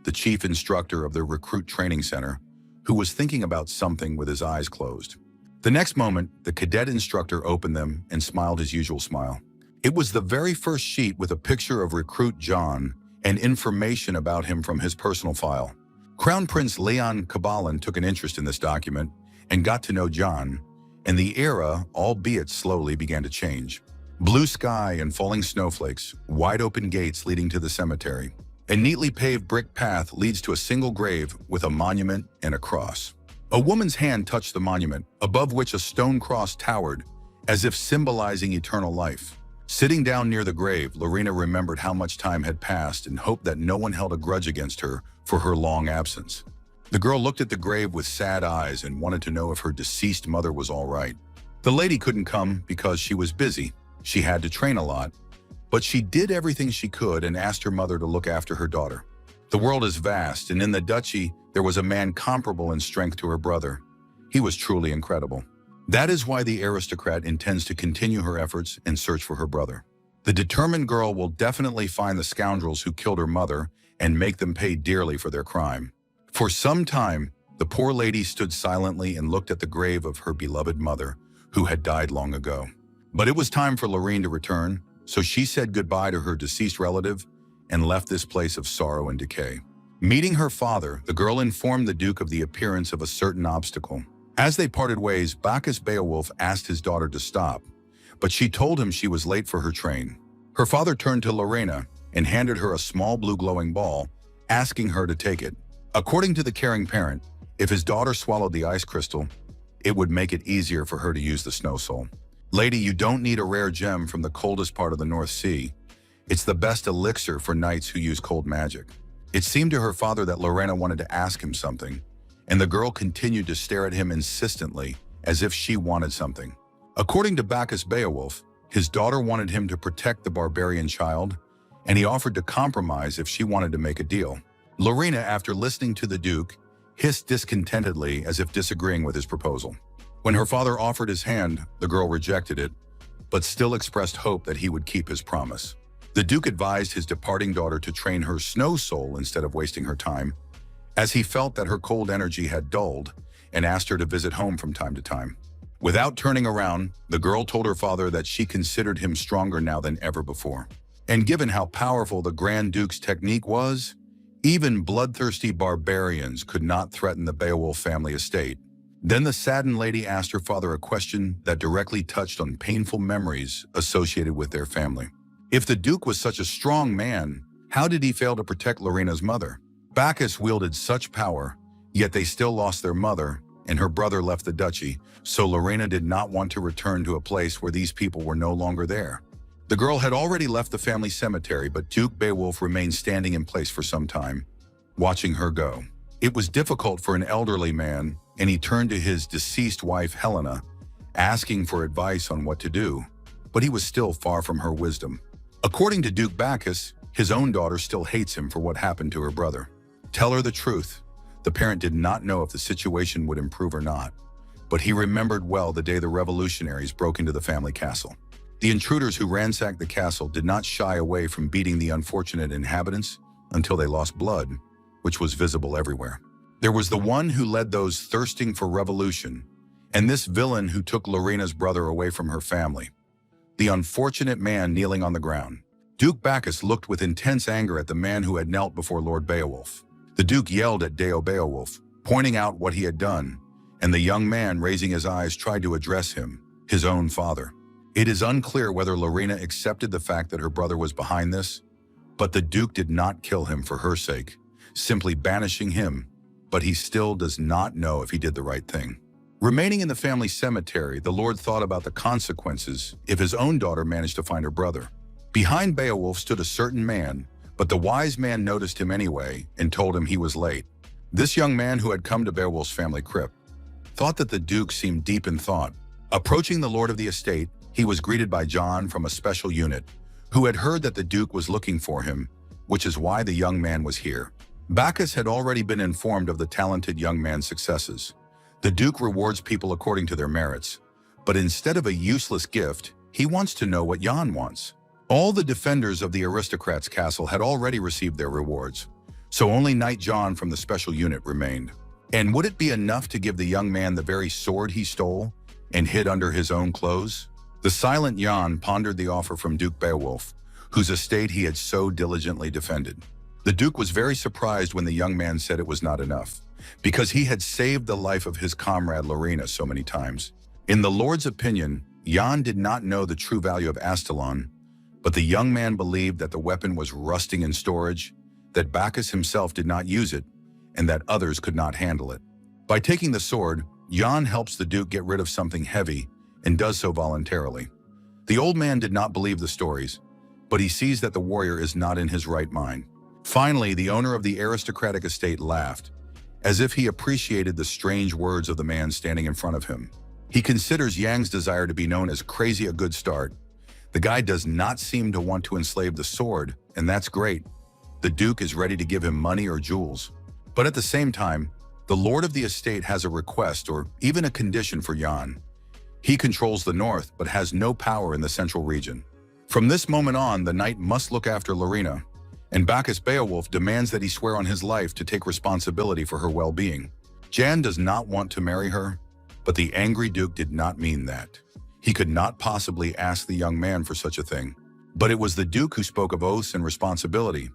the chief instructor of the recruit training center, who was thinking about something with his eyes closed. The next moment, the cadet instructor opened them and smiled his usual smile. It was the very first sheet with a picture of recruit John and information about him from his personal file. Crown Prince Leon Cabalan took an interest in this document and got to know John, and the era, albeit slowly, began to change. Blue sky and falling snowflakes, wide open gates leading to the cemetery. A neatly paved brick path leads to a single grave with a monument and a cross. A woman's hand touched the monument, above which a stone cross towered, as if symbolizing eternal life. Sitting down near the grave, Lina remembered how much time had passed and hoped that no one held a grudge against her for her long absence. The girl looked at the grave with sad eyes and wanted to know if her deceased mother was all right. The lady couldn't come because she was busy. She had to train a lot, but she did everything she could and asked her mother to look after her daughter. The world is vast, and in the duchy, there was a man comparable in strength to her brother. He was truly incredible. That is why the aristocrat intends to continue her efforts and search for her brother. The determined girl will definitely find the scoundrels who killed her mother and make them pay dearly for their crime. For some time, the poor lady stood silently and looked at the grave of her beloved mother, who had died long ago. But it was time for Lorene to return, so she said goodbye to her deceased relative and left this place of sorrow and decay. Meeting her father, the girl informed the Duke of the appearance of a certain obstacle. As they parted ways, Bacchus Beowulf asked his daughter to stop, but she told him she was late for her train. Her father turned to Lorena and handed her a small blue glowing ball, asking her to take it. According to the caring parent, if his daughter swallowed the ice crystal, it would make it easier for her to use the snow soul. Lady, you don't need a rare gem from the coldest part of the North Sea. It's the best elixir for knights who use cold magic. It seemed to her father that Lorena wanted to ask him something, and the girl continued to stare at him insistently, as if she wanted something. According to Bacchus Beowulf, his daughter wanted him to protect the barbarian child, and he offered to compromise if she wanted to make a deal. Lorena, after listening to the Duke, hissed discontentedly as if disagreeing with his proposal. When her father offered his hand, the girl rejected it, but still expressed hope that he would keep his promise. The Duke advised his departing daughter to train her snow soul instead of wasting her time, as he felt that her cold energy had dulled, and asked her to visit home from time to time. Without turning around, the girl told her father that she considered him stronger now than ever before. And given how powerful the Grand Duke's technique was, even bloodthirsty barbarians could not threaten the Beowulf family estate. Then the saddened lady asked her father a question that directly touched on painful memories associated with their family. If the Duke was such a strong man, how did he fail to protect Lorena's mother? Bacchus wielded such power, yet they still lost their mother, and her brother left the duchy, so Lorena did not want to return to a place where these people were no longer there. The girl had already left the family cemetery, but Duke Beowulf remained standing in place for some time, watching her go. It was difficult for an elderly man, and he turned to his deceased wife Helena, asking for advice on what to do, but he was still far from her wisdom. According to Duke Bacchus, his own daughter still hates him for what happened to her brother. Tell her the truth. The parent did not know if the situation would improve or not, but he remembered well the day the revolutionaries broke into the family castle. The intruders who ransacked the castle did not shy away from beating the unfortunate inhabitants until they lost blood, which was visible everywhere. There was the one who led those thirsting for revolution, and this villain who took Lorena's brother away from her family. The unfortunate man kneeling on the ground. Duke Bacchus looked with intense anger at the man who had knelt before Lord Beowulf. The Duke yelled at Deo Beowulf, pointing out what he had done, and the young man, raising his eyes, tried to address him, his own father. It is unclear whether Lorena accepted the fact that her brother was behind this, but the Duke did not kill him for her sake, simply banishing him, but he still does not know if he did the right thing. Remaining in the family cemetery, the Lord thought about the consequences if his own daughter managed to find her brother. Behind Beowulf stood a certain man, but the wise man noticed him anyway and told him he was late. This young man, who had come to Beowulf's family crypt, thought that the Duke seemed deep in thought. Approaching the lord of the estate, he was greeted by John from a special unit, who had heard that the Duke was looking for him, which is why the young man was here. Bacchus had already been informed of the talented young man's successes. The Duke rewards people according to their merits, but instead of a useless gift, he wants to know what Jan wants. All the defenders of the aristocrat's castle had already received their rewards, so only Knight John from the special unit remained. And would it be enough to give the young man the very sword he stole and hid under his own clothes? The silent Jan pondered the offer from Duke Beowulf, whose estate he had so diligently defended. The Duke was very surprised when the young man said it was not enough, because he had saved the life of his comrade Lina so many times. In the Lord's opinion, Jan did not know the true value of Aelon, but the young man believed that the weapon was rusting in storage, that Bacchus himself did not use it, and that others could not handle it. By taking the sword, Jan helps the Duke get rid of something heavy and does so voluntarily. The old man did not believe the stories, but he sees that the warrior is not in his right mind. Finally, the owner of the aristocratic estate laughed, as if he appreciated the strange words of the man standing in front of him. He considers Yang's desire to be known as crazy a good start. The guy does not seem to want to enslave the sword, and that's great. The Duke is ready to give him money or jewels. But at the same time, the lord of the estate has a request or even a condition for Jan. He controls the north, but has no power in the central region. From this moment on, the knight must look after Lina, and Bacchus Beowulf demands that he swear on his life to take responsibility for her well-being. Jan does not want to marry her, but the angry Duke did not mean that. He could not possibly ask the young man for such a thing. But it was the Duke who spoke of oaths and responsibility.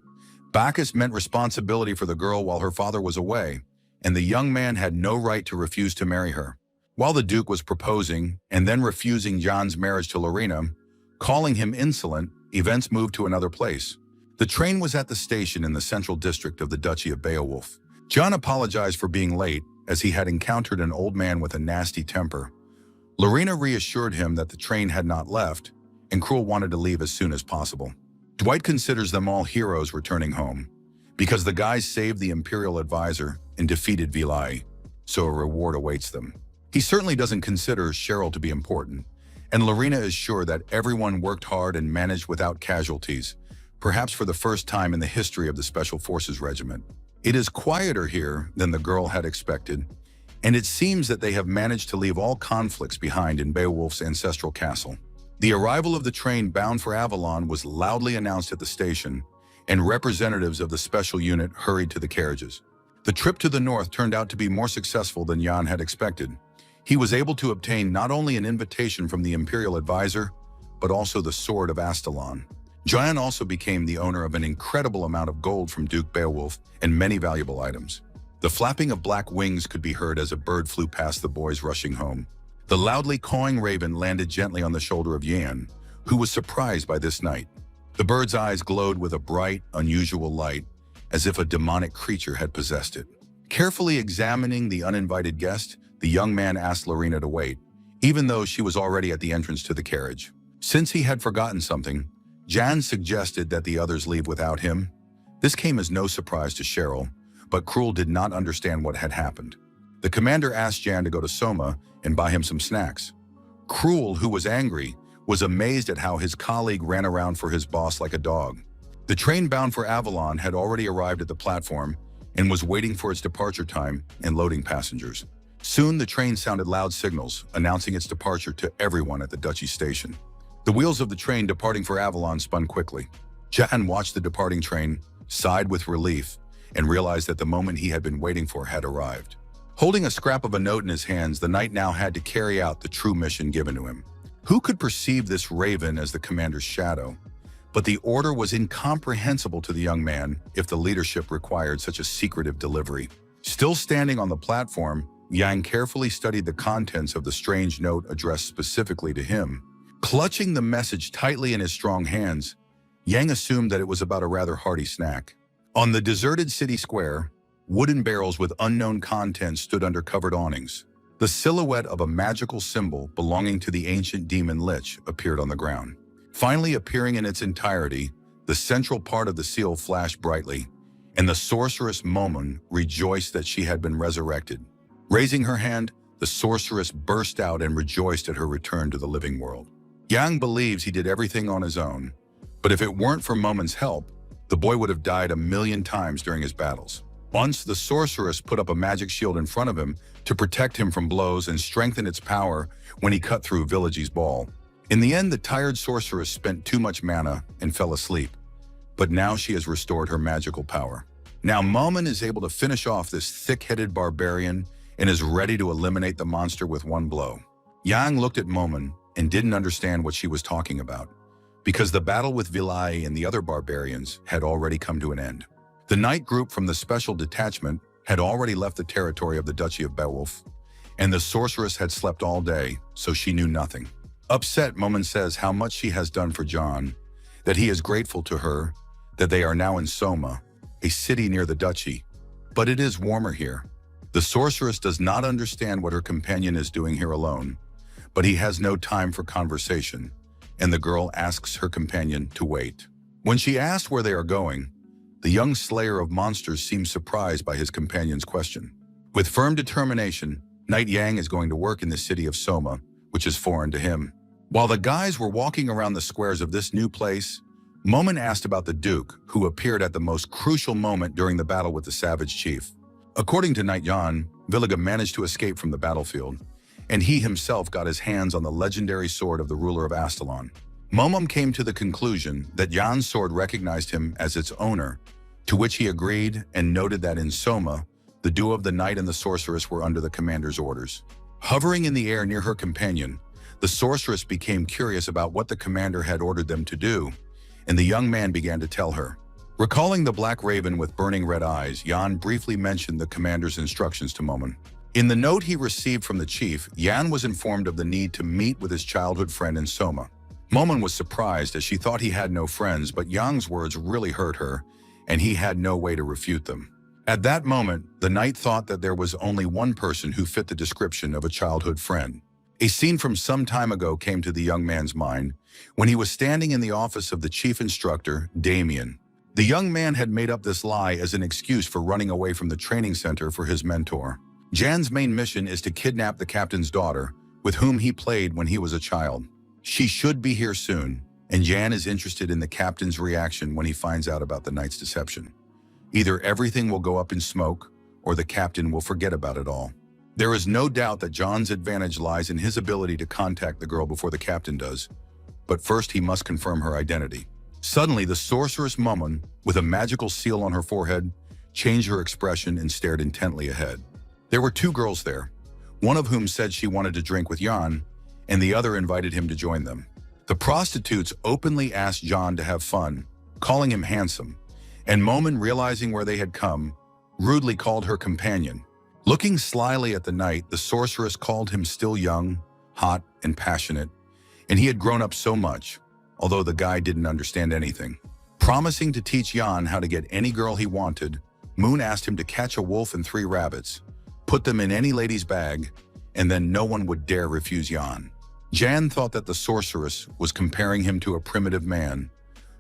Bacchus meant responsibility for the girl while her father was away, and the young man had no right to refuse to marry her. While the Duke was proposing and then refusing Jan's marriage to Lina, calling him insolent, events moved to another place. The train was at the station in the central district of the Duchy of Beowulf. Jan apologized for being late, as he had encountered an old man with a nasty temper. Lina reassured him that the train had not left, and Cruel wanted to leave as soon as possible. Dwight considers them all heroes returning home, because the guys saved the Imperial advisor and defeated Vilai, so a reward awaits them. He certainly doesn't consider Cheryl to be important, and Lina is sure that everyone worked hard and managed without casualties, perhaps for the first time in the history of the Special Forces Regiment. It is quieter here than the girl had expected, and it seems that they have managed to leave all conflicts behind in Beowulf's ancestral castle. The arrival of the train bound for Aelon was loudly announced at the station, and representatives of the special unit hurried to the carriages. The trip to the north turned out to be more successful than Jan had expected. He was able to obtain not only an invitation from the Imperial advisor, but also the sword of Aelon. Jan also became the owner of an incredible amount of gold from Duke Beowulf and many valuable items. The flapping of black wings could be heard as a bird flew past the boys rushing home. The loudly cawing raven landed gently on the shoulder of Yan, who was surprised by this night. The bird's eyes glowed with a bright, unusual light, as if a demonic creature had possessed it. Carefully examining the uninvited guest, the young man asked Lina to wait, even though she was already at the entrance to the carriage. Since he had forgotten something, Jan suggested that the others leave without him. This came as no surprise to Cheryl, but Cruel did not understand what had happened. The commander asked Jan to go to Soma and buy him some snacks. Cruel, who was angry, was amazed at how his colleague ran around for his boss like a dog. The train bound for Aelon had already arrived at the platform and was waiting for its departure time and loading passengers. Soon the train sounded loud signals, announcing its departure to everyone at the Duchy station. The wheels of the train departing for Aelon spun quickly. Jan watched the departing train, sighed with relief, and realized that the moment he had been waiting for had arrived. Holding a scrap of a note in his hands, the knight now had to carry out the true mission given to him. Who could perceive this raven as the commander's shadow? But the order was incomprehensible to the young man if the leadership required such a secretive delivery. Still standing on the platform, Yang carefully studied the contents of the strange note addressed specifically to him. Clutching the message tightly in his strong hands, Yang assumed that it was about a rather hearty snack. On the deserted city square, wooden barrels with unknown contents stood under covered awnings. The silhouette of a magical symbol belonging to the ancient demon Lich appeared on the ground. Finally appearing in its entirety, the central part of the seal flashed brightly, and the sorceress Momon rejoiced that she had been resurrected. Raising her hand, the sorceress burst out and rejoiced at her return to the living world. Yang believes he did everything on his own, but if it weren't for Momon's help, the boy would have died 1,000,000 times during his battles. Once, the sorceress put up a magic shield in front of him to protect him from blows and strengthen its power when he cut through Village's ball. In the end, the tired sorceress spent too much mana and fell asleep, but now she has restored her magical power. Now Momin is able to finish off this thick-headed barbarian and is ready to eliminate the monster with one blow. Yang looked at Momin and didn't understand what she was talking about, because the battle with Vilai and the other barbarians had already come to an end. The knight group from the special detachment had already left the territory of the Duchy of Beowulf, and the sorceress had slept all day, so she knew nothing. Upset, Momin says how much she has done for John, that he is grateful to her, that they are now in Soma, a city near the duchy, but it is warmer here. The sorceress does not understand what her companion is doing here alone, but he has no time for conversation, and the girl asks her companion to wait. When she asks where they are going, the young slayer of monsters seems surprised by his companion's question. With firm determination, Knight Yang is going to work in the city of Soma, which is foreign to him. While the guys were walking around the squares of this new place, Momin asked about the Duke, who appeared at the most crucial moment during the battle with the Savage Chief. According to Knight Yan, Villiga managed to escape from the battlefield, and he himself got his hands on the legendary sword of the ruler of Aelon. Momin came to the conclusion that Yan's sword recognized him as its owner, to which he agreed and noted that in Soma, the duo of the knight and the sorceress were under the commander's orders. Hovering in the air near her companion, the sorceress became curious about what the commander had ordered them to do, and the young man began to tell her. Recalling the black raven with burning red eyes, Yan briefly mentioned the commander's instructions to Momin. In the note he received from the chief, Yan was informed of the need to meet with his childhood friend in Soma. Momin was surprised as she thought he had no friends, but Yang's words really hurt her, and he had no way to refute them. At that moment, the knight thought that there was only one person who fit the description of a childhood friend. A scene from some time ago came to the young man's mind when he was standing in the office of the chief instructor, Damian. The young man had made up this lie as an excuse for running away from the training center for his mentor. Jan's main mission is to kidnap the captain's daughter, with whom he played when he was a child. She should be here soon, and Jan is interested in the captain's reaction when he finds out about the knight's deception. Either everything will go up in smoke, or the captain will forget about it all. There is no doubt that John's advantage lies in his ability to contact the girl before the captain does, but first he must confirm her identity. Suddenly, the sorceress Momin, with a magical seal on her forehead, changed her expression and stared intently ahead. There were two girls there, one of whom said she wanted to drink with Jan, and the other invited him to join them. The prostitutes openly asked John to have fun, calling him handsome, and Momin, realizing where they had come, rudely called her companion. Looking slyly at the knight, the sorceress called him still young, hot, and passionate, and he had grown up so much, although the guy didn't understand anything. Promising to teach Jan how to get any girl he wanted, Moon asked him to catch a wolf and 3 rabbits, put them in any lady's bag, and then no one would dare refuse Jan. Jan thought that the sorceress was comparing him to a primitive man,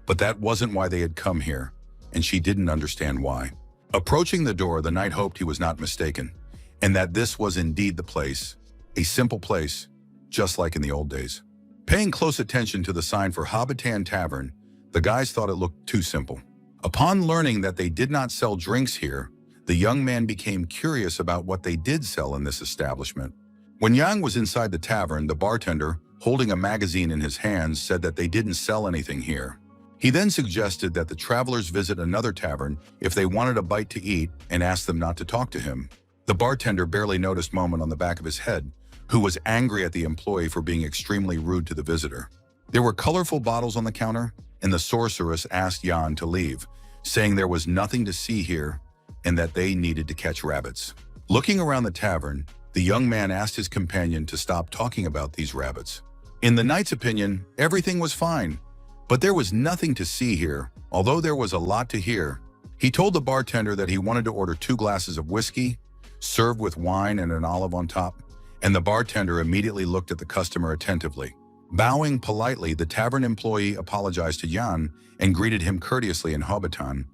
but that wasn't why they had come here, and she didn't understand why. Approaching the door, the knight hoped he was not mistaken, and that this was indeed the place, a simple place, just like in the old days. Paying close attention to the sign for Hobbiton Tavern, the guys thought it looked too simple. Upon learning that they did not sell drinks here, the young man became curious about what they did sell in this establishment. When Yang was inside the tavern, the bartender, holding a magazine in his hands, said that they didn't sell anything here. He then suggested that the travelers visit another tavern if they wanted a bite to eat and asked them not to talk to him. The bartender barely noticed Momin on the back of his head, who was angry at the employee for being extremely rude to the visitor. There were colorful bottles on the counter, and the sorceress asked Jan to leave, saying there was nothing to see here and that they needed to catch rabbits. Looking around the tavern, the young man asked his companion to stop talking about these rabbits. In the knight's opinion, everything was fine, but there was nothing to see here, although there was a lot to hear. He told the bartender that he wanted to order 2 glasses of whiskey, served with wine and an olive on top, and the bartender immediately looked at the customer attentively. Bowing politely, the tavern employee apologized to Jan and greeted him courteously in Hobbiton,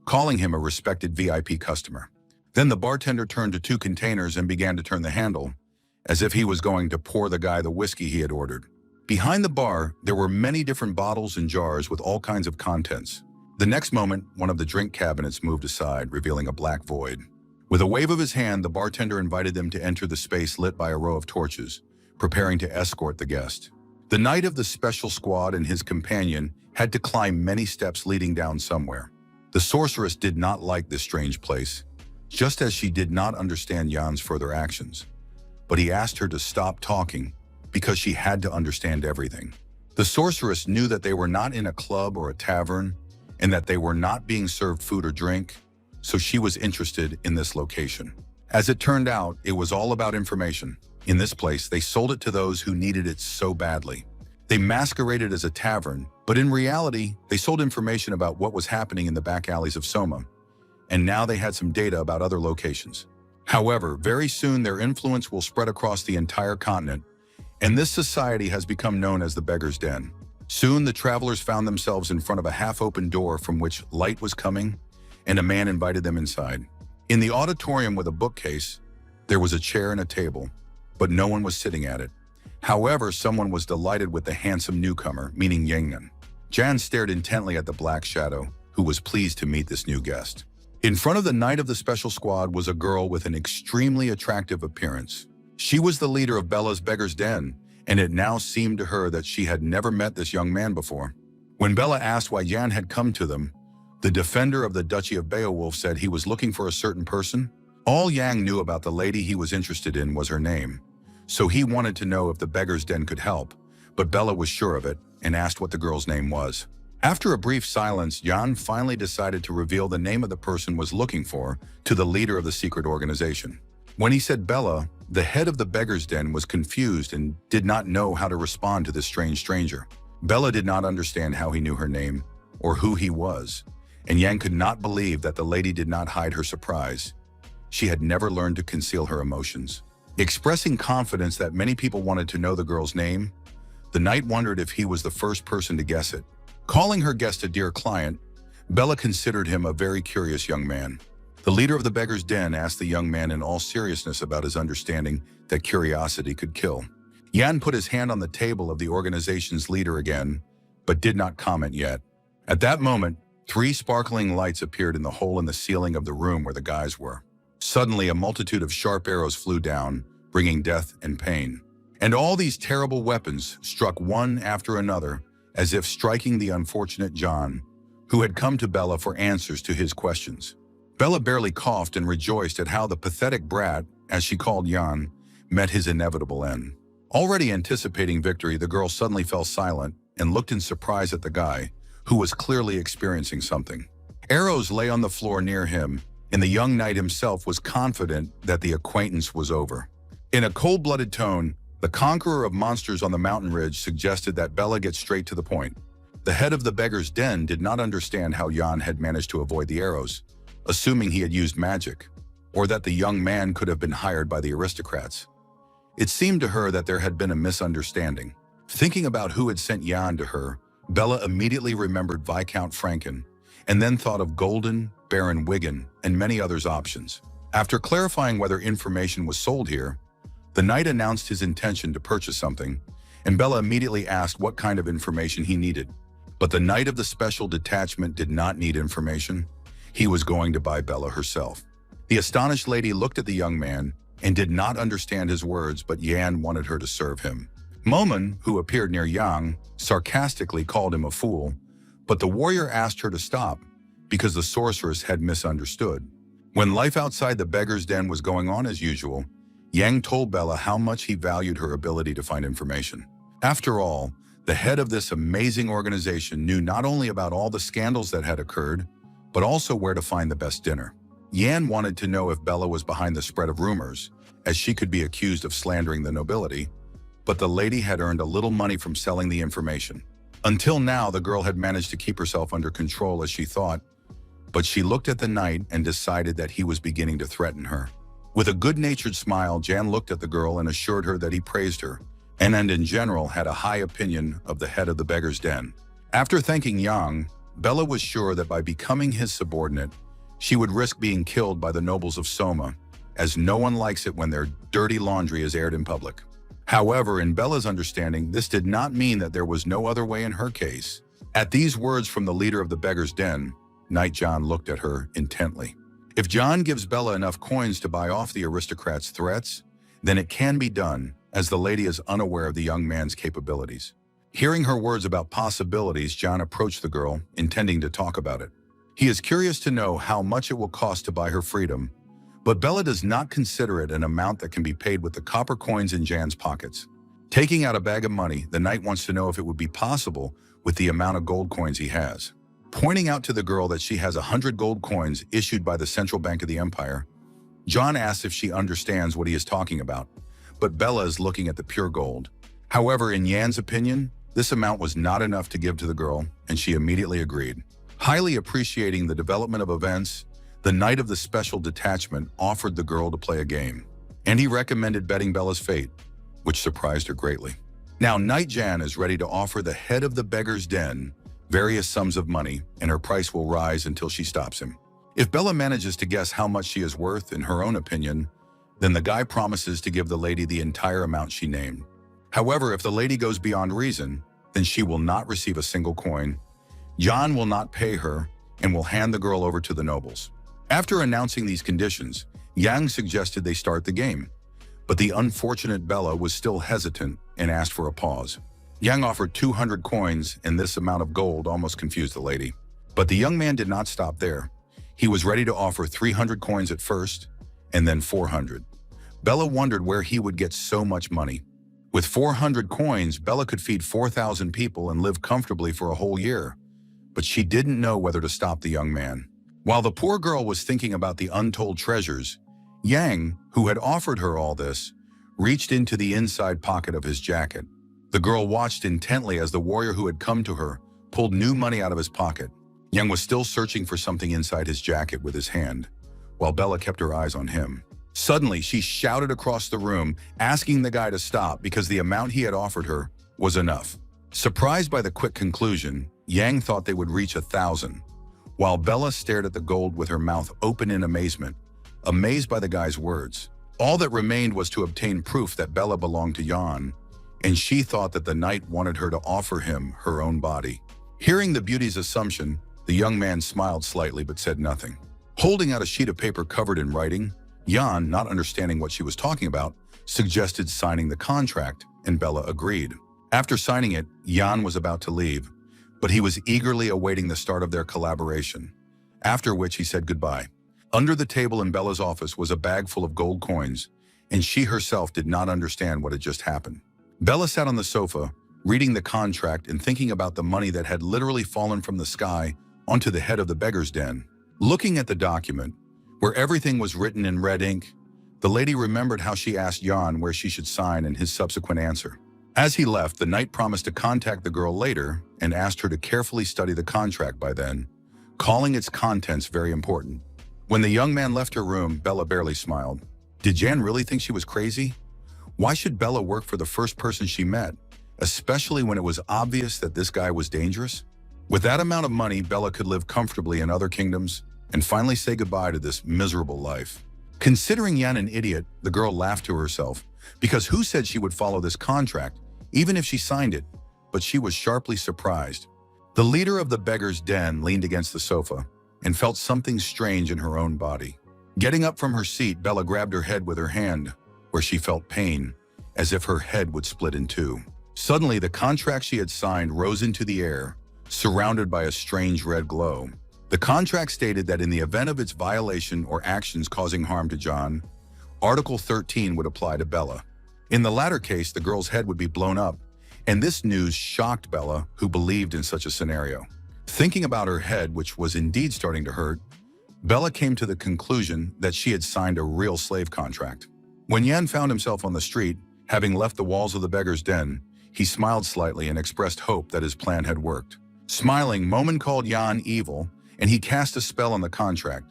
calling him a respected VIP customer. Then the bartender turned to 2 containers and began to turn the handle, as if he was going to pour the guy the whiskey he had ordered. Behind the bar, there were many different bottles and jars with all kinds of contents. The next moment, one of the drink cabinets moved aside, revealing a black void. With a wave of his hand, the bartender invited them to enter the space lit by a row of torches, preparing to escort the guest. The knight of the special squad and his companion had to climb many steps leading down somewhere. The sorceress did not like this strange place, just as she did not understand Jan's further actions. But he asked her to stop talking because she had to understand everything. The sorceress knew that they were not in a club or a tavern and that they were not being served food or drink, so she was interested in this location. As it turned out, it was all about information. In this place, they sold it to those who needed it so badly. They masqueraded as a tavern, but in reality, they sold information about what was happening in the back alleys of Soma, and now they had some data about other locations. However, very soon their influence will spread across the entire continent, and this society has become known as the Beggar's Den. Soon the travelers found themselves in front of a half-open door from which light was coming, and a man invited them inside. In the auditorium with a bookcase, there was a chair and a table, but no one was sitting at it. However, someone was delighted with the handsome newcomer, meaning Yangnan. Jan stared intently at the black shadow, who was pleased to meet this new guest. In front of the knight of the special squad was a girl with an extremely attractive appearance. She was the leader of Bella's Beggar's Den, and it now seemed to her that she had never met this young man before. When Bella asked why Jan had come to them, the defender of the Duchy of Beowulf said he was looking for a certain person. All Yang knew about the lady he was interested in was her name, so he wanted to know if the Beggar's Den could help, but Bella was sure of it and asked what the girl's name was. After a brief silence, Jan finally decided to reveal the name of the person was looking for to the leader of the secret organization. When he said Bella, the head of the Beggar's Den was confused and did not know how to respond to this strange stranger. Bella did not understand how he knew her name or who he was, and Yang could not believe that the lady did not hide her surprise. She had never learned to conceal her emotions. Expressing confidence that many people wanted to know the girl's name, the knight wondered if he was the first person to guess it. Calling her guest a dear client, Bella considered him a very curious young man. The leader of the Beggar's Den asked the young man in all seriousness about his understanding that curiosity could kill. Jan put his hand on the table of the organization's leader again, but did not comment yet. At that moment, 3 sparkling lights appeared in the hole in the ceiling of the room where the guys were. Suddenly, a multitude of sharp arrows flew down, bringing death and pain. And all these terrible weapons struck one after another, as if striking the unfortunate John, who had come to Bella for answers to his questions. Bella barely coughed and rejoiced at how the pathetic brat, as she called Jan, met his inevitable end. Already anticipating victory, the girl suddenly fell silent and looked in surprise at the guy, who was clearly experiencing something. Arrows lay on the floor near him, and the young knight himself was confident that the acquaintance was over. In a cold-blooded tone, the conqueror of monsters on the mountain ridge suggested that Bella get straight to the point. The head of the Beggar's Den did not understand how Jan had managed to avoid the arrows, assuming he had used magic, or that the young man could have been hired by the aristocrats. It seemed to her that there had been a misunderstanding. Thinking about who had sent Jan to her, Bella immediately remembered Viscount Franken, and then thought of Golden, Baron Wigan, and many others options. After clarifying whether information was sold here, the knight announced his intention to purchase something, and Bella immediately asked what kind of information he needed. But the knight of the special detachment did not need information. He was going to buy Bella herself. The astonished lady looked at the young man and did not understand his words, but Yan wanted her to serve him. Momon, who appeared near Yang, sarcastically called him a fool, but the warrior asked her to stop because the sorceress had misunderstood. When life outside the Beggar's Den was going on as usual, Yang told Bella how much he valued her ability to find information. After all, the head of this amazing organization knew not only about all the scandals that had occurred, but also where to find the best dinner. Yan wanted to know if Bella was behind the spread of rumors, as she could be accused of slandering the nobility, but the lady had earned a little money from selling the information. Until now, the girl had managed to keep herself under control as she thought, but she looked at the knight and decided that he was beginning to threaten her. With a good-natured smile, Jan looked at the girl and assured her that he praised her, and in general had a high opinion of the head of the Beggar's Den. After thanking Yang, Bella was sure that by becoming his subordinate, she would risk being killed by the nobles of Soma, as no one likes it when their dirty laundry is aired in public. However, in Bella's understanding, this did not mean that there was no other way in her case. At these words from the leader of the Beggar's Den, Knight John looked at her intently. If John gives Bella enough coins to buy off the aristocrat's threats, then it can be done, as the lady is unaware of the young man's capabilities. Hearing her words about possibilities, John approached the girl, intending to talk about it. He is curious to know how much it will cost to buy her freedom, but Bella does not consider it an amount that can be paid with the copper coins in Jan's pockets. Taking out a bag of money, the knight wants to know if it would be possible with the amount of gold coins he has. Pointing out to the girl that she has 100 gold coins issued by the Central Bank of the Empire, John asks if she understands what he is talking about, but Bella is looking at the pure gold. However, in Yan's opinion, this amount was not enough to give to the girl, and she immediately agreed. Highly appreciating the development of events, the Knight of the Special Detachment offered the girl to play a game, and he recommended betting Bella's fate, which surprised her greatly. Now, Knight Jan is ready to offer the head of the beggar's den various sums of money, and her price will rise until she stops him. If Bella manages to guess how much she is worth in her own opinion, then the guy promises to give the lady the entire amount she named. However, if the lady goes beyond reason, then she will not receive a single coin. John will not pay her and will hand the girl over to the nobles. After announcing these conditions, Yang suggested they start the game, but the unfortunate Bella was still hesitant and asked for a pause. Yang offered 200 coins, and this amount of gold almost confused the lady. But the young man did not stop there. He was ready to offer 300 coins at first, and then 400. Bella wondered where he would get so much money. With 400 coins, Bella could feed 4,000 people and live comfortably for a whole year. But she didn't know whether to stop the young man. While the poor girl was thinking about the untold treasures, Yang, who had offered her all this, reached into the inside pocket of his jacket. The girl watched intently as the warrior who had come to her pulled new money out of his pocket. Yang was still searching for something inside his jacket with his hand, while Bella kept her eyes on him. Suddenly, she shouted across the room, asking the guy to stop because the amount he had offered her was enough. Surprised by the quick conclusion, Yang thought they would reach 1,000, while Bella stared at the gold with her mouth open in amazement, amazed by the guy's words. All that remained was to obtain proof that Bella belonged to Yan, and she thought that the knight wanted her to offer him her own body. Hearing the beauty's assumption, the young man smiled slightly but said nothing. Holding out a sheet of paper covered in writing, Yan, not understanding what she was talking about, suggested signing the contract, and Bella agreed. After signing it, Yan was about to leave, but he was eagerly awaiting the start of their collaboration, after which he said goodbye. Under the table in Bella's office was a bag full of gold coins, and she herself did not understand what had just happened. Bella sat on the sofa, reading the contract and thinking about the money that had literally fallen from the sky onto the head of the beggar's den. Looking at the document, where everything was written in red ink, the lady remembered how she asked Jan where she should sign and his subsequent answer. As he left, the knight promised to contact the girl later and asked her to carefully study the contract by then, calling its contents very important. When the young man left her room, Bella barely smiled. Did Jan really think she was crazy? Why should Bella work for the first person she met, especially when it was obvious that this guy was dangerous? With that amount of money, Bella could live comfortably in other kingdoms and finally say goodbye to this miserable life. Considering Yan an idiot, the girl laughed to herself, because who said she would follow this contract, even if she signed it? But she was sharply surprised. The leader of the beggar's den leaned against the sofa and felt something strange in her own body. Getting up from her seat, Bella grabbed her head with her hand, where she felt pain, as if her head would split in two. Suddenly, the contract she had signed rose into the air, surrounded by a strange red glow. The contract stated that in the event of its violation or actions causing harm to John, Article 13 would apply to Bella. In the latter case, the girl's head would be blown up, and this news shocked Bella, who believed in such a scenario. Thinking about her head, which was indeed starting to hurt, Bella came to the conclusion that she had signed a real slave contract. When Yan found himself on the street, having left the walls of the beggar's den, he smiled slightly and expressed hope that his plan had worked. Smiling, Momin called Yan evil, and he cast a spell on the contract.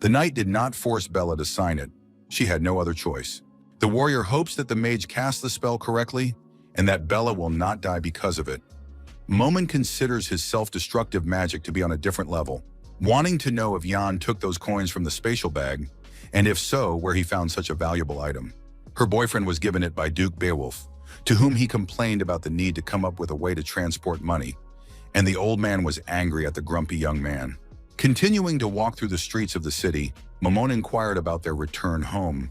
The knight did not force Bella to sign it. She had no other choice. The warrior hopes that the mage cast the spell correctly, and that Bella will not die because of it. Momin considers his self-destructive magic to be on a different level, wanting to know if Yan took those coins from the spatial bag, and if so, where he found such a valuable item. Her boyfriend was given it by Duke Beowulf, to whom he complained about the need to come up with a way to transport money, and the old man was angry at the grumpy young man. Continuing to walk through the streets of the city, Momon inquired about their return home,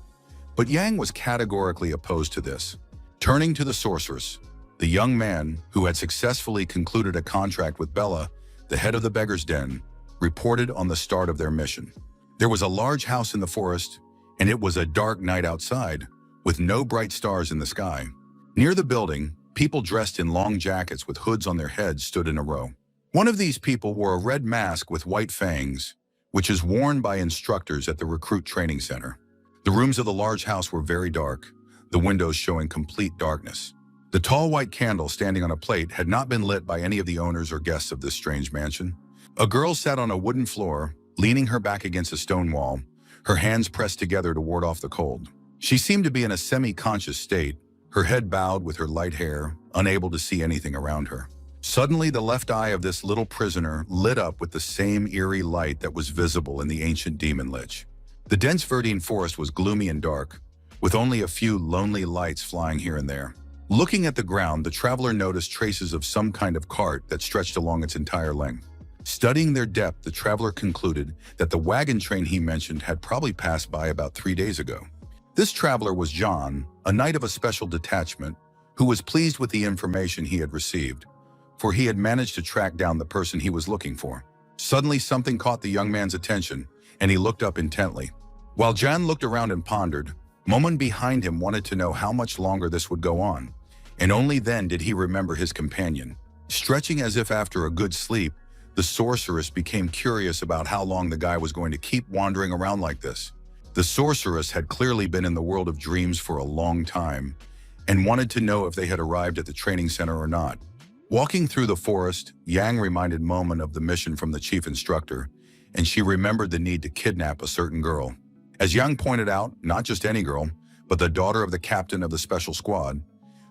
but Yang was categorically opposed to this. Turning to the sorceress, The young man, who had successfully concluded a contract with Bella, the head of the beggar's den, reported on the start of their mission. There was a large house in the forest, and it was a dark night outside, with no bright stars in the sky. Near the building, people dressed in long jackets with hoods on their heads stood in a row. One of these people wore a red mask with white fangs, which is worn by instructors at the recruit training center. The rooms of the large house were very dark, the windows showing complete darkness. The tall white candle standing on a plate had not been lit by any of the owners or guests of this strange mansion. A girl sat on a wooden floor, leaning her back against a stone wall, her hands pressed together to ward off the cold. She seemed to be in a semi-conscious state, her head bowed with her light hair, unable to see anything around her. Suddenly, the left eye of this little prisoner lit up with the same eerie light that was visible in the ancient demon lich. The dense verdine forest was gloomy and dark, with only a few lonely lights flying here and there. Looking at the ground, the traveler noticed traces of some kind of cart that stretched along its entire length. Studying their depth, the traveler concluded that the wagon train he mentioned had probably passed by about 3 days ago. This traveler was John, a knight of a special detachment, who was pleased with the information he had received, for he had managed to track down the person he was looking for. Suddenly, something caught the young man's attention, and he looked up intently. While John looked around and pondered, Momon behind him wanted to know how much longer this would go on, and only then did he remember his companion. Stretching as if after a good sleep, the sorceress became curious about how long the guy was going to keep wandering around like this. The sorceress had clearly been in the world of dreams for a long time, and wanted to know if they had arrived at the training center or not. Walking through the forest, Yang reminded Momon of the mission from the chief instructor, and she remembered the need to kidnap a certain girl. As Yang pointed out, not just any girl, but the daughter of the captain of the special squad.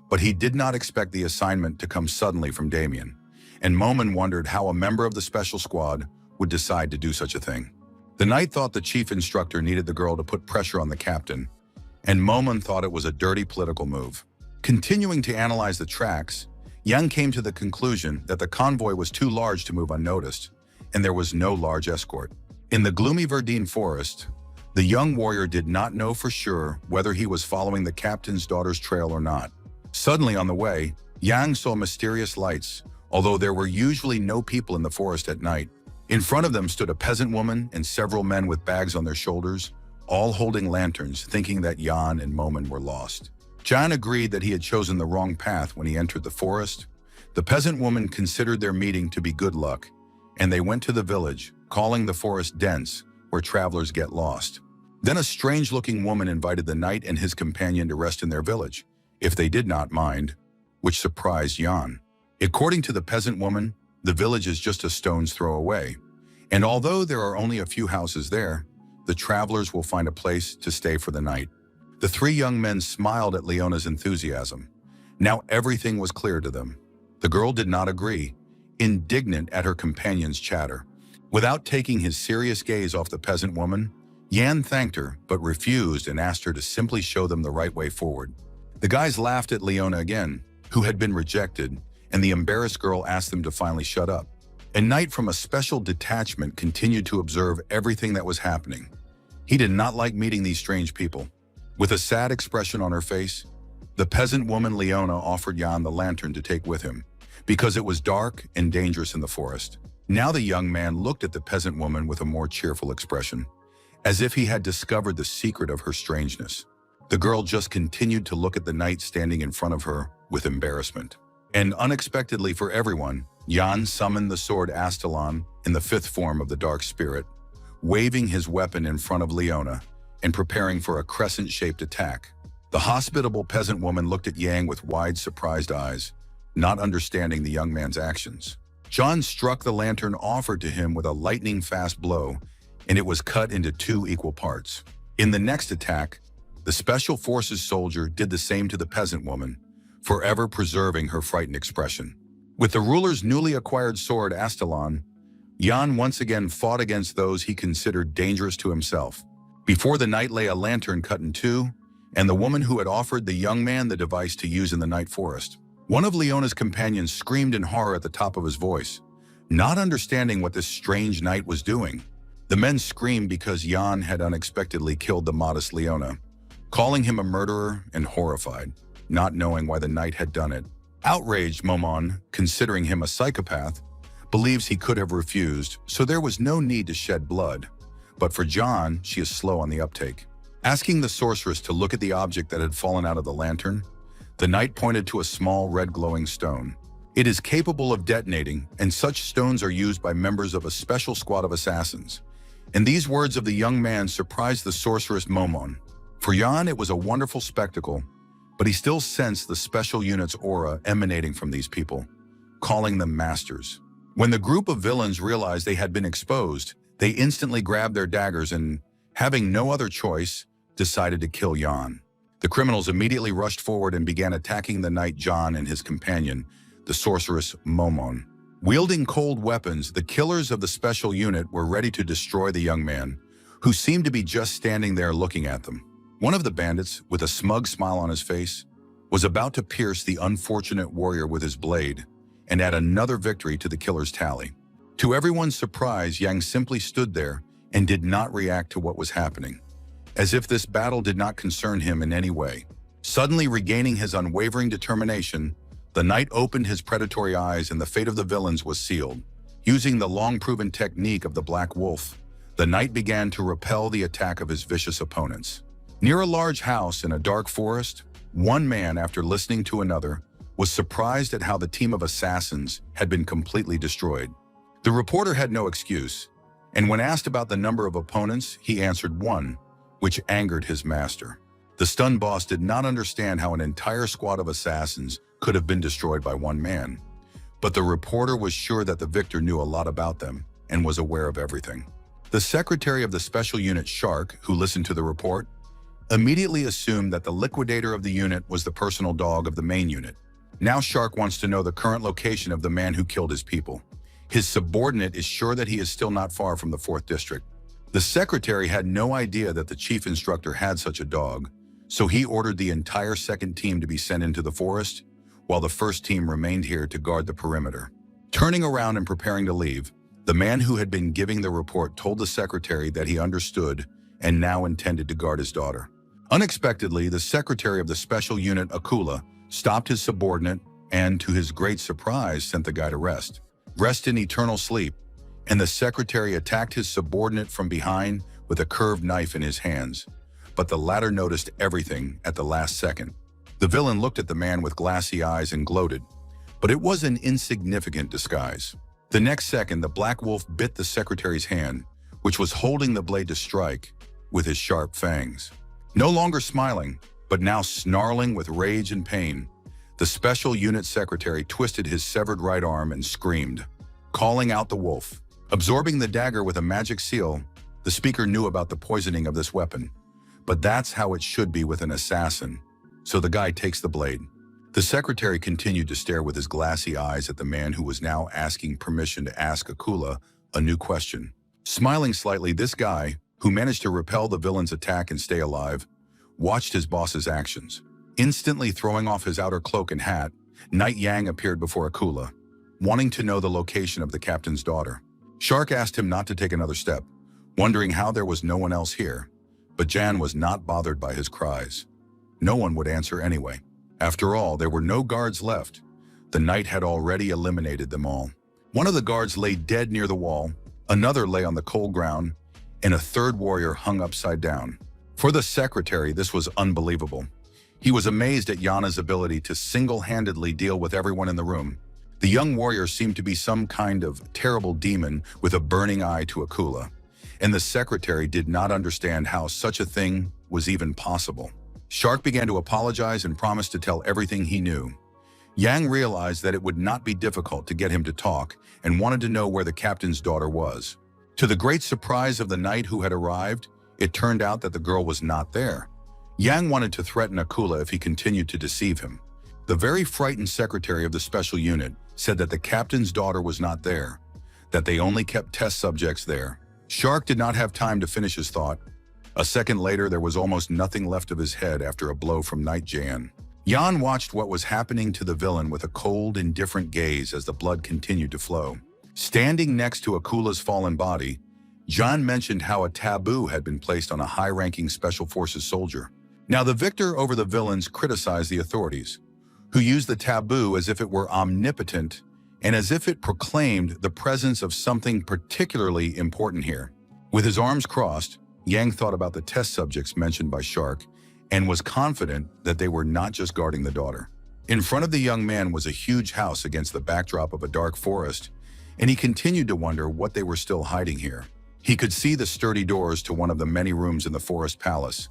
But he did not expect the assignment to come suddenly from Damian, and Momon wondered how a member of the special squad would decide to do such a thing. The knight thought the chief instructor needed the girl to put pressure on the captain, and Momon thought it was a dirty political move. Continuing to analyze the tracks, Yang came to the conclusion that the convoy was too large to move unnoticed, and there was no large escort. In the gloomy verdine forest, the young warrior did not know for sure whether he was following the captain's daughter's trail or not. Suddenly on the way, Yang saw mysterious lights, although there were usually no people in the forest at night. In front of them stood a peasant woman and several men with bags on their shoulders, all holding lanterns, thinking that Jan and Momon were lost. Jan agreed that he had chosen the wrong path when he entered the forest. The peasant woman considered their meeting to be good luck, and they went to the village, calling the forest dense, where travelers get lost. Then a strange-looking woman invited the knight and his companion to rest in their village, if they did not mind, which surprised Jan. According to the peasant woman, the village is just a stone's throw away, and although there are only a few houses there, the travelers will find a place to stay for the night. The three young men smiled at Leona's enthusiasm. Now everything was clear to them. The girl did not agree, indignant at her companion's chatter. Without taking his serious gaze off the peasant woman, Yan thanked her, but refused and asked her to simply show them the right way forward. The guys laughed at Leona again, who had been rejected, and the embarrassed girl asked them to finally shut up. A knight from a special detachment continued to observe everything that was happening. He did not like meeting these strange people. With a sad expression on her face, the peasant woman Leona offered Jan the lantern to take with him, because it was dark and dangerous in the forest. Now the young man looked at the peasant woman with a more cheerful expression, as if he had discovered the secret of her strangeness. The girl just continued to look at the knight standing in front of her with embarrassment. And unexpectedly for everyone, Jan summoned the sword Aelon in the fifth form of the dark spirit, waving his weapon in front of Leona and preparing for a crescent-shaped attack. The hospitable peasant woman looked at Yang with wide, surprised eyes, not understanding the young man's actions. John struck the lantern offered to him with a lightning-fast blow, and it was cut into 2 equal parts. In the next attack, the Special Forces soldier did the same to the peasant woman, forever preserving her frightened expression. With the ruler's newly acquired sword Aelon, Jan once again fought against those he considered dangerous to himself. Before the knight lay a lantern cut in 2, and the woman who had offered the young man the device to use in the night forest. One of Leona's companions screamed in horror at the top of his voice, not understanding what this strange knight was doing. The men screamed because Jan had unexpectedly killed the modest Leona, calling him a murderer and horrified, not knowing why the knight had done it. Outraged, Momon, considering him a psychopath, believes he could have refused, so there was no need to shed blood. But for John, she is slow on the uptake. Asking the sorceress to look at the object that had fallen out of the lantern, the knight pointed to a small red glowing stone. It is capable of detonating, and such stones are used by members of a special squad of assassins. And these words of the young man surprised the sorceress Momon. For Jan, it was a wonderful spectacle, but he still sensed the special unit's aura emanating from these people, calling them masters. When the group of villains realized they had been exposed, they instantly grabbed their daggers and, having no other choice, decided to kill Jan. The criminals immediately rushed forward and began attacking the knight John and his companion, the sorceress Momon. Wielding cold weapons, the killers of the special unit were ready to destroy the young man, who seemed to be just standing there looking at them. One of the bandits, with a smug smile on his face, was about to pierce the unfortunate warrior with his blade and add another victory to the killer's tally. To everyone's surprise, Yang simply stood there and did not react to what was happening, as if this battle did not concern him in any way. Suddenly regaining his unwavering determination, the knight opened his predatory eyes and the fate of the villains was sealed. Using the long-proven technique of the Black Wolf, the knight began to repel the attack of his vicious opponents. Near a large house in a dark forest, one man, after listening to another, was surprised at how the team of assassins had been completely destroyed. The reporter had no excuse, and when asked about the number of opponents, he answered one, which angered his master. The stunned boss did not understand how an entire squad of assassins could have been destroyed by one man, but the reporter was sure that the victor knew a lot about them and was aware of everything. The secretary of the special unit, Shark, who listened to the report, immediately assumed that the liquidator of the unit was the personal dog of the main unit. Now Shark wants to know the current location of the man who killed his people. His subordinate is sure that he is still not far from the 4th district. The secretary had no idea that the chief instructor had such a dog, so he ordered the entire 2nd team to be sent into the forest, while the 1st team remained here to guard the perimeter. Turning around and preparing to leave, the man who had been giving the report told the secretary that he understood and now intended to guard his daughter. Unexpectedly, the secretary of the special unit, Akula, stopped his subordinate and, to his great surprise, sent the guy to rest. Rest in eternal sleep, and the secretary attacked his subordinate from behind with a curved knife in his hands, but the latter noticed everything at the last second. The villain looked at the man with glassy eyes and gloated, but it was an insignificant disguise. The next second, the Black Wolf bit the secretary's hand, which was holding the blade to strike, with his sharp fangs. No longer smiling, but now snarling with rage and pain, the special unit secretary twisted his severed right arm and screamed, calling out the wolf. Absorbing the dagger with a magic seal, the speaker knew about the poisoning of this weapon. But that's how it should be with an assassin. So the guy takes the blade. The secretary continued to stare with his glassy eyes at the man who was now asking permission to ask Akula a new question. Smiling slightly, this guy, who managed to repel the villain's attack and stay alive, watched his boss's actions. Instantly throwing off his outer cloak and hat, Knight Yang appeared before Akula, wanting to know the location of the captain's daughter. Shark asked him not to take another step, wondering how there was no one else here, but Jan was not bothered by his cries. No one would answer anyway. After all, there were no guards left. The knight had already eliminated them all. One of the guards lay dead near the wall, another lay on the cold ground, and a third warrior hung upside down. For the secretary, this was unbelievable. He was amazed at Yana's ability to single-handedly deal with everyone in the room. The young warrior seemed to be some kind of terrible demon with a burning eye to Akula, and the secretary did not understand how such a thing was even possible. Shark began to apologize and promised to tell everything he knew. Yang realized that it would not be difficult to get him to talk and wanted to know where the captain's daughter was. To the great surprise of the knight who had arrived, it turned out that the girl was not there. Yang wanted to threaten Akula if he continued to deceive him. The very frightened secretary of the special unit said that the captain's daughter was not there, that they only kept test subjects there. Shark did not have time to finish his thought. A second later, there was almost nothing left of his head after a blow from Knight Jan. Jan watched what was happening to the villain with a cold, indifferent gaze as the blood continued to flow. Standing next to Akula's fallen body, Jan mentioned how a taboo had been placed on a high-ranking Special Forces soldier. Now the victor over the villains criticized the authorities, who used the taboo as if it were omnipotent and as if it proclaimed the presence of something particularly important here. With his arms crossed, Yang thought about the test subjects mentioned by Shark and was confident that they were not just guarding the daughter. In front of the young man was a huge house against the backdrop of a dark forest, and he continued to wonder what they were still hiding here. He could see the sturdy doors to one of the many rooms in the forest palace,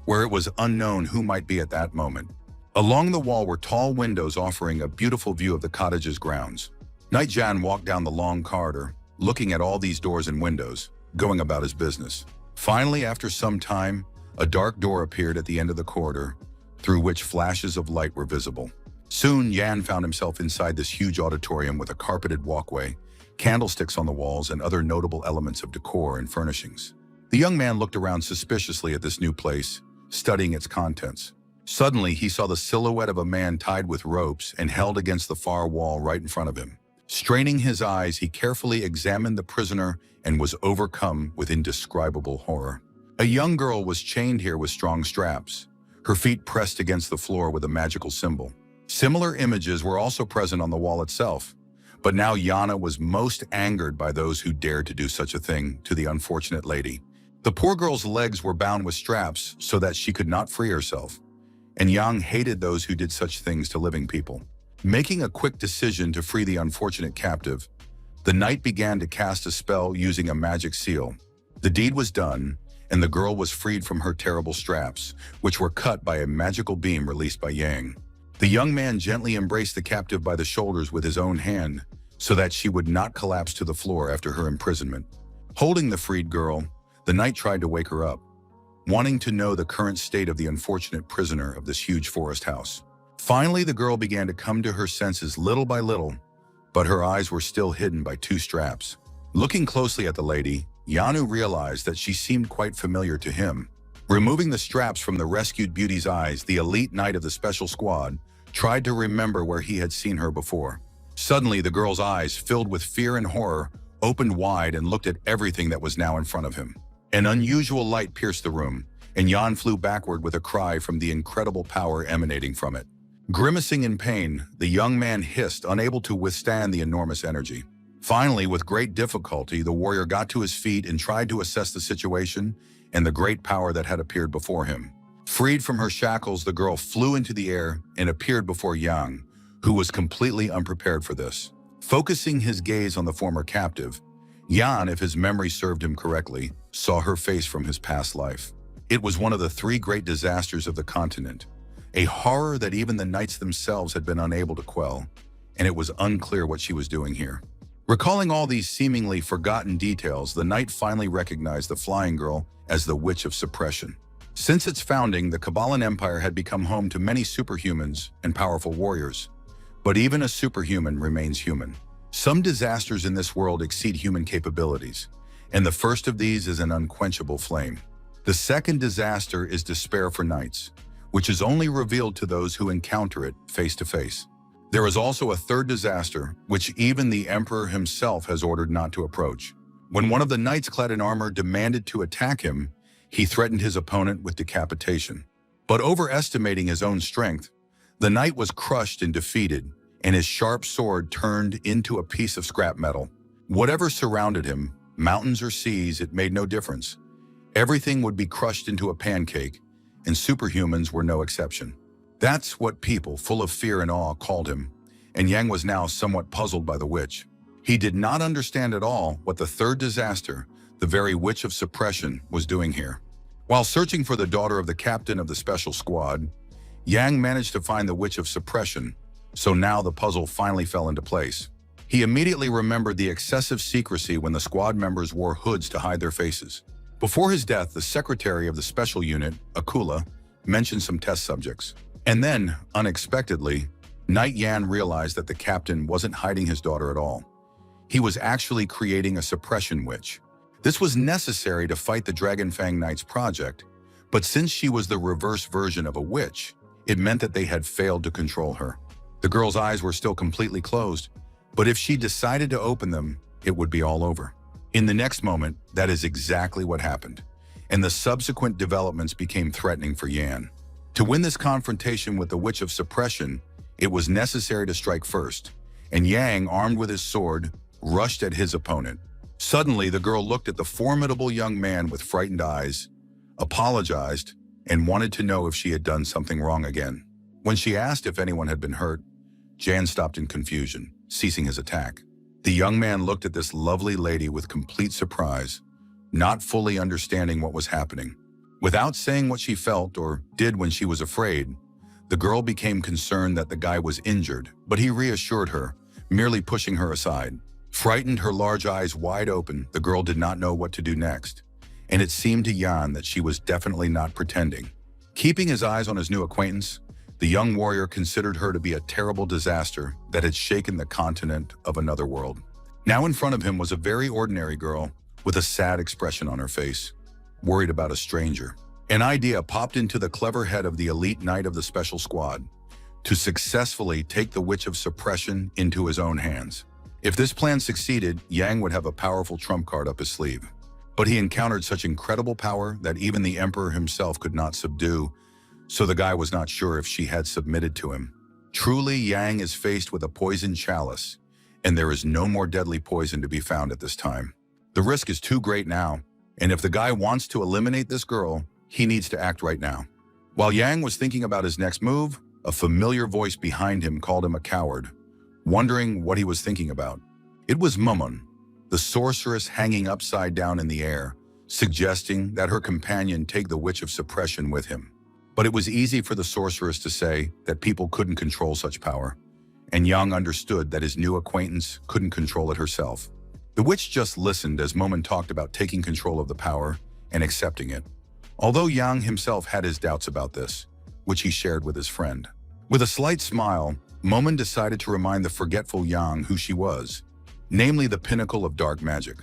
where it was unknown who might be at that moment. Along the wall were tall windows offering a beautiful view of the cottage's grounds. Knight Jan walked down the long corridor, looking at all these doors and windows, going about his business. Finally, after some time, a dark door appeared at the end of the corridor, through which flashes of light were visible. Soon, Yan found himself inside this huge auditorium with a carpeted walkway, candlesticks on the walls, and other notable elements of decor and furnishings. The young man looked around suspiciously at this new place, studying its contents. Suddenly, he saw the silhouette of a man tied with ropes and held against the far wall right in front of him. Straining his eyes, he carefully examined the prisoner and was overcome with indescribable horror. A young girl was chained here with strong straps, her feet pressed against the floor with a magical symbol. Similar images were also present on the wall itself, but now Yana was most angered by those who dared to do such a thing to the unfortunate lady. The poor girl's legs were bound with straps so that she could not free herself, and Yang hated those who did such things to living people. Making a quick decision to free the unfortunate captive, the knight began to cast a spell using a magic seal. The deed was done, and the girl was freed from her terrible straps, which were cut by a magical beam released by Yang. The young man gently embraced the captive by the shoulders with his own hand so that she would not collapse to the floor after her imprisonment. Holding the freed girl, the knight tried to wake her up, wanting to know the current state of the unfortunate prisoner of this huge forest house. Finally, the girl began to come to her senses little by little, but her eyes were still hidden by two straps. Looking closely at the lady, Yanu realized that she seemed quite familiar to him. Removing the straps from the rescued beauty's eyes, the elite knight of the special squad tried to remember where he had seen her before. Suddenly, the girl's eyes, filled with fear and horror, opened wide and looked at everything that was now in front of him. An unusual light pierced the room, and Yan flew backward with a cry from the incredible power emanating from it. Grimacing in pain, the young man hissed, unable to withstand the enormous energy. Finally, with great difficulty, the warrior got to his feet and tried to assess the situation and the great power that had appeared before him. Freed from her shackles, the girl flew into the air and appeared before Yang, who was completely unprepared for this. Focusing his gaze on the former captive, Yan, if his memory served him correctly, saw her face from his past life. It was one of the three great disasters of the continent, a horror that even the knights themselves had been unable to quell, and it was unclear what she was doing here. Recalling all these seemingly forgotten details, the knight finally recognized the flying girl as the Witch of Suppression. Since its founding, the Kabbalan Empire had become home to many superhumans and powerful warriors. But even a superhuman remains human. Some disasters in this world exceed human capabilities, and the first of these is an unquenchable flame. The second disaster is despair for knights, which is only revealed to those who encounter it face to face. There is also a third disaster, which even the Emperor himself has ordered not to approach. When one of the knights clad in armor demanded to attack him, he threatened his opponent with decapitation. But overestimating his own strength, the knight was crushed and defeated, and his sharp sword turned into a piece of scrap metal. Whatever surrounded him, mountains or seas, it made no difference. Everything would be crushed into a pancake, and superhumans were no exception. That's what people, full of fear and awe, called him, and Yang was now somewhat puzzled by the witch. He did not understand at all what the third disaster, the very Witch of Suppression, was doing here. While searching for the daughter of the captain of the special squad, Yang managed to find the Witch of Suppression, so now the puzzle finally fell into place. He immediately remembered the excessive secrecy when the squad members wore hoods to hide their faces. Before his death, the secretary of the special unit, Akula, mentioned some test subjects. And then, unexpectedly, Knight Yan realized that the captain wasn't hiding his daughter at all. He was actually creating a suppression witch. This was necessary to fight the Dragonfang Knights project, but since she was the reverse version of a witch, it meant that they had failed to control her. The girl's eyes were still completely closed, but if she decided to open them, it would be all over. In the next moment, that is exactly what happened, and the subsequent developments became threatening for Yan. To win this confrontation with the Witch of Suppression, It was necessary to strike first, and Yang, armed with his sword, rushed at his opponent. Suddenly, the girl looked at the formidable young man with frightened eyes, apologized, and wanted to know if she had done something wrong again. When she asked if anyone had been hurt, Jan stopped in confusion, ceasing his attack. The young man looked at this lovely lady with complete surprise, not fully understanding what was happening. Without saying what she felt or did when she was afraid, the girl became concerned that the guy was injured, but he reassured her, merely pushing her aside. Frightened, her large eyes wide open, the girl did not know what to do next, and it seemed to Jan that she was definitely not pretending. Keeping his eyes on his new acquaintance, the young warrior considered her to be a terrible disaster that had shaken the continent of another world. Now in front of him was a very ordinary girl with a sad expression on her face, worried about a stranger. An idea popped into the clever head of the elite knight of the special squad to successfully take the Witch of Suppression into his own hands. If this plan succeeded, Yang would have a powerful trump card up his sleeve. But he encountered such incredible power that even the Emperor himself could not subdue, so the guy was not sure if she had submitted to him. Truly, Yang is faced with a poison chalice, and there is no more deadly poison to be found at this time. The risk is too great now, and if the guy wants to eliminate this girl, he needs to act right now. While Yang was thinking about his next move, a familiar voice behind him called him a coward, wondering what he was thinking about. It was Mumon, the sorceress hanging upside down in the air, suggesting that her companion take the Witch of Suppression with him. But it was easy for the sorceress to say that people couldn't control such power, and Yang understood that his new acquaintance couldn't control it herself. The witch just listened as Mumon talked about taking control of the power and accepting it, although Yang himself had his doubts about this, which he shared with his friend. With a slight smile, Mumon decided to remind the forgetful Yang who she was, namely the pinnacle of dark magic.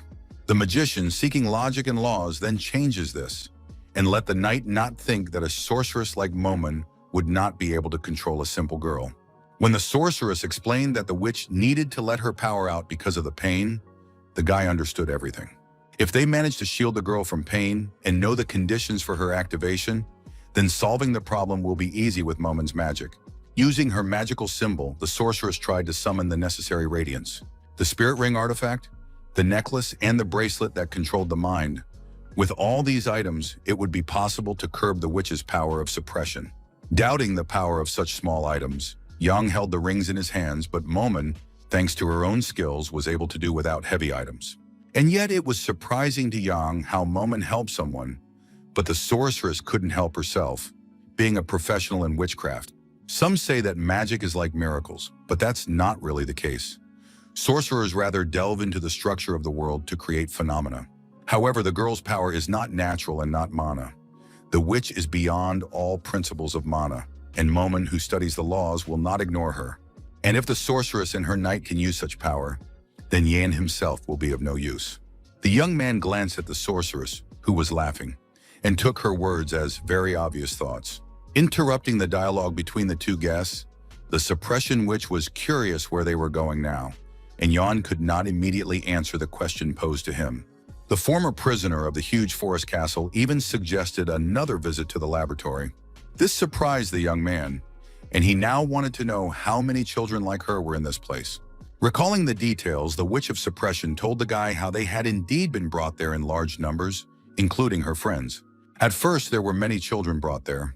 The magician, seeking logic and laws, then changes this, and let the knight not think that a sorceress like Mumon would not be able to control a simple girl. When the sorceress explained that the witch needed to let her power out because of the pain, the guy understood everything. If they managed to shield the girl from pain and know the conditions for her activation, then solving the problem will be easy with Mumon's magic. Using her magical symbol, the sorceress tried to summon the necessary radiance. The spirit ring artifact, the necklace, and the bracelet that controlled the mind. With all these items, it would be possible to curb the witch's power of suppression. Doubting the power of such small items, Yang held the rings in his hands, but Mumon, thanks to her own skills, was able to do without heavy items. And yet it was surprising to Yang how Mumon helped someone, but the sorceress couldn't help herself, being a professional in witchcraft. Some say that magic is like miracles, but that's not really the case. Sorcerers rather delve into the structure of the world to create phenomena. However, the girl's power is not natural and not mana. The witch is beyond all principles of mana, and Mumon, who studies the laws, will not ignore her. And if the sorceress and her knight can use such power, then Yan himself will be of no use. The young man glanced at the sorceress, who was laughing, and took her words as very obvious thoughts. Interrupting the dialogue between the two guests, the suppression witch was curious where they were going now, and Yan could not immediately answer the question posed to him. The former prisoner of the huge forest castle even suggested another visit to the laboratory. This surprised the young man, and he now wanted to know how many children like her were in this place. Recalling the details, the Witch of Suppression told the guy how they had indeed been brought there in large numbers, including her friends. At first, there were many children brought there,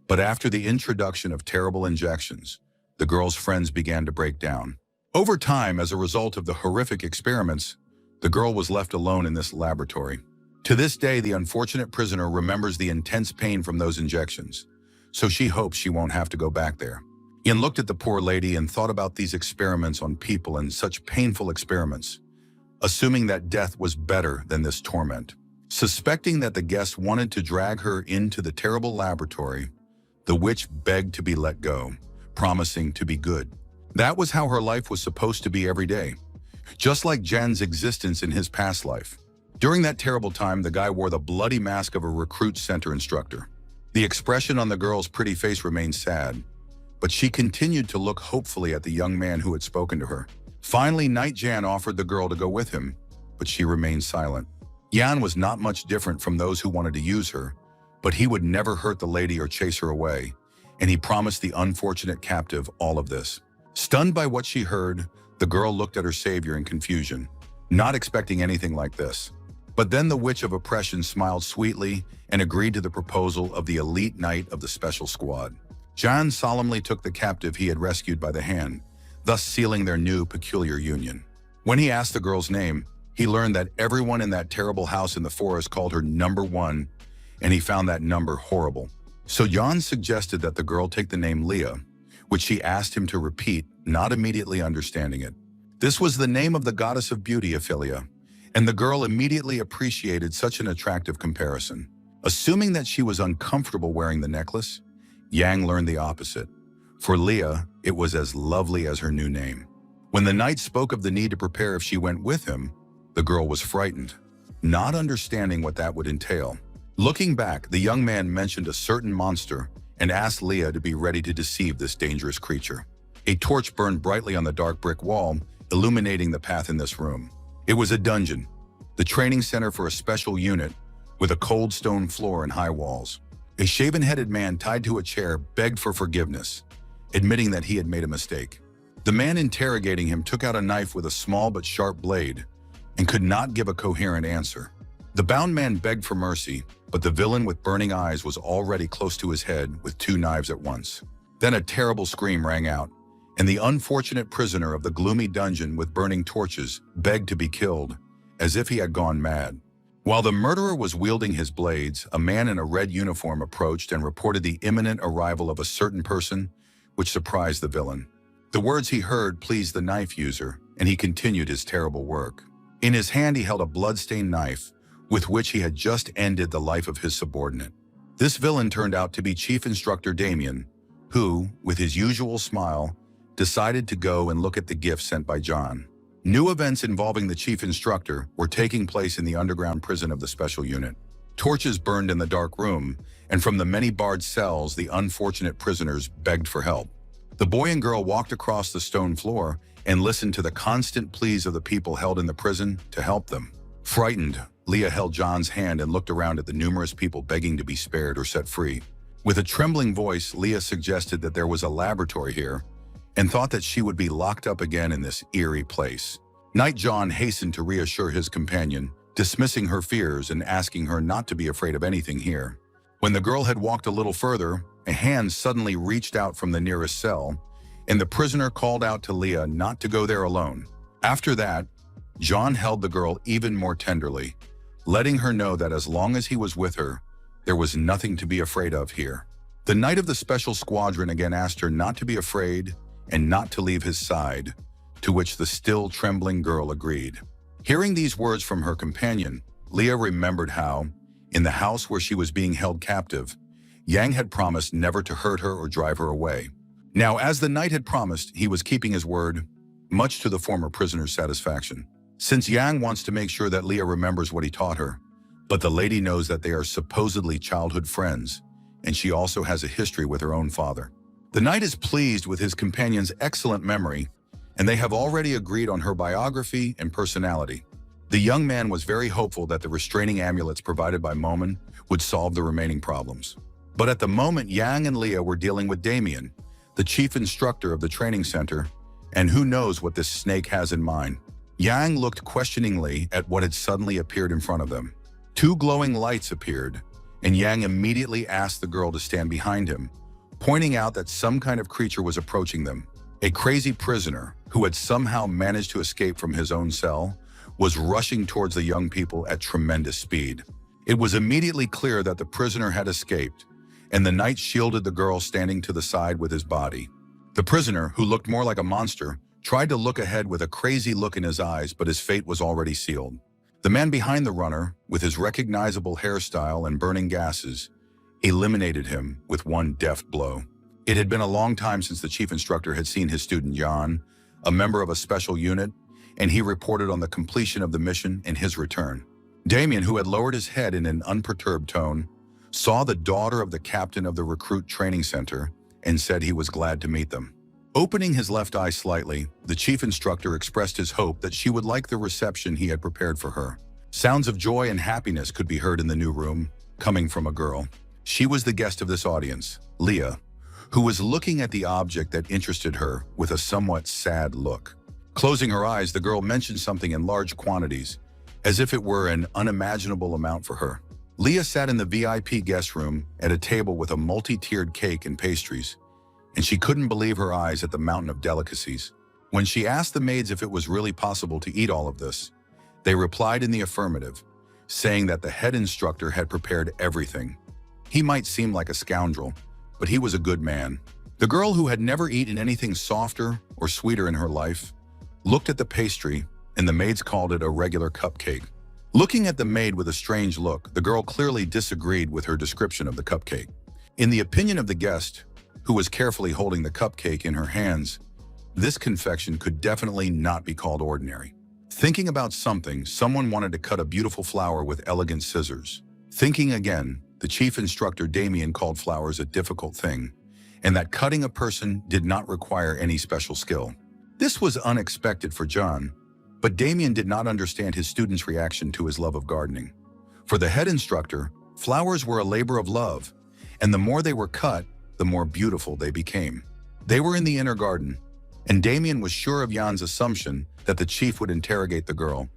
but after the introduction of terrible injections, the girl's friends began to break down. Over time, as a result of the horrific experiments, the girl was left alone in this laboratory. To this day, the unfortunate prisoner remembers the intense pain from those injections, so she hopes she won't have to go back there. Ian looked at the poor lady and thought about these experiments on people and such painful experiments, assuming that death was better than this torment. Suspecting that the guest wanted to drag her into the terrible laboratory, the witch begged to be let go, promising to be good. That was how her life was supposed to be every day, just like Jan's existence in his past life. During that terrible time, the guy wore the bloody mask of a recruit center instructor. The expression on the girl's pretty face remained sad, but she continued to look hopefully at the young man who had spoken to her. Finally, Knight Jan offered the girl to go with him, but she remained silent. Yan was not much different from those who wanted to use her, but he would never hurt the lady or chase her away, and he promised the unfortunate captive all of this. Stunned by what she heard, the girl looked at her savior in confusion, not expecting anything like this. But then the Witch of Oppression smiled sweetly and agreed to the proposal of the elite knight of the special squad. John solemnly took the captive he had rescued by the hand, thus sealing their new peculiar union. When he asked the girl's name, he learned that everyone in that terrible house in the forest called her number 1, and he found that number horrible. So Jan suggested that the girl take the name Leah, which she asked him to repeat, not immediately understanding it. This was the name of the goddess of beauty, Ophelia, and the girl immediately appreciated such an attractive comparison. Assuming that she was uncomfortable wearing the necklace, Yang learned the opposite. For Leah, it was as lovely as her new name. When the knight spoke of the need to prepare if she went with him, the girl was frightened, not understanding what that would entail. Looking back, the young man mentioned a certain monster and asked Leah to be ready to deceive this dangerous creature. A torch burned brightly on the dark brick wall, illuminating the path in this room. It was a dungeon, the training center for a special unit, with a cold stone floor and high walls. A shaven-headed man tied to a chair begged for forgiveness, admitting that he had made a mistake. The man interrogating him took out a knife with a small but sharp blade and could not give a coherent answer. The bound man begged for mercy, but the villain with burning eyes was already close to his head with 2 knives at once. Then a terrible scream rang out, and the unfortunate prisoner of the gloomy dungeon with burning torches begged to be killed, as if he had gone mad. While the murderer was wielding his blades, a man in a red uniform approached and reported the imminent arrival of a certain person, which surprised the villain. The words he heard pleased the knife user, and he continued his terrible work. In his hand he held a blood-stained knife, with which he had just ended the life of his subordinate. This villain turned out to be Chief Instructor Damian, who, with his usual smile, decided to go and look at the gift sent by John. New events involving the Chief Instructor were taking place in the underground prison of the special unit. Torches burned in the dark room, and from the many barred cells, the unfortunate prisoners begged for help. The boy and girl walked across the stone floor and listened to the constant pleas of the people held in the prison to help them. Frightened, Leah held John's hand and looked around at the numerous people begging to be spared or set free. With a trembling voice, Leah suggested that there was a laboratory here and thought that she would be locked up again in this eerie place. Knight John hastened to reassure his companion, dismissing her fears and asking her not to be afraid of anything here. When the girl had walked a little further, a hand suddenly reached out from the nearest cell, and the prisoner called out to Leah not to go there alone. After that, John held the girl even more tenderly, letting her know that as long as he was with her, there was nothing to be afraid of here. The knight of the special squadron again asked her not to be afraid and not to leave his side, to which the still trembling girl agreed. Hearing these words from her companion, Leah remembered how, in the house where she was being held captive, Yang had promised never to hurt her or drive her away. Now, as the knight had promised, he was keeping his word, much to the former prisoner's satisfaction. Since Yang wants to make sure that Leah remembers what he taught her, but the lady knows that they are supposedly childhood friends, and she also has a history with her own father. The knight is pleased with his companion's excellent memory, and they have already agreed on her biography and personality. The young man was very hopeful that the restraining amulets provided by Momin would solve the remaining problems. But at the moment, Yang and Leah were dealing with Damian, the chief instructor of the training center, and who knows what this snake has in mind. Yang looked questioningly at what had suddenly appeared in front of them. 2 glowing lights appeared, and Yang immediately asked the girl to stand behind him, pointing out that some kind of creature was approaching them. A crazy prisoner, who had somehow managed to escape from his own cell, was rushing towards the young people at tremendous speed. It was immediately clear that the prisoner had escaped, and the knight shielded the girl standing to the side with his body. The prisoner, who looked more like a monster, tried to look ahead with a crazy look in his eyes, but his fate was already sealed. The man behind the runner, with his recognizable hairstyle and burning gases, eliminated him with one deft blow. It had been a long time since the chief instructor had seen his student Jan, a member of a special unit, and he reported on the completion of the mission and his return. Damian, who had lowered his head in an unperturbed tone, saw the daughter of the captain of the recruit training center and said he was glad to meet them. Opening his left eye slightly, the chief instructor expressed his hope that she would like the reception he had prepared for her. Sounds of joy and happiness could be heard in the new room, coming from a girl. She was the guest of this audience, Leah, who was looking at the object that interested her with a somewhat sad look. Closing her eyes, the girl mentioned something in large quantities, as if it were an unimaginable amount for her. Leah sat in the VIP guest room at a table with a multi-tiered cake and pastries, and she couldn't believe her eyes at the mountain of delicacies. When she asked the maids if it was really possible to eat all of this, they replied in the affirmative, saying that the head instructor had prepared everything. He might seem like a scoundrel, but he was a good man. The girl, who had never eaten anything softer or sweeter in her life, looked at the pastry, and the maids called it a regular cupcake. Looking at the maid with a strange look, the girl clearly disagreed with her description of the cupcake. In the opinion of the guest, who was carefully holding the cupcake in her hands, this confection could definitely not be called ordinary. Thinking about something, someone wanted to cut a beautiful flower with elegant scissors. Thinking again, the chief instructor Damian called flowers a difficult thing, and that cutting a person did not require any special skill. This was unexpected for John, but Damian did not understand his student's reaction to his love of gardening. For the head instructor, flowers were a labor of love, and the more they were cut, the more beautiful they became. They were in the inner garden, and Damian was sure of Jan's assumption that the chief would interrogate the girl,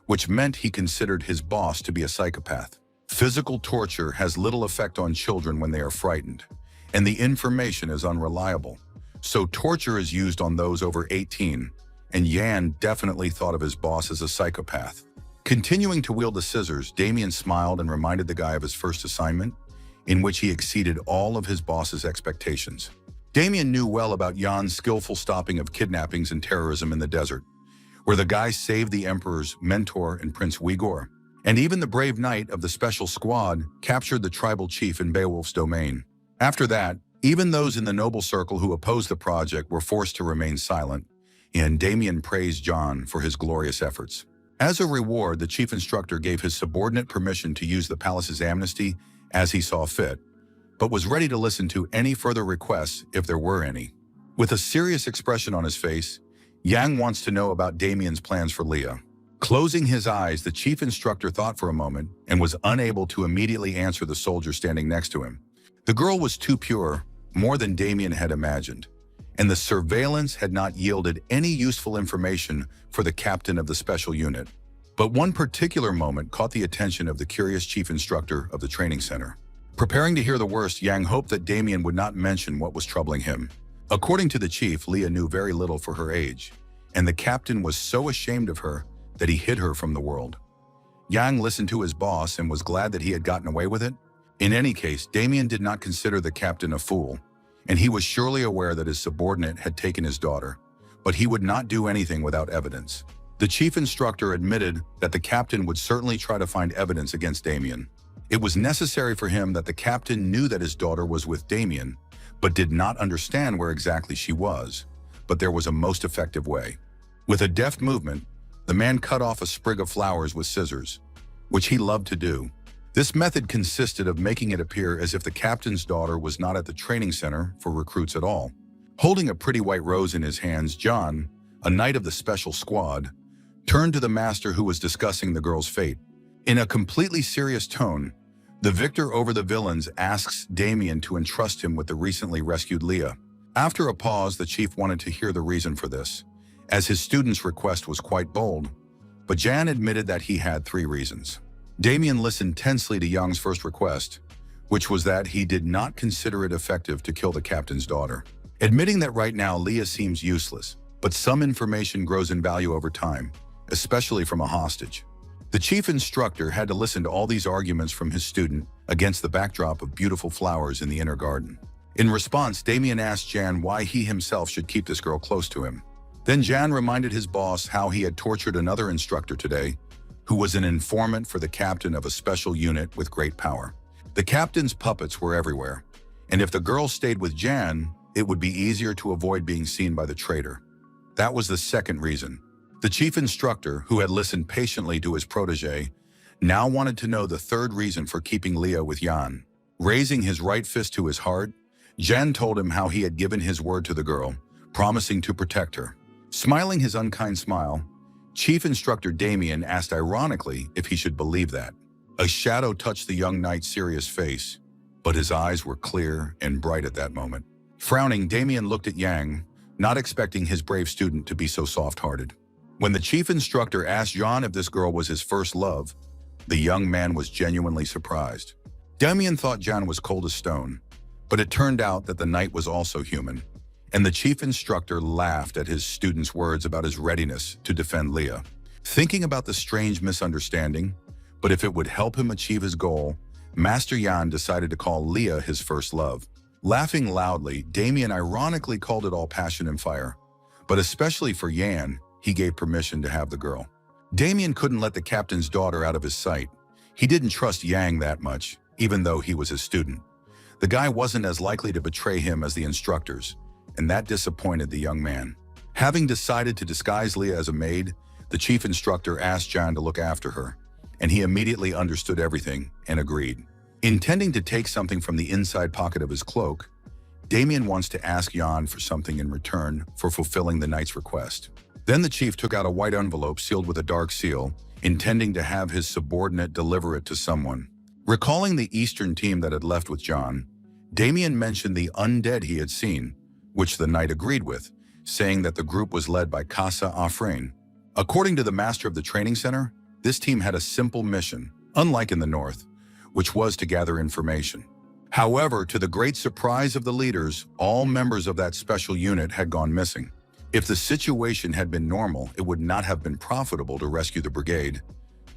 which meant he considered his boss to be a psychopath. Physical torture has little effect on children when they are frightened, and the information is unreliable. So torture is used on those over 18, and Jan definitely thought of his boss as a psychopath. Continuing to wield the scissors, Damian smiled and reminded the guy of his first assignment, in which he exceeded all of his boss's expectations. Damian knew well about Jan's skillful stopping of kidnappings and terrorism in the desert, where the guy saved the Emperor's mentor and Prince Uyghur. And even the brave knight of the special squad captured the tribal chief in Beowulf's domain. After that, even those in the noble circle who opposed the project were forced to remain silent, and Damian praised John for his glorious efforts. As a reward, the chief instructor gave his subordinate permission to use the palace's amnesty as he saw fit, but was ready to listen to any further requests if there were any. With a serious expression on his face, Yang wants to know about Damian's plans for Leah. Closing his eyes, the chief instructor thought for a moment and was unable to immediately answer the soldier standing next to him. The girl was too pure, more than Damian had imagined, and the surveillance had not yielded any useful information for the captain of the special unit. But one particular moment caught the attention of the curious chief instructor of the training center. Preparing to hear the worst, Yang hoped that Damian would not mention what was troubling him. According to the chief, Leah knew very little for her age, and the captain was so ashamed of her that he hid her from the world. Yang listened to his boss and was glad that he had gotten away with it. In any case, Damian did not consider the captain a fool, and he was surely aware that his subordinate had taken his daughter, but he would not do anything without evidence. The chief instructor admitted that the captain would certainly try to find evidence against Damian. It was necessary for him that the captain knew that his daughter was with Damian, but did not understand where exactly she was. But there was a most effective way. With a deft movement, the man cut off a sprig of flowers with scissors, which he loved to do. This method consisted of making it appear as if the captain's daughter was not at the training center for recruits at all. Holding a pretty white rose in his hands, John, a knight of the special squad, turned to the master who was discussing the girl's fate. In a completely serious tone, the victor over the villains asks Damian to entrust him with the recently rescued Leah. After a pause, the chief wanted to hear the reason for this, as his student's request was quite bold, but Jan admitted that he had 3 reasons. Damian listened tensely to Young's first request, which was that he did not consider it effective to kill the captain's daughter. Admitting that right now Leah seems useless, but some information grows in value over time, especially from a hostage. The chief instructor had to listen to all these arguments from his student against the backdrop of beautiful flowers in the inner garden. In response, Damian asked Jan why he himself should keep this girl close to him. Then Jan reminded his boss how he had tortured another instructor today, who was an informant for the captain of a special unit with great power. The captain's puppets were everywhere, and if the girl stayed with Jan, it would be easier to avoid being seen by the traitor. That was the second reason. The chief instructor, who had listened patiently to his protege, now wanted to know the third reason for keeping Leah with Jan. Raising his right fist to his heart, Jan told him how he had given his word to the girl, promising to protect her. Smiling his unkind smile, Chief Instructor Damian asked ironically if he should believe that. A shadow touched the young knight's serious face, but his eyes were clear and bright at that moment. Frowning, Damian looked at Yang, not expecting his brave student to be so soft-hearted. When the chief instructor asked John if this girl was his first love, the young man was genuinely surprised. Damian thought John was cold as stone, but it turned out that the knight was also human, and the chief instructor laughed at his student's words about his readiness to defend Leah. Thinking about the strange misunderstanding, but if it would help him achieve his goal, Master Yan decided to call Leah his first love. Laughing loudly, Damian ironically called it all passion and fire, but especially for Yan, he gave permission to have the girl. Damian couldn't let the captain's daughter out of his sight. He didn't trust Yang that much, even though he was his student. The guy wasn't as likely to betray him as the instructors, and that disappointed the young man. Having decided to disguise Leah as a maid, the chief instructor asked John to look after her, and he immediately understood everything and agreed. Intending to take something from the inside pocket of his cloak, Damian wants to ask Jan for something in return for fulfilling the knight's request. Then the chief took out a white envelope sealed with a dark seal, intending to have his subordinate deliver it to someone. Recalling the Eastern team that had left with John, Damian mentioned the undead he had seen, which the knight agreed with, saying that the group was led by Casa Afrain. According to the master of the training center, this team had a simple mission, unlike in the north, which was to gather information. However, to the great surprise of the leaders, all members of that special unit had gone missing. If the situation had been normal, it would not have been profitable to rescue the brigade.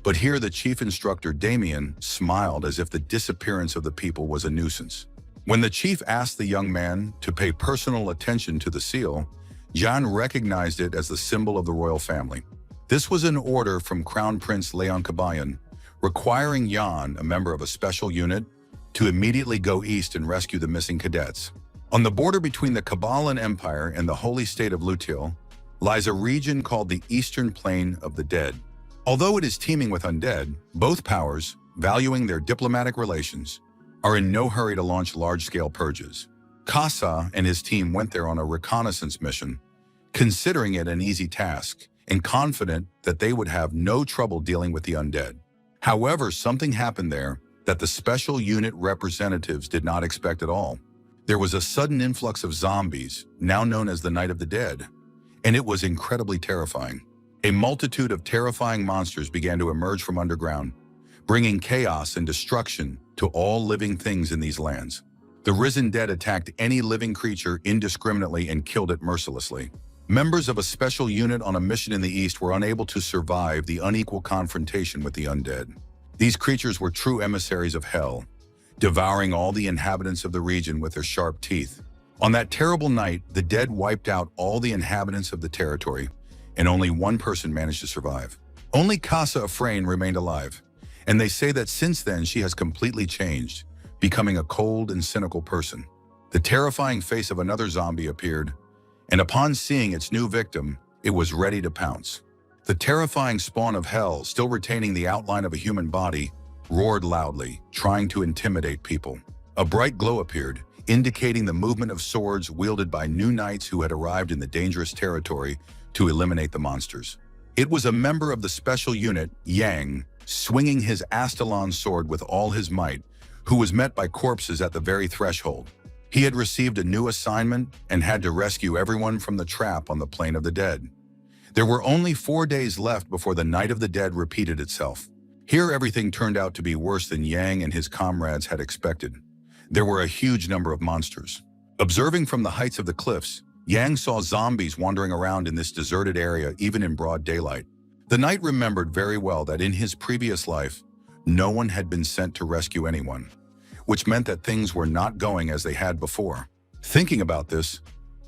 But here the chief instructor, Damian, smiled as if the disappearance of the people was a nuisance. When the chief asked the young man to pay personal attention to the seal, John recognized it as the symbol of the royal family. This was an order from Crown Prince Leon Kabayan, requiring Jan, a member of a special unit, to immediately go east and rescue the missing cadets. On the border between the Kabalan Empire and the holy state of Lutil lies a region called the Eastern Plain of the Dead. Although it is teeming with undead, both powers, valuing their diplomatic relations, are in no hurry to launch large-scale purges. Casa and his team went there on a reconnaissance mission, considering it an easy task and confident that they would have no trouble dealing with the undead. However, something happened there that the special unit representatives did not expect at all. There was a sudden influx of zombies, now known as the Night of the Dead, and it was incredibly terrifying. A multitude of terrifying monsters began to emerge from underground, bringing chaos and destruction to all living things in these lands. The risen dead attacked any living creature indiscriminately and killed it mercilessly. Members of a special unit on a mission in the east were unable to survive the unequal confrontation with the undead. These creatures were true emissaries of hell, devouring all the inhabitants of the region with their sharp teeth. On that terrible night, the dead wiped out all the inhabitants of the territory, and only one person managed to survive. Only Casa Afrain remained alive, and they say that since then she has completely changed, becoming a cold and cynical person. The terrifying face of another zombie appeared, and upon seeing its new victim, it was ready to pounce. The terrifying spawn of hell, still retaining the outline of a human body, roared loudly, trying to intimidate people. A bright glow appeared, indicating the movement of swords wielded by new knights who had arrived in the dangerous territory to eliminate the monsters. It was a member of the special unit, Yang, swinging his Aelon sword with all his might, who was met by corpses at the very threshold. He had received a new assignment and had to rescue everyone from the trap on the Plain of the Dead. There were only 4 days left before the Night of the Dead repeated itself. Here everything turned out to be worse than Yang and his comrades had expected. There were a huge number of monsters. Observing from the heights of the cliffs, Yang saw zombies wandering around in this deserted area even in broad daylight. The knight remembered very well that in his previous life, no one had been sent to rescue anyone, which meant that things were not going as they had before. Thinking about this,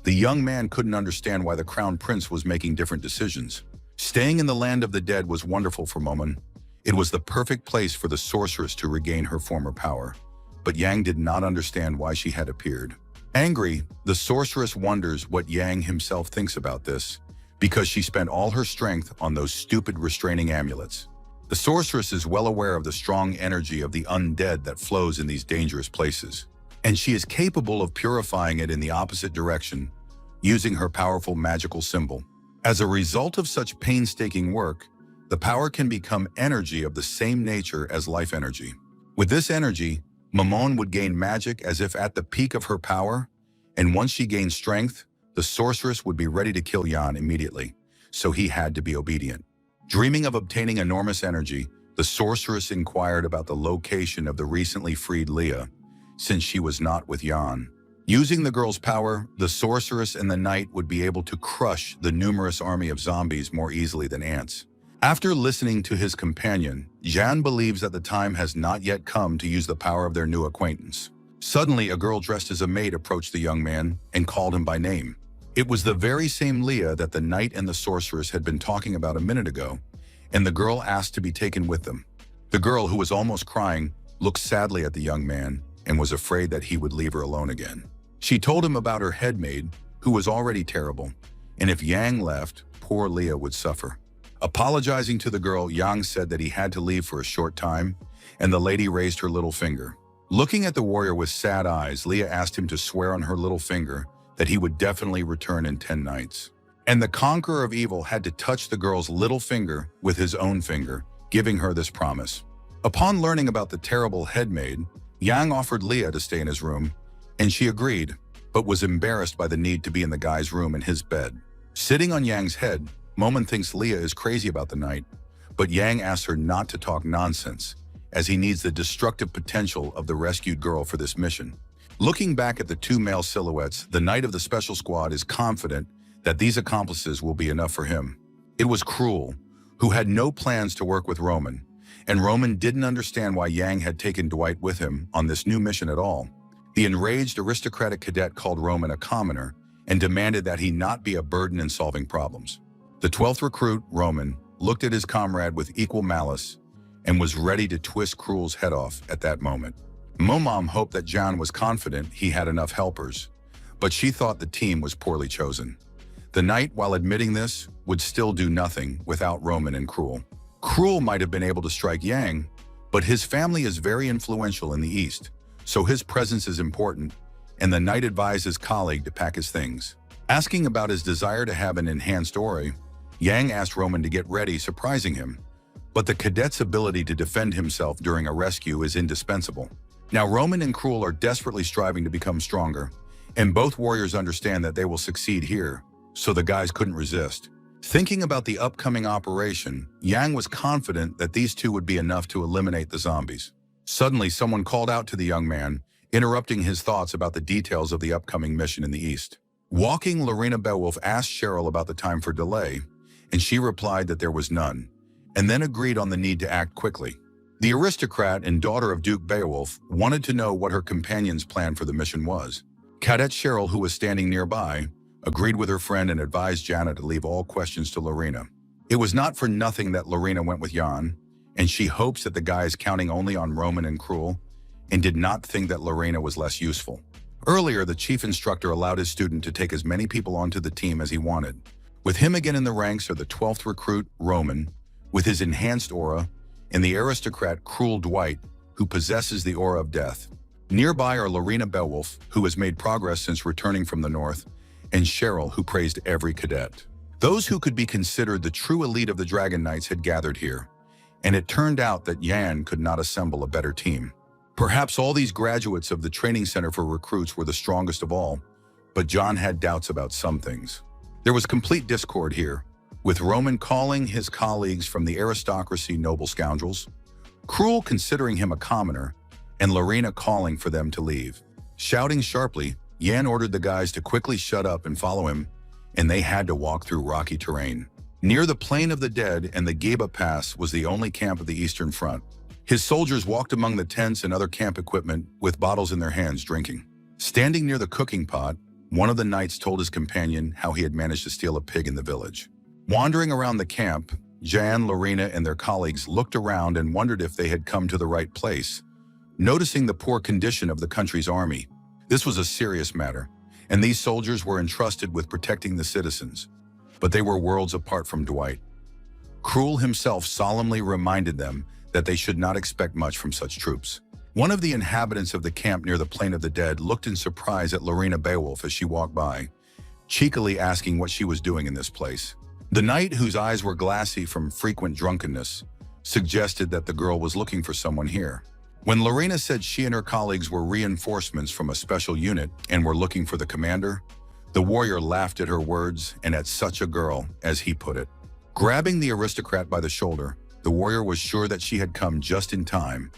the young man couldn't understand why the crown prince was making different decisions. Staying in the land of the dead was wonderful for Momon. It was the perfect place for the sorceress to regain her former power. But Yang did not understand why she had appeared. Angry, the sorceress wonders what Yang himself thinks about this, because she spent all her strength on those stupid restraining amulets. The sorceress is well aware of the strong energy of the undead that flows in these dangerous places, and she is capable of purifying it in the opposite direction, using her powerful magical symbol. As a result of such painstaking work, the power can become energy of the same nature as life energy. With this energy, Momon would gain magic as if at the peak of her power, And once she gained strength, the sorceress would be ready to kill Jan immediately, so he had to be obedient. Dreaming of obtaining enormous energy, the sorceress inquired about the location of the recently freed Leah, since she was not with Jan. Using the girl's power, the sorceress and the knight would be able to crush the numerous army of zombies more easily than ants. After listening to his companion, Jan believes that the time has not yet come to use the power of their new acquaintance. Suddenly, a girl dressed as a maid approached the young man and called him by name. It was the very same Leah that the knight and the sorceress had been talking about a minute ago, and the girl asked to be taken with them. The girl, who was almost crying, looked sadly at the young man and was afraid that he would leave her alone again. She told him about her head maid, who was already terrible, and if Yang left, poor Leah would suffer. Apologizing to the girl, Yang said that he had to leave for a short time, and the lady raised her little finger. Looking at the warrior with sad eyes, Leah asked him to swear on her little finger that he would definitely return in 10 nights. And the conqueror of evil had to touch the girl's little finger with his own finger, giving her this promise. Upon learning about the terrible head maid, Yang offered Leah to stay in his room, and she agreed, but was embarrassed by the need to be in the guy's room in his bed. Sitting on Yang's head, Momon thinks Leah is crazy about the night, but Yang asks her not to talk nonsense, as he needs the destructive potential of the rescued girl for this mission. Looking back at the two male silhouettes, the knight of the special squad is confident that these accomplices will be enough for him. It was Cruel, who had no plans to work with Roman, and Roman didn't understand why Yang had taken Dwight with him on this new mission at all. The enraged aristocratic cadet called Roman a commoner and demanded that he not be a burden in solving problems. The 12th recruit, Roman, looked at his comrade with equal malice and was ready to twist Cruel's head off at that moment. Momom hoped that John was confident he had enough helpers, but she thought the team was poorly chosen. The knight, while admitting this, would still do nothing without Roman and Cruel. Cruel might have been able to strike Yang, but his family is very influential in the East, so his presence is important, and the knight advised his colleague to pack his things. Asking about his desire to have an enhanced aura, Yang asked Roman to get ready, surprising him, but the cadet's ability to defend himself during a rescue is indispensable. Now Roman and Cruel are desperately striving to become stronger, and both warriors understand that they will succeed here, so the guys couldn't resist. Thinking about the upcoming operation, Yang was confident that these two would be enough to eliminate the zombies. Suddenly, someone called out to the young man, interrupting his thoughts about the details of the upcoming mission in the East. Walking, Lina Beowulf asked Cheryl about the time for delay, and she replied that there was none, and then agreed on the need to act quickly. The aristocrat and daughter of Duke Beowulf wanted to know what her companion's plan for the mission was. Cadet Cheryl, who was standing nearby, agreed with her friend and advised Janet to leave all questions to Lorena. It was not for nothing that Lorena went with Jan, and she hopes that the guy is counting only on Roman and Cruel, and did not think that Lorena was less useful. Earlier, the chief instructor allowed his student to take as many people onto the team as he wanted. With him again in the ranks are the 12th recruit, Roman, with his enhanced aura, and the aristocrat, Cruel Dwight, who possesses the aura of death. Nearby are Lorena Beowulf, who has made progress since returning from the north, and Cheryl, who praised every cadet. Those who could be considered the true elite of the Dragon Knights had gathered here, and it turned out that Yan could not assemble a better team. Perhaps all these graduates of the training center for recruits were the strongest of all, but John had doubts about some things. There was complete discord here, with Roman calling his colleagues from the aristocracy noble scoundrels, Cruel considering him a commoner, and Lorena calling for them to leave. Shouting sharply, Yan ordered the guys to quickly shut up and follow him, and they had to walk through rocky terrain. Near the Plain of the Dead and the Geba Pass was the only camp of the Eastern Front. His soldiers walked among the tents and other camp equipment with bottles in their hands drinking. Standing near the cooking pot, one of the knights told his companion how he had managed to steal a pig in the village. Wandering around the camp, Jan, Lorena, and their colleagues looked around and wondered if they had come to the right place, noticing the poor condition of the country's army. This was a serious matter, and these soldiers were entrusted with protecting the citizens, but they were worlds apart from Dwight. Cruel himself solemnly reminded them that they should not expect much from such troops. One of the inhabitants of the camp near the Plain of the Dead looked in surprise at Lorena Beowulf as she walked by, cheekily asking what she was doing in this place. The knight, whose eyes were glassy from frequent drunkenness, suggested that the girl was looking for someone here. When Lina said she and her colleagues were reinforcements from a special unit and were looking for the commander, the warrior laughed at her words and at such a girl, as he put it. Grabbing the aristocrat by the shoulder, the warrior was sure that she had come just in time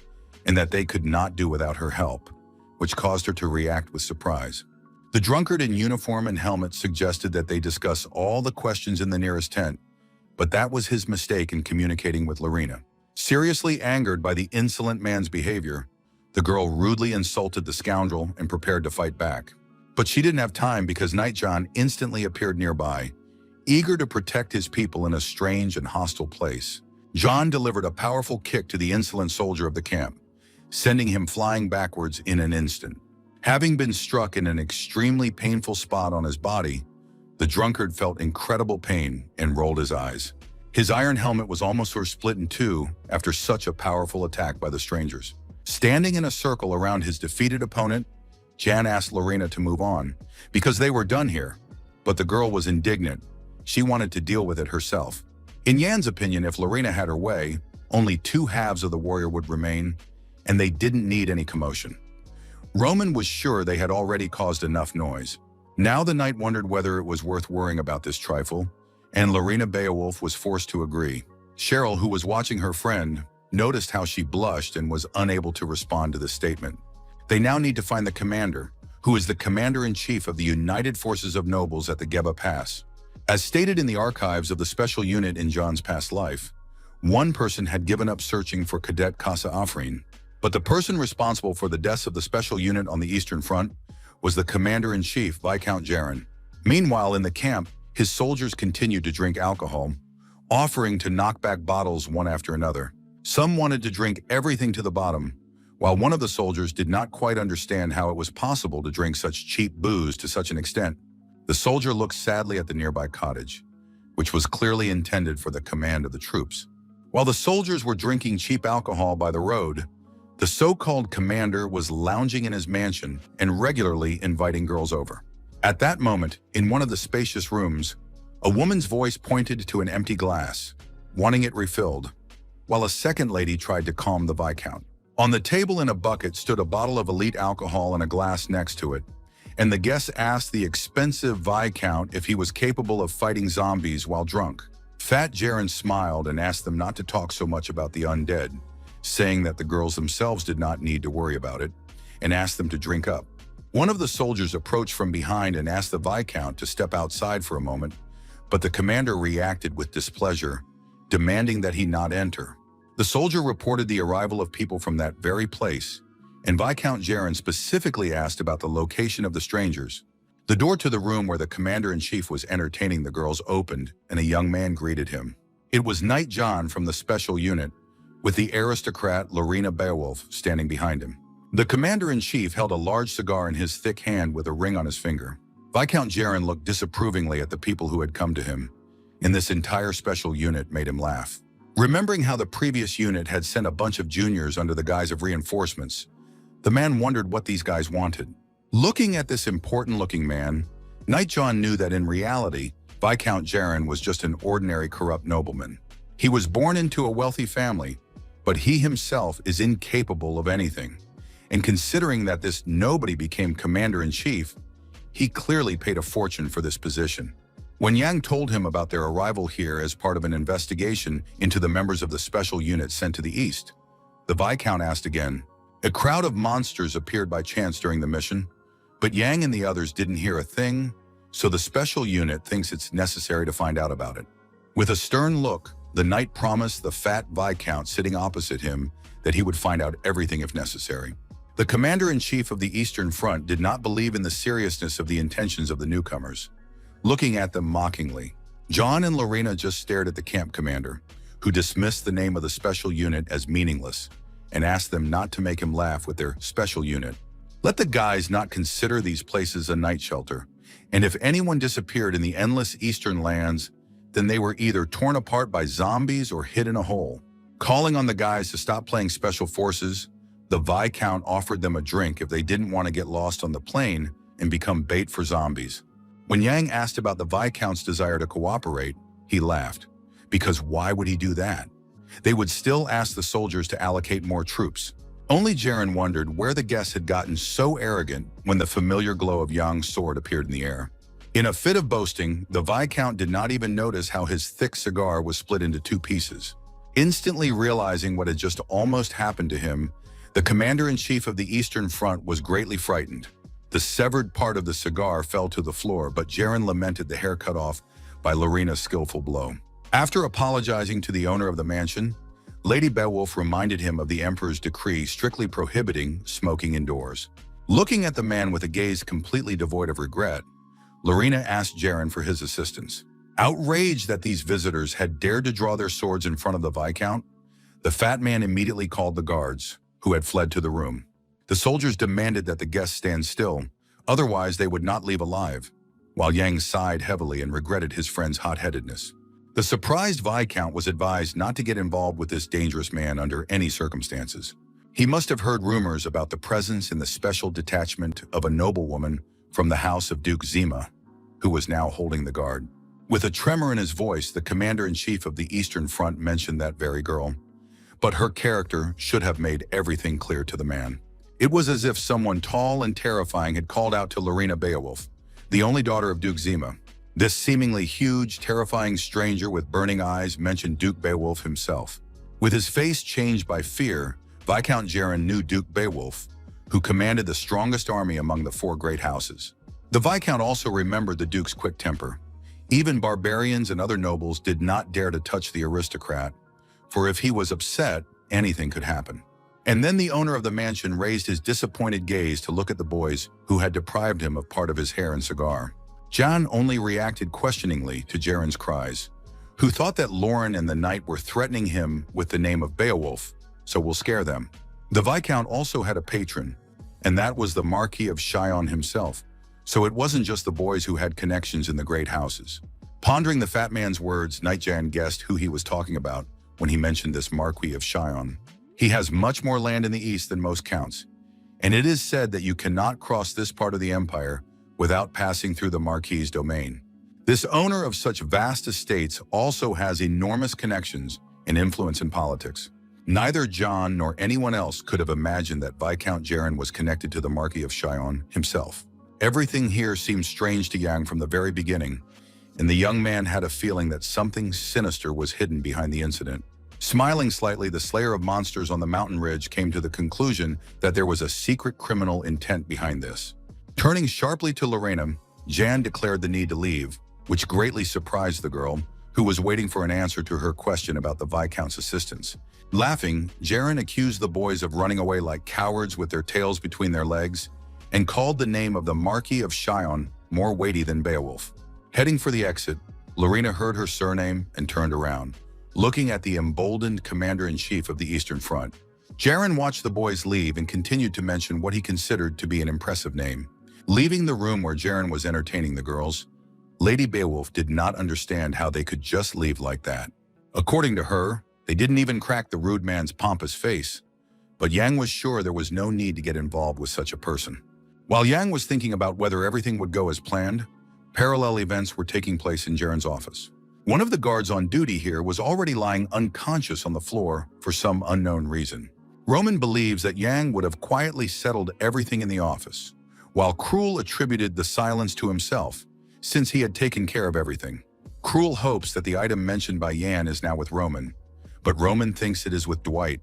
and that they could not do without her help, which caused her to react with surprise. The drunkard in uniform and helmet suggested that they discuss all the questions in the nearest tent, but that was his mistake in communicating with Lina. Seriously angered by the insolent man's behavior, the girl rudely insulted the scoundrel and prepared to fight back. But she didn't have time because Nightjon instantly appeared nearby, eager to protect his people in a strange and hostile place. Jon delivered a powerful kick to the insolent soldier of the camp, sending him flying backwards in an instant. Having been struck in an extremely painful spot on his body, the drunkard felt incredible pain and rolled his eyes. His iron helmet was almost split in two after such a powerful attack by the strangers. Standing in a circle around his defeated opponent, Jan asked Lina to move on, because they were done here. But the girl was indignant. She wanted to deal with it herself. In Yan's opinion, if Lina had her way, only two halves of the warrior would remain, and they didn't need any commotion. Roman was sure they had already caused enough noise. Now the knight wondered whether it was worth worrying about this trifle, and Lina Beowulf was forced to agree. Cheryl, who was watching her friend, noticed how she blushed and was unable to respond to the statement. They now need to find the commander, who is the commander-in-chief of the United Forces of Nobles at the Geba Pass. As stated in the archives of the special unit in Jon's past life, one person had given up searching for Cadet Casa Afrin, but the person responsible for the deaths of the special unit on the Eastern Front was the commander-in-chief, Viscount Jaren. Meanwhile, in the camp, his soldiers continued to drink alcohol, offering to knock back bottles one after another. Some wanted to drink everything to the bottom, while one of the soldiers did not quite understand how it was possible to drink such cheap booze to such an extent. The soldier looked sadly at the nearby cottage, which was clearly intended for the command of the troops. While the soldiers were drinking cheap alcohol by the road, the so-called commander was lounging in his mansion and regularly inviting girls over. At that moment, in one of the spacious rooms, a woman's voice pointed to an empty glass, wanting it refilled, while a second lady tried to calm the Viscount. On the table in a bucket stood a bottle of elite alcohol and a glass next to it, and the guests asked the expensive Viscount if he was capable of fighting zombies while drunk. Fat Jaren smiled and asked them not to talk so much about the undead, saying that the girls themselves did not need to worry about it, and asked them to drink up. One of the soldiers approached from behind and asked the Viscount to step outside for a moment, but the commander reacted with displeasure, demanding that he not enter. The soldier reported the arrival of people from that very place, and Viscount Jaren specifically asked about the location of the strangers. The door to the room where the commander-in-chief was entertaining the girls opened, and a young man greeted him. It was Nightjon from the special unit, with the aristocrat Lina Beowulf standing behind him. The commander-in-chief held a large cigar in his thick hand with a ring on his finger. Viscount Jaren looked disapprovingly at the people who had come to him, and this entire special unit made him laugh. Remembering how the previous unit had sent a bunch of juniors under the guise of reinforcements, the man wondered what these guys wanted. Looking at this important-looking man, Nightjon knew that in reality, Viscount Jaren was just an ordinary corrupt nobleman. He was born into a wealthy family, but he himself is incapable of anything. And considering that this nobody became commander-in-chief, he clearly paid a fortune for this position. When Yang told him about their arrival here as part of an investigation into the members of the special unit sent to the east, the Viscount asked again. A crowd of monsters appeared by chance during the mission, but Yang and the others didn't hear a thing, so the special unit thinks it's necessary to find out about it. With a stern look, the knight promised the fat Viscount sitting opposite him that he would find out everything if necessary. The commander-in-chief of the Eastern Front did not believe in the seriousness of the intentions of the newcomers, looking at them mockingly. Jon and Lina just stared at the camp commander, who dismissed the name of the special unit as meaningless and asked them not to make him laugh with their special unit. Let the guys not consider these places a night shelter, and if anyone disappeared in the endless eastern lands, then they were either torn apart by zombies or hid in a hole. Calling on the guys to stop playing special forces, the Viscount offered them a drink if they didn't want to get lost on the plane and become bait for zombies. When Yang asked about the Viscount's desire to cooperate, he laughed, because why would he do that? They would still ask the soldiers to allocate more troops. Only Jaren wondered where the guest had gotten so arrogant when the familiar glow of Yang's sword appeared in the air. In a fit of boasting, the Viscount did not even notice how his thick cigar was split into two pieces. Instantly realizing what had just almost happened to him, the commander-in-chief of the Eastern Front was greatly frightened. The severed part of the cigar fell to the floor, but Jaren lamented the hair cut off by Lina's skillful blow. After apologizing to the owner of the mansion, Lady Beowulf reminded him of the Emperor's decree strictly prohibiting smoking indoors. Looking at the man with a gaze completely devoid of regret, Lina asked Jaren for his assistance. Outraged that these visitors had dared to draw their swords in front of the Viscount, the fat man immediately called the guards, who had fled to the room. The soldiers demanded that the guests stand still, otherwise they would not leave alive, while Yang sighed heavily and regretted his friend's hot-headedness. The surprised Viscount was advised not to get involved with this dangerous man under any circumstances. He must have heard rumors about the presence in the special detachment of a noblewoman from the house of Duke Zima, who was now holding the guard. With a tremor in his voice, the commander-in-chief of the Eastern Front mentioned that very girl, but her character should have made everything clear to the man. It was as if someone tall and terrifying had called out to Lina Beowulf, the only daughter of Duke Zima. This seemingly huge, terrifying stranger with burning eyes mentioned Duke Beowulf himself. With his face changed by fear, Viscount Jaren knew Duke Beowulf, who commanded the strongest army among the four great houses. The Viscount also remembered the Duke's quick temper. Even barbarians and other nobles did not dare to touch the aristocrat, for if he was upset, anything could happen. And then the owner of the mansion raised his disappointed gaze to look at the boys who had deprived him of part of his hair and cigar. John only reacted questioningly to Jaren's cries, who thought that Lauren and the knight were threatening him with the name of Beowulf, so we'll scare them. The Viscount also had a patron, and that was the Marquis of Chillon himself, so it wasn't just the boys who had connections in the great houses. Pondering the fat man's words, Nightjan guessed who he was talking about when he mentioned this Marquis of Chillon. He has much more land in the east than most counts, and it is said that you cannot cross this part of the empire without passing through the Marquis's domain. This owner of such vast estates also has enormous connections and influence in politics. Neither John nor anyone else could have imagined that Viscount Jaren was connected to the Marquis of Chillon himself. Everything here seemed strange to Yang from the very beginning, and the young man had a feeling that something sinister was hidden behind the incident. Smiling slightly, the slayer of monsters on the mountain ridge came to the conclusion that there was a secret criminal intent behind this. Turning sharply to Lina, Jan declared the need to leave, which greatly surprised the girl, who was waiting for an answer to her question about the Viscount's assistance. Laughing, Jaren accused the boys of running away like cowards with their tails between their legs, and called the name of the Marquis of Chillon more weighty than Beowulf. Heading for the exit, Lina heard her surname and turned around, looking at the emboldened commander-in-chief of the Eastern Front. Jaren watched the boys leave and continued to mention what he considered to be an impressive name. Leaving the room where Jaren was entertaining the girls, Lady Beowulf did not understand how they could just leave like that. According to her, they didn't even crack the rude man's pompous face, but Yang was sure there was no need to get involved with such a person. While Yang was thinking about whether everything would go as planned, parallel events were taking place in Jaren's office. One of the guards on duty here was already lying unconscious on the floor for some unknown reason. Roman believes that Yang would have quietly settled everything in the office, while Cruel attributed the silence to himself, since he had taken care of everything. Cruel hopes that the item mentioned by Yan is now with Roman, but Roman thinks it is with Dwight,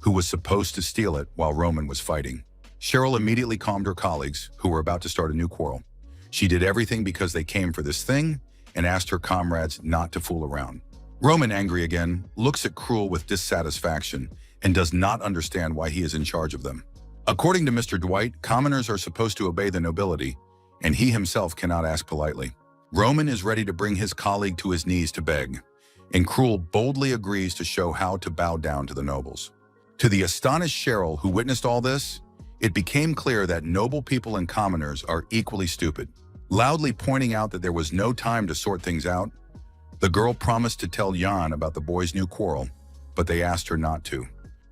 who was supposed to steal it while Roman was fighting. Cheryl immediately calmed her colleagues, who were about to start a new quarrel. She did everything because they came for this thing, and asked her comrades not to fool around. Roman, angry again, looks at Cruel with dissatisfaction and does not understand why he is in charge of them. According to Mr. Dwight, commoners are supposed to obey the nobility, and he himself cannot ask politely. Roman is ready to bring his colleague to his knees to beg, and Cruel boldly agrees to show how to bow down to the nobles. To the astonished Cheryl, who witnessed all this, it became clear that noble people and commoners are equally stupid. Loudly pointing out that there was no time to sort things out, the girl promised to tell Jan about the boys' new quarrel, but they asked her not to.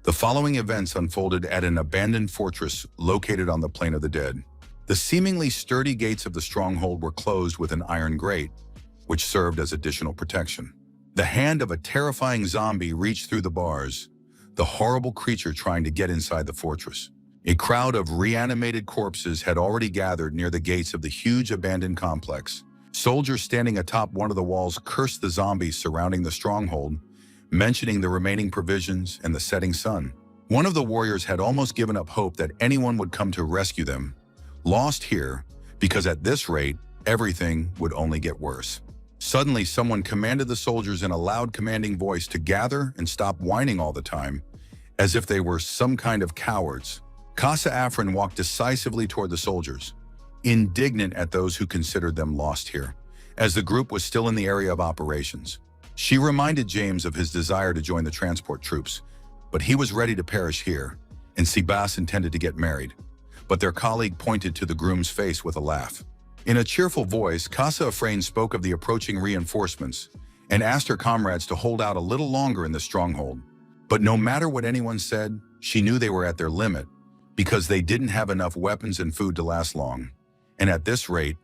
The following events unfolded at an abandoned fortress located on the Plain of the Dead. The seemingly sturdy gates of the stronghold were closed with an iron grate, which served as additional protection. The hand of a terrifying zombie reached through the bars, the horrible creature trying to get inside the fortress. A crowd of reanimated corpses had already gathered near the gates of the huge abandoned complex. Soldiers standing atop one of the walls cursed the zombies surrounding the stronghold, mentioning the remaining provisions and the setting sun. One of the warriors had almost given up hope that anyone would come to rescue them, lost here, because at this rate, everything would only get worse. Suddenly, someone commanded the soldiers in a loud, commanding voice to gather and stop whining all the time, as if they were some kind of cowards. Casa Afrin walked decisively toward the soldiers, indignant at those who considered them lost here, as the group was still in the area of operations. She reminded James of his desire to join the transport troops, but he was ready to perish here, and Sebas intended to get married. But their colleague pointed to the groom's face with a laugh. In a cheerful voice, Casa Afrin spoke of the approaching reinforcements and asked her comrades to hold out a little longer in the stronghold. But no matter what anyone said, she knew they were at their limit, because they didn't have enough weapons and food to last long. And at this rate,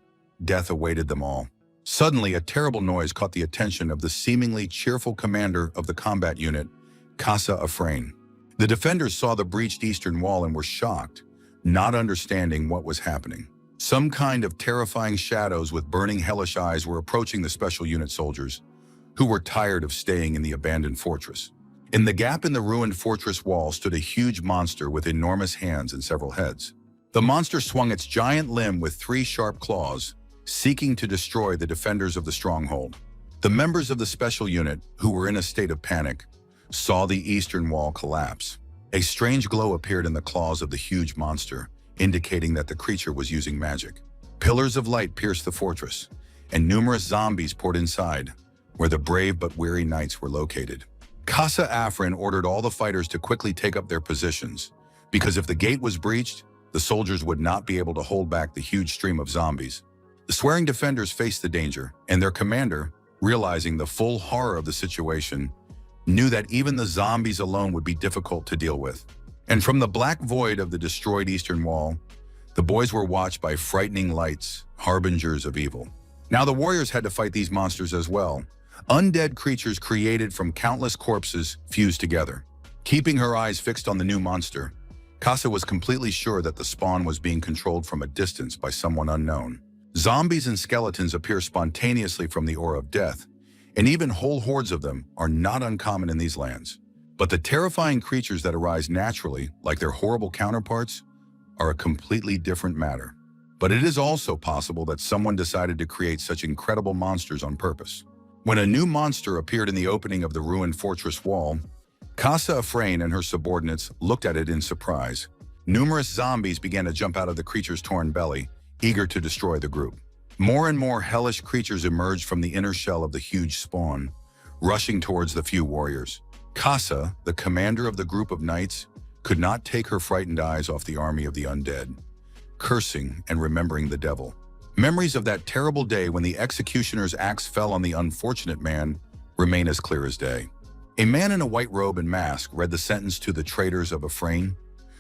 death awaited them all. Suddenly, a terrible noise caught the attention of the seemingly cheerful commander of the combat unit, Casa Afrin. The defenders saw the breached eastern wall and were shocked, not understanding what was happening. Some kind of terrifying shadows with burning hellish eyes were approaching the special unit soldiers, who were tired of staying in the abandoned fortress. In the gap in the ruined fortress wall stood a huge monster with enormous hands and several heads. The monster swung its giant limb with 3 sharp claws, seeking to destroy the defenders of the stronghold. The members of the special unit, who were in a state of panic, saw the eastern wall collapse. A strange glow appeared in the claws of the huge monster, indicating that the creature was using magic. Pillars of light pierced the fortress, and numerous zombies poured inside, where the brave but weary knights were located. Casa Afrin ordered all the fighters to quickly take up their positions, because if the gate was breached, the soldiers would not be able to hold back the huge stream of zombies. The swearing defenders faced the danger, and their commander, realizing the full horror of the situation, knew that even the zombies alone would be difficult to deal with. And from the black void of the destroyed eastern wall, the boys were watched by frightening lights, harbingers of evil. Now the warriors had to fight these monsters as well, undead creatures created from countless corpses fused together. Keeping her eyes fixed on the new monster, Casa was completely sure that the spawn was being controlled from a distance by someone unknown. Zombies and skeletons appear spontaneously from the aura of death, and even whole hordes of them are not uncommon in these lands. But the terrifying creatures that arise naturally, like their horrible counterparts, are a completely different matter. But it is also possible that someone decided to create such incredible monsters on purpose. When a new monster appeared in the opening of the ruined fortress wall, Casa Afrin and her subordinates looked at it in surprise. Numerous zombies began to jump out of the creature's torn belly, eager to destroy the group. More and more hellish creatures emerged from the inner shell of the huge spawn, rushing towards the few warriors. Casa, the commander of the group of knights, could not take her frightened eyes off the army of the undead, cursing and remembering the devil. Memories of that terrible day when the executioner's axe fell on the unfortunate man remain as clear as day. A man in a white robe and mask read the sentence to the traitors of Afrin,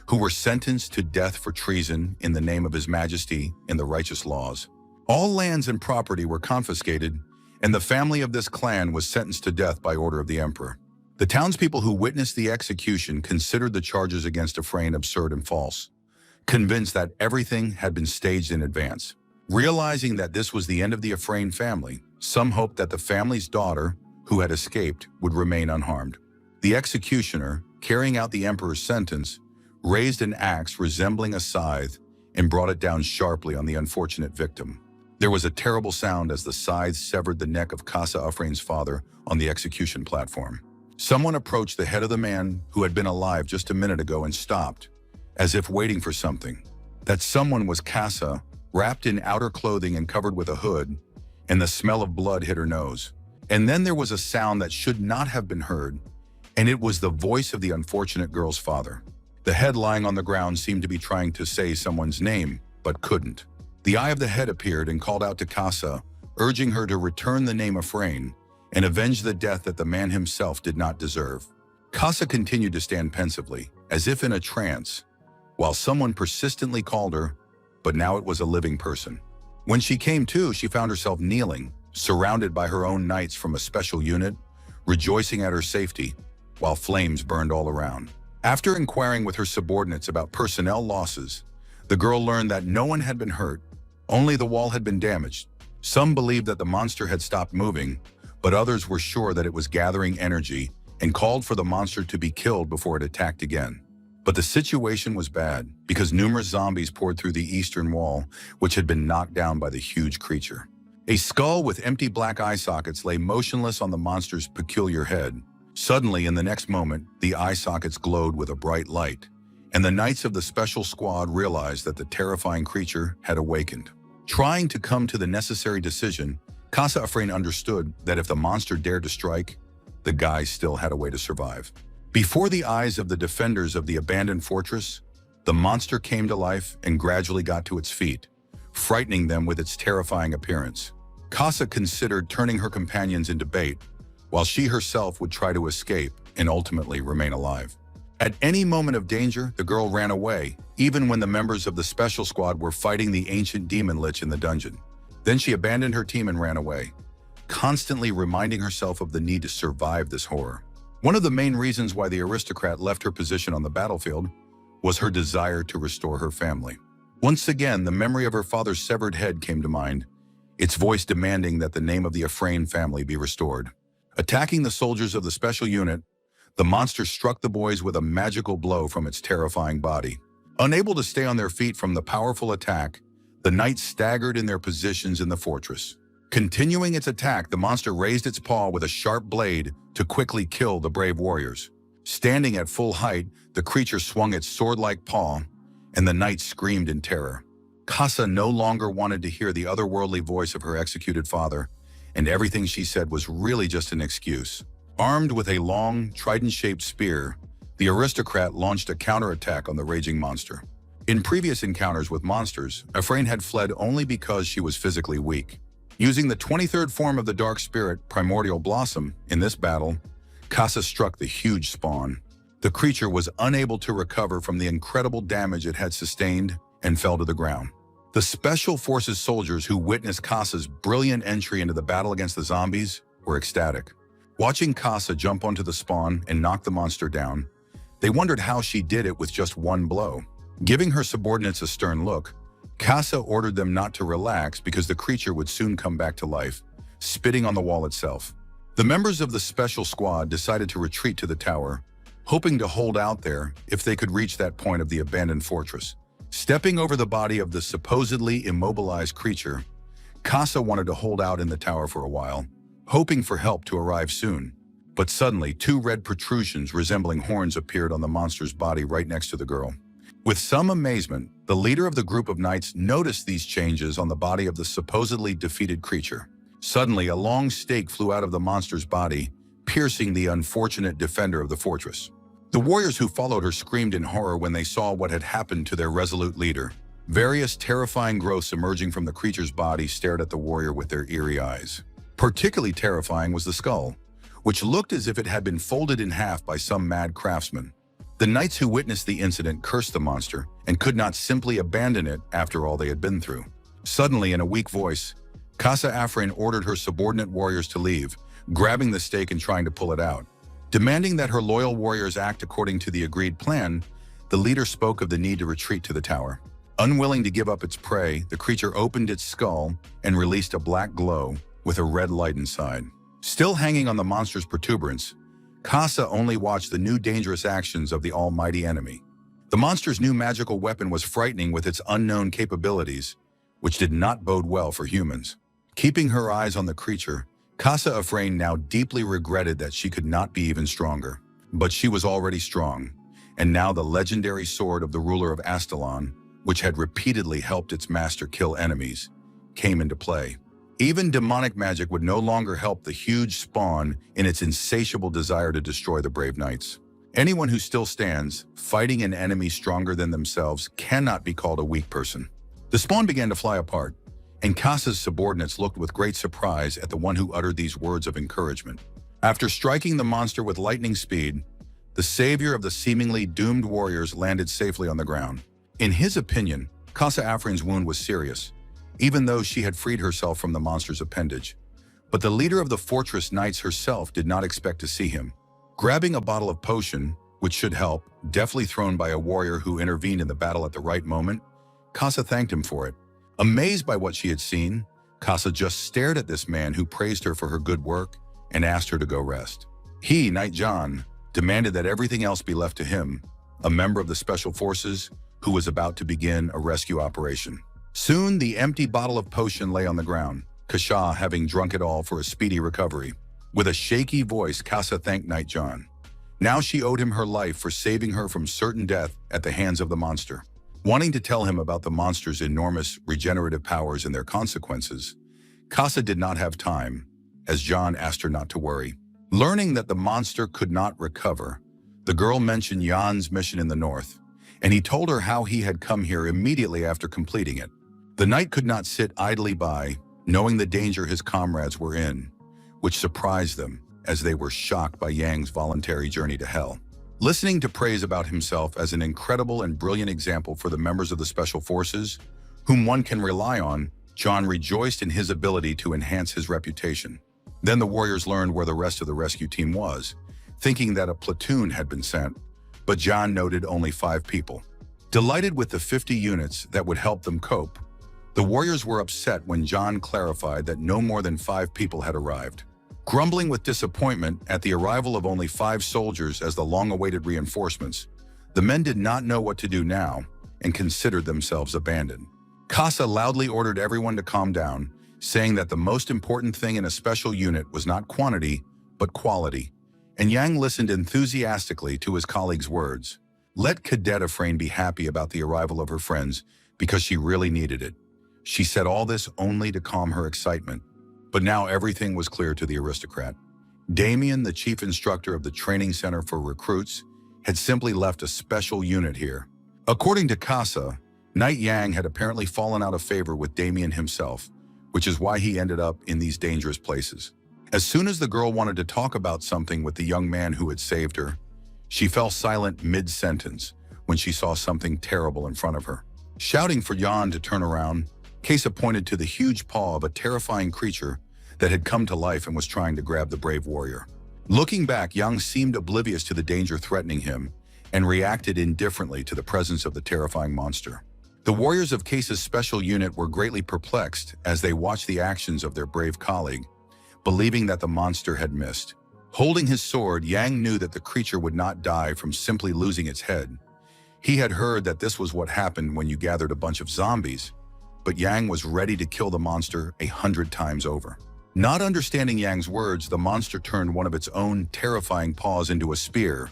who were sentenced to death for treason in the name of His Majesty and the righteous laws. All lands and property were confiscated, and the family of this clan was sentenced to death by order of the emperor. The townspeople who witnessed the execution considered the charges against Afrin absurd and false, convinced that everything had been staged in advance. Realizing that this was the end of the Afrin family, some hoped that the family's daughter, who had escaped, would remain unharmed. The executioner, carrying out the emperor's sentence, raised an axe resembling a scythe and brought it down sharply on the unfortunate victim. There was a terrible sound as the scythe severed the neck of Casa Afrin's father on the execution platform. Someone approached the head of the man who had been alive just a minute ago and stopped, as if waiting for something. That someone was Casa, wrapped in outer clothing and covered with a hood, and the smell of blood hit her nose. And then there was a sound that should not have been heard, and it was the voice of the unfortunate girl's father. The head lying on the ground seemed to be trying to say someone's name, but couldn't. The eye of the head appeared and called out to Casa, urging her to return the name Afrin and avenge the death that the man himself did not deserve. Casa continued to stand pensively, as if in a trance, while someone persistently called her, but now it was a living person. When she came to, she found herself kneeling, surrounded by her own knights from a special unit, rejoicing at her safety, while flames burned all around. After inquiring with her subordinates about personnel losses, the girl learned that no one had been hurt, only the wall had been damaged. Some believed that the monster had stopped moving, but others were sure that it was gathering energy and called for the monster to be killed before it attacked again. But the situation was bad because numerous zombies poured through the eastern wall, which had been knocked down by the huge creature. A skull with empty black eye sockets lay motionless on the monster's peculiar head. Suddenly, in the next moment, the eye sockets glowed with a bright light, and the knights of the special squad realized that the terrifying creature had awakened. Trying to come to the necessary decision, Casa Afrain understood that if the monster dared to strike, the guys still had a way to survive. Before the eyes of the defenders of the abandoned fortress, the monster came to life and gradually got to its feet, frightening them with its terrifying appearance. Casa considered turning her companions into bait, while she herself would try to escape and ultimately remain alive. At any moment of danger, the girl ran away, even when the members of the special squad were fighting the ancient demon lich in the dungeon. Then she abandoned her team and ran away, constantly reminding herself of the need to survive this horror. One of the main reasons why the aristocrat left her position on the battlefield was her desire to restore her family. Once again, the memory of her father's severed head came to mind, its voice demanding that the name of the Afrain family be restored. Attacking the soldiers of the special unit, the monster struck the boys with a magical blow from its terrifying body. Unable to stay on their feet from the powerful attack, the knights staggered in their positions in the fortress. Continuing its attack, the monster raised its paw with a sharp blade to quickly kill the brave warriors. Standing at full height, the creature swung its sword-like paw, and the knights screamed in terror. Casa no longer wanted to hear the otherworldly voice of her executed father, and everything she said was really just an excuse. Armed with a long, trident-shaped spear, the aristocrat launched a counterattack on the raging monster. In previous encounters with monsters, Afrain had fled only because she was physically weak. Using the 23rd form of the dark spirit, Primordial Blossom, in this battle, Casa struck the huge spawn. The creature was unable to recover from the incredible damage it had sustained and fell to the ground. The Special Forces soldiers who witnessed Casa's brilliant entry into the battle against the zombies were ecstatic. Watching Casa jump onto the spawn and knock the monster down, they wondered how she did it with just one blow. Giving her subordinates a stern look, Casa ordered them not to relax because the creature would soon come back to life, spitting on the wall itself. The members of the special squad decided to retreat to the tower, hoping to hold out there if they could reach that point of the abandoned fortress. Stepping over the body of the supposedly immobilized creature, Casa wanted to hold out in the tower for a while, hoping for help to arrive soon. But suddenly, two red protrusions resembling horns appeared on the monster's body right next to the girl. With some amazement, the leader of the group of knights noticed these changes on the body of the supposedly defeated creature. Suddenly, a long stake flew out of the monster's body, piercing the unfortunate defender of the fortress. The warriors who followed her screamed in horror when they saw what had happened to their resolute leader. Various terrifying growths emerging from the creature's body stared at the warrior with their eerie eyes. Particularly terrifying was the skull, which looked as if it had been folded in half by some mad craftsman. The knights who witnessed the incident cursed the monster and could not simply abandon it after all they had been through. Suddenly, in a weak voice, Casa Afrain ordered her subordinate warriors to leave, grabbing the stake and trying to pull it out. Demanding that her loyal warriors act according to the agreed plan, the leader spoke of the need to retreat to the tower. Unwilling to give up its prey, the creature opened its skull and released a black glow with a red light inside. Still hanging on the monster's protuberance, Casa only watched the new dangerous actions of the almighty enemy. The monster's new magical weapon was frightening with its unknown capabilities, which did not bode well for humans. Keeping her eyes on the creature, Casa Afrain now deeply regretted that she could not be even stronger. But she was already strong, and now the legendary sword of the ruler of Aelon, which had repeatedly helped its master kill enemies, came into play. Even demonic magic would no longer help the huge spawn in its insatiable desire to destroy the brave knights. Anyone who still stands, fighting an enemy stronger than themselves, cannot be called a weak person. The spawn began to fly apart, and Casa's subordinates looked with great surprise at the one who uttered these words of encouragement. After striking the monster with lightning speed, the savior of the seemingly doomed warriors landed safely on the ground. In his opinion, Casa Afrain's wound was serious, even though she had freed herself from the monster's appendage. But the leader of the fortress knights herself did not expect to see him. Grabbing a bottle of potion, which should help, deftly thrown by a warrior who intervened in the battle at the right moment, Casa thanked him for it. Amazed by what she had seen, Casa just stared at this man who praised her for her good work and asked her to go rest. He, Knight John, demanded that everything else be left to him, a member of the Special Forces who was about to begin a rescue operation. Soon, the empty bottle of potion lay on the ground, Kasha having drunk it all for a speedy recovery. With a shaky voice, Casa thanked Knight John. Now she owed him her life for saving her from certain death at the hands of the monster. Wanting to tell him about the monster's enormous regenerative powers and their consequences, Casa did not have time, as John asked her not to worry. Learning that the monster could not recover, the girl mentioned Jan's mission in the north, and he told her how he had come here immediately after completing it. The knight could not sit idly by, knowing the danger his comrades were in, which surprised them as they were shocked by Yang's voluntary journey to hell. Listening to praise about himself as an incredible and brilliant example for the members of the Special Forces, whom one can rely on, John rejoiced in his ability to enhance his reputation. Then the warriors learned where the rest of the rescue team was, thinking that a platoon had been sent, but John noted only 5 people. Delighted with the 50 units that would help them cope, the warriors were upset when John clarified that no more than 5 people had arrived. Grumbling with disappointment at the arrival of only 5 soldiers as the long-awaited reinforcements, the men did not know what to do now and considered themselves abandoned. Casa loudly ordered everyone to calm down, saying that the most important thing in a special unit was not quantity, but quality, and Yang listened enthusiastically to his colleague's words. Let Cadet Ephraim be happy about the arrival of her friends because she really needed it. She said all this only to calm her excitement. But now everything was clear to the aristocrat. Damian, the chief instructor of the training center for recruits, had simply left a special unit here. According to Casa, Knight Yang had apparently fallen out of favor with Damian himself, which is why he ended up in these dangerous places. As soon as the girl wanted to talk about something with the young man who had saved her, she fell silent mid-sentence when she saw something terrible in front of her. Shouting for Jan to turn around, Casa pointed to the huge paw of a terrifying creature that had come to life and was trying to grab the brave warrior. Looking back, Yang seemed oblivious to the danger threatening him and reacted indifferently to the presence of the terrifying monster. The warriors of Casa's special unit were greatly perplexed as they watched the actions of their brave colleague, believing that the monster had missed. Holding his sword, Yang knew that the creature would not die from simply losing its head. He had heard that this was what happened when you gathered a bunch of zombies, but Yang was ready to kill the monster 100 times over. Not understanding Yang's words, the monster turned one of its own terrifying paws into a spear,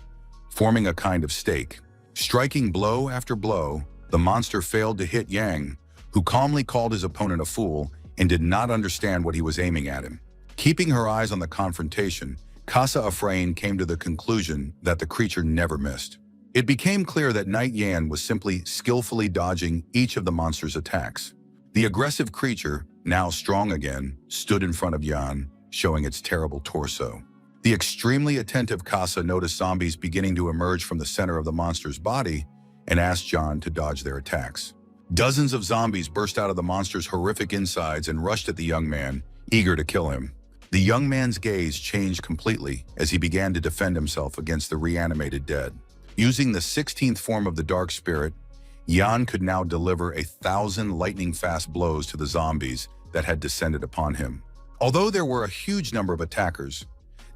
forming a kind of stake. Striking blow after blow, the monster failed to hit Yang, who calmly called his opponent a fool and did not understand what he was aiming at him. Keeping her eyes on the confrontation, Casa Ephraim came to the conclusion that the creature never missed. It became clear that Knight Yan was simply skillfully dodging each of the monster's attacks. The aggressive creature, now strong again, stood in front of Yan, showing its terrible torso. The extremely attentive Casa noticed zombies beginning to emerge from the center of the monster's body and asked John to dodge their attacks. Dozens of zombies burst out of the monster's horrific insides and rushed at the young man, eager to kill him. The young man's gaze changed completely as he began to defend himself against the reanimated dead. Using the 16th form of the Dark Spirit, Jan could now deliver 1,000 lightning-fast blows to the zombies that had descended upon him. Although there were a huge number of attackers,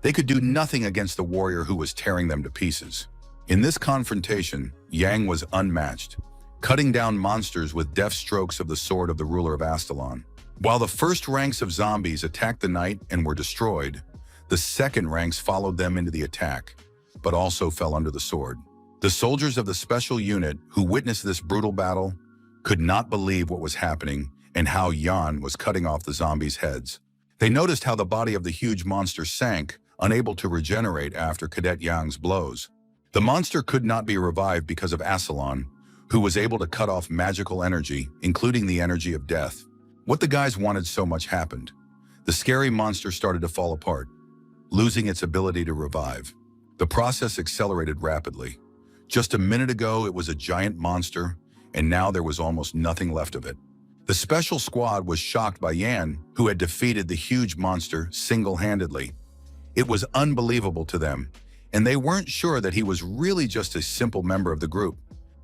they could do nothing against the warrior who was tearing them to pieces. In this confrontation, Yang was unmatched, cutting down monsters with deft strokes of the sword of the ruler of Aelon. While the first ranks of zombies attacked the knight and were destroyed, the second ranks followed them into the attack, but also fell under the sword. The soldiers of the special unit who witnessed this brutal battle could not believe what was happening and how Jan was cutting off the zombies' heads. They noticed how the body of the huge monster sank, unable to regenerate after Cadet Yang's blows. The monster could not be revived because of Aelon, who was able to cut off magical energy, including the energy of death. What the guys wanted so much happened. The scary monster started to fall apart, losing its ability to revive. The process accelerated rapidly. Just a minute ago, it was a giant monster, and now there was almost nothing left of it. The special squad was shocked by Yan, who had defeated the huge monster single-handedly. It was unbelievable to them, and they weren't sure that he was really just a simple member of the group.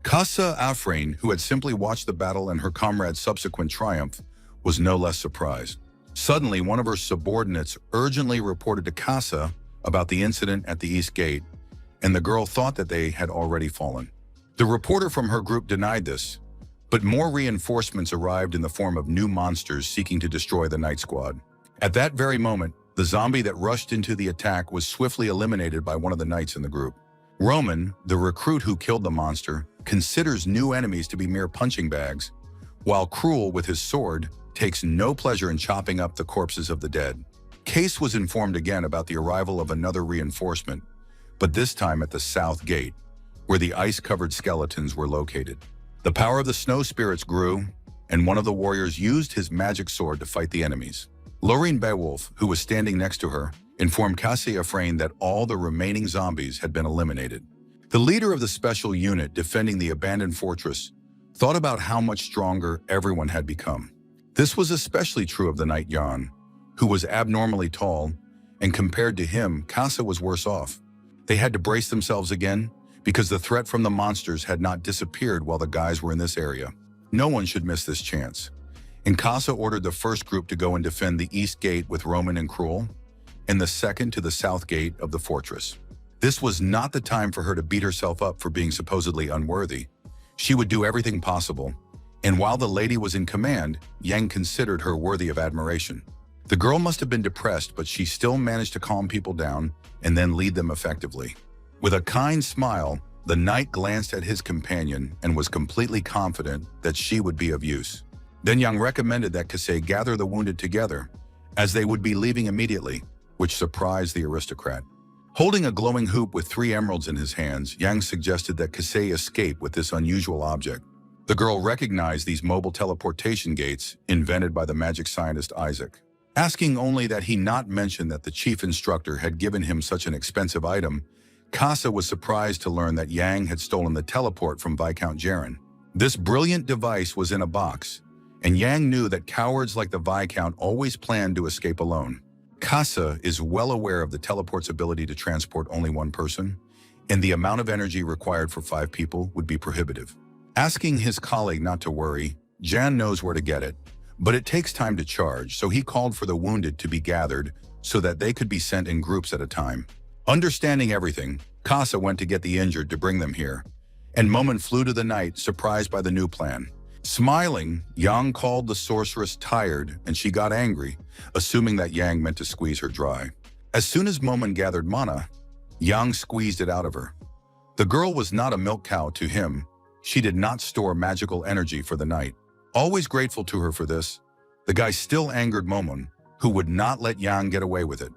Kasa Afrain, who had simply watched the battle and her comrade's subsequent triumph, was no less surprised. Suddenly, one of her subordinates urgently reported to Kasa about the incident at the East Gate, and the girl thought that they had already fallen. The reporter from her group denied this, but more reinforcements arrived in the form of new monsters seeking to destroy the Night Squad. At that very moment, the zombie that rushed into the attack was swiftly eliminated by one of the knights in the group. Roman, the recruit who killed the monster, considers new enemies to be mere punching bags, while Cruel, with his sword, takes no pleasure in chopping up the corpses of the dead. Case was informed again about the arrival of another reinforcement, but this time at the South Gate, where the ice-covered skeletons were located. The power of the snow spirits grew, and one of the warriors used his magic sword to fight the enemies. Lorraine Beowulf, who was standing next to her, informed Cassie Afrain that all the remaining zombies had been eliminated. The leader of the special unit defending the abandoned fortress thought about how much stronger everyone had become. This was especially true of the knight Jan, who was abnormally tall, and compared to him, Casa was worse off. They had to brace themselves again because the threat from the monsters had not disappeared while the guys were in this area. No one should miss this chance. And Casa ordered the first group to go and defend the East Gate with Roman and Cruel, and the second to the South Gate of the fortress. This was not the time for her to beat herself up for being supposedly unworthy. She would do everything possible, and while the lady was in command, Yang considered her worthy of admiration. The girl must have been depressed, but she still managed to calm people down and then lead them effectively. With a kind smile, the knight glanced at his companion and was completely confident that she would be of use. Then Yang recommended that Kasei gather the wounded together, as they would be leaving immediately, which surprised the aristocrat. Holding a glowing hoop with 3 emeralds in his hands, Yang suggested that Kasei escape with this unusual object. The girl recognized these mobile teleportation gates invented by the magic scientist Isaac. Asking only that he not mention that the chief instructor had given him such an expensive item, Casa was surprised to learn that Yang had stolen the teleport from Viscount Jaren. This brilliant device was in a box, and Yang knew that cowards like the Viscount always planned to escape alone. Casa is well aware of the teleport's ability to transport only one person, and the amount of energy required for 5 people would be prohibitive. Asking his colleague not to worry, Jan knows where to get it, but it takes time to charge, so he called for the wounded to be gathered so that they could be sent in groups at a time. Understanding everything, Casa went to get the injured to bring them here, and Momon flew to the knight, surprised by the new plan. Smiling, Yang called the sorceress tired, and she got angry, assuming that Yang meant to squeeze her dry. As soon as Momon gathered mana, Yang squeezed it out of her. The girl was not a milk cow to him. She did not store magical energy for the night. Always grateful to her for this, the guy still angered Momon, who would not let Yang get away with it,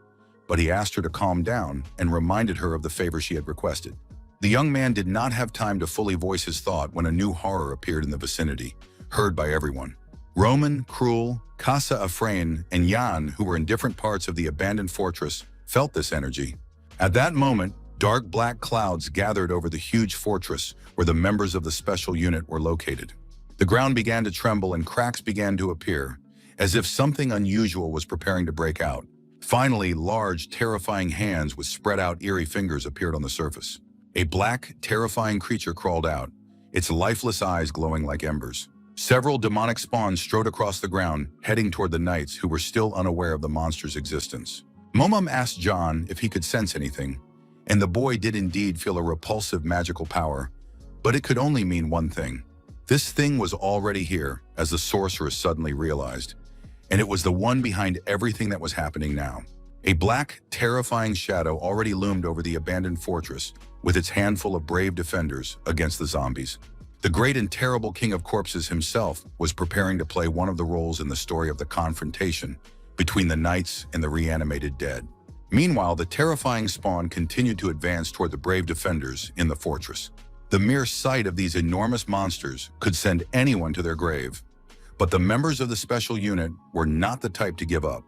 but he asked her to calm down and reminded her of the favor she had requested. The young man did not have time to fully voice his thought when a new horror appeared in the vicinity, heard by everyone. Roman, Cruel, Casa Afrain, and Jan, who were in different parts of the abandoned fortress, felt this energy. At that moment, dark black clouds gathered over the huge fortress where the members of the special unit were located. The ground began to tremble and cracks began to appear, as if something unusual was preparing to break out. Finally, large, terrifying hands with spread-out, eerie fingers appeared on the surface. A black, terrifying creature crawled out, its lifeless eyes glowing like embers. Several demonic spawns strode across the ground, heading toward the knights who were still unaware of the monster's existence. Momom asked John if he could sense anything, and the boy did indeed feel a repulsive magical power, but it could only mean one thing. This thing was already here, as the sorceress suddenly realized, and it was the one behind everything that was happening now. A black, terrifying shadow already loomed over the abandoned fortress, with its handful of brave defenders against the zombies. The great and terrible King of Corpses himself was preparing to play one of the roles in the story of the confrontation between the knights and the reanimated dead. Meanwhile, the terrifying spawn continued to advance toward the brave defenders in the fortress. The mere sight of these enormous monsters could send anyone to their grave, but the members of the special unit were not the type to give up.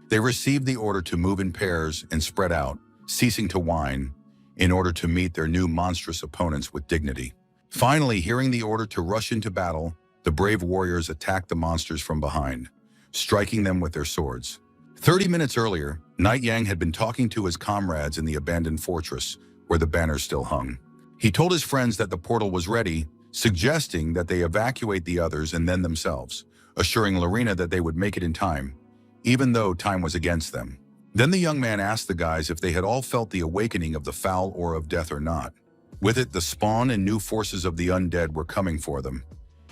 They received the order to move in pairs and spread out, ceasing to whine, in order to meet their new monstrous opponents with dignity. Finally, hearing the order to rush into battle, the brave warriors attacked the monsters from behind, striking them with their swords. 30 minutes earlier, Knight Yang had been talking to his comrades in the abandoned fortress where the banner still hung. He told his friends that the portal was ready, suggesting that they evacuate the others and then themselves, assuring Lina that they would make it in time, even though time was against them. Then the young man asked the guys if they had all felt the awakening of the foul aura of death or not. With it, the spawn and new forces of the undead were coming for them.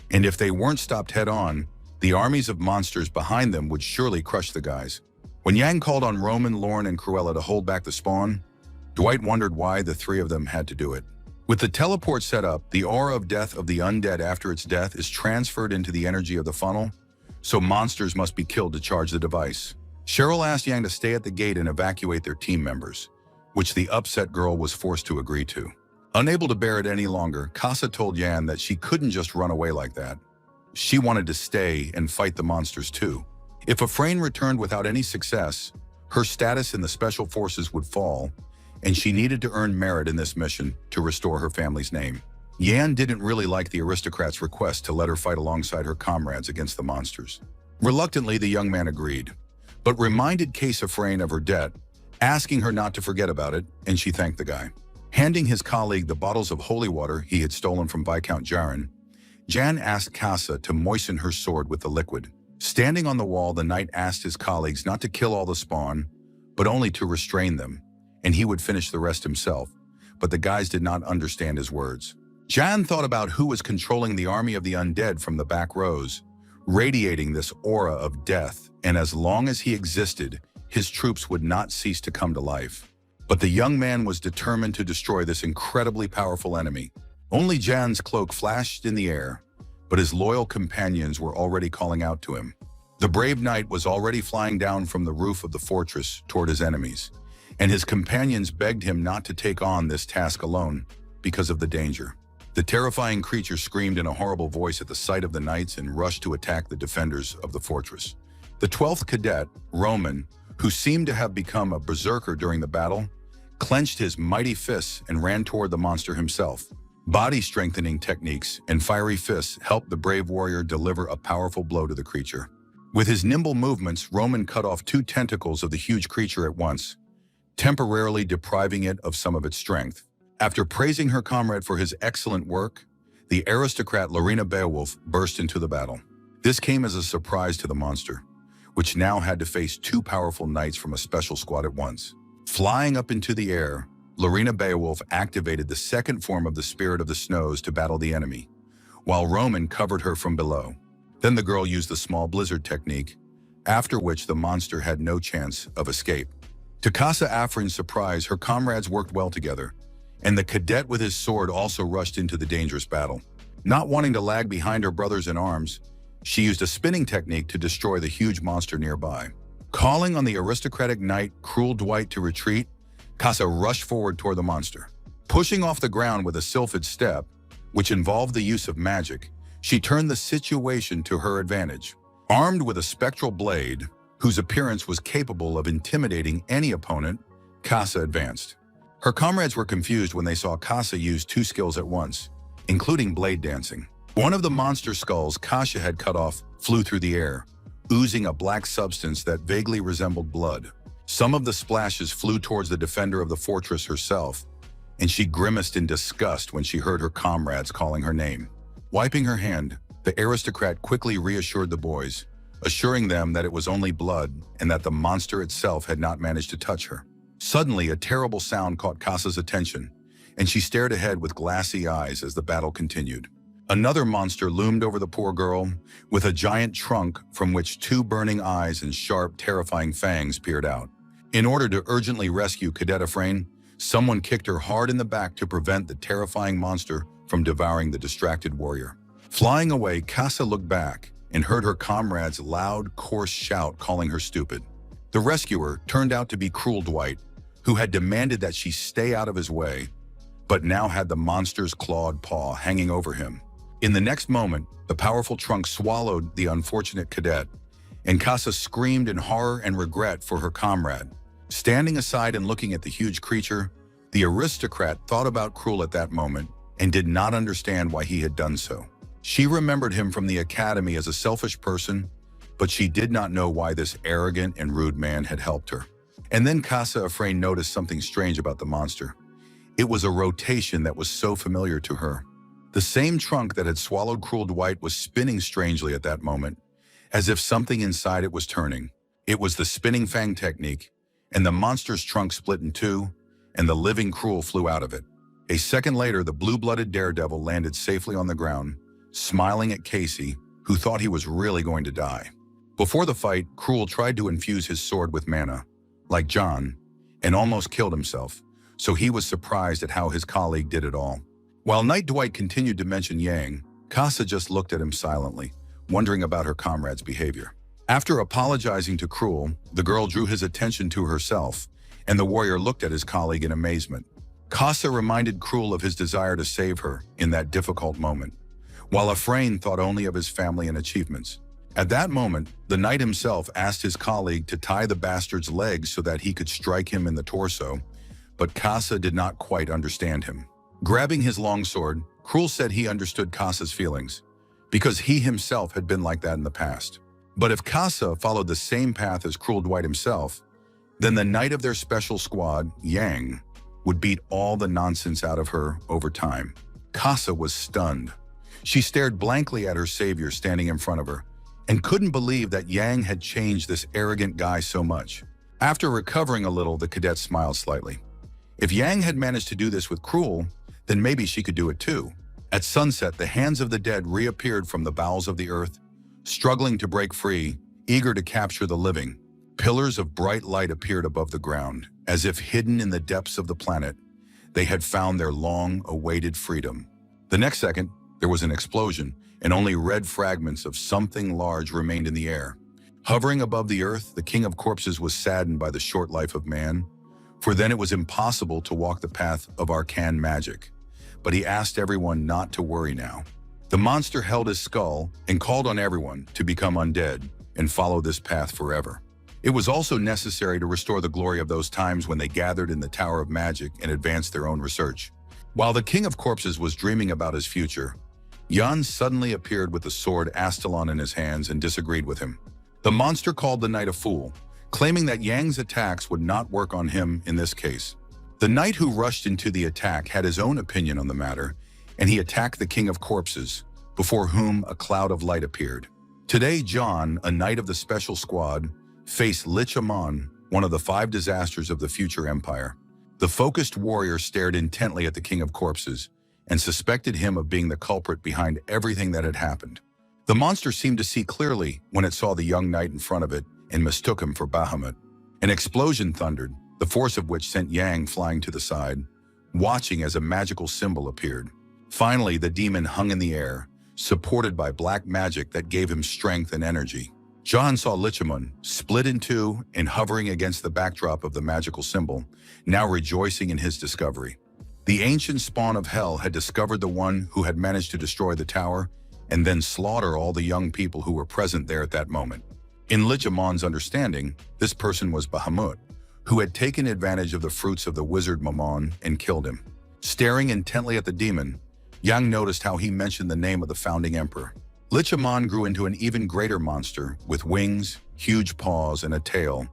And if they weren't stopped head-on, the armies of monsters behind them would surely crush the guys. When Yang called on Roman, Lorne, and Cruella to hold back the spawn, Dwight wondered why the three of them had to do it. With the teleport set up, the aura of death of the undead after its death is transferred into the energy of the funnel, so monsters must be killed to charge the device. Cheryl asked Yang to stay at the gate and evacuate their team members, which the upset girl was forced to agree to. Unable to bear it any longer, Casa told Yan that she couldn't just run away like that. She wanted to stay and fight the monsters too. If Afrain returned without any success, her status in the special forces would fall, and she needed to earn merit in this mission to restore her family's name. Yan didn't really like the aristocrat's request to let her fight alongside her comrades against the monsters. Reluctantly, the young man agreed, but reminded Case Afrain of her debt, asking her not to forget about it, and she thanked the guy. Handing his colleague the bottles of holy water he had stolen from Viscount Jaren, Jan asked Casa to moisten her sword with the liquid. Standing on the wall, the knight asked his colleagues not to kill all the spawn, but only to restrain them, and he would finish the rest himself, but the guys did not understand his words. Jan thought about who was controlling the army of the undead from the back rows, radiating this aura of death, and as long as he existed, his troops would not cease to come to life. But the young man was determined to destroy this incredibly powerful enemy. Only Jan's cloak flashed in the air, but his loyal companions were already calling out to him. The brave knight was already flying down from the roof of the fortress toward his enemies, and his companions begged him not to take on this task alone because of the danger. The terrifying creature screamed in a horrible voice at the sight of the knights and rushed to attack the defenders of the fortress. The 12th cadet, Roman, who seemed to have become a berserker during the battle, clenched his mighty fists and ran toward the monster himself. Body-strengthening techniques and fiery fists helped the brave warrior deliver a powerful blow to the creature. With his nimble movements, Roman cut off 2 tentacles of the huge creature at once, temporarily depriving it of some of its strength. After praising her comrade for his excellent work, the aristocrat Lina Beowulf burst into the battle. This came as a surprise to the monster, which now had to face 2 powerful knights from a special squad at once. Flying up into the air, Lina Beowulf activated the second form of the Spirit of the Snows to battle the enemy, while Roman covered her from below. Then the girl used the small blizzard technique, after which the monster had no chance of escape. To Casa Afrin's surprise, her comrades worked well together, and the cadet with his sword also rushed into the dangerous battle. Not wanting to lag behind her brothers in arms, she used a spinning technique to destroy the huge monster nearby. Calling on the aristocratic knight Cruel Dwight to retreat, Casa rushed forward toward the monster. Pushing off the ground with a sylphid step, which involved the use of magic, she turned the situation to her advantage. Armed with a spectral blade, whose appearance was capable of intimidating any opponent, Casa advanced. Her comrades were confused when they saw Casa use 2 skills at once, including blade dancing. One of the monster skulls Kasha had cut off flew through the air, oozing a black substance that vaguely resembled blood. Some of the splashes flew towards the defender of the fortress herself, and she grimaced in disgust when she heard her comrades calling her name. Wiping her hand, the aristocrat quickly reassured the boys, assuring them that it was only blood and that the monster itself had not managed to touch her. Suddenly, a terrible sound caught Casa's attention, and she stared ahead with glassy eyes as the battle continued. Another monster loomed over the poor girl, with a giant trunk from which 2 burning eyes and sharp, terrifying fangs peered out. In order to urgently rescue Cadet Afrain, someone kicked her hard in the back to prevent the terrifying monster from devouring the distracted warrior. Flying away, Casa looked back and heard her comrade's loud, coarse shout calling her stupid. The rescuer turned out to be Cruel Dwight, who had demanded that she stay out of his way, but now had the monster's clawed paw hanging over him. In the next moment, the powerful trunk swallowed the unfortunate cadet, and Casa screamed in horror and regret for her comrade. Standing aside and looking at the huge creature, the aristocrat thought about Cruel at that moment and did not understand why he had done so. She remembered him from the academy as a selfish person, but she did not know why this arrogant and rude man had helped her. And then Casa Afrain noticed something strange about the monster. It was a rotation that was so familiar to her. The same trunk that had swallowed Cruel Dwight was spinning strangely at that moment, as if something inside it was turning. It was the spinning fang technique, and the monster's trunk split in two, and the living Cruel flew out of it. A second later, the blue-blooded daredevil landed safely on the ground, smiling at Casey, who thought he was really going to die. Before the fight, Cruel tried to infuse his sword with mana, like John, and almost killed himself, so he was surprised at how his colleague did it all. While Knight Dwight continued to mention Yang, Casa just looked at him silently, wondering about her comrade's behavior. After apologizing to Cruel, the girl drew his attention to herself, and the warrior looked at his colleague in amazement. Casa reminded Cruel of his desire to save her in that difficult moment, while Afrain thought only of his family and achievements. At that moment, the knight himself asked his colleague to tie the bastard's legs so that he could strike him in the torso, but Casa did not quite understand him. Grabbing his longsword, Cruel said he understood Casa's feelings, because he himself had been like that in the past. But if Casa followed the same path as Cruel Dwight himself, then the knight of their special squad, Yang, would beat all the nonsense out of her over time. Casa was stunned. She stared blankly at her savior standing in front of her, and couldn't believe that Yang had changed this arrogant guy so much. After recovering a little, the cadet smiled slightly. If Yang had managed to do this with Cruel, then maybe she could do it too. At sunset, the hands of the dead reappeared from the bowels of the earth, struggling to break free, eager to capture the living. Pillars of bright light appeared above the ground, as if hidden in the depths of the planet. They had found their long-awaited freedom. The next second, there was an explosion, and only red fragments of something large remained in the air. Hovering above the earth, the King of Corpses was saddened by the short life of man, for then it was impossible to walk the path of arcane magic. But he asked everyone not to worry now. The monster held his skull and called on everyone to become undead and follow this path forever. It was also necessary to restore the glory of those times when they gathered in the Tower of Magic and advanced their own research. While the King of Corpses was dreaming about his future, Jan suddenly appeared with the sword Aelon in his hands and disagreed with him. The monster called the knight a fool, claiming that Yang's attacks would not work on him in this case. The knight who rushed into the attack had his own opinion on the matter, and he attacked the King of Corpses, before whom a cloud of light appeared. Today, John, a knight of the special squad, faced Lich, one of the 5 disasters of the future empire. The focused warrior stared intently at the King of Corpses and suspected him of being the culprit behind everything that had happened. The monster seemed to see clearly when it saw the young knight in front of it and mistook him for Bahamut. An explosion thundered, the force of which sent Yang flying to the side, watching as a magical symbol appeared. Finally, the demon hung in the air, supported by black magic that gave him strength and energy. John saw Lichamun split in two and hovering against the backdrop of the magical symbol, now rejoicing in his discovery. The ancient spawn of hell had discovered the one who had managed to destroy the tower and then slaughter all the young people who were present there at that moment. In Lichamun's understanding, this person was Bahamut, who had taken advantage of the fruits of the wizard Mammon and killed him. Staring intently at the demon, Yang noticed how he mentioned the name of the founding emperor. Lichamun grew into an even greater monster with wings, huge paws, and a tail,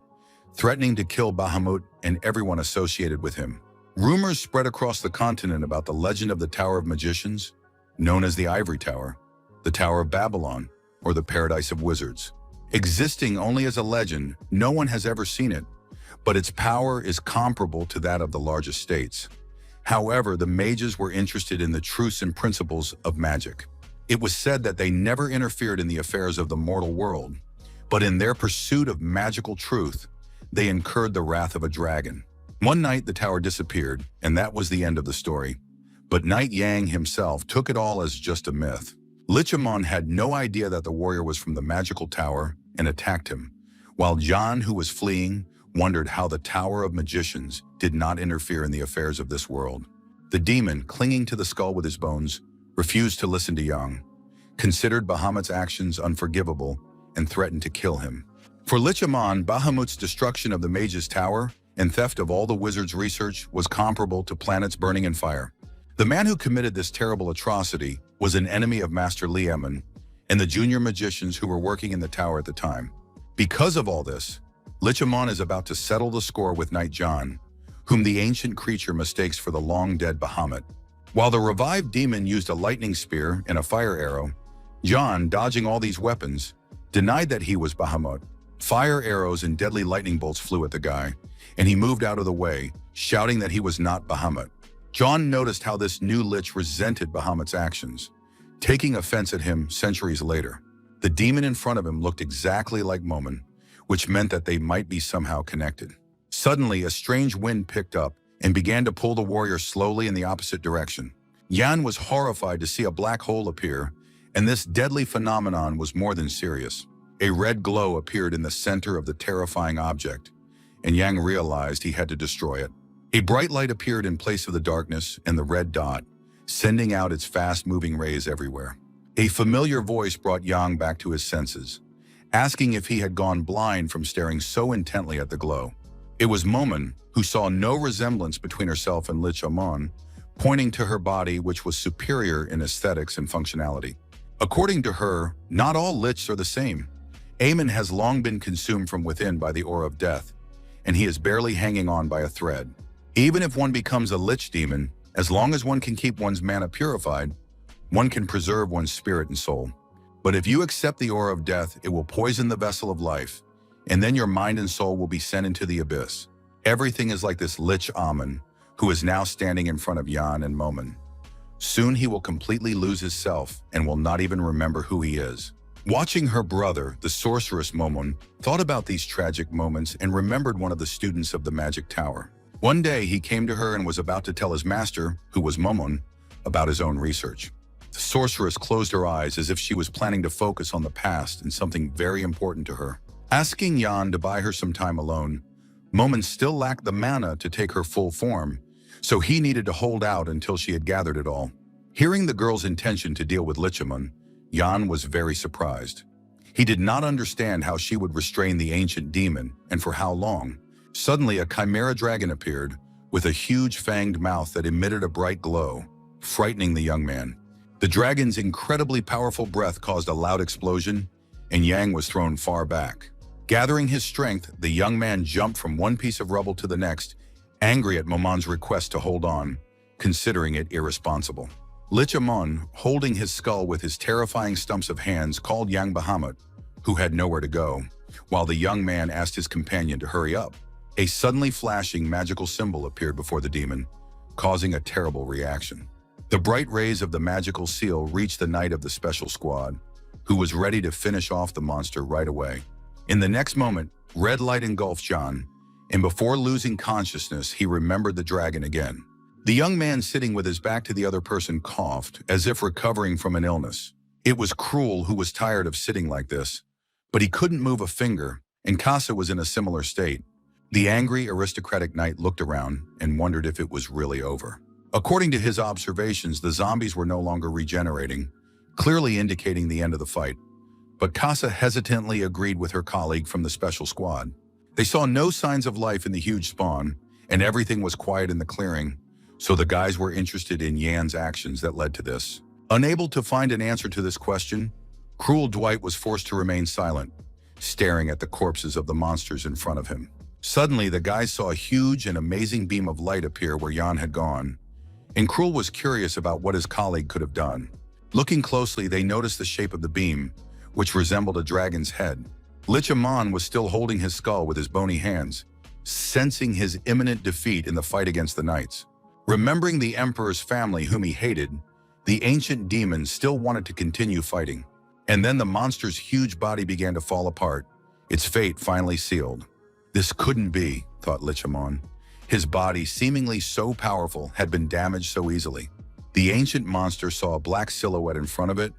threatening to kill Bahamut and everyone associated with him. Rumors spread across the continent about the legend of the Tower of Magicians, known as the Ivory Tower, the Tower of Babylon, or the Paradise of Wizards. Existing only as a legend, no one has ever seen it, but its power is comparable to that of the largest states. However, the mages were interested in the truths and principles of magic. It was said that they never interfered in the affairs of the mortal world, but in their pursuit of magical truth, they incurred the wrath of a dragon. One night, the tower disappeared, and that was the end of the story. But Knight Yang himself took it all as just a myth. Lichamun had no idea that the warrior was from the magical tower and attacked him, while John, who was fleeing, wondered how the Tower of Magicians did not interfere in the affairs of this world. The demon, clinging to the skull with his bones, refused to listen to Yang, considered Bahamut's actions unforgivable, and threatened to kill him. For Lichamun, Bahamut's destruction of the mage's tower and theft of all the wizard's research was comparable to planets burning in fire. The man who committed this terrible atrocity was an enemy of Master Liamen and the junior magicians who were working in the tower at the time. Because of all this, Lichamun is about to settle the score with Knight John, whom the ancient creature mistakes for the long-dead Bahamut. While the revived demon used a lightning spear and a fire arrow, John, dodging all these weapons, denied that he was Bahamut. Fire arrows and deadly lightning bolts flew at the guy, and he moved out of the way, shouting that he was not Bahamut. John noticed how this new lich resented Bahamut's actions, taking offense at him centuries later. The demon in front of him looked exactly like Momon, which meant that they might be somehow connected. Suddenly, a strange wind picked up and began to pull the warrior slowly in the opposite direction. Yan was horrified to see a black hole appear, and this deadly phenomenon was more than serious. A red glow appeared in the center of the terrifying object, and Yang realized he had to destroy it. A bright light appeared in place of the darkness and the red dot, sending out its fast-moving rays everywhere. A familiar voice brought Yang back to his senses, asking if he had gone blind from staring so intently at the glow. It was Momon, who saw no resemblance between herself and Lich Amon, pointing to her body, which was superior in aesthetics and functionality. According to her, not all lichs are the same. Aemon has long been consumed from within by the aura of death, and he is barely hanging on by a thread. Even if one becomes a lich demon, as long as one can keep one's mana purified, one can preserve one's spirit and soul. But if you accept the aura of death, it will poison the vessel of life, and then your mind and soul will be sent into the abyss. Everything is like this lich Amon, who is now standing in front of Yan and Momon. Soon he will completely lose his self and will not even remember who he is. Watching her brother, the sorceress Momon, thought about these tragic moments and remembered one of the students of the magic tower. One day he came to her and was about to tell his master, who was Momon, about his own research. The sorceress closed her eyes as if she was planning to focus on the past and something very important to her. Asking Yan to buy her some time alone, Momon still lacked the mana to take her full form, so he needed to hold out until she had gathered it all. Hearing the girl's intention to deal with Lichamon, Yan was very surprised. He did not understand how she would restrain the ancient demon and for how long. Suddenly, a chimera dragon appeared with a huge fanged mouth that emitted a bright glow, frightening the young man. The dragon's incredibly powerful breath caused a loud explosion, and Yang was thrown far back. Gathering his strength, the young man jumped from one piece of rubble to the next, angry at Momon's request to hold on, considering it irresponsible. Lich Amon, holding his skull with his terrifying stumps of hands, called Yang Bahamut, who had nowhere to go, while the young man asked his companion to hurry up. A suddenly flashing magical symbol appeared before the demon, causing a terrible reaction. The bright rays of the magical seal reached the knight of the special squad, who was ready to finish off the monster right away. In the next moment, red light engulfed John, and before losing consciousness, he remembered the dragon again. The young man sitting with his back to the other person coughed, as if recovering from an illness. It was Cruel, who was tired of sitting like this, but he couldn't move a finger, and Casa was in a similar state. The angry, aristocratic knight looked around and wondered if it was really over. According to his observations, the zombies were no longer regenerating, clearly indicating the end of the fight. But Casa hesitantly agreed with her colleague from the special squad. They saw no signs of life in the huge spawn, and everything was quiet in the clearing, so the guys were interested in Yan's actions that led to this. Unable to find an answer to this question, Cruel Dwight was forced to remain silent, staring at the corpses of the monsters in front of him. Suddenly, the guys saw a huge and amazing beam of light appear where Yan had gone, and Cruel was curious about what his colleague could have done. Looking closely, they noticed the shape of the beam, which resembled a dragon's head. Lich Amon was still holding his skull with his bony hands, sensing his imminent defeat in the fight against the knights. Remembering the Emperor's family whom he hated, the ancient demon still wanted to continue fighting. And then the monster's huge body began to fall apart, its fate finally sealed. This couldn't be, thought Lich Amon. His body, seemingly so powerful, had been damaged so easily. The ancient monster saw a black silhouette in front of it,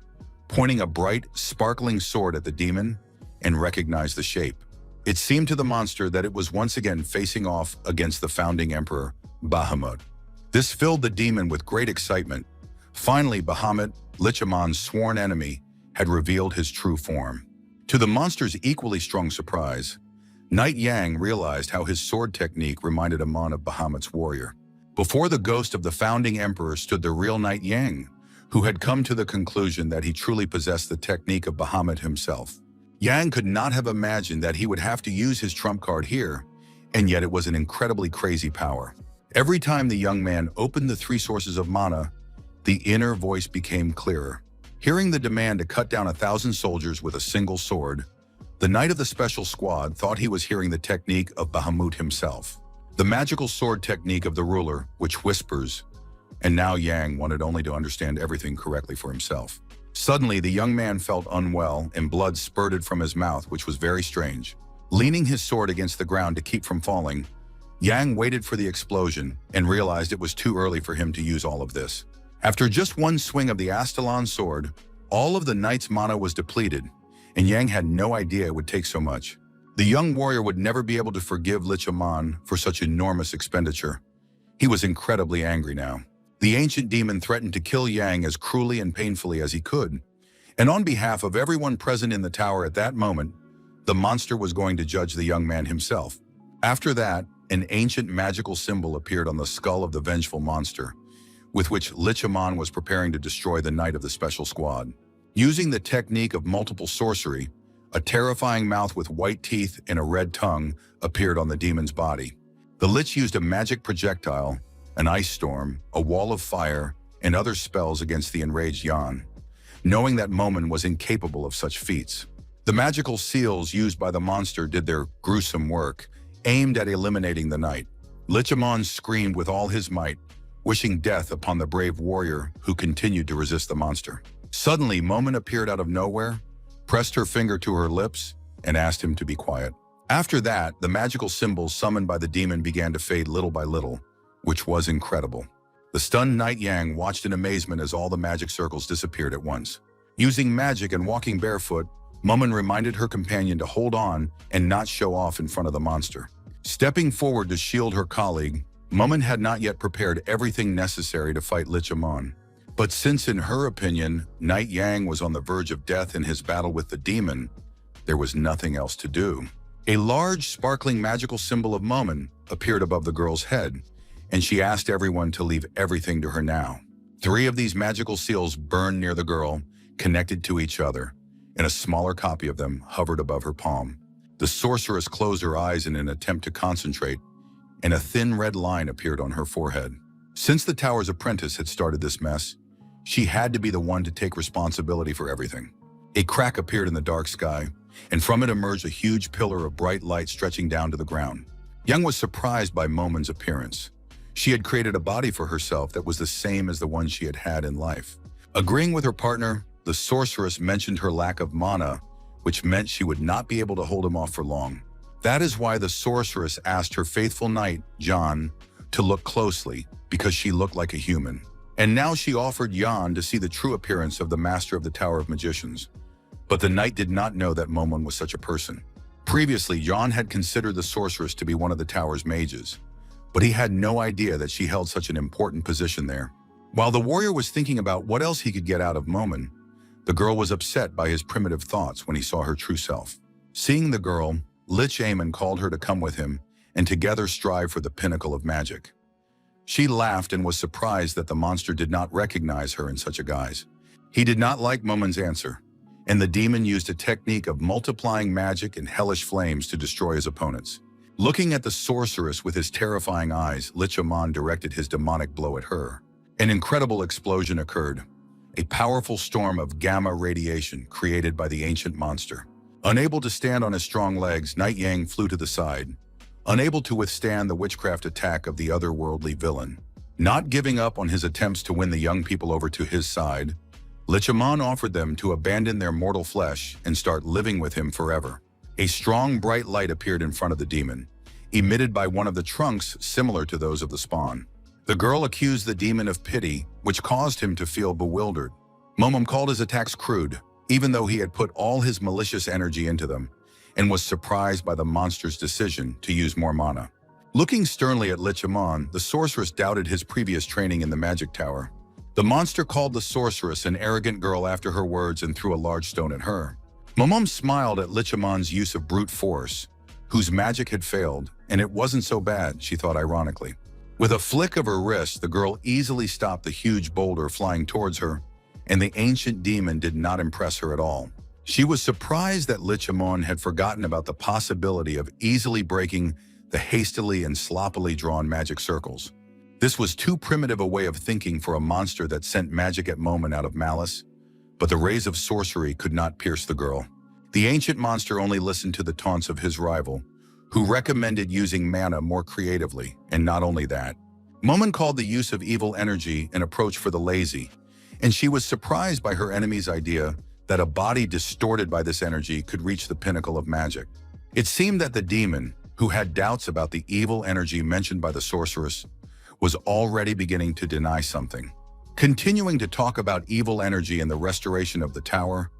pointing a bright, sparkling sword at the demon, and recognized the shape. It seemed to the monster that it was once again facing off against the founding emperor, Bahamut. This filled the demon with great excitement. Finally, Bahamut, Lich Amon's sworn enemy, had revealed his true form. To the monster's equally strong surprise, Knight Yang realized how his sword technique reminded Amon of Bahamut's warrior. Before the ghost of the founding emperor stood the real Knight Yang, who had come to the conclusion that he truly possessed the technique of Bahamut himself. Yang could not have imagined that he would have to use his trump card here, and yet it was an incredibly crazy power. Every time the young man opened the three sources of mana, the inner voice became clearer. Hearing the demand to cut down 1,000 soldiers with a single sword, the knight of the special squad thought he was hearing the technique of Bahamut himself. The magical sword technique of the ruler, which whispers, and now Yang wanted only to understand everything correctly for himself. Suddenly, the young man felt unwell and blood spurted from his mouth, which was very strange. Leaning his sword against the ground to keep from falling, Yang waited for the explosion and realized it was too early for him to use all of this. After just one swing of the Aelon sword, all of the knight's mana was depleted, and Yang had no idea it would take so much. The young warrior would never be able to forgive Lich for such enormous expenditure. He was incredibly angry now. The ancient demon threatened to kill Yang as cruelly and painfully as he could, and on behalf of everyone present in the tower at that moment, the monster was going to judge the young man himself. After that, an ancient magical symbol appeared on the skull of the vengeful monster, with which Lich was preparing to destroy the knight of the special squad. Using the technique of multiple sorcery, a terrifying mouth with white teeth and a red tongue appeared on the demon's body. The Lich used a magic projectile, an ice storm, a wall of fire, and other spells against the enraged Yan, knowing that Momon was incapable of such feats. The magical seals used by the monster did their gruesome work, aimed at eliminating the knight. Lich screamed with all his might, wishing death upon the brave warrior who continued to resist the monster. Suddenly, Momon appeared out of nowhere, pressed her finger to her lips, and asked him to be quiet. After that, the magical symbols summoned by the demon began to fade little by little, which was incredible. The stunned Knight Yang watched in amazement as all the magic circles disappeared at once. Using magic and walking barefoot, Momon reminded her companion to hold on and not show off in front of the monster. Stepping forward to shield her colleague, Momon had not yet prepared everything necessary to fight Lich. But since, in her opinion, Knight Yang was on the verge of death in his battle with the demon, there was nothing else to do. A large, sparkling magical symbol of Momon appeared above the girl's head, and she asked everyone to leave everything to her now. 3 of these magical seals burned near the girl, connected to each other, and a smaller copy of them hovered above her palm. The sorceress closed her eyes in an attempt to concentrate, and a thin red line appeared on her forehead. Since the tower's apprentice had started this mess, she had to be the one to take responsibility for everything. A crack appeared in the dark sky, and from it emerged a huge pillar of bright light stretching down to the ground. Young was surprised by Momon's appearance. She had created a body for herself that was the same as the one she had had in life. Agreeing with her partner, the sorceress mentioned her lack of mana, which meant she would not be able to hold him off for long. That is why the sorceress asked her faithful knight, John, to look closely, because she looked like a human. And now she offered Jan to see the true appearance of the master of the Tower of Magicians. But the knight did not know that Momon was such a person. Previously, Jan had considered the sorceress to be one of the tower's mages, but he had no idea that she held such an important position there. While the warrior was thinking about what else he could get out of Momon, the girl was upset by his primitive thoughts when he saw her true self. Seeing the girl, Lich Aelon called her to come with him and together strive for the pinnacle of magic. She laughed and was surprised that the monster did not recognize her in such a guise. He did not like Momon's answer, and the demon used a technique of multiplying magic and hellish flames to destroy his opponents. Looking at the sorceress with his terrifying eyes, Lich directed his demonic blow at her. An incredible explosion occurred, a powerful storm of gamma radiation created by the ancient monster. Unable to stand on his strong legs, Knight Yang flew to the side, unable to withstand the witchcraft attack of the otherworldly villain. Not giving up on his attempts to win the young people over to his side, Lich offered them to abandon their mortal flesh and start living with him forever. A strong, bright light appeared in front of the demon, emitted by one of the trunks similar to those of the spawn. The girl accused the demon of pity, which caused him to feel bewildered. Momon called his attacks crude, even though he had put all his malicious energy into them, and was surprised by the monster's decision to use more mana. Looking sternly at Lich the sorceress doubted his previous training in the magic tower. The monster called the sorceress an arrogant girl after her words and threw a large stone at her. Momon smiled at Lich use of brute force, whose magic had failed, and it wasn't so bad, she thought ironically. With a flick of her wrist, the girl easily stopped the huge boulder flying towards her, and the ancient demon did not impress her at all. She was surprised that Lich had forgotten about the possibility of easily breaking the hastily and sloppily drawn magic circles. This was too primitive a way of thinking for a monster that sent magic at Momon out of malice, but the rays of sorcery could not pierce the girl. The ancient monster only listened to the taunts of his rival, who recommended using mana more creatively, and not only that. Momon called the use of evil energy an approach for the lazy, and she was surprised by her enemy's idea that a body distorted by this energy could reach the pinnacle of magic. It seemed that the demon, who had doubts about the evil energy mentioned by the sorceress, was already beginning to deny something. Continuing to talk about evil energy and the restoration of the tower,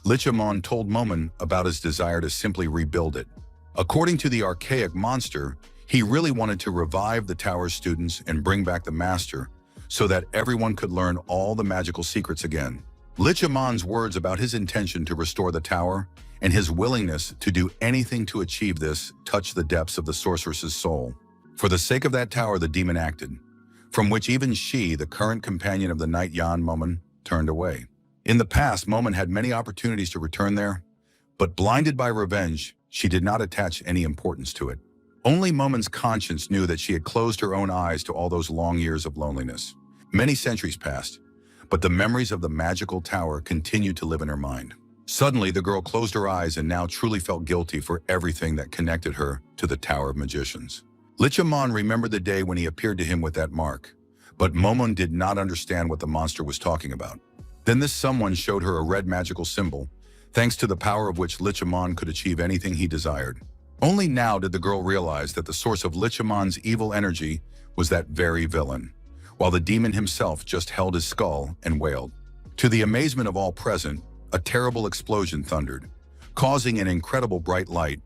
Lich told Momon about his desire to simply rebuild it. According to the archaic monster, he really wanted to revive the tower's students and bring back the master so that everyone could learn all the magical secrets again. Lich words about his intention to restore the tower and his willingness to do anything to achieve this touched the depths of the sorceress's soul. For the sake of that tower, the demon acted, from which even she, the current companion of the Night Yan Momon, turned away. In the past, Momon had many opportunities to return there, but blinded by revenge, she did not attach any importance to it. Only Momon's conscience knew that she had closed her own eyes to all those long years of loneliness. Many centuries passed, but the memories of the magical tower continued to live in her mind. Suddenly, the girl closed her eyes and now truly felt guilty for everything that connected her to the Tower of Magicians. Lich remembered the day when he appeared to him with that mark, but Momon did not understand what the monster was talking about. Then this someone showed her a red magical symbol, thanks to the power of which Lich could achieve anything he desired. Only now did the girl realize that the source of Lich evil energy was that very villain, while the demon himself just held his skull and wailed. To the amazement of all present, a terrible explosion thundered, causing an incredible bright light,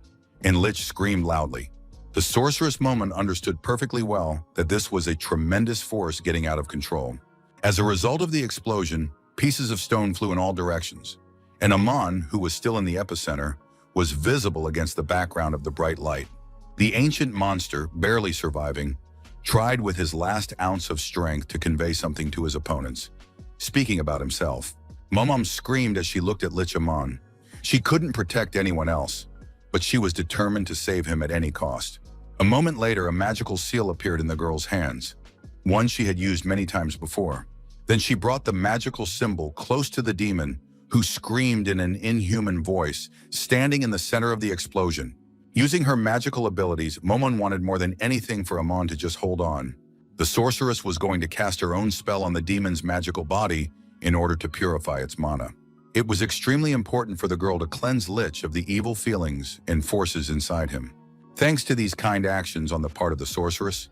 and Lich screamed loudly. The sorceress Momon understood perfectly well that this was a tremendous force getting out of control. As a result of the explosion, pieces of stone flew in all directions, and Amon, who was still in the epicenter, was visible against the background of the bright light. The ancient monster, barely surviving, tried with his last ounce of strength to convey something to his opponents. Speaking about himself, Momon screamed as she looked at Lich Amon. She couldn't protect anyone else, but she was determined to save him at any cost. A moment later, a magical seal appeared in the girl's hands, one she had used many times before. Then she brought the magical symbol close to the demon, who screamed in an inhuman voice, standing in the center of the explosion. Using her magical abilities, Momon wanted more than anything for Amon to just hold on. The sorceress was going to cast her own spell on the demon's magical body in order to purify its mana. It was extremely important for the girl to cleanse Lich of the evil feelings and forces inside him. Thanks to these kind actions on the part of the sorceress,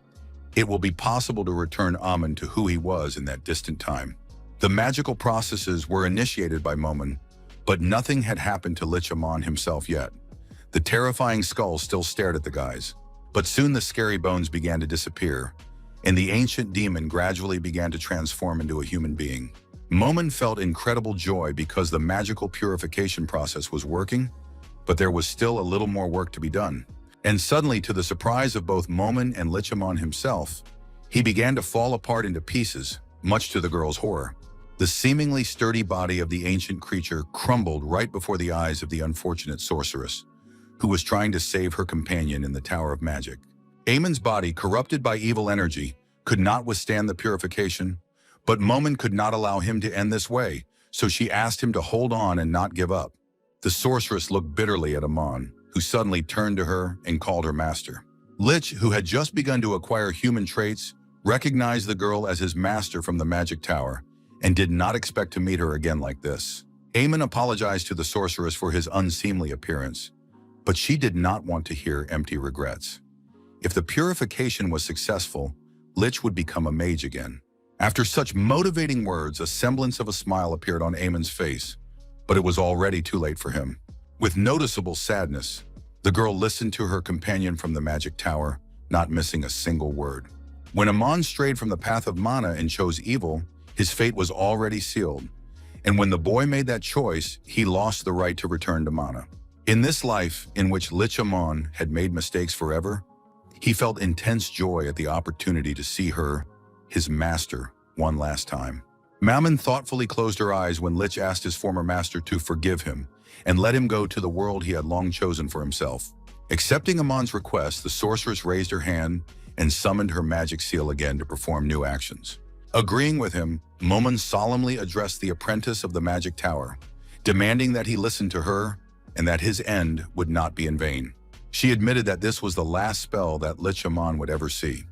it will be possible to return Amon to who he was in that distant time. The magical processes were initiated by Momon, but nothing had happened to Lich himself yet. The terrifying skull still stared at the guys, but soon the scary bones began to disappear, and the ancient demon gradually began to transform into a human being. Momon felt incredible joy because the magical purification process was working, but there was still a little more work to be done. And suddenly, to the surprise of both Momon and Lich himself, he began to fall apart into pieces, much to the girl's horror. The seemingly sturdy body of the ancient creature crumbled right before the eyes of the unfortunate sorceress, who was trying to save her companion in the Tower of Magic. Aemon's body, corrupted by evil energy, could not withstand the purification, but Momon could not allow him to end this way, so she asked him to hold on and not give up. The sorceress looked bitterly at Amon, who suddenly turned to her and called her master. Lich, who had just begun to acquire human traits, recognized the girl as his master from the Magic Tower and did not expect to meet her again like this. Aemon apologized to the sorceress for his unseemly appearance, but she did not want to hear empty regrets. If the purification was successful, Lich would become a mage again. After such motivating words, a semblance of a smile appeared on Aemon's face, but it was already too late for him. With noticeable sadness, the girl listened to her companion from the Magic Tower, not missing a single word. When Amon strayed from the path of mana and chose evil, his fate was already sealed, and when the boy made that choice, he lost the right to return to mana. In this life, in which Lich Amon had made mistakes forever, he felt intense joy at the opportunity to see her, his master, one last time. Mammon thoughtfully closed her eyes when Lich asked his former master to forgive him and let him go to the world he had long chosen for himself. Accepting Amon's request, the sorceress raised her hand and summoned her magic seal again to perform new actions. Agreeing with him, Momon solemnly addressed the apprentice of the magic tower, demanding that he listen to her and that his end would not be in vain. She admitted that this was the last spell that Lich would ever see,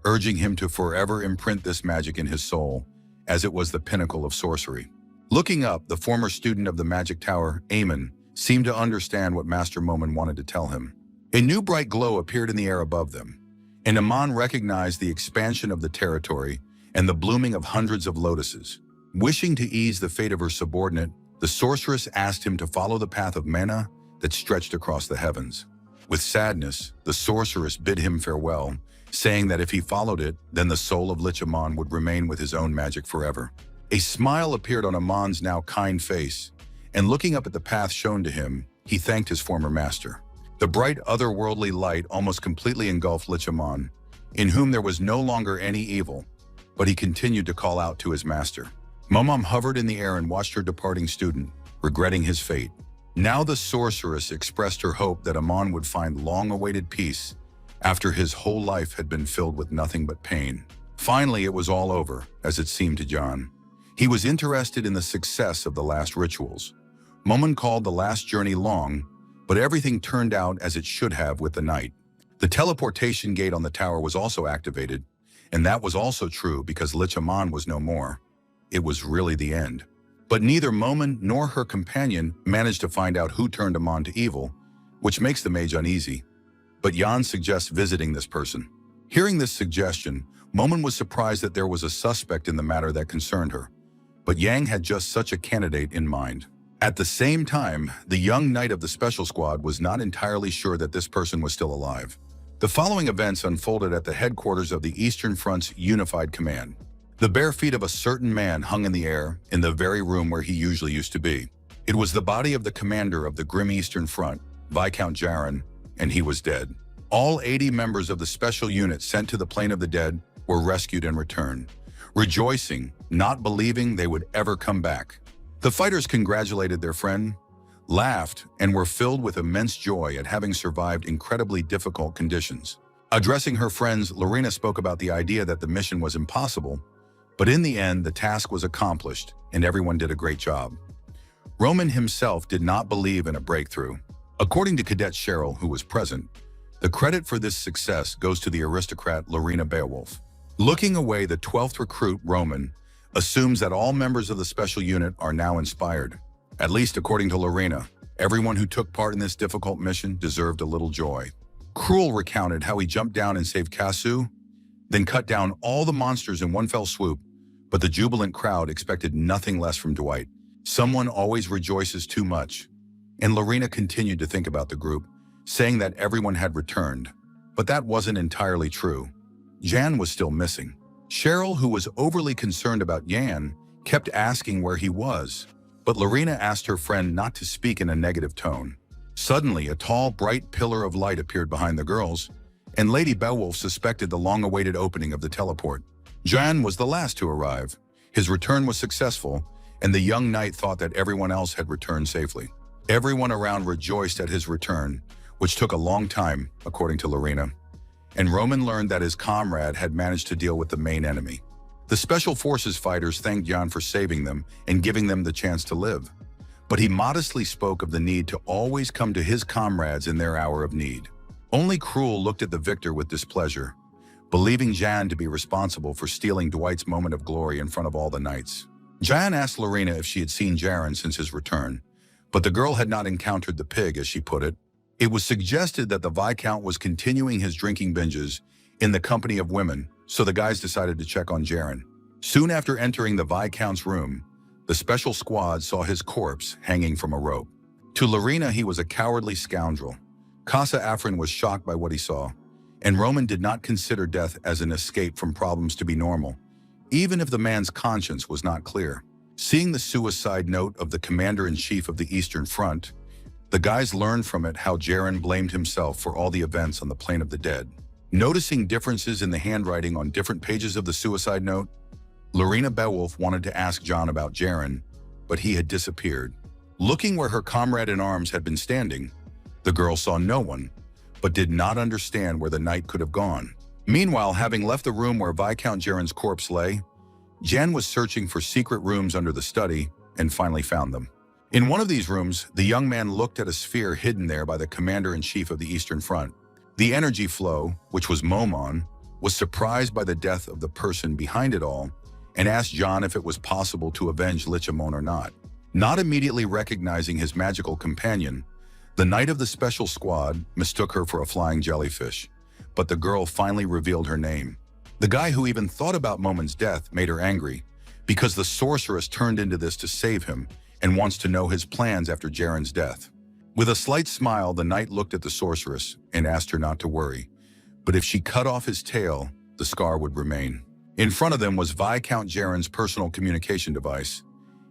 urging him to forever imprint this magic in his soul, as it was the pinnacle of sorcery. Looking up, the former student of the magic tower, Aelon, seemed to understand what Master Momon wanted to tell him. A new bright glow appeared in the air above them, and Amon recognized the expansion of the territory and the blooming of hundreds of lotuses. Wishing to ease the fate of her subordinate, the sorceress asked him to follow the path of Manhwa that stretched across the heavens. With sadness, the sorceress bid him farewell, saying that if he followed it, then the soul of Lich would remain with his own magic forever. A smile appeared on Amon's now kind face, and looking up at the path shown to him, he thanked his former master. The bright otherworldly light almost completely engulfed Lich, in whom there was no longer any evil, but he continued to call out to his master. Momon hovered in the air and watched her departing student, regretting his fate. Now the sorceress expressed her hope that Amon would find long-awaited peace after his whole life had been filled with nothing but pain. Finally, it was all over, as it seemed to John. He was interested in the success of the last rituals. Momon called the last journey long, but everything turned out as it should have with the night. The teleportation gate on the tower was also activated, and that was also true because Lich was no more. It was really the end. But neither Momon nor her companion managed to find out who turned Amon to evil, which makes the mage uneasy. But Jan suggests visiting this person. Hearing this suggestion, Momon was surprised that there was a suspect in the matter that concerned her. But Yang had just such a candidate in mind. At the same time, the young knight of the special squad was not entirely sure that this person was still alive. The following events unfolded at the headquarters of the Eastern Front's Unified Command. The bare feet of a certain man hung in the air in the very room where he usually used to be. It was the body of the commander of the Grim Eastern Front, Viscount Jaren, and he was dead. All 80 members of the special unit sent to the plane of the dead were rescued and returned, rejoicing, not believing they would ever come back. The fighters congratulated their friend, laughed, and were filled with immense joy at having survived incredibly difficult conditions. Addressing her friends, Lina spoke about the idea that the mission was impossible, but in the end, the task was accomplished, and everyone did a great job. Roman himself did not believe in a breakthrough. According to Cadet Cheryl, who was present, the credit for this success goes to the aristocrat Lina Beowulf. Looking away, the 12th recruit, Roman, assumes that all members of the special unit are now inspired. At least according to Lina, everyone who took part in this difficult mission deserved a little joy. Cruel recounted how he jumped down and saved Kasu, then cut down all the monsters in one fell swoop, but the jubilant crowd expected nothing less from Dwight. Someone always rejoices too much. And Lina continued to think about the group, saying that everyone had returned. But that wasn't entirely true. Jan was still missing. Cheryl, who was overly concerned about Jan, kept asking where he was, but Lina asked her friend not to speak in a negative tone. Suddenly, a tall, bright pillar of light appeared behind the girls, and Lady Beowulf suspected the long-awaited opening of the teleport. Jan was the last to arrive. His return was successful, and the young knight thought that everyone else had returned safely. Everyone around rejoiced at his return, which took a long time, according to Lina. And Roman learned that his comrade had managed to deal with the main enemy. The Special Forces fighters thanked Jan for saving them and giving them the chance to live. But he modestly spoke of the need to always come to his comrades in their hour of need. Only Cruel looked at the victor with displeasure, believing Jan to be responsible for stealing Dwight's moment of glory in front of all the knights. Jan asked Lina if she had seen Jaren since his return, but the girl had not encountered the pig, as she put it. It was suggested that the Viscount was continuing his drinking binges in the company of women, so the guys decided to check on Jaren. Soon after entering the Viscount's room, the special squad saw his corpse hanging from a rope. To Lina, he was a cowardly scoundrel. Casa Afrin was shocked by what he saw, and Roman did not consider death as an escape from problems to be normal, even if the man's conscience was not clear. Seeing the suicide note of the commander-in-chief of the Eastern Front, the guys learned from it how Jaren blamed himself for all the events on the plane of the dead. Noticing differences in the handwriting on different pages of the suicide note, Lina Beowulf wanted to ask John about Jaren, but he had disappeared. Looking where her comrade-in-arms had been standing, the girl saw no one, but did not understand where the knight could have gone. Meanwhile, having left the room where Viscount Jaren's corpse lay, Jan was searching for secret rooms under the study and finally found them. In one of these rooms, the young man looked at a sphere hidden there by the commander-in-chief of the Eastern Front. The energy flow, which was Momon, was surprised by the death of the person behind it all and asked John if it was possible to avenge Lichamon or not. Not immediately recognizing his magical companion, the knight of the special squad mistook her for a flying jellyfish, but the girl finally revealed her name. The guy who even thought about Momon's death made her angry, because the sorceress turned into this to save him and wants to know his plans after Jaren's death. With a slight smile, the knight looked at the sorceress and asked her not to worry, but if she cut off his tail, the scar would remain. In front of them was Viscount Jaren's personal communication device,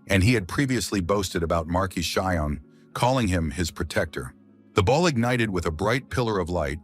and he had previously boasted about Marquis Shion, calling him his protector. The ball ignited with a bright pillar of light,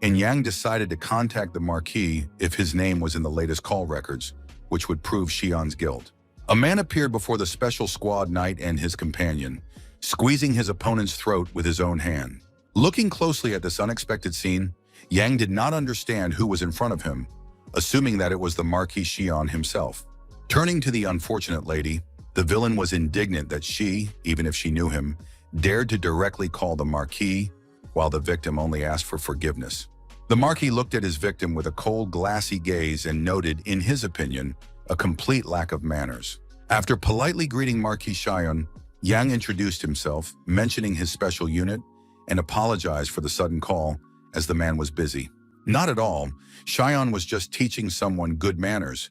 and Yang decided to contact the Marquis if his name was in the latest call records, which would prove Shion's guilt. A man appeared before the special squad knight and his companion, squeezing his opponent's throat with his own hand. Looking closely at this unexpected scene, Yang did not understand who was in front of him, assuming that it was the Marquis Shion himself. Turning to the unfortunate lady, the villain was indignant that she, even if she knew him, dared to directly call the Marquis, while the victim only asked for forgiveness. The Marquis looked at his victim with a cold, glassy gaze and noted, in his opinion, a complete lack of manners. After politely greeting Marquis Shion, Yang introduced himself, mentioning his special unit, and apologized for the sudden call, as the man was busy. Not at all. Shion was just teaching someone good manners,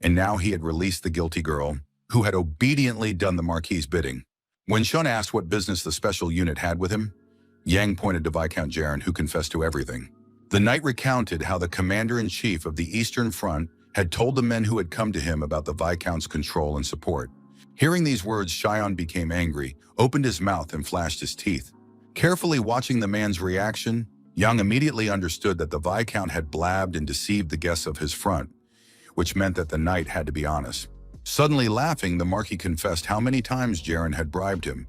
and now he had released the guilty girl, who had obediently done the Marquis's bidding. When Shun asked what business the special unit had with him, Yang pointed to Viscount Jaren, who confessed to everything. The knight recounted how the commander-in-chief of the Eastern Front had told the men who had come to him about the Viscount's control and support. Hearing these words, Shion became angry, opened his mouth, and flashed his teeth. Carefully watching the man's reaction, Yang immediately understood that the Viscount had blabbed and deceived the guests of his front, which meant that the knight had to be honest. Suddenly laughing, the Marquis confessed how many times Jaren had bribed him,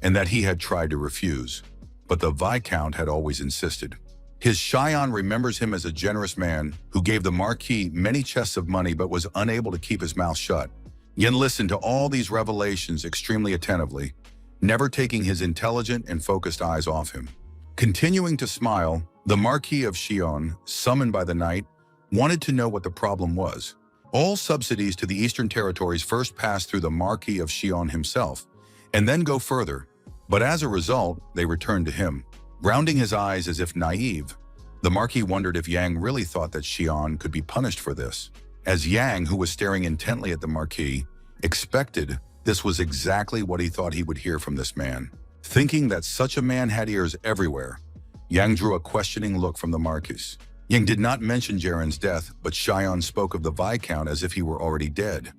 and that he had tried to refuse. But the Viscount had always insisted. His Shion remembers him as a generous man who gave the Marquis many chests of money but was unable to keep his mouth shut. Yen listened to all these revelations extremely attentively, never taking his intelligent and focused eyes off him. Continuing to smile, the Marquis of Shion, summoned by the knight, wanted to know what the problem was. All subsidies to the Eastern Territories first pass through the Marquis of Shion himself, and then go further, but as a result, they returned to him. Rounding his eyes as if naive, the Marquis wondered if Yang really thought that Shion could be punished for this. As Yang, who was staring intently at the Marquis, expected, this was exactly what he thought he would hear from this man. Thinking that such a man had ears everywhere, Yang drew a questioning look from the Marquis. Yang did not mention Jaren's death, but Shion spoke of the Viscount as if he were already dead,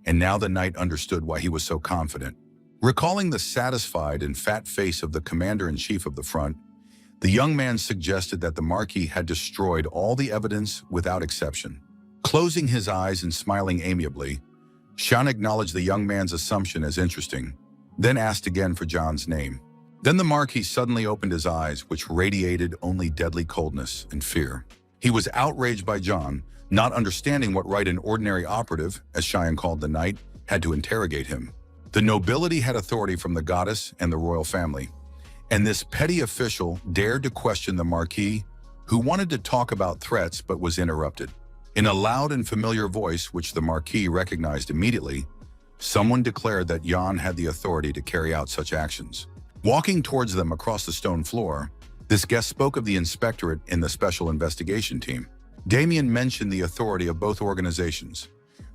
and now the knight understood why he was so confident. Recalling the satisfied and fat face of the commander-in-chief of the front, the young man suggested that the Marquis had destroyed all the evidence without exception. Closing his eyes and smiling amiably, Shan acknowledged the young man's assumption as interesting, then asked again for John's name. Then the Marquis suddenly opened his eyes, which radiated only deadly coldness and fear. He was outraged by John, not understanding what right an ordinary operative, as Cheyenne called the knight, had to interrogate him. The nobility had authority from the goddess and the royal family, and this petty official dared to question the Marquis, who wanted to talk about threats but was interrupted. In a loud and familiar voice, which the Marquis recognized immediately, someone declared that Jan had the authority to carry out such actions. Walking towards them across the stone floor, this guest spoke of the inspectorate in the special investigation team. Damian mentioned the authority of both organizations,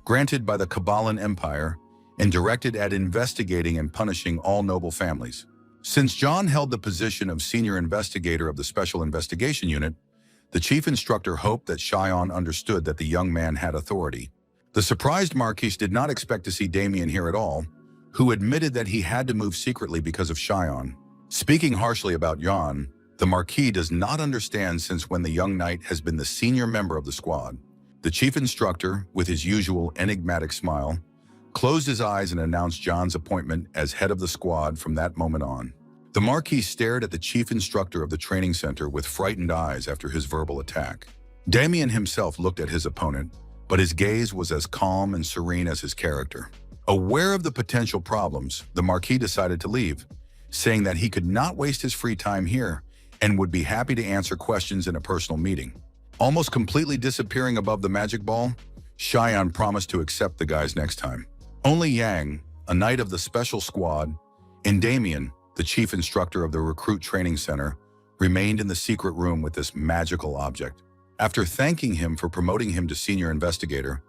granted by the Kabbalan Empire and directed at investigating and punishing all noble families. Since John held the position of senior investigator of the Special Investigation Unit, the chief instructor hoped that Cheyenne understood that the young man had authority. The surprised Marquis did not expect to see Damian here at all, who admitted that he had to move secretly because of Cheyenne. Speaking harshly about Jan, the Marquis does not understand since when the young knight has been the senior member of the squad. The chief instructor, with his usual enigmatic smile, closed his eyes and announced John's appointment as head of the squad from that moment on. The Marquis stared at the chief instructor of the training center with frightened eyes after his verbal attack. Damian himself looked at his opponent, but his gaze was as calm and serene as his character. Aware of the potential problems, the Marquis decided to leave, saying that he could not waste his free time here and would be happy to answer questions in a personal meeting. Almost completely disappearing above the magic ball, Cheyenne promised to accept the guys next time. Only Yang, a knight of the special squad, and Damian, the chief instructor of the recruit training center, remained in the secret room with this magical object. After thanking him for promoting him to senior investigator,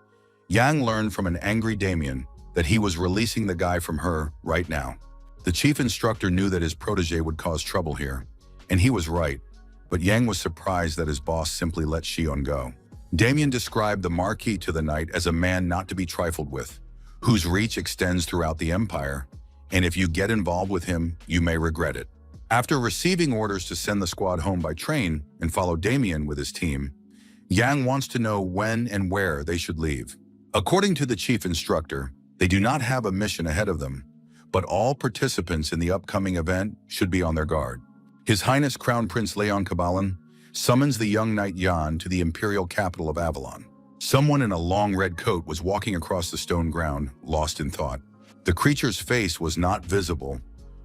Yang learned from an angry Damian that he was releasing the guy from her right now. The chief instructor knew that his protege would cause trouble here, and he was right, but Yang was surprised that his boss simply let Xion go. Damian described the Marquis to the knight as a man not to be trifled with, whose reach extends throughout the empire, and if you get involved with him, you may regret it. After receiving orders to send the squad home by train and follow Damian with his team, Yang wants to know when and where they should leave. According to the chief instructor, they do not have a mission ahead of them, but all participants in the upcoming event should be on their guard. His Highness Crown Prince Leon Cabalan summons the young knight Yan to the imperial capital of Aelon. Someone in a long red coat was walking across the stone ground, lost in thought. The creature's face was not visible.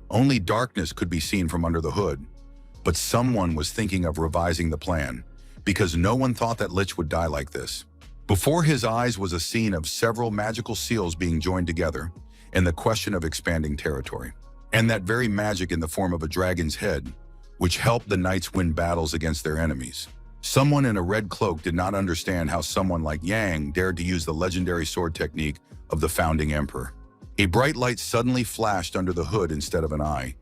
Only darkness could be seen from under the hood. But someone was thinking of revising the plan, because no one thought that Lich would die like this. Before his eyes was a scene of several magical seals being joined together, and the question of expanding territory. And that very magic in the form of a dragon's head, which helped the knights win battles against their enemies. Someone in a red cloak did not understand how someone like Yang dared to use the legendary sword technique of the founding emperor. A bright light suddenly flashed under the hood instead of an eye,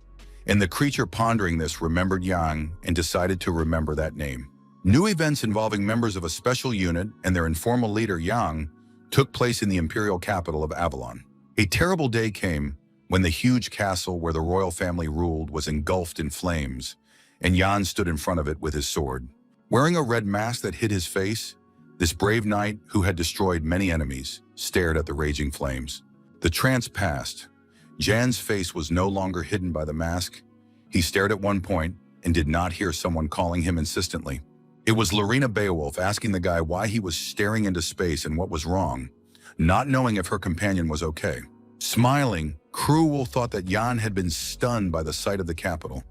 and the creature pondering this remembered Yang and decided to remember that name. New events involving members of a special unit and their informal leader Yang took place in the imperial capital of Aelon. A terrible day came when the huge castle where the royal family ruled was engulfed in flames, and Yan stood in front of it with his sword. Wearing a red mask that hid his face, this brave knight, who had destroyed many enemies, stared at the raging flames. The trance passed. Jan's face was no longer hidden by the mask. He stared at one point and did not hear someone calling him insistently. It was Lina Beowulf asking the guy why he was staring into space and what was wrong, not knowing if her companion was okay. Smiling, Cruel thought that Jan had been stunned by the sight of the capital,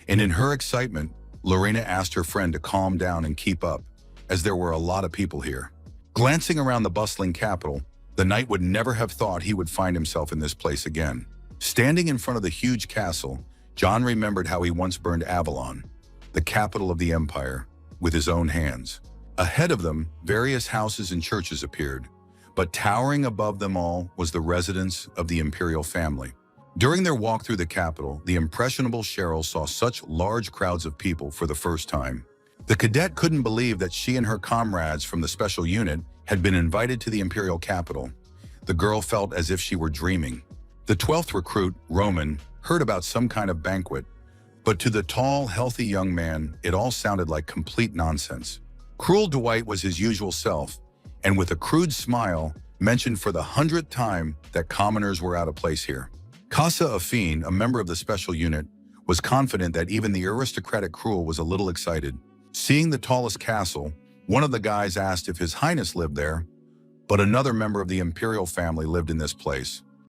and in her excitement, Lina asked her friend to calm down and keep up, as there were a lot of people here. Glancing around the bustling capital, the knight would never have thought he would find himself in this place again. Standing in front of the huge castle, John remembered how he once burned Aelon, the capital of the empire, with his own hands. Ahead of them, various houses and churches appeared, but towering above them all was the residence of the imperial family. During their walk through the capital, the impressionable Cheryl saw such large crowds of people for the first time. The cadet couldn't believe that she and her comrades from the special unit had been invited to the imperial capital. The girl felt as if she were dreaming. The 12th recruit, Roman, heard about some kind of banquet, but to the tall, healthy young man, it all sounded like complete nonsense. Cruel Dwight was his usual self, and with a crude smile, mentioned for the 100th time that commoners were out of place here. Casa Affine, a member of the special unit, was confident that even the aristocratic Cruel was a little excited. Seeing the tallest castle, one of the guys asked if His Highness lived there, but another member of the imperial family lived in this place.